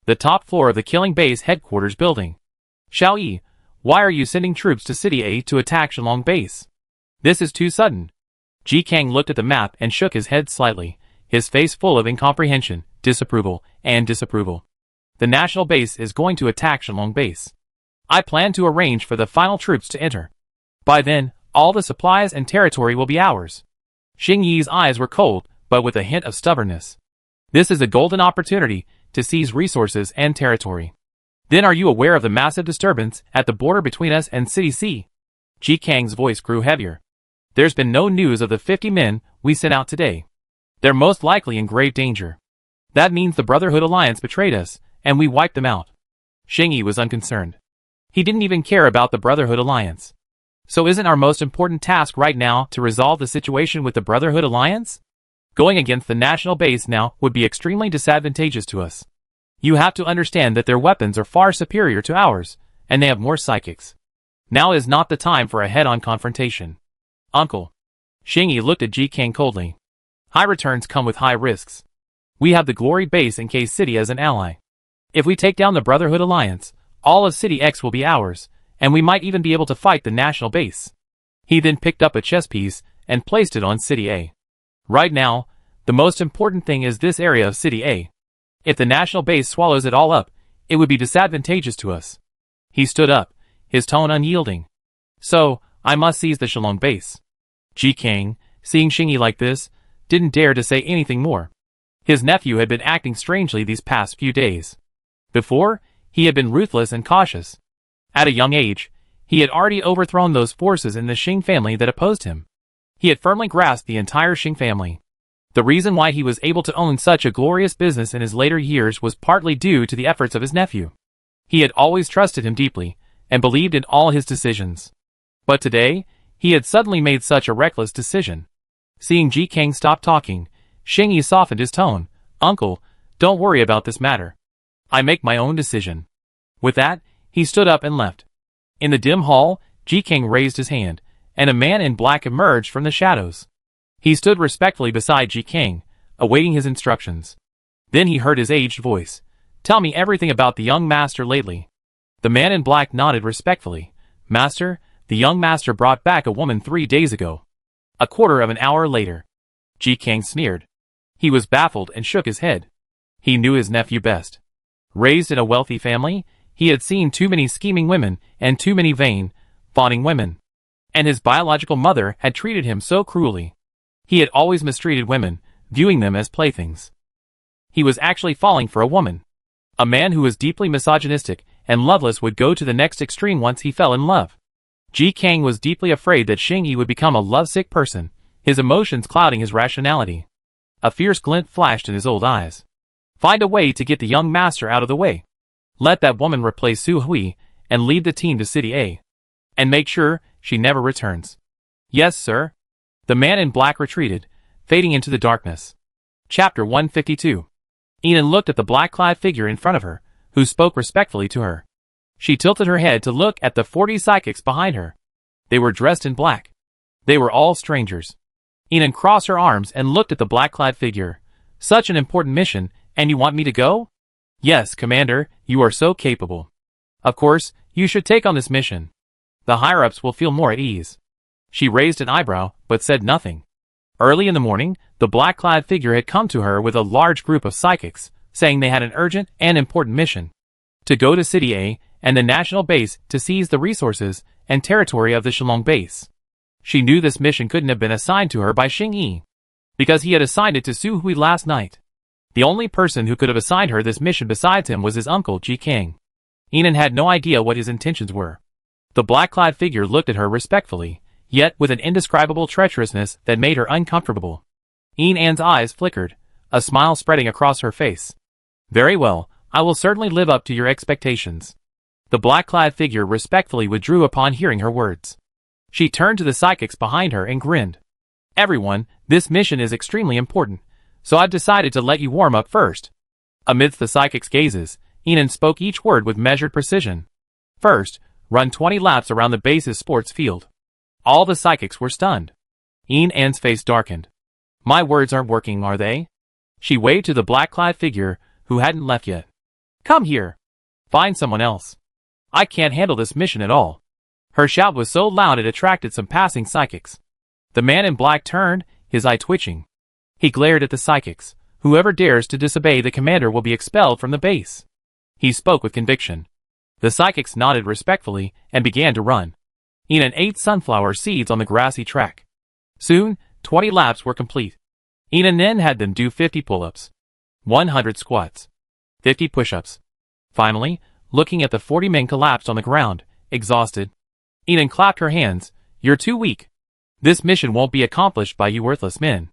The top floor of the Killing Base headquarters building. "Xiao Yi, why are you sending troops to City A to attack Shillong Base? This is too sudden." Ji Kang looked at the map and shook his head slightly, his face full of incomprehension, disapproval, and disapproval. The national base is going to attack Shillong base. I plan to arrange for the final troops to enter. By then, all the supplies and territory will be ours. Xing Yi's eyes were cold, but with a hint of stubbornness. This is a golden opportunity to seize resources and territory. Then are you aware of the massive disturbance at the border between us and City C? Ji Kang's voice grew heavier. There's been no news of the 50 men we sent out today. They're most likely in grave danger. That means the Brotherhood Alliance betrayed us, and we wiped them out. Xing Yi was unconcerned. He didn't even care about the Brotherhood Alliance. So isn't our most important task right now to resolve the situation with the Brotherhood Alliance? Going against the national base now would be extremely disadvantageous to us. You have to understand that their weapons are far superior to ours, and they have more psychics. Now is not the time for a head-on confrontation. Uncle. Xing Yi looked at Ji Kang coldly. High returns come with high risks. We have the Glory Base in K City as an ally. If we take down the Brotherhood Alliance, all of City X will be ours, and we might even be able to fight the national base. He then picked up a chess piece and placed it on City A. Right now, the most important thing is this area of City A. If the national base swallows it all up, it would be disadvantageous to us. He stood up, his tone unyielding. So, I must seize the Shillong base. Ji Kang, seeing Xing Yi like this, didn't dare to say anything more. His nephew had been acting strangely these past few days. Before, he had been ruthless and cautious. At a young age, he had already overthrown those forces in the Xing family that opposed him. He had firmly grasped the entire Xing family. The reason why he was able to own such a glorious business in his later years was partly due to the efforts of his nephew. He had always trusted him deeply, and believed in all his decisions. But today, he had suddenly made such a reckless decision. Seeing Ji Kang stop talking, Xing Yi softened his tone. Uncle, don't worry about this matter. I make my own decision. With that, he stood up and left. In the dim hall, Ji Kang raised his hand, and a man in black emerged from the shadows. He stood respectfully beside Ji Kang, awaiting his instructions. Then he heard his aged voice. Tell me everything about the young master lately. The man in black nodded respectfully. Master, the young master brought back a woman 3 days ago. A quarter of an hour later. Ji Kang sneered. He was baffled and shook his head. He knew his nephew best. Raised in a wealthy family, he had seen too many scheming women and too many vain, fawning women. And his biological mother had treated him so cruelly. He had always mistreated women, viewing them as playthings. He was actually falling for a woman. A man who was deeply misogynistic and loveless would go to the next extreme once he fell in love. Ji Kang was deeply afraid that Xing Yi would become a lovesick person, his emotions clouding his rationality. A fierce glint flashed in his old eyes. Find a way to get the young master out of the way. Let that woman replace Su Hui and lead the team to City A. And make sure she never returns. Yes, sir. The man in black retreated, fading into the darkness. Chapter 152. Enan looked at the black-clad figure in front of her, who spoke respectfully to her. She tilted her head to look at the 40 psychics behind her. They were dressed in black. They were all strangers. Enan crossed her arms and looked at the black-clad figure. Such an important mission, and you want me to go? Yes, Commander, you are so capable. Of course, you should take on this mission. The higher-ups will feel more at ease. She raised an eyebrow, but said nothing. Early in the morning, the black-clad figure had come to her with a large group of psychics, saying they had an urgent and important mission. To go to City A and the national base to seize the resources and territory of the Shillong base. She knew this mission couldn't have been assigned to her by Xing Yi, because he had assigned it to Su Hui last night. The only person who could have assigned her this mission besides him was his uncle Ji Kang. Enan had no idea what his intentions were. The black-clad figure looked at her respectfully, yet with an indescribable treacherousness that made her uncomfortable. Enan's eyes flickered, a smile spreading across her face. Very well, I will certainly live up to your expectations. The black-clad figure respectfully withdrew upon hearing her words. She turned to the psychics behind her and grinned. Everyone, this mission is extremely important, so I've decided to let you warm up first. Amidst the psychics' gazes, Enan spoke each word with measured precision. First, run 20 laps around the base's sports field. All the psychics were stunned. Enan's face darkened. My words aren't working, are they? She waved to the black-clad figure, who hadn't left yet. Come here. Find someone else. I can't handle this mission at all. Her shout was so loud it attracted some passing psychics. The man in black turned, his eye twitching. He glared at the psychics. Whoever dares to disobey the commander will be expelled from the base. He spoke with conviction. The psychics nodded respectfully and began to run. Ian ate sunflower seeds on the grassy track. Soon, 20 laps were complete. Ian then had them do 50 pull-ups, 100 squats, 50 push-ups. Finally, looking at the 40 men collapsed on the ground, exhausted, Ian clapped her hands. "You're too weak. This mission won't be accomplished by you worthless men."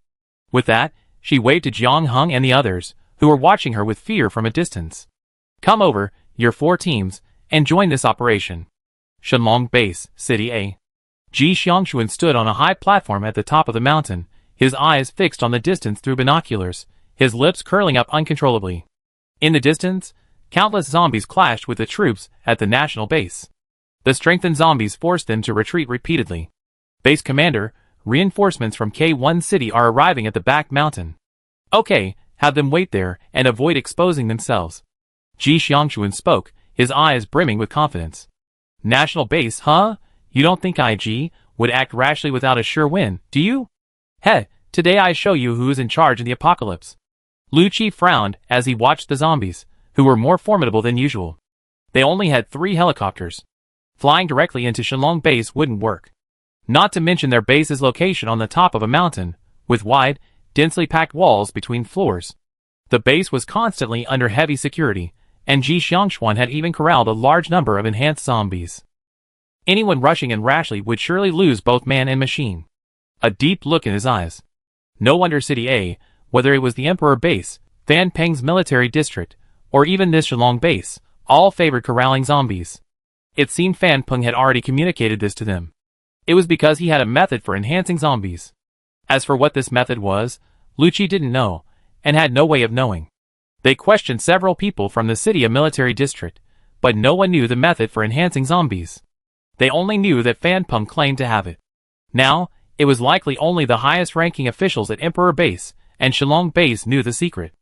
With that, she waved to Jiang Hung and the others, who were watching her with fear from a distance. "Come over, your 4 teams, and join this operation." Shenlong Base, City A. Ji Xiangxuan stood on a high platform at the top of the mountain, his eyes fixed on the distance through binoculars, his lips curling up uncontrollably. In the distance, countless zombies clashed with the troops at the national base. The strengthened zombies forced them to retreat repeatedly. "Base Commander, reinforcements from K1 City are arriving at the back mountain." "Okay, have them wait there and avoid exposing themselves." Ji Xiangxuan spoke, his eyes brimming with confidence. "National base, huh? You don't think IG would act rashly without a sure win, do you? Heh, today I show you who is in charge in the apocalypse." Lu Qi frowned as he watched the zombies, who were more formidable than usual. They only had 3 helicopters. Flying directly into Shenlong Base wouldn't work. Not to mention their base's location on the top of a mountain, with wide, densely packed walls between floors. The base was constantly under heavy security, and Ji Xiangxuan had even corralled a large number of enhanced zombies. Anyone rushing in rashly would surely lose both man and machine. A deep look in his eyes. No wonder City A, whether it was the Emperor Base, Fan Peng's military district, or even this Shenlong Base, all favored corralling zombies. It seemed Fan Peng had already communicated this to them. It was because he had a method for enhancing zombies. As for what this method was, Lu Qi didn't know, and had no way of knowing. They questioned several people from the city of military district, but no one knew the method for enhancing zombies. They only knew that Fan Peng claimed to have it. Now, it was likely only the highest-ranking officials at Emperor Base and Shenlong Base knew the secret.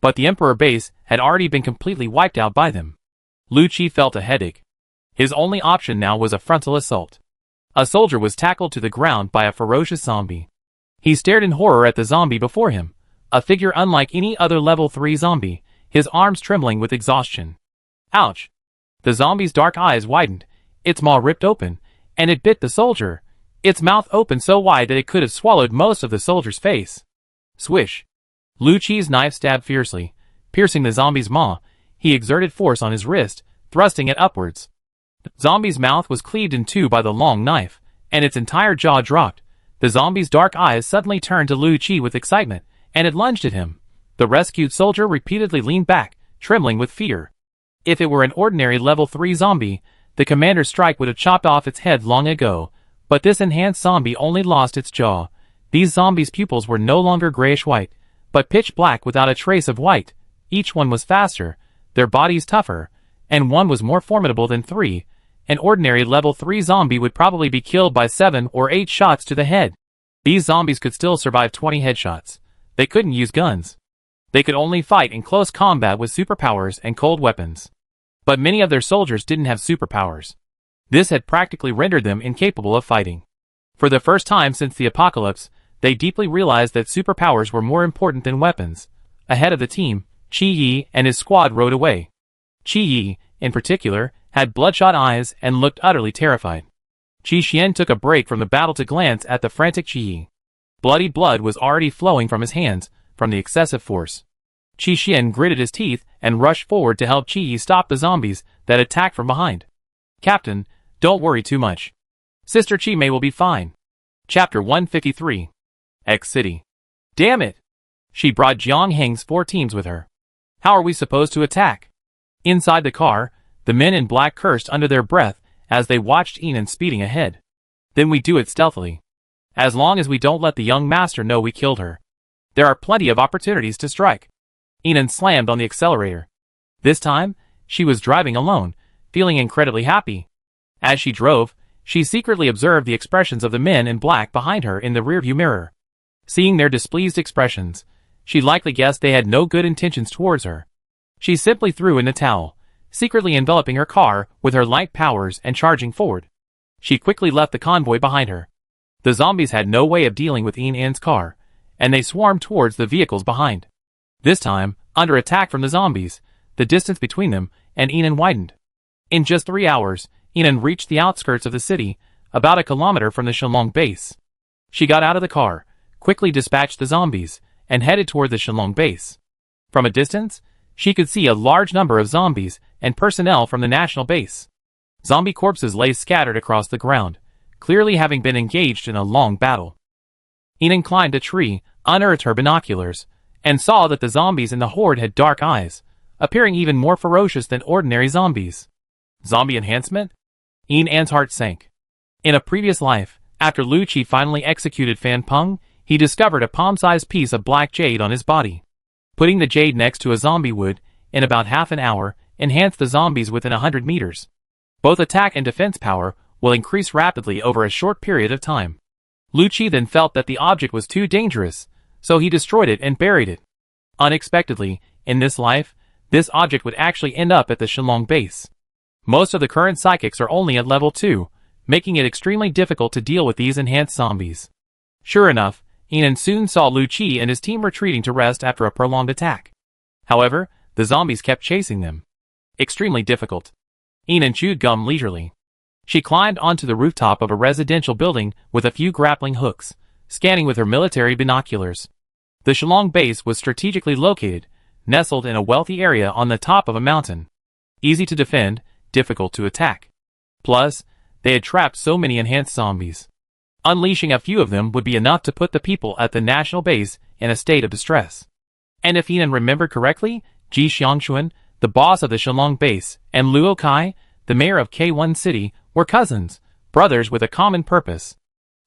But the Emperor Base had already been completely wiped out by them. Lu Qi felt a headache. His only option now was a frontal assault. A soldier was tackled to the ground by a ferocious zombie. He stared in horror at the zombie before him, a figure unlike any other level 3 zombie, his arms trembling with exhaustion. Ouch! The zombie's dark eyes widened, its maw ripped open, and it bit the soldier, its mouth opened so wide that it could have swallowed most of the soldier's face. Swish! Lu Qi's knife stabbed fiercely, piercing the zombie's maw. He exerted force on his wrist, thrusting it upwards. The zombie's mouth was cleaved in 2 by the long knife, and its entire jaw dropped. The zombie's dark eyes suddenly turned to Lu Qi with excitement, and it lunged at him. The rescued soldier repeatedly leaned back, trembling with fear. If it were an ordinary level 3 zombie, the commander's strike would have chopped off its head long ago, but this enhanced zombie only lost its jaw. These zombies' pupils were no longer grayish-white, but pitch black without a trace of white. Each one was faster, their bodies tougher, and one was more formidable than 3. An ordinary level 3 zombie would probably be killed by 7 or 8 shots to the head. These zombies could still survive 20 headshots. They couldn't use guns. They could only fight in close combat with superpowers and cold weapons. But many of their soldiers didn't have superpowers. This had practically rendered them incapable of fighting. For the first time since the apocalypse, they deeply realized that superpowers were more important than weapons. Ahead of the team, Qi Yi and his squad rode away. Qi Yi, in particular, had bloodshot eyes and looked utterly terrified. Qi Xian took a break from the battle to glance at the frantic Qi Yi. Bloody blood was already flowing from his hands, from the excessive force. Qi Xian gritted his teeth and rushed forward to help Qi Yi stop the zombies that attacked from behind. "Captain, don't worry too much. Sister Qi Mei will be fine." Chapter 153. X City. "Damn it!" She brought Jiang Heng's 4 teams with her. "How are we supposed to attack?" Inside the car, the men in black cursed under their breath as they watched Enan speeding ahead. "Then we do it stealthily. As long as we don't let the young master know we killed her. There are plenty of opportunities to strike." Enan slammed on the accelerator. This time, she was driving alone, feeling incredibly happy. As she drove, she secretly observed the expressions of the men in black behind her in the rearview mirror. Seeing their displeased expressions, she likely guessed they had no good intentions towards her. She simply threw in the towel, secretly enveloping her car with her light powers and charging forward. She quickly left the convoy behind her. The zombies had no way of dealing with Enan's car, and they swarmed towards the vehicles behind. This time, under attack from the zombies, the distance between them and Enon widened. In just 3 hours, Enon reached the outskirts of the city, about a kilometer from the Shenlong base. She got out of the car, quickly dispatched the zombies, and headed toward the Shenlong base. From a distance, she could see a large number of zombies and personnel from the national base. Zombie corpses lay scattered across the ground, clearly having been engaged in a long battle. Enon climbed a tree, unearthed her binoculars, and saw that the zombies in the horde had dark eyes, appearing even more ferocious than ordinary zombies. Zombie enhancement? Enon's heart sank. In a previous life, after Lu Qi finally executed Fan Peng, he discovered a palm-sized piece of black jade on his body. Putting the jade next to a zombie would, in about half an hour, enhance the zombies within 100 meters. Both attack and defense power will increase rapidly over a short period of time. Lu Qi then felt that the object was too dangerous, so he destroyed it and buried it. Unexpectedly, in this life, this object would actually end up at the Shenlong base. Most of the current psychics are only at level 2, making it extremely difficult to deal with these enhanced zombies. Sure enough, Enon soon saw Lu Qi and his team retreating to rest after a prolonged attack. However, the zombies kept chasing them. Extremely difficult. Enon chewed gum leisurely. She climbed onto the rooftop of a residential building with a few grappling hooks, scanning with her military binoculars. The Shenlong base was strategically located, nestled in a wealthy area on the top of a mountain. Easy to defend, difficult to attack. Plus, they had trapped so many enhanced zombies. Unleashing a few of them would be enough to put the people at the national base in a state of distress. And if Enon remembered correctly, Ji Xiangxuan, the boss of the Shenlong base, and Luo Kai, the mayor of K1 City, were cousins, brothers with a common purpose.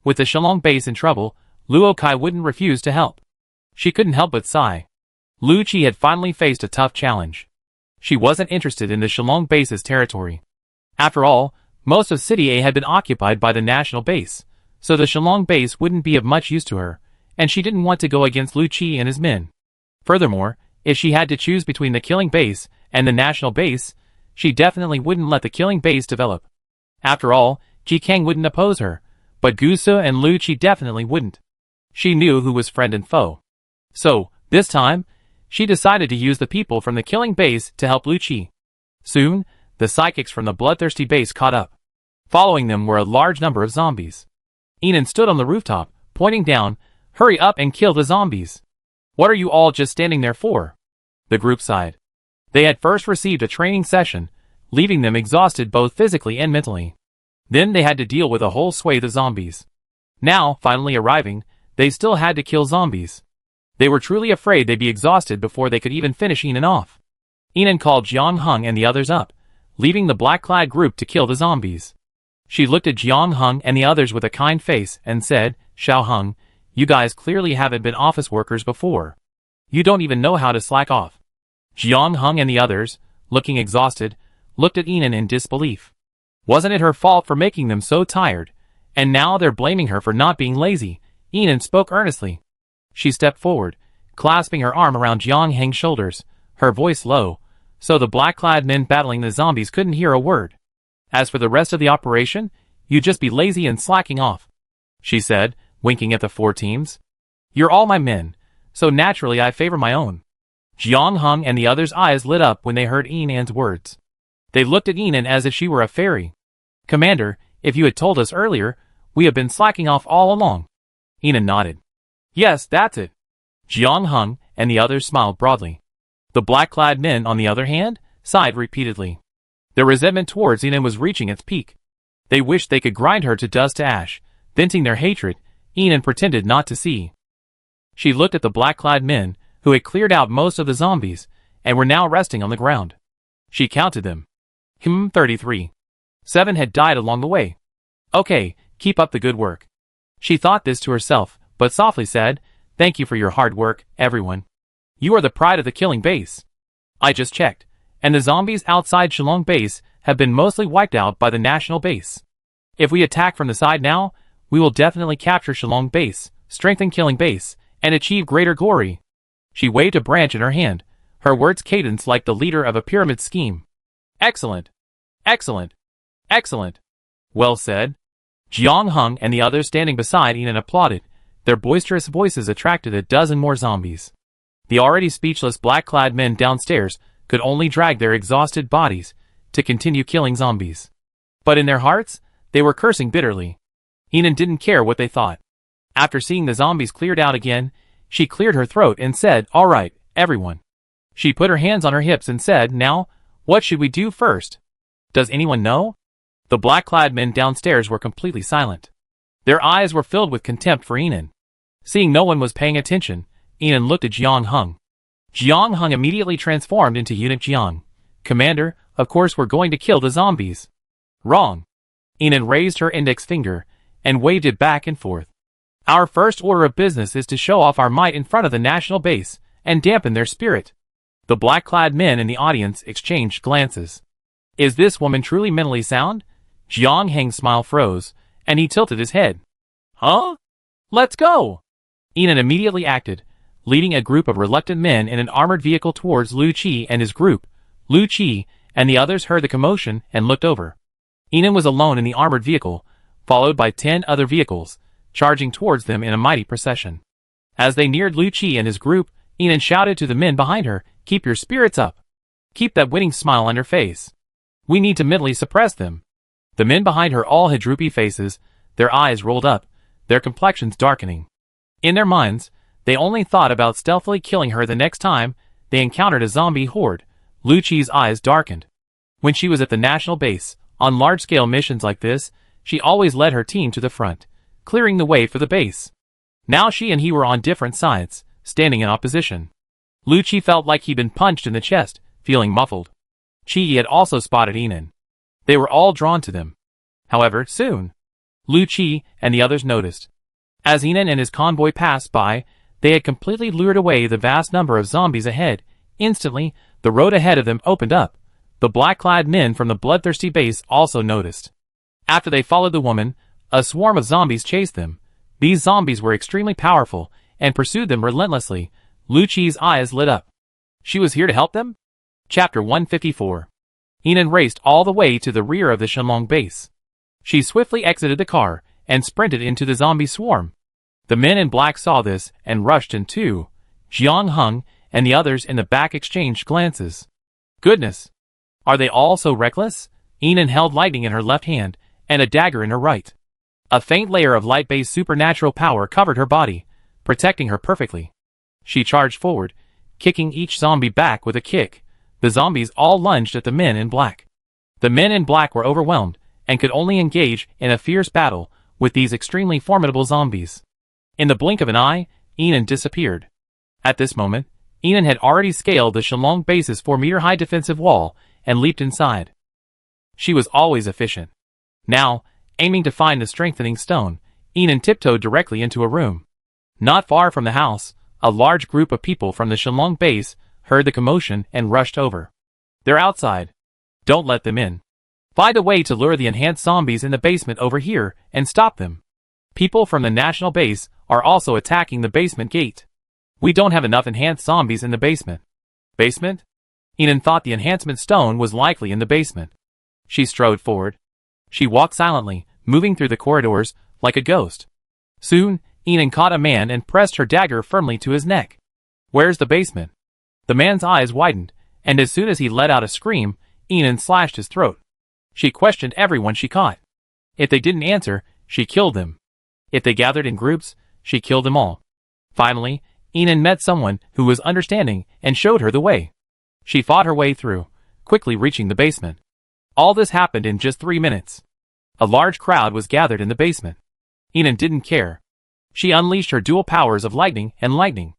With the Shenlong base in trouble, Luo Kai wouldn't refuse to help. She couldn't help but sigh. Lu Qi had finally faced a tough challenge. She wasn't interested in the Shenlong base's territory. After all, most of City A had been occupied by the national base, so the Shenlong base wouldn't be of much use to her, and she didn't want to go against Lu Qi and his men. Furthermore, if she had to choose between the killing base and the national base, she definitely wouldn't let the killing base develop. After all, Ji Kang wouldn't oppose her, but Gu Se and Lu Qi definitely wouldn't. She knew who was friend and foe. So, this time, she decided to use the people from the killing base to help Lu Qi. Soon, the psychics from the bloodthirsty base caught up. Following them were a large number of zombies. Enon stood on the rooftop, pointing down, "Hurry up and kill the zombies. What are you all just standing there for?" The group sighed. They had first received a training session, leaving them exhausted both physically and mentally. Then they had to deal with a whole swathe of zombies. Now, finally arriving, they still had to kill zombies. They were truly afraid they'd be exhausted before they could even finish Enon off. Enon called Jiang Heng and the others up, leaving the black-clad group to kill the zombies. She looked at Jiang Heng and the others with a kind face and said, "Xiao Heng, you guys clearly haven't been office workers before. You don't even know how to slack off." Jiang Heng and the others, looking exhausted, looked at Enon in disbelief. Wasn't it her fault for making them so tired? And now they're blaming her for not being lazy. Enon spoke earnestly. She stepped forward, clasping her arm around Jiang Heng's shoulders, her voice low, so the black-clad men battling the zombies couldn't hear a word. "As for the rest of the operation, you'd just be lazy and slacking off," she said, winking at the 4 teams. "You're all my men, so naturally I favor my own." Jiang Heng and the others' eyes lit up when they heard Enon's words. They looked at Enon as if she were a fairy. "Commander, if you had told us earlier, we have been slacking off all along." Enon nodded. "Yes, that's it." Jiang Heng and the others smiled broadly. The black-clad men, on the other hand, sighed repeatedly. Their resentment towards Enon was reaching its peak. They wished they could grind her to dust to ash, venting their hatred. Enon pretended not to see. She looked at the black-clad men, who had cleared out most of the zombies, and were now resting on the ground. She counted them. 33. 7 had died along the way. "Okay, keep up the good work." She thought this to herself, but softly said, "Thank you for your hard work, everyone. You are the pride of the killing base." I just checked, and the zombies outside Shenlong base have been mostly wiped out by the national base. If we attack from the side now, we will definitely capture Shenlong base, strengthen killing base, and achieve greater glory. She waved a branch in her hand, her words cadenced like the leader of a pyramid scheme. "Excellent! Excellent! Excellent! Well said." Jiang Heng and the others standing beside Enon applauded, Their boisterous voices attracted a dozen more zombies. The already speechless black-clad men downstairs could only drag their exhausted bodies to continue killing zombies. But in their hearts, they were cursing bitterly. Heroine didn't care what they thought. After seeing the zombies cleared out again, she cleared her throat and said, "All right, everyone." She put her hands on her hips and said, "Now, what should we do first? Does anyone know?" The black-clad men downstairs were completely silent. Their eyes were filled with contempt for Heroine. Seeing no one was paying attention, Heroine looked at Jiang Hung. Jiang Hung immediately transformed into Eunuch Jiang. "Commander, of course we're going to kill the zombies." "Wrong." Heroine raised her index finger and waved it back and forth. "Our first order of business is to show off our might in front of the national base and dampen their spirit." The black-clad men in the audience exchanged glances. Is this woman truly mentally sound? Jiang Hang's smile froze, and he tilted his head. "Huh? Let's go!" Heroine immediately acted, leading a group of reluctant men in an armored vehicle towards Lu Qi and his group. Lu Qi and the others heard the commotion and looked over. Heroine was alone in the armored vehicle, followed by 10 other vehicles, charging towards them in a mighty procession. As they neared Lu Qi and his group, Heroine shouted to the men behind her, "Keep your spirits up. Keep that winning smile on your face. We need to mentally suppress them." The men behind her all had droopy faces, their eyes rolled up, their complexions darkening. In their minds, they only thought about stealthily killing her the next time they encountered a zombie horde. Lu Qi's eyes darkened. When she was at the national base, on large-scale missions like this, she always led her team to the front, clearing the way for the base. Now she and he were on different sides, standing in opposition. Lu Qi felt like he'd been punched in the chest, feeling muffled. Qi had also spotted Heroine. They were all drawn to them. However, soon, Lu Qi and the others noticed. As Heroine and his convoy passed by, they had completely lured away the vast number of zombies ahead. Instantly, the road ahead of them opened up. The black-clad men from the bloodthirsty base also noticed. After they followed the woman, a swarm of zombies chased them. These zombies were extremely powerful and pursued them relentlessly. Lu Qi's eyes lit up. She was here to help them? Chapter 154. Heroine raced all the way to the rear of the Shenlong base. She swiftly exited the car and sprinted into the zombie swarm. The men in black saw this and rushed in too. Jiang Hung and the others in the back exchanged glances. Goodness! Are they all so reckless? Heroine held lightning in her left hand and a dagger in her right. A faint layer of light-based supernatural power covered her body, protecting her perfectly. She charged forward, kicking each zombie back with a kick. The zombies all lunged at the men in black. The men in black were overwhelmed and could only engage in a fierce battle with these extremely formidable zombies. In the blink of an eye, Heroine disappeared. At this moment, Heroine had already scaled the Shenlong base's 4-meter-high defensive wall and leaped inside. She was always efficient. Now, aiming to find the strengthening stone, Heroine tiptoed directly into a room. Not far from the house, a large group of people from the Shenlong base heard the commotion and rushed over. They're outside. Don't let them in. Find a way to lure the enhanced zombies in the basement over here and stop them. People from the national base are also attacking the basement gate. We don't have enough enhanced zombies in the basement. Basement? Heroine thought the enhancement stone was likely in the basement. She strode forward. She walked silently, moving through the corridors like a ghost. Soon, Heroine caught a man and pressed her dagger firmly to his neck. Where's the basement? The man's eyes widened, and as soon as he let out a scream, Heroine slashed his throat. She questioned everyone she caught. If they didn't answer, she killed them. If they gathered in groups, she killed them all. Finally, Heroine met someone who was understanding and showed her the way. She fought her way through, quickly reaching the basement. All this happened in just 3 minutes. A large crowd was gathered in the basement. Heroine didn't care. She unleashed her dual powers of lightning and lightning.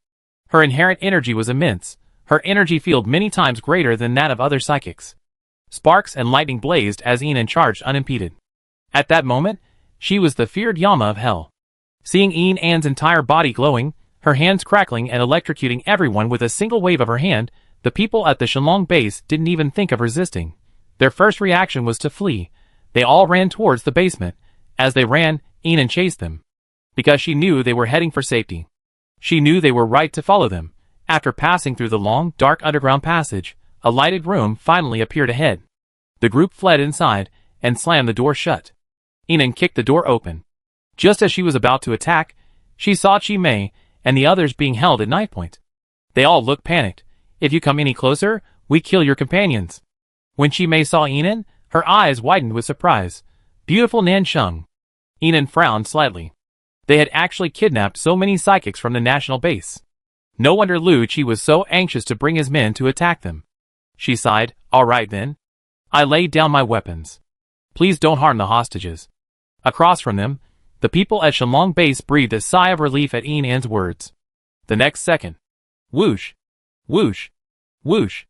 Her inherent energy was immense, her energy field many times greater than that of other psychics. Sparks and lightning blazed as Heroine charged unimpeded. At that moment, she was the feared Yama of hell. Seeing Heroine's entire body glowing, her hands crackling and electrocuting everyone with a single wave of her hand, the people at the Shenlong base didn't even think of resisting. Their first reaction was to flee. They all ran towards the basement. As they ran, Heroine chased them. Because she knew they were heading for safety. She knew they were right to follow them. After passing through the long, dark underground passage, a lighted room finally appeared ahead. The group fled inside and slammed the door shut. Heroine kicked the door open. Just as she was about to attack, She saw Chi Mei and the others being held at knife point. They all looked panicked. If you come any closer, we kill your companions. When Chi Mei saw Yinan, her eyes widened with surprise. Beautiful Nansheng. Yinan frowned slightly. They had actually kidnapped so many psychics from the national base. No wonder Lu Qi was so anxious to bring his men to attack them. She sighed. All right then. I laid down my weapons. Please don't harm the hostages. Across from them, the people at Shenlong base breathed a sigh of relief at Yinan's words. The next second. Whoosh! Whoosh! Whoosh!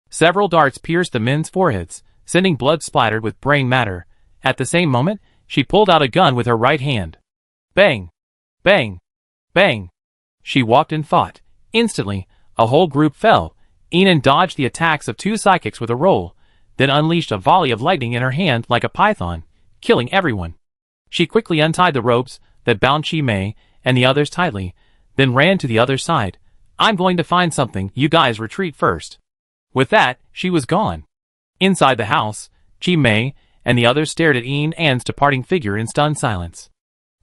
Several darts pierced the men's foreheads, sending blood splattered with brain matter. At the same moment, she pulled out a gun with her right hand. Bang! Bang! Bang! She walked and fought. Instantly, a whole group fell. Yinan dodged the attacks of two psychics with a roll, then unleashed a volley of lightning in her hand like a python, killing everyone. She quickly untied the ropes that bound Chi Mei and the others tightly, then ran to the other side. I'm going to find something, you guys retreat first. With that, she was gone. Inside the house, Chi Mei and the others stared at Yinan's departing figure in stunned silence.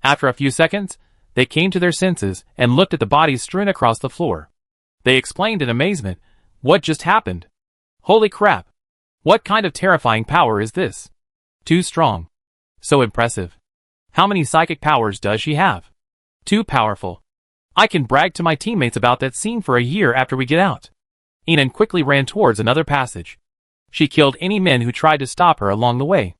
After a few seconds, they came to their senses and looked at the bodies strewn across the floor. They exclaimed in amazement, what just happened? Holy crap! What kind of terrifying power is this? Too strong. So impressive. How many psychic powers does she have? Too powerful. I can brag to my teammates about that scene for a year after we get out. Yinan quickly ran towards another passage. She killed any men who tried to stop her along the way.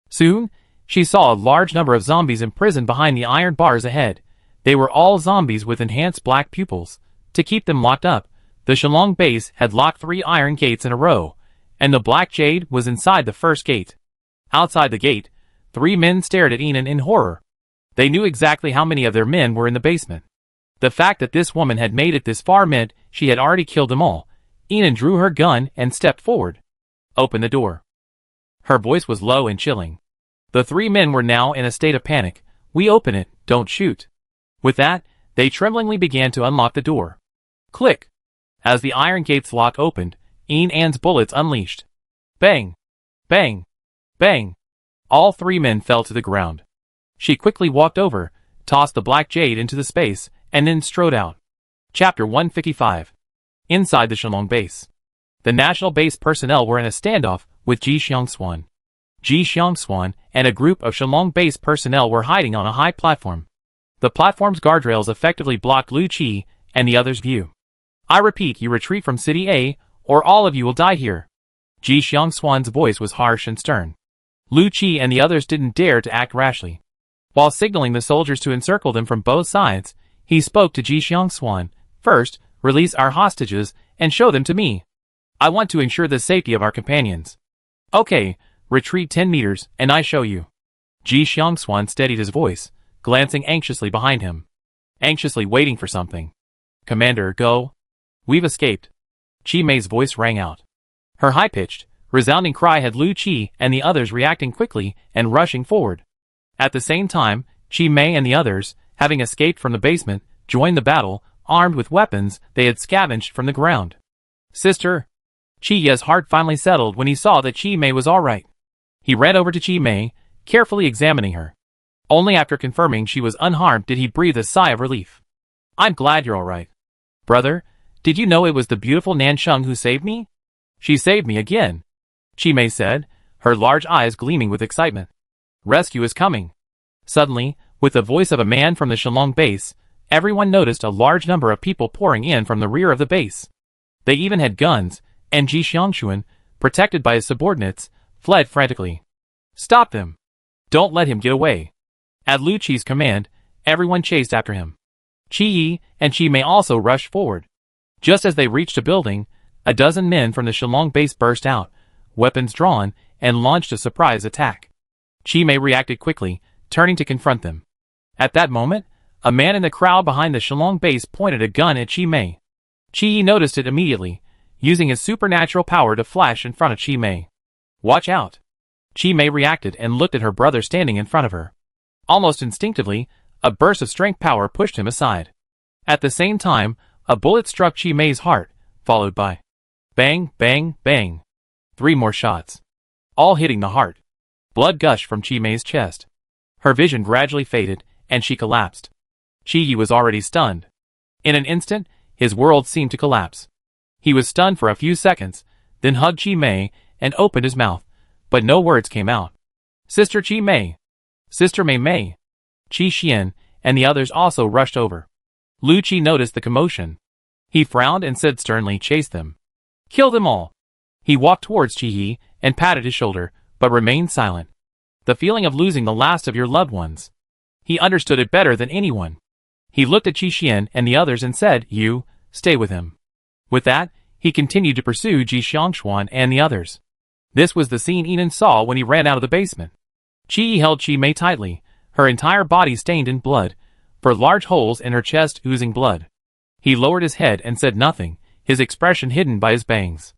Soon, she saw a large number of zombies imprisoned behind the iron bars ahead. They were all zombies with enhanced black pupils. To keep them locked up, the Shenlong base had locked 3 iron gates in a row, and the black jade was inside the first gate. Outside the gate, 3 men stared at Yinan in horror. They knew exactly how many of their men were in the basement. The fact that this woman had made it this far meant she had already killed them all. Yinan drew her gun and stepped forward. Open the door. Her voice was low and chilling. The 3 men were now in a state of panic. We open it, don't shoot. With that, they tremblingly began to unlock the door. Click! As the iron gate's lock opened, Yinan's bullets unleashed. Bang! Bang! Bang! All 3 men fell to the ground. She quickly walked over, tossed the black jade into the space, and then strode out. Chapter 155. Inside the Shenlong base. The national base personnel were in a standoff with Ji Xiangshuan. Ji Xiangshuan and a group of Shenlong base personnel were hiding on a high platform. The platform's guardrails effectively blocked Lu Qi and the others' view. I repeat, you retreat from City A, or all of you will die here. Ji Xiangshuan's voice was harsh and stern. Lu Qi and the others didn't dare to act rashly. While signaling the soldiers to encircle them from both sides, he spoke to Ji Xiangshuan. First, release our hostages and show them to me. I want to ensure the safety of our companions. Okay, retreat 10 meters and I show you. Ji Xiangshuan steadied his voice, glancing anxiously behind him. Anxiously waiting for something. Commander, go. We've escaped. Chi Mei's voice rang out. Her high-pitched, resounding cry had Lu Qi and the others reacting quickly and rushing forward. At the same time, Chi Mei and the others, having escaped from the basement, joined the battle, armed with weapons they had scavenged from the ground. Sister. Chi Ye's heart finally settled when he saw that Chi Mei was all right. He ran over to Chi Mei, carefully examining her. Only after confirming she was unharmed did he breathe a sigh of relief. I'm glad you're all right. Brother, did you know it was the beautiful Nansheng who saved me? She saved me again, Chi Mei said, her large eyes gleaming with excitement. Rescue is coming. Suddenly, with the voice of a man from the Shenlong base, everyone noticed a large number of people pouring in from the rear of the base. They even had guns, and Ji Xiangshuan, protected by his subordinates, fled frantically. Stop them! Don't let him get away! At Lu Qi's command, everyone chased after him. Chi Yi and Chi Mei also rushed forward. Just as they reached a building, a dozen men from the Shenlong base burst out, weapons drawn, and launched a surprise attack. Chi Mei reacted quickly, turning to confront them. At that moment, a man in the crowd behind the Shenlong base pointed a gun at Chi Mei. Chi Yi noticed it immediately, using his supernatural power to flash in front of Chi Mei. Watch out! Chi Mei reacted and looked at her brother standing in front of her. Almost instinctively, a burst of strength power pushed him aside. At the same time, a bullet struck Chi Mei's heart, followed by bang, bang, bang. 3 more shots. All hitting the heart. Blood gushed from Chi Mei's chest. Her vision gradually faded, and she collapsed. Chi-Yi was already stunned. In an instant, his world seemed to collapse. He was stunned for a few seconds, then hugged Chi-Mei and opened his mouth, but no words came out. Sister Chi-Mei! Sister Mei-Mei! Qi-Xian and the others also rushed over. Lu Qi noticed the commotion. He frowned and said sternly, chase them. Kill them all. He walked towards Chi-Yi and patted his shoulder, but remained silent. The feeling of losing the last of your loved ones. He understood it better than anyone. He looked at Qi-Xian and the others and said, you, stay with him. With that, he continued to pursue Ji Xiangxuan and the others. This was the scene Enan saw when he ran out of the basement. Qi-Yi held Chi-Mei tightly, her entire body stained in blood, for large holes in her chest oozing blood. He lowered his head and said nothing, his expression hidden by his bangs.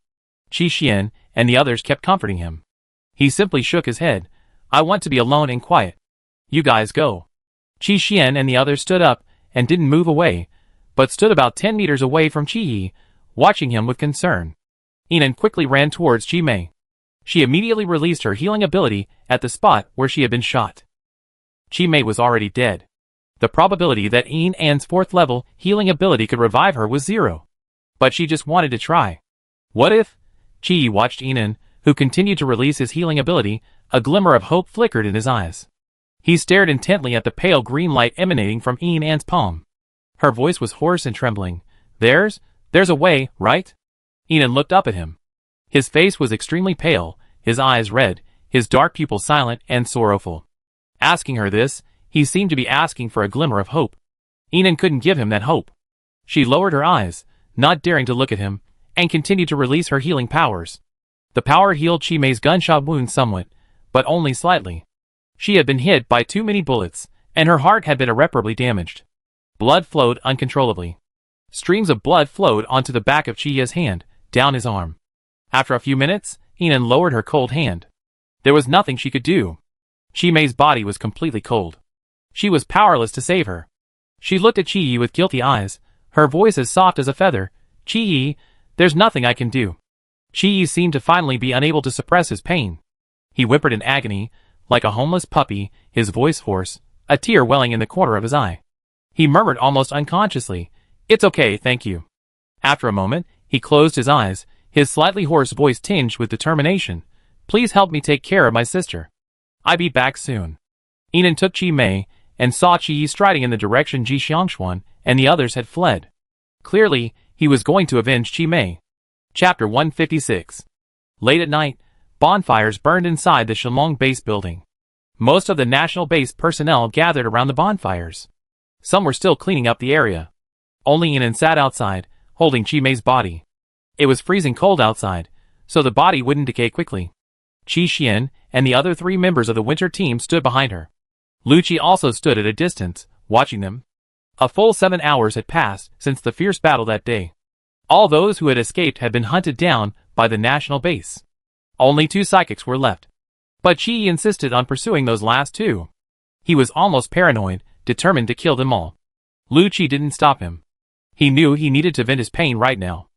Qi-Xian and the others kept comforting him. He simply shook his head. I want to be alone and quiet. You guys go. Qi-Xian and the others stood up and didn't move away, but stood about 10 meters away from Qi-Yi, watching him with concern. Enan quickly ran towards Chi-Mei. She immediately released her healing ability at the spot where she had been shot. Chi-Mei was already dead. The probability that Enan's 4th level healing ability could revive her was 0. But she just wanted to try. What if? Qi-Yi watched Enan, who continued to release his healing ability. A glimmer of hope flickered in his eyes. He stared intently at the pale green light emanating from Enan's palm. Her voice was hoarse and trembling. There's a way, right? Enan looked up at him. His face was extremely pale, his eyes red, his dark pupils silent and sorrowful. Asking her this, he seemed to be asking for a glimmer of hope. Enan couldn't give him that hope. She lowered her eyes, not daring to look at him, and continued to release her healing powers. The power healed Chi-Mei's gunshot wound somewhat, but only slightly. She had been hit by too many bullets, and her heart had been irreparably damaged. Blood flowed uncontrollably. Streams of blood flowed onto the back of Chi-Yi's hand, down his arm. After a few minutes, Enan lowered her cold hand. There was nothing she could do. Chi-Mei's body was completely cold. She was powerless to save her. She looked at Chi-Yi with guilty eyes, her voice as soft as a feather. Chi-Yi, there's nothing I can do. Chi-Yi seemed to finally be unable to suppress his pain. He whimpered in agony, like a homeless puppy, his voice hoarse, a tear welling in the corner of his eye. He murmured almost unconsciously, It's okay, thank you. After a moment, he closed his eyes, his slightly hoarse voice tinged with determination. Please help me take care of my sister. I'll be back soon. Enan took Chi-Mei, and saw Qi-Yi striding in the direction Ji Xiangxuan and the others had fled. Clearly, he was going to avenge Chi-Mei. Chapter 156. Late at night, bonfires burned inside the Shenlong base building. Most of the National Base personnel gathered around the bonfires. Some were still cleaning up the area. Only Enan sat outside, holding Chi-Mei's body. It was freezing cold outside, so the body wouldn't decay quickly. Qi-Xian and the other 3 members of the winter team stood behind her. Lu Qi also stood at a distance, watching them. A full 7 hours had passed since the fierce battle that day. All those who had escaped had been hunted down by the national base. Only 2 psychics were left. But Qi insisted on pursuing those last 2. He was almost paranoid, determined to kill them all. Lu Qi didn't stop him. He knew he needed to vent his pain right now.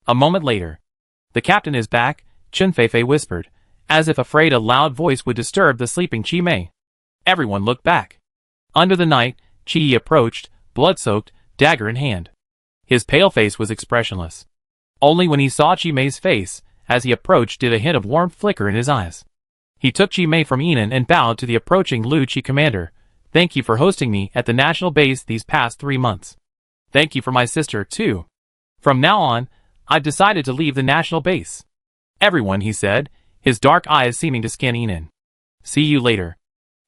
A moment later. The captain is back, Chen Feifei whispered, as if afraid a loud voice would disturb the sleeping Chi-Mei. Everyone looked back. Under the night, Qi approached, blood-soaked, dagger in hand. His pale face was expressionless. Only when he saw Chi-Mei's face, as he approached, did a hint of warmth flicker in his eyes. He took Chi-Mei from Enan and bowed to the approaching Lu Qi commander. Thank you for hosting me at the national base these past 3 months. Thank you for my sister, too. From now on, I've decided to leave the national base. Everyone, he said, his dark eyes seeming to scan Enan. See you later.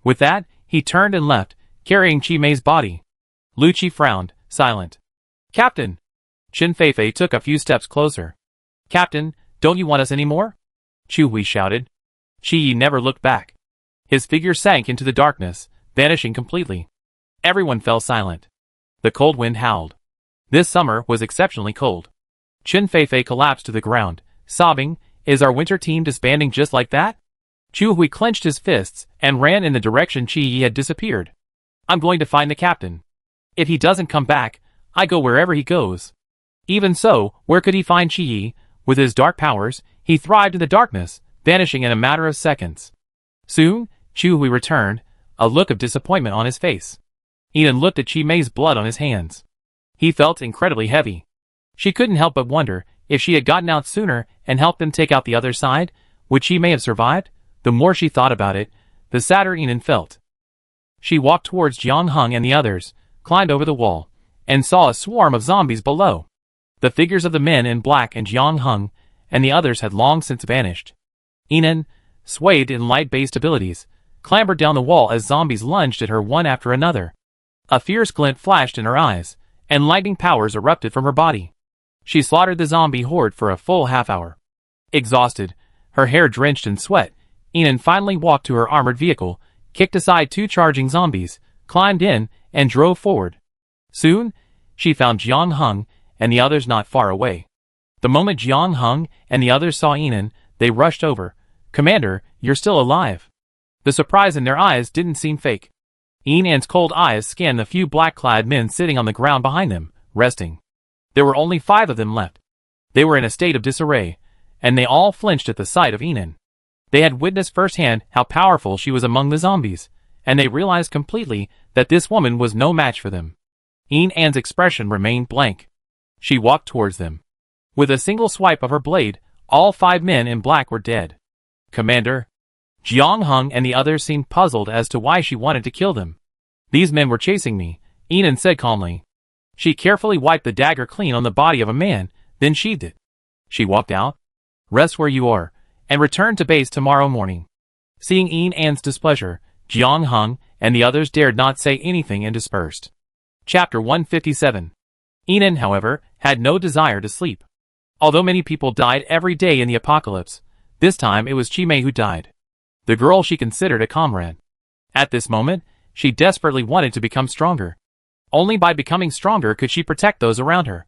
With that, he turned and left, carrying Chi-Mei's body. Lu Qi frowned, silent. Captain! Chen Feifei took a few steps closer. Captain, don't you want us anymore? Chu Hui shouted. Qi never looked back. His figure sank into the darkness, vanishing completely. Everyone fell silent. The cold wind howled. This summer was exceptionally cold. Chen Feifei collapsed to the ground, sobbing, Is our winter team disbanding just like that? Chu Hui clenched his fists and ran in the direction Qi had disappeared. I'm going to find the captain. If he doesn't come back, I go wherever he goes. Even so, where could he find Qi? With his dark powers, he thrived in the darkness, vanishing in a matter of seconds. Soon, Chu Hui returned, a look of disappointment on his face. Ian looked at Chi Mei's blood on his hands. He felt incredibly heavy. She couldn't help but wonder, if she had gotten out sooner and helped them take out the other side, would Chi Mei have survived? The more she thought about it, the sadder Ian felt. She walked towards Jiang Hung and the others, climbed over the wall, and saw a swarm of zombies below. The figures of the men in black and Jiang Hung and the others had long since vanished. Ian, swayed in light-based abilities, clambered down the wall as zombies lunged at her one after another. A fierce glint flashed in her eyes, and lightning powers erupted from her body. She slaughtered the zombie horde for a full half-hour. Exhausted, her hair drenched in sweat, Ian finally walked to her armored vehicle, kicked aside 2 charging zombies, climbed in, and drove forward. Soon, she found Jiang Hung and the others not far away. The moment Jiang Hung and the others saw Ian, they rushed over. "Commander, you're still alive." The surprise in their eyes didn't seem fake. Ian's cold eyes scanned the few black-clad men sitting on the ground behind them, resting. There were only 5 of them left. They were in a state of disarray, and they all flinched at the sight of Ian. They had witnessed firsthand how powerful she was among the zombies, and they realized completely that this woman was no match for them. Ian's expression remained blank. She walked towards them. With a single swipe of her blade, all 5 men in black were dead. "Commander." Jiang Hung and the others seemed puzzled as to why she wanted to kill them. "These men were chasing me," Ian said calmly. She carefully wiped the dagger clean on the body of a man, then sheathed it. She walked out. "Rest where you are, and return to base tomorrow morning." Seeing Ian's displeasure, Jiang Hung and the others dared not say anything and dispersed. Chapter 157. Ian, however, had no desire to sleep. Although many people died every day in the apocalypse, this time it was Chi Mei who died. The girl she considered a comrade. At this moment, she desperately wanted to become stronger. Only by becoming stronger could she protect those around her.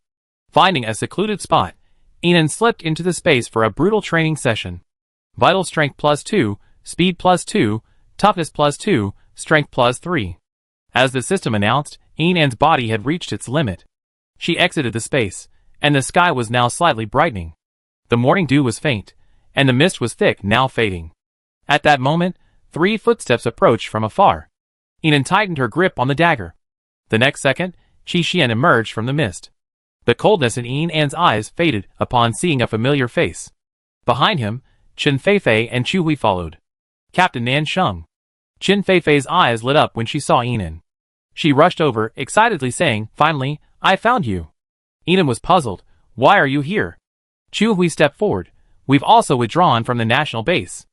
Finding a secluded spot, Ian slipped into the space for a brutal training session. Vital strength +2, speed +2, toughness +2, strength +3. As the system announced, Ian's body had reached its limit. She exited the space, and the sky was now slightly brightening. The morning dew was faint, and the mist was thick, now fading. At that moment, 3 footsteps approached from afar. Ian tightened her grip on the dagger. The next second, Qi Xian emerged from the mist. The coldness in Ian's eyes faded upon seeing a familiar face. Behind him, Chen Feifei and Chu Hui followed. "Captain Nan Sheng." Chen Feifei's eyes lit up when she saw Ian. She rushed over, excitedly saying, "Finally, I found you." Ian was puzzled. "Why are you here?" Chu Hui stepped forward. "We've also withdrawn from the national base.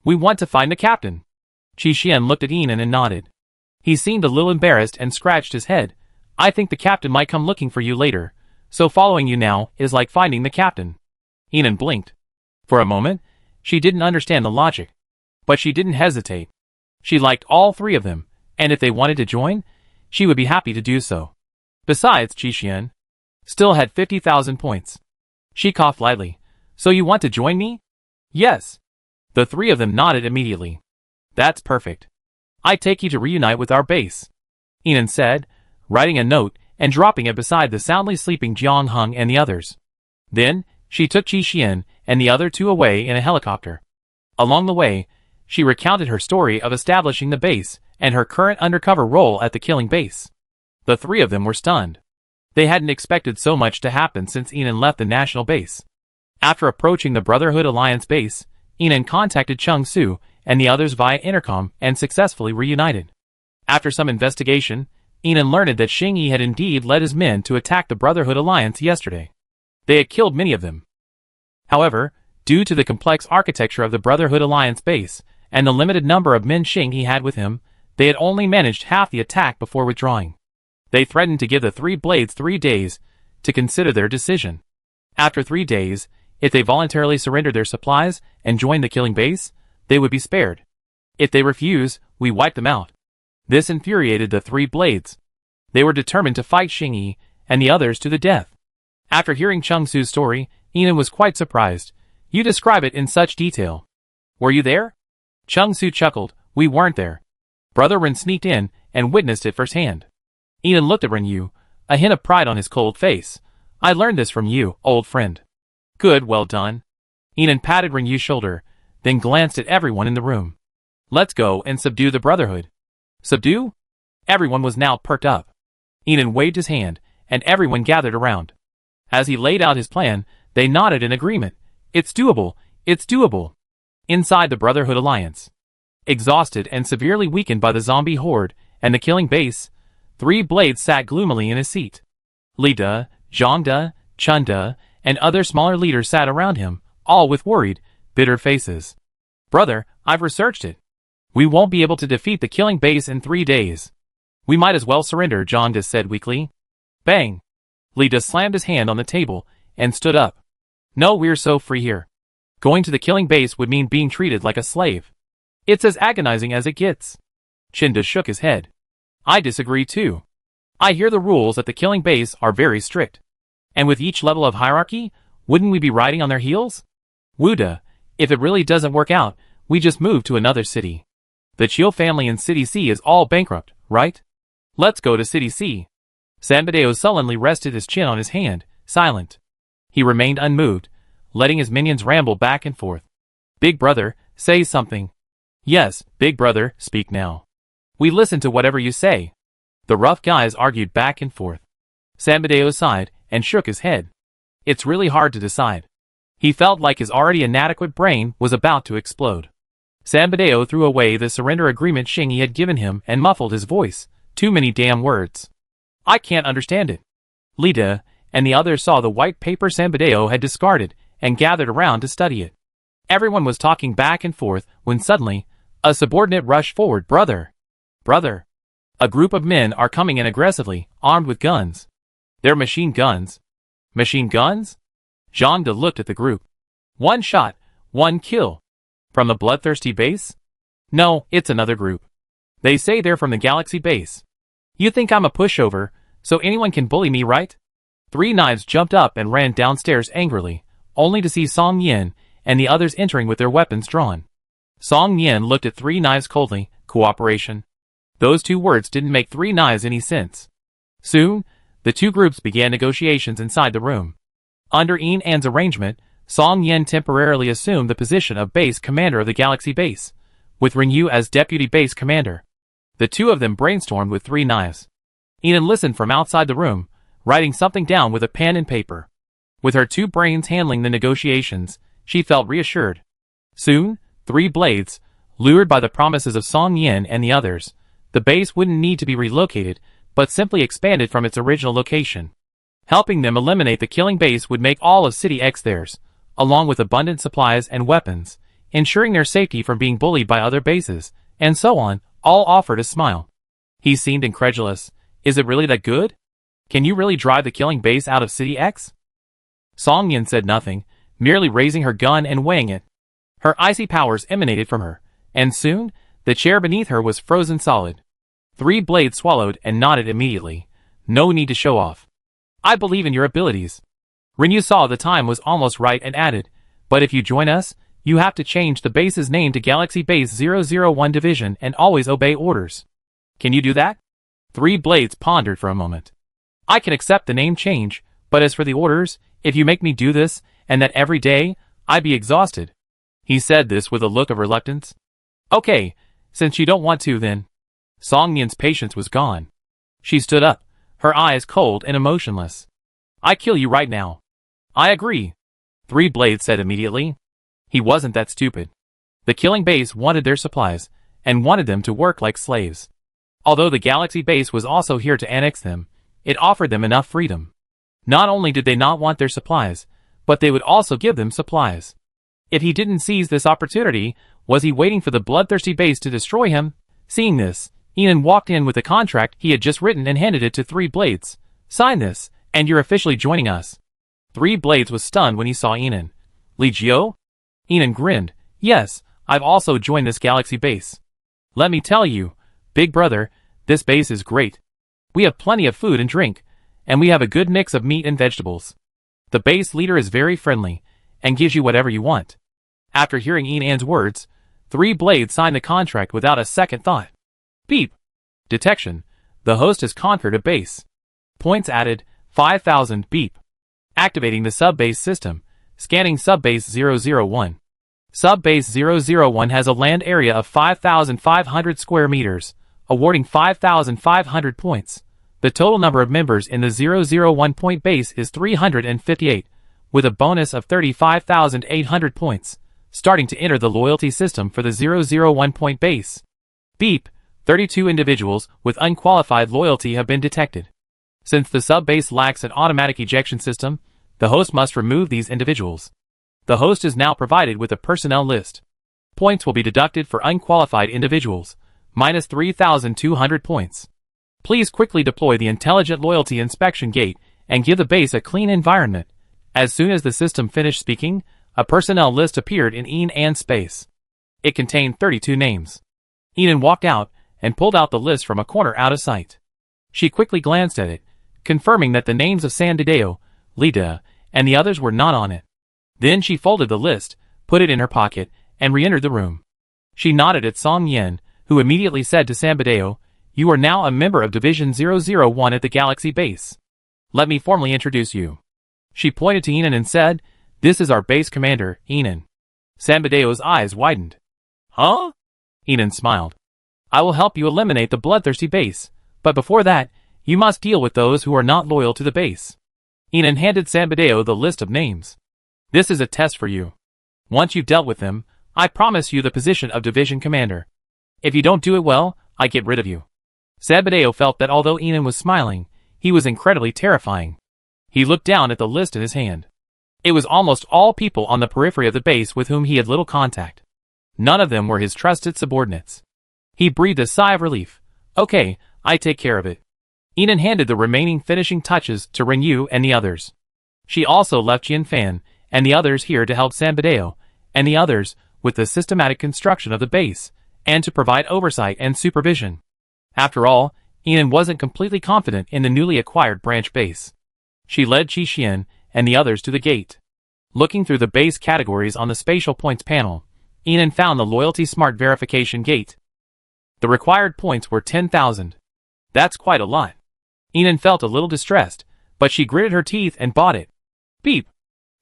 We want to find the captain." Qi Xian looked at Ian and nodded. He seemed a little embarrassed and scratched his head. "I think the captain might come looking for you later, so following you now is like finding the captain." Ian blinked. For a moment, she didn't understand the logic. But she didn't hesitate. She liked all 3 of them, and if they wanted to join, she would be happy to do so. Besides, Qi Xian still had 50,000 points. She coughed lightly. "So you want to join me?" "Yes." The 3 of them nodded immediately. "That's perfect. I take you to reunite with our base," Ian said, writing a note and dropping it beside the soundly sleeping Jiang Hung and the others. Then, she took Qi Xian and the other 2 away in a helicopter. Along the way, she recounted her story of establishing the base and her current undercover role at the killing base. The 3 of them were stunned. They hadn't expected so much to happen since Ian left the national base. After approaching the Brotherhood Alliance base, Ian contacted Chung Su and the others via intercom and successfully reunited. After some investigation, Ian learned that Xing Yi had indeed led his men to attack the Brotherhood Alliance yesterday. They had killed many of them. However, due to the complex architecture of the Brotherhood Alliance base and the limited number of men Xing Yi had with him, they had only managed half the attack before withdrawing. They threatened to give the 3 blades 3 days to consider their decision. After 3 days, if they voluntarily surrendered their supplies and joined the killing base, they would be spared. If they refuse, we wipe them out. This infuriated the 3 blades. They were determined to fight Xing Yi and the others to the death. After hearing Chung Su's story, Ian was quite surprised. "You describe it in such detail. Were you there?" Chung Su chuckled. "We weren't there. Brother Ren sneaked in and witnessed it firsthand." Ian looked at Ren Yu, a hint of pride on his cold face. "I learned this from you, old friend." "Good, well done." Ian patted Ren Yu's shoulder, then glanced at everyone in the room. "Let's go and subdue the Brotherhood." "Subdue?" Everyone was now perked up. Enan waved his hand, and everyone gathered around. As he laid out his plan, they nodded in agreement. It's doable, it's doable. Inside the Brotherhood Alliance, exhausted and severely weakened by the zombie horde and the killing base, Three Blades sat gloomily in his seat. Lida, Zhangda, Chunda, and other smaller leaders sat around him, all with worried, bitter faces. Brother, I've researched it. We won't be able to defeat the killing base in 3 days. We might as well surrender, Zhangda said weakly. Bang! Lida slammed his hand on the table and stood up. No, we're so free here. Going to the killing base would mean being treated like a slave. It's as agonizing as it gets. Chunda shook his head. I disagree too. I hear the rules at the killing base are very strict. And with each level of hierarchy, wouldn't we be riding on their heels? Wuda, if it really doesn't work out, we just move to another city. The Chiu family in City C is all bankrupt, right? Let's go to City C. Sanbadeo sullenly rested his chin on his hand, silent. He remained unmoved, letting his minions ramble back and forth. Big brother, say something. Yes, big brother, speak now. We listen to whatever you say. The rough guys argued back and forth. Sanbadeo sighed and shook his head. It's really hard to decide. He felt like his already inadequate brain was about to explode. Sanbadeo threw away the surrender agreement Shingy had given him and muffled his voice. Too many damn words. I can't understand it. Lida and the others saw the white paper Sanbadeo had discarded and gathered around to study it. Everyone was talking back and forth when suddenly, a subordinate rushed forward. Brother! Brother! A group of men are coming in aggressively, armed with guns. They're machine guns. Machine guns? Zhangda looked at the group. One shot, one kill. From the bloodthirsty base? No, it's another group. They say they're from the galaxy base. You think I'm a pushover, so anyone can bully me, right? Three Knives jumped up and ran downstairs angrily, only to see Song Yin and the others entering with their weapons drawn. Song Yin looked at Three Knives coldly. Cooperation. Those two words didn't make Three Knives any sense. Soon, the two groups began negotiations inside the room. Under Enan's arrangement, Song Yin temporarily assumed the position of base commander of the galaxy base, with Rinyu as deputy base commander. The two of them brainstormed with Three Knives. Enan listened from outside the room, writing something down with a pen and paper. With her two brains handling the negotiations, she felt reassured. Soon, Three Blades, lured by the promises of Song Yin and the others, the base wouldn't need to be relocated, but simply expanded from its original location. Helping them eliminate the killing base would make all of City X theirs, along with abundant supplies and weapons, ensuring their safety from being bullied by other bases, and so on. All offered a smile. He seemed incredulous. Is it really that good? Can you really drive the killing base out of City X? Song Yin said nothing, merely raising her gun and weighing it. Her icy powers emanated from her, and soon, the chair beneath her was frozen solid. Three Blades swallowed and nodded immediately. No need to show off. I believe in your abilities. Rinyu saw the time was almost right and added, but if you join us, you have to change the base's name to Galaxy Base 001 Division and always obey orders. Can you do that? Three Blades pondered for a moment. I can accept the name change, but as for the orders, if you make me do this, and that every day, I'd be exhausted. He said this with a look of reluctance. Okay, since you don't want to then. Song Yin's patience was gone. She stood up, her eyes cold and emotionless. I kill you right now. I agree. Three Blades said immediately. He wasn't that stupid. The killing base wanted their supplies, and wanted them to work like slaves. Although the galaxy base was also here to annex them, it offered them enough freedom. Not only did they not want their supplies, but they would also give them supplies. If he didn't seize this opportunity, was he waiting for the bloodthirsty base to destroy him? Seeing this, Enan walked in with the contract he had just written and handed it to Three Blades. Sign this, and you're officially joining us. Three Blades was stunned when he saw Enan. Li Jio? Enan grinned. Yes, I've also joined this galaxy base. Let me tell you, big brother, this base is great. We have plenty of food and drink, and we have a good mix of meat and vegetables. The base leader is very friendly, and gives you whatever you want. After hearing Enan's words, Three Blades signed the contract without a second thought. Beep. Detection. The host has conquered a base. Points added, 5,000. Beep. Activating the sub-base system. Scanning Subbase 001. Subbase 001 has a land area of 5,500 square meters, awarding 5,500 points. The total number of members in the 001 point base is 358, with a bonus of 35,800 points, starting to enter the loyalty system for the 001 point base. Beep, 32 individuals with unqualified loyalty have been detected. Since the sub-base lacks an automatic ejection system, the host must remove these individuals. The host is now provided with a personnel list. Points will be deducted for unqualified individuals, minus 3,200 points. Please quickly deploy the Intelligent Loyalty Inspection Gate and give the base a clean environment. As soon as the system finished speaking, a personnel list appeared in Enan's space. It contained 32 names. Enan walked out and pulled out the list from a corner out of sight. She quickly glanced at it, confirming that the names of Sandideo, Lida, and the others were not on it. Then she folded the list, put it in her pocket, and re-entered the room. She nodded at Song Yen, who immediately said to Sambadeo, "You are now a member of Division 001 at the Galaxy base. Let me formally introduce you." She pointed to Enan and said, "This is our base commander, Enan." Sambadeo's eyes widened. "Huh?" Enan smiled. "I will help you eliminate the bloodthirsty base, but before that, you must deal with those who are not loyal to the base." Enan handed Sambadeo the list of names. "This is a test for you. Once you've dealt with them, I promise you the position of division commander. If you don't do it well, I get rid of you." Sambadeo felt that although Enan was smiling, he was incredibly terrifying. He looked down at the list in his hand. It was almost all people on the periphery of the base with whom he had little contact. None of them were his trusted subordinates. He breathed a sigh of relief. "Okay, I take care of it." Enan handed the remaining finishing touches to Rinyu and the others. She also left Jin Fan and the others here to help Sambadeo and the others with the systematic construction of the base, and to provide oversight and supervision. After all, Enan wasn't completely confident in the newly acquired branch base. She led Qi Xian and the others to the gate. Looking through the base categories on the spatial points panel, Enan found the Loyalty Smart Verification Gate. The required points were 10,000. That's quite a lot. Enan felt a little distressed, but she gritted her teeth and bought it. Beep.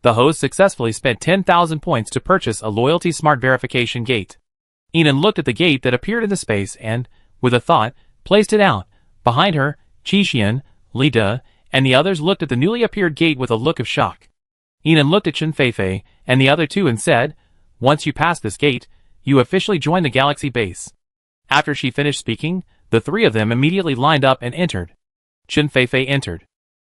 The host successfully spent 10,000 points to purchase a Loyalty Smart Verification Gate. Enan looked at the gate that appeared in the space and, with a thought, placed it out. Behind her, Qi Xian, Li De, and the others looked at the newly appeared gate with a look of shock. Enan looked at Chen Feifei and the other two and said, "Once you pass this gate, you officially join the Galaxy base." After she finished speaking, the three of them immediately lined up and entered. Chen Feifei entered.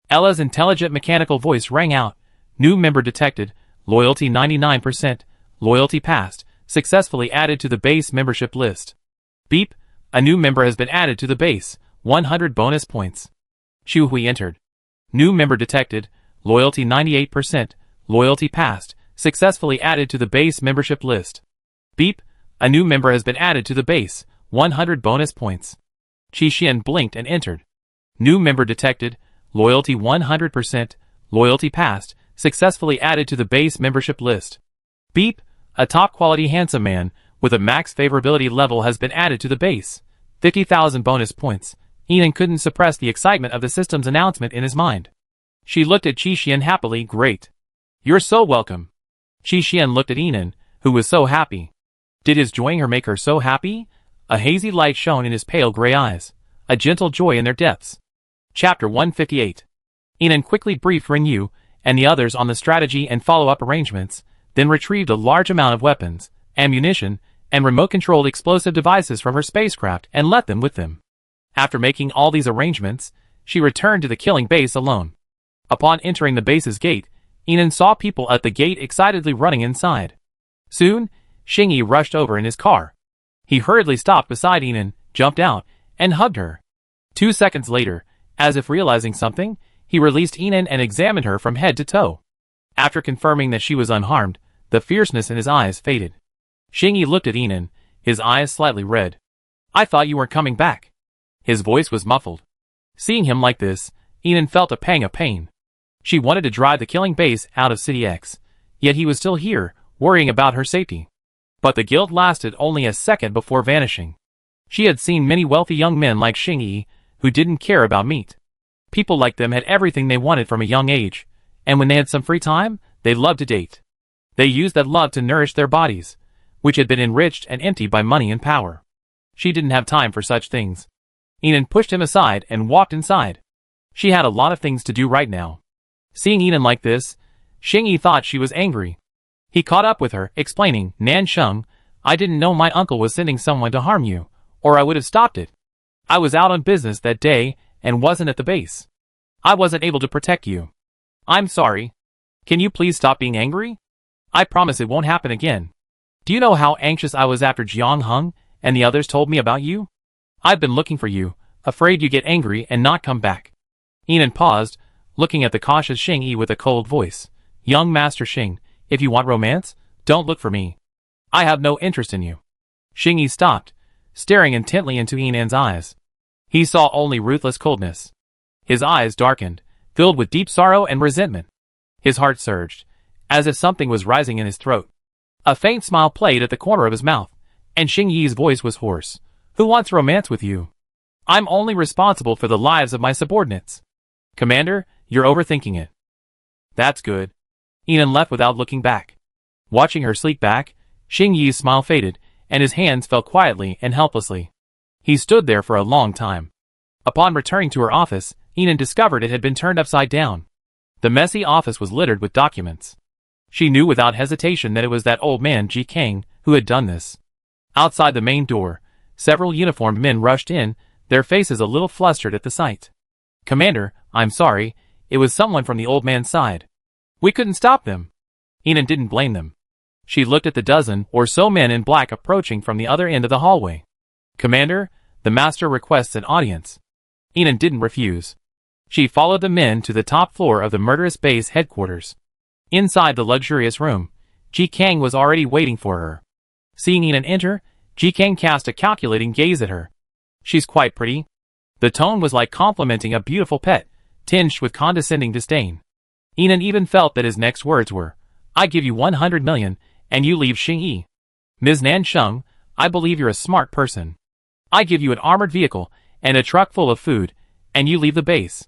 Ella's intelligent mechanical voice rang out. "New member detected, loyalty 99%, loyalty passed, successfully added to the base membership list." Beep, a new member has been added to the base, 100 bonus points. Chu Hui entered. New member detected, loyalty 98%, loyalty passed, successfully added to the base membership list. Beep, a new member has been added to the base, 100 bonus points. Qi Xian blinked and entered. New member detected, loyalty 100%, loyalty passed, successfully added to the base membership list. Beep, a top quality handsome man with a max favorability level has been added to the base, 50,000 bonus points. Enan couldn't suppress the excitement of the system's announcement in his mind. She looked at Qi Xian happily. "Great. You're so welcome." Qi Xian looked at Enan, who was so happy. Did his joining her make her so happy? A hazy light shone in his pale gray eyes, a gentle joy in their depths. Chapter 158. Enan quickly briefed Rinyu and the others on the strategy and follow-up arrangements, then retrieved a large amount of weapons, ammunition, and remote-controlled explosive devices from her spacecraft and left them with them. After making all these arrangements, she returned to the killing base alone. Upon entering the base's gate, Enan saw people at the gate excitedly running inside. Soon, Xingyi rushed over in his car. He hurriedly stopped beside Enan, jumped out, and hugged her. 2 seconds later, as if realizing something, he released Enan and examined her from head to toe. After confirming that she was unharmed, the fierceness in his eyes faded. Xingyi looked at Enan, his eyes slightly red. "I thought you weren't coming back." His voice was muffled. Seeing him like this, Enan felt a pang of pain. She wanted to drive the killing base out of City X, yet he was still here, worrying about her safety. But the guilt lasted only a second before vanishing. She had seen many wealthy young men like Xingyi, who didn't care about meat. People like them had everything they wanted from a young age, and when they had some free time, they loved to date. They used that love to nourish their bodies, which had been enriched and emptied by money and power. She didn't have time for such things. Enan pushed him aside and walked inside. She had a lot of things to do right now. Seeing Enan like this, Xingyi thought she was angry. He caught up with her, explaining, "Nan Sheng, I didn't know my uncle was sending someone to harm you, or I would have stopped it. I was out on business that day and wasn't at the base. I wasn't able to protect you. I'm sorry. Can you please stop being angry? I promise it won't happen again. Do you know how anxious I was after Jiang Heng and the others told me about you? I've been looking for you, afraid you get angry and not come back." Enan paused, looking at the cautious Xingyi with a cold voice. "Young Master Xing, if you want romance, don't look for me. I have no interest in you." Xingyi stopped, staring intently into Enan's eyes. He saw only ruthless coldness. His eyes darkened, filled with deep sorrow and resentment. His heart surged, as if something was rising in his throat. A faint smile played at the corner of his mouth, and Xingyi's voice was hoarse. "Who wants romance with you? I'm only responsible for the lives of my subordinates." "Commander, you're overthinking it." "That's good." Enan left without looking back. Watching her slink back, Xingyi's smile faded, and his hands fell quietly and helplessly. He stood there for a long time. Upon returning to her office, Enan discovered it had been turned upside down. The messy office was littered with documents. She knew without hesitation that it was that old man Ji Kang who had done this. Outside the main door, several uniformed men rushed in, their faces a little flustered at the sight. "Commander, I'm sorry, it was someone from the old man's side. We couldn't stop them." Enan didn't blame them. She looked at the dozen or so men in black approaching from the other end of the hallway. "Commander, the master requests an audience." Enan didn't refuse. She followed the men to the top floor of the murderous base headquarters. Inside the luxurious room, Ji Kang was already waiting for her. Seeing Enan enter, Ji Kang cast a calculating gaze at her. "She's quite pretty." The tone was like complimenting a beautiful pet, tinged with condescending disdain. Enan even felt that his next words were, "I give you 100 million, and you leave Xingyi. Ms. Nan Sheng, I believe you're a smart person. I give you an armored vehicle and a truck full of food, and you leave the base."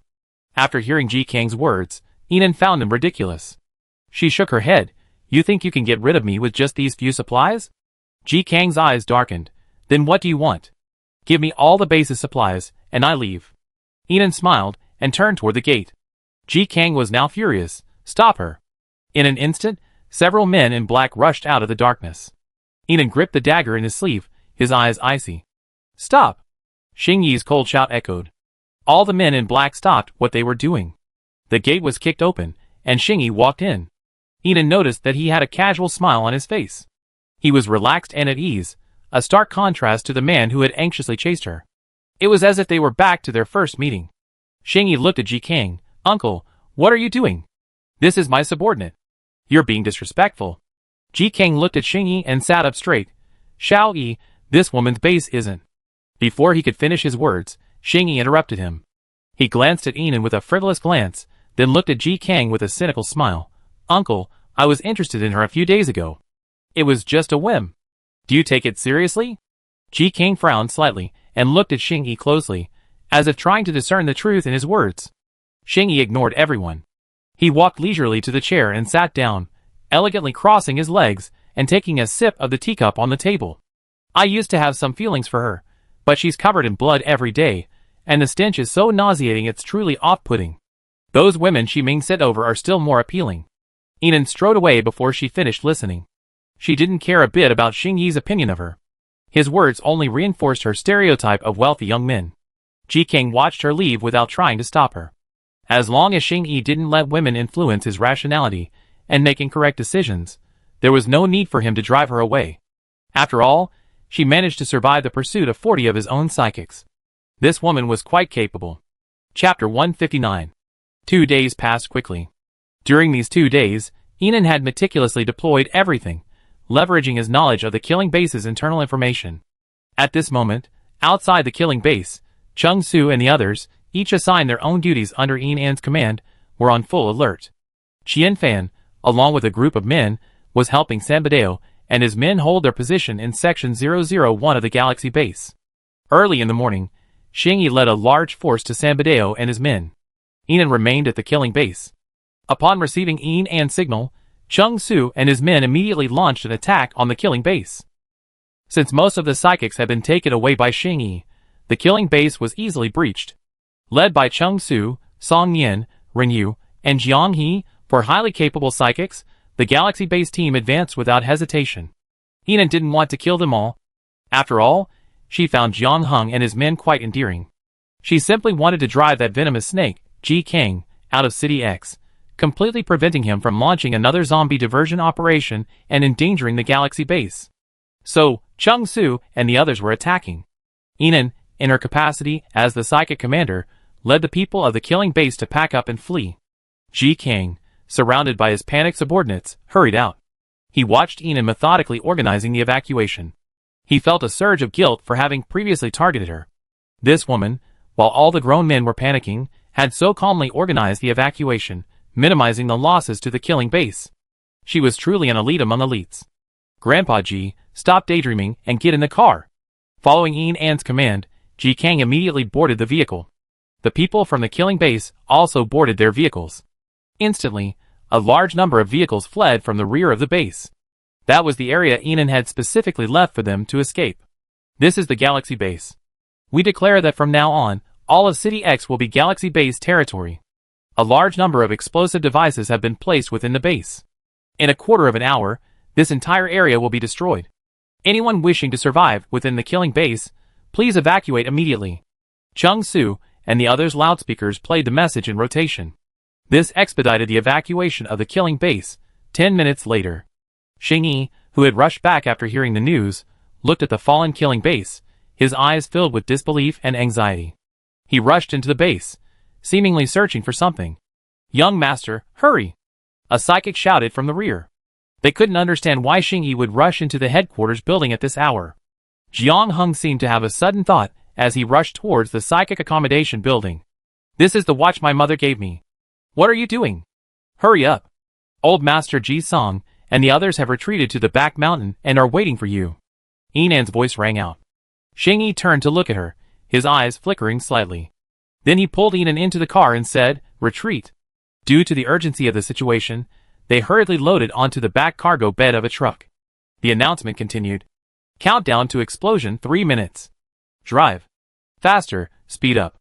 After hearing Ji Kang's words, Enan found them ridiculous. She shook her head. "You think you can get rid of me with just these few supplies?" Ji Kang's eyes darkened. "Then what do you want? Give me all the base's supplies, and I leave." Enan smiled and turned toward the gate. Ji Kang was now furious. "Stop her." In an instant, several men in black rushed out of the darkness. Enan gripped the dagger in his sleeve, his eyes icy. "Stop!" Xingyi's cold shout echoed. All the men in black stopped what they were doing. The gate was kicked open, and Xingyi walked in. Enan noticed that he had a casual smile on his face. He was relaxed and at ease, a stark contrast to the man who had anxiously chased her. It was as if they were back to their first meeting. Xingyi looked at Ji Kang. "Uncle, what are you doing? This is my subordinate. You're being disrespectful." Ji Kang looked at Xingyi and sat up straight. "Xiao Yi, this woman's base isn't." Before he could finish his words, Xingyi interrupted him. He glanced at Enan with a frivolous glance, then looked at Ji Kang with a cynical smile. "Uncle, I was interested in her a few days ago. It was just a whim. Do you take it seriously?" Ji Kang frowned slightly and looked at Xingyi closely, as if trying to discern the truth in his words. Xingyi ignored everyone. He walked leisurely to the chair and sat down, elegantly crossing his legs and taking a sip of the teacup on the table. "I used to have some feelings for her, but she's covered in blood every day, and the stench is so nauseating it's truly off-putting. Those women Xi Ming said over are still more appealing." Enan strode away before she finished listening. She didn't care a bit about Xingyi's opinion of her. His words only reinforced her stereotype of wealthy young men. Ji Kang watched her leave without trying to stop her. As long as Xingyi didn't let women influence his rationality and make incorrect decisions, there was no need for him to drive her away. After all, she managed to survive the pursuit of 40 of his own psychics. This woman was quite capable. Chapter 159. 2 days passed quickly. During these 2 days, Enan had meticulously deployed everything, leveraging his knowledge of the killing base's internal information. At this moment, outside the killing base, Chung Su and the others, each assigned their own duties under Enan's command, were on full alert. Qian Fan, along with a group of men, was helping Sambadeo and his men hold their position in Section 001 of the Galaxy base. Early in the morning, Xingyi led a large force to Sambadeo and his men. Enan remained at the killing base. Upon receiving Enan's signal, Chung Su and his men immediately launched an attack on the killing base. Since most of the psychics had been taken away by Xing Yi, the killing base was easily breached. Led by Cheng Su, Song Yin, Ren Yu, and Jiang He, four highly capable psychics, the Galaxy Base team advanced without hesitation. Yinan didn't want to kill them all. After all, she found Jiang Heng and his men quite endearing. She simply wanted to drive that venomous snake, Ji Kang, out of City X, completely preventing him from launching another zombie diversion operation and endangering the Galaxy Base. So, Cheng Su and the others were attacking. Yinan, in her capacity as the psychic commander, led the people of the killing base to pack up and flee. Ji Kang, surrounded by his panicked subordinates, hurried out. He watched Yinan methodically organizing the evacuation. He felt a surge of guilt for having previously targeted her. This woman, while all the grown men were panicking, had so calmly organized the evacuation, minimizing the losses to the killing base. She was truly an elite among elites. Grandpa Ji, stop daydreaming and get in the car. Following Yinan's command, Ji Kang immediately boarded the vehicle. The people from the killing base also boarded their vehicles. Instantly, a large number of vehicles fled from the rear of the base. That was the area Yinan had specifically left for them to escape. This is the Galaxy Base. We declare that from now on, all of City X will be Galaxy Base territory. A large number of explosive devices have been placed within the base. In a quarter of an hour, this entire area will be destroyed. Anyone wishing to survive within the killing base, please evacuate immediately. Cheng Su and the others' loudspeakers played the message in rotation. This expedited the evacuation of the killing base. 10 minutes later, Xing Yi, who had rushed back after hearing the news, looked at the fallen killing base, his eyes filled with disbelief and anxiety. He rushed into the base, seemingly searching for something. "Young master, hurry!" a psychic shouted from the rear. They couldn't understand why Xing Yi would rush into the headquarters building at this hour. Jiang Heng seemed to have a sudden thought as he rushed towards the psychic accommodation building. "This is the watch my mother gave me. What are you doing? Hurry up. Old Master Ji Song and the others have retreated to the back mountain and are waiting for you." Yinan's voice rang out. Xing Yi turned to look at her, his eyes flickering slightly. Then he pulled Yinan into the car and said, "Retreat." Due to the urgency of the situation, they hurriedly loaded onto the back cargo bed of a truck. The announcement continued. "Countdown to explosion 3 minutes. Drive. Faster, speed up."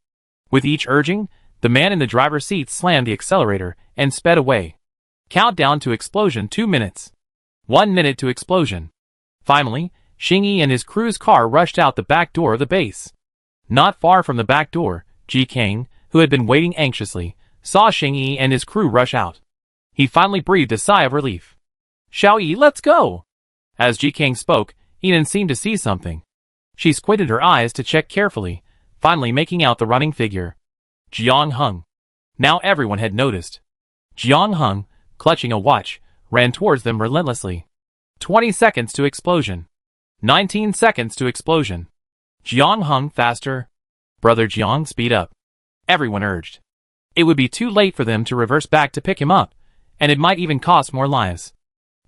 With each urging, the man in the driver's seat slammed the accelerator and sped away. Countdown to explosion 2 minutes. 1 minute to explosion. Finally, Xing Yi and his crew's car rushed out the back door of the base. Not far from the back door, Ji Kang, who had been waiting anxiously, saw Xing Yi and his crew rush out. He finally breathed a sigh of relief. "Xiao Yi, let's go!" As Ji Kang spoke, Yinan seemed to see something. She squinted her eyes to check carefully, finally making out the running figure. Jiang Heng. Now everyone had noticed. Jiang Heng, clutching a watch, ran towards them relentlessly. 20 seconds to explosion. 19 seconds to explosion. Jiang Heng, faster. Brother Jiang, speed up. Everyone urged. It would be too late for them to reverse back to pick him up, and it might even cost more lives.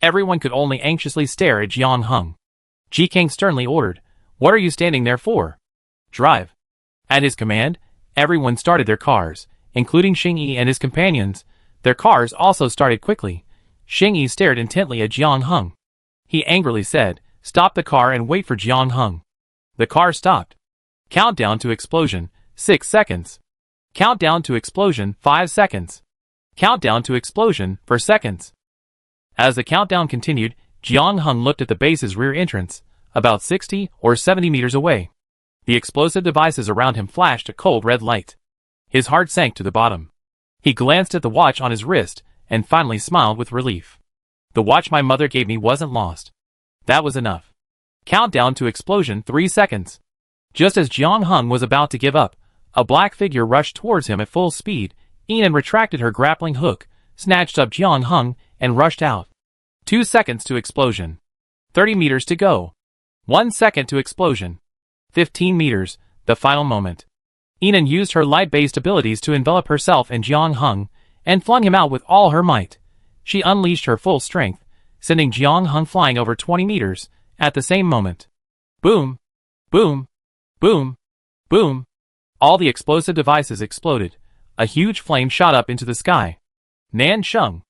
Everyone could only anxiously stare at Jiang Heng. Ji Kang sternly ordered, "What are you standing there for? Drive." At his command, everyone started their cars, including Xing Yi and his companions. Their cars also started quickly. Xing Yi stared intently at Jiang Heng. He angrily said, "Stop the car and wait for Jiang Heng." The car stopped. Countdown to explosion, 6 seconds. Countdown to explosion, 5 seconds. Countdown to explosion, 4 seconds. As the countdown continued, Jiang Heng looked at the base's rear entrance, about 60 or 70 meters away. The explosive devices around him flashed a cold red light. His heart sank to the bottom. He glanced at the watch on his wrist, and finally smiled with relief. The watch my mother gave me wasn't lost. That was enough. Countdown to explosion, 3 seconds. Just as Jiang Heng was about to give up, a black figure rushed towards him at full speed. Yinan retracted her grappling hook, snatched up Jiang Heng, and rushed out. 2 seconds to explosion. 30 meters to go. 1 second to explosion. 15 meters, the final moment. Yinan used her light-based abilities to envelop herself in Jiang Heng, and flung him out with all her might. She unleashed her full strength, sending Jiang Heng flying over 20 meters, at the same moment. Boom! Boom! Boom! Boom! All the explosive devices exploded. A huge flame shot up into the sky. Nan Sheng.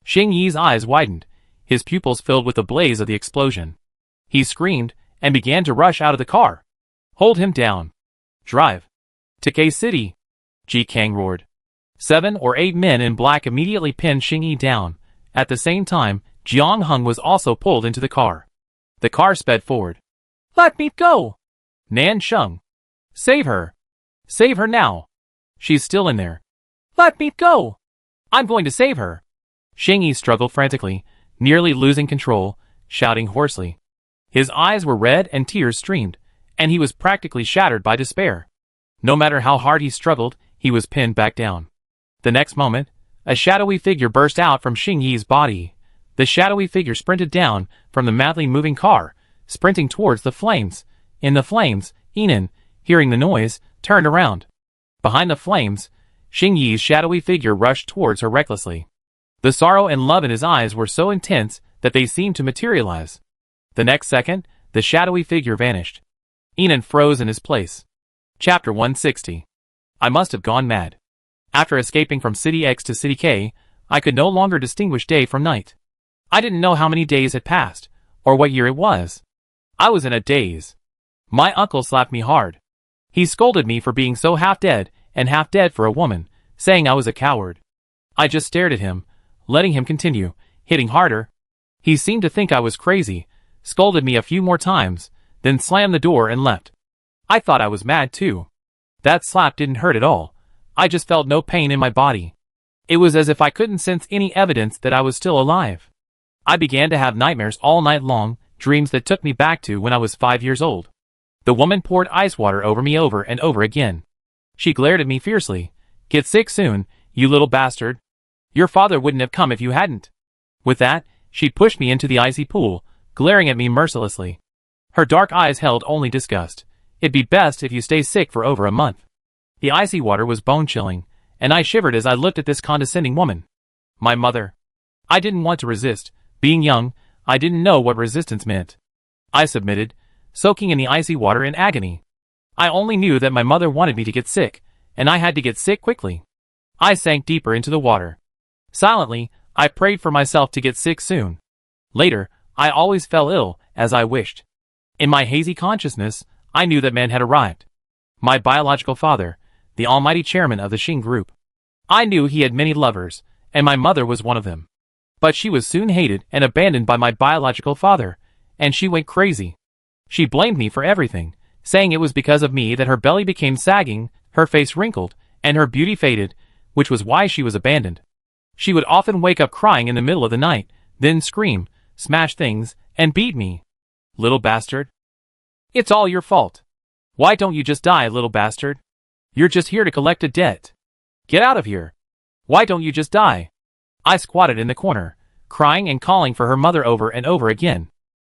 Xing Yi's eyes widened, his pupils filled with the blaze of the explosion. He screamed, and began to rush out of the car. Hold him down. Drive. To K-City. Ji Kang roared. 7 or 8 men in black immediately pinned Xingyi down. At the same time, Jiang Heng was also pulled into the car. The car sped forward. Let me go! Nan Sheng. Save her. Save her now. She's still in there. Let me go! I'm going to save her. Xingyi struggled frantically, nearly losing control, shouting hoarsely. His eyes were red and tears streamed, and he was practically shattered by despair. No matter how hard he struggled, he was pinned back down. The next moment, a shadowy figure burst out from Xingyi's body. The shadowy figure sprinted down from the madly moving car, sprinting towards the flames. In the flames, Yinan, hearing the noise, turned around. Behind the flames, Xingyi's shadowy figure rushed towards her recklessly. The sorrow and love in his eyes were so intense that they seemed to materialize. The next second, the shadowy figure vanished. Yinan froze in his place. Chapter 160. I must have gone mad. After escaping from City X to City K, I could no longer distinguish day from night. I didn't know how many days had passed, or what year it was. I was in a daze. My uncle slapped me hard. He scolded me for being so half-dead and half-dead for a woman, saying I was a coward. I just stared at him, letting him continue, hitting harder. He seemed to think I was crazy, scolded me a few more times, then slammed the door and left. I thought I was mad too. That slap didn't hurt at all. I just felt no pain in my body. It was as if I couldn't sense any evidence that I was still alive. I began to have nightmares all night long, dreams that took me back to when I was 5 years old. The woman poured ice water over me over and over again. She glared at me fiercely. Get sick soon, you little bastard. Your father wouldn't have come if you hadn't. With that, she pushed me into the icy pool, glaring at me mercilessly. Her dark eyes held only disgust. It'd be best if you stay sick for over a month. The icy water was bone-chilling, and I shivered as I looked at this condescending woman. My mother. I didn't want to resist. Being young, I didn't know what resistance meant. I submitted, soaking in the icy water in agony. I only knew that my mother wanted me to get sick, and I had to get sick quickly. I sank deeper into the water. Silently, I prayed for myself to get sick soon. Later, I always fell ill, as I wished. In my hazy consciousness, I knew that man had arrived. My biological father, the almighty chairman of the Xing group. I knew he had many lovers, and my mother was one of them. But she was soon hated and abandoned by my biological father, and she went crazy. She blamed me for everything, saying it was because of me that her belly became sagging, her face wrinkled, and her beauty faded, which was why she was abandoned. She would often wake up crying in the middle of the night, then scream, smash things, and beat me. Little bastard. It's all your fault. Why don't you just die, little bastard? You're just here to collect a debt. Get out of here. Why don't you just die? I squatted in the corner, crying and calling for her mother over and over again.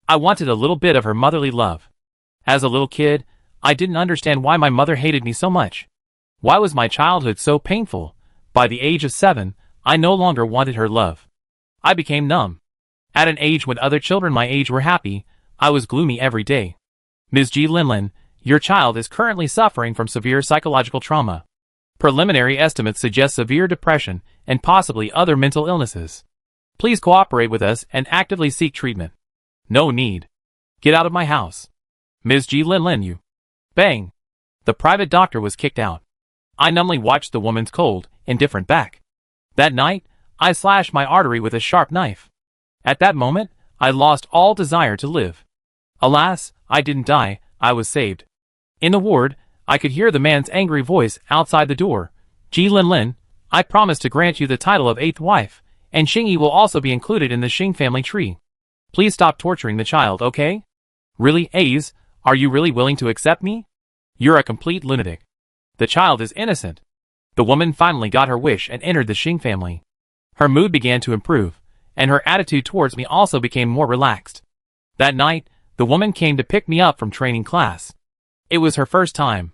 I wanted a little bit of her motherly love. As a little kid, I didn't understand why my mother hated me so much. Why was my childhood so painful? By the age of 7, I no longer wanted her love. I became numb. At an age when other children my age were happy, I was gloomy every day. Ms. Ji Linlin, your child is currently suffering from severe psychological trauma. Preliminary estimates suggest severe depression and possibly other mental illnesses. Please cooperate with us and actively seek treatment. No need. Get out of my house. Ms. Ji Linlin, you. Bang. The private doctor was kicked out. I numbly watched the woman's cold, indifferent back. That night, I slashed my artery with a sharp knife. At that moment, I lost all desire to live. Alas, I didn't die, I was saved. In the ward, I could hear the man's angry voice outside the door. Ji Linlin, I promise to grant you the title of 8th wife, and Xingyi will also be included in the Xing family tree. Please stop torturing the child, okay? Really, Aze, are you really willing to accept me? You're a complete lunatic. The child is innocent. The woman finally got her wish and entered the Xing family. Her mood began to improve, and her attitude towards me also became more relaxed. That night, the woman came to pick me up from training class. It was her first time.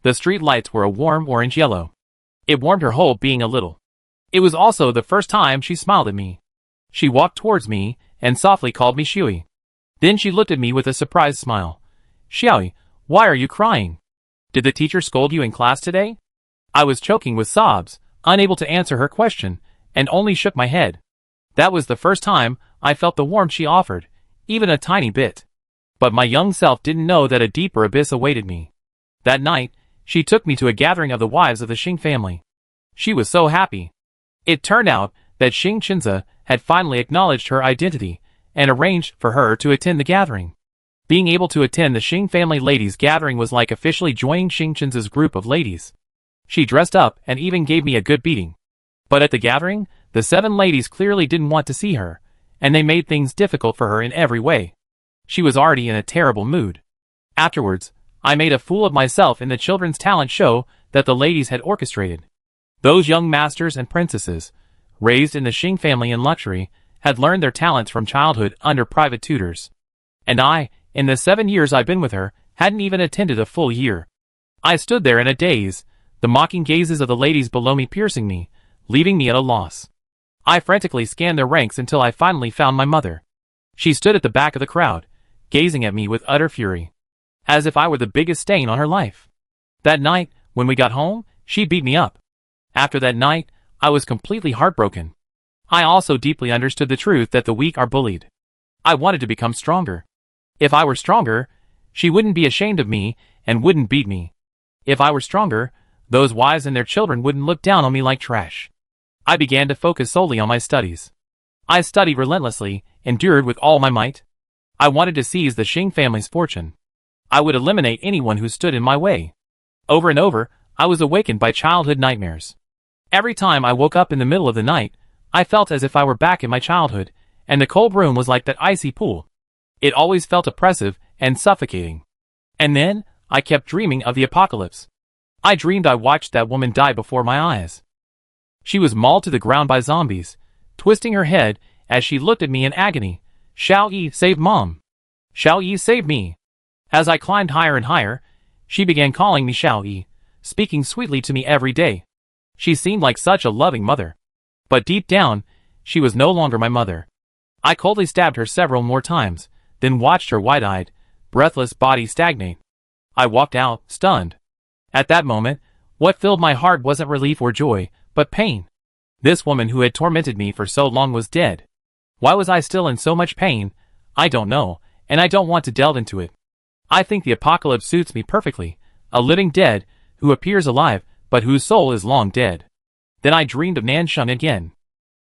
The street lights were a warm orange-yellow. It warmed her whole being a little. It was also the first time she smiled at me. She walked towards me and softly called me Shui. Then she looked at me with a surprised smile. Xiaoyi, why are you crying? Did the teacher scold you in class today? I was choking with sobs, unable to answer her question, and only shook my head. That was the first time I felt the warmth she offered, even a tiny bit. But my young self didn't know that a deeper abyss awaited me. That night, she took me to a gathering of the wives of the Xing family. She was so happy. It turned out that Xing Qinzi had finally acknowledged her identity and arranged for her to attend the gathering. Being able to attend the Xing family ladies' gathering was like officially joining Xing Qinzi's group of ladies. She dressed up and even gave me a good beating. But at the gathering, the 7 ladies clearly didn't want to see her, and they made things difficult for her in every way. She was already in a terrible mood. Afterwards, I made a fool of myself in the children's talent show that the ladies had orchestrated. Those young masters and princesses, raised in the Xing family in luxury, had learned their talents from childhood under private tutors. And I, in the 7 years I've been with her, hadn't even attended a full year. I stood there in a daze, the mocking gazes of the ladies below me piercing me, leaving me at a loss. I frantically scanned their ranks until I finally found my mother. She stood at the back of the crowd, gazing at me with utter fury, as if I were the biggest stain on her life. That night, when we got home, she beat me up. After that night, I was completely heartbroken. I also deeply understood the truth that the weak are bullied. I wanted to become stronger. If I were stronger, she wouldn't be ashamed of me and wouldn't beat me. If I were stronger, those wives and their children wouldn't look down on me like trash. I began to focus solely on my studies. I studied relentlessly, endured with all my might. I wanted to seize the Xing family's fortune. I would eliminate anyone who stood in my way. Over and over, I was awakened by childhood nightmares. Every time I woke up in the middle of the night, I felt as if I were back in my childhood, and the cold room was like that icy pool. It always felt oppressive and suffocating. And then, I kept dreaming of the apocalypse. I dreamed I watched that woman die before my eyes. She was mauled to the ground by zombies, twisting her head as she looked at me in agony. Xiao Yi, save Mom. Xiao Yi, save me. As I climbed higher and higher, she began calling me Xiao Yi, speaking sweetly to me every day. She seemed like such a loving mother. But deep down, she was no longer my mother. I coldly stabbed her several more times, then watched her wide-eyed, breathless body stagnate. I walked out, stunned. At that moment, what filled my heart wasn't relief or joy, but pain. This woman who had tormented me for so long was dead. Why was I still in so much pain? I don't know, and I don't want to delve into it. I think the apocalypse suits me perfectly, a living dead, who appears alive, but whose soul is long dead. Then I dreamed of Nansheng again.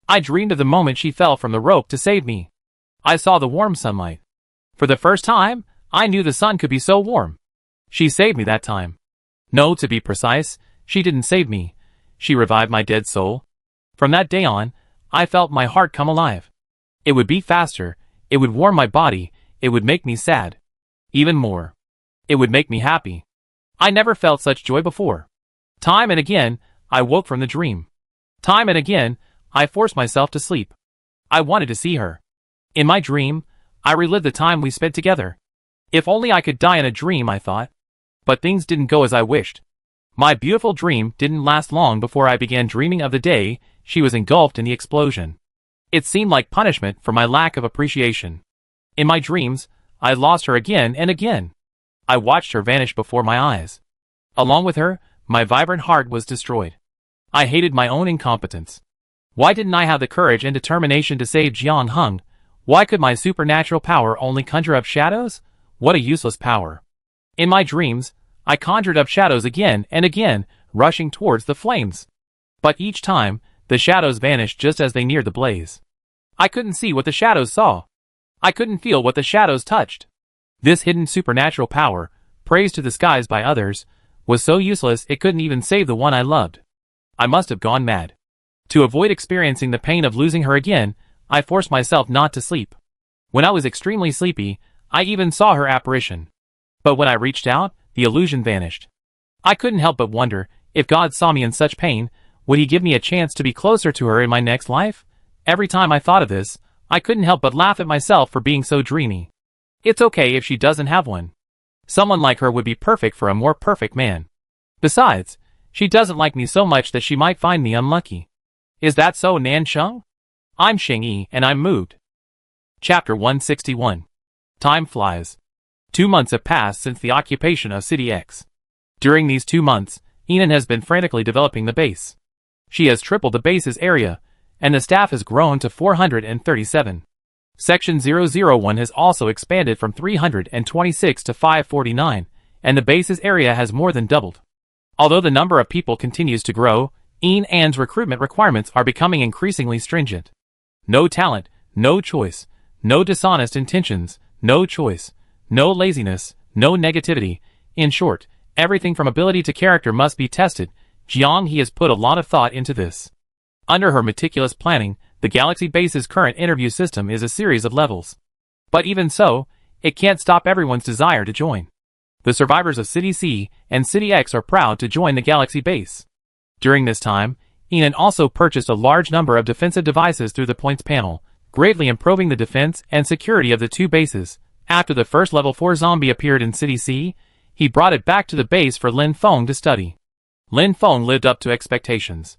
I dreamed of the moment she fell from the rope to save me. I saw the warm sunlight. For the first time, I knew the sun could be so warm. She saved me that time. No, to be precise, she didn't save me. She revived my dead soul. From that day on, I felt my heart come alive. It would beat faster, it would warm my body, it would make me sad. Even more. It would make me happy. I never felt such joy before. Time and again, I woke from the dream. Time and again, I forced myself to sleep. I wanted to see her. In my dream, I relived the time we spent together. If only I could die in a dream, I thought. But things didn't go as I wished. My beautiful dream didn't last long before I began dreaming of the day she was engulfed in the explosion. It seemed like punishment for my lack of appreciation. In my dreams, I lost her again and again. I watched her vanish before my eyes. Along with her, my vibrant heart was destroyed. I hated my own incompetence. Why didn't I have the courage and determination to save Jiang Heng? Why could my supernatural power only conjure up shadows? What a useless power. In my dreams, I conjured up shadows again and again, rushing towards the flames. But each time, the shadows vanished just as they neared the blaze. I couldn't see what the shadows saw. I couldn't feel what the shadows touched. This hidden supernatural power, praised to the skies by others, was so useless it couldn't even save the one I loved. I must have gone mad. To avoid experiencing the pain of losing her again, I forced myself not to sleep. When I was extremely sleepy, I even saw her apparition. But when I reached out, the illusion vanished. I couldn't help but wonder, if God saw me in such pain, would he give me a chance to be closer to her in my next life? Every time I thought of this, I couldn't help but laugh at myself for being so dreamy. It's okay if she doesn't have one. Someone like her would be perfect for a more perfect man. Besides, she doesn't like me so much that she might find me unlucky. Is that so, Nansheng? I'm Xing Yi, and I'm moved. Chapter 161. Time flies. 2 months have passed since the occupation of City X. During these 2 months, Heroine has been frantically developing the base. She has tripled the base's area, and the staff has grown to 437. Section 001 has also expanded from 326 to 549, and the base's area has more than doubled. Although the number of people continues to grow, Ian An's recruitment requirements are becoming increasingly stringent. No talent, no choice, no dishonest intentions, no choice, no laziness, no negativity. In short, everything from ability to character must be tested. Jiang He has put a lot of thought into this. Under her meticulous planning, the Galaxy Base's current interview system is a series of levels. But even so, it can't stop everyone's desire to join. The survivors of City C and City X are proud to join the Galaxy Base. During this time, Ian also purchased a large number of defensive devices through the points panel, greatly improving the defense and security of the two bases. After the first level 4 zombie appeared in City C, he brought it back to the base for Lin Feng to study. Lin Feng lived up to expectations.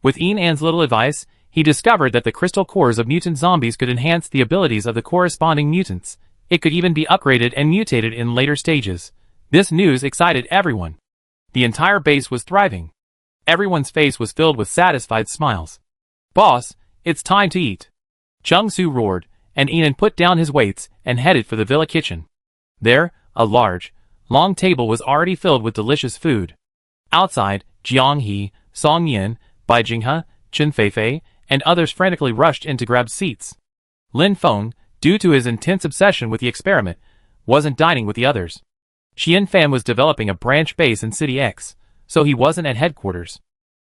With Ian An's little advice, he discovered that the crystal cores of mutant zombies could enhance the abilities of the corresponding mutants. It could even be upgraded and mutated in later stages. This news excited everyone. The entire base was thriving. Everyone's face was filled with satisfied smiles. "Boss, it's time to eat," Chung Su roared, and Ian put down his weights and headed for the villa kitchen. There, a large, long table was already filled with delicious food. Outside, Jiang He, Song Yin, Bai Jinghe, Chen Feifei, and others frantically rushed in to grab seats. Lin Feng, due to his intense obsession with the experiment, wasn't dining with the others. Qian Fan was developing a branch base in City X, so he wasn't at headquarters.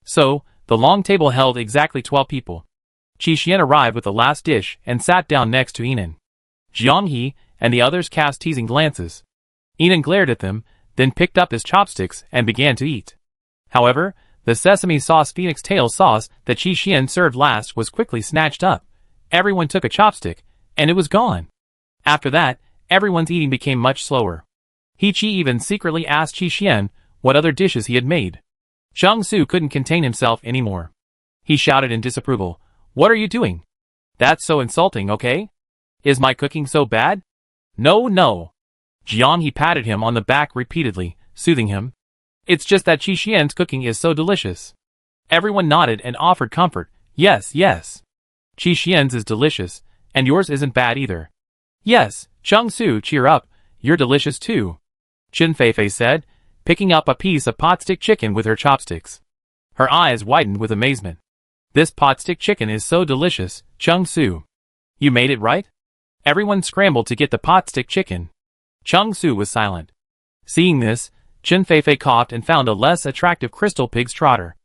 So, the long table held exactly 12 people. Qi Xian arrived with the last dish and sat down next to Inan. Jiang He and the others cast teasing glances. Inan glared at them, then picked up his chopsticks and began to eat. However, the sesame sauce phoenix tail sauce that Qi Xian served last was quickly snatched up. Everyone took a chopstick, and it was gone. After that, everyone's eating became much slower. He Qi even secretly asked Qi Xian what other dishes he had made. Chung Su couldn't contain himself anymore. He shouted in disapproval, "What are you doing? That's so insulting, okay? Is my cooking so bad?" "No, no." Jiang He patted him on the back repeatedly, soothing him. "It's just that Qi Xian's cooking is so delicious." Everyone nodded and offered comfort. "Yes, yes. Qi Xian's is delicious, and yours isn't bad either." "Yes, Chung Su, cheer up, you're delicious too," Chen Feifei said, picking up a piece of potstick chicken with her chopsticks. Her eyes widened with amazement. "This potstick chicken is so delicious, Chung Su. You made it right?" Everyone scrambled to get the potstick chicken. Chung Su was silent. Seeing this, Chen Feifei coughed and found a less attractive crystal pig's trotter.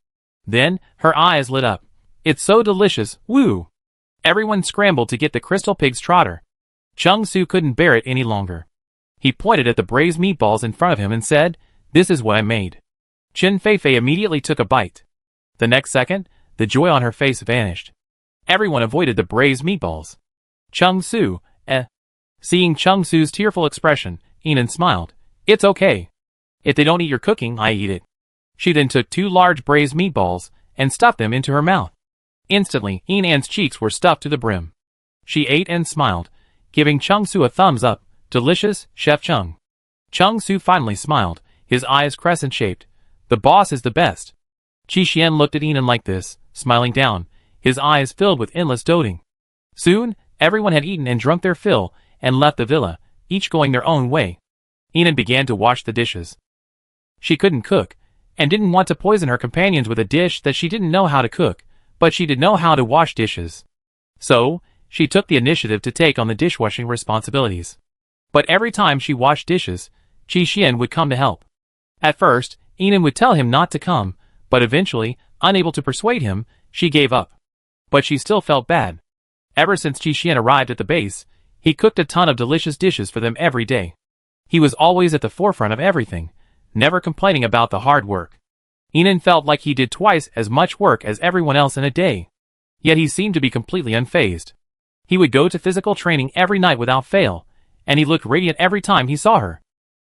Then, her eyes lit up. "It's so delicious, woo!" Everyone scrambled to get the crystal pig's trotter. Chung Su couldn't bear it any longer. He pointed at the braised meatballs in front of him and said, "This is what I made." Chen Feifei immediately took a bite. The next second, the joy on her face vanished. Everyone avoided the braised meatballs. "Chung Su, eh?" Seeing Chung Su's tearful expression, Inan smiled. "It's okay. If they don't eat your cooking, I eat it." She then took 2 large braised meatballs and stuffed them into her mouth. Instantly, Inan's cheeks were stuffed to the brim. She ate and smiled, giving Chung Su a thumbs up. "Delicious, Chef Chung." Chung Su finally smiled, his eyes crescent-shaped. "The boss is the best." Qi Xian looked at Inan like this, smiling down, his eyes filled with endless doting. Soon, everyone had eaten and drunk their fill, and left the villa, each going their own way. Inan began to wash the dishes. She couldn't cook, and didn't want to poison her companions with a dish that she didn't know how to cook, but she did know how to wash dishes. So, she took the initiative to take on the dishwashing responsibilities. But every time she washed dishes, Qi Xian would come to help. At first, Inan would tell him not to come, but eventually, unable to persuade him, she gave up. But she still felt bad. Ever since Qi Xian arrived at the base, he cooked a ton of delicious dishes for them every day. He was always at the forefront of everything, never complaining about the hard work. Inan felt like he did twice as much work as everyone else in a day. Yet he seemed to be completely unfazed. He would go to physical training every night without fail, and he looked radiant every time he saw her.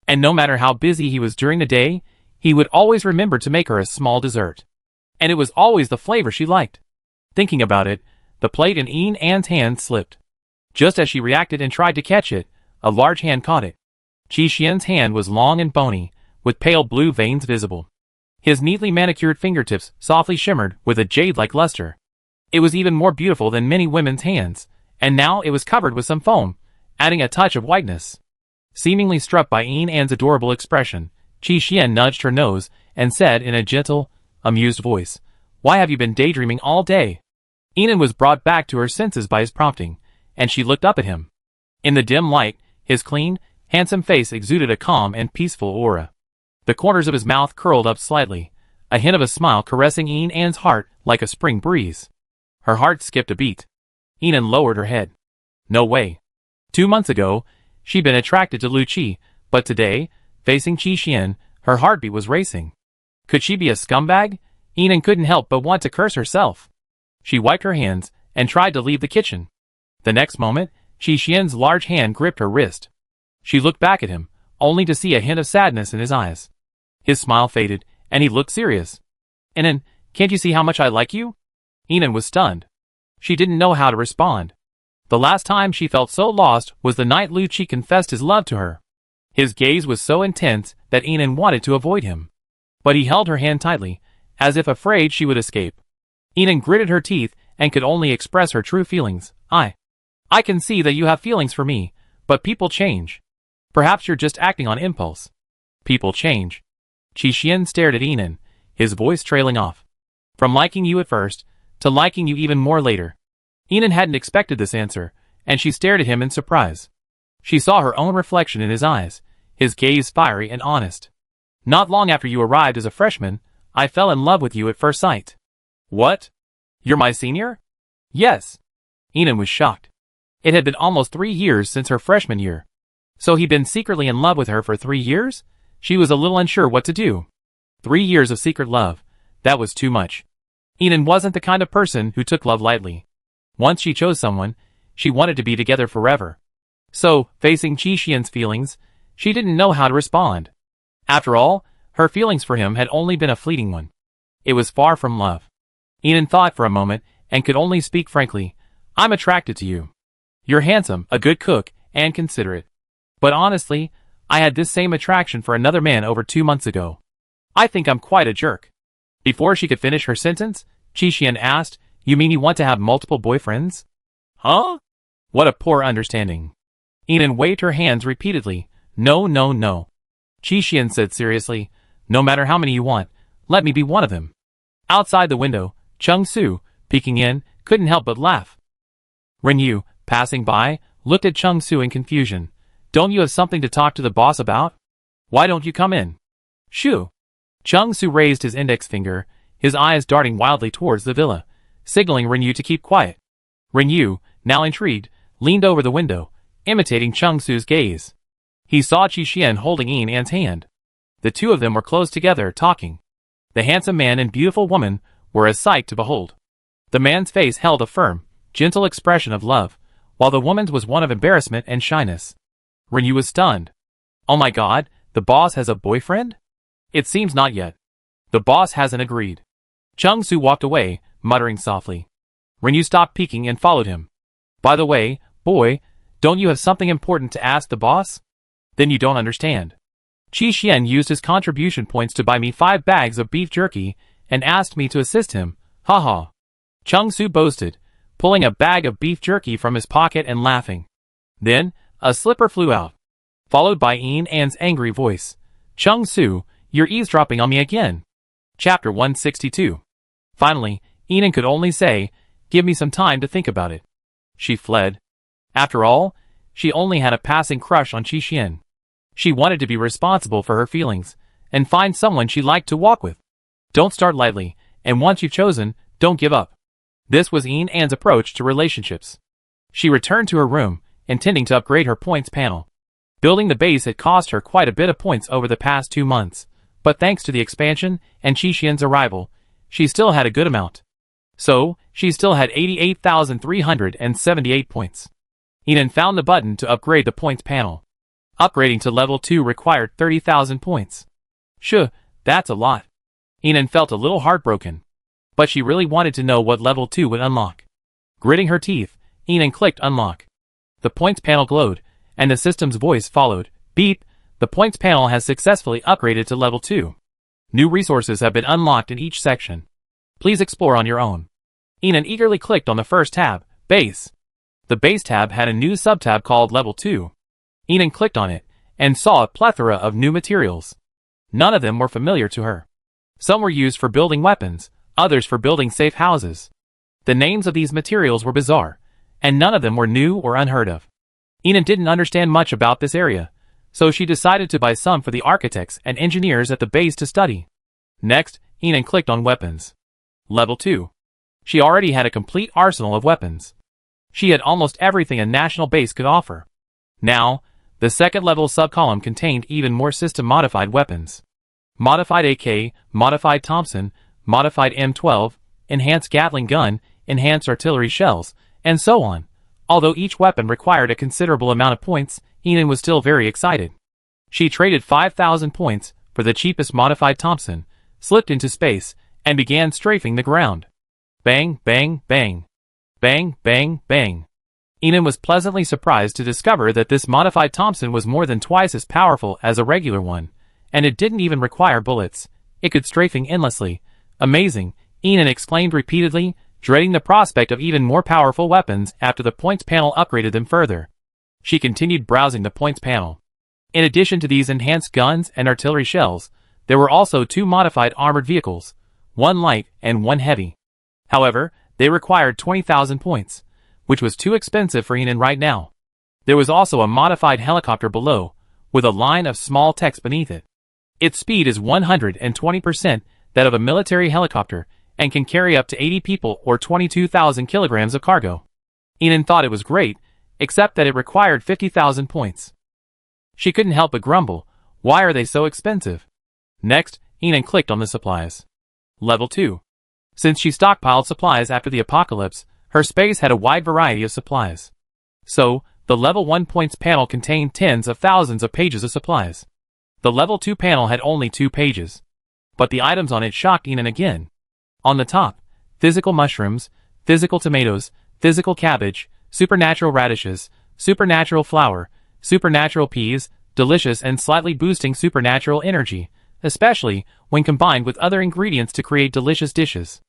And no matter how busy he was during the day, he would always remember to make her a small dessert. And it was always the flavor she liked. Thinking about it, the plate in Ian An's hand slipped. Just as she reacted and tried to catch it, a large hand caught it. Qi Xian's hand was long and bony, with pale blue veins visible. His neatly manicured fingertips softly shimmered with a jade-like luster. It was even more beautiful than many women's hands, and now it was covered with some foam, adding a touch of whiteness. Seemingly struck by An's adorable expression, Qi Xian nudged her nose and said in a gentle, amused voice, "Why have you been daydreaming all day?" An was brought back to her senses by his prompting, and she looked up at him. In the dim light, his clean, handsome face exuded a calm and peaceful aura. The corners of his mouth curled up slightly, a hint of a smile caressing An's heart like a spring breeze. Her heart skipped a beat. An lowered her head. No way. 2 months ago, she'd been attracted to Lu Qi, but today, facing Qi Xian, her heartbeat was racing. Could she be a scumbag? An couldn't help but want to curse herself. She wiped her hands and tried to leave the kitchen. The next moment, Qi Xian's large hand gripped her wrist. She looked back at him, only to see a hint of sadness in his eyes. His smile faded, and he looked serious. "An, can't you see how much I like you?" An was stunned. She didn't know how to respond. The last time she felt so lost was the night Lu Qi confessed his love to her. His gaze was so intense that An wanted to avoid him. But he held her hand tightly, as if afraid she would escape. An gritted her teeth and could only express her true feelings. I can see that you have feelings for me, but people change. Perhaps you're just acting on impulse." "People change." Qi Xian stared at An, his voice trailing off. "From liking you at first, to liking you even more later." An hadn't expected this answer, and she stared at him in surprise. She saw her own reflection in his eyes, his gaze fiery and honest. "Not long after you arrived as a freshman, I fell in love with you at first sight." "What? You're my senior?" "Yes." An was shocked. It had been almost 3 years since her freshman year. So he'd been secretly in love with her for 3 years? She was a little unsure what to do. 3 years of secret love. That was too much. An wasn't the kind of person who took love lightly. Once she chose someone, she wanted to be together forever. So, facing Qi Xian's feelings, she didn't know how to respond. After all, her feelings for him had only been a fleeting one. It was far from love. An thought for a moment and could only speak frankly. "I'm attracted to you. You're handsome, a good cook, and considerate. But honestly, I had this same attraction for another man over 2 months ago. I think I'm quite a jerk." Before she could finish her sentence, Qi Xian asked, "You mean you want to have multiple boyfriends?" "Huh?" What a poor understanding. An waved her hands repeatedly. "No, no, no." Qi Xian said seriously, "No matter how many you want, let me be one of them." Outside the window, Chung Su, peeking in, couldn't help but laugh. Ren Yu, passing by, looked at Chung Su in confusion. "Don't you have something to talk to the boss about? Why don't you come in?" "Shoo." Chung Su raised his index finger, his eyes darting wildly towards the villa, signaling Ren Yu to keep quiet. Ren Yu, now intrigued, leaned over the window, imitating Chung Su's gaze. He saw Qi Xian holding An's hand. The two of them were close together, talking. The handsome man and beautiful woman were a sight to behold. The man's face held a firm, gentle expression of love, while the woman's was one of embarrassment and shyness. Ren Yu was stunned. "Oh my god, the boss has a boyfriend?" "It seems not yet. The boss hasn't agreed." Chung Su walked away, muttering softly. Ren Yu stopped peeking and followed him. "By the way, boy, don't you have something important to ask the boss?" "Then you don't understand. Qi Xian used his contribution points to buy me 5 bags of beef jerky and asked me to assist him. Ha ha." Chung Su boasted, pulling a bag of beef jerky from his pocket and laughing. Then, a slipper flew out, followed by An's angry voice. "Chung Su, you're eavesdropping on me again." Chapter 162. Finally, An could only say, "Give me some time to think about it." She fled. After all, she only had a passing crush on Qi Xian. She wanted to be responsible for her feelings, and find someone she liked to walk with. Don't start lightly, and once you've chosen, don't give up. This was An's approach to relationships. She returned to her room, intending to upgrade her points panel. Building the base had cost her quite a bit of points over the past 2 months, but thanks to the expansion and Qi Xian's arrival, she still had a good amount. So, she still had 88,378 points. An found the button to upgrade the points panel. Upgrading to level 2 required 30,000 points. Sure, that's a lot. An felt a little heartbroken. But she really wanted to know what level 2 would unlock. Gritting her teeth, An clicked unlock. The points panel glowed, and the system's voice followed. "Beep, the points panel has successfully upgraded to level 2. New resources have been unlocked in each section. Please explore on your own." An eagerly clicked on the first tab, Base. The base tab had a new subtab called Level 2. Enon clicked on it, and saw a plethora of new materials. None of them were familiar to her. Some were used for building weapons, others for building safe houses. The names of these materials were bizarre, and none of them were new or unheard of. Enon didn't understand much about this area, so she decided to buy some for the architects and engineers at the base to study. Next, Enon clicked on Weapons. Level 2. She already had a complete arsenal of weapons. She had almost everything a national base could offer. Now, the second level subcolumn contained even more system-modified weapons. Modified AK, Modified Thompson, Modified M12, Enhanced Gatling Gun, Enhanced Artillery Shells, and so on. Although each weapon required a considerable amount of points, Enon was still very excited. She traded 5,000 points for the cheapest Modified Thompson, slipped into space, and began strafing the ground. Bang, bang, bang. Bang, bang, bang. Enon was pleasantly surprised to discover that this Modified Thompson was more than twice as powerful as a regular one, and it didn't even require bullets. It could strafing endlessly. Amazing, Enon exclaimed repeatedly, dreading the prospect of even more powerful weapons after the points panel upgraded them further. She continued browsing the points panel. In addition to these enhanced guns and artillery shells, there were also 2 modified armored vehicles, one light and one heavy. However, they required 20,000 points, which was too expensive for Enon right now. There was also a modified helicopter below, with a line of small text beneath it. Its speed is 120% that of a military helicopter, and can carry up to 80 people or 22,000 kilograms of cargo. Enon thought it was great, except that it required 50,000 points. She couldn't help but grumble, why are they so expensive? Next, Enon clicked on the supplies. Level 2. Since she stockpiled supplies after the apocalypse, her space had a wide variety of supplies. So, the Level 1 points panel contained tens of thousands of pages of supplies. The Level 2 panel had only 2 pages. But the items on it shocked Enon again. On the top, physical mushrooms, physical tomatoes, physical cabbage, supernatural radishes, supernatural flour, supernatural peas, delicious and slightly boosting supernatural energy, especially when combined with other ingredients to create delicious dishes.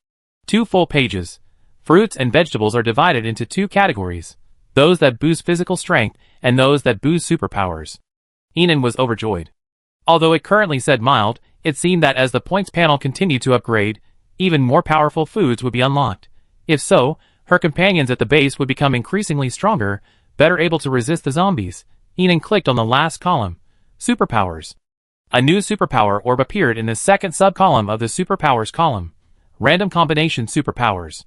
2 full pages. Fruits and vegetables are divided into 2 categories, those that boost physical strength and those that boost superpowers. Enon was overjoyed. Although it currently said mild, it seemed that as the points panel continued to upgrade, even more powerful foods would be unlocked. If so, her companions at the base would become increasingly stronger, better able to resist the zombies. Enon clicked on the last column, Superpowers. A new superpower orb appeared in the second subcolumn of the Superpowers column, Random Combination Superpowers.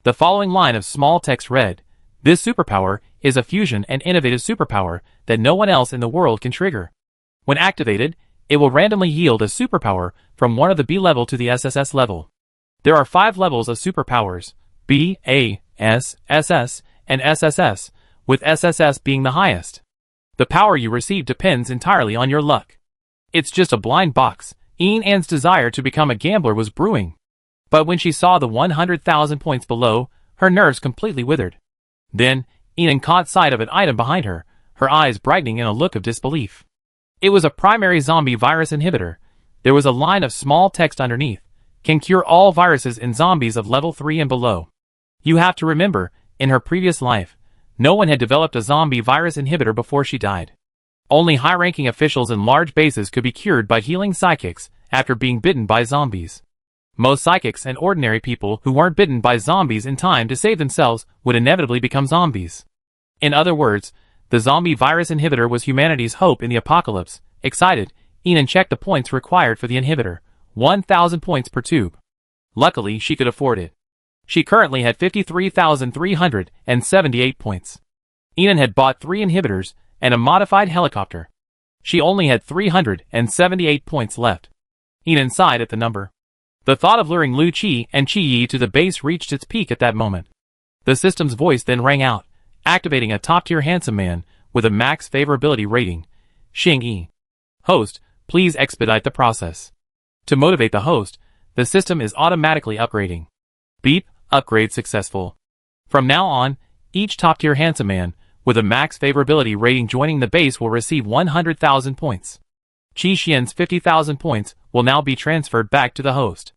The following line of small text read, "This superpower is a fusion and innovative superpower that no one else in the world can trigger. When activated, it will randomly yield a superpower from one of the B level to the SSS level. There are 5 levels of superpowers, B, A, S, SS, and SSS, with SSS being the highest. The power you receive depends entirely on your luck. It's just a blind box." Enon's desire to become a gambler was brewing. But when she saw the 100,000 points below, her nerves completely withered. Then, Enon caught sight of an item behind her, her eyes brightening in a look of disbelief. It was a primary zombie virus inhibitor. There was a line of small text underneath, "Can cure all viruses in zombies of level 3 and below." You have to remember, in her previous life, no one had developed a zombie virus inhibitor before she died. Only high-ranking officials in large bases could be cured by healing psychics after being bitten by zombies. Most psychics and ordinary people who weren't bitten by zombies in time to save themselves would inevitably become zombies. In other words, the zombie virus inhibitor was humanity's hope in the apocalypse. Excited, Enon checked the points required for the inhibitor, 1,000 points per tube. Luckily, she could afford it. She currently had 53,378 points. Enon had bought 3 inhibitors and a modified helicopter. She only had 378 points left. Enon sighed at the number. The thought of luring Lu Qi and Qi Yi to the base reached its peak at that moment. The system's voice then rang out, activating a top-tier handsome man with a max favorability rating, Xing Yi. "Host, please expedite the process." To motivate the host, the system is automatically upgrading. Beep, upgrade successful. From now on, each top-tier handsome man with a max favorability rating joining the base will receive 100,000 points. Qi Xian's 50,000 points will now be transferred back to the host.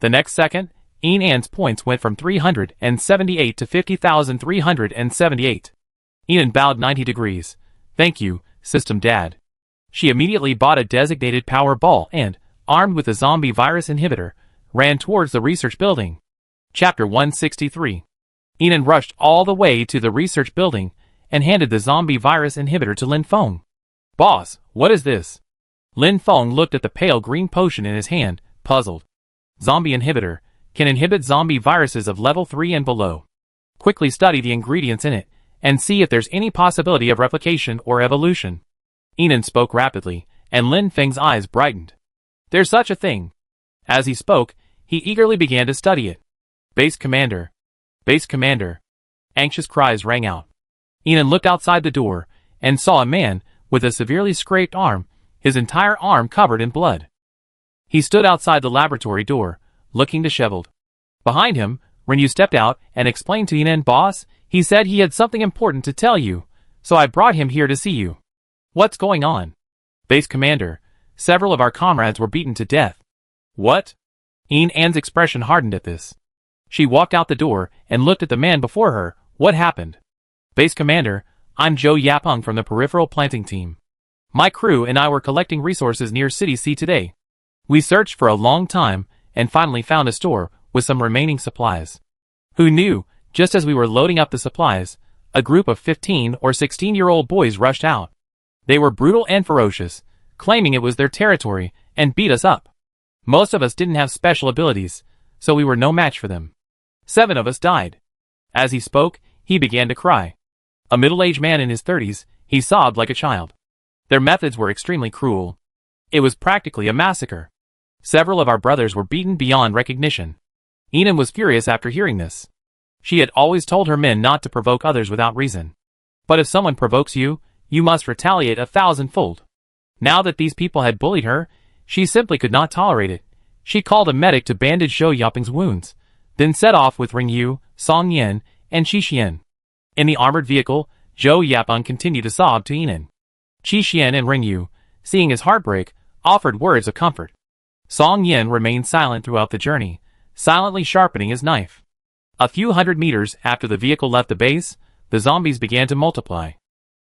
The next second, Ann's points went from 378 to 50,378. Ann bowed 90 degrees. Thank you, System Dad. She immediately bought a designated power ball and, armed with a zombie virus inhibitor, ran towards the research building. Chapter 163. Ann rushed all the way to the research building and handed the zombie virus inhibitor to Lin Feng. Boss, what is this? Lin Feng looked at the pale green potion in his hand, puzzled. Zombie inhibitor. Can inhibit zombie viruses of level 3 and below. Quickly study the ingredients in it, and see if there's any possibility of replication or evolution. Ann spoke rapidly, and Lin Feng's eyes brightened. There's such a thing. As he spoke, he eagerly began to study it. Base Commander. Base Commander. Anxious cries rang out. Ann looked outside the door, and saw a man, with a severely scraped arm, his entire arm covered in blood. He stood outside the laboratory door, looking disheveled. Behind him, Rinyu stepped out and explained to Ann, Boss, he said he had something important to tell you, so I brought him here to see you. What's going on? Base Commander, several of our comrades were beaten to death. What? Ann's expression hardened at this. She walked out the door and looked at the man before her. What happened? Base Commander, I'm Zhou Yapeng from the Peripheral Planting Team. My crew and I were collecting resources near City C today. We searched for a long time, and finally found a store with some remaining supplies. Who knew, just as we were loading up the supplies, a group of 15 or 16-year-old boys rushed out. They were brutal and ferocious, claiming it was their territory, and beat us up. Most of us didn't have special abilities, so we were no match for them. 7 of us died. As he spoke, he began to cry. A middle-aged man in his 30s, he sobbed like a child. Their methods were extremely cruel. It was practically a massacre. Several of our brothers were beaten beyond recognition. Ann was furious after hearing this. She had always told her men not to provoke others without reason. But if someone provokes you, you must retaliate 1,000-fold. Now that these people had bullied her, she simply could not tolerate it. She called a medic to bandage Zhou Yapeng's wounds, then set off with Ringyu, Song Yen, and Qixian. In the armored vehicle, Zhou Yapeng continued to sob to Ann. Qixian and Ringyu, seeing his heartbreak, offered words of comfort. Song Yen remained silent throughout the journey, silently sharpening his knife. A few hundred meters after the vehicle left the base, the zombies began to multiply.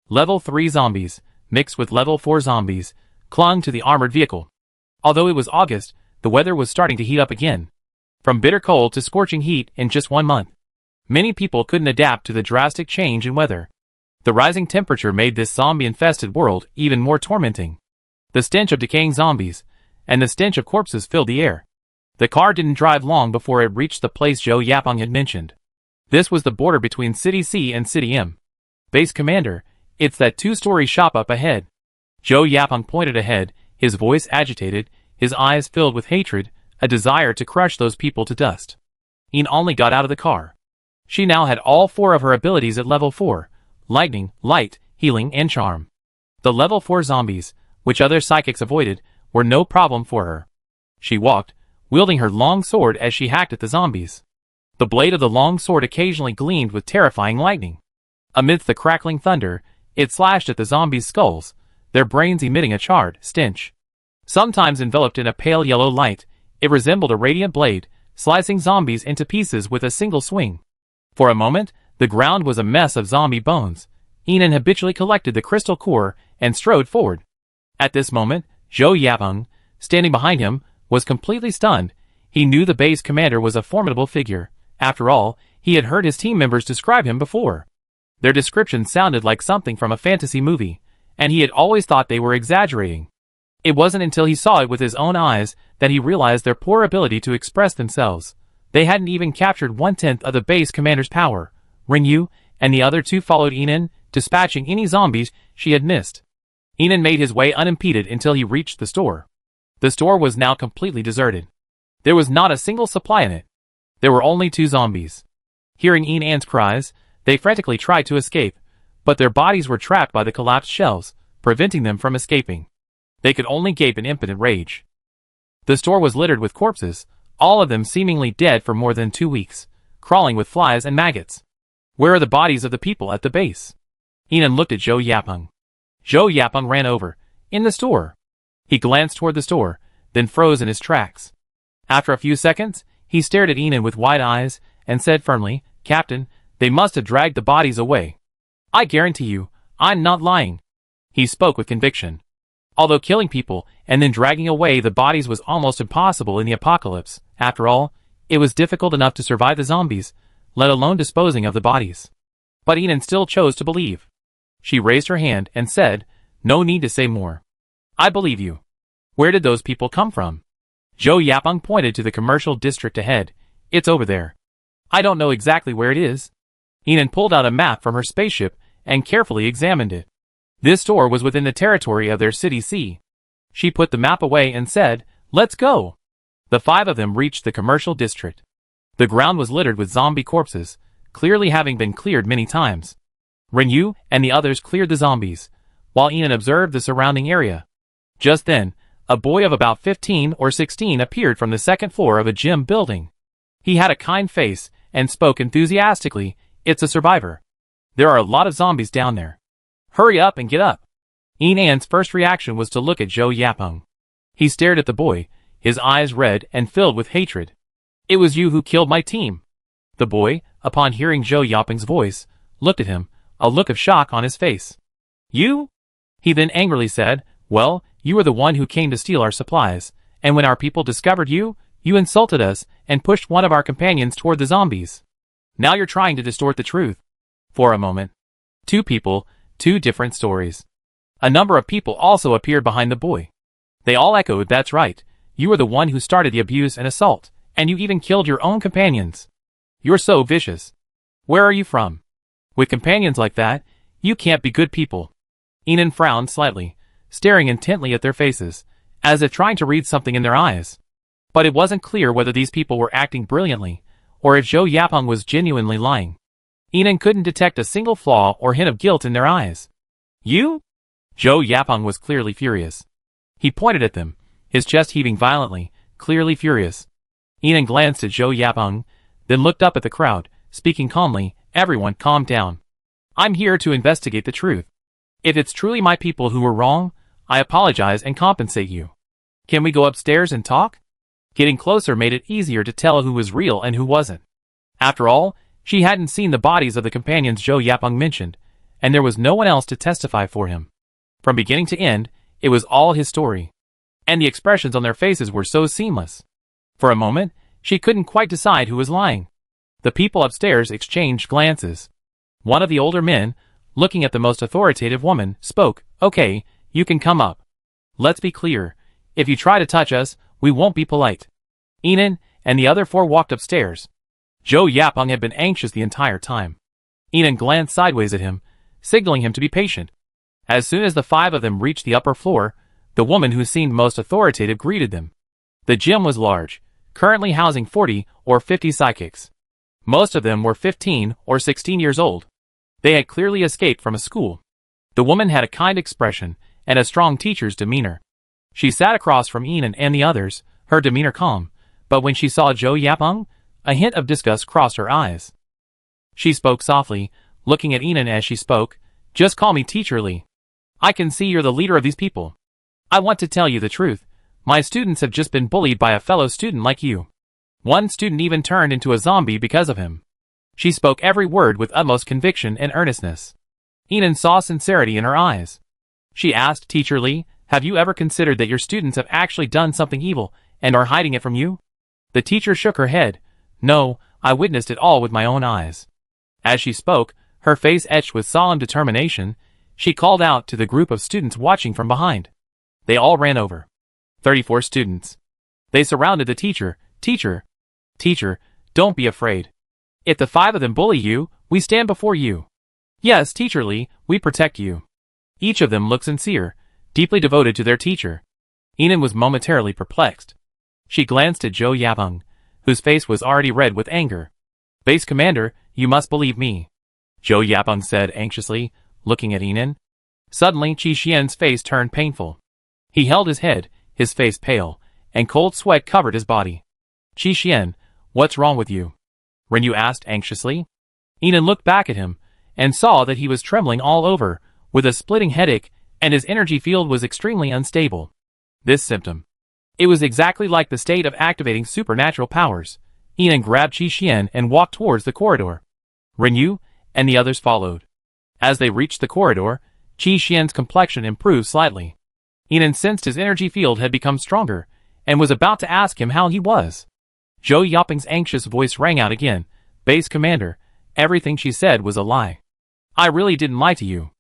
Level 3 zombies, mixed with level 4 zombies, clung to the armored vehicle. Although it was August, the weather was starting to heat up again. From bitter cold to scorching heat in just 1 month. Many people couldn't adapt to the drastic change in weather. The rising temperature made this zombie-infested world even more tormenting. The stench of decaying zombies, and the stench of corpses filled the air. The car didn't drive long before it reached the place Zhou Yapeng had mentioned. This was the border between City C and City M. Base Commander, it's that 2-story shop up ahead. Zhou Yapeng pointed ahead, his voice agitated, his eyes filled with hatred, a desire to crush those people to dust. Ann only got out of the car. She now had all 4 of her abilities at level 4, Lightning, Light, Healing, and Charm. The level 4 zombies, which other psychics avoided, were no problem for her. She walked, wielding her long sword as she hacked at the zombies. The blade of the long sword occasionally gleamed with terrifying lightning. Amidst the crackling thunder, it slashed at the zombies' skulls, their brains emitting a charred stench. Sometimes enveloped in a pale yellow light, it resembled a radiant blade, slicing zombies into pieces with a single swing. For a moment, the ground was a mess of zombie bones. Ann habitually collected the crystal core and strode forward. At this moment, Zhou Yapeng, standing behind him, was completely stunned. He knew the base commander was a formidable figure. After all, he had heard his team members describe him before. Their descriptions sounded like something from a fantasy movie, and he had always thought they were exaggerating. It wasn't until he saw it with his own eyes that he realized their poor ability to express themselves. They hadn't even captured 1/10 of the base commander's power. Ringyu and the other 2 followed Ann, dispatching any zombies she had missed. Ann made his way unimpeded until he reached the store. The store was now completely deserted. There was not a single supply in it. There were only 2 zombies. Hearing Ann's cries, they frantically tried to escape, but their bodies were trapped by the collapsed shelves, preventing them from escaping. They could only gape in impotent rage. The store was littered with corpses, all of them seemingly dead for more than 2 weeks, crawling with flies and maggots. Where are the bodies of the people at the base? Ann looked at Zhou Yapeng. Zhou Yapeng ran over. In the store. He glanced toward the store, then froze in his tracks. After a few seconds, He stared at Enon with wide eyes, and said firmly, "Captain, they must have dragged the bodies away. I guarantee you, I'm not lying." He spoke with conviction. Although killing people and then dragging away the bodies was almost impossible in the apocalypse, after all, it was difficult enough to survive the zombies, let alone disposing of the bodies. But Enon still chose to believe. She raised her hand and said, "No need to say more. I believe you. Where did those people come from?" Zhou Yapeng pointed to the commercial district ahead. "It's over there." "I don't know exactly where it is." Enon pulled out a map from her spaceship and carefully examined it. This store was within the territory of their city C. She put the map away and said, "Let's go." The five of them reached the commercial district. The ground was littered with zombie corpses, clearly having been cleared many times. Renyu and the others cleared the zombies, while Enon observed the surrounding area. Just then, a boy of about 15 or 16 appeared from the second floor of a gym building. He had a kind face and spoke enthusiastically, "It's a survivor. There are a lot of zombies down there. Hurry up and get up." Enan's first reaction was to look at Zhou Yapeng. He stared at the boy, his eyes red and filled with hatred. "It was you who killed my team." The boy, upon hearing Zhou Yapeng's voice, looked at him, a look of shock on his face. "You?" He then angrily said, "Well, you were the one who came to steal our supplies, and when our people discovered you, you insulted us and pushed one of our companions toward the zombies. Now you're trying to distort the truth." For a moment. Two people, two different stories. A number of people also appeared behind the boy. They all echoed, "That's right. You were the one who started the abuse and assault, and you even killed your own companions. You're so vicious. Where are you from? With companions like that, you can't be good people." Enon frowned slightly, staring intently at their faces, as if trying to read something in their eyes. But it wasn't clear whether these people were acting brilliantly, or if Zhou Yapeng was genuinely lying. Enon couldn't detect a single flaw or hint of guilt in their eyes. "You?" Zhou Yapeng was clearly furious. He pointed at them, his chest heaving violently, clearly furious. Enon glanced at Zhou Yapeng, then looked up at the crowd, speaking calmly, "Everyone calm down. I'm here to investigate the truth. If it's truly my people who were wrong, I apologize and compensate you. Can we go upstairs and talk?" Getting closer made it easier to tell who was real and who wasn't. After all, she hadn't seen the bodies of the companions Zhou Yapeng mentioned, and there was no one else to testify for him. From beginning to end, it was all his story. And the expressions on their faces were so seamless. For a moment, she couldn't quite decide who was lying. The people upstairs exchanged glances. One of the older men, looking at the most authoritative woman, spoke, "Okay, you can come up. Let's be clear. If you try to touch us, we won't be polite." Enon and the other four walked upstairs. Zhou Yapeng had been anxious the entire time. Enon glanced sideways at him, signaling him to be patient. As soon as the five of them reached the upper floor, the woman who seemed most authoritative greeted them. The gym was large, currently housing 40 or 50 psychics. Most of them were 15 or 16 years old. They had clearly escaped from a school. The woman had a kind expression and a strong teacher's demeanor. She sat across from Enon and the others, her demeanor calm, but when she saw Zhou Yapeng, a hint of disgust crossed her eyes. She spoke softly, looking at Enon as she spoke, "Just call me Teacher Li. I can see you're the leader of these people. I want to tell you the truth. My students have just been bullied by a fellow student like you. One student even turned into a zombie because of him." She spoke every word with utmost conviction and earnestness. Enon saw sincerity in her eyes. She asked, "Teacher Li, have you ever considered that your students have actually done something evil and are hiding it from you?" The teacher shook her head. "No, I witnessed it all with my own eyes." As she spoke, her face etched with solemn determination, she called out to the group of students watching from behind. They all ran over. 34 students. They surrounded the teacher. Teacher, don't be afraid. If the five of them bully you, we stand before you. Yes, Teacher Li, we protect you." Each of them looked sincere, deeply devoted to their teacher. Enon was momentarily perplexed. She glanced at Zhou Yapeng, whose face was already red with anger. "Base Commander, you must believe me," Zhou Yapeng said anxiously, looking at Enon. Suddenly Qi Xian's face turned painful. He held his head, his face pale, and cold sweat covered his body. "Qi Xian, what's wrong with you?" Renyu asked anxiously. Enon looked back at him, and saw that he was trembling all over, with a splitting headache, and his energy field was extremely unstable. This symptom. It was exactly like the state of activating supernatural powers, Ian grabbed Qi Xian and walked towards the corridor. Renyu and the others followed. As they reached the corridor, Qi Xian's complexion improved slightly. Ian sensed his energy field had become stronger, and was about to ask him how he was. Zhou Yaping's anxious voice rang out again. Base Commander, everything she said was a lie. I really didn't lie to you.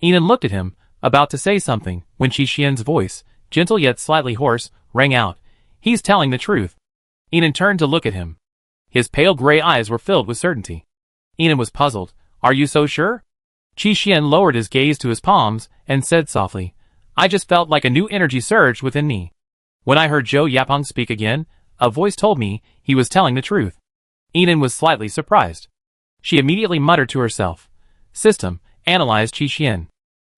Ian looked at him, about to say something, when Qi Xian's voice, gentle yet slightly hoarse, rang out. He's telling the truth. Ian turned to look at him. His pale gray eyes were filled with certainty. Ian was puzzled. Are you so sure? Qi Xian lowered his gaze to his palms and said softly, I just felt like a new energy surged within me. When I heard Zhou Yaping speak again, a voice told me he was telling the truth. Ian was slightly surprised. She immediately muttered to herself. System, analyzed Qi Xian.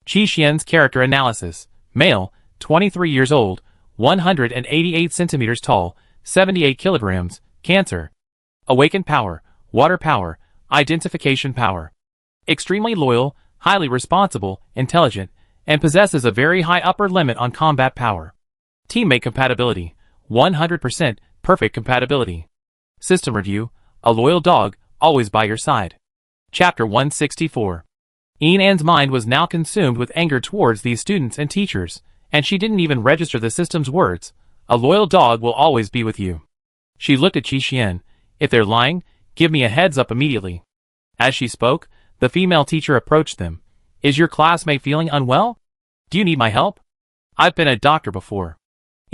Qi Xian's character analysis. Male, 23 years old, 188 centimeters tall, 78 kilograms, Cancer. Awakened power, water power, identification power. Extremely loyal, highly responsible, intelligent, and possesses a very high upper limit on combat power. Teammate compatibility, 100% perfect compatibility. System review, a loyal dog, always by your side. Chapter 164. Ian's mind was now consumed with anger towards these students and teachers, and she didn't even register the system's words. A loyal dog will always be with you. She looked at Qi Xian. If they're lying, give me a heads up immediately. As she spoke, the female teacher approached them. Is your classmate feeling unwell? Do you need my help? I've been a doctor before.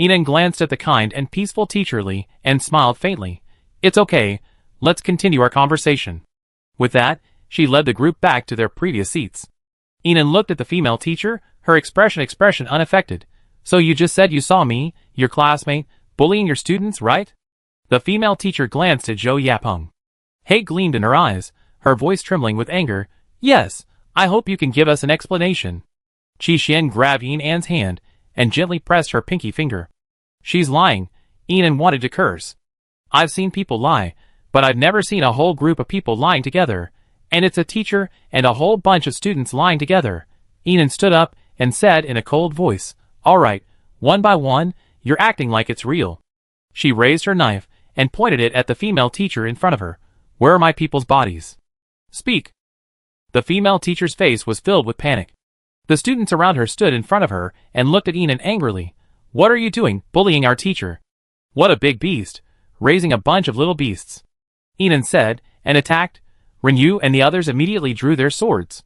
Ian glanced at the kind and peaceful teacher Li and smiled faintly. It's okay, let's continue our conversation. With that, she led the group back to their previous seats. Ian looked at the female teacher, her expression unaffected. So you just said you saw me, your classmate, bullying your students, right? The female teacher glanced at Zhou Yaping. Hate gleamed in her eyes, her voice trembling with anger. Yes, I hope you can give us an explanation. Qi Xian grabbed Ian's hand and gently pressed her pinky finger. She's lying. Ian wanted to curse. I've seen people lie, but I've never seen a whole group of people lying together, and it's a teacher and a whole bunch of students lying together. Ian stood up and said in a cold voice, All right, one by one, you're acting like it's real. She raised her knife and pointed it at the female teacher in front of her. Where are my people's bodies? Speak. The female teacher's face was filled with panic. The students around her stood in front of her and looked at Ian angrily. What are you doing, bullying our teacher? What a big beast, raising a bunch of little beasts. Ian said, and attacked. Renyu and the others immediately drew their swords.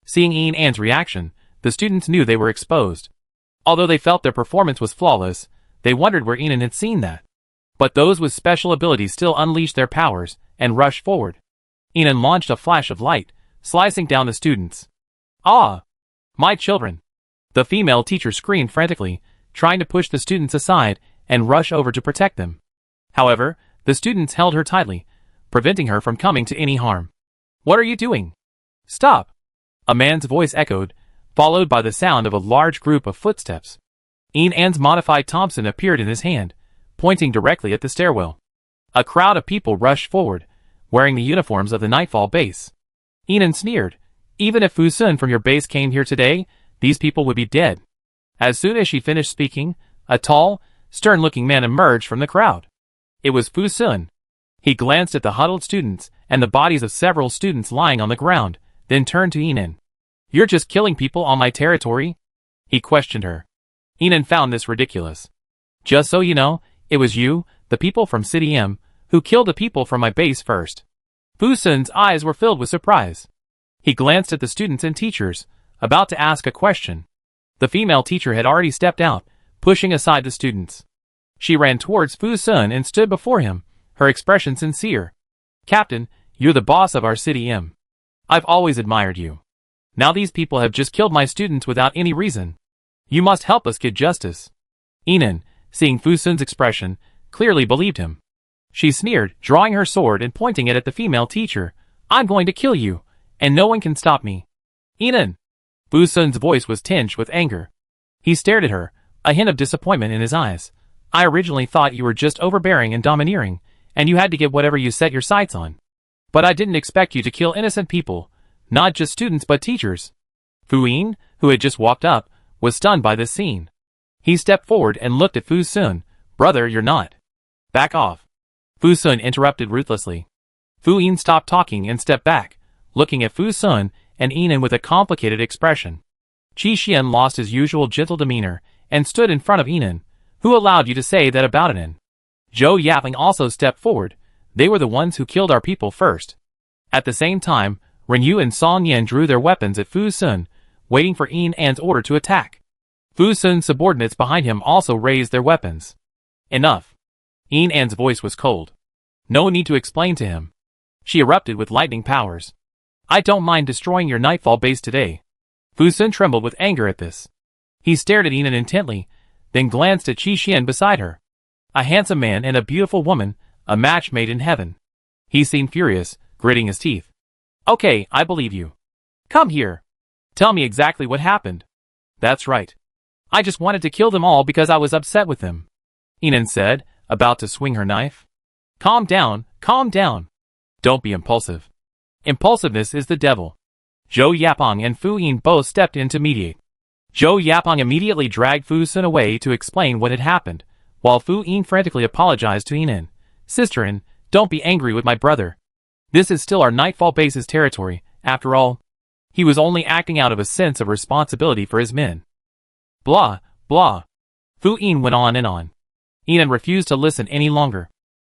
Seeing Ian's reaction, the students knew they were exposed. Although they felt their performance was flawless, they wondered where Ian had seen that. But those with special abilities still unleashed their powers and rushed forward. Ian launched a flash of light, slicing down the students. Ah! My children! The female teacher screamed frantically, trying to push the students aside and rush over to protect them. However, the students held her tightly, preventing her from coming to any harm. What are you doing? Stop! A man's voice echoed, followed by the sound of a large group of footsteps. Ian's modified Thompson appeared in his hand, pointing directly at the stairwell. A crowd of people rushed forward, wearing the uniforms of the Nightfall base. Ian sneered. Even if Fu Sun from your base came here today, these people would be dead. As soon as she finished speaking, a tall, stern-looking man emerged from the crowd. It was Fu Sun. He glanced at the huddled students and the bodies of several students lying on the ground, then turned to Ian. You're just killing people on my territory? He questioned her. Ian found this ridiculous. Just so you know, it was you, the people from City M, who killed the people from my base first. Fu Sun's eyes were filled with surprise. He glanced at the students and teachers, about to ask a question. The female teacher had already stepped out, pushing aside the students. She ran towards Fu Sun and stood before him, her expression sincere. Captain, you're the boss of our City M. I've always admired you. Now these people have just killed my students without any reason. You must help us get justice. Ian, seeing Fu Sun's expression, clearly believed him. She sneered, drawing her sword and pointing it at the female teacher. I'm going to kill you, and no one can stop me. Ian! Fu Sun's voice was tinged with anger. He stared at her, a hint of disappointment in his eyes. I originally thought you were just overbearing and domineering, and you had to get whatever you set your sights on. But I didn't expect you to kill innocent people, not just students but teachers. Fu Yin, who had just walked up, was stunned by this scene. He stepped forward and looked at Fu Sun. Brother, you're not. Back off. Fu Sun interrupted ruthlessly. Fu Yin stopped talking and stepped back, looking at Fu Sun and Yinan with a complicated expression. Qi Xian lost his usual gentle demeanor and stood in front of Yinan. Who allowed you to say that about Yinan? Zhou Yaping also stepped forward. They were the ones who killed our people first. At the same time, Ren Yu and Song Yan drew their weapons at Fu Sun, waiting for Yinan's order to attack. Fu Sun's subordinates behind him also raised their weapons. Enough. Yinan's voice was cold. No need to explain to him. She erupted with lightning powers. I don't mind destroying your Nightfall base today. Fu Sun trembled with anger at this. He stared at Yinan intently, then glanced at Qi Xian beside her. A handsome man and a beautiful woman, a match made in heaven. He seemed furious, gritting his teeth. Okay, I believe you. Come here. Tell me exactly what happened. That's right. I just wanted to kill them all because I was upset with them. Yinan said, about to swing her knife. Calm down, calm down. Don't be impulsive. Impulsiveness is the devil. Zhou Yaping and Fu Yin both stepped in to mediate. Zhou Yaping immediately dragged Fu Sun away to explain what had happened, while Fu Yin frantically apologized to Yinan. Sister Yin, don't be angry with my brother. This is still our Nightfall base's territory, after all. He was only acting out of a sense of responsibility for his men. Blah, blah. Fu Yin went on and on. Yinan refused to listen any longer.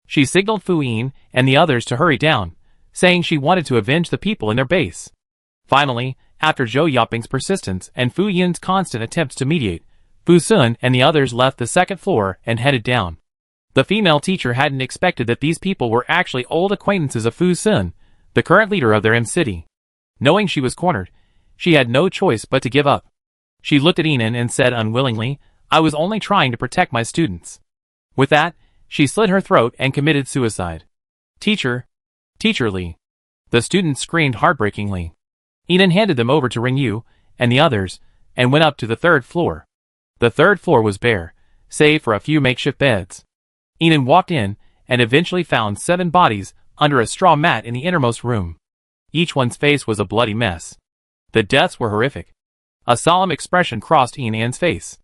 She signaled Fu Yin and the others to hurry down, saying she wanted to avenge the people in their base. Finally, after Zhou Yaping's persistence and Fu Yin's constant attempts to mediate, Fu Sun and the others left the second floor and headed down. The female teacher hadn't expected that these people were actually old acquaintances of Fu Sun, the current leader of their city. Knowing she was cornered, she had no choice but to give up. She looked at Yinan and said unwillingly, I was only trying to protect my students. With that, she slit her throat and committed suicide. Teacher Lee. The students screamed heartbreakingly. Yinan handed them over to Ren Yu and the others, and went up to the third floor. The third floor was bare, save for a few makeshift beds. Yinan walked in, and eventually found 7 bodies under a straw mat in the innermost room. Each one's face was a bloody mess. The deaths were horrific. A solemn expression crossed Yinan's face.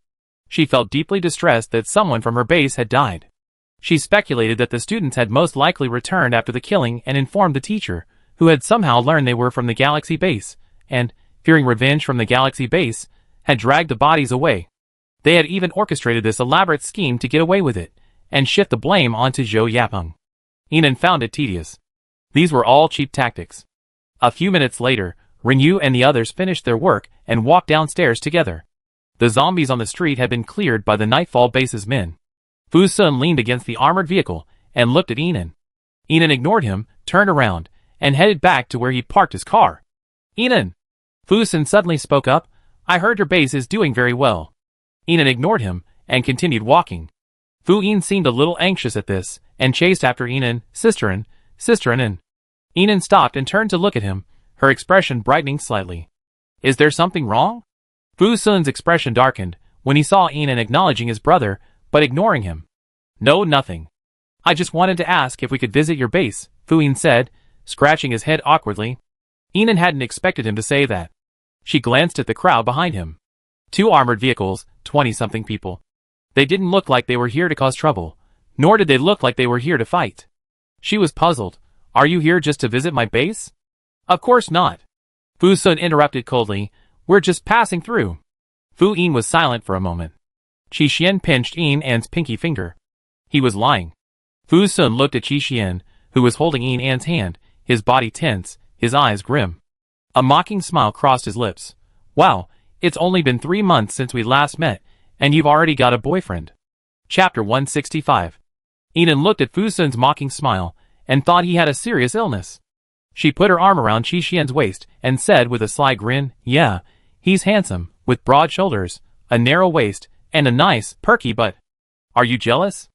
She felt deeply distressed that someone from her base had died. She speculated that the students had most likely returned after the killing and informed the teacher, who had somehow learned they were from the Galaxy base, and, fearing revenge from the Galaxy base, had dragged the bodies away. They had even orchestrated this elaborate scheme to get away with it, and shift the blame onto Zhou Yaping. Yinan found it tedious. These were all cheap tactics. A few minutes later, Ren Yu and the others finished their work and walked downstairs together. The zombies on the street had been cleared by the Nightfall base's men. Fu Sun leaned against the armored vehicle and looked at Yinan. Yinan ignored him, turned around, and headed back to where he parked his car. Yinan! Fu Sun suddenly spoke up. I heard your base is doing very well. Yinan ignored him and continued walking. Fu Yin seemed a little anxious at this and chased after Yinan. Sister Yin. Yinan stopped and turned to look at him, her expression brightening slightly. Is there something wrong? Fu Sun's expression darkened when he saw Yinan acknowledging his brother, but ignoring him. No, nothing. I just wanted to ask if we could visit your base, Fu Yin said, scratching his head awkwardly. Yinan hadn't expected him to say that. She glanced at the crowd behind him. 2 armored vehicles, 20-something people. They didn't look like they were here to cause trouble, nor did they look like they were here to fight. She was puzzled. Are you here just to visit my base? Of course not. Fu Sun interrupted coldly. We're just passing through. Fu Yin was silent for a moment. Qi Xian pinched Yinan's pinky finger. He was lying. Fu Sun looked at Qi Xian, who was holding Yinan's hand, his body tense, his eyes grim. A mocking smile crossed his lips. Wow, it's only been 3 months since we last met, and you've already got a boyfriend. Chapter 165. Yinan looked at Fu Sun's mocking smile, and thought he had a serious illness. She put her arm around Qi Xian's waist, and said with a sly grin, yeah, he's handsome, with broad shoulders, a narrow waist, and a nice, perky butt. Are you jealous?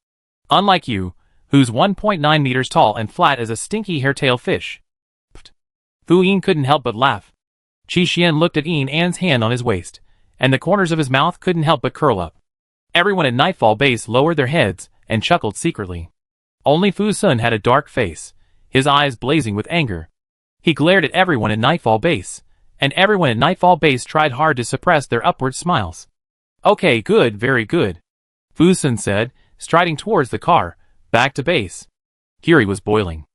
Unlike you, who's 1.9 meters tall and flat as a stinky hairtail fish. Pfft. Fu Yin couldn't help but laugh. Qi Xian looked at Yinan's hand on his waist, and the corners of his mouth couldn't help but curl up. Everyone at Nightfall base lowered their heads and chuckled secretly. Only Fu Sun had a dark face, his eyes blazing with anger. He glared at everyone at Nightfall base, and everyone at Nightfall base tried hard to suppress their upward smiles. Okay, good, very good, Fu Sun said, striding towards the car, back to base. Here he was boiling.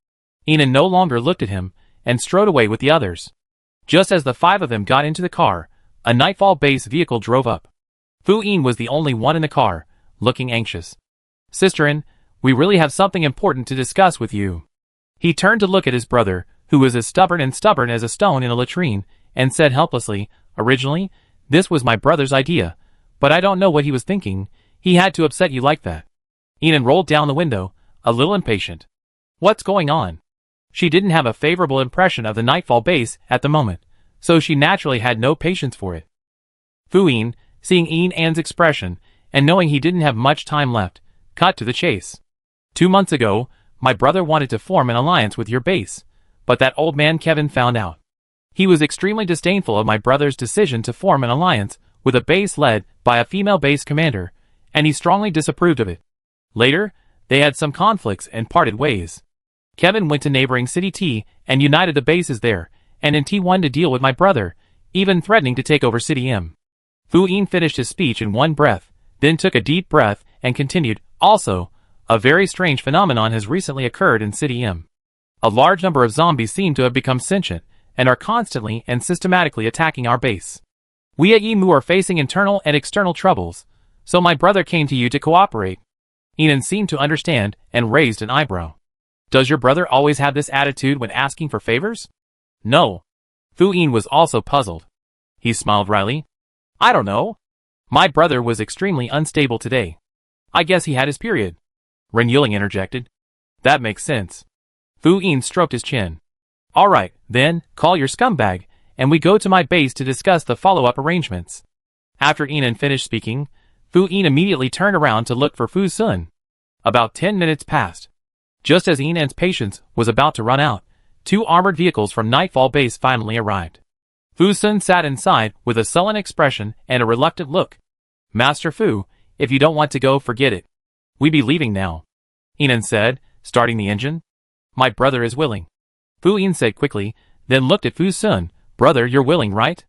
Enan no longer looked at him, and strode away with the others. Just as the 5 of them got into the car, a Nightfall base vehicle drove up. Fu Yin was the only one in the car, looking anxious. Sisterin, we really have something important to discuss with you. He turned to look at his brother, who was as stubborn as a stone in a latrine, and said helplessly, originally, this was my brother's idea, but I don't know what he was thinking, he had to upset you like that. Enan rolled down the window, a little impatient. What's going on? She didn't have a favorable impression of the Nightfall base at the moment, so she naturally had no patience for it. Fu Yin, seeing Enan's expression, and knowing he didn't have much time left, cut to the chase. 2 months ago, my brother wanted to form an alliance with your base, but that old man Kevin found out. He was extremely disdainful of my brother's decision to form an alliance with a base led by a female base commander, and he strongly disapproved of it. Later, they had some conflicts and parted ways. Kevin went to neighboring City T and united the bases there, and in T1 to deal with my brother, even threatening to take over City M. Fu Yin finished his speech in one breath, then took a deep breath and continued, also, a very strange phenomenon has recently occurred in City M. A large number of zombies seem to have become sentient, and are constantly and systematically attacking our base. We at Yimu are facing internal and external troubles, so my brother came to you to cooperate. Enan seemed to understand and raised an eyebrow. Does your brother always have this attitude when asking for favors? No. Fu Yin was also puzzled. He smiled wryly. I don't know. My brother was extremely unstable today. I guess he had his period. Ren Yuling interjected. That makes sense. Fu Yin stroked his chin. Alright, then, call your scumbag, and we go to my base to discuss the follow-up arrangements. After Enan finished speaking, Fu Yin immediately turned around to look for Fu Sun. About 10 minutes passed. Just as Enan's patience was about to run out, 2 armored vehicles from Nightfall base finally arrived. Fu Sun sat inside with a sullen expression and a reluctant look. Master Fu, if you don't want to go, forget it. We be leaving now. Enan said, starting the engine. My brother is willing. Fu Yin said quickly, then looked at Fu Sun. Brother, you're willing, right?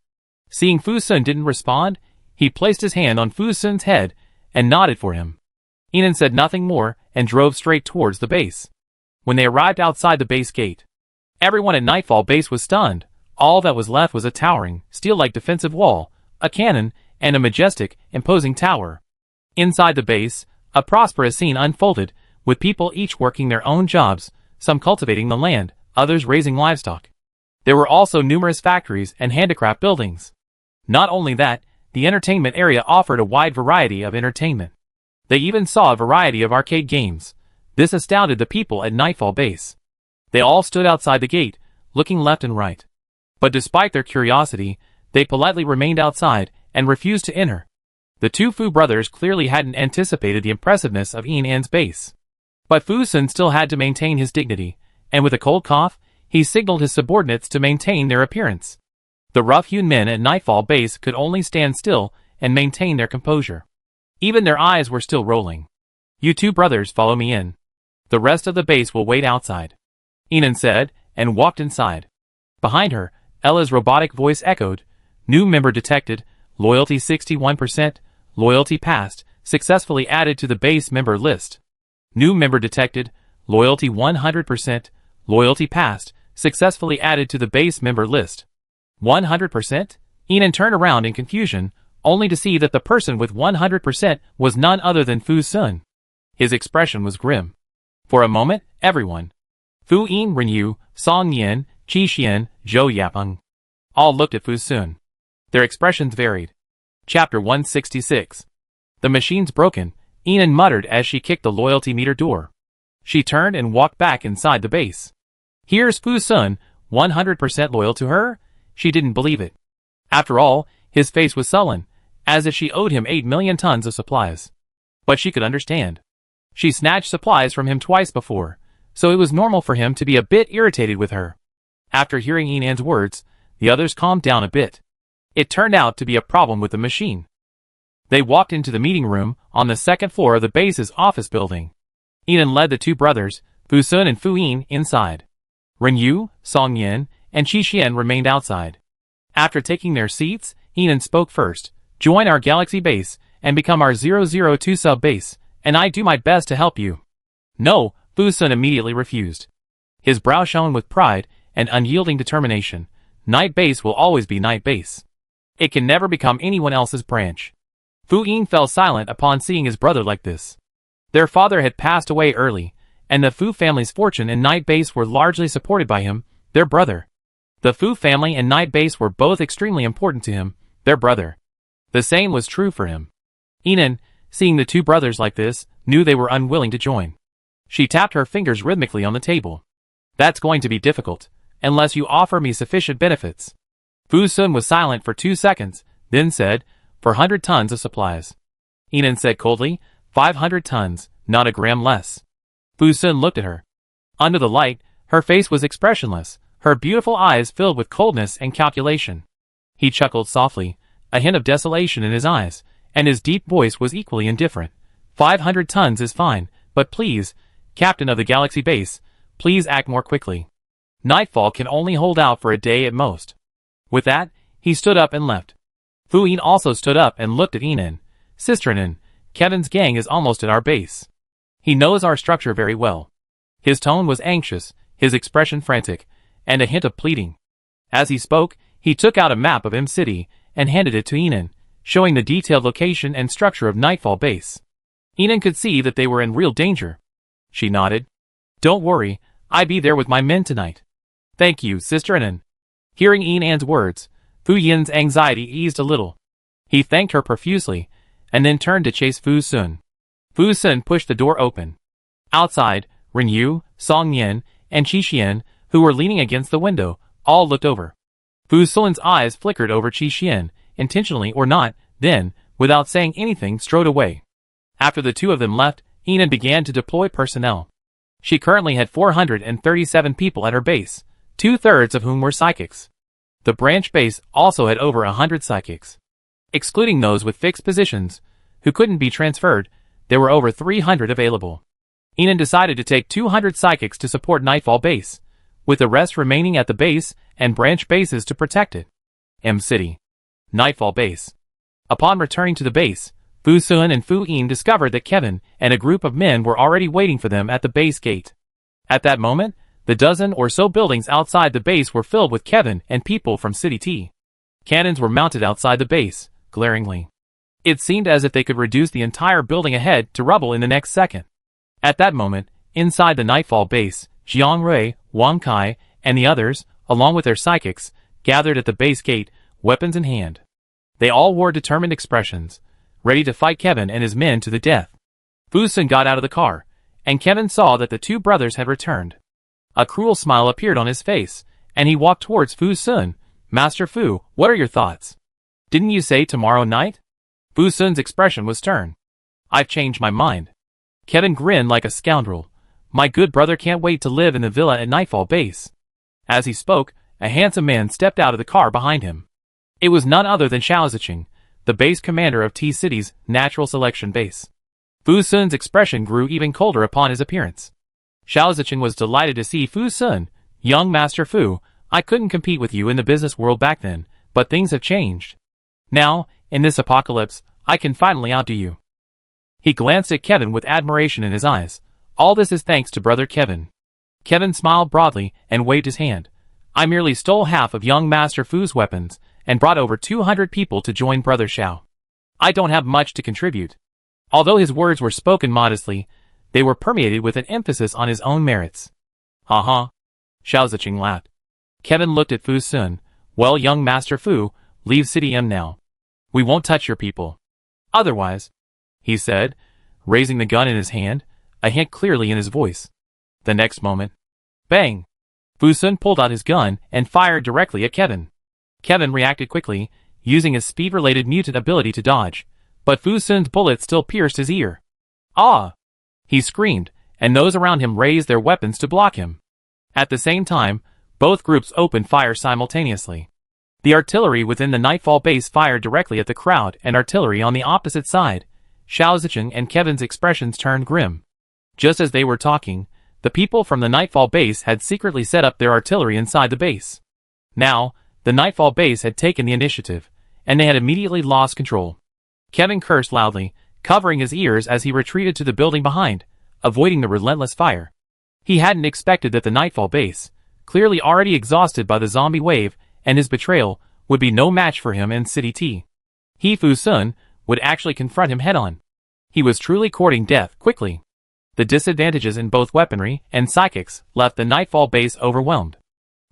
Seeing Fu Sun didn't respond, he placed his hand on Fu Sun's head and nodded for him. Enan said nothing more and drove straight towards the base. When they arrived outside the base gate, everyone at Nightfall base was stunned. All that was left was a towering, steel-like defensive wall, a cannon, and a majestic, imposing tower. Inside the base, a prosperous scene unfolded, with people each working their own jobs, some cultivating the land, others raising livestock. There were also numerous factories and handicraft buildings. Not only that, the entertainment area offered a wide variety of entertainment. They even saw a variety of arcade games. This astounded the people at Nightfall base. They all stood outside the gate, looking left and right. But despite their curiosity, they politely remained outside and refused to enter. The 2 Fu brothers clearly hadn't anticipated the impressiveness of Enan's base. But Fu Sun still had to maintain his dignity, and with a cold cough, he signaled his subordinates to maintain their appearance. The rough-hewn men at Nightfall base could only stand still and maintain their composure. Even their eyes were still rolling. You 2 brothers follow me in. The rest of the base will wait outside. Enan said, and walked inside. Behind her, Ella's robotic voice echoed, new member detected, loyalty 61%, loyalty passed, successfully added to the base member list. New member detected, loyalty 100%, loyalty passed, successfully added to the base member list. 100%? Enan turned around in confusion, only to see that the person with 100% was none other than Fu Sun. His expression was grim. For a moment, everyone, Fu Yin, Renyu, Song Yin, Qi Xian, Zhou Yapeng, all looked at Fu Sun. Their expressions varied. Chapter 166. The machine's broken, Enan muttered as she kicked the loyalty meter door. She turned and walked back inside the base. Here's Fu Sun, 100% loyal to her? She didn't believe it. After all, his face was sullen, as if she owed him 8 million tons of supplies. But she could understand. She snatched supplies from him twice before, so it was normal for him to be a bit irritated with her. After hearing Enan's words, the others calmed down a bit. It turned out to be a problem with the machine. They walked into the meeting room on the 2nd floor of the base's office building. Enan led the 2 brothers, Fu Sun and Fu Yin, inside. Renyu, Song Yin, and Qi Xian remained outside. After taking their seats, Enan spoke first. Join our galaxy base and become our 002 sub-base, and I do my best to help you. No, Fu Sun immediately refused. His brow shone with pride and unyielding determination. Night Base will always be Night Base. It can never become anyone else's branch. Fu Yin fell silent upon seeing his brother like this. Their father had passed away early, and the Fu family's fortune and Night Base were largely supported by him, their brother. The Fu family and Night Base were both extremely important to him, their brother. The same was true for him. Yinan, seeing the two brothers like this, knew they were unwilling to join. She tapped her fingers rhythmically on the table. That's going to be difficult, unless you offer me sufficient benefits. Fu Sun was silent for 2 seconds, then said, for 100 tons of supplies. Yinan said coldly, 500 tons, not a gram less. Fu Sun looked at her. Under the light, her face was expressionless, her beautiful eyes filled with coldness and calculation. He chuckled softly, a hint of desolation in his eyes, and his deep voice was equally indifferent. 500 tons is fine, but please, Captain of the Galaxy Base, please act more quickly. Nightfall can only hold out for a day at most. With that, he stood up and left. Fu Yin also stood up and looked at Yinan. Sister Yinan, Kevin's gang is almost at our base. He knows our structure very well. His tone was anxious, his expression frantic, and a hint of pleading. As he spoke, he took out a map of M City and handed it to Yinan, showing the detailed location and structure of Nightfall Base. Yinan could see that they were in real danger. She nodded. Don't worry, I be there with my men tonight. Thank you, Sister Yinan. Hearing Yinan's words, Fu Yin's anxiety eased a little. He thanked her profusely, and then turned to chase Fu Sun. Fu Sun pushed the door open. Outside, Ren Yu, Song Yin, and Qi Xian, who were leaning against the window, all looked over. Fu Sun's eyes flickered over Qi Xian, intentionally or not, then, without saying anything, strode away. After the two of them left, Yinan began to deploy personnel. She currently had 437 people at her base, 2/3 of whom were psychics. The branch base also had over 100 psychics. Excluding those with fixed positions, who couldn't be transferred, there were over 300 available. Yinan decided to take 200 psychics to support Nightfall Base, with the rest remaining at the base and branch bases to protect it. M City. Nightfall Base. Upon returning to the base, Fu Sun and Fu Yin discovered that Kevin and a group of men were already waiting for them at the base gate. At that moment, the dozen or so buildings outside the base were filled with Kevin and people from City T. Cannons were mounted outside the base, glaringly. It seemed as if they could reduce the entire building ahead to rubble in the next second. At that moment, inside the Nightfall Base, Jiang Rui, Wang Kai, and the others, along with their psychics, gathered at the base gate, weapons in hand. They all wore determined expressions, ready to fight Kevin and his men to the death. Fu Sun got out of the car, and Kevin saw that the two brothers had returned. A cruel smile appeared on his face, and he walked towards Fu Sun. Master Fu, what are your thoughts? Didn't you say tomorrow night? Fu Sun's expression was stern. I've changed my mind. Kevin grinned like a scoundrel. My good brother can't wait to live in the villa at Nightfall Base. As he spoke, a handsome man stepped out of the car behind him. It was none other than Xiao Ziqing, the base commander of T-City's natural selection base. Fu Sun's expression grew even colder upon his appearance. Xiao Ziqing was delighted to see Fu Sun. Young Master Fu, I couldn't compete with you in the business world back then, but things have changed. Now, in this apocalypse, I can finally outdo you. He glanced at Kevin with admiration in his eyes. All this is thanks to brother Kevin. Kevin smiled broadly and waved his hand. I merely stole half of young Master Fu's weapons and brought over 200 people to join brother Xiao. I don't have much to contribute. Although his words were spoken modestly, they were permeated with an emphasis on his own merits. Ha. Xiao Ziqing laughed. Kevin looked at Fu Sun. Well, young Master Fu, leave City M now. We won't touch your people. Otherwise, he said, raising the gun in his hand, a hint clearly in his voice. The next moment, bang! Fu Sun pulled out his gun and fired directly at Kevin. Kevin reacted quickly, using his speed-related mutant ability to dodge, but Fu Sun's bullet still pierced his ear. Ah! He screamed, and those around him raised their weapons to block him. At the same time, both groups opened fire simultaneously. The artillery within the Nightfall Base fired directly at the crowd and artillery on the opposite side. Xiao Ziqing and Kevin's expressions turned grim. Just as they were talking, the people from the Nightfall Base had secretly set up their artillery inside the base. Now, the Nightfall Base had taken the initiative, and they had immediately lost control. Kevin cursed loudly, covering his ears as he retreated to the building behind, avoiding the relentless fire. He hadn't expected that the Nightfall base, clearly already exhausted by the zombie wave and his betrayal, would be no match for him and City T. Fu Sun would actually confront him head-on. He was truly courting death quickly. The disadvantages in both weaponry and psychics left the Nightfall base overwhelmed.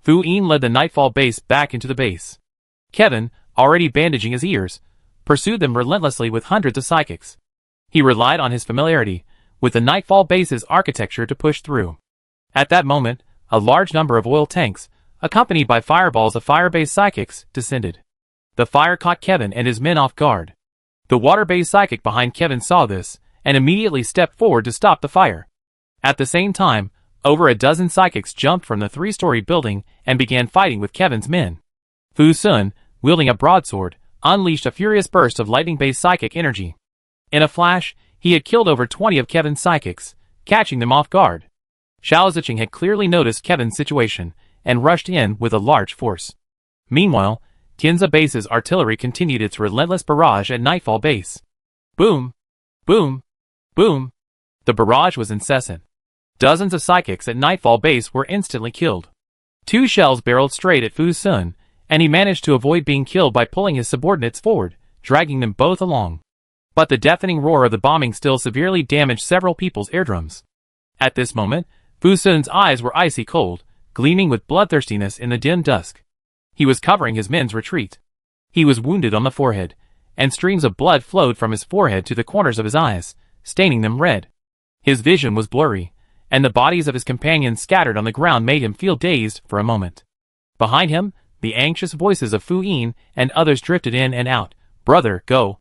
Fu Yin led the Nightfall base back into the base. Kevin, already bandaging his ears, pursued them relentlessly with hundreds of psychics. He relied on his familiarity with the Nightfall base's architecture to push through. At that moment, a large number of oil tanks, accompanied by fireballs of fire-based psychics, descended. The fire caught Kevin and his men off guard. The water-based psychic behind Kevin saw this, and immediately stepped forward to stop the fire. At the same time, over a dozen psychics jumped from the 3-story building and began fighting with Kevin's men. Fu Sun, wielding a broadsword, unleashed a furious burst of lightning-based psychic energy. In a flash, he had killed over 20 of Kevin's psychics, catching them off guard. Xiao Ziqing had clearly noticed Kevin's situation, and rushed in with a large force. Meanwhile, Tianza Base's artillery continued its relentless barrage at Nightfall Base. Boom! Boom! Boom! The barrage was incessant. Dozens of psychics at Nightfall Base were instantly killed. 2 shells barreled straight at Fu Sun, and he managed to avoid being killed by pulling his subordinates forward, dragging them both along. But the deafening roar of the bombing still severely damaged several people's eardrums. At this moment, Fu Sun's eyes were icy cold, gleaming with bloodthirstiness in the dim dusk. He was covering his men's retreat. He was wounded on the forehead, and streams of blood flowed from his forehead to the corners of his eyes, staining them red. His vision was blurry, and the bodies of his companions scattered on the ground made him feel dazed for a moment. Behind him, the anxious voices of Fu Yin and others drifted in and out. Brother, go.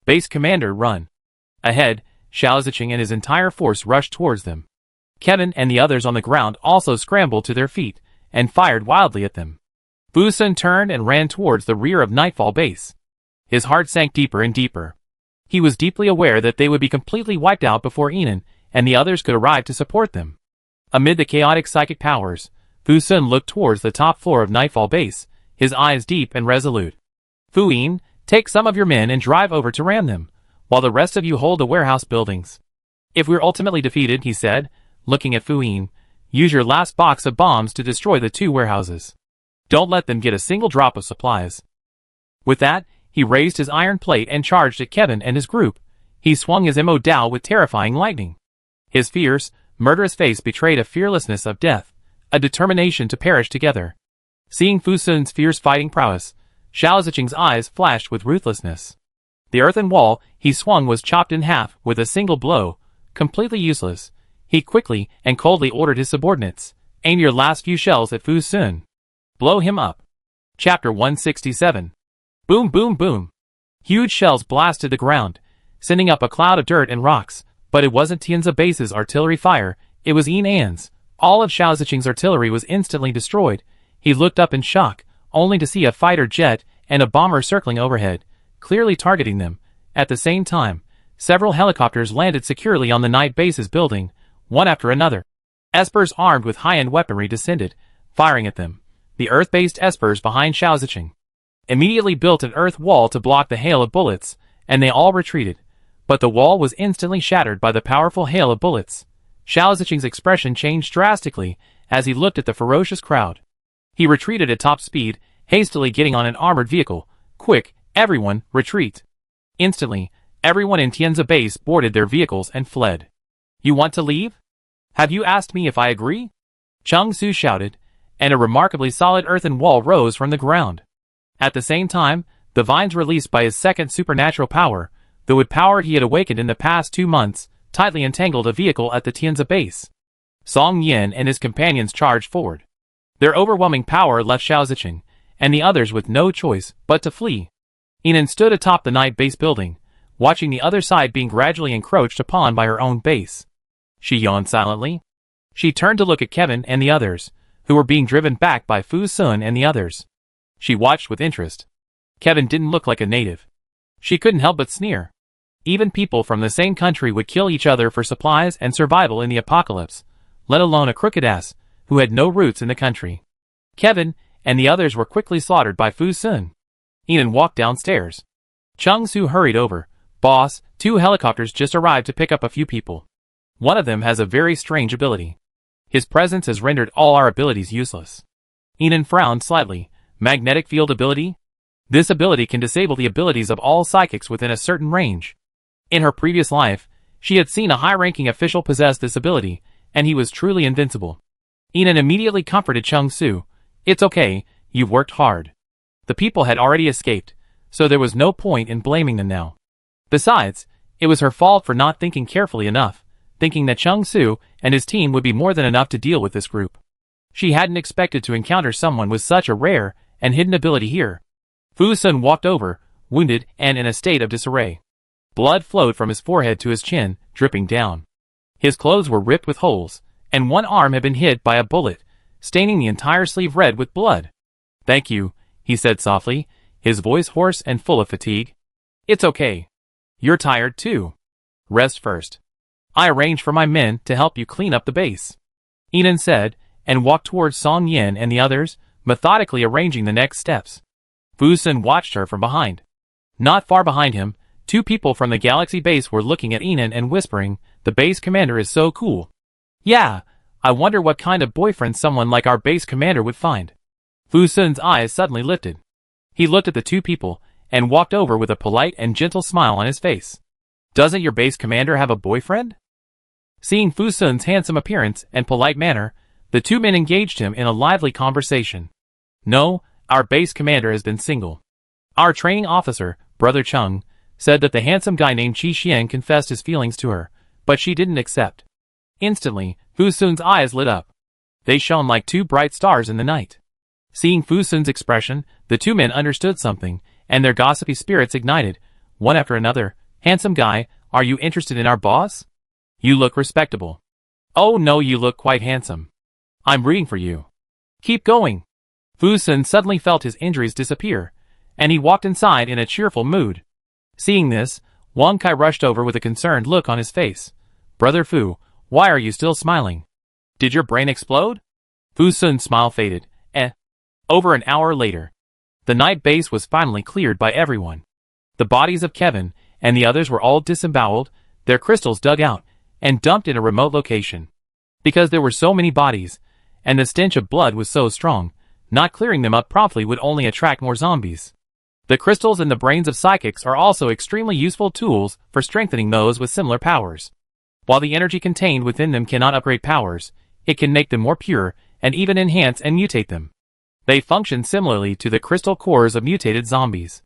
Base commander, run. Ahead, Xiao Ziqing and his entire force rushed towards them. Kevin and the others on the ground also scrambled to their feet, and fired wildly at them. Fu Sun turned and ran towards the rear of Nightfall Base. His heart sank deeper and deeper. He was deeply aware that they would be completely wiped out before Enon and the others could arrive to support them. Amid the chaotic psychic powers, Fu Sun looked towards the top floor of Nightfall Base, his eyes deep and resolute. Fu Yin, take some of your men and drive over to ram them, while the rest of you hold the warehouse buildings. If we're ultimately defeated, he said, looking at Fu Yin, use your last box of bombs to destroy the 2 warehouses. Don't let them get a single drop of supplies. With that, he raised his iron plate and charged at Kevin and his group. He swung his Mo Dao with terrifying lightning. His fierce, murderous face betrayed a fearlessness of death, a determination to perish together. Seeing Fu Sun's fierce fighting prowess, Xiao Ziqing's eyes flashed with ruthlessness. The earthen wall he swung was chopped in half with a single blow, completely useless. He quickly and coldly ordered his subordinates, aim your last few shells at Fu Sun. Blow him up. Chapter 167. Boom boom boom. Huge shells blasted the ground, sending up a cloud of dirt and rocks, but it wasn't Tianza Base's artillery fire, it was Enan's. All of Xiao Ziqing's artillery was instantly destroyed. He looked up in shock, only to see a fighter jet and a bomber circling overhead, clearly targeting them. At the same time, several helicopters landed securely on the Night Base's building, one after another. Espers armed with high-end weaponry descended, firing at them. The Earth-based Espers behind Xiao Ziqing immediately built an earth wall to block the hail of bullets, and they all retreated. But the wall was instantly shattered by the powerful hail of bullets. Xiao Ziqing's expression changed drastically as he looked at the ferocious crowd. He retreated at top speed, hastily getting on an armored vehicle. Quick, everyone, retreat. Instantly, everyone in Tianza Base boarded their vehicles and fled. You want to leave? Have you asked me if I agree? Cheng Su shouted, and a remarkably solid earthen wall rose from the ground. At the same time, the vines released by his second supernatural power, the wood power he had awakened in the past 2 months, tightly entangled a vehicle at the Tianza Base. Song Yin and his companions charged forward. Their overwhelming power left Xiao Ziqing and the others with no choice but to flee. Enon stood atop the Night Base building, watching the other side being gradually encroached upon by her own base. She yawned silently. She turned to look at Kevin and the others, who were being driven back by Fu Sun and the others. She watched with interest. Kevin didn't look like a native. She couldn't help but sneer. Even people from the same country would kill each other for supplies and survival in the apocalypse, let alone a crooked ass who had no roots in the country. Kevin and the others were quickly slaughtered by Fu Sun. Enon walked downstairs. Cheng Su hurried over. Boss, 2 helicopters just arrived to pick up a few people. One of them has a very strange ability. His presence has rendered all our abilities useless. Enon frowned slightly. Magnetic field ability? This ability can disable the abilities of all psychics within a certain range. In her previous life, she had seen a high-ranking official possess this ability, and he was truly invincible. Enon immediately comforted Chung Su. It's okay, you've worked hard. The people had already escaped, so there was no point in blaming them now. Besides, it was her fault for not thinking carefully enough, thinking that Chung Su and his team would be more than enough to deal with this group. She hadn't expected to encounter someone with such a rare and hidden ability here. Fu Sun walked over, wounded and in a state of disarray. Blood flowed from his forehead to his chin, dripping down. His clothes were ripped with holes, and one arm had been hit by a bullet, staining the entire sleeve red with blood. Thank you, he said softly, his voice hoarse and full of fatigue. It's okay. You're tired too. Rest first. I arranged for my men to help you clean up the base, Enon said, and walked towards Song Yin and the others, methodically arranging the next steps. Fu Sun watched her from behind. Not far behind him, two people from the Galaxy base were looking at Enon and whispering, the base commander is so cool. Yeah, I wonder what kind of boyfriend someone like our base commander would find. Fu Sun's eyes suddenly lifted. He looked at the two people, and walked over with a polite and gentle smile on his face. Doesn't your base commander have a boyfriend? Seeing Fu Sun's handsome appearance and polite manner, the two men engaged him in a lively conversation. No, our base commander has been single. Our training officer, Brother Chung, said that the handsome guy named Qi Xian confessed his feelings to her, but she didn't accept. Instantly, Fu Sun's eyes lit up. They shone like two bright stars in the night. Seeing Fu Sun's expression, the two men understood something, and their gossipy spirits ignited, one after another. Handsome guy, are you interested in our boss? You look respectable. Oh no, you look quite handsome. I'm rooting for you. Keep going. Fu Sun suddenly felt his injuries disappear, and he walked inside in a cheerful mood. Seeing this, Wang Kai rushed over with a concerned look on his face. Brother Fu, why are you still smiling? Did your brain explode? Fu Sun's smile faded. Over an hour later, the night base was finally cleared by everyone. The bodies of Kevin and the others were all disemboweled, their crystals dug out, and dumped in a remote location. Because there were so many bodies, and the stench of blood was so strong, not clearing them up promptly would only attract more zombies. The crystals in the brains of psychics are also extremely useful tools for strengthening those with similar powers. While the energy contained within them cannot upgrade powers, it can make them more pure and even enhance and mutate them. They function similarly to the crystal cores of mutated zombies.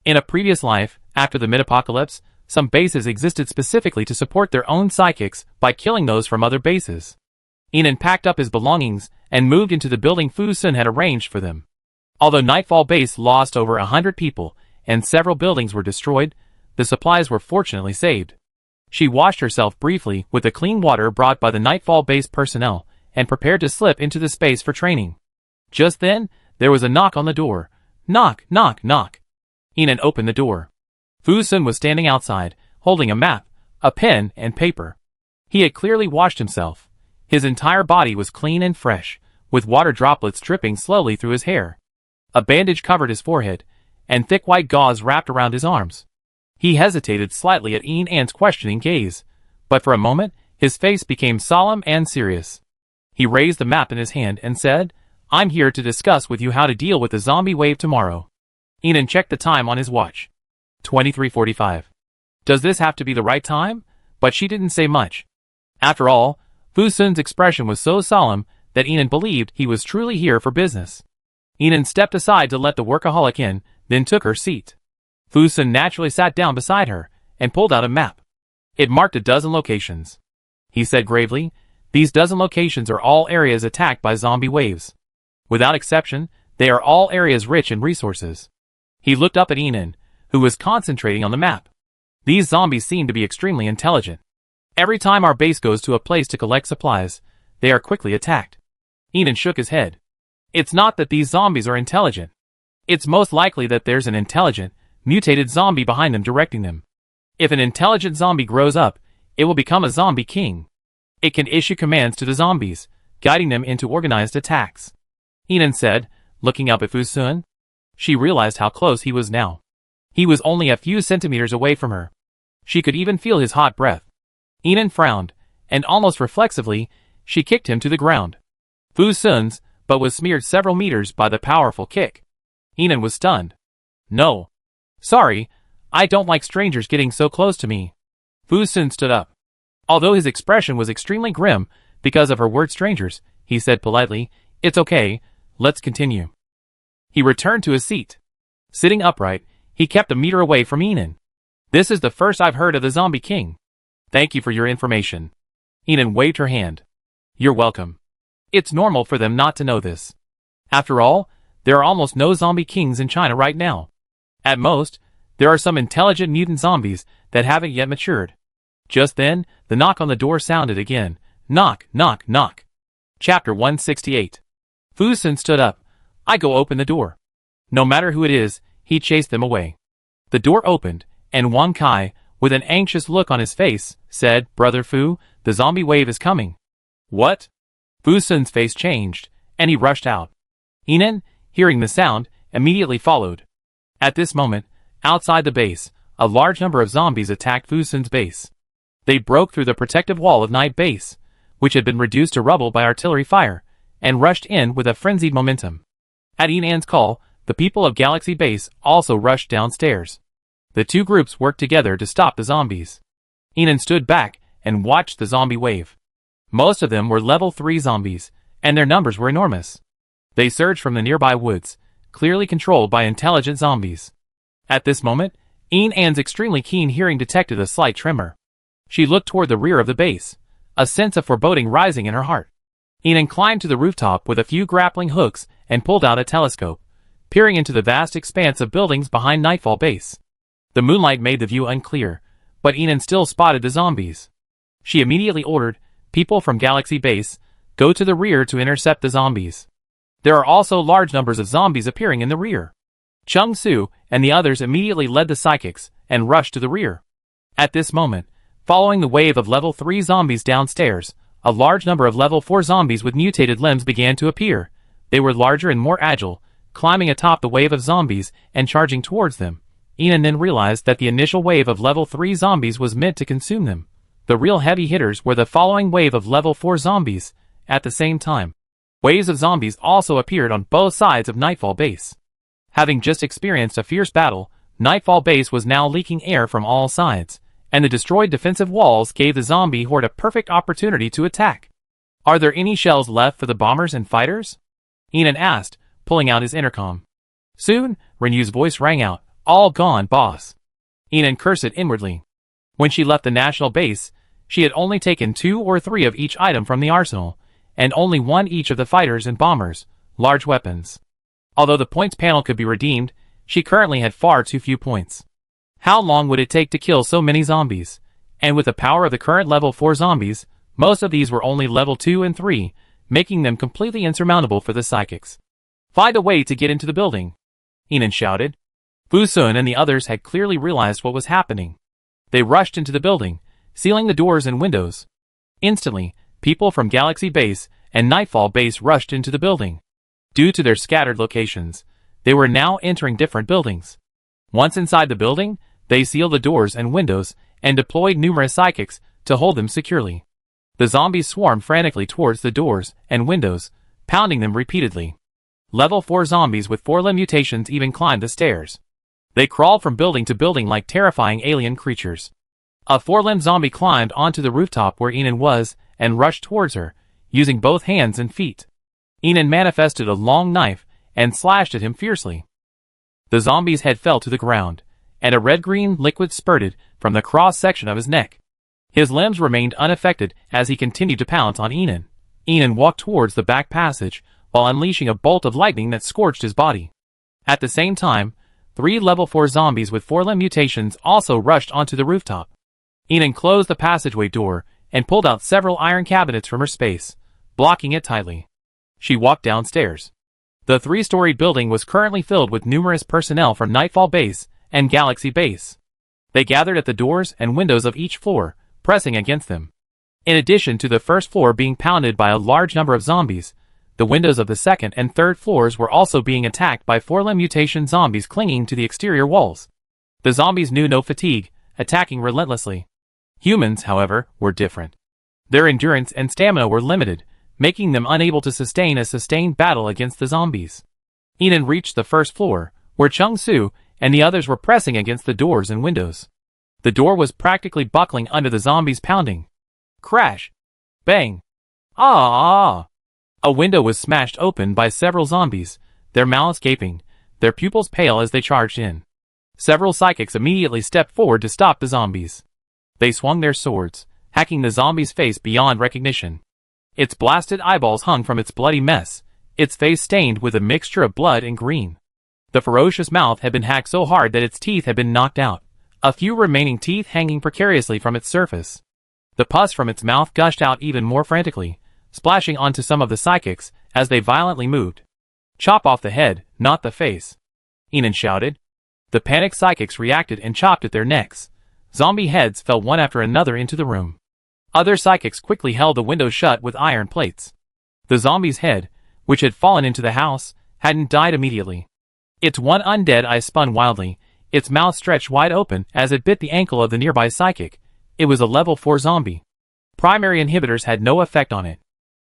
In a previous life, after the mid-apocalypse, some bases existed specifically to support their own psychics by killing those from other bases. Enon packed up his belongings and moved into the building Fu Sun had arranged for them. Although Nightfall Base lost over 100 people and several buildings were destroyed, the supplies were fortunately saved. She washed herself briefly with the clean water brought by the Nightfall Base personnel and prepared to slip into the space for training. Just then, there was a knock on the door. Knock, knock, knock. Enon opened the door. Fu Sun was standing outside, holding a map, a pen, and paper. He had clearly washed himself. His entire body was clean and fresh, with water droplets dripping slowly through his hair. A bandage covered his forehead, and thick white gauze wrapped around his arms. He hesitated slightly at Enon's questioning gaze, but for a moment, his face became solemn and serious. He raised the map in his hand and said, I'm here to discuss with you how to deal with the zombie wave tomorrow. Enon checked the time on his watch. 23:45. Does this have to be the right time? But she didn't say much. After all, Fu Sun's expression was so solemn that Enon believed he was truly here for business. Enon stepped aside to let the workaholic in, then took her seat. Fu Sun naturally sat down beside her and pulled out a map. It marked a dozen locations. He said gravely, these dozen locations are all areas attacked by zombie waves. Without exception, they are all areas rich in resources. He looked up at Enon, who was concentrating on the map. These zombies seem to be extremely intelligent. Every time our base goes to a place to collect supplies, they are quickly attacked. Enon shook his head. It's not that these zombies are intelligent. It's most likely that there's an intelligent, mutated zombie behind them directing them. If an intelligent zombie grows up, it will become a zombie king. It can issue commands to the zombies, guiding them into organized attacks. Enon said, looking up at Fu Sun. She realized how close he was now. He was only a few centimeters away from her. She could even feel his hot breath. Enon frowned, and almost reflexively, She kicked him to the ground. Fu Sun's butt was smeared several meters by the powerful kick. Inan was stunned. No. Sorry, I don't like strangers getting so close to me. Fu Sun stood up. Although his expression was extremely grim because of her word strangers, he said politely, "It's okay, let's continue." He returned to his seat. Sitting upright, he kept a meter away from Inan. "This is the first I've heard of the Zombie King. Thank you for your information." Inan waved her hand. "You're welcome. It's normal for them not to know this. After all, there are almost no zombie kings in China right now. At most, there are some intelligent mutant zombies that haven't yet matured." Just then, the knock on the door sounded again. Knock, knock, knock. Chapter 168. Fu Sun stood up. "I go open the door." No matter who it is, he chased them away. The door opened, and Wang Kai, with an anxious look on his face, said, "Brother Fu, the zombie wave is coming." "What?" Fu Sun's face changed, and he rushed out. Inan, hearing the sound, immediately followed. At this moment, outside the base, a large number of zombies attacked Fu Sun's base. They broke through the protective wall of Night Base, which had been reduced to rubble by artillery fire, and rushed in with a frenzied momentum. At Inan's call, the people of Galaxy Base also rushed downstairs. The two groups worked together to stop the zombies. Inan stood back and watched the zombie wave. Most of them were level 3 zombies, and their numbers were enormous. They surged from the nearby woods, clearly controlled by intelligent zombies. At this moment, Inan's extremely keen hearing detected a slight tremor. She looked toward the rear of the base, a sense of foreboding rising in her heart. Inan climbed to the rooftop with a few grappling hooks and pulled out a telescope, peering into the vast expanse of buildings behind Nightfall Base. The moonlight made the view unclear, but Inan still spotted the zombies. She immediately ordered, "People from Galaxy Base, go to the rear to intercept the zombies." There are also large numbers of zombies appearing in the rear. Chung Su and the others immediately led the psychics and rushed to the rear. At this moment, following the wave of level 3 zombies downstairs, a large number of level 4 zombies with mutated limbs began to appear. They were larger and more agile, climbing atop the wave of zombies and charging towards them. Inan then realized that the initial wave of level 3 zombies was meant to consume them. The real heavy hitters were the following wave of level 4 zombies. At the same time, waves of zombies also appeared on both sides of Nightfall Base. Having just experienced a fierce battle, Nightfall Base was now leaking air from all sides, and the destroyed defensive walls gave the zombie horde a perfect opportunity to attack. "Are there any shells left for the bombers and fighters?" Inan asked, pulling out his intercom. Soon, Renyu's voice rang out, "All gone, boss." Inan cursed inwardly. When she left the national base, she had only taken 2 or 3 of each item from the arsenal, and only 1 each of the fighters and bombers, large weapons. Although the points panel could be redeemed, she currently had far too few points. How long would it take to kill so many zombies? And with the power of the current level 4 zombies, most of these were only level 2 and 3, making them completely insurmountable for the psychics. "Find a way to get into the building," Inan shouted. Fu Sun and the others had clearly realized what was happening. They rushed into the building, sealing the doors and windows. Instantly, people from Galaxy Base and Nightfall Base rushed into the building. Due to their scattered locations, they were now entering different buildings. Once inside the building, they sealed the doors and windows and deployed numerous psychics to hold them securely. The zombies swarmed frantically towards the doors and windows, pounding them repeatedly. Level 4 zombies with 4-limb mutations even climbed the stairs. They crawled from building to building like terrifying alien creatures. A 4-limbed zombie climbed onto the rooftop where Inan was and rushed towards her, using both hands and feet. Inan manifested a long knife and slashed at him fiercely. The zombie's head fell to the ground, and a red-green liquid spurted from the cross-section of his neck. His limbs remained unaffected as he continued to pounce on Inan. Inan walked towards the back passage while unleashing a bolt of lightning that scorched his body. At the same time, 3 level 4 zombies with 4-limb mutations also rushed onto the rooftop. Inan closed the passageway door and pulled out several iron cabinets from her space, blocking it tightly. She walked downstairs. The 3-storied building was currently filled with numerous personnel from Nightfall Base and Galaxy Base. They gathered at the doors and windows of each floor, pressing against them. In addition to the first floor being pounded by a large number of zombies, the windows of the second and third floors were also being attacked by 4-limb mutation zombies clinging to the exterior walls. The zombies knew no fatigue, attacking relentlessly. Humans, however, were different. Their endurance and stamina were limited, making them unable to sustain a sustained battle against the zombies. Ian reached the first floor, where Chung-Soo and the others were pressing against the doors and windows. The door was practically buckling under the zombies' pounding. Crash! Bang! Ah! A window was smashed open by several zombies, their mouths gaping, their pupils pale as they charged in. Several psychics immediately stepped forward to stop the zombies. They swung their swords, hacking the zombie's face beyond recognition. Its blasted eyeballs hung from its bloody mess, its face stained with a mixture of blood and green. The ferocious mouth had been hacked so hard that its teeth had been knocked out, a few remaining teeth hanging precariously from its surface. The pus from its mouth gushed out even more frantically, splashing onto some of the psychics as they violently moved. Chop off the head, not the face, Ian shouted. The panicked psychics reacted and chopped at their necks. Zombie heads fell one after another into the room. Other psychics quickly held the window shut with iron plates. The zombie's head, which had fallen into the house, hadn't died immediately. Its one undead eye spun wildly, its mouth stretched wide open as it bit the ankle of the nearby psychic. It was a level 4 zombie. Primary inhibitors had no effect on it.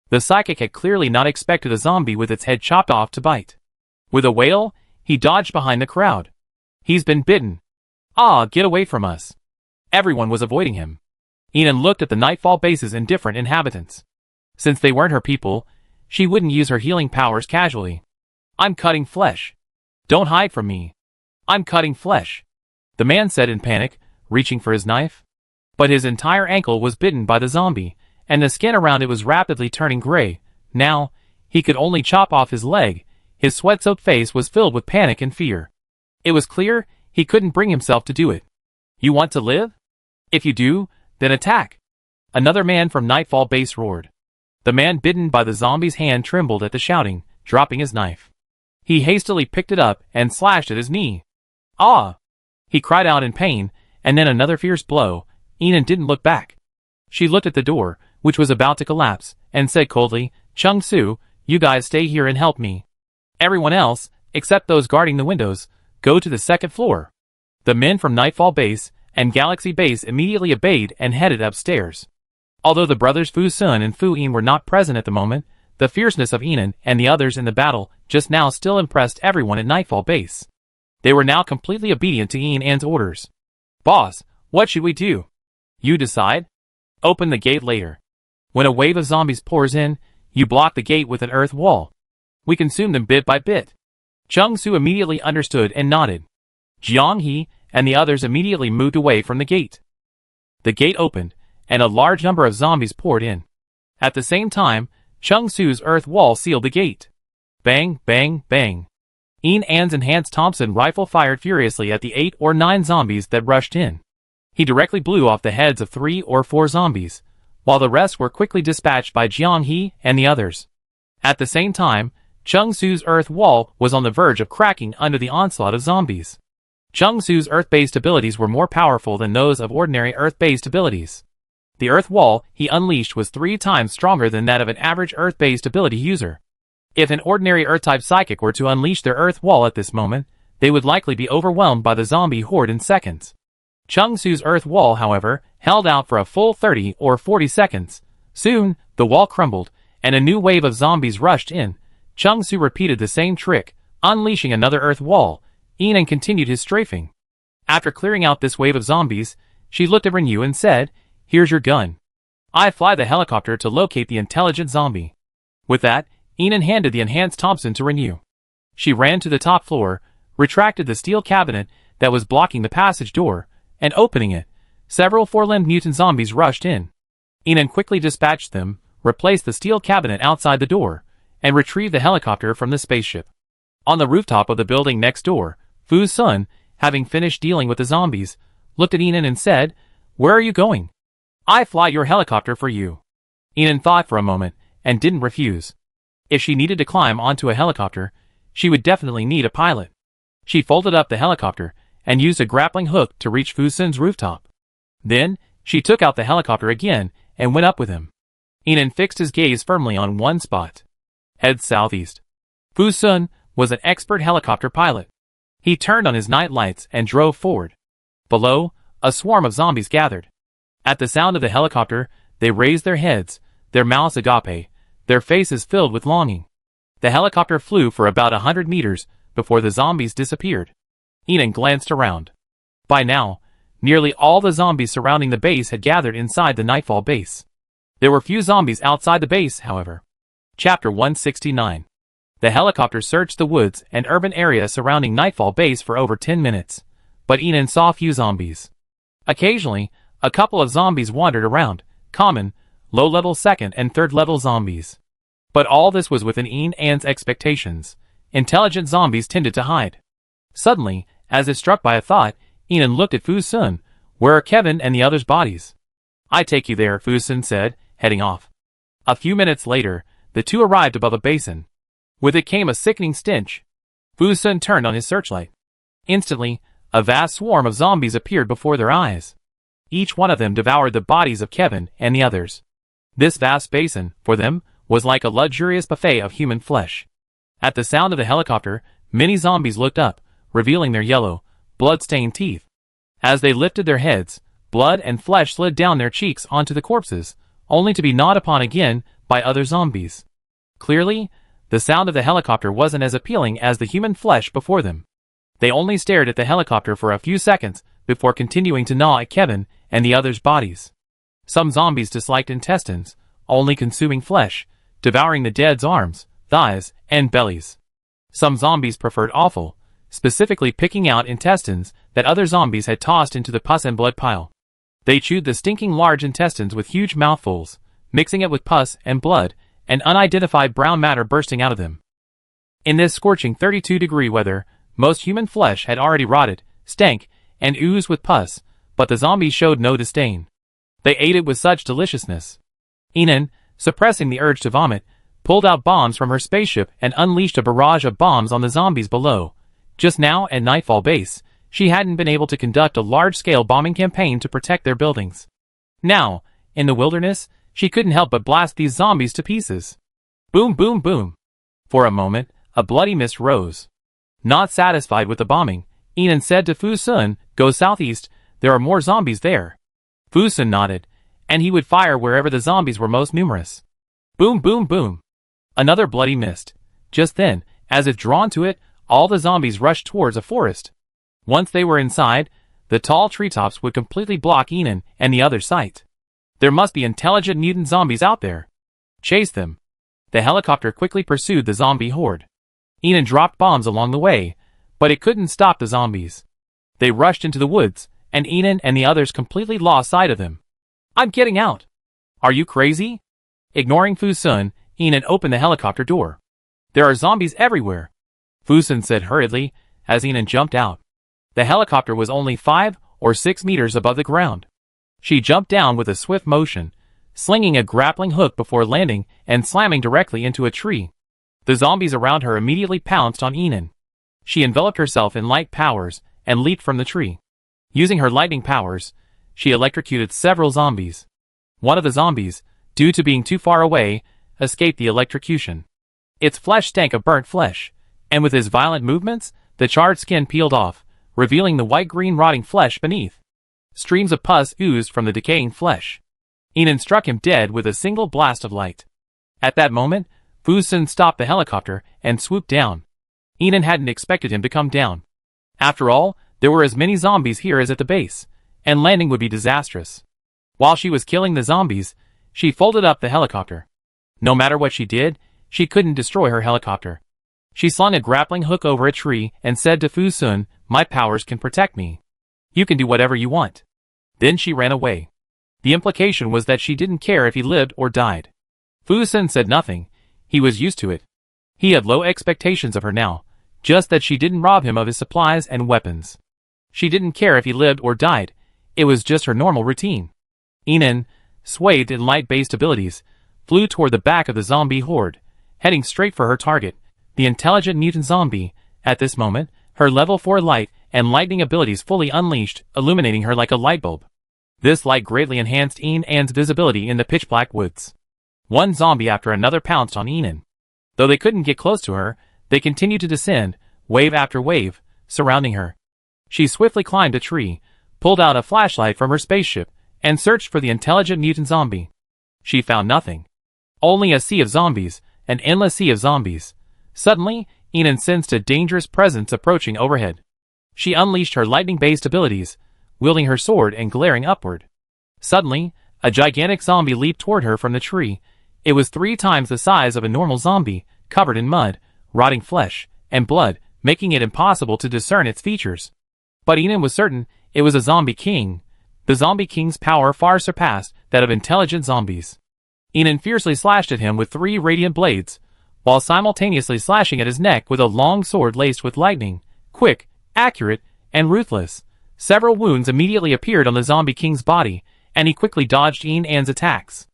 The psychic had clearly not expected a zombie with its head chopped off to bite. With a wail, he dodged behind the crowd. He's been bitten. Ah, get away from us. Everyone was avoiding him. Ian looked at the Nightfall base's indifferent inhabitants. Since they weren't her people, she wouldn't use her healing powers casually. I'm cutting flesh. Don't hide from me. I'm cutting flesh, the man said in panic, reaching for his knife. But his entire ankle was bitten by the zombie, and the skin around it was rapidly turning gray. Now, he could only chop off his leg. His sweat-soaked face was filled with panic and fear. It was clear he couldn't bring himself to do it. You want to live? If you do, then attack. Another man from Nightfall Base roared. The man bitten by the zombie's hand trembled at the shouting, dropping his knife. He hastily picked it up and slashed at his knee. Ah! He cried out in pain, and then another fierce blow. Ian didn't look back. She looked at the door, which was about to collapse, and said coldly, Chung-Soo, you guys stay here and help me. Everyone else, except those guarding the windows, go to the second floor. The men from Nightfall Base and Galaxy Base immediately obeyed and headed upstairs. Although the brothers Fu Sun and Fu Yin were not present at the moment, the fierceness of Ian and the others in the battle just now still impressed everyone at Nightfall Base. They were now completely obedient to Ian's orders. Boss, what should we do? You decide. Open the gate later. When a wave of zombies pours in, you block the gate with an earth wall. We consume them bit by bit. Chung-Soo immediately understood and nodded. Jiang-He and the others immediately moved away from the gate. The gate opened, and a large number of zombies poured in. At the same time, Chung-Soo's earth wall sealed the gate. Bang, bang, bang. Ian's enhanced Thompson rifle fired furiously at the 8 or 9 zombies that rushed in. He directly blew off the heads of 3 or 4 zombies, while the rest were quickly dispatched by Jiang-He and the others. At the same time, Chung-Soo's earth wall was on the verge of cracking under the onslaught of zombies. Chung-Soo's earth-based abilities were more powerful than those of ordinary earth-based abilities. The earth wall he unleashed was 3 times stronger than that of an average earth-based ability user. If an ordinary earth-type psychic were to unleash their earth wall at this moment, they would likely be overwhelmed by the zombie horde in seconds. Chung-Soo's earth wall, however, held out for a full 30 or 40 seconds. Soon, the wall crumbled, and a new wave of zombies rushed in. Chung-Soo repeated the same trick, unleashing another earth wall. Ian continued his strafing. After clearing out this wave of zombies, she looked at Renyu and said, Here's your gun. I fly the helicopter to locate the intelligent zombie. With that, Ian handed the enhanced Thompson to Renyu. She ran to the top floor, retracted the steel cabinet that was blocking the passage door, and opening it, several 4-limbed mutant zombies rushed in. Ian quickly dispatched them, replaced the steel cabinet outside the door, and retrieved the helicopter from the spaceship. On the rooftop of the building next door, Fu Sun, having finished dealing with the zombies, looked at Ian and said, Where are you going? I fly your helicopter for you. Ian thought for a moment, and didn't refuse. If she needed to climb onto a helicopter, she would definitely need a pilot. She folded up the helicopter, and used a grappling hook to reach Fu Sun's rooftop. Then, she took out the helicopter again, and went up with him. Ian fixed his gaze firmly on one spot. Head southeast. Fu Sun was an expert helicopter pilot. He turned on his night lights and drove forward. Below, a swarm of zombies gathered. At the sound of the helicopter, They raised their heads, their mouths agape, their faces filled with longing. The helicopter flew for about 100 meters before the zombies disappeared. Ian glanced around. By now, nearly all the zombies surrounding the base had gathered inside the Nightfall base. There were few zombies outside the base, however. Chapter 169. The helicopter searched the woods and urban area surrounding Nightfall base for over 10 minutes, but Ian saw few zombies. Occasionally, a couple of zombies wandered around, common, low-level second and third-level zombies. But all this was within Ian's expectations. Intelligent zombies tended to hide. Suddenly, as if struck by a thought, Ian looked at Fu-sun. Where are Kevin and the others' bodies? I take you there, Fu-sun said, heading off. A few minutes later, the two arrived above a basin. With it came a sickening stench. Fu-sun turned on his searchlight. Instantly, a vast swarm of zombies appeared before their eyes. Each one of them devoured the bodies of Kevin and the others. This vast basin, for them, was like a luxurious buffet of human flesh. At the sound of the helicopter, many zombies looked up, revealing their yellow, blood-stained teeth. As they lifted their heads, blood and flesh slid down their cheeks onto the corpses, only to be gnawed upon again by other zombies. Clearly, the sound of the helicopter wasn't as appealing as the human flesh before them. They only stared at the helicopter for a few seconds before continuing to gnaw at Kevin and the others' bodies. Some zombies disliked intestines, only consuming flesh, devouring the dead's arms, thighs, and bellies. Some zombies preferred offal, specifically picking out intestines that other zombies had tossed into the pus and blood pile. They chewed the stinking large intestines with huge mouthfuls, mixing it with pus and blood, and unidentified brown matter bursting out of them. In this scorching 32-degree weather, most human flesh had already rotted, stank, and oozed with pus, but the zombies showed no disdain. They ate it with such deliciousness. Ian, suppressing the urge to vomit, pulled out bombs from her spaceship and unleashed a barrage of bombs on the zombies below. Just now, at Nightfall Base, she hadn't been able to conduct a large-scale bombing campaign to protect their buildings. Now, in the wilderness, she couldn't help but blast these zombies to pieces. Boom, boom, boom. For a moment, a bloody mist rose. Not satisfied with the bombing, Ian said to Fu-sun, "Go southeast, there are more zombies there." Fu-sun nodded, and he would fire wherever the zombies were most numerous. Boom, boom, boom. Another bloody mist. Just then, as if drawn to it, all the zombies rushed towards a forest. Once they were inside, the tall treetops would completely block Ian and the other's sight. There must be intelligent mutant zombies out there. Chase them. The helicopter quickly pursued the zombie horde. Ian dropped bombs along the way, but it couldn't stop the zombies. They rushed into the woods, and Ian and the others completely lost sight of them. "I'm getting out." "Are you crazy?" Ignoring Fu-sun, Ian opened the helicopter door. "There are zombies everywhere," Fu-sun said hurriedly, as Ian jumped out. The helicopter was only 5 or 6 meters above the ground. She jumped down with a swift motion, slinging a grappling hook before landing and slamming directly into a tree. The zombies around her immediately pounced on Ian. She enveloped herself in light powers and leaped from the tree. Using her lightning powers, she electrocuted several zombies. One of the zombies, due to being too far away, escaped the electrocution. Its flesh stank of burnt flesh, and with his violent movements, the charred skin peeled off, revealing the white-green rotting flesh beneath. Streams of pus oozed from the decaying flesh. Ian struck him dead with a single blast of light. At that moment, Fu-sun stopped the helicopter and swooped down. Ian hadn't expected him to come down. After all, there were as many zombies here as at the base, and landing would be disastrous. While she was killing the zombies, she folded up the helicopter. No matter what she did, she couldn't destroy her helicopter. She slung a grappling hook over a tree and said to Fu-sun, "My powers can protect me. You can do whatever you want." Then she ran away. The implication was that she didn't care if he lived or died. Fu-sun said nothing. He was used to it. He had low expectations of her now, just that she didn't rob him of his supplies and weapons. She didn't care if he lived or died. It was just her normal routine. Ian, swathed in light-based abilities, flew toward the back of the zombie horde, heading straight for her target, the intelligent mutant zombie. At this moment, her level 4 light and lightning abilities fully unleashed, illuminating her like a light bulb. This light greatly enhanced Ian's visibility in the pitch-black woods. One zombie after another pounced on Ian. Though they couldn't get close to her, they continued to descend, wave after wave, surrounding her. She swiftly climbed a tree, pulled out a flashlight from her spaceship, and searched for the intelligent mutant zombie. She found nothing. Only a sea of zombies, an endless sea of zombies. Suddenly, Enon sensed a dangerous presence approaching overhead. She unleashed her lightning-based abilities, wielding her sword and glaring upward. Suddenly, a gigantic zombie leaped toward her from the tree. It was 3 times the size of a normal zombie, covered in mud, rotting flesh, and blood, making it impossible to discern its features. But Enon was certain it was a zombie king. The zombie king's power far surpassed that of intelligent zombies. Enon fiercely slashed at him with 3 radiant blades, while simultaneously slashing at his neck with a long sword laced with lightning, quick, accurate, and ruthless. Several wounds immediately appeared on the zombie king's body, and he quickly dodged Enon's attacks.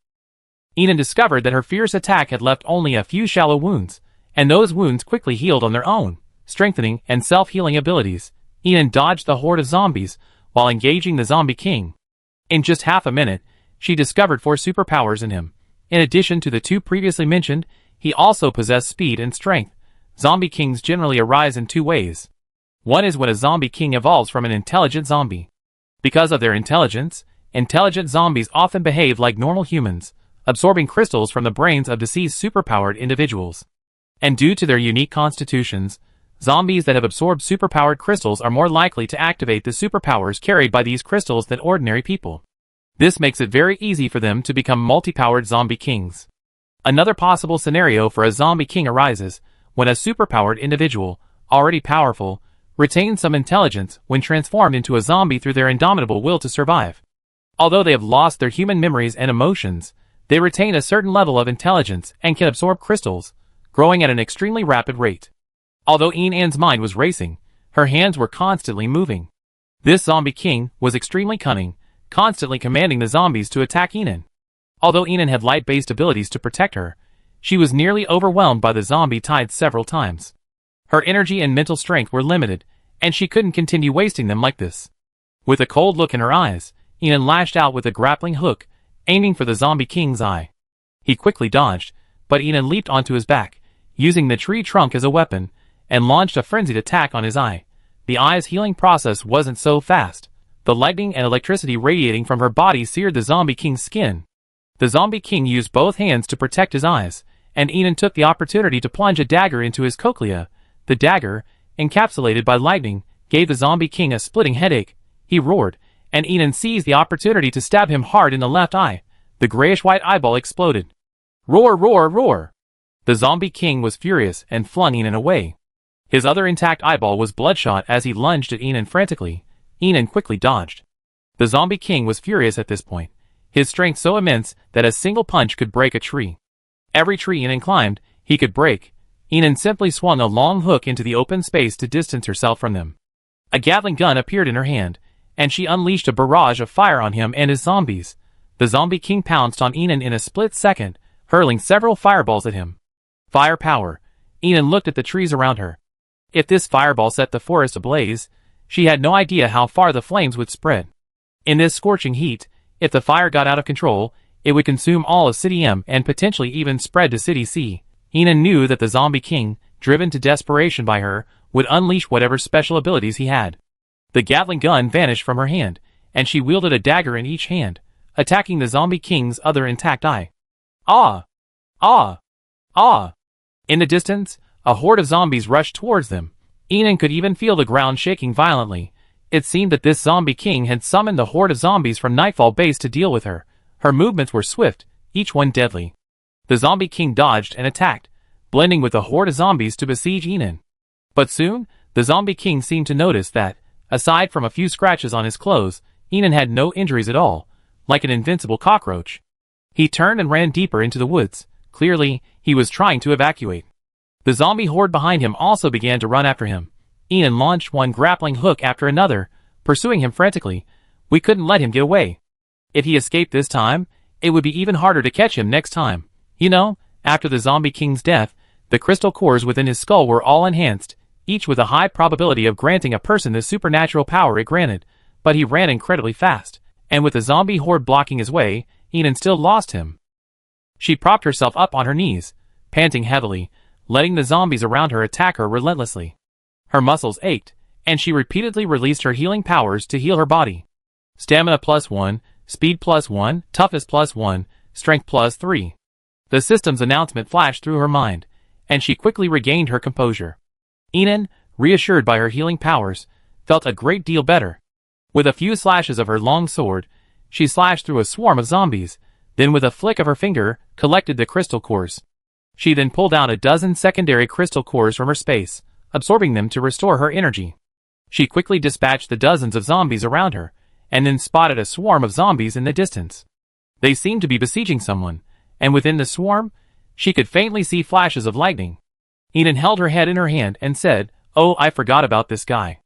Enon discovered that her fierce attack had left only a few shallow wounds, and those wounds quickly healed on their own, strengthening and self-healing abilities. Enon dodged the horde of zombies while engaging the zombie king. In just half a minute, she discovered 4 superpowers in him. In addition to the 2 previously mentioned, he also possessed speed and strength. Zombie kings generally arise in 2 ways. One is when a zombie king evolves from an intelligent zombie. Because of their intelligence, intelligent zombies often behave like normal humans, absorbing crystals from the brains of deceased superpowered individuals. And due to their unique constitutions, zombies that have absorbed superpowered crystals are more likely to activate the superpowers carried by these crystals than ordinary people. This makes it very easy for them to become multi-powered zombie kings. Another possible scenario for a zombie king arises when a superpowered individual, already powerful, retains some intelligence when transformed into a zombie through their indomitable will to survive. Although they have lost their human memories and emotions, they retain a certain level of intelligence and can absorb crystals, growing at an extremely rapid rate. Although Enon's mind was racing, her hands were constantly moving. This zombie king was extremely cunning, constantly commanding the zombies to attack Enon. Although Enon had light-based abilities to protect her, she was nearly overwhelmed by the zombie tide several times. Her energy and mental strength were limited, and she couldn't continue wasting them like this. With a cold look in her eyes, Enon lashed out with a grappling hook, aiming for the zombie king's eye. He quickly dodged, but Enon leaped onto his back, using the tree trunk as a weapon, and launched a frenzied attack on his eye. The eye's healing process wasn't so fast. The lightning and electricity radiating from her body seared the zombie king's skin. The zombie king used both hands to protect his eyes, and Enon took the opportunity to plunge a dagger into his cochlea. The dagger, encapsulated by lightning, gave the zombie king a splitting headache. He roared, and Enon seized the opportunity to stab him hard in the left eye. The grayish-white eyeball exploded. Roar, roar, roar! The zombie king was furious and flung Enon away. His other intact eyeball was bloodshot as he lunged at Enon frantically. Enon quickly dodged. The zombie king was furious at this point, his strength so immense that a single punch could break a tree. Every tree Enon climbed, he could break. Enon simply swung a long hook into the open space to distance herself from them. A Gatling gun appeared in her hand, and she unleashed a barrage of fire on him and his zombies. The zombie king pounced on Enon in a split second, hurling several fireballs at him. Fire power. Enon looked at the trees around her. If this fireball set the forest ablaze, she had no idea how far the flames would spread. In this scorching heat, if the fire got out of control, it would consume all of City M and potentially even spread to City C. Enon knew that the zombie king, driven to desperation by her, would unleash whatever special abilities he had. The Gatling gun vanished from her hand, and she wielded a dagger in each hand, attacking the zombie king's other intact eye. Ah! Ah! Ah! In the distance, a horde of zombies rushed towards them. Enon could even feel the ground shaking violently. It seemed that this zombie king had summoned a horde of zombies from Nightfall Base to deal with her. Her movements were swift, each one deadly. The zombie king dodged and attacked, blending with the horde of zombies to besiege Enon. But soon, the zombie king seemed to notice that, aside from a few scratches on his clothes, Enon had no injuries at all, like an invincible cockroach. He turned and ran deeper into the woods. Clearly, he was trying to evacuate. The zombie horde behind him also began to run after him. Enon launched one grappling hook after another, pursuing him frantically. We couldn't let him get away. If he escaped this time, it would be even harder to catch him next time. You know, after the zombie king's death, the crystal cores within his skull were all enhanced, each with a high probability of granting a person the supernatural power it granted. But he ran incredibly fast, and with the zombie horde blocking his way, Enon still lost him. She propped herself up on her knees, panting heavily, letting the zombies around her attack her relentlessly. Her muscles ached, and she repeatedly released her healing powers to heal her body. Stamina +1, speed +1, toughness +1, strength +3. The system's announcement flashed through her mind, and she quickly regained her composure. Enon, reassured by her healing powers, felt a great deal better. With a few slashes of her long sword, she slashed through a swarm of zombies, then with a flick of her finger, collected the crystal cores. She then pulled out a dozen secondary crystal cores from her space, absorbing them to restore her energy. She quickly dispatched the dozens of zombies around her, and then spotted a swarm of zombies in the distance. They seemed to be besieging someone, and within the swarm, she could faintly see flashes of lightning. Enon held her head in her hand and said, "Oh, I forgot about this guy."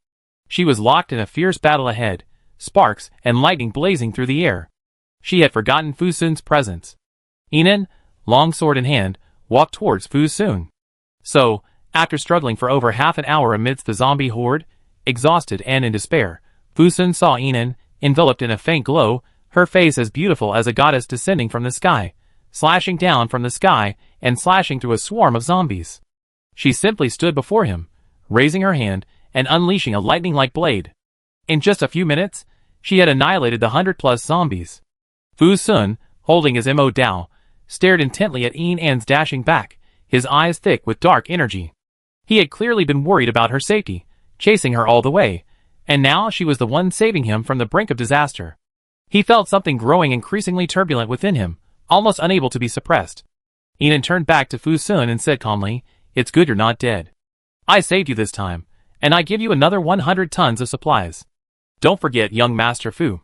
She was locked in a fierce battle ahead, sparks and lightning blazing through the air. She had forgotten Fu Sun's presence. Enon, long sword in hand, walked towards Fu Sun. So, after struggling for over half an hour amidst the zombie horde, exhausted and in despair, Fu Sun saw Enon, enveloped in a faint glow, her face as beautiful as a goddess descending from the sky, slashing down from the sky and slashing through a swarm of zombies. She simply stood before him, raising her hand and unleashing a lightning-like blade. In just a few minutes, she had annihilated the 100+ zombies. Fu Sun, holding his Mo Dao, stared intently at Enon's dashing back, his eyes thick with dark energy. He had clearly been worried about her safety, chasing her all the way, and now she was the one saving him from the brink of disaster. He felt something growing increasingly turbulent within him, almost unable to be suppressed. Enon turned back to Fu Sun and said calmly, "It's good you're not dead. I saved you this time, and I give you another 100 tons of supplies. Don't forget young Master Fu."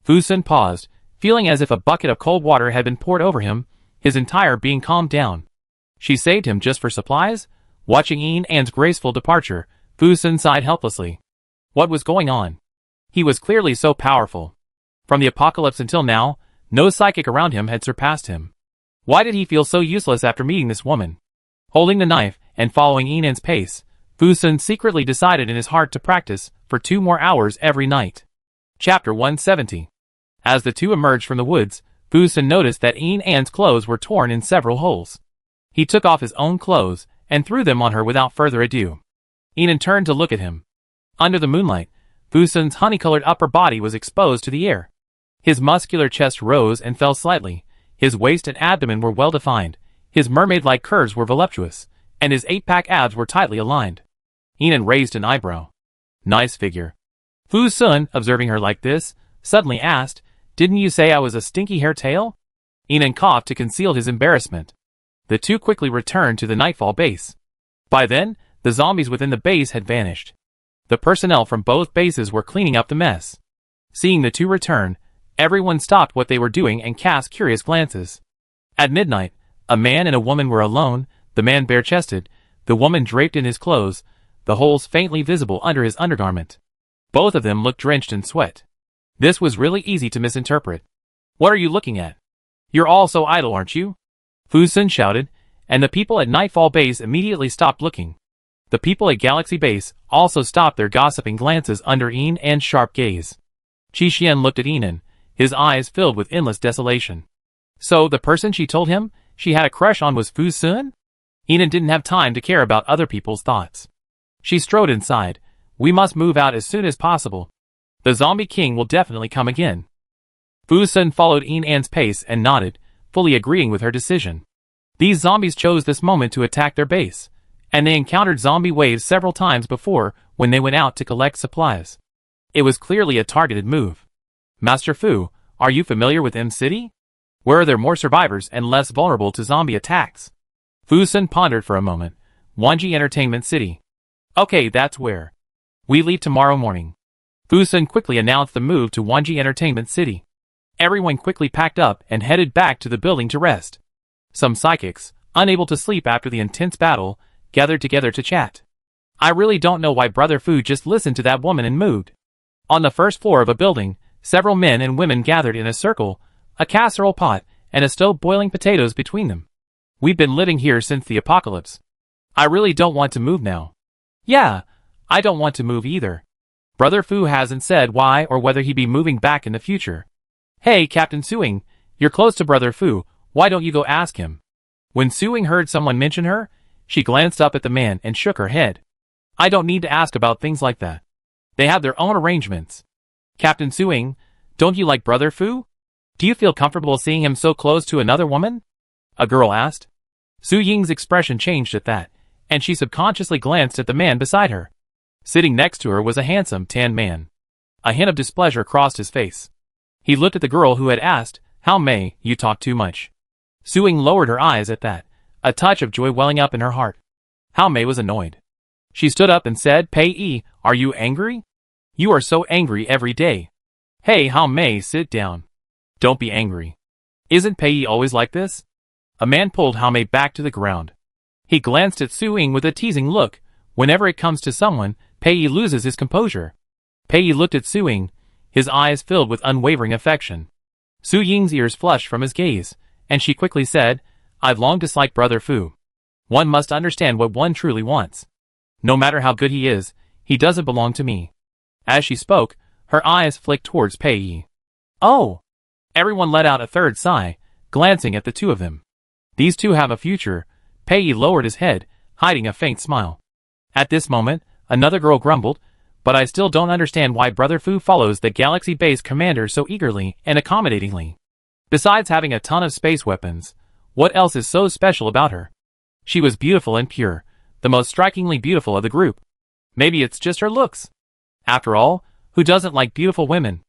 Fu Sun paused, feeling as if a bucket of cold water had been poured over him, his entire being calmed down. She saved him just for supplies? Watching Enon's graceful departure, Fu Sun sighed helplessly. What was going on? He was clearly so powerful. From the apocalypse until now, no psychic around him had surpassed him. Why did he feel so useless after meeting this woman? Holding the knife and following Enon's pace, Fu Sun secretly decided in his heart to practice for 2 more hours every night. Chapter 170. As the two emerged from the woods, Fu Sun noticed that Enon's clothes were torn in several holes. He took off his own clothes and threw them on her without further ado. Enon turned to look at him. Under the moonlight, Fu Sun's honey-colored upper body was exposed to the air. His muscular chest rose and fell slightly, his waist and abdomen were well-defined, his mermaid-like curves were voluptuous, and his 8-pack abs were tightly aligned. Enon raised an eyebrow. Nice figure. Fu Sun, observing her like this, suddenly asked, "Didn't you say I was a stinky hair tail?" Enon coughed to conceal his embarrassment. The two quickly returned to the Nightfall base. By then, the zombies within the base had vanished. The personnel from both bases were cleaning up the mess. Seeing the two return, everyone stopped what they were doing and cast curious glances. At midnight, a man and a woman were alone, the man bare-chested, the woman draped in his clothes, the holes faintly visible under his undergarment. Both of them looked drenched in sweat. This was really easy to misinterpret. "What are you looking at? You're all so idle, aren't you?" Fu Sun shouted, and the people at Nightfall Base immediately stopped looking. The people at Galaxy Base also stopped their gossiping glances under Enon's sharp gaze. Qi Xian looked at Enon, his eyes filled with endless desolation. So the person she told him she had a crush on was Fu Sun? Enon didn't have time to care about other people's thoughts. She strode inside. "We must move out as soon as possible. The Zombie King will definitely come again." Fu Sun followed Enon's pace and nodded, fully agreeing with her decision. These zombies chose this moment to attack their base, and they encountered zombie waves several times before when they went out to collect supplies. It was clearly a targeted move. "Master Fu, are you familiar with M City? Where are there more survivors and less vulnerable to zombie attacks?" Fu Sun pondered for a moment. "Wanji Entertainment City. Okay, that's where. We leave tomorrow morning." Fu Sun quickly announced the move to Wanji Entertainment City. Everyone quickly packed up and headed back to the building to rest. Some psychics, unable to sleep after the intense battle, gathered together to chat. "I really don't know why Brother Fu just listened to that woman and moved." On the first floor of a building, several men and women gathered in a circle, a casserole pot and a stove boiling potatoes between them. "We've been living here since the apocalypse. I really don't want to move now." "Yeah, I don't want to move either. Brother Fu hasn't said why or whether he'd be moving back in the future." "Hey, Captain Suing, you're close to Brother Fu, why don't you go ask him?" When Suing heard someone mention her, she glanced up at the man and shook her head. "I don't need to ask about things like that. They have their own arrangements." "Captain Suing, don't you like Brother Fu?" Do you feel comfortable seeing him so close to another woman? A girl asked. Su Ying's expression changed at that, and she subconsciously glanced at the man beside her. Sitting next to her was a handsome, tan man. A hint of displeasure crossed his face. He looked at the girl who had asked, How may you talk too much? Su Ying lowered her eyes at that, a touch of joy welling up in her heart. How Mei was annoyed. She stood up and said, Pei Yi, are you angry? You are so angry every day. Hey, How Mei, sit down. Don't be angry. Isn't Pei Yi always like this? A man pulled How Mei back to the ground. He glanced at Su Ying with a teasing look. Whenever it comes to someone, Pei Yi loses his composure. Pei Yi looked at Su Ying, his eyes filled with unwavering affection. Su Ying's ears flushed from his gaze, and she quickly said, I've long disliked Brother Fu. One must understand what one truly wants. No matter how good he is, he doesn't belong to me. As she spoke, her eyes flicked towards Pei Yi. Oh! Everyone let out a third sigh, glancing at the two of them. These two have a future. Pei Yi lowered his head, hiding a faint smile. At this moment, another girl grumbled, but I still don't understand why Brother Fu follows the galaxy-based commander so eagerly and accommodatingly. Besides having a ton of space weapons, what else is so special about her? She was beautiful and pure, the most strikingly beautiful of the group. Maybe it's just her looks. After all, who doesn't like beautiful women?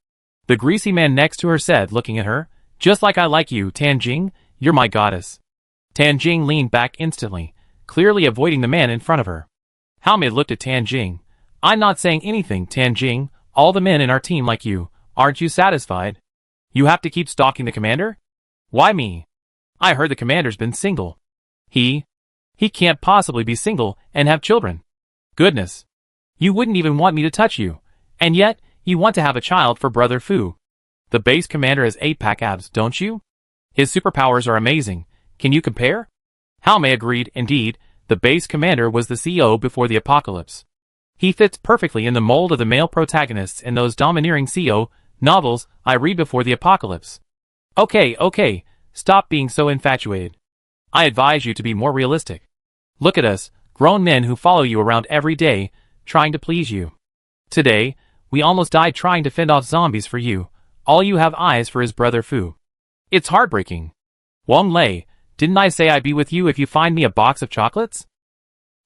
The greasy man next to her said, looking at her, Just like I like you, Tan Jing, you're my goddess. Tan Jing leaned back instantly, clearly avoiding the man in front of her. How Mei looked at Tan Jing. I'm not saying anything, Tan Jing. All the men in our team like you. Aren't you satisfied? You have to keep stalking the commander? Why me? I heard the commander's been single. He can't possibly be single and have children. Goodness. You wouldn't even want me to touch you. And yet, you want to have a child for Brother Fu. The base commander has 8-pack abs, don't you? His superpowers are amazing. Can you compare? How Mei agreed. Indeed, the base commander was the CEO before the apocalypse. He fits perfectly in the mold of the male protagonists in those domineering CEO novels I read before the apocalypse. Okay, stop being so infatuated. I advise you to be more realistic. Look at us, grown men who follow you around every day, trying to please you. Today, we almost died trying to fend off zombies for you. All you have eyes for is Brother Fu. It's heartbreaking. Wang Lei, didn't I say I'd be with you if you find me a box of chocolates?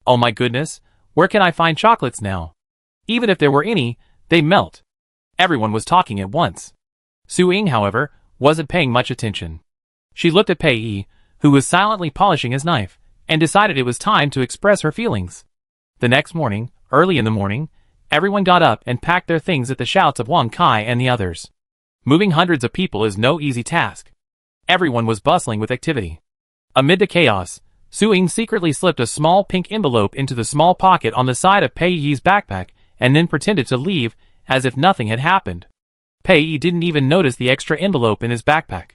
Oh my goodness, where can I find chocolates now? Even if there were any, they melt. Everyone was talking at once. Su Ying, however, wasn't paying much attention. She looked at Pei Yi, who was silently polishing his knife, and decided it was time to express her feelings. The next morning, early in the morning, everyone got up and packed their things at the shouts of Wang Kai and the others. Moving hundreds of people is no easy task. Everyone was bustling with activity. Amid the chaos, Su Ying secretly slipped a small pink envelope into the small pocket on the side of Pei Yi's backpack and then pretended to leave as if nothing had happened. Pei Yi didn't even notice the extra envelope in his backpack.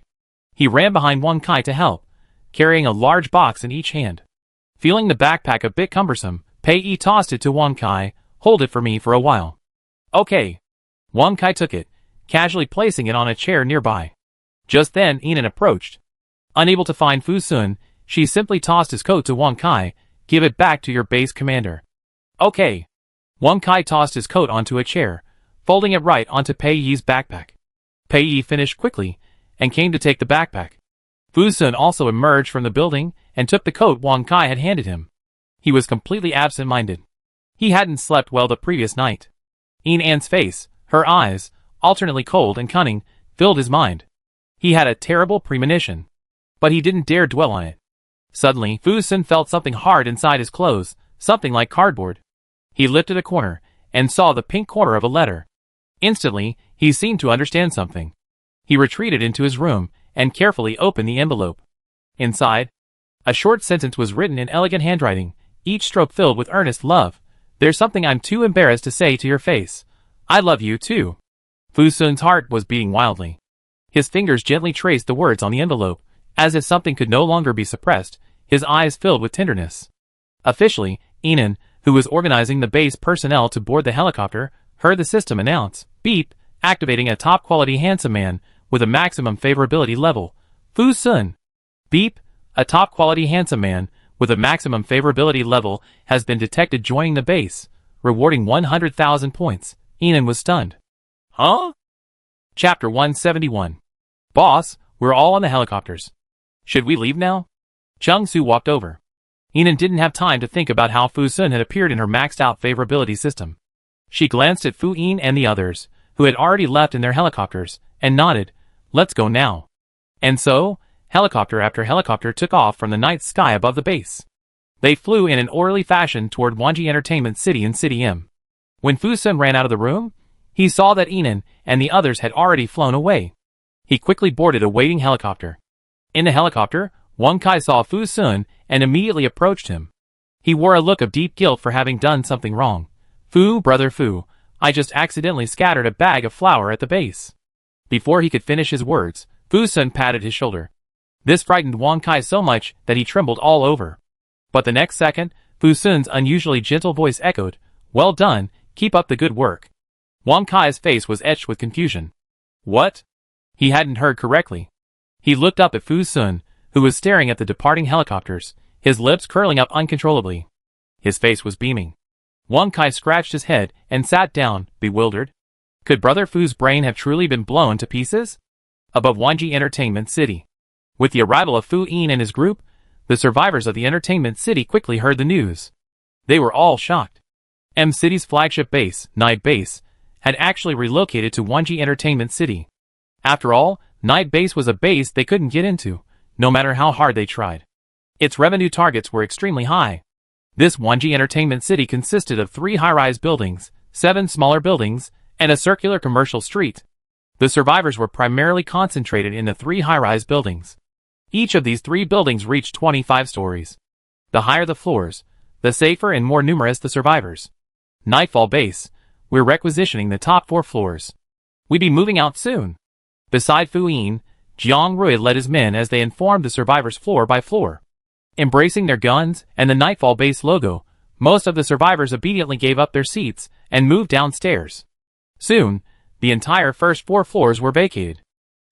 He ran behind Wang Kai to help, carrying a large box in each hand. Feeling the backpack a bit cumbersome, Pei Yi tossed it to Wang Kai. Hold it for me for a while. Okay. Wang Kai took it, casually placing it on a chair nearby. Just then, Enan approached. Unable to find Fu Sun, she simply tossed his coat to Wang Kai. Give it back to your base commander. Okay. Wang Kai tossed his coat onto a chair, folding it right onto Pei Yi's backpack. Pei Yi finished quickly, and came to take the backpack. Fu Sun also emerged from the building, and took the coat Wang Kai had handed him. He was completely absent-minded. He hadn't slept well the previous night. Enan's face, her eyes, alternately cold and cunning, filled his mind. He had a terrible premonition. But he didn't dare dwell on it. Suddenly, Fu Sun felt something hard inside his clothes, something like cardboard. He lifted a corner, and saw the pink corner of a letter. Instantly, he seemed to understand something. He retreated into his room, and carefully opened the envelope. Inside, a short sentence was written in elegant handwriting, each stroke filled with earnest love. There's something I'm too embarrassed to say to your face. I love you too. Fu Sun's heart was beating wildly. His fingers gently traced the words on the envelope, as if something could no longer be suppressed, his eyes filled with tenderness. Officially, Enan, who was organizing the base personnel to board the helicopter, heard the system announce, beep, activating a top-quality handsome man with a maximum favorability level. Fu Sun. Beep, a top-quality handsome man with a maximum favorability level has been detected joining the base, rewarding 100,000 points. Enan was stunned. Huh? Chapter 171. Boss, we're all on the helicopters. Should we leave now? Chung Su walked over. Enan didn't have time to think about how Fu Sun had appeared in her maxed-out favorability system. She glanced at Fu Yin and the others, who had already left in their helicopters, and nodded, "Let's go now." And so, helicopter after helicopter took off from the night sky above the base. They flew in an orderly fashion toward Wanji Entertainment City in City M. When Fu Sun ran out of the room, he saw that Enan and the others had already flown away. He quickly boarded a waiting helicopter. In the helicopter, Wang Kai saw Fu Sun and immediately approached him. He wore a look of deep guilt for having done something wrong. "Fu, brother Fu, I just accidentally scattered a bag of flour at the base." Before he could finish his words, Fu Sun patted his shoulder. This frightened Wang Kai so much that he trembled all over. But the next second, Fu Sun's unusually gentle voice echoed, "Well done, keep up the good work." Wang Kai's face was etched with confusion. What? He hadn't heard correctly. He looked up at Fu Sun, who was staring at the departing helicopters, his lips curling up uncontrollably. His face was beaming. Wang Kai scratched his head and sat down, bewildered. Could Brother Fu's brain have truly been blown to pieces? Above Wanji Entertainment City. With the arrival of Fu Yin and his group, the survivors of the Entertainment City quickly heard the news. They were all shocked. M City's flagship base, Night Base, had actually relocated to Wanji Entertainment City. After all, Night Base was a base they couldn't get into, no matter how hard they tried. Its revenue targets were extremely high. This Wanji Entertainment City consisted of 3 high-rise buildings, 7 smaller buildings, and a circular commercial street. The survivors were primarily concentrated in the 3 high-rise buildings. Each of these 3 buildings reached 25 stories. The higher the floors, the safer and more numerous the survivors. Nightfall Base, we're requisitioning the top 4 floors. We'd be moving out soon. Beside Fu Yin, Jiang Rui led his men as they informed the survivors floor by floor. Embracing their guns and the Nightfall Base logo, most of the survivors obediently gave up their seats and moved downstairs. Soon, the entire first 4 floors were vacated.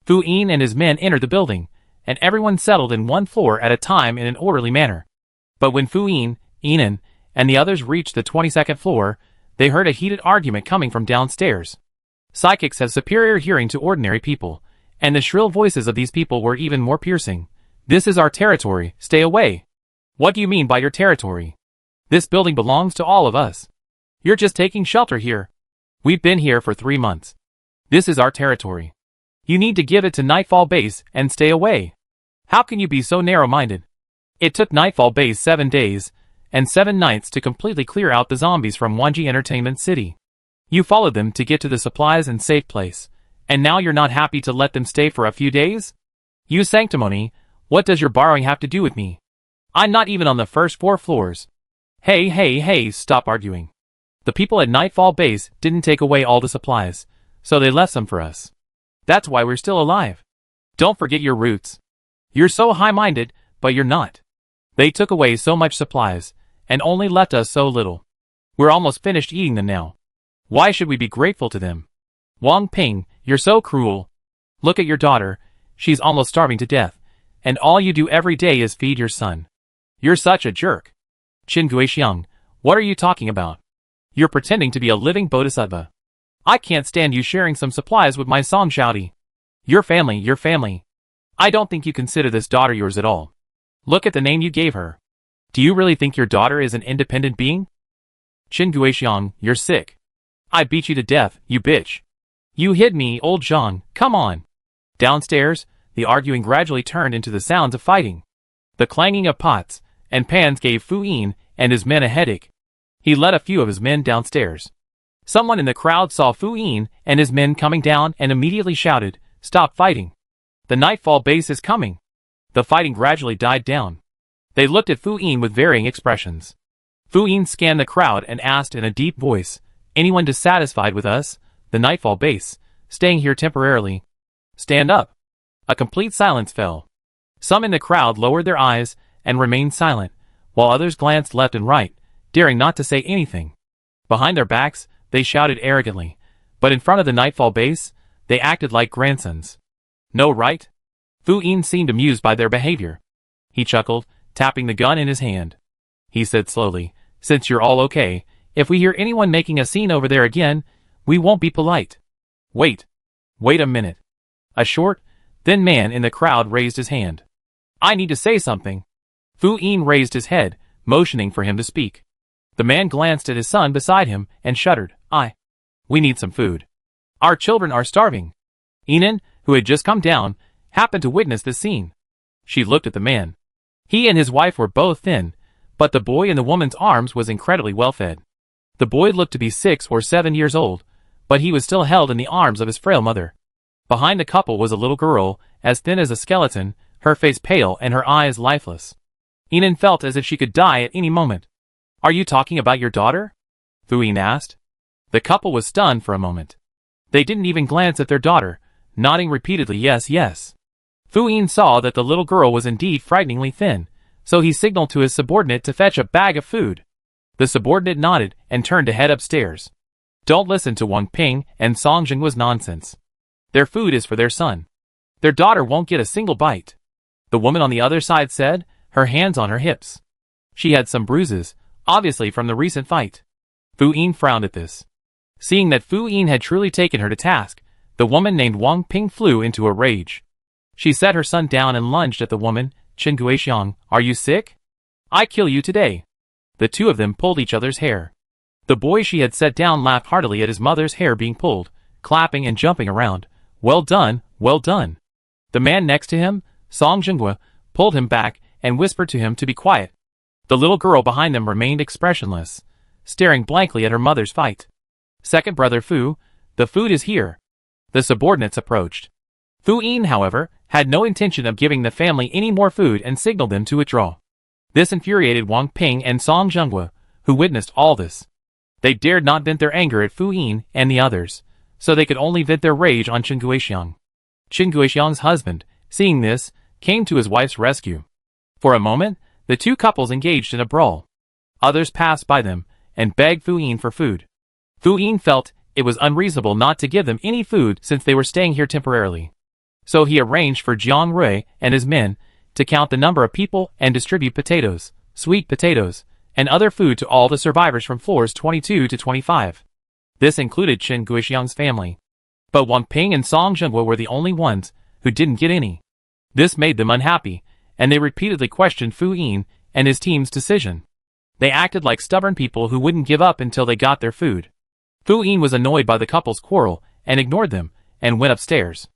Fu Yin and his men entered the building, and everyone settled in one floor at a time in an orderly manner. But when Fu Yin, Enan, and the others reached the 22nd floor, they heard a heated argument coming from downstairs. Psychics have superior hearing to ordinary people, and the shrill voices of these people were even more piercing. "This is our territory, stay away." "What do you mean by your territory? This building belongs to all of us. You're just taking shelter here. We've been here for 3 months. This is our territory. You need to give it to Nightfall Base and stay away. How can you be so narrow-minded?" It took Nightfall Base 7 days and 7 nights to completely clear out the zombies from Wanji Entertainment City. You followed them to get to the supplies and safe place, and now you're not happy to let them stay for a few days? You sanctimony, what does your borrowing have to do with me? I'm not even on the first 4 floors. Hey, stop arguing. The people at Nightfall Base didn't take away all the supplies, so they left some for us. That's why we're still alive. Don't forget your roots. You're so high-minded, but you're not. They took away so much supplies, and only left us so little. We're almost finished eating them now. Why should we be grateful to them? Wang Ping, you're so cruel. Look at your daughter, she's almost starving to death, and all you do every day is feed your son. You're such a jerk. Qin Guixiang, what are you talking about? You're pretending to be a living bodhisattva. I can't stand you sharing some supplies with my Song Shouty. Your family. I don't think you consider this daughter yours at all. Look at the name you gave her. Do you really think your daughter is an independent being? Qin Guixiang, you're sick. I beat you to death, you bitch. You hit me, old Zhang, come on. Downstairs, the arguing gradually turned into the sounds of fighting. The clanging of pots and pans gave Fu Yin and his men a headache. He led a few of his men downstairs. Someone in the crowd saw Fu Yin and his men coming down and immediately shouted, "Stop fighting. The Nightfall Base is coming." The fighting gradually died down. They looked at Fu Yin with varying expressions. Fu Yin scanned the crowd and asked in a deep voice, "Anyone dissatisfied with us, the Nightfall Base, staying here temporarily? Stand up." A complete silence fell. Some in the crowd lowered their eyes and remained silent, while others glanced left and right, daring not to say anything. Behind their backs, they shouted arrogantly, but in front of the Nightfall Base, they acted like grandsons. No right? Fu Yin seemed amused by their behavior. He chuckled, tapping the gun in his hand. He said slowly, "Since you're all okay, if we hear anyone making a scene over there again, we won't be polite." Wait a minute. A short, Then man in the crowd raised his hand. I need to say something. Fu Yin raised his head, motioning for him to speak. The man glanced at his son beside him and shuddered. We need some food. Our children are starving. Yinan, who had just come down, happened to witness this scene. She looked at the man. He and his wife were both thin, but the boy in the woman's arms was incredibly well fed. The boy looked to be 6 or 7 years old, but he was still held in the arms of his frail mother. Behind the couple was a little girl, as thin as a skeleton, her face pale and her eyes lifeless. Yinan felt as if she could die at any moment. Are you talking about your daughter? Fu Yin asked. The couple was stunned for a moment. They didn't even glance at their daughter, nodding repeatedly yes, yes. Fu Yin saw that the little girl was indeed frighteningly thin, so he signaled to his subordinate to fetch a bag of food. The subordinate nodded and turned to head upstairs. Don't listen to Wang Ping and Song Jinghua's nonsense. Their food is for their son. Their daughter won't get a single bite. The woman on the other side said, her hands on her hips. She had some bruises, obviously from the recent fight. Fu Yin frowned at this. Seeing that Fu Yin had truly taken her to task, the woman named Wang Ping flew into a rage. She set her son down and lunged at the woman. Chen Guixiang, are you sick? I kill you today. The two of them pulled each other's hair. The boy she had set down laughed heartily at his mother's hair being pulled, clapping and jumping around. Well done, well done. The man next to him, Song Jinghua, pulled him back and whispered to him to be quiet. The little girl behind them remained expressionless, staring blankly at her mother's fight. Second brother Fu, the food is here. The subordinates approached. Fu Yin, however, had no intention of giving the family any more food and signaled them to withdraw. This infuriated Wang Ping and Song Jinghua, who witnessed all this. They dared not vent their anger at Fu Yin and the others, so they could only vent their rage on Chen Guixiang. Chen Guixiang's husband, seeing this, came to his wife's rescue. For a moment, the two couples engaged in a brawl. Others passed by them and begged Fu Yin for food. Fu Yin felt it was unreasonable not to give them any food since they were staying here temporarily. So he arranged for Jiang Rui and his men to count the number of people and distribute potatoes, sweet potatoes, and other food to all the survivors from floors 22 to 25. This included Chen Guixiang's family. But Wang Ping and Song Jinghua were the only ones who didn't get any. This made them unhappy, and they repeatedly questioned Fu Yin and his team's decision. They acted like stubborn people who wouldn't give up until they got their food. Fu Yin was annoyed by the couple's quarrel and ignored them and went upstairs.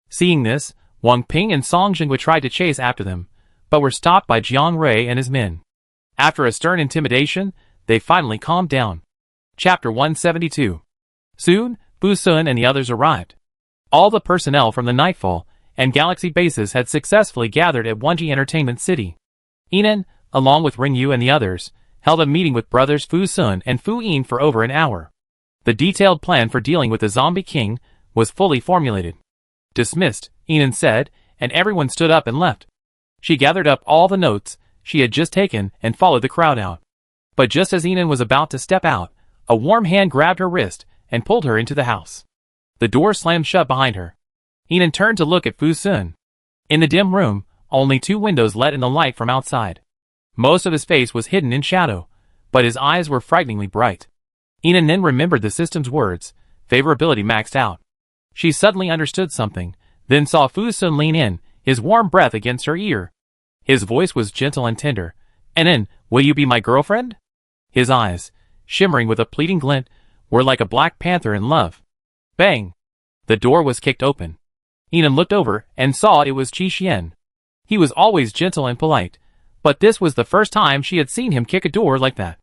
Seeing this, Wang Ping and Song Jinghua tried to chase after them, but were stopped by Jiang Rui and his men. After a stern intimidation, they finally calmed down. Chapter 172. Soon, Fu Sun and the others arrived. All the personnel from the Nightfall and Galaxy bases had successfully gathered at Wunji Entertainment City. Yinan, along with Ring Yu and the others, held a meeting with brothers Fu Sun and Fu Yin for over an hour. The detailed plan for dealing with the Zombie King was fully formulated. Dismissed, Yinan said, and everyone stood up and left. She gathered up all the notes she had just taken and followed the crowd out. But just as Yinan was about to step out, a warm hand grabbed her wrist and pulled her into the house. The door slammed shut behind her. Yinan turned to look at Fu Sun. In the dim room, only 2 windows let in the light from outside. Most of his face was hidden in shadow, but his eyes were frighteningly bright. Yinan then remembered the system's words, favorability maxed out. She suddenly understood something, then saw Fu Sun lean in, his warm breath against her ear. His voice was gentle and tender. And then, will you be my girlfriend? His eyes, shimmering with a pleading glint, were like a black panther in love. Bang! The door was kicked open. Yinan looked over and saw it was Qi Xian. He was always gentle and polite, but this was the first time she had seen him kick a door like that.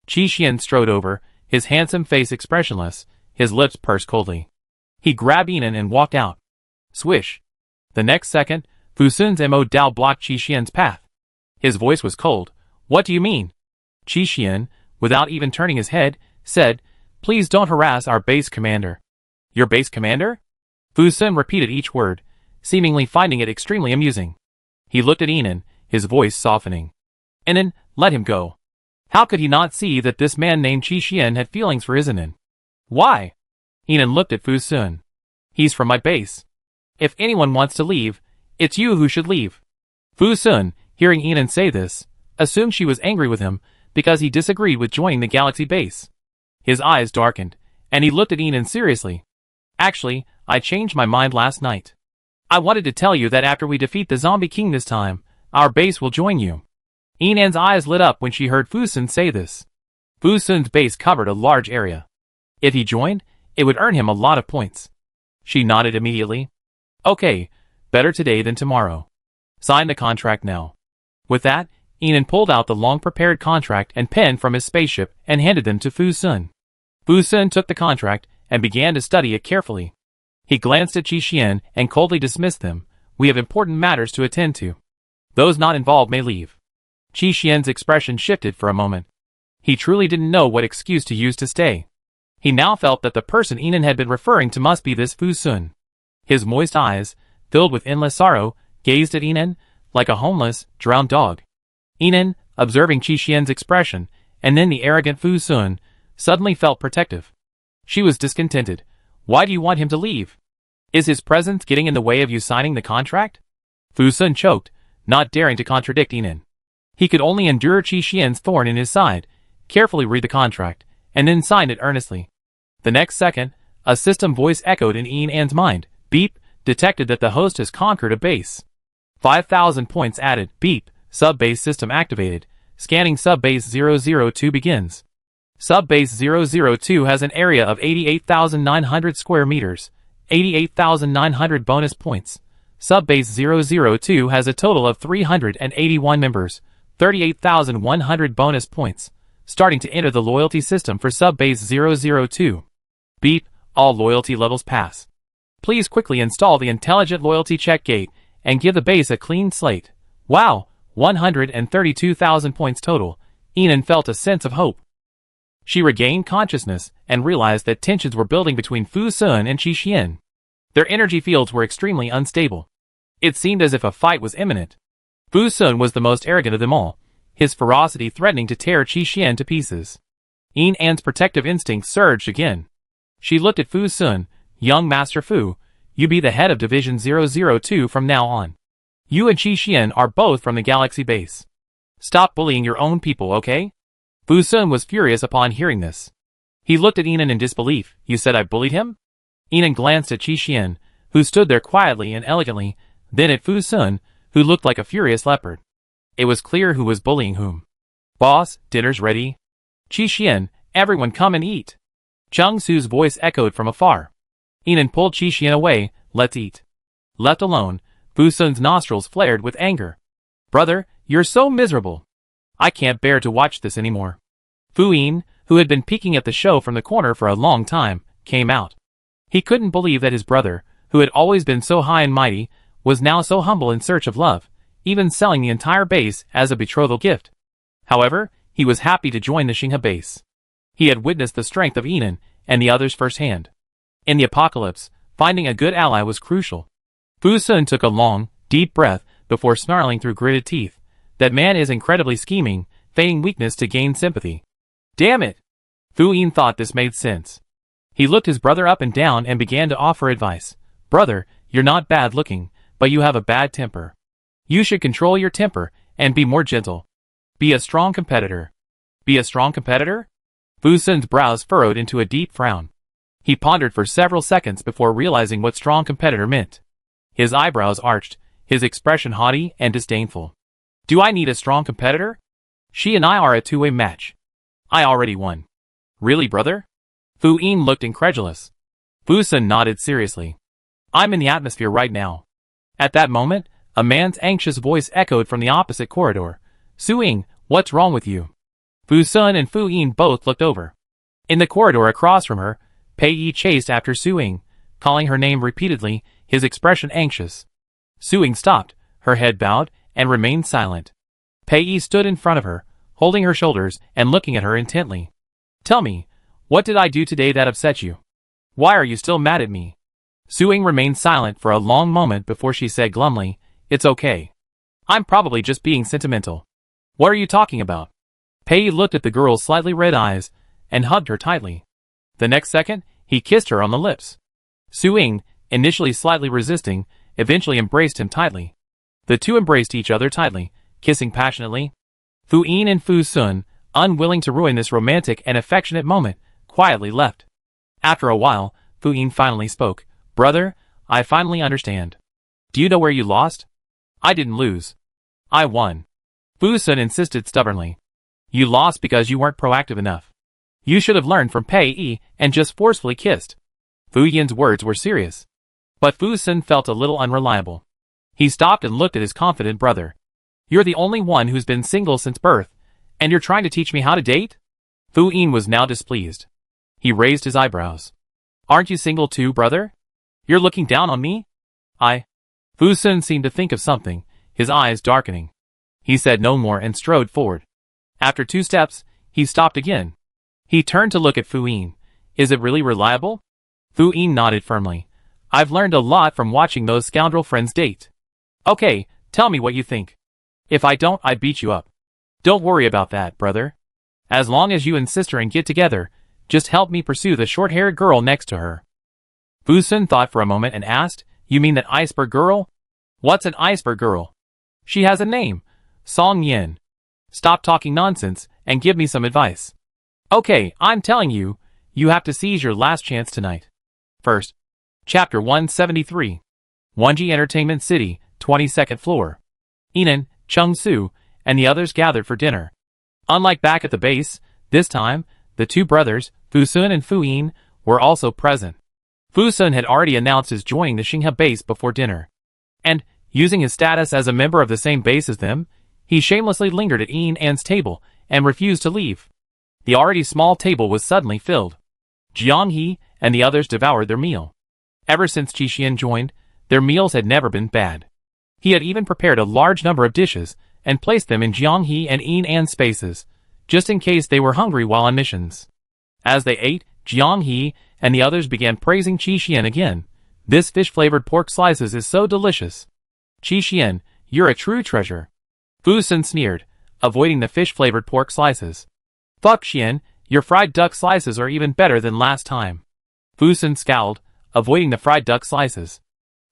Qi Xian strode over, his handsome face expressionless, his lips pursed coldly. He grabbed Yinan and walked out. Swish! The next second, Fu Sun's Mo Dao blocked Qi Xian's path. His voice was cold. What do you mean? Qi Xian, without even turning his head, said, Please don't harass our base commander. Your base commander? Fu Sun repeated each word, seemingly finding it extremely amusing. He looked at Yinan, his voice softening. Yinan, let him go. How could he not see that this man named Qi Xian had feelings for Yinan? Why? Yinan looked at Fu Sun. He's from my base. If anyone wants to leave, it's you who should leave. Fu Sun, hearing Yinan say this, assumed she was angry with him because he disagreed with joining the Galaxy base. His eyes darkened, and he looked at Yinan seriously. Actually, I changed my mind last night. I wanted to tell you that after we defeat the Zombie King this time, our base will join you. Yinan's eyes lit up when she heard Fu Sun say this. Fu Sun's base covered a large area. If he joined, it would earn him a lot of points. She nodded immediately. Okay, better today than tomorrow. Sign the contract now. With that, Yinan pulled out the long-prepared contract and pen from his spaceship and handed them to Fu Sun. Fu Sun took the contract and began to study it carefully. He glanced at Qi Xian and coldly dismissed them. We have important matters to attend to. Those not involved may leave. Qi Xian's expression shifted for a moment. He truly didn't know what excuse to use to stay. He now felt that the person Yinan had been referring to must be this Fu Sun. His moist eyes, filled with endless sorrow, gazed at Yinan like a homeless, drowned dog. Yinan, observing Qi Xian's expression, and then the arrogant Fu Sun, suddenly felt protective. She was discontented. Why do you want him to leave? Is his presence getting in the way of you signing the contract? Fu Sun choked, not daring to contradict Yinan. He could only endure Qi Xian's thorn in his side, carefully read the contract, and then sign it earnestly. The next second, a system voice echoed in Yinan's mind. Beep, detected that the host has conquered a base. 5,000 points added. Beep, sub-base system activated. Scanning sub-base 002 begins. Sub-base 002 has an area of 88,900 square meters. 88,900 bonus points. Sub-base 002 has a total of 381 members. 38,100 bonus points. Starting to enter the loyalty system for sub-base 002. Beep, all loyalty levels pass. Please quickly install the intelligent loyalty check gate and give the base a clean slate. Wow, 132,000 points total. Yinan felt a sense of hope. She regained consciousness and realized that tensions were building between Fu Sun and Qi Xian. Their energy fields were extremely unstable. It seemed as if a fight was imminent. Fu Sun was the most arrogant of them all, his ferocity threatening to tear Qi Xian to pieces. Yinan's protective instinct surged again. She looked at Fu Sun. Young Master Fu, you be the head of Division 002 from now on. You and Qi Xian are both from the Galaxy base. Stop bullying your own people, okay? Fu Sun was furious upon hearing this. He looked at Yinan in disbelief. You said I bullied him? Yinan glanced at Qi Xian, who stood there quietly and elegantly, then at Fu Sun, who looked like a furious leopard. It was clear who was bullying whom. Boss, dinner's ready. Qi Xian, everyone come and eat. Chung Su's voice echoed from afar. Yinan pulled Qi Xian away. Let's eat. Left alone, Fu Sun's nostrils flared with anger. Brother, you're so miserable. I can't bear to watch this anymore. Fu Yin, who had been peeking at the show from the corner for a long time, came out. He couldn't believe that his brother, who had always been so high and mighty, was now so humble in search of love, even selling the entire base as a betrothal gift. However, he was happy to join the Xinghe base. He had witnessed the strength of Yinan and the others firsthand. In the apocalypse, finding a good ally was crucial. Fu Sun took a long, deep breath before snarling through gritted teeth. That man is incredibly scheming, feigning weakness to gain sympathy. Damn it! Fu Yin thought this made sense. He looked his brother up and down and began to offer advice. Brother, you're not bad looking, but you have a bad temper. You should control your temper and be more gentle. Be a strong competitor. Be a strong competitor? Fu Sun's brows furrowed into a deep frown. He pondered for several seconds before realizing what strong competitor meant. His eyebrows arched, his expression haughty and disdainful. Do I need a strong competitor? She and I are a two-way match. I already won. Really, brother? Fu Yin looked incredulous. Fu Sun nodded seriously. I'm in the atmosphere right now. At that moment, a man's anxious voice echoed from the opposite corridor. Su Ying, what's wrong with you? Fu Sun and Fu Yin both looked over. In the corridor across from her, Pei Yi chased after Su Ying, calling her name repeatedly, his expression anxious. Su Ying stopped, her head bowed, and remained silent. Pei Yi stood in front of her, holding her shoulders and looking at her intently. Tell me, what did I do today that upset you? Why are you still mad at me? Su Ying remained silent for a long moment before she said glumly, It's okay. I'm probably just being sentimental. What are you talking about? Pei Yi looked at the girl's slightly red eyes and hugged her tightly. The next second, he kissed her on the lips. Su Ying, initially slightly resisting, eventually embraced him tightly. The two embraced each other tightly, kissing passionately. Fu Yin and Fu Sun, unwilling to ruin this romantic and affectionate moment, quietly left. After a while, Fu Yin finally spoke. Brother, I finally understand. Do you know where you lost? I didn't lose. I won. Fu Sun insisted stubbornly. You lost because you weren't proactive enough. You should have learned from Pei Yi and just forcefully kissed. Fu Yin's words were serious. But Fu Sun felt a little unreliable. He stopped and looked at his confident brother. You're the only one who's been single since birth, and you're trying to teach me how to date? Fu Yin was now displeased. He raised his eyebrows. Aren't you single too, brother? You're looking down on me? Fu Sun seemed to think of something, his eyes darkening. He said no more and strode forward. After 2 steps, he stopped again. He turned to look at Fu Yin. Is it really reliable? Fu Yin nodded firmly. I've learned a lot from watching those scoundrel friends date. Okay, tell me what you think. If I don't, I beat you up. Don't worry about that, brother. As long as you and sister and get together, just help me pursue the short-haired girl next to her. Fu Sun thought for a moment and asked, You mean that iceberg girl? What's an iceberg girl? She has a name. Song Yin. Stop talking nonsense and give me some advice. Okay, I'm telling you, you have to seize your last chance tonight. First, Chapter 173. Wonji Entertainment City, 22nd floor. Inan, Chung Su, and the others gathered for dinner. Unlike back at the base, this time, the 2 brothers, Fu Sun and Fu Yin, were also present. Fu Sun had already announced his joining the Xinghe base before dinner. And, using his status as a member of the same base as them, he shamelessly lingered at Yin An's table and refused to leave. The already small table was suddenly filled. Jiang He and the others devoured their meal. Ever since Qi Xian joined, their meals had never been bad. He had even prepared a large number of dishes and placed them in Jiang He and Yin An's spaces, just in case they were hungry while on missions. As they ate, Jiang He and the others began praising Qi Xian again. This fish-flavored pork slices is so delicious. Qi Xian, you're a true treasure. Fu Sun sneered, avoiding the fish-flavored pork slices. Fuck Xian, your fried duck slices are even better than last time. Fu Sun scowled, avoiding the fried duck slices.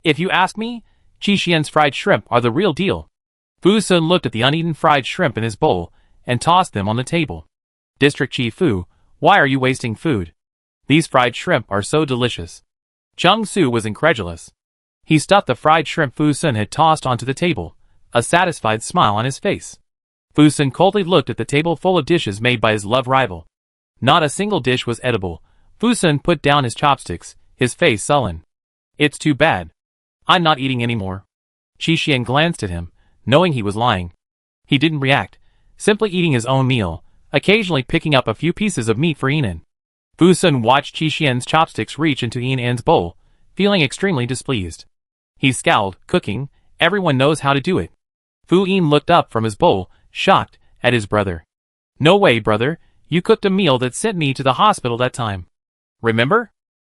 If you ask me, Qi Xian's fried shrimp are the real deal. Fu Sun looked at the uneaten fried shrimp in his bowl and tossed them on the table. District Chief Fu, why are you wasting food? These fried shrimp are so delicious. Chung Su was incredulous. He stuffed the fried shrimp Fu Sun had tossed onto the table, a satisfied smile on his face. Fu Sun coldly looked at the table full of dishes made by his love rival. Not a single dish was edible. Fu Sun put down his chopsticks, his face sullen. It's too bad. I'm not eating anymore. Qi Xian glanced at him, knowing he was lying. He didn't react, simply eating his own meal, occasionally picking up a few pieces of meat for Yinan. Fu Sun watched Qi Xian's chopsticks reach into Yin An's bowl, feeling extremely displeased. He scowled, cooking, everyone knows how to do it. Fu Yin looked up from his bowl, shocked, at his brother. No way, brother, you cooked a meal that sent me to the hospital that time. Remember?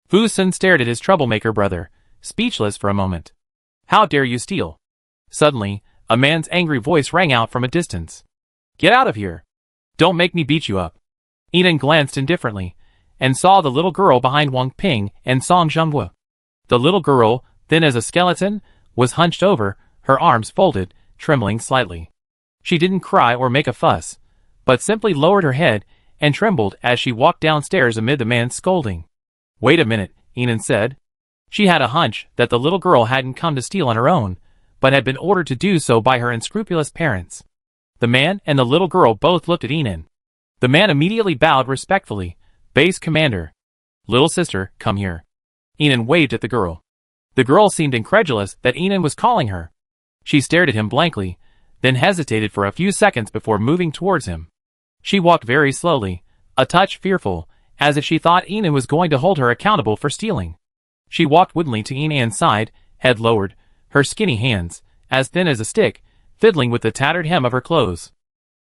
Fu Sun stared at his troublemaker brother, speechless for a moment. How dare you steal? Suddenly, a man's angry voice rang out from a distance. Get out of here. Don't make me beat you up. Yinan glanced indifferently, and saw the little girl behind Wang Ping and Song Zhengwu. The little girl, thin as a skeleton, was hunched over, her arms folded, trembling slightly. She didn't cry or make a fuss, but simply lowered her head and trembled as she walked downstairs amid the man's scolding. Wait a minute, Yinan said. She had a hunch that the little girl hadn't come to steal on her own, but had been ordered to do so by her unscrupulous parents. The man and the little girl both looked at Yinan. The man immediately bowed respectfully. Base commander. Little sister, come here. Yinan waved at the girl. The girl seemed incredulous that Yinan was calling her. She stared at him blankly, then hesitated for a few seconds before moving towards him. She walked very slowly, a touch fearful, as if she thought Yinan was going to hold her accountable for stealing. She walked woodenly to Yinan's side, head lowered, her skinny hands, as thin as a stick, fiddling with the tattered hem of her clothes.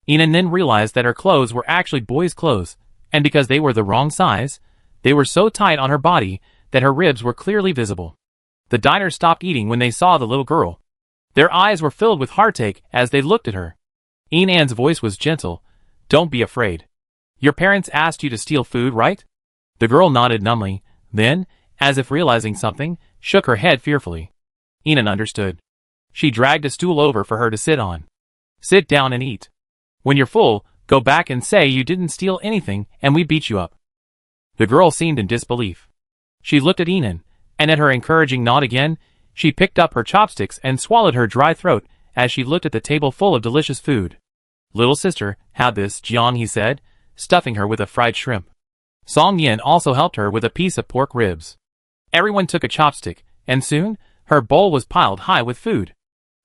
Yinan then realized that her clothes were actually boys' clothes, and because they were the wrong size, they were so tight on her body that her ribs were clearly visible. The diners stopped eating when they saw the little girl. Their eyes were filled with heartache as they looked at her. Yinan's voice was gentle. Don't be afraid. Your parents asked you to steal food, right? The girl nodded numbly, then, as if realizing something, shook her head fearfully. Yinan understood. She dragged a stool over for her to sit on. Sit down and eat. When you're full, go back and say you didn't steal anything and we beat you up. The girl seemed in disbelief. She looked at Yinan, and at her encouraging nod again, She picked up her chopsticks and swallowed her dry throat as she looked at the table full of delicious food. Little sister, have this, Jiang, he said, stuffing her with a fried shrimp. Song Yin also helped her with a piece of pork ribs. Everyone took a chopstick, and soon, her bowl was piled high with food.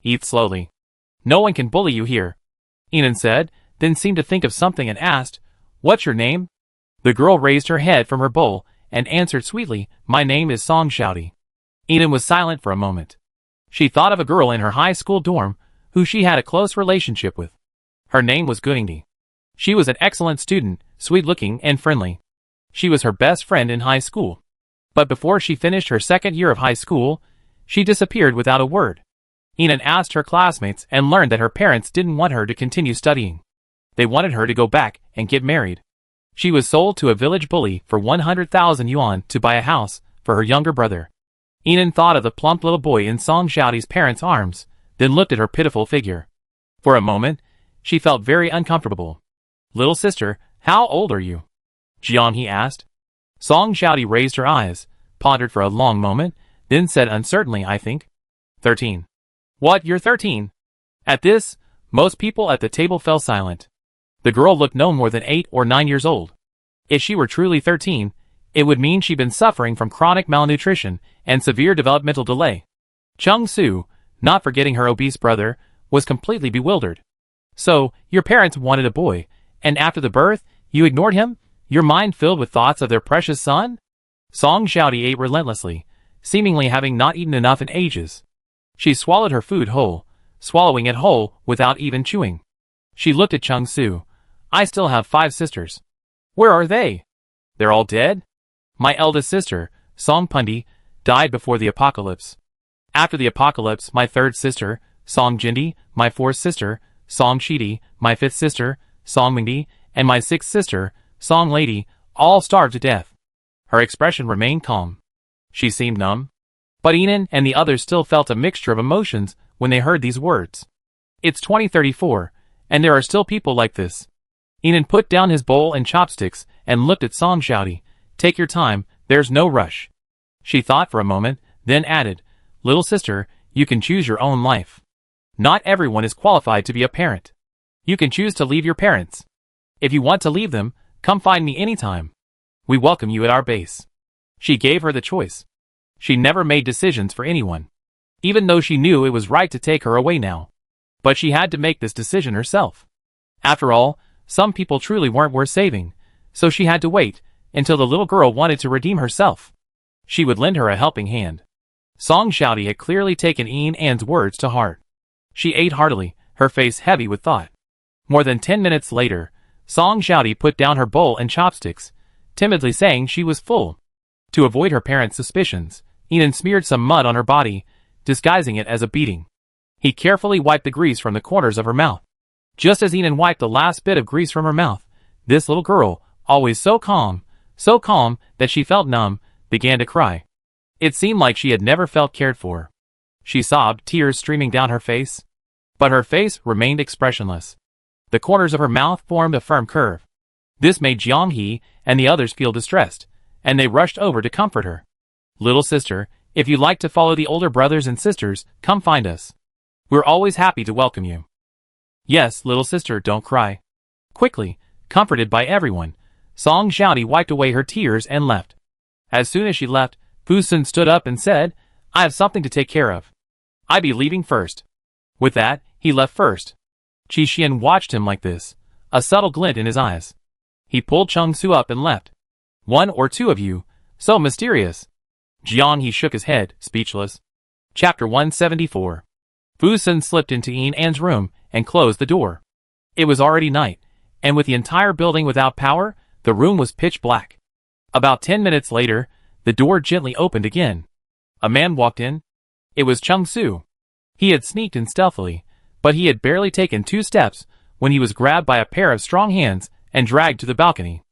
Eat slowly. No one can bully you here, Enan said, then seemed to think of something and asked, What's your name? The girl raised her head from her bowl and answered sweetly, My name is Song Shouty. Enan was silent for a moment. She thought of a girl in her high school dorm who she had a close relationship with. Her name was Goingdi. She was an excellent student, sweet-looking and friendly. She was her best friend in high school. But before she finished her second year of high school, she disappeared without a word. Enan asked her classmates and learned that her parents didn't want her to continue studying. They wanted her to go back and get married. She was sold to a village bully for 100,000 yuan to buy a house for her younger brother. Enan thought of the plump little boy in Song Shouty's parents' arms, then looked at her pitiful figure. For a moment, she felt very uncomfortable. Little sister, how old are you? Jiang, he asked. Song Shouty raised her eyes, pondered for a long moment, then said uncertainly, I think. 13. What, you're 13? At this, most people at the table fell silent. The girl looked no more than 8 or 9 years old. If she were truly 13, it would mean she'd been suffering from chronic malnutrition and severe developmental delay. Chung Su, not forgetting her obese brother, was completely bewildered. So, your parents wanted a boy, and after the birth, you ignored him, your mind filled with thoughts of their precious son? Song Shouty ate relentlessly, seemingly having not eaten enough in ages. She swallowed her food whole, swallowing it whole without even chewing. She looked at Chung Su. I still have 5 sisters. Where are they? They're all dead? My eldest sister, Song Pundi, died before the apocalypse. After the apocalypse, my 3rd sister, Song Jindi, my 4th sister, Song Shidi, my 5th sister, Song Mingdi, and my 6th sister, Song Lady, all starved to death. Her expression remained calm. She seemed numb. But Enan and the others still felt a mixture of emotions when they heard these words. It's 2034, and there are still people like this. Enan put down his bowl and chopsticks and looked at Song Shouty. Take your time, there's no rush. She thought for a moment, then added, Little sister, you can choose your own life. Not everyone is qualified to be a parent. You can choose to leave your parents. If you want to leave them, come find me anytime. We welcome you at our base. She gave her the choice. She never made decisions for anyone, even though she knew it was right to take her away now. But she had to make this decision herself. After all, some people truly weren't worth saving, so she had to wait until the little girl wanted to redeem herself. She would lend her a helping hand. Song Shouty had clearly taken Enan's words to heart. She ate heartily, her face heavy with thought. More than 10 minutes later, Song Shouty put down her bowl and chopsticks, timidly saying she was full. To avoid her parents' suspicions, Enan smeared some mud on her body, disguising it as a beating. He carefully wiped the grease from the corners of her mouth. Just as Enan wiped the last bit of grease from her mouth, this little girl, always so calm that she felt numb, began to cry. It seemed like she had never felt cared for. She sobbed, tears streaming down her face. But her face remained expressionless. The corners of her mouth formed a firm curve. This made Jiang He and the others feel distressed, and they rushed over to comfort her. Little sister, if you'd like to follow the older brothers and sisters, come find us. We're always happy to welcome you. Yes, little sister, don't cry. Quickly, comforted by everyone, Song Shouty wiped away her tears and left. As soon as she left, Fu Sun stood up and said, I have something to take care of. I be leaving first. With that, he left first. Qi Xian watched him like this, a subtle glint in his eyes. He pulled Chung Su up and left. 1 or 2 of you, so mysterious. Jiang He shook his head, speechless. Chapter 174. Fu Sun slipped into Enan's room and closed the door. It was already night, and with the entire building without power, the room was pitch black. About 10 minutes later, the door gently opened again. A man walked in. It was Chung Su. He had sneaked in stealthily, but he had barely taken 2 steps when he was grabbed by a pair of strong hands and dragged to the balcony.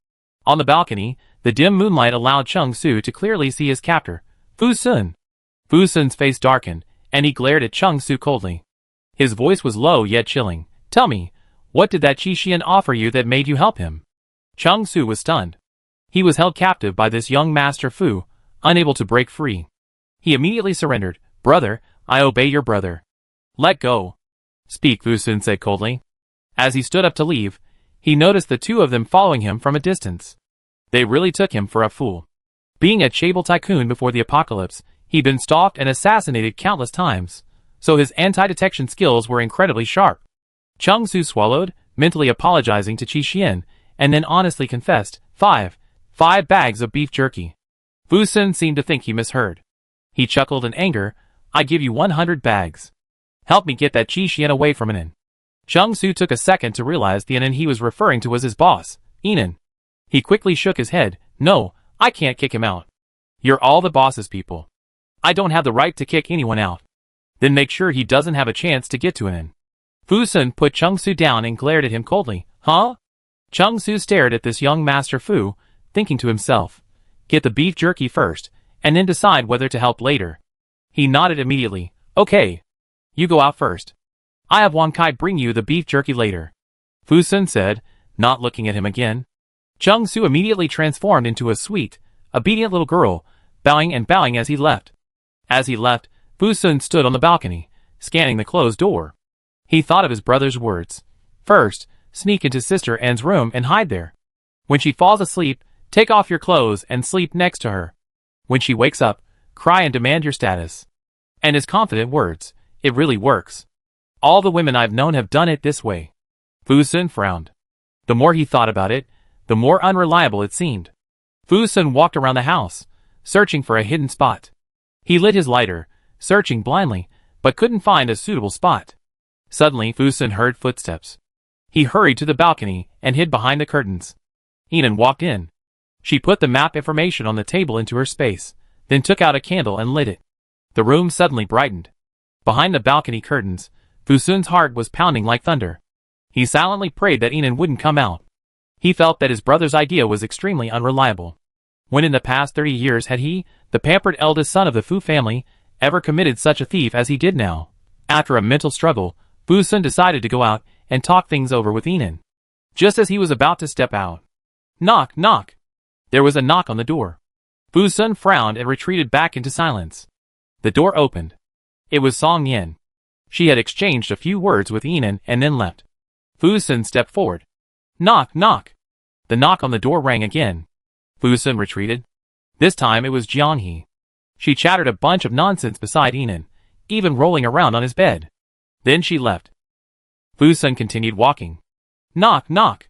On the balcony, the dim moonlight allowed Chung Su to clearly see his captor, Fu Sun. Fu Sun's face darkened, and he glared at Chung Su coldly. His voice was low yet chilling. Tell me, what did that Qi Xian offer you that made you help him? Chung Su was stunned. He was held captive by this young master Fu, unable to break free. He immediately surrendered, Brother, I obey your brother. Let go. Speak, Fu Sun said coldly. As he stood up to leave, he noticed the two of them following him from a distance. They really took him for a fool. Being a chaebol tycoon before the apocalypse, he'd been stalked and assassinated countless times, so his anti-detection skills were incredibly sharp. Chung Su swallowed, mentally apologizing to Qi Xian, and then honestly confessed, five bags of beef jerky. Fu Sun seemed to think he misheard. He chuckled in anger, I give you 100 bags. Help me get that Qi Xian away from Inan. Chung Su took a second to realize the Inan he was referring to was his boss, Inan. He quickly shook his head, no, I can't kick him out. You're all the boss's people. I don't have the right to kick anyone out. Then make sure he doesn't have a chance to get to Inan. Fu Sun put Chung Su down and glared at him coldly, huh? Chung Su stared at this young Master Fu, thinking to himself, get the beef jerky first, and then decide whether to help later. He nodded immediately, okay. You go out first. I have Wang Kai bring you the beef jerky later. Fu Sun said, not looking at him again. Chung Su immediately transformed into a sweet, obedient little girl, bowing and bowing as he left. As he left, Fu Sun stood on the balcony, scanning the closed door. He thought of his brother's words. First, sneak into Sister Anne's room and hide there. When she falls asleep, take off your clothes and sleep next to her. When she wakes up, cry and demand your status. And his confident words, it really works. All the women I've known have done it this way. Fu Sun frowned. The more he thought about it, the more unreliable it seemed. Fu Sun walked around the house, searching for a hidden spot. He lit his lighter, searching blindly, but couldn't find a suitable spot. Suddenly Fu Sun heard footsteps. He hurried to the balcony and hid behind the curtains. Inan walked in. She put the map information on the table into her space, then took out a candle and lit it. The room suddenly brightened. Behind the balcony curtains, Fu Sun's heart was pounding like thunder. He silently prayed that Inan wouldn't come out. He felt that his brother's idea was extremely unreliable. When in the past 30 years had he, the pampered eldest son of the Fu family, ever committed such a thief as he did now? After a mental struggle, Fu Sun decided to go out and talk things over with Inan. Just as he was about to step out. Knock, knock. There was a knock on the door. Fu Sun frowned and retreated back into silence. The door opened. It was Song Yin. She had exchanged a few words with Inan and then left. Fu Sun stepped forward. Knock, knock. The knock on the door rang again. Fu Sun retreated. This time it was Jiang He. She chattered a bunch of nonsense beside Inan, even rolling around on his bed. Then she left. Fu Sun continued walking. Knock, knock.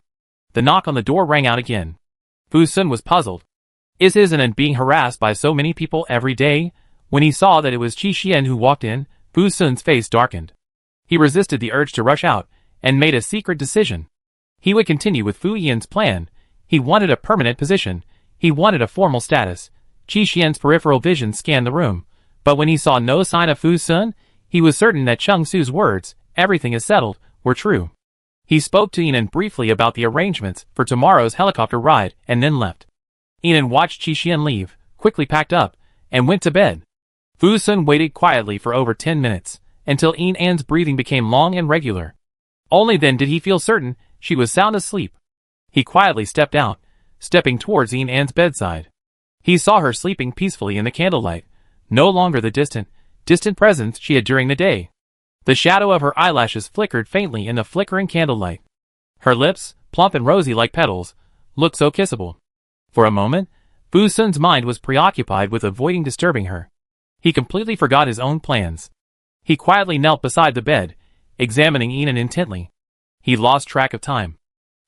The knock on the door rang out again. Fu Sun was puzzled. Is his Inan being harassed by so many people every day? When he saw that it was Qi Xian who walked in, Fu Sun's face darkened. He resisted the urge to rush out, and made a secret decision. He would continue with Fu Yan's plan. He wanted a permanent position. He wanted a formal status. Qi Xian's peripheral vision scanned the room, but when he saw no sign of Fu Sun, he was certain that Chung Su's words, everything is settled, were true. He spoke to Inan briefly about the arrangements for tomorrow's helicopter ride and then left. Inan watched Qi Xian leave, quickly packed up, and went to bed. Fu Sun waited quietly for over 10 minutes, until Inan's breathing became long and regular. Only then did he feel certain she was sound asleep. He quietly stepped out, stepping towards Inan's bedside. He saw her sleeping peacefully in the candlelight, no longer the distant presence she had during the day. The shadow of her eyelashes flickered faintly in the flickering candlelight. Her lips, plump and rosy like petals, looked so kissable. For a moment, Fu Sun's mind was preoccupied with avoiding disturbing her. He completely forgot his own plans. He quietly knelt beside the bed, examining Inan intently. He lost track of time.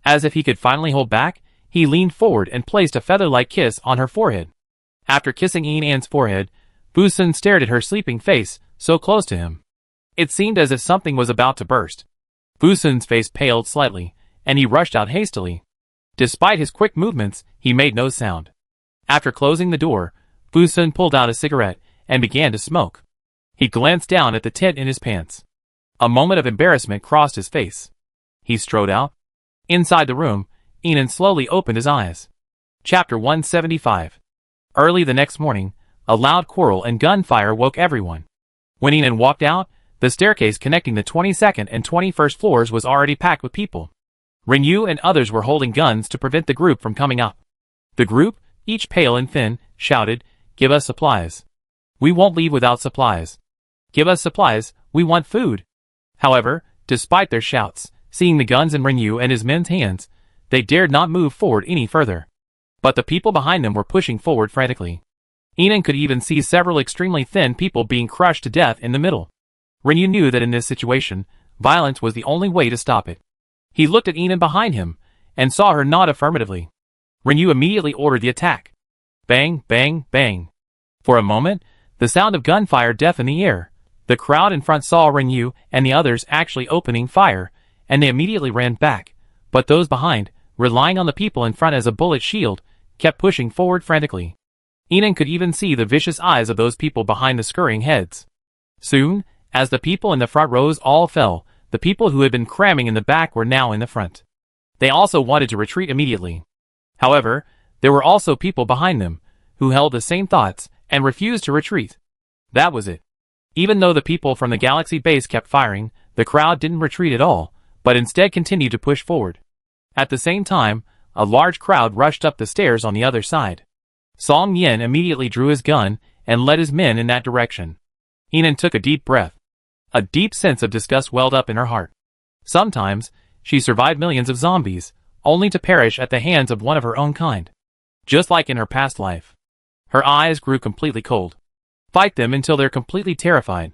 As if he could finally hold back, he leaned forward and placed a feather-like kiss on her forehead. After kissing Inan's forehead, Fu Sun stared at her sleeping face, so close to him. It seemed as if something was about to burst. Fu Sun's face paled slightly, and he rushed out hastily. Despite his quick movements, he made no sound. After closing the door, Fu Sun pulled out a cigarette and began to smoke. He glanced down at the tent in his pants. A moment of embarrassment crossed his face. He strode out. Inside the room, Inan slowly opened his eyes. Chapter 175. Early the next morning, a loud quarrel and gunfire woke everyone. When Inan walked out, the staircase connecting the 22nd and 21st floors was already packed with people. Ren Yu and others were holding guns to prevent the group from coming up. The group, each pale and thin, shouted, "Give us supplies. We won't leave without supplies." Give us supplies, we want food. However, despite their shouts, seeing the guns in Ryu and his men's hands, they dared not move forward any further. But the people behind them were pushing forward frantically. Inan could even see several extremely thin people being crushed to death in the middle. Ryu knew that in this situation, violence was the only way to stop it. He looked at Inan behind him, and saw her nod affirmatively. Ryu immediately ordered the attack. Bang, bang, bang. For a moment, the sound of gunfire deafened the air. The crowd in front saw Ryu and the others actually opening fire, and they immediately ran back, but those behind, relying on the people in front as a bullet shield, kept pushing forward frantically. Inan could even see the vicious eyes of those people behind the scurrying heads. Soon, as the people in the front rows all fell, the people who had been cramming in the back were now in the front. They also wanted to retreat immediately. However, there were also people behind them, who held the same thoughts, and refused to retreat. That was it. Even though the people from the Galaxy base kept firing, the crowd didn't retreat at all, but instead continued to push forward. At the same time, a large crowd rushed up the stairs on the other side. Song Yin immediately drew his gun, and led his men in that direction. Inan took a deep breath. A deep sense of disgust welled up in her heart. Sometimes, she survived millions of zombies, only to perish at the hands of one of her own kind. Just like in her past life. Her eyes grew completely cold. Fight them until they're completely terrified.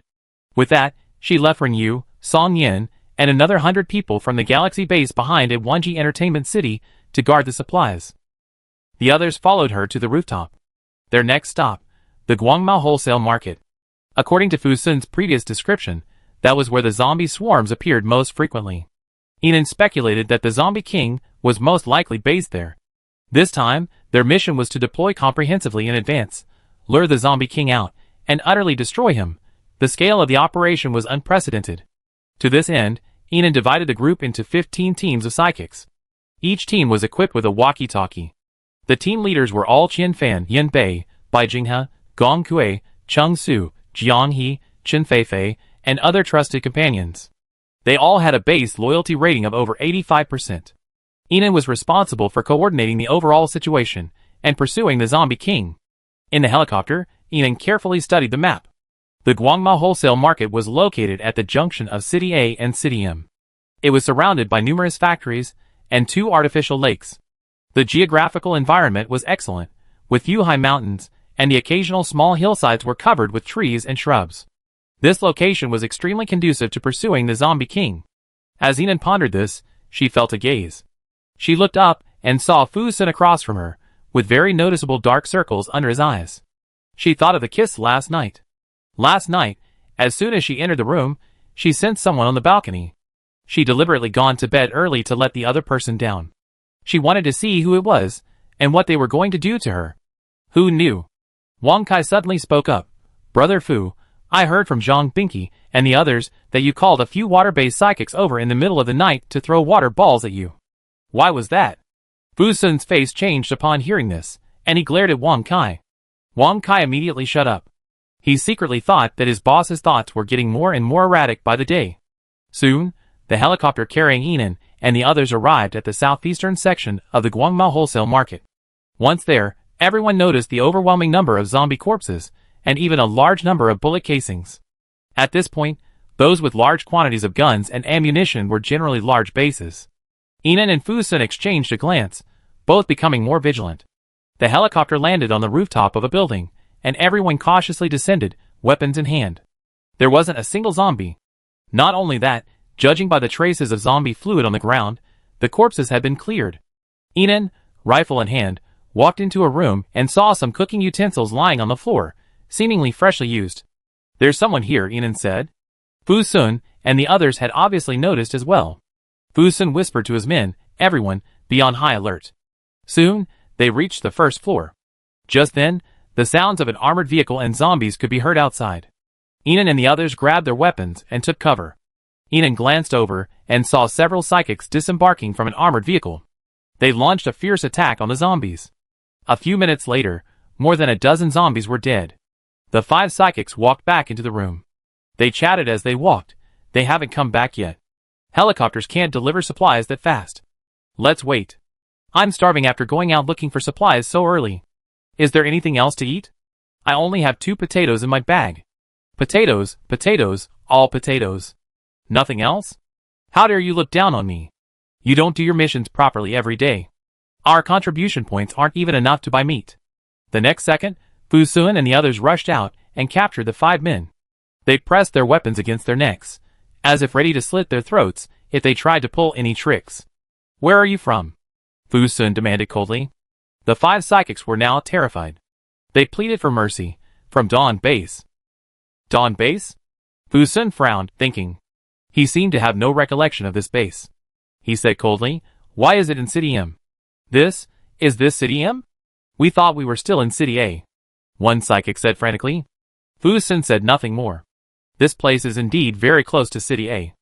With that, she left Ryu, Song Yin, and another 100 people from the Galaxy base behind at 1G Entertainment City to guard the supplies. The others followed her to the rooftop. Their next stop, the Guangmao Wholesale Market. According to Fu Sun's previous description, that was where the zombie swarms appeared most frequently. Inan speculated that the Zombie King was most likely based there. This time, their mission was to deploy comprehensively in advance, lure the Zombie King out, and utterly destroy him. The scale of the operation was unprecedented. To this end, Inan divided the group into 15 teams of psychics. Each team was equipped with a walkie-talkie. The team leaders were all Qian Fan, Yin Bei, Bai Jinghe, Gong Kui, Cheng Su, Jiang He, Chen Feifei, and other trusted companions. They all had a base loyalty rating of over 85%. Inan was responsible for coordinating the overall situation and pursuing the Zombie King. In the helicopter, Inan carefully studied the map. The Guangmao Wholesale Market was located at the junction of City A and City M. It was surrounded by numerous factories and 2 artificial lakes. The geographical environment was excellent, with few high mountains, and the occasional small hillsides were covered with trees and shrubs. This location was extremely conducive to pursuing the Zombie King. As Inan pondered this, she felt a gaze. She looked up and saw Fu Sun across from her, with very noticeable dark circles under his eyes. She thought of the kiss last night. Last night, as soon as she entered the room, she sensed someone on the balcony. She deliberately gone to bed early to let the other person down. She wanted to see who it was, and what they were going to do to her. Who knew? Wang Kai suddenly spoke up. Brother Fu, I heard from Zhang Binky and the others that you called a few water-based psychics over in the middle of the night to throw water balls at you. Why was that? Fu Sun's face changed upon hearing this, and he glared at Wang Kai. Wang Kai immediately shut up. He secretly thought that his boss's thoughts were getting more and more erratic by the day. Soon, the helicopter carrying Inan and the others arrived at the southeastern section of the Guangmao Wholesale Market. Once there, everyone noticed the overwhelming number of zombie corpses, and even a large number of bullet casings. At this point, those with large quantities of guns and ammunition were generally large bases. Inan and Fu Sun exchanged a glance, both becoming more vigilant. The helicopter landed on the rooftop of a building, and everyone cautiously descended, weapons in hand. There wasn't a single zombie. Not only that, judging by the traces of zombie fluid on the ground, the corpses had been cleared. Inan, rifle in hand, walked into a room and saw some cooking utensils lying on the floor, seemingly freshly used. There's someone here, Inan said. Fu Sun and the others had obviously noticed as well. Fu Sun whispered to his men, everyone, be on high alert. Soon, they reached the first floor. Just then, the sounds of an armored vehicle and zombies could be heard outside. Inan and the others grabbed their weapons and took cover. Inan glanced over and saw several psychics disembarking from an armored vehicle. They launched a fierce attack on the zombies. A few minutes later, more than a dozen zombies were dead. The 5 psychics walked back into the room. They chatted as they walked. They haven't come back yet. Helicopters can't deliver supplies that fast. Let's wait. I'm starving after going out looking for supplies so early. Is there anything else to eat? I only have 2 potatoes in my bag. Potatoes, potatoes, all potatoes. Nothing else? How dare you look down on me? You don't do your missions properly every day. Our contribution points aren't even enough to buy meat. The next second, Fu Sun and the others rushed out and captured the 5 men. They pressed their weapons against their necks, as if ready to slit their throats if they tried to pull any tricks. Where are you from? Fu Sun demanded coldly. The 5 psychics were now terrified. They pleaded for mercy, from Dawn Base. Dawn Base? Fu Sun frowned, thinking. He seemed to have no recollection of this base. He said coldly, why is it in City M? Is this City M? We thought we were still in City A. One psychic said frantically. Fu Sun said nothing more. This place is indeed very close to City A.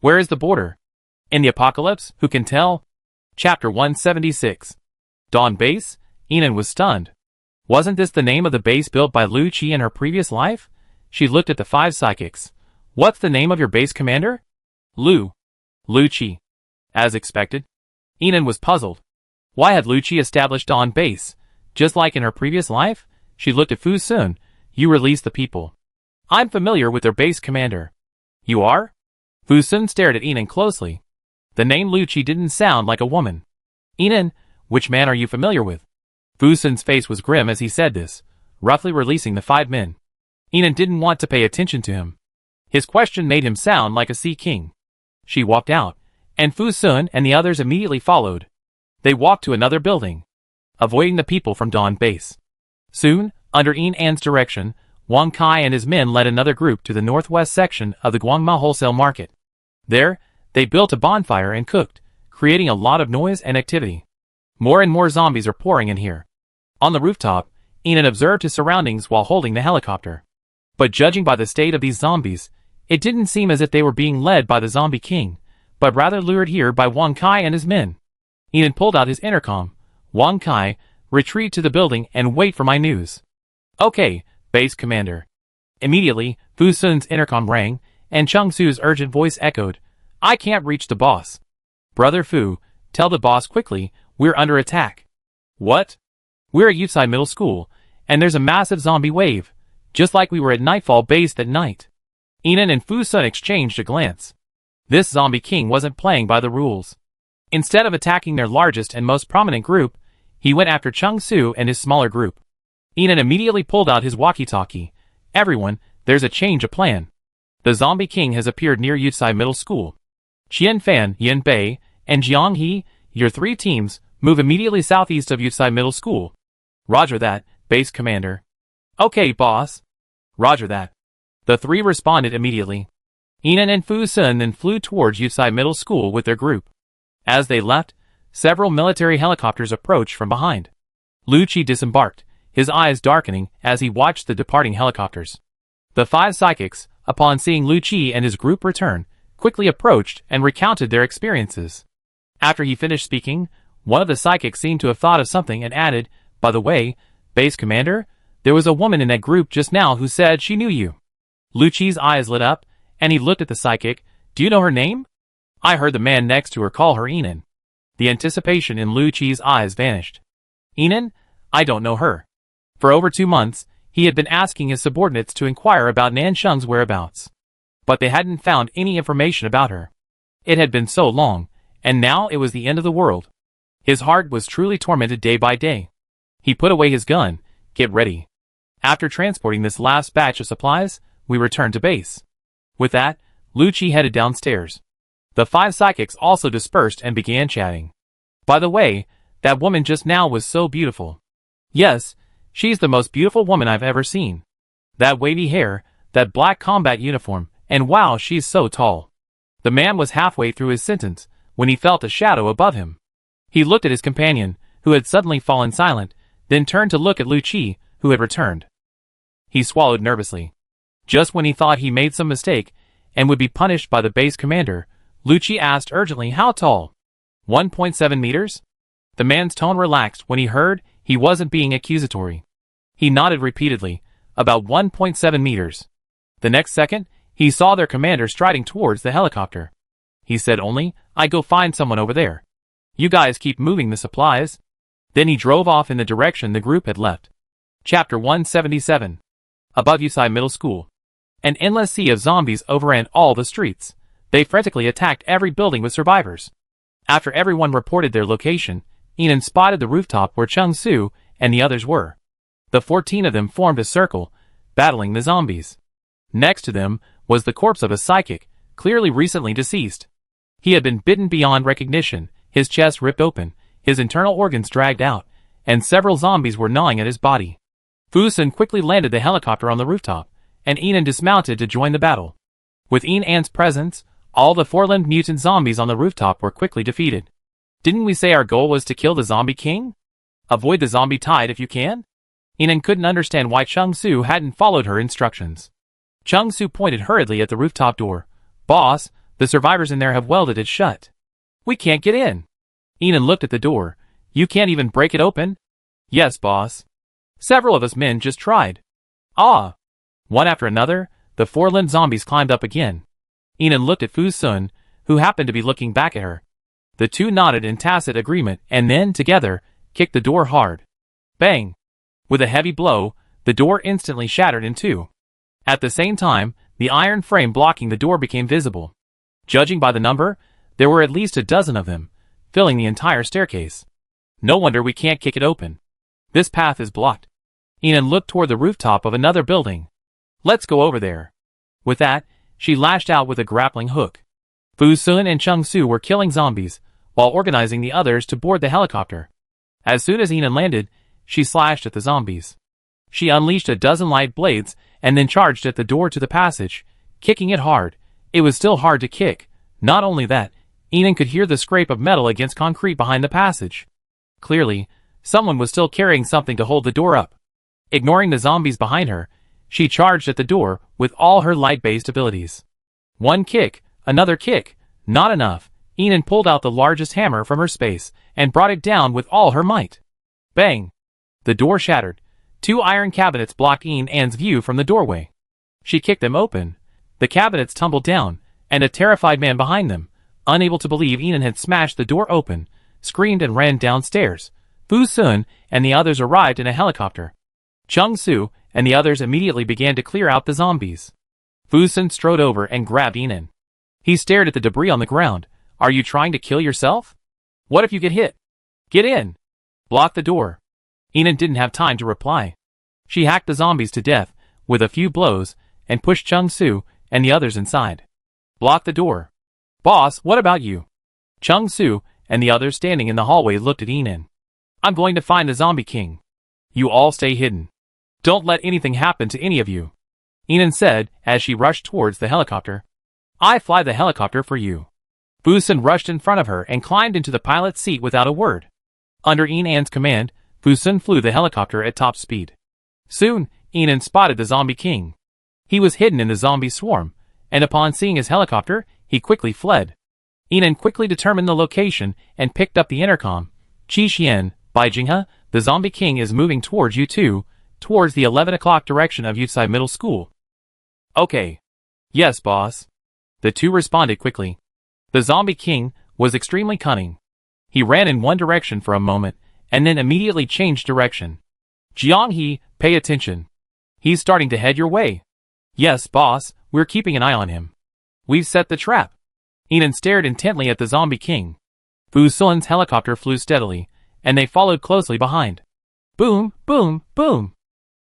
Where is the border? In the apocalypse, who can tell? Chapter 176. Dawn Base? Enan was stunned. Wasn't this the name of the base built by Lu Qi in her previous life? She looked at the 5 psychics. What's the name of your base commander? Lu Qi. As expected. Enan was puzzled. Why had Lu Qi established Dawn Base? Just like in her previous life? She looked at Fu Sun. You release the people. I'm familiar with their base commander. You are? Fu Sun stared at Enan closely. The name Lu Qi didn't sound like a woman. Enan, which man are you familiar with? Fu Sun's face was grim as he said this, roughly releasing the 5 men. Enan didn't want to pay attention to him. His question made him sound like a sea king. She walked out, and Fu Sun and the others immediately followed. They walked to another building, avoiding the people from Dawn Base. Soon, under Enan's direction, Wang Kai and his men led another group to the northwest section of the Guangma Wholesale Market. There, they built a bonfire and cooked, creating a lot of noise and activity. More and more zombies are pouring in here. On the rooftop, Enan observed his surroundings while holding the helicopter. But judging by the state of these zombies, it didn't seem as if they were being led by the Zombie King, but rather lured here by Wang Kai and his men. Enan pulled out his intercom. Wang Kai, retreat to the building and wait for my news. Okay, base commander. Immediately, Fu Sun's intercom rang, and Chung Su's urgent voice echoed. I can't reach the boss. Brother Fu, tell the boss quickly, we're under attack. What? We're at Youthside Middle School, and there's a massive zombie wave, just like we were at Nightfall Base that night. Enan and Fu Sun exchanged a glance. This Zombie King wasn't playing by the rules. Instead of attacking their largest and most prominent group, he went after Chung Su and his smaller group. Enan immediately pulled out his walkie-talkie. Everyone, there's a change of plan. The Zombie King has appeared near Youthside Middle School. Qian Fan, Yin Bei, and Jiang He, your 3 teams, move immediately southeast of Youthside Middle School. Roger that, base commander. Okay, boss. Roger that. The 3 responded immediately. Enan and Fu Sun then flew towards Youthside Middle School with their group. As they left, several military helicopters approached from behind. Lu Qi disembarked, his eyes darkening as he watched the departing helicopters. The 5 psychics, upon seeing Lu Qi and his group return, quickly approached and recounted their experiences. After he finished speaking, one of the psychics seemed to have thought of something and added, by the way, base commander, there was a woman in that group just now who said she knew you. Lu Qi's eyes lit up, and he looked at the psychic. Do you know her name? I heard the man next to her call her Enan. The anticipation in Lu Qi's eyes vanished. Enan? I don't know her. For over 2 months, he had been asking his subordinates to inquire about Nan Sheng's whereabouts. But they hadn't found any information about her. It had been so long, and now it was the end of the world. His heart was truly tormented day by day. He put away his gun. Get ready. After transporting this last batch of supplies, we returned to base. With that, Lu Qi headed downstairs. The 5 psychics also dispersed and began chatting. By the way, that woman just now was so beautiful. Yes, she's the most beautiful woman I've ever seen. That wavy hair, that black combat uniform, and wow, she's so tall. The man was halfway through his sentence when he felt a shadow above him. He looked at his companion, who had suddenly fallen silent, then turned to look at Lu Qi, who had returned. He swallowed nervously. Just when he thought he made some mistake and would be punished by the base commander, Lu Qi asked urgently how tall. 1.7 meters? The man's tone relaxed when he heard he wasn't being accusatory. He nodded repeatedly, about 1.7 meters. The next second, he saw their commander striding towards the helicopter. He said only, I go find someone over there. You guys keep moving the supplies. Then he drove off in the direction the group had left. Chapter 177. Above Youthside Middle School. An endless sea of zombies overran all the streets. They frantically attacked every building with survivors. After everyone reported their location, Enan spotted the rooftop where Chung-Soo and the others were. The 14 of them formed a circle, battling the zombies. Next to them was the corpse of a psychic, clearly recently deceased. He had been bitten beyond recognition, his chest ripped open, his internal organs dragged out, and several zombies were gnawing at his body. Fusen quickly landed the helicopter on the rooftop, and Enan dismounted to join the battle. With Enan's presence, all the four-limbed mutant zombies on the rooftop were quickly defeated. Didn't we say our goal was to kill the zombie king? Avoid the zombie tide if you can? Enan couldn't understand why Chung-Soo hadn't followed her instructions. Chung-Soo pointed hurriedly at the rooftop door. Boss, the survivors in there have welded it shut. We can't get in. Enan looked at the door. You can't even break it open? Yes, boss. Several of us men just tried. Ah. One after another, the four-limbed zombies climbed up again. Enan looked at Fusun, who happened to be looking back at her. The two nodded in tacit agreement and then, together, kicked the door hard. Bang! With a heavy blow, the door instantly shattered in two. At the same time, the iron frame blocking the door became visible. Judging by the number, there were at least a dozen of them, filling the entire staircase. No wonder we can't kick it open. This path is blocked. Enan looked toward the rooftop of another building. Let's go over there. With that, she lashed out with a grappling hook. Fusun and Chung-Soo were killing zombies, while organizing the others to board the helicopter. As soon as Enan landed, she slashed at the zombies. She unleashed a dozen light blades and then charged at the door to the passage, kicking it hard. It was still hard to kick. Not only that, Enan could hear the scrape of metal against concrete behind the passage. Clearly, someone was still carrying something to hold the door up. Ignoring the zombies behind her, she charged at the door with all her light-based abilities. One kick, another kick, not enough. Enan pulled out the largest hammer from her space and brought it down with all her might. Bang! The door shattered. Two iron cabinets blocked Enan's view from the doorway. She kicked them open. The cabinets tumbled down, and a terrified man behind them, unable to believe Enan had smashed the door open, screamed and ran downstairs. Fusun and the others arrived in a helicopter. Chung-Soo and the others immediately began to clear out the zombies. Fusun strode over and grabbed Enan. He stared at the debris on the ground. Are you trying to kill yourself? What if you get hit? Get in! Block the door. Enan didn't have time to reply. She hacked the zombies to death with a few blows and pushed Chung-Soo and the others inside. Block the door. Boss, what about you? Chung-Soo and the others standing in the hallway looked at Enan. I'm going to find the zombie king. You all stay hidden. Don't let anything happen to any of you. Enan said as she rushed towards the helicopter. I fly the helicopter for you. Fusun rushed in front of her and climbed into the pilot's seat without a word. Under Enan's command, Fusun flew the helicopter at top speed. Soon, Enan spotted the zombie king. He was hidden in the zombie swarm, and upon seeing his helicopter, he quickly fled. Enan quickly determined the location and picked up the intercom. Qi Xian, Bai Jinghe, the zombie king is moving towards you too, towards the 11 o'clock direction of Yutsai Middle School. Okay. Yes, boss. The two responded quickly. The zombie king was extremely cunning. He ran in one direction for a moment, and then immediately changed direction. Jianghe, pay attention. He's starting to head your way. Yes, boss, we're keeping an eye on him. We've set the trap. Enan stared intently at the zombie king. Fusun's helicopter flew steadily, and they followed closely behind. Boom, boom, boom.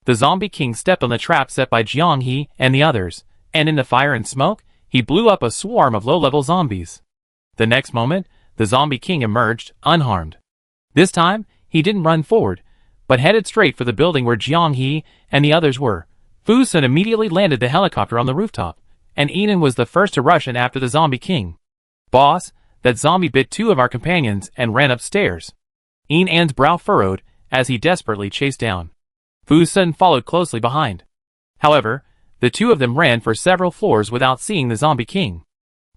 The zombie king stepped on the trap set by Jianghe and the others, and in the fire and smoke, he blew up a swarm of low-level zombies. The next moment, the zombie king emerged, unharmed. This time, he didn't run forward, but headed straight for the building where Jianghe and the others were. Fusun immediately landed the helicopter on the rooftop, and Enan was the first to rush in after the zombie king. Boss, that zombie bit two of our companions and ran upstairs. Enan's brow furrowed as he desperately chased down. Fusun followed closely behind. However, the two of them ran for several floors without seeing the zombie king.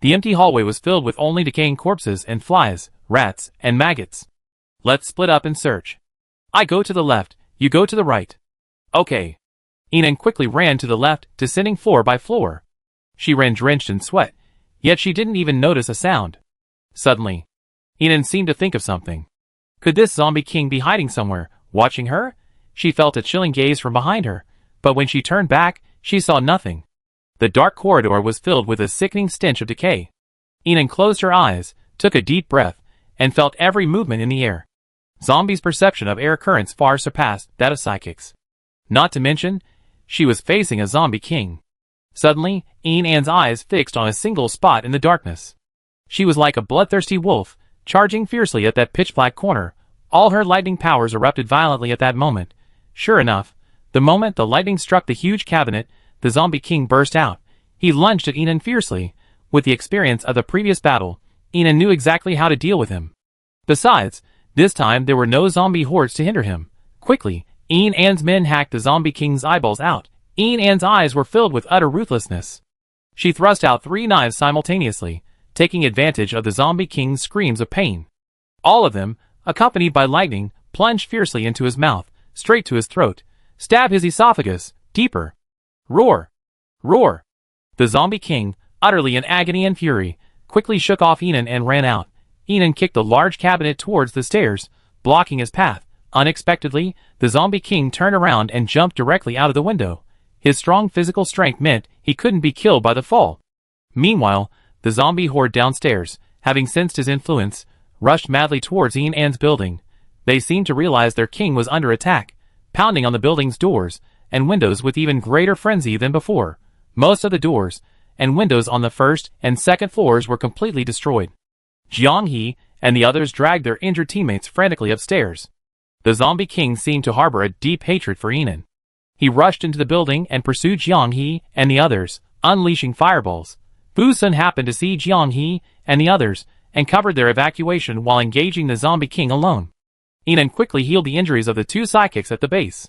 The empty hallway was filled with only decaying corpses and flies, rats, and maggots. Let's split up and search. I go to the left, you go to the right. Okay. Enan quickly ran to the left, descending floor by floor. She ran drenched in sweat, yet she didn't even notice a sound. Suddenly, Enan seemed to think of something. Could this zombie king be hiding somewhere, watching her? She felt a chilling gaze from behind her, but when she turned back, she saw nothing. The dark corridor was filled with a sickening stench of decay. Inan closed her eyes, took a deep breath, and felt every movement in the air. Zombie's perception of air currents far surpassed that of psychics. Not to mention, she was facing a zombie king. Suddenly, Inan's eyes fixed on a single spot in the darkness. She was like a bloodthirsty wolf, charging fiercely at that pitch-black corner. All her lightning powers erupted violently at that moment. Sure enough, the moment the lightning struck the huge cabinet, the zombie king burst out. He lunged at Inan fiercely. With the experience of the previous battle, Inan knew exactly how to deal with him. Besides, this time there were no zombie hordes to hinder him. Quickly, Inan's men hacked the zombie king's eyeballs out. Inan's eyes were filled with utter ruthlessness. She thrust out 3 knives simultaneously, taking advantage of the zombie king's screams of pain. All of them, accompanied by lightning, plunged fiercely into his mouth, straight to his throat, stab his esophagus, deeper. Roar! Roar! The zombie king, utterly in agony and fury, quickly shook off Inan and ran out. Inan kicked the large cabinet towards the stairs, blocking his path. Unexpectedly, the zombie king turned around and jumped directly out of the window. His strong physical strength meant he couldn't be killed by the fall. Meanwhile, the zombie horde downstairs, having sensed his influence, rushed madly towards Inan's building. They seemed to realize their king was under attack, pounding on the building's doors and windows with even greater frenzy than before. Most of the doors and windows on the first and second floors were completely destroyed. Jiang He and the others dragged their injured teammates frantically upstairs. The zombie king seemed to harbor a deep hatred for Inan. He rushed into the building and pursued Jiang He and the others, unleashing fireballs. Fu Sun happened to see Jiang He and the others, and covered their evacuation while engaging the zombie king alone. Inan quickly healed the injuries of the 2 psychics at the base.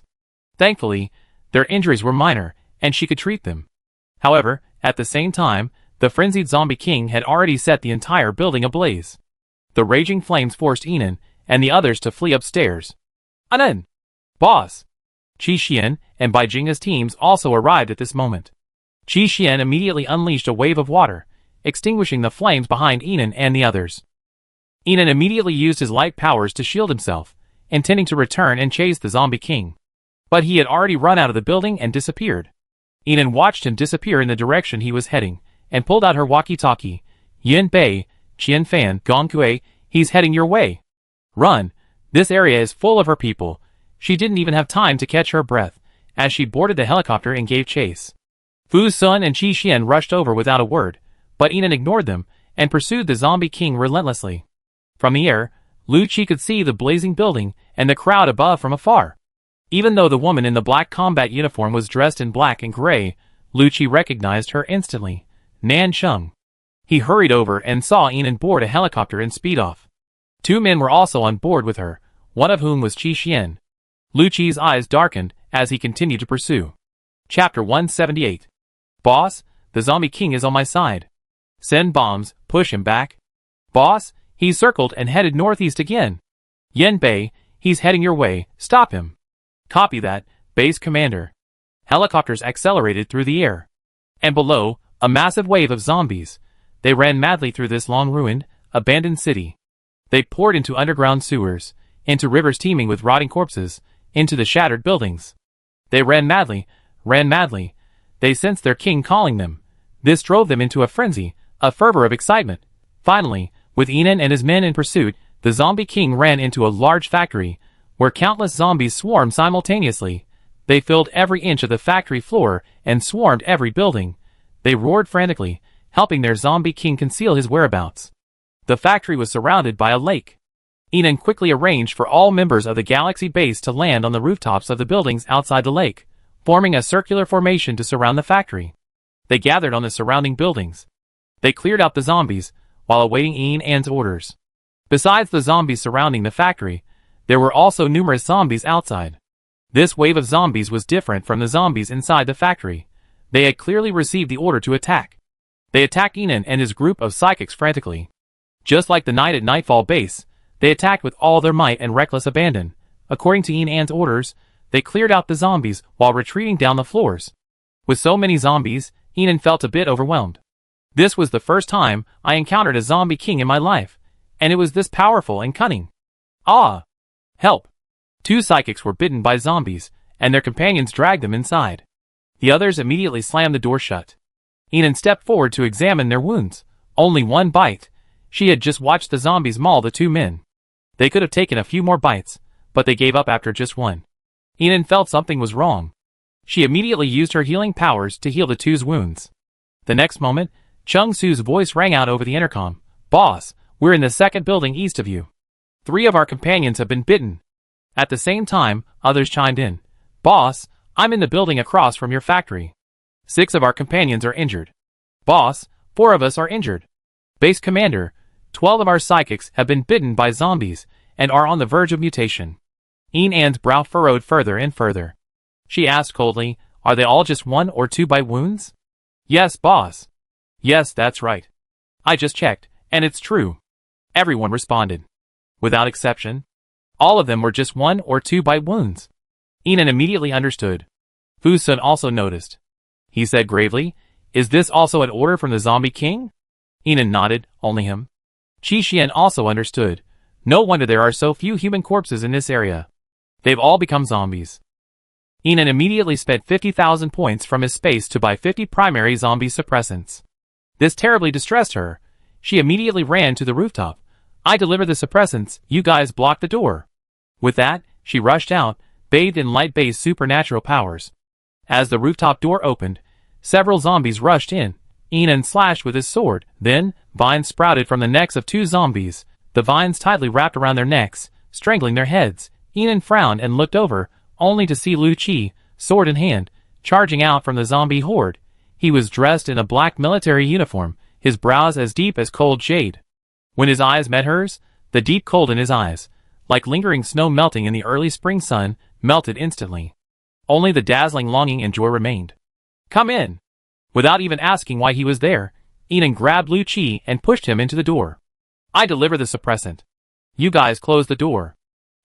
Thankfully, their injuries were minor, and she could treat them. However, at the same time, the frenzied zombie king had already set the entire building ablaze. The raging flames forced Inan and the others to flee upstairs. Anan! Boss! Qi Xian and Bai Jing's teams also arrived at this moment. Qi Xian immediately unleashed a wave of water, extinguishing the flames behind Inan and the others. Inan immediately used his light powers to shield himself, intending to return and chase the zombie king. But he had already run out of the building and disappeared. Inan watched him disappear in the direction he was heading, and pulled out her walkie-talkie. Yin Bei, Qian Fan, Gong Kui, he's heading your way. Run! This area is full of her people. She didn't even have time to catch her breath, as she boarded the helicopter and gave chase. Fu Sun and Qi Xian rushed over without a word, but Inan ignored them, and pursued the zombie king relentlessly. From the air, Lu Qi could see the blazing building and the crowd above from afar. Even though the woman in the black combat uniform was dressed in black and gray, Lu Qi recognized her instantly. Nan Cheng. He hurried over and saw Inan board a helicopter and speed off. 2 men were also on board with her, one of whom was Qi Xian. Lu Qi's eyes darkened as he continued to pursue. Chapter 178. Boss, the zombie king is on my side. Send bombs, push him back. Boss, he circled and headed northeast again. Yen Bei, he's heading your way, stop him. Copy that, base commander. Helicopters accelerated through the air. And below, a massive wave of zombies. They ran madly through this long-ruined, abandoned city. They poured into underground sewers, into rivers teeming with rotting corpses, into the shattered buildings. They ran madly, ran madly. They sensed their king calling them. This drove them into a frenzy, a fervor of excitement. Finally, with Inan and his men in pursuit, the zombie king ran into a large factory, where countless zombies swarmed simultaneously. They filled every inch of the factory floor and swarmed every building. They roared frantically, helping their zombie king conceal his whereabouts. The factory was surrounded by a lake. Inan quickly arranged for all members of the Galaxy base to land on the rooftops of the buildings outside the lake, forming a circular formation to surround the factory. They gathered on the surrounding buildings. They cleared out the zombies, while awaiting Inan's orders. Besides the zombies surrounding the factory, there were also numerous zombies outside. This wave of zombies was different from the zombies inside the factory. They had clearly received the order to attack. They attacked Inan and his group of psychics frantically. Just like the night at Nightfall base, they attacked with all their might and reckless abandon. According to Inan's orders, they cleared out the zombies while retreating down the floors. With so many zombies, Inan felt a bit overwhelmed. This was the first time I encountered a zombie king in my life, and it was this powerful and cunning. Ah! Help! 2 psychics were bitten by zombies, and their companions dragged them inside. The others immediately slammed the door shut. Enon stepped forward to examine their wounds. Only one bite. She had just watched the zombies maul the two men. They could have taken a few more bites, but they gave up after just one. Enon felt something was wrong. She immediately used her healing powers to heal the two's wounds. The next moment, Chung Su's voice rang out over the intercom. "Boss, we're in the second building east of you. 3 of our companions have been bitten." At the same time, others chimed in. "Boss, I'm in the building across from your factory. 6 of our companions are injured." "Boss, 4 of us are injured." "Base Commander, 12 of our psychics have been bitten by zombies and are on the verge of mutation." Enan's brow furrowed further and further. She asked coldly, "Are they all just 1 or 2 bite wounds?" "Yes, boss." "Yes, that's right. I just checked, and it's true." Everyone responded. Without exception. All of them were just 1 or 2 bite wounds. Enon immediately understood. Fu Sun also noticed. He said gravely, "Is this also an order from the Zombie King?" Enon nodded, "Only him." Qi Xian also understood. No wonder there are so few human corpses in this area. They've all become zombies. Enon immediately spent 50,000 points from his space to buy 50 primary zombie suppressants. This terribly distressed her. She immediately ran to the rooftop. "I deliver the suppressants, you guys block the door." With that, she rushed out, bathed in light-based supernatural powers. As the rooftop door opened, several zombies rushed in. Enon slashed with his sword. Then, vines sprouted from the necks of 2 zombies. The vines tightly wrapped around their necks, strangling their heads. Enon frowned and looked over, only to see Lu Qi, sword in hand, charging out from the zombie horde. He was dressed in a black military uniform, his brows as deep as cold jade. When his eyes met hers, the deep cold in his eyes, like lingering snow melting in the early spring sun, melted instantly. Only the dazzling longing and joy remained. "Come in." Without even asking why he was there, Enon grabbed Lu Qi and pushed him into the door. "I deliver the suppressant. You guys close the door."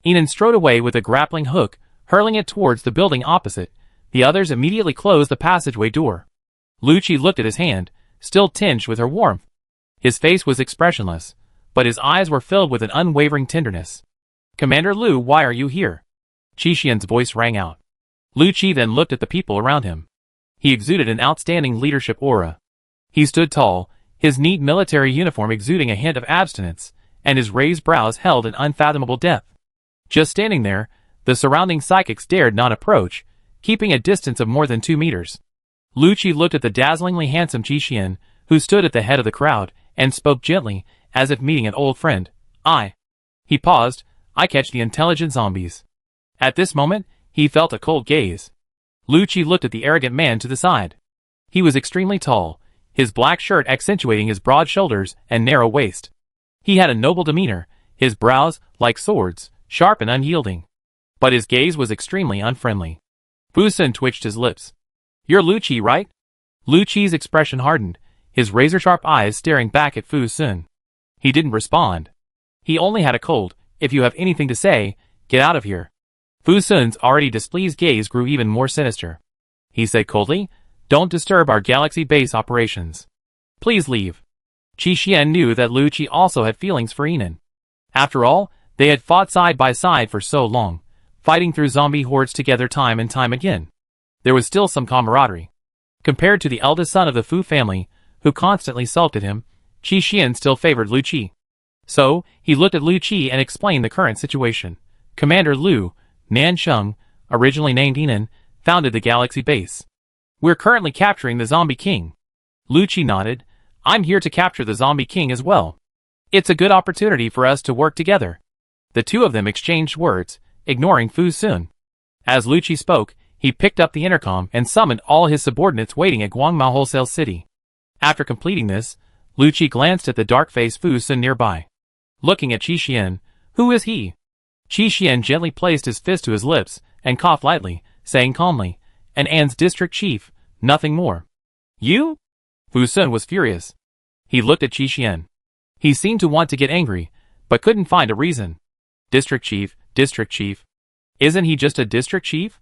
Enon strode away with a grappling hook, hurling it towards the building opposite. The others immediately closed the passageway door. Lu Qi looked at his hand, still tinged with her warmth. His face was expressionless, but his eyes were filled with an unwavering tenderness. "Commander Lu, why are you here?" Qi Xian's voice rang out. Lu Qi then looked at the people around him. He exuded an outstanding leadership aura. He stood tall, his neat military uniform exuding a hint of abstinence, and his raised brows held an unfathomable depth. Just standing there, the surrounding psychics dared not approach, keeping a distance of more than 2 meters. Lu Qi looked at the dazzlingly handsome Qi Xian, who stood at the head of the crowd, and spoke gently, as if meeting an old friend. He paused. "I catch the intelligent zombies." At this moment, he felt a cold gaze. Lu Qi looked at the arrogant man to the side. He was extremely tall, his black shirt accentuating his broad shoulders and narrow waist. He had a noble demeanor, his brows, like swords, sharp and unyielding. But his gaze was extremely unfriendly. Fu Sun twitched his lips. "You're Lu Qi, right?" Lu Qi's expression hardened, his razor-sharp eyes staring back at Fu Sun. He didn't respond. "He only had a cold. If you have anything to say, get out of here." Fu Sun's already displeased gaze grew even more sinister. He said coldly, "Don't disturb our galaxy base operations. Please leave." Qi Xian knew that Lu Qi also had feelings for Enon. After all, they had fought side by side for so long, fighting through zombie hordes together time and time again. There was still some camaraderie. Compared to the eldest son of the Fu family, who constantly sulked at him, Qi Xian still favored Lu Qi. So, he looked at Lu Qi and explained the current situation. "Commander Lu, Nan Sheng, originally named Enon, founded the galaxy base. We're currently capturing the Zombie King." Lu Qi nodded. "I'm here to capture the Zombie King as well. It's a good opportunity for us to work together." The two of them exchanged words, ignoring Fu Sun. As Lu Qi spoke, he picked up the intercom and summoned all his subordinates waiting at Guangmao Wholesale City. After completing this, Lu Qi glanced at the dark-faced Fu Sun nearby. Looking at Qi Xian, "Who is he?" Qi Xian gently placed his fist to his lips and coughed lightly, saying calmly, "An An's district chief, nothing more." "You?" Fu Sun was furious. He looked at Qi Xian. He seemed to want to get angry, but couldn't find a reason. District chief, district chief. Isn't he just a district chief?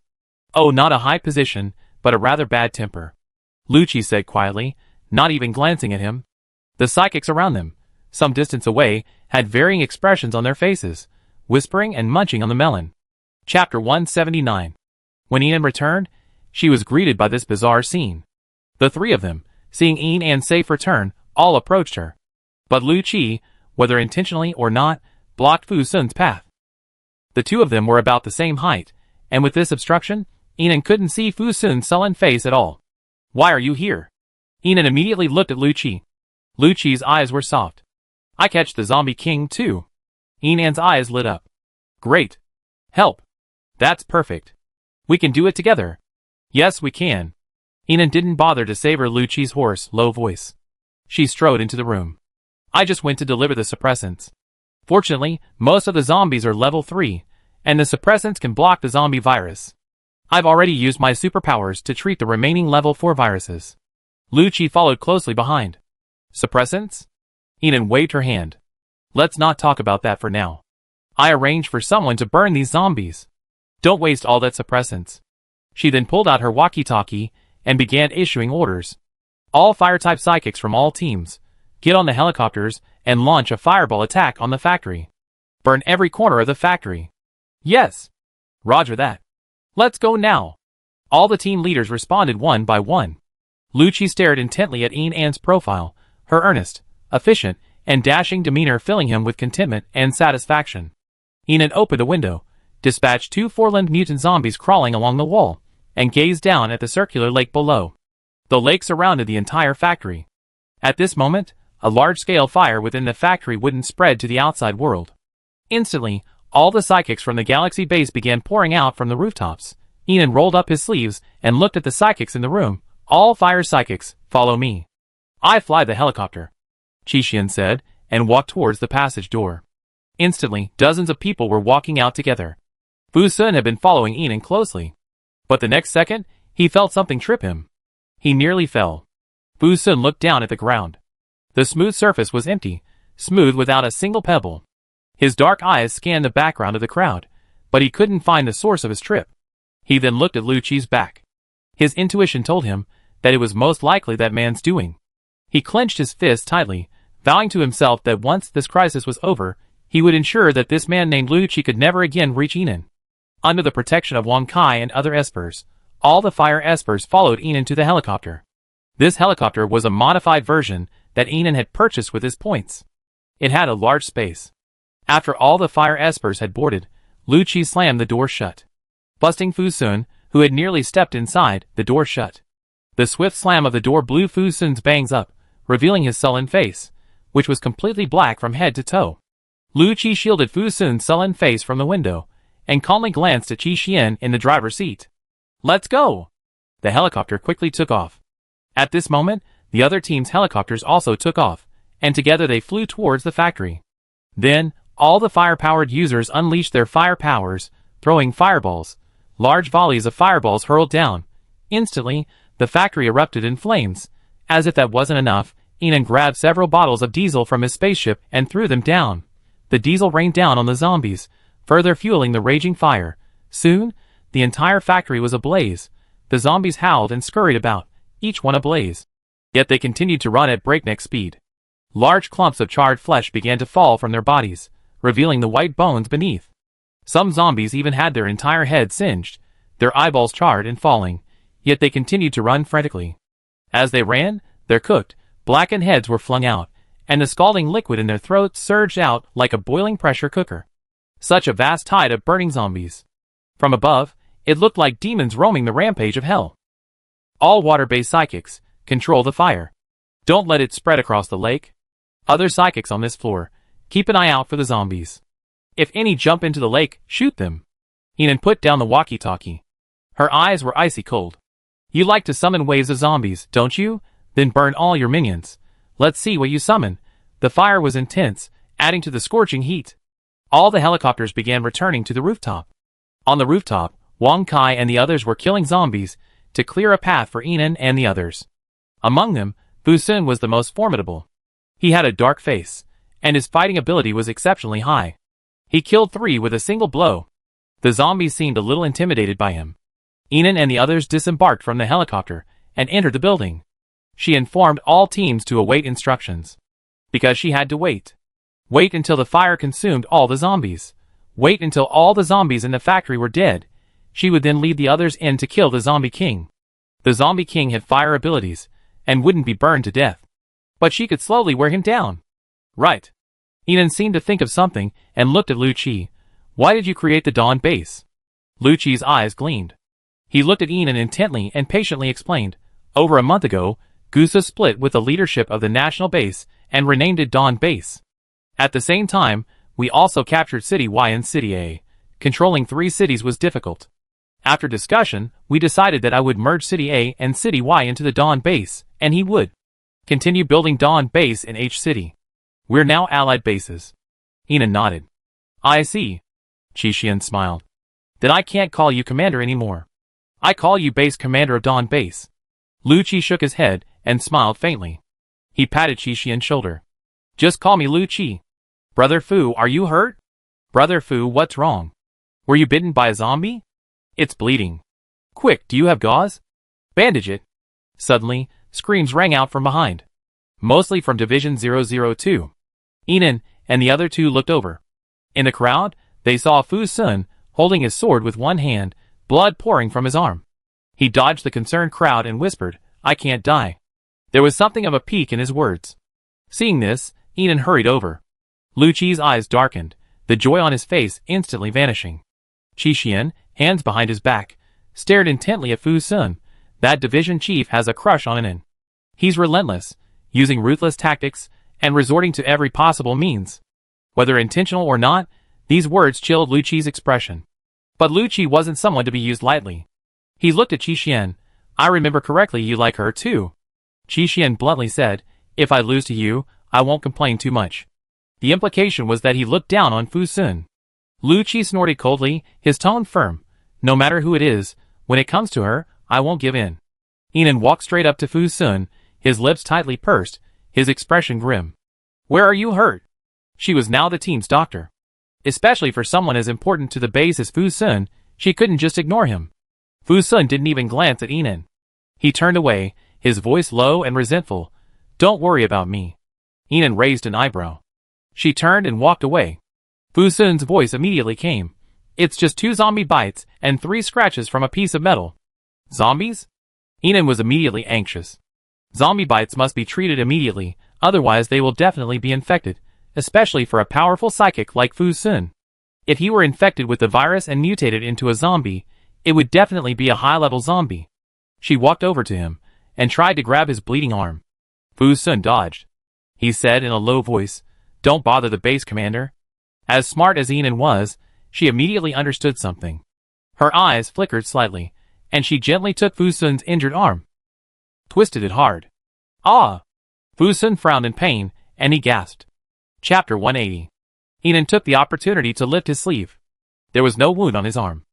Oh, not a high position, but a rather bad temper. Lu Qi said quietly, not even glancing at him. The psychics around them, some distance away, had varying expressions on their faces, whispering and munching on the melon. Chapter 179. When Enon returned, she was greeted by this bizarre scene. The 3 of them, Seeing Ian and safe return, all approached her. But Lu Qi, whether intentionally or not, blocked Fu Sun's path. The two of them were about the same height, and with this obstruction, Ian couldn't see Fu Sun's sullen face at all. "Why are you here?" Ian immediately looked at Lu Qi. Lu Qi's eyes were soft. "I catch the Zombie King too." Ian's eyes lit up. "Great. Help. That's perfect. We can do it together." "Yes, we can." Ian didn't bother to savor Lu Qi's hoarse, low voice. She strode into the room. "I just went to deliver the suppressants. Fortunately, most of the zombies are level 3, and the suppressants can block the zombie virus. I've already used my superpowers to treat the remaining level 4 viruses." Lu Qi followed closely behind. "Suppressants?" Ian waved her hand. "Let's not talk about that for now. I arranged for someone to burn these zombies. Don't waste all that suppressants." She then pulled out her walkie-talkie and began issuing orders. "All fire-type psychics from all teams, get on the helicopters and launch a fireball attack on the factory. Burn every corner of the factory." "Yes. Roger that. Let's go now." All the team leaders responded one by one. Lu Qi stared intently at Ian's profile, her earnest, efficient, and dashing demeanor filling him with contentment and satisfaction. Ian opened a window, dispatched 2 four-limbed mutant zombies crawling along the wall, and gazed down at the circular lake below. The lake surrounded the entire factory. At this moment, a large-scale fire within the factory wouldn't spread to the outside world. Instantly, all the psychics from the galaxy base began pouring out from the rooftops. Ian rolled up his sleeves and looked at the psychics in the room. "All fire psychics, follow me. I fly the helicopter," Qi said, and walked towards the passage door. Instantly, dozens of people were walking out together. Fu Sun had been following Ian closely. But the next second, he felt something trip him. He nearly fell. Fu Sun looked down at the ground. The smooth surface was empty, smooth without a single pebble. His dark eyes scanned the background of the crowd, but he couldn't find the source of his trip. He then looked at Lu Qi's back. His intuition told him that it was most likely that man's doing. He clenched his fist tightly, vowing to himself that once this crisis was over, he would ensure that this man named Lu Qi could never again reach Ian. Under the protection of Wang Kai and other espers, all the fire espers followed Ian to the helicopter. This helicopter was a modified version that Ian had purchased with his points. It had a large space. After all the fire espers had boarded, Lu Qi slammed the door shut. Busting Fu Sun, who had nearly stepped inside, the door shut. The swift slam of the door blew Fu Sun's bangs up, revealing his sullen face, which was completely black from head to toe. Lu Qi shielded Fu Sun's sullen face from the window, and calmly glanced at Qi in the driver's seat. "Let's go!" The helicopter quickly took off. At this moment, the other team's helicopters also took off, and together they flew towards the factory. Then, all the fire-powered users unleashed their fire powers, throwing fireballs. Large volleys of fireballs hurled down. Instantly, the factory erupted in flames. As if that wasn't enough, Ian grabbed several bottles of diesel from his spaceship and threw them down. The diesel rained down on the zombies, further fueling the raging fire. Soon, the entire factory was ablaze. The zombies howled and scurried about, each one ablaze. Yet they continued to run at breakneck speed. Large clumps of charred flesh began to fall from their bodies, revealing the white bones beneath. Some zombies even had their entire heads singed, their eyeballs charred and falling, yet they continued to run frantically. As they ran, their cooked, blackened heads were flung out, and the scalding liquid in their throats surged out like a boiling pressure cooker. Such a vast tide of burning zombies. From above, it looked like demons roaming the rampage of hell. "All water-based psychics, control the fire. Don't let it spread across the lake. Other psychics on this floor, keep an eye out for the zombies. If any jump into the lake, shoot them." Ian put down the walkie-talkie. Her eyes were icy cold. "You like to summon waves of zombies, don't you? Then burn all your minions. Let's see what you summon." The fire was intense, adding to the scorching heat. All the helicopters began returning to the rooftop. On the rooftop, Wang Kai and the others were killing zombies to clear a path for Ian and the others. Among them, Fu Sun was the most formidable. He had a dark face, and his fighting ability was exceptionally high. He killed 3 with a single blow. The zombies seemed a little intimidated by him. Ian and the others disembarked from the helicopter and entered the building. She informed all teams to await instructions. Because she had to wait. Wait until the fire consumed all the zombies. Wait until all the zombies in the factory were dead. She would then lead the others in to kill the Zombie King. The Zombie King had fire abilities, and wouldn't be burned to death. But she could slowly wear him down. Right. Inan seemed to think of something and looked at Lu Qi. Why did you create the Dawn base? Lu Qi's eyes gleamed. He looked at Inan intently and patiently explained. Over a month ago, Gusa split with the leadership of the national base and renamed it Dawn Base. At the same time, we also captured City Y and City A. Controlling 3 cities was difficult. After discussion, we decided that I would merge City A and City Y into the Dawn Base, and he would continue building Dawn Base in H City. We're now allied bases. Inan nodded. I see. Qi smiled. Then I can't call you commander anymore. I call you base commander of Dawn Base. Lu Qi shook his head and smiled faintly. He patted Qi's shoulder. Just call me Lu Qi. Brother Fu, are you hurt? Brother Fu, what's wrong? Were you bitten by a zombie? It's bleeding. Quick, do you have gauze? Bandage it. Suddenly, screams rang out from behind. Mostly from Division 002. Inan and the other 2 looked over. In the crowd, they saw Fu Sun holding his sword with one hand, blood pouring from his arm. He dodged the concerned crowd and whispered, I can't die. There was something of a pique in his words. Seeing this, Inan hurried over. Lu Qi's eyes darkened, the joy on his face instantly vanishing. Qi, hands behind his back, stared intently at Fu Sun. That division chief has a crush on Inan. He's relentless, using ruthless tactics and resorting to every possible means. Whether intentional or not, these words chilled Lu Qi's expression. But Lu Qi wasn't someone to be used lightly. He looked at Qi. I remember correctly, you like her too. Qi bluntly said, if I lose to you, I won't complain too much. The implication was that he looked down on Fu Sun. Lu Qi snorted coldly, his tone firm. No matter who it is, when it comes to her, I won't give in. Inan walked straight up to Fu Sun, his lips tightly pursed, his expression grim. Where are you hurt? She was now the team's doctor. Especially for someone as important to the base as Fu Sun, she couldn't just ignore him. Fu Sun didn't even glance at Inan. He turned away, his voice low and resentful. Don't worry about me. Inan raised an eyebrow. She turned and walked away. Fu Sun's voice immediately came. It's just 2 zombie bites and 3 scratches from a piece of metal. Zombies? Inan was immediately anxious. Zombie bites must be treated immediately, otherwise they will definitely be infected, especially for a powerful psychic like Fu Sun. If he were infected with the virus and mutated into a zombie, it would definitely be a high-level zombie. She walked over to him and tried to grab his bleeding arm. Fu Sun dodged. He said in a low voice, Don't bother the base commander. As smart as Inan was, she immediately understood something. Her eyes flickered slightly, and she gently took Fu Sun's injured arm. Twisted it hard. Ah! Fu Sun frowned in pain, and he gasped. Chapter 180. Inan took the opportunity to lift his sleeve. There was no wound on his arm.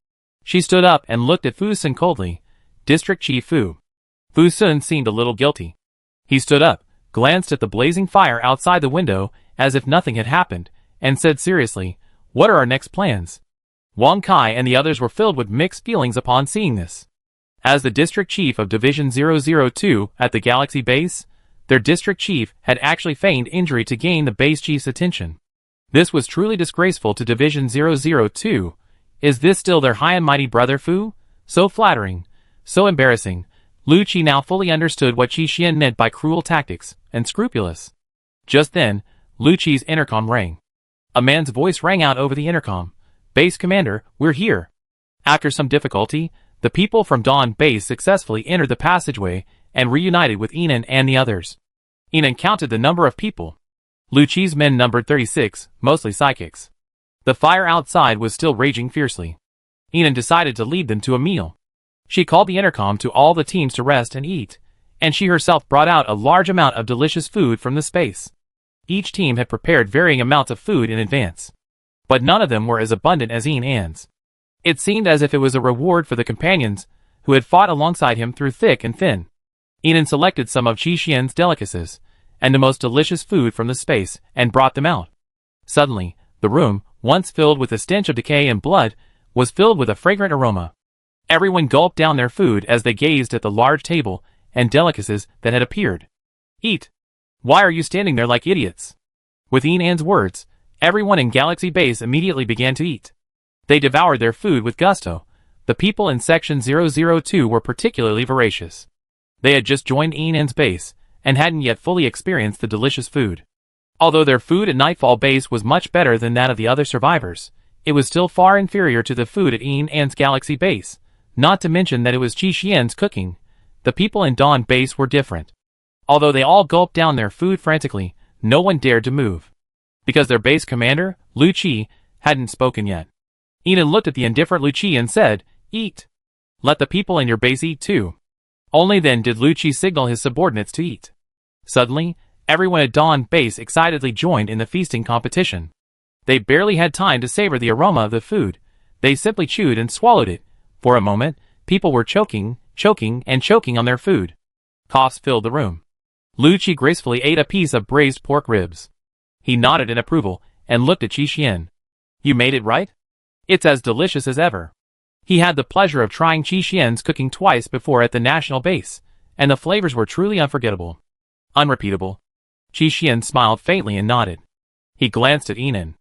She stood up and looked at Fu Sun coldly. District Chief Fu. Fu Sun seemed a little guilty. He stood up, glanced at the blazing fire outside the window as if nothing had happened, and said seriously, What are our next plans? Wang Kai and the others were filled with mixed feelings upon seeing this. As the district chief of Division 002 at the Galaxy base, their district chief had actually feigned injury to gain the base chief's attention. This was truly disgraceful to Division 002. Is this still their high and mighty brother Fu? So flattering, so embarrassing. Lu Qi now fully understood what Qi meant by cruel tactics and scrupulous. Just then, Lu Qi's intercom rang. A man's voice rang out over the intercom. Base Commander, we're here. After some difficulty, the people from Dawn Base successfully entered the passageway and reunited with Inan and the others. Inan counted the number of people. Lu Qi's men numbered 36, mostly psychics. The fire outside was still raging fiercely. Inan decided to lead them to a meal. She called the intercom to all the teams to rest and eat, and she herself brought out a large amount of delicious food from the space. Each team had prepared varying amounts of food in advance, but none of them were as abundant as Inan's. It seemed as if it was a reward for the companions who had fought alongside him through thick and thin. Inan selected some of Qi's delicacies and the most delicious food from the space and brought them out. Suddenly, the room, once filled with the stench of decay and blood, was filled with a fragrant aroma. Everyone gulped down their food as they gazed at the large table and delicacies that had appeared. Eat! Why are you standing there like idiots? With Inan's words, everyone in Galaxy Base immediately began to eat. They devoured their food with gusto. The people in Section 002 were particularly voracious. They had just joined Enan's base, and hadn't yet fully experienced the delicious food. Although their food at Nightfall base was much better than that of the other survivors, it was still far inferior to the food at Enan's Galaxy base, not to mention that it was Qi Xian's cooking. The people in Dawn base were different. Although they all gulped down their food frantically, no one dared to move. Because their base commander, Lu Qi, hadn't spoken yet. Enan looked at the indifferent Lu Qi and said, "Eat. Let the people in your base eat too." Only then did Lu Qi signal his subordinates to eat. Suddenly, everyone at Dawn base excitedly joined in the feasting competition. They barely had time to savor the aroma of the food. They simply chewed and swallowed it. For a moment, people were choking on their food. Coughs filled the room. Lu Qi gracefully ate a piece of braised pork ribs. He nodded in approval and looked at Qi Xian. "You made it right? It's as delicious as ever." He had the pleasure of trying Qi Xian's cooking twice before at the national base, and the flavors were truly unforgettable. Unrepeatable. Qi Xian smiled faintly and nodded. He glanced at Enan.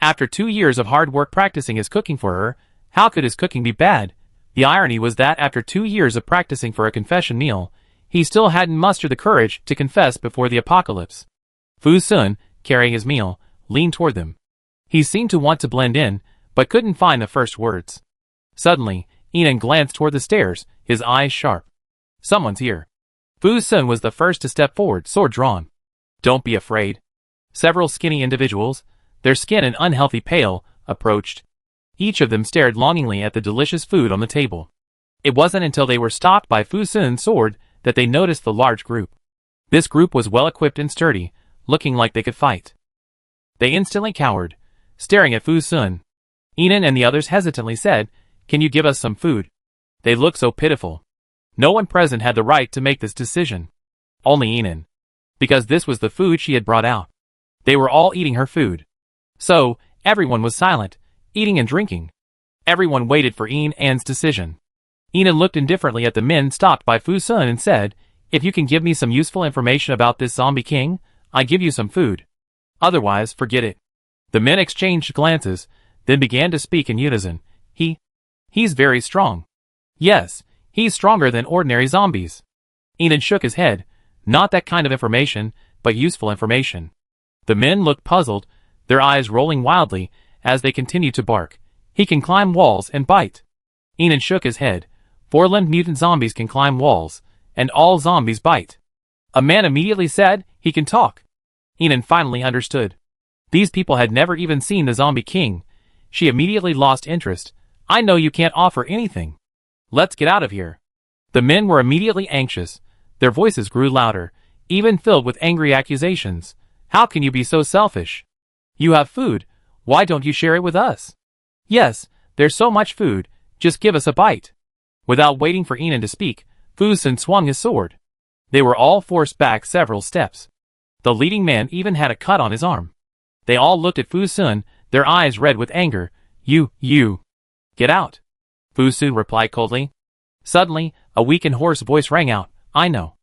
After 2 years of hard work practicing his cooking for her, how could his cooking be bad? The irony was that after 2 years of practicing for a confession meal, he still hadn't mustered the courage to confess before the apocalypse. Fu Sun, carrying his meal, leaned toward them. He seemed to want to blend in, but couldn't find the first words. Suddenly, Enan glanced toward the stairs, his eyes sharp. "Someone's here." Fu Sun was the first to step forward, sword drawn. "Don't be afraid." Several skinny individuals, their skin an unhealthy pale, approached. Each of them stared longingly at the delicious food on the table. It wasn't until they were stopped by Fu Sun's sword that they noticed the large group. This group was well equipped and sturdy, looking like they could fight. They instantly cowered, staring at Fu Sun. Enan and the others hesitantly said, "Can you give us some food?" They looked so pitiful. No one present had the right to make this decision. Only Enan. Because this was the food she had brought out. They were all eating her food. So, everyone was silent, eating and drinking. Everyone waited for Enan's decision. Enan looked indifferently at the men stopped by Fu Sun and said, "If you can give me some useful information about this zombie king, I give you some food. Otherwise, forget it." The men exchanged glances, then began to speak in unison. He's very strong. Yes, he's stronger than ordinary zombies." Enan shook his head. Not that kind of information, but useful information. The men looked puzzled, their eyes rolling wildly, as they continued to bark. "He can climb walls and bite." Enan shook his head. 4-limbed mutant zombies can climb walls, and all zombies bite. A man immediately said, "He can talk." Enan finally understood. These people had never even seen the zombie king. She immediately lost interest. "I know you can't offer anything. Let's get out of here." The men were immediately anxious. Their voices grew louder, even filled with angry accusations. "How can you be so selfish? You have food. Why don't you share it with us?" "Yes, there's so much food. Just give us a bite." Without waiting for Enan to speak, Fu Sun swung his sword. They were all forced back several steps. The leading man even had a cut on his arm. They all looked at Fu Sun, their eyes red with anger. You. Get out." Fu Sun replied coldly. Suddenly, a weak and hoarse voice rang out, "I know."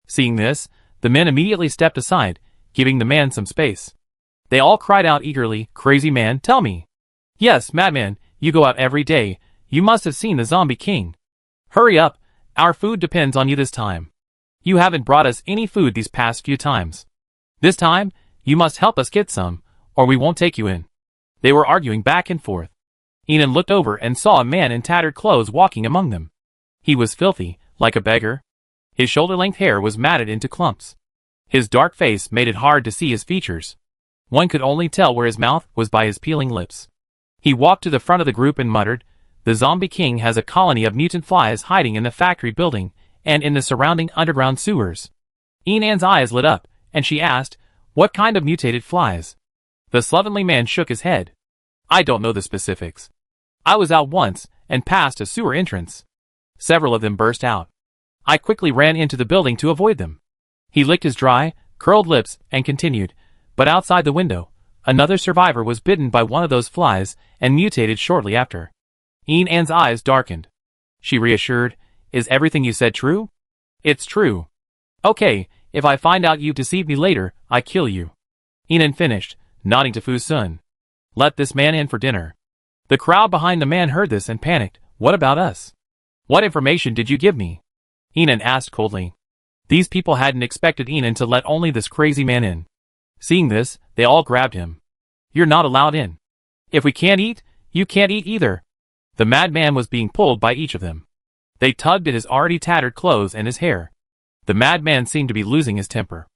Seeing this, the men immediately stepped aside, giving the man some space. They all cried out eagerly, "Crazy man, tell me." "Yes, madman, you go out every day. You must have seen the zombie king. Hurry up, our food depends on you this time. You haven't brought us any food these past few times. This time, you must help us get some, or we won't take you in." They were arguing back and forth. Enan looked over and saw a man in tattered clothes walking among them. He was filthy, like a beggar. His shoulder-length hair was matted into clumps. His dark face made it hard to see his features. One could only tell where his mouth was by his peeling lips. He walked to the front of the group and muttered, "The zombie king has a colony of mutant flies hiding in the factory building and in the surrounding underground sewers." Enan's eyes lit up, and she asked, "What kind of mutated flies?" The slovenly man shook his head. "I don't know the specifics. I was out once and passed a sewer entrance." Several of them burst out. "I quickly ran into the building to avoid them." He licked his dry, curled lips and continued, "But outside the window, another survivor was bitten by one of those flies and mutated shortly after." Enan's eyes darkened. She reassured, "Is everything you said true?" "It's true." "Okay, if I find out you've deceived me later, I kill you." Enan finished, nodding to Fu Sun. "Let this man in for dinner." The crowd behind the man heard this and panicked. "What about us? What information did you give me?" Enan asked coldly. These people hadn't expected Enon to let only this crazy man in. Seeing this, they all grabbed him. You're not allowed in. If we can't eat, you can't eat either. The madman was being pulled by each of them. They tugged at his already tattered clothes and his hair. The madman seemed to be losing his temper.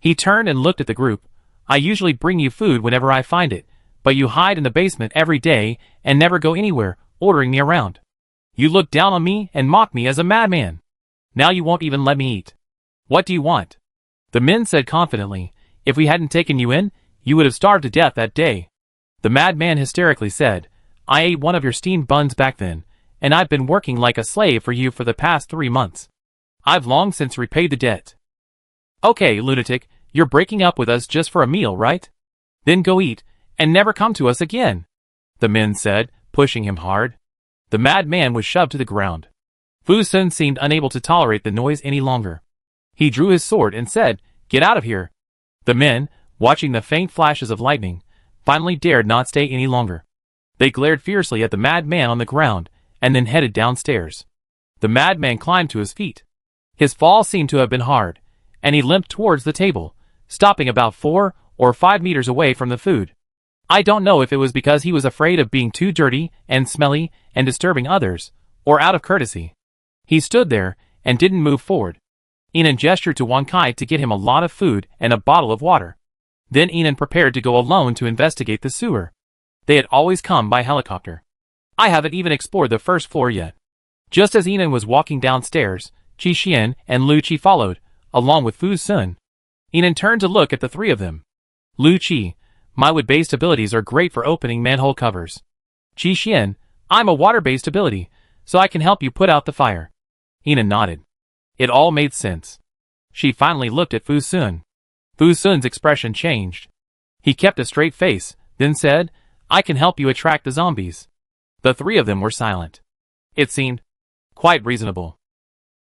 He turned and looked at the group. I usually bring you food whenever I find it, but you hide in the basement every day and never go anywhere, ordering me around. You look down on me and mock me as a madman. Now you won't even let me eat. What do you want? The men said confidently, if we hadn't taken you in, you would have starved to death that day. The madman hysterically said, I ate one of your steamed buns back then, and I've been working like a slave for you for the past 3 months. I've long since repaid the debt. Okay, lunatic, you're breaking up with us just for a meal, right? Then go eat, and never come to us again, the men said, pushing him hard. The madman was shoved to the ground. Fu Sun seemed unable to tolerate the noise any longer. He drew his sword and said, Get out of here. The men, watching the faint flashes of lightning, finally dared not stay any longer. They glared fiercely at the madman on the ground, and then headed downstairs. The madman climbed to his feet. His fall seemed to have been hard, and he limped towards the table, stopping about 4 or 5 meters away from the food. I don't know if it was because he was afraid of being too dirty and smelly and disturbing others, or out of courtesy. He stood there and didn't move forward. Enon gestured to Wan Kai to get him a lot of food and a bottle of water. Then Enon prepared to go alone to investigate the sewer. They had always come by helicopter. I haven't even explored the first floor yet. Just as Enon was walking downstairs, Qi Xian and Lu Qi followed, along with Fu Sun. Enon turned to look at the three of them. Lu Qi, my wood-based abilities are great for opening manhole covers. Qi Xian, I'm a water-based ability, so I can help you put out the fire. Enon nodded. It all made sense. She finally looked at Fu Sun. Fu Sun's expression changed. He kept a straight face, then said, I can help you attract the zombies. The three of them were silent. It seemed quite reasonable.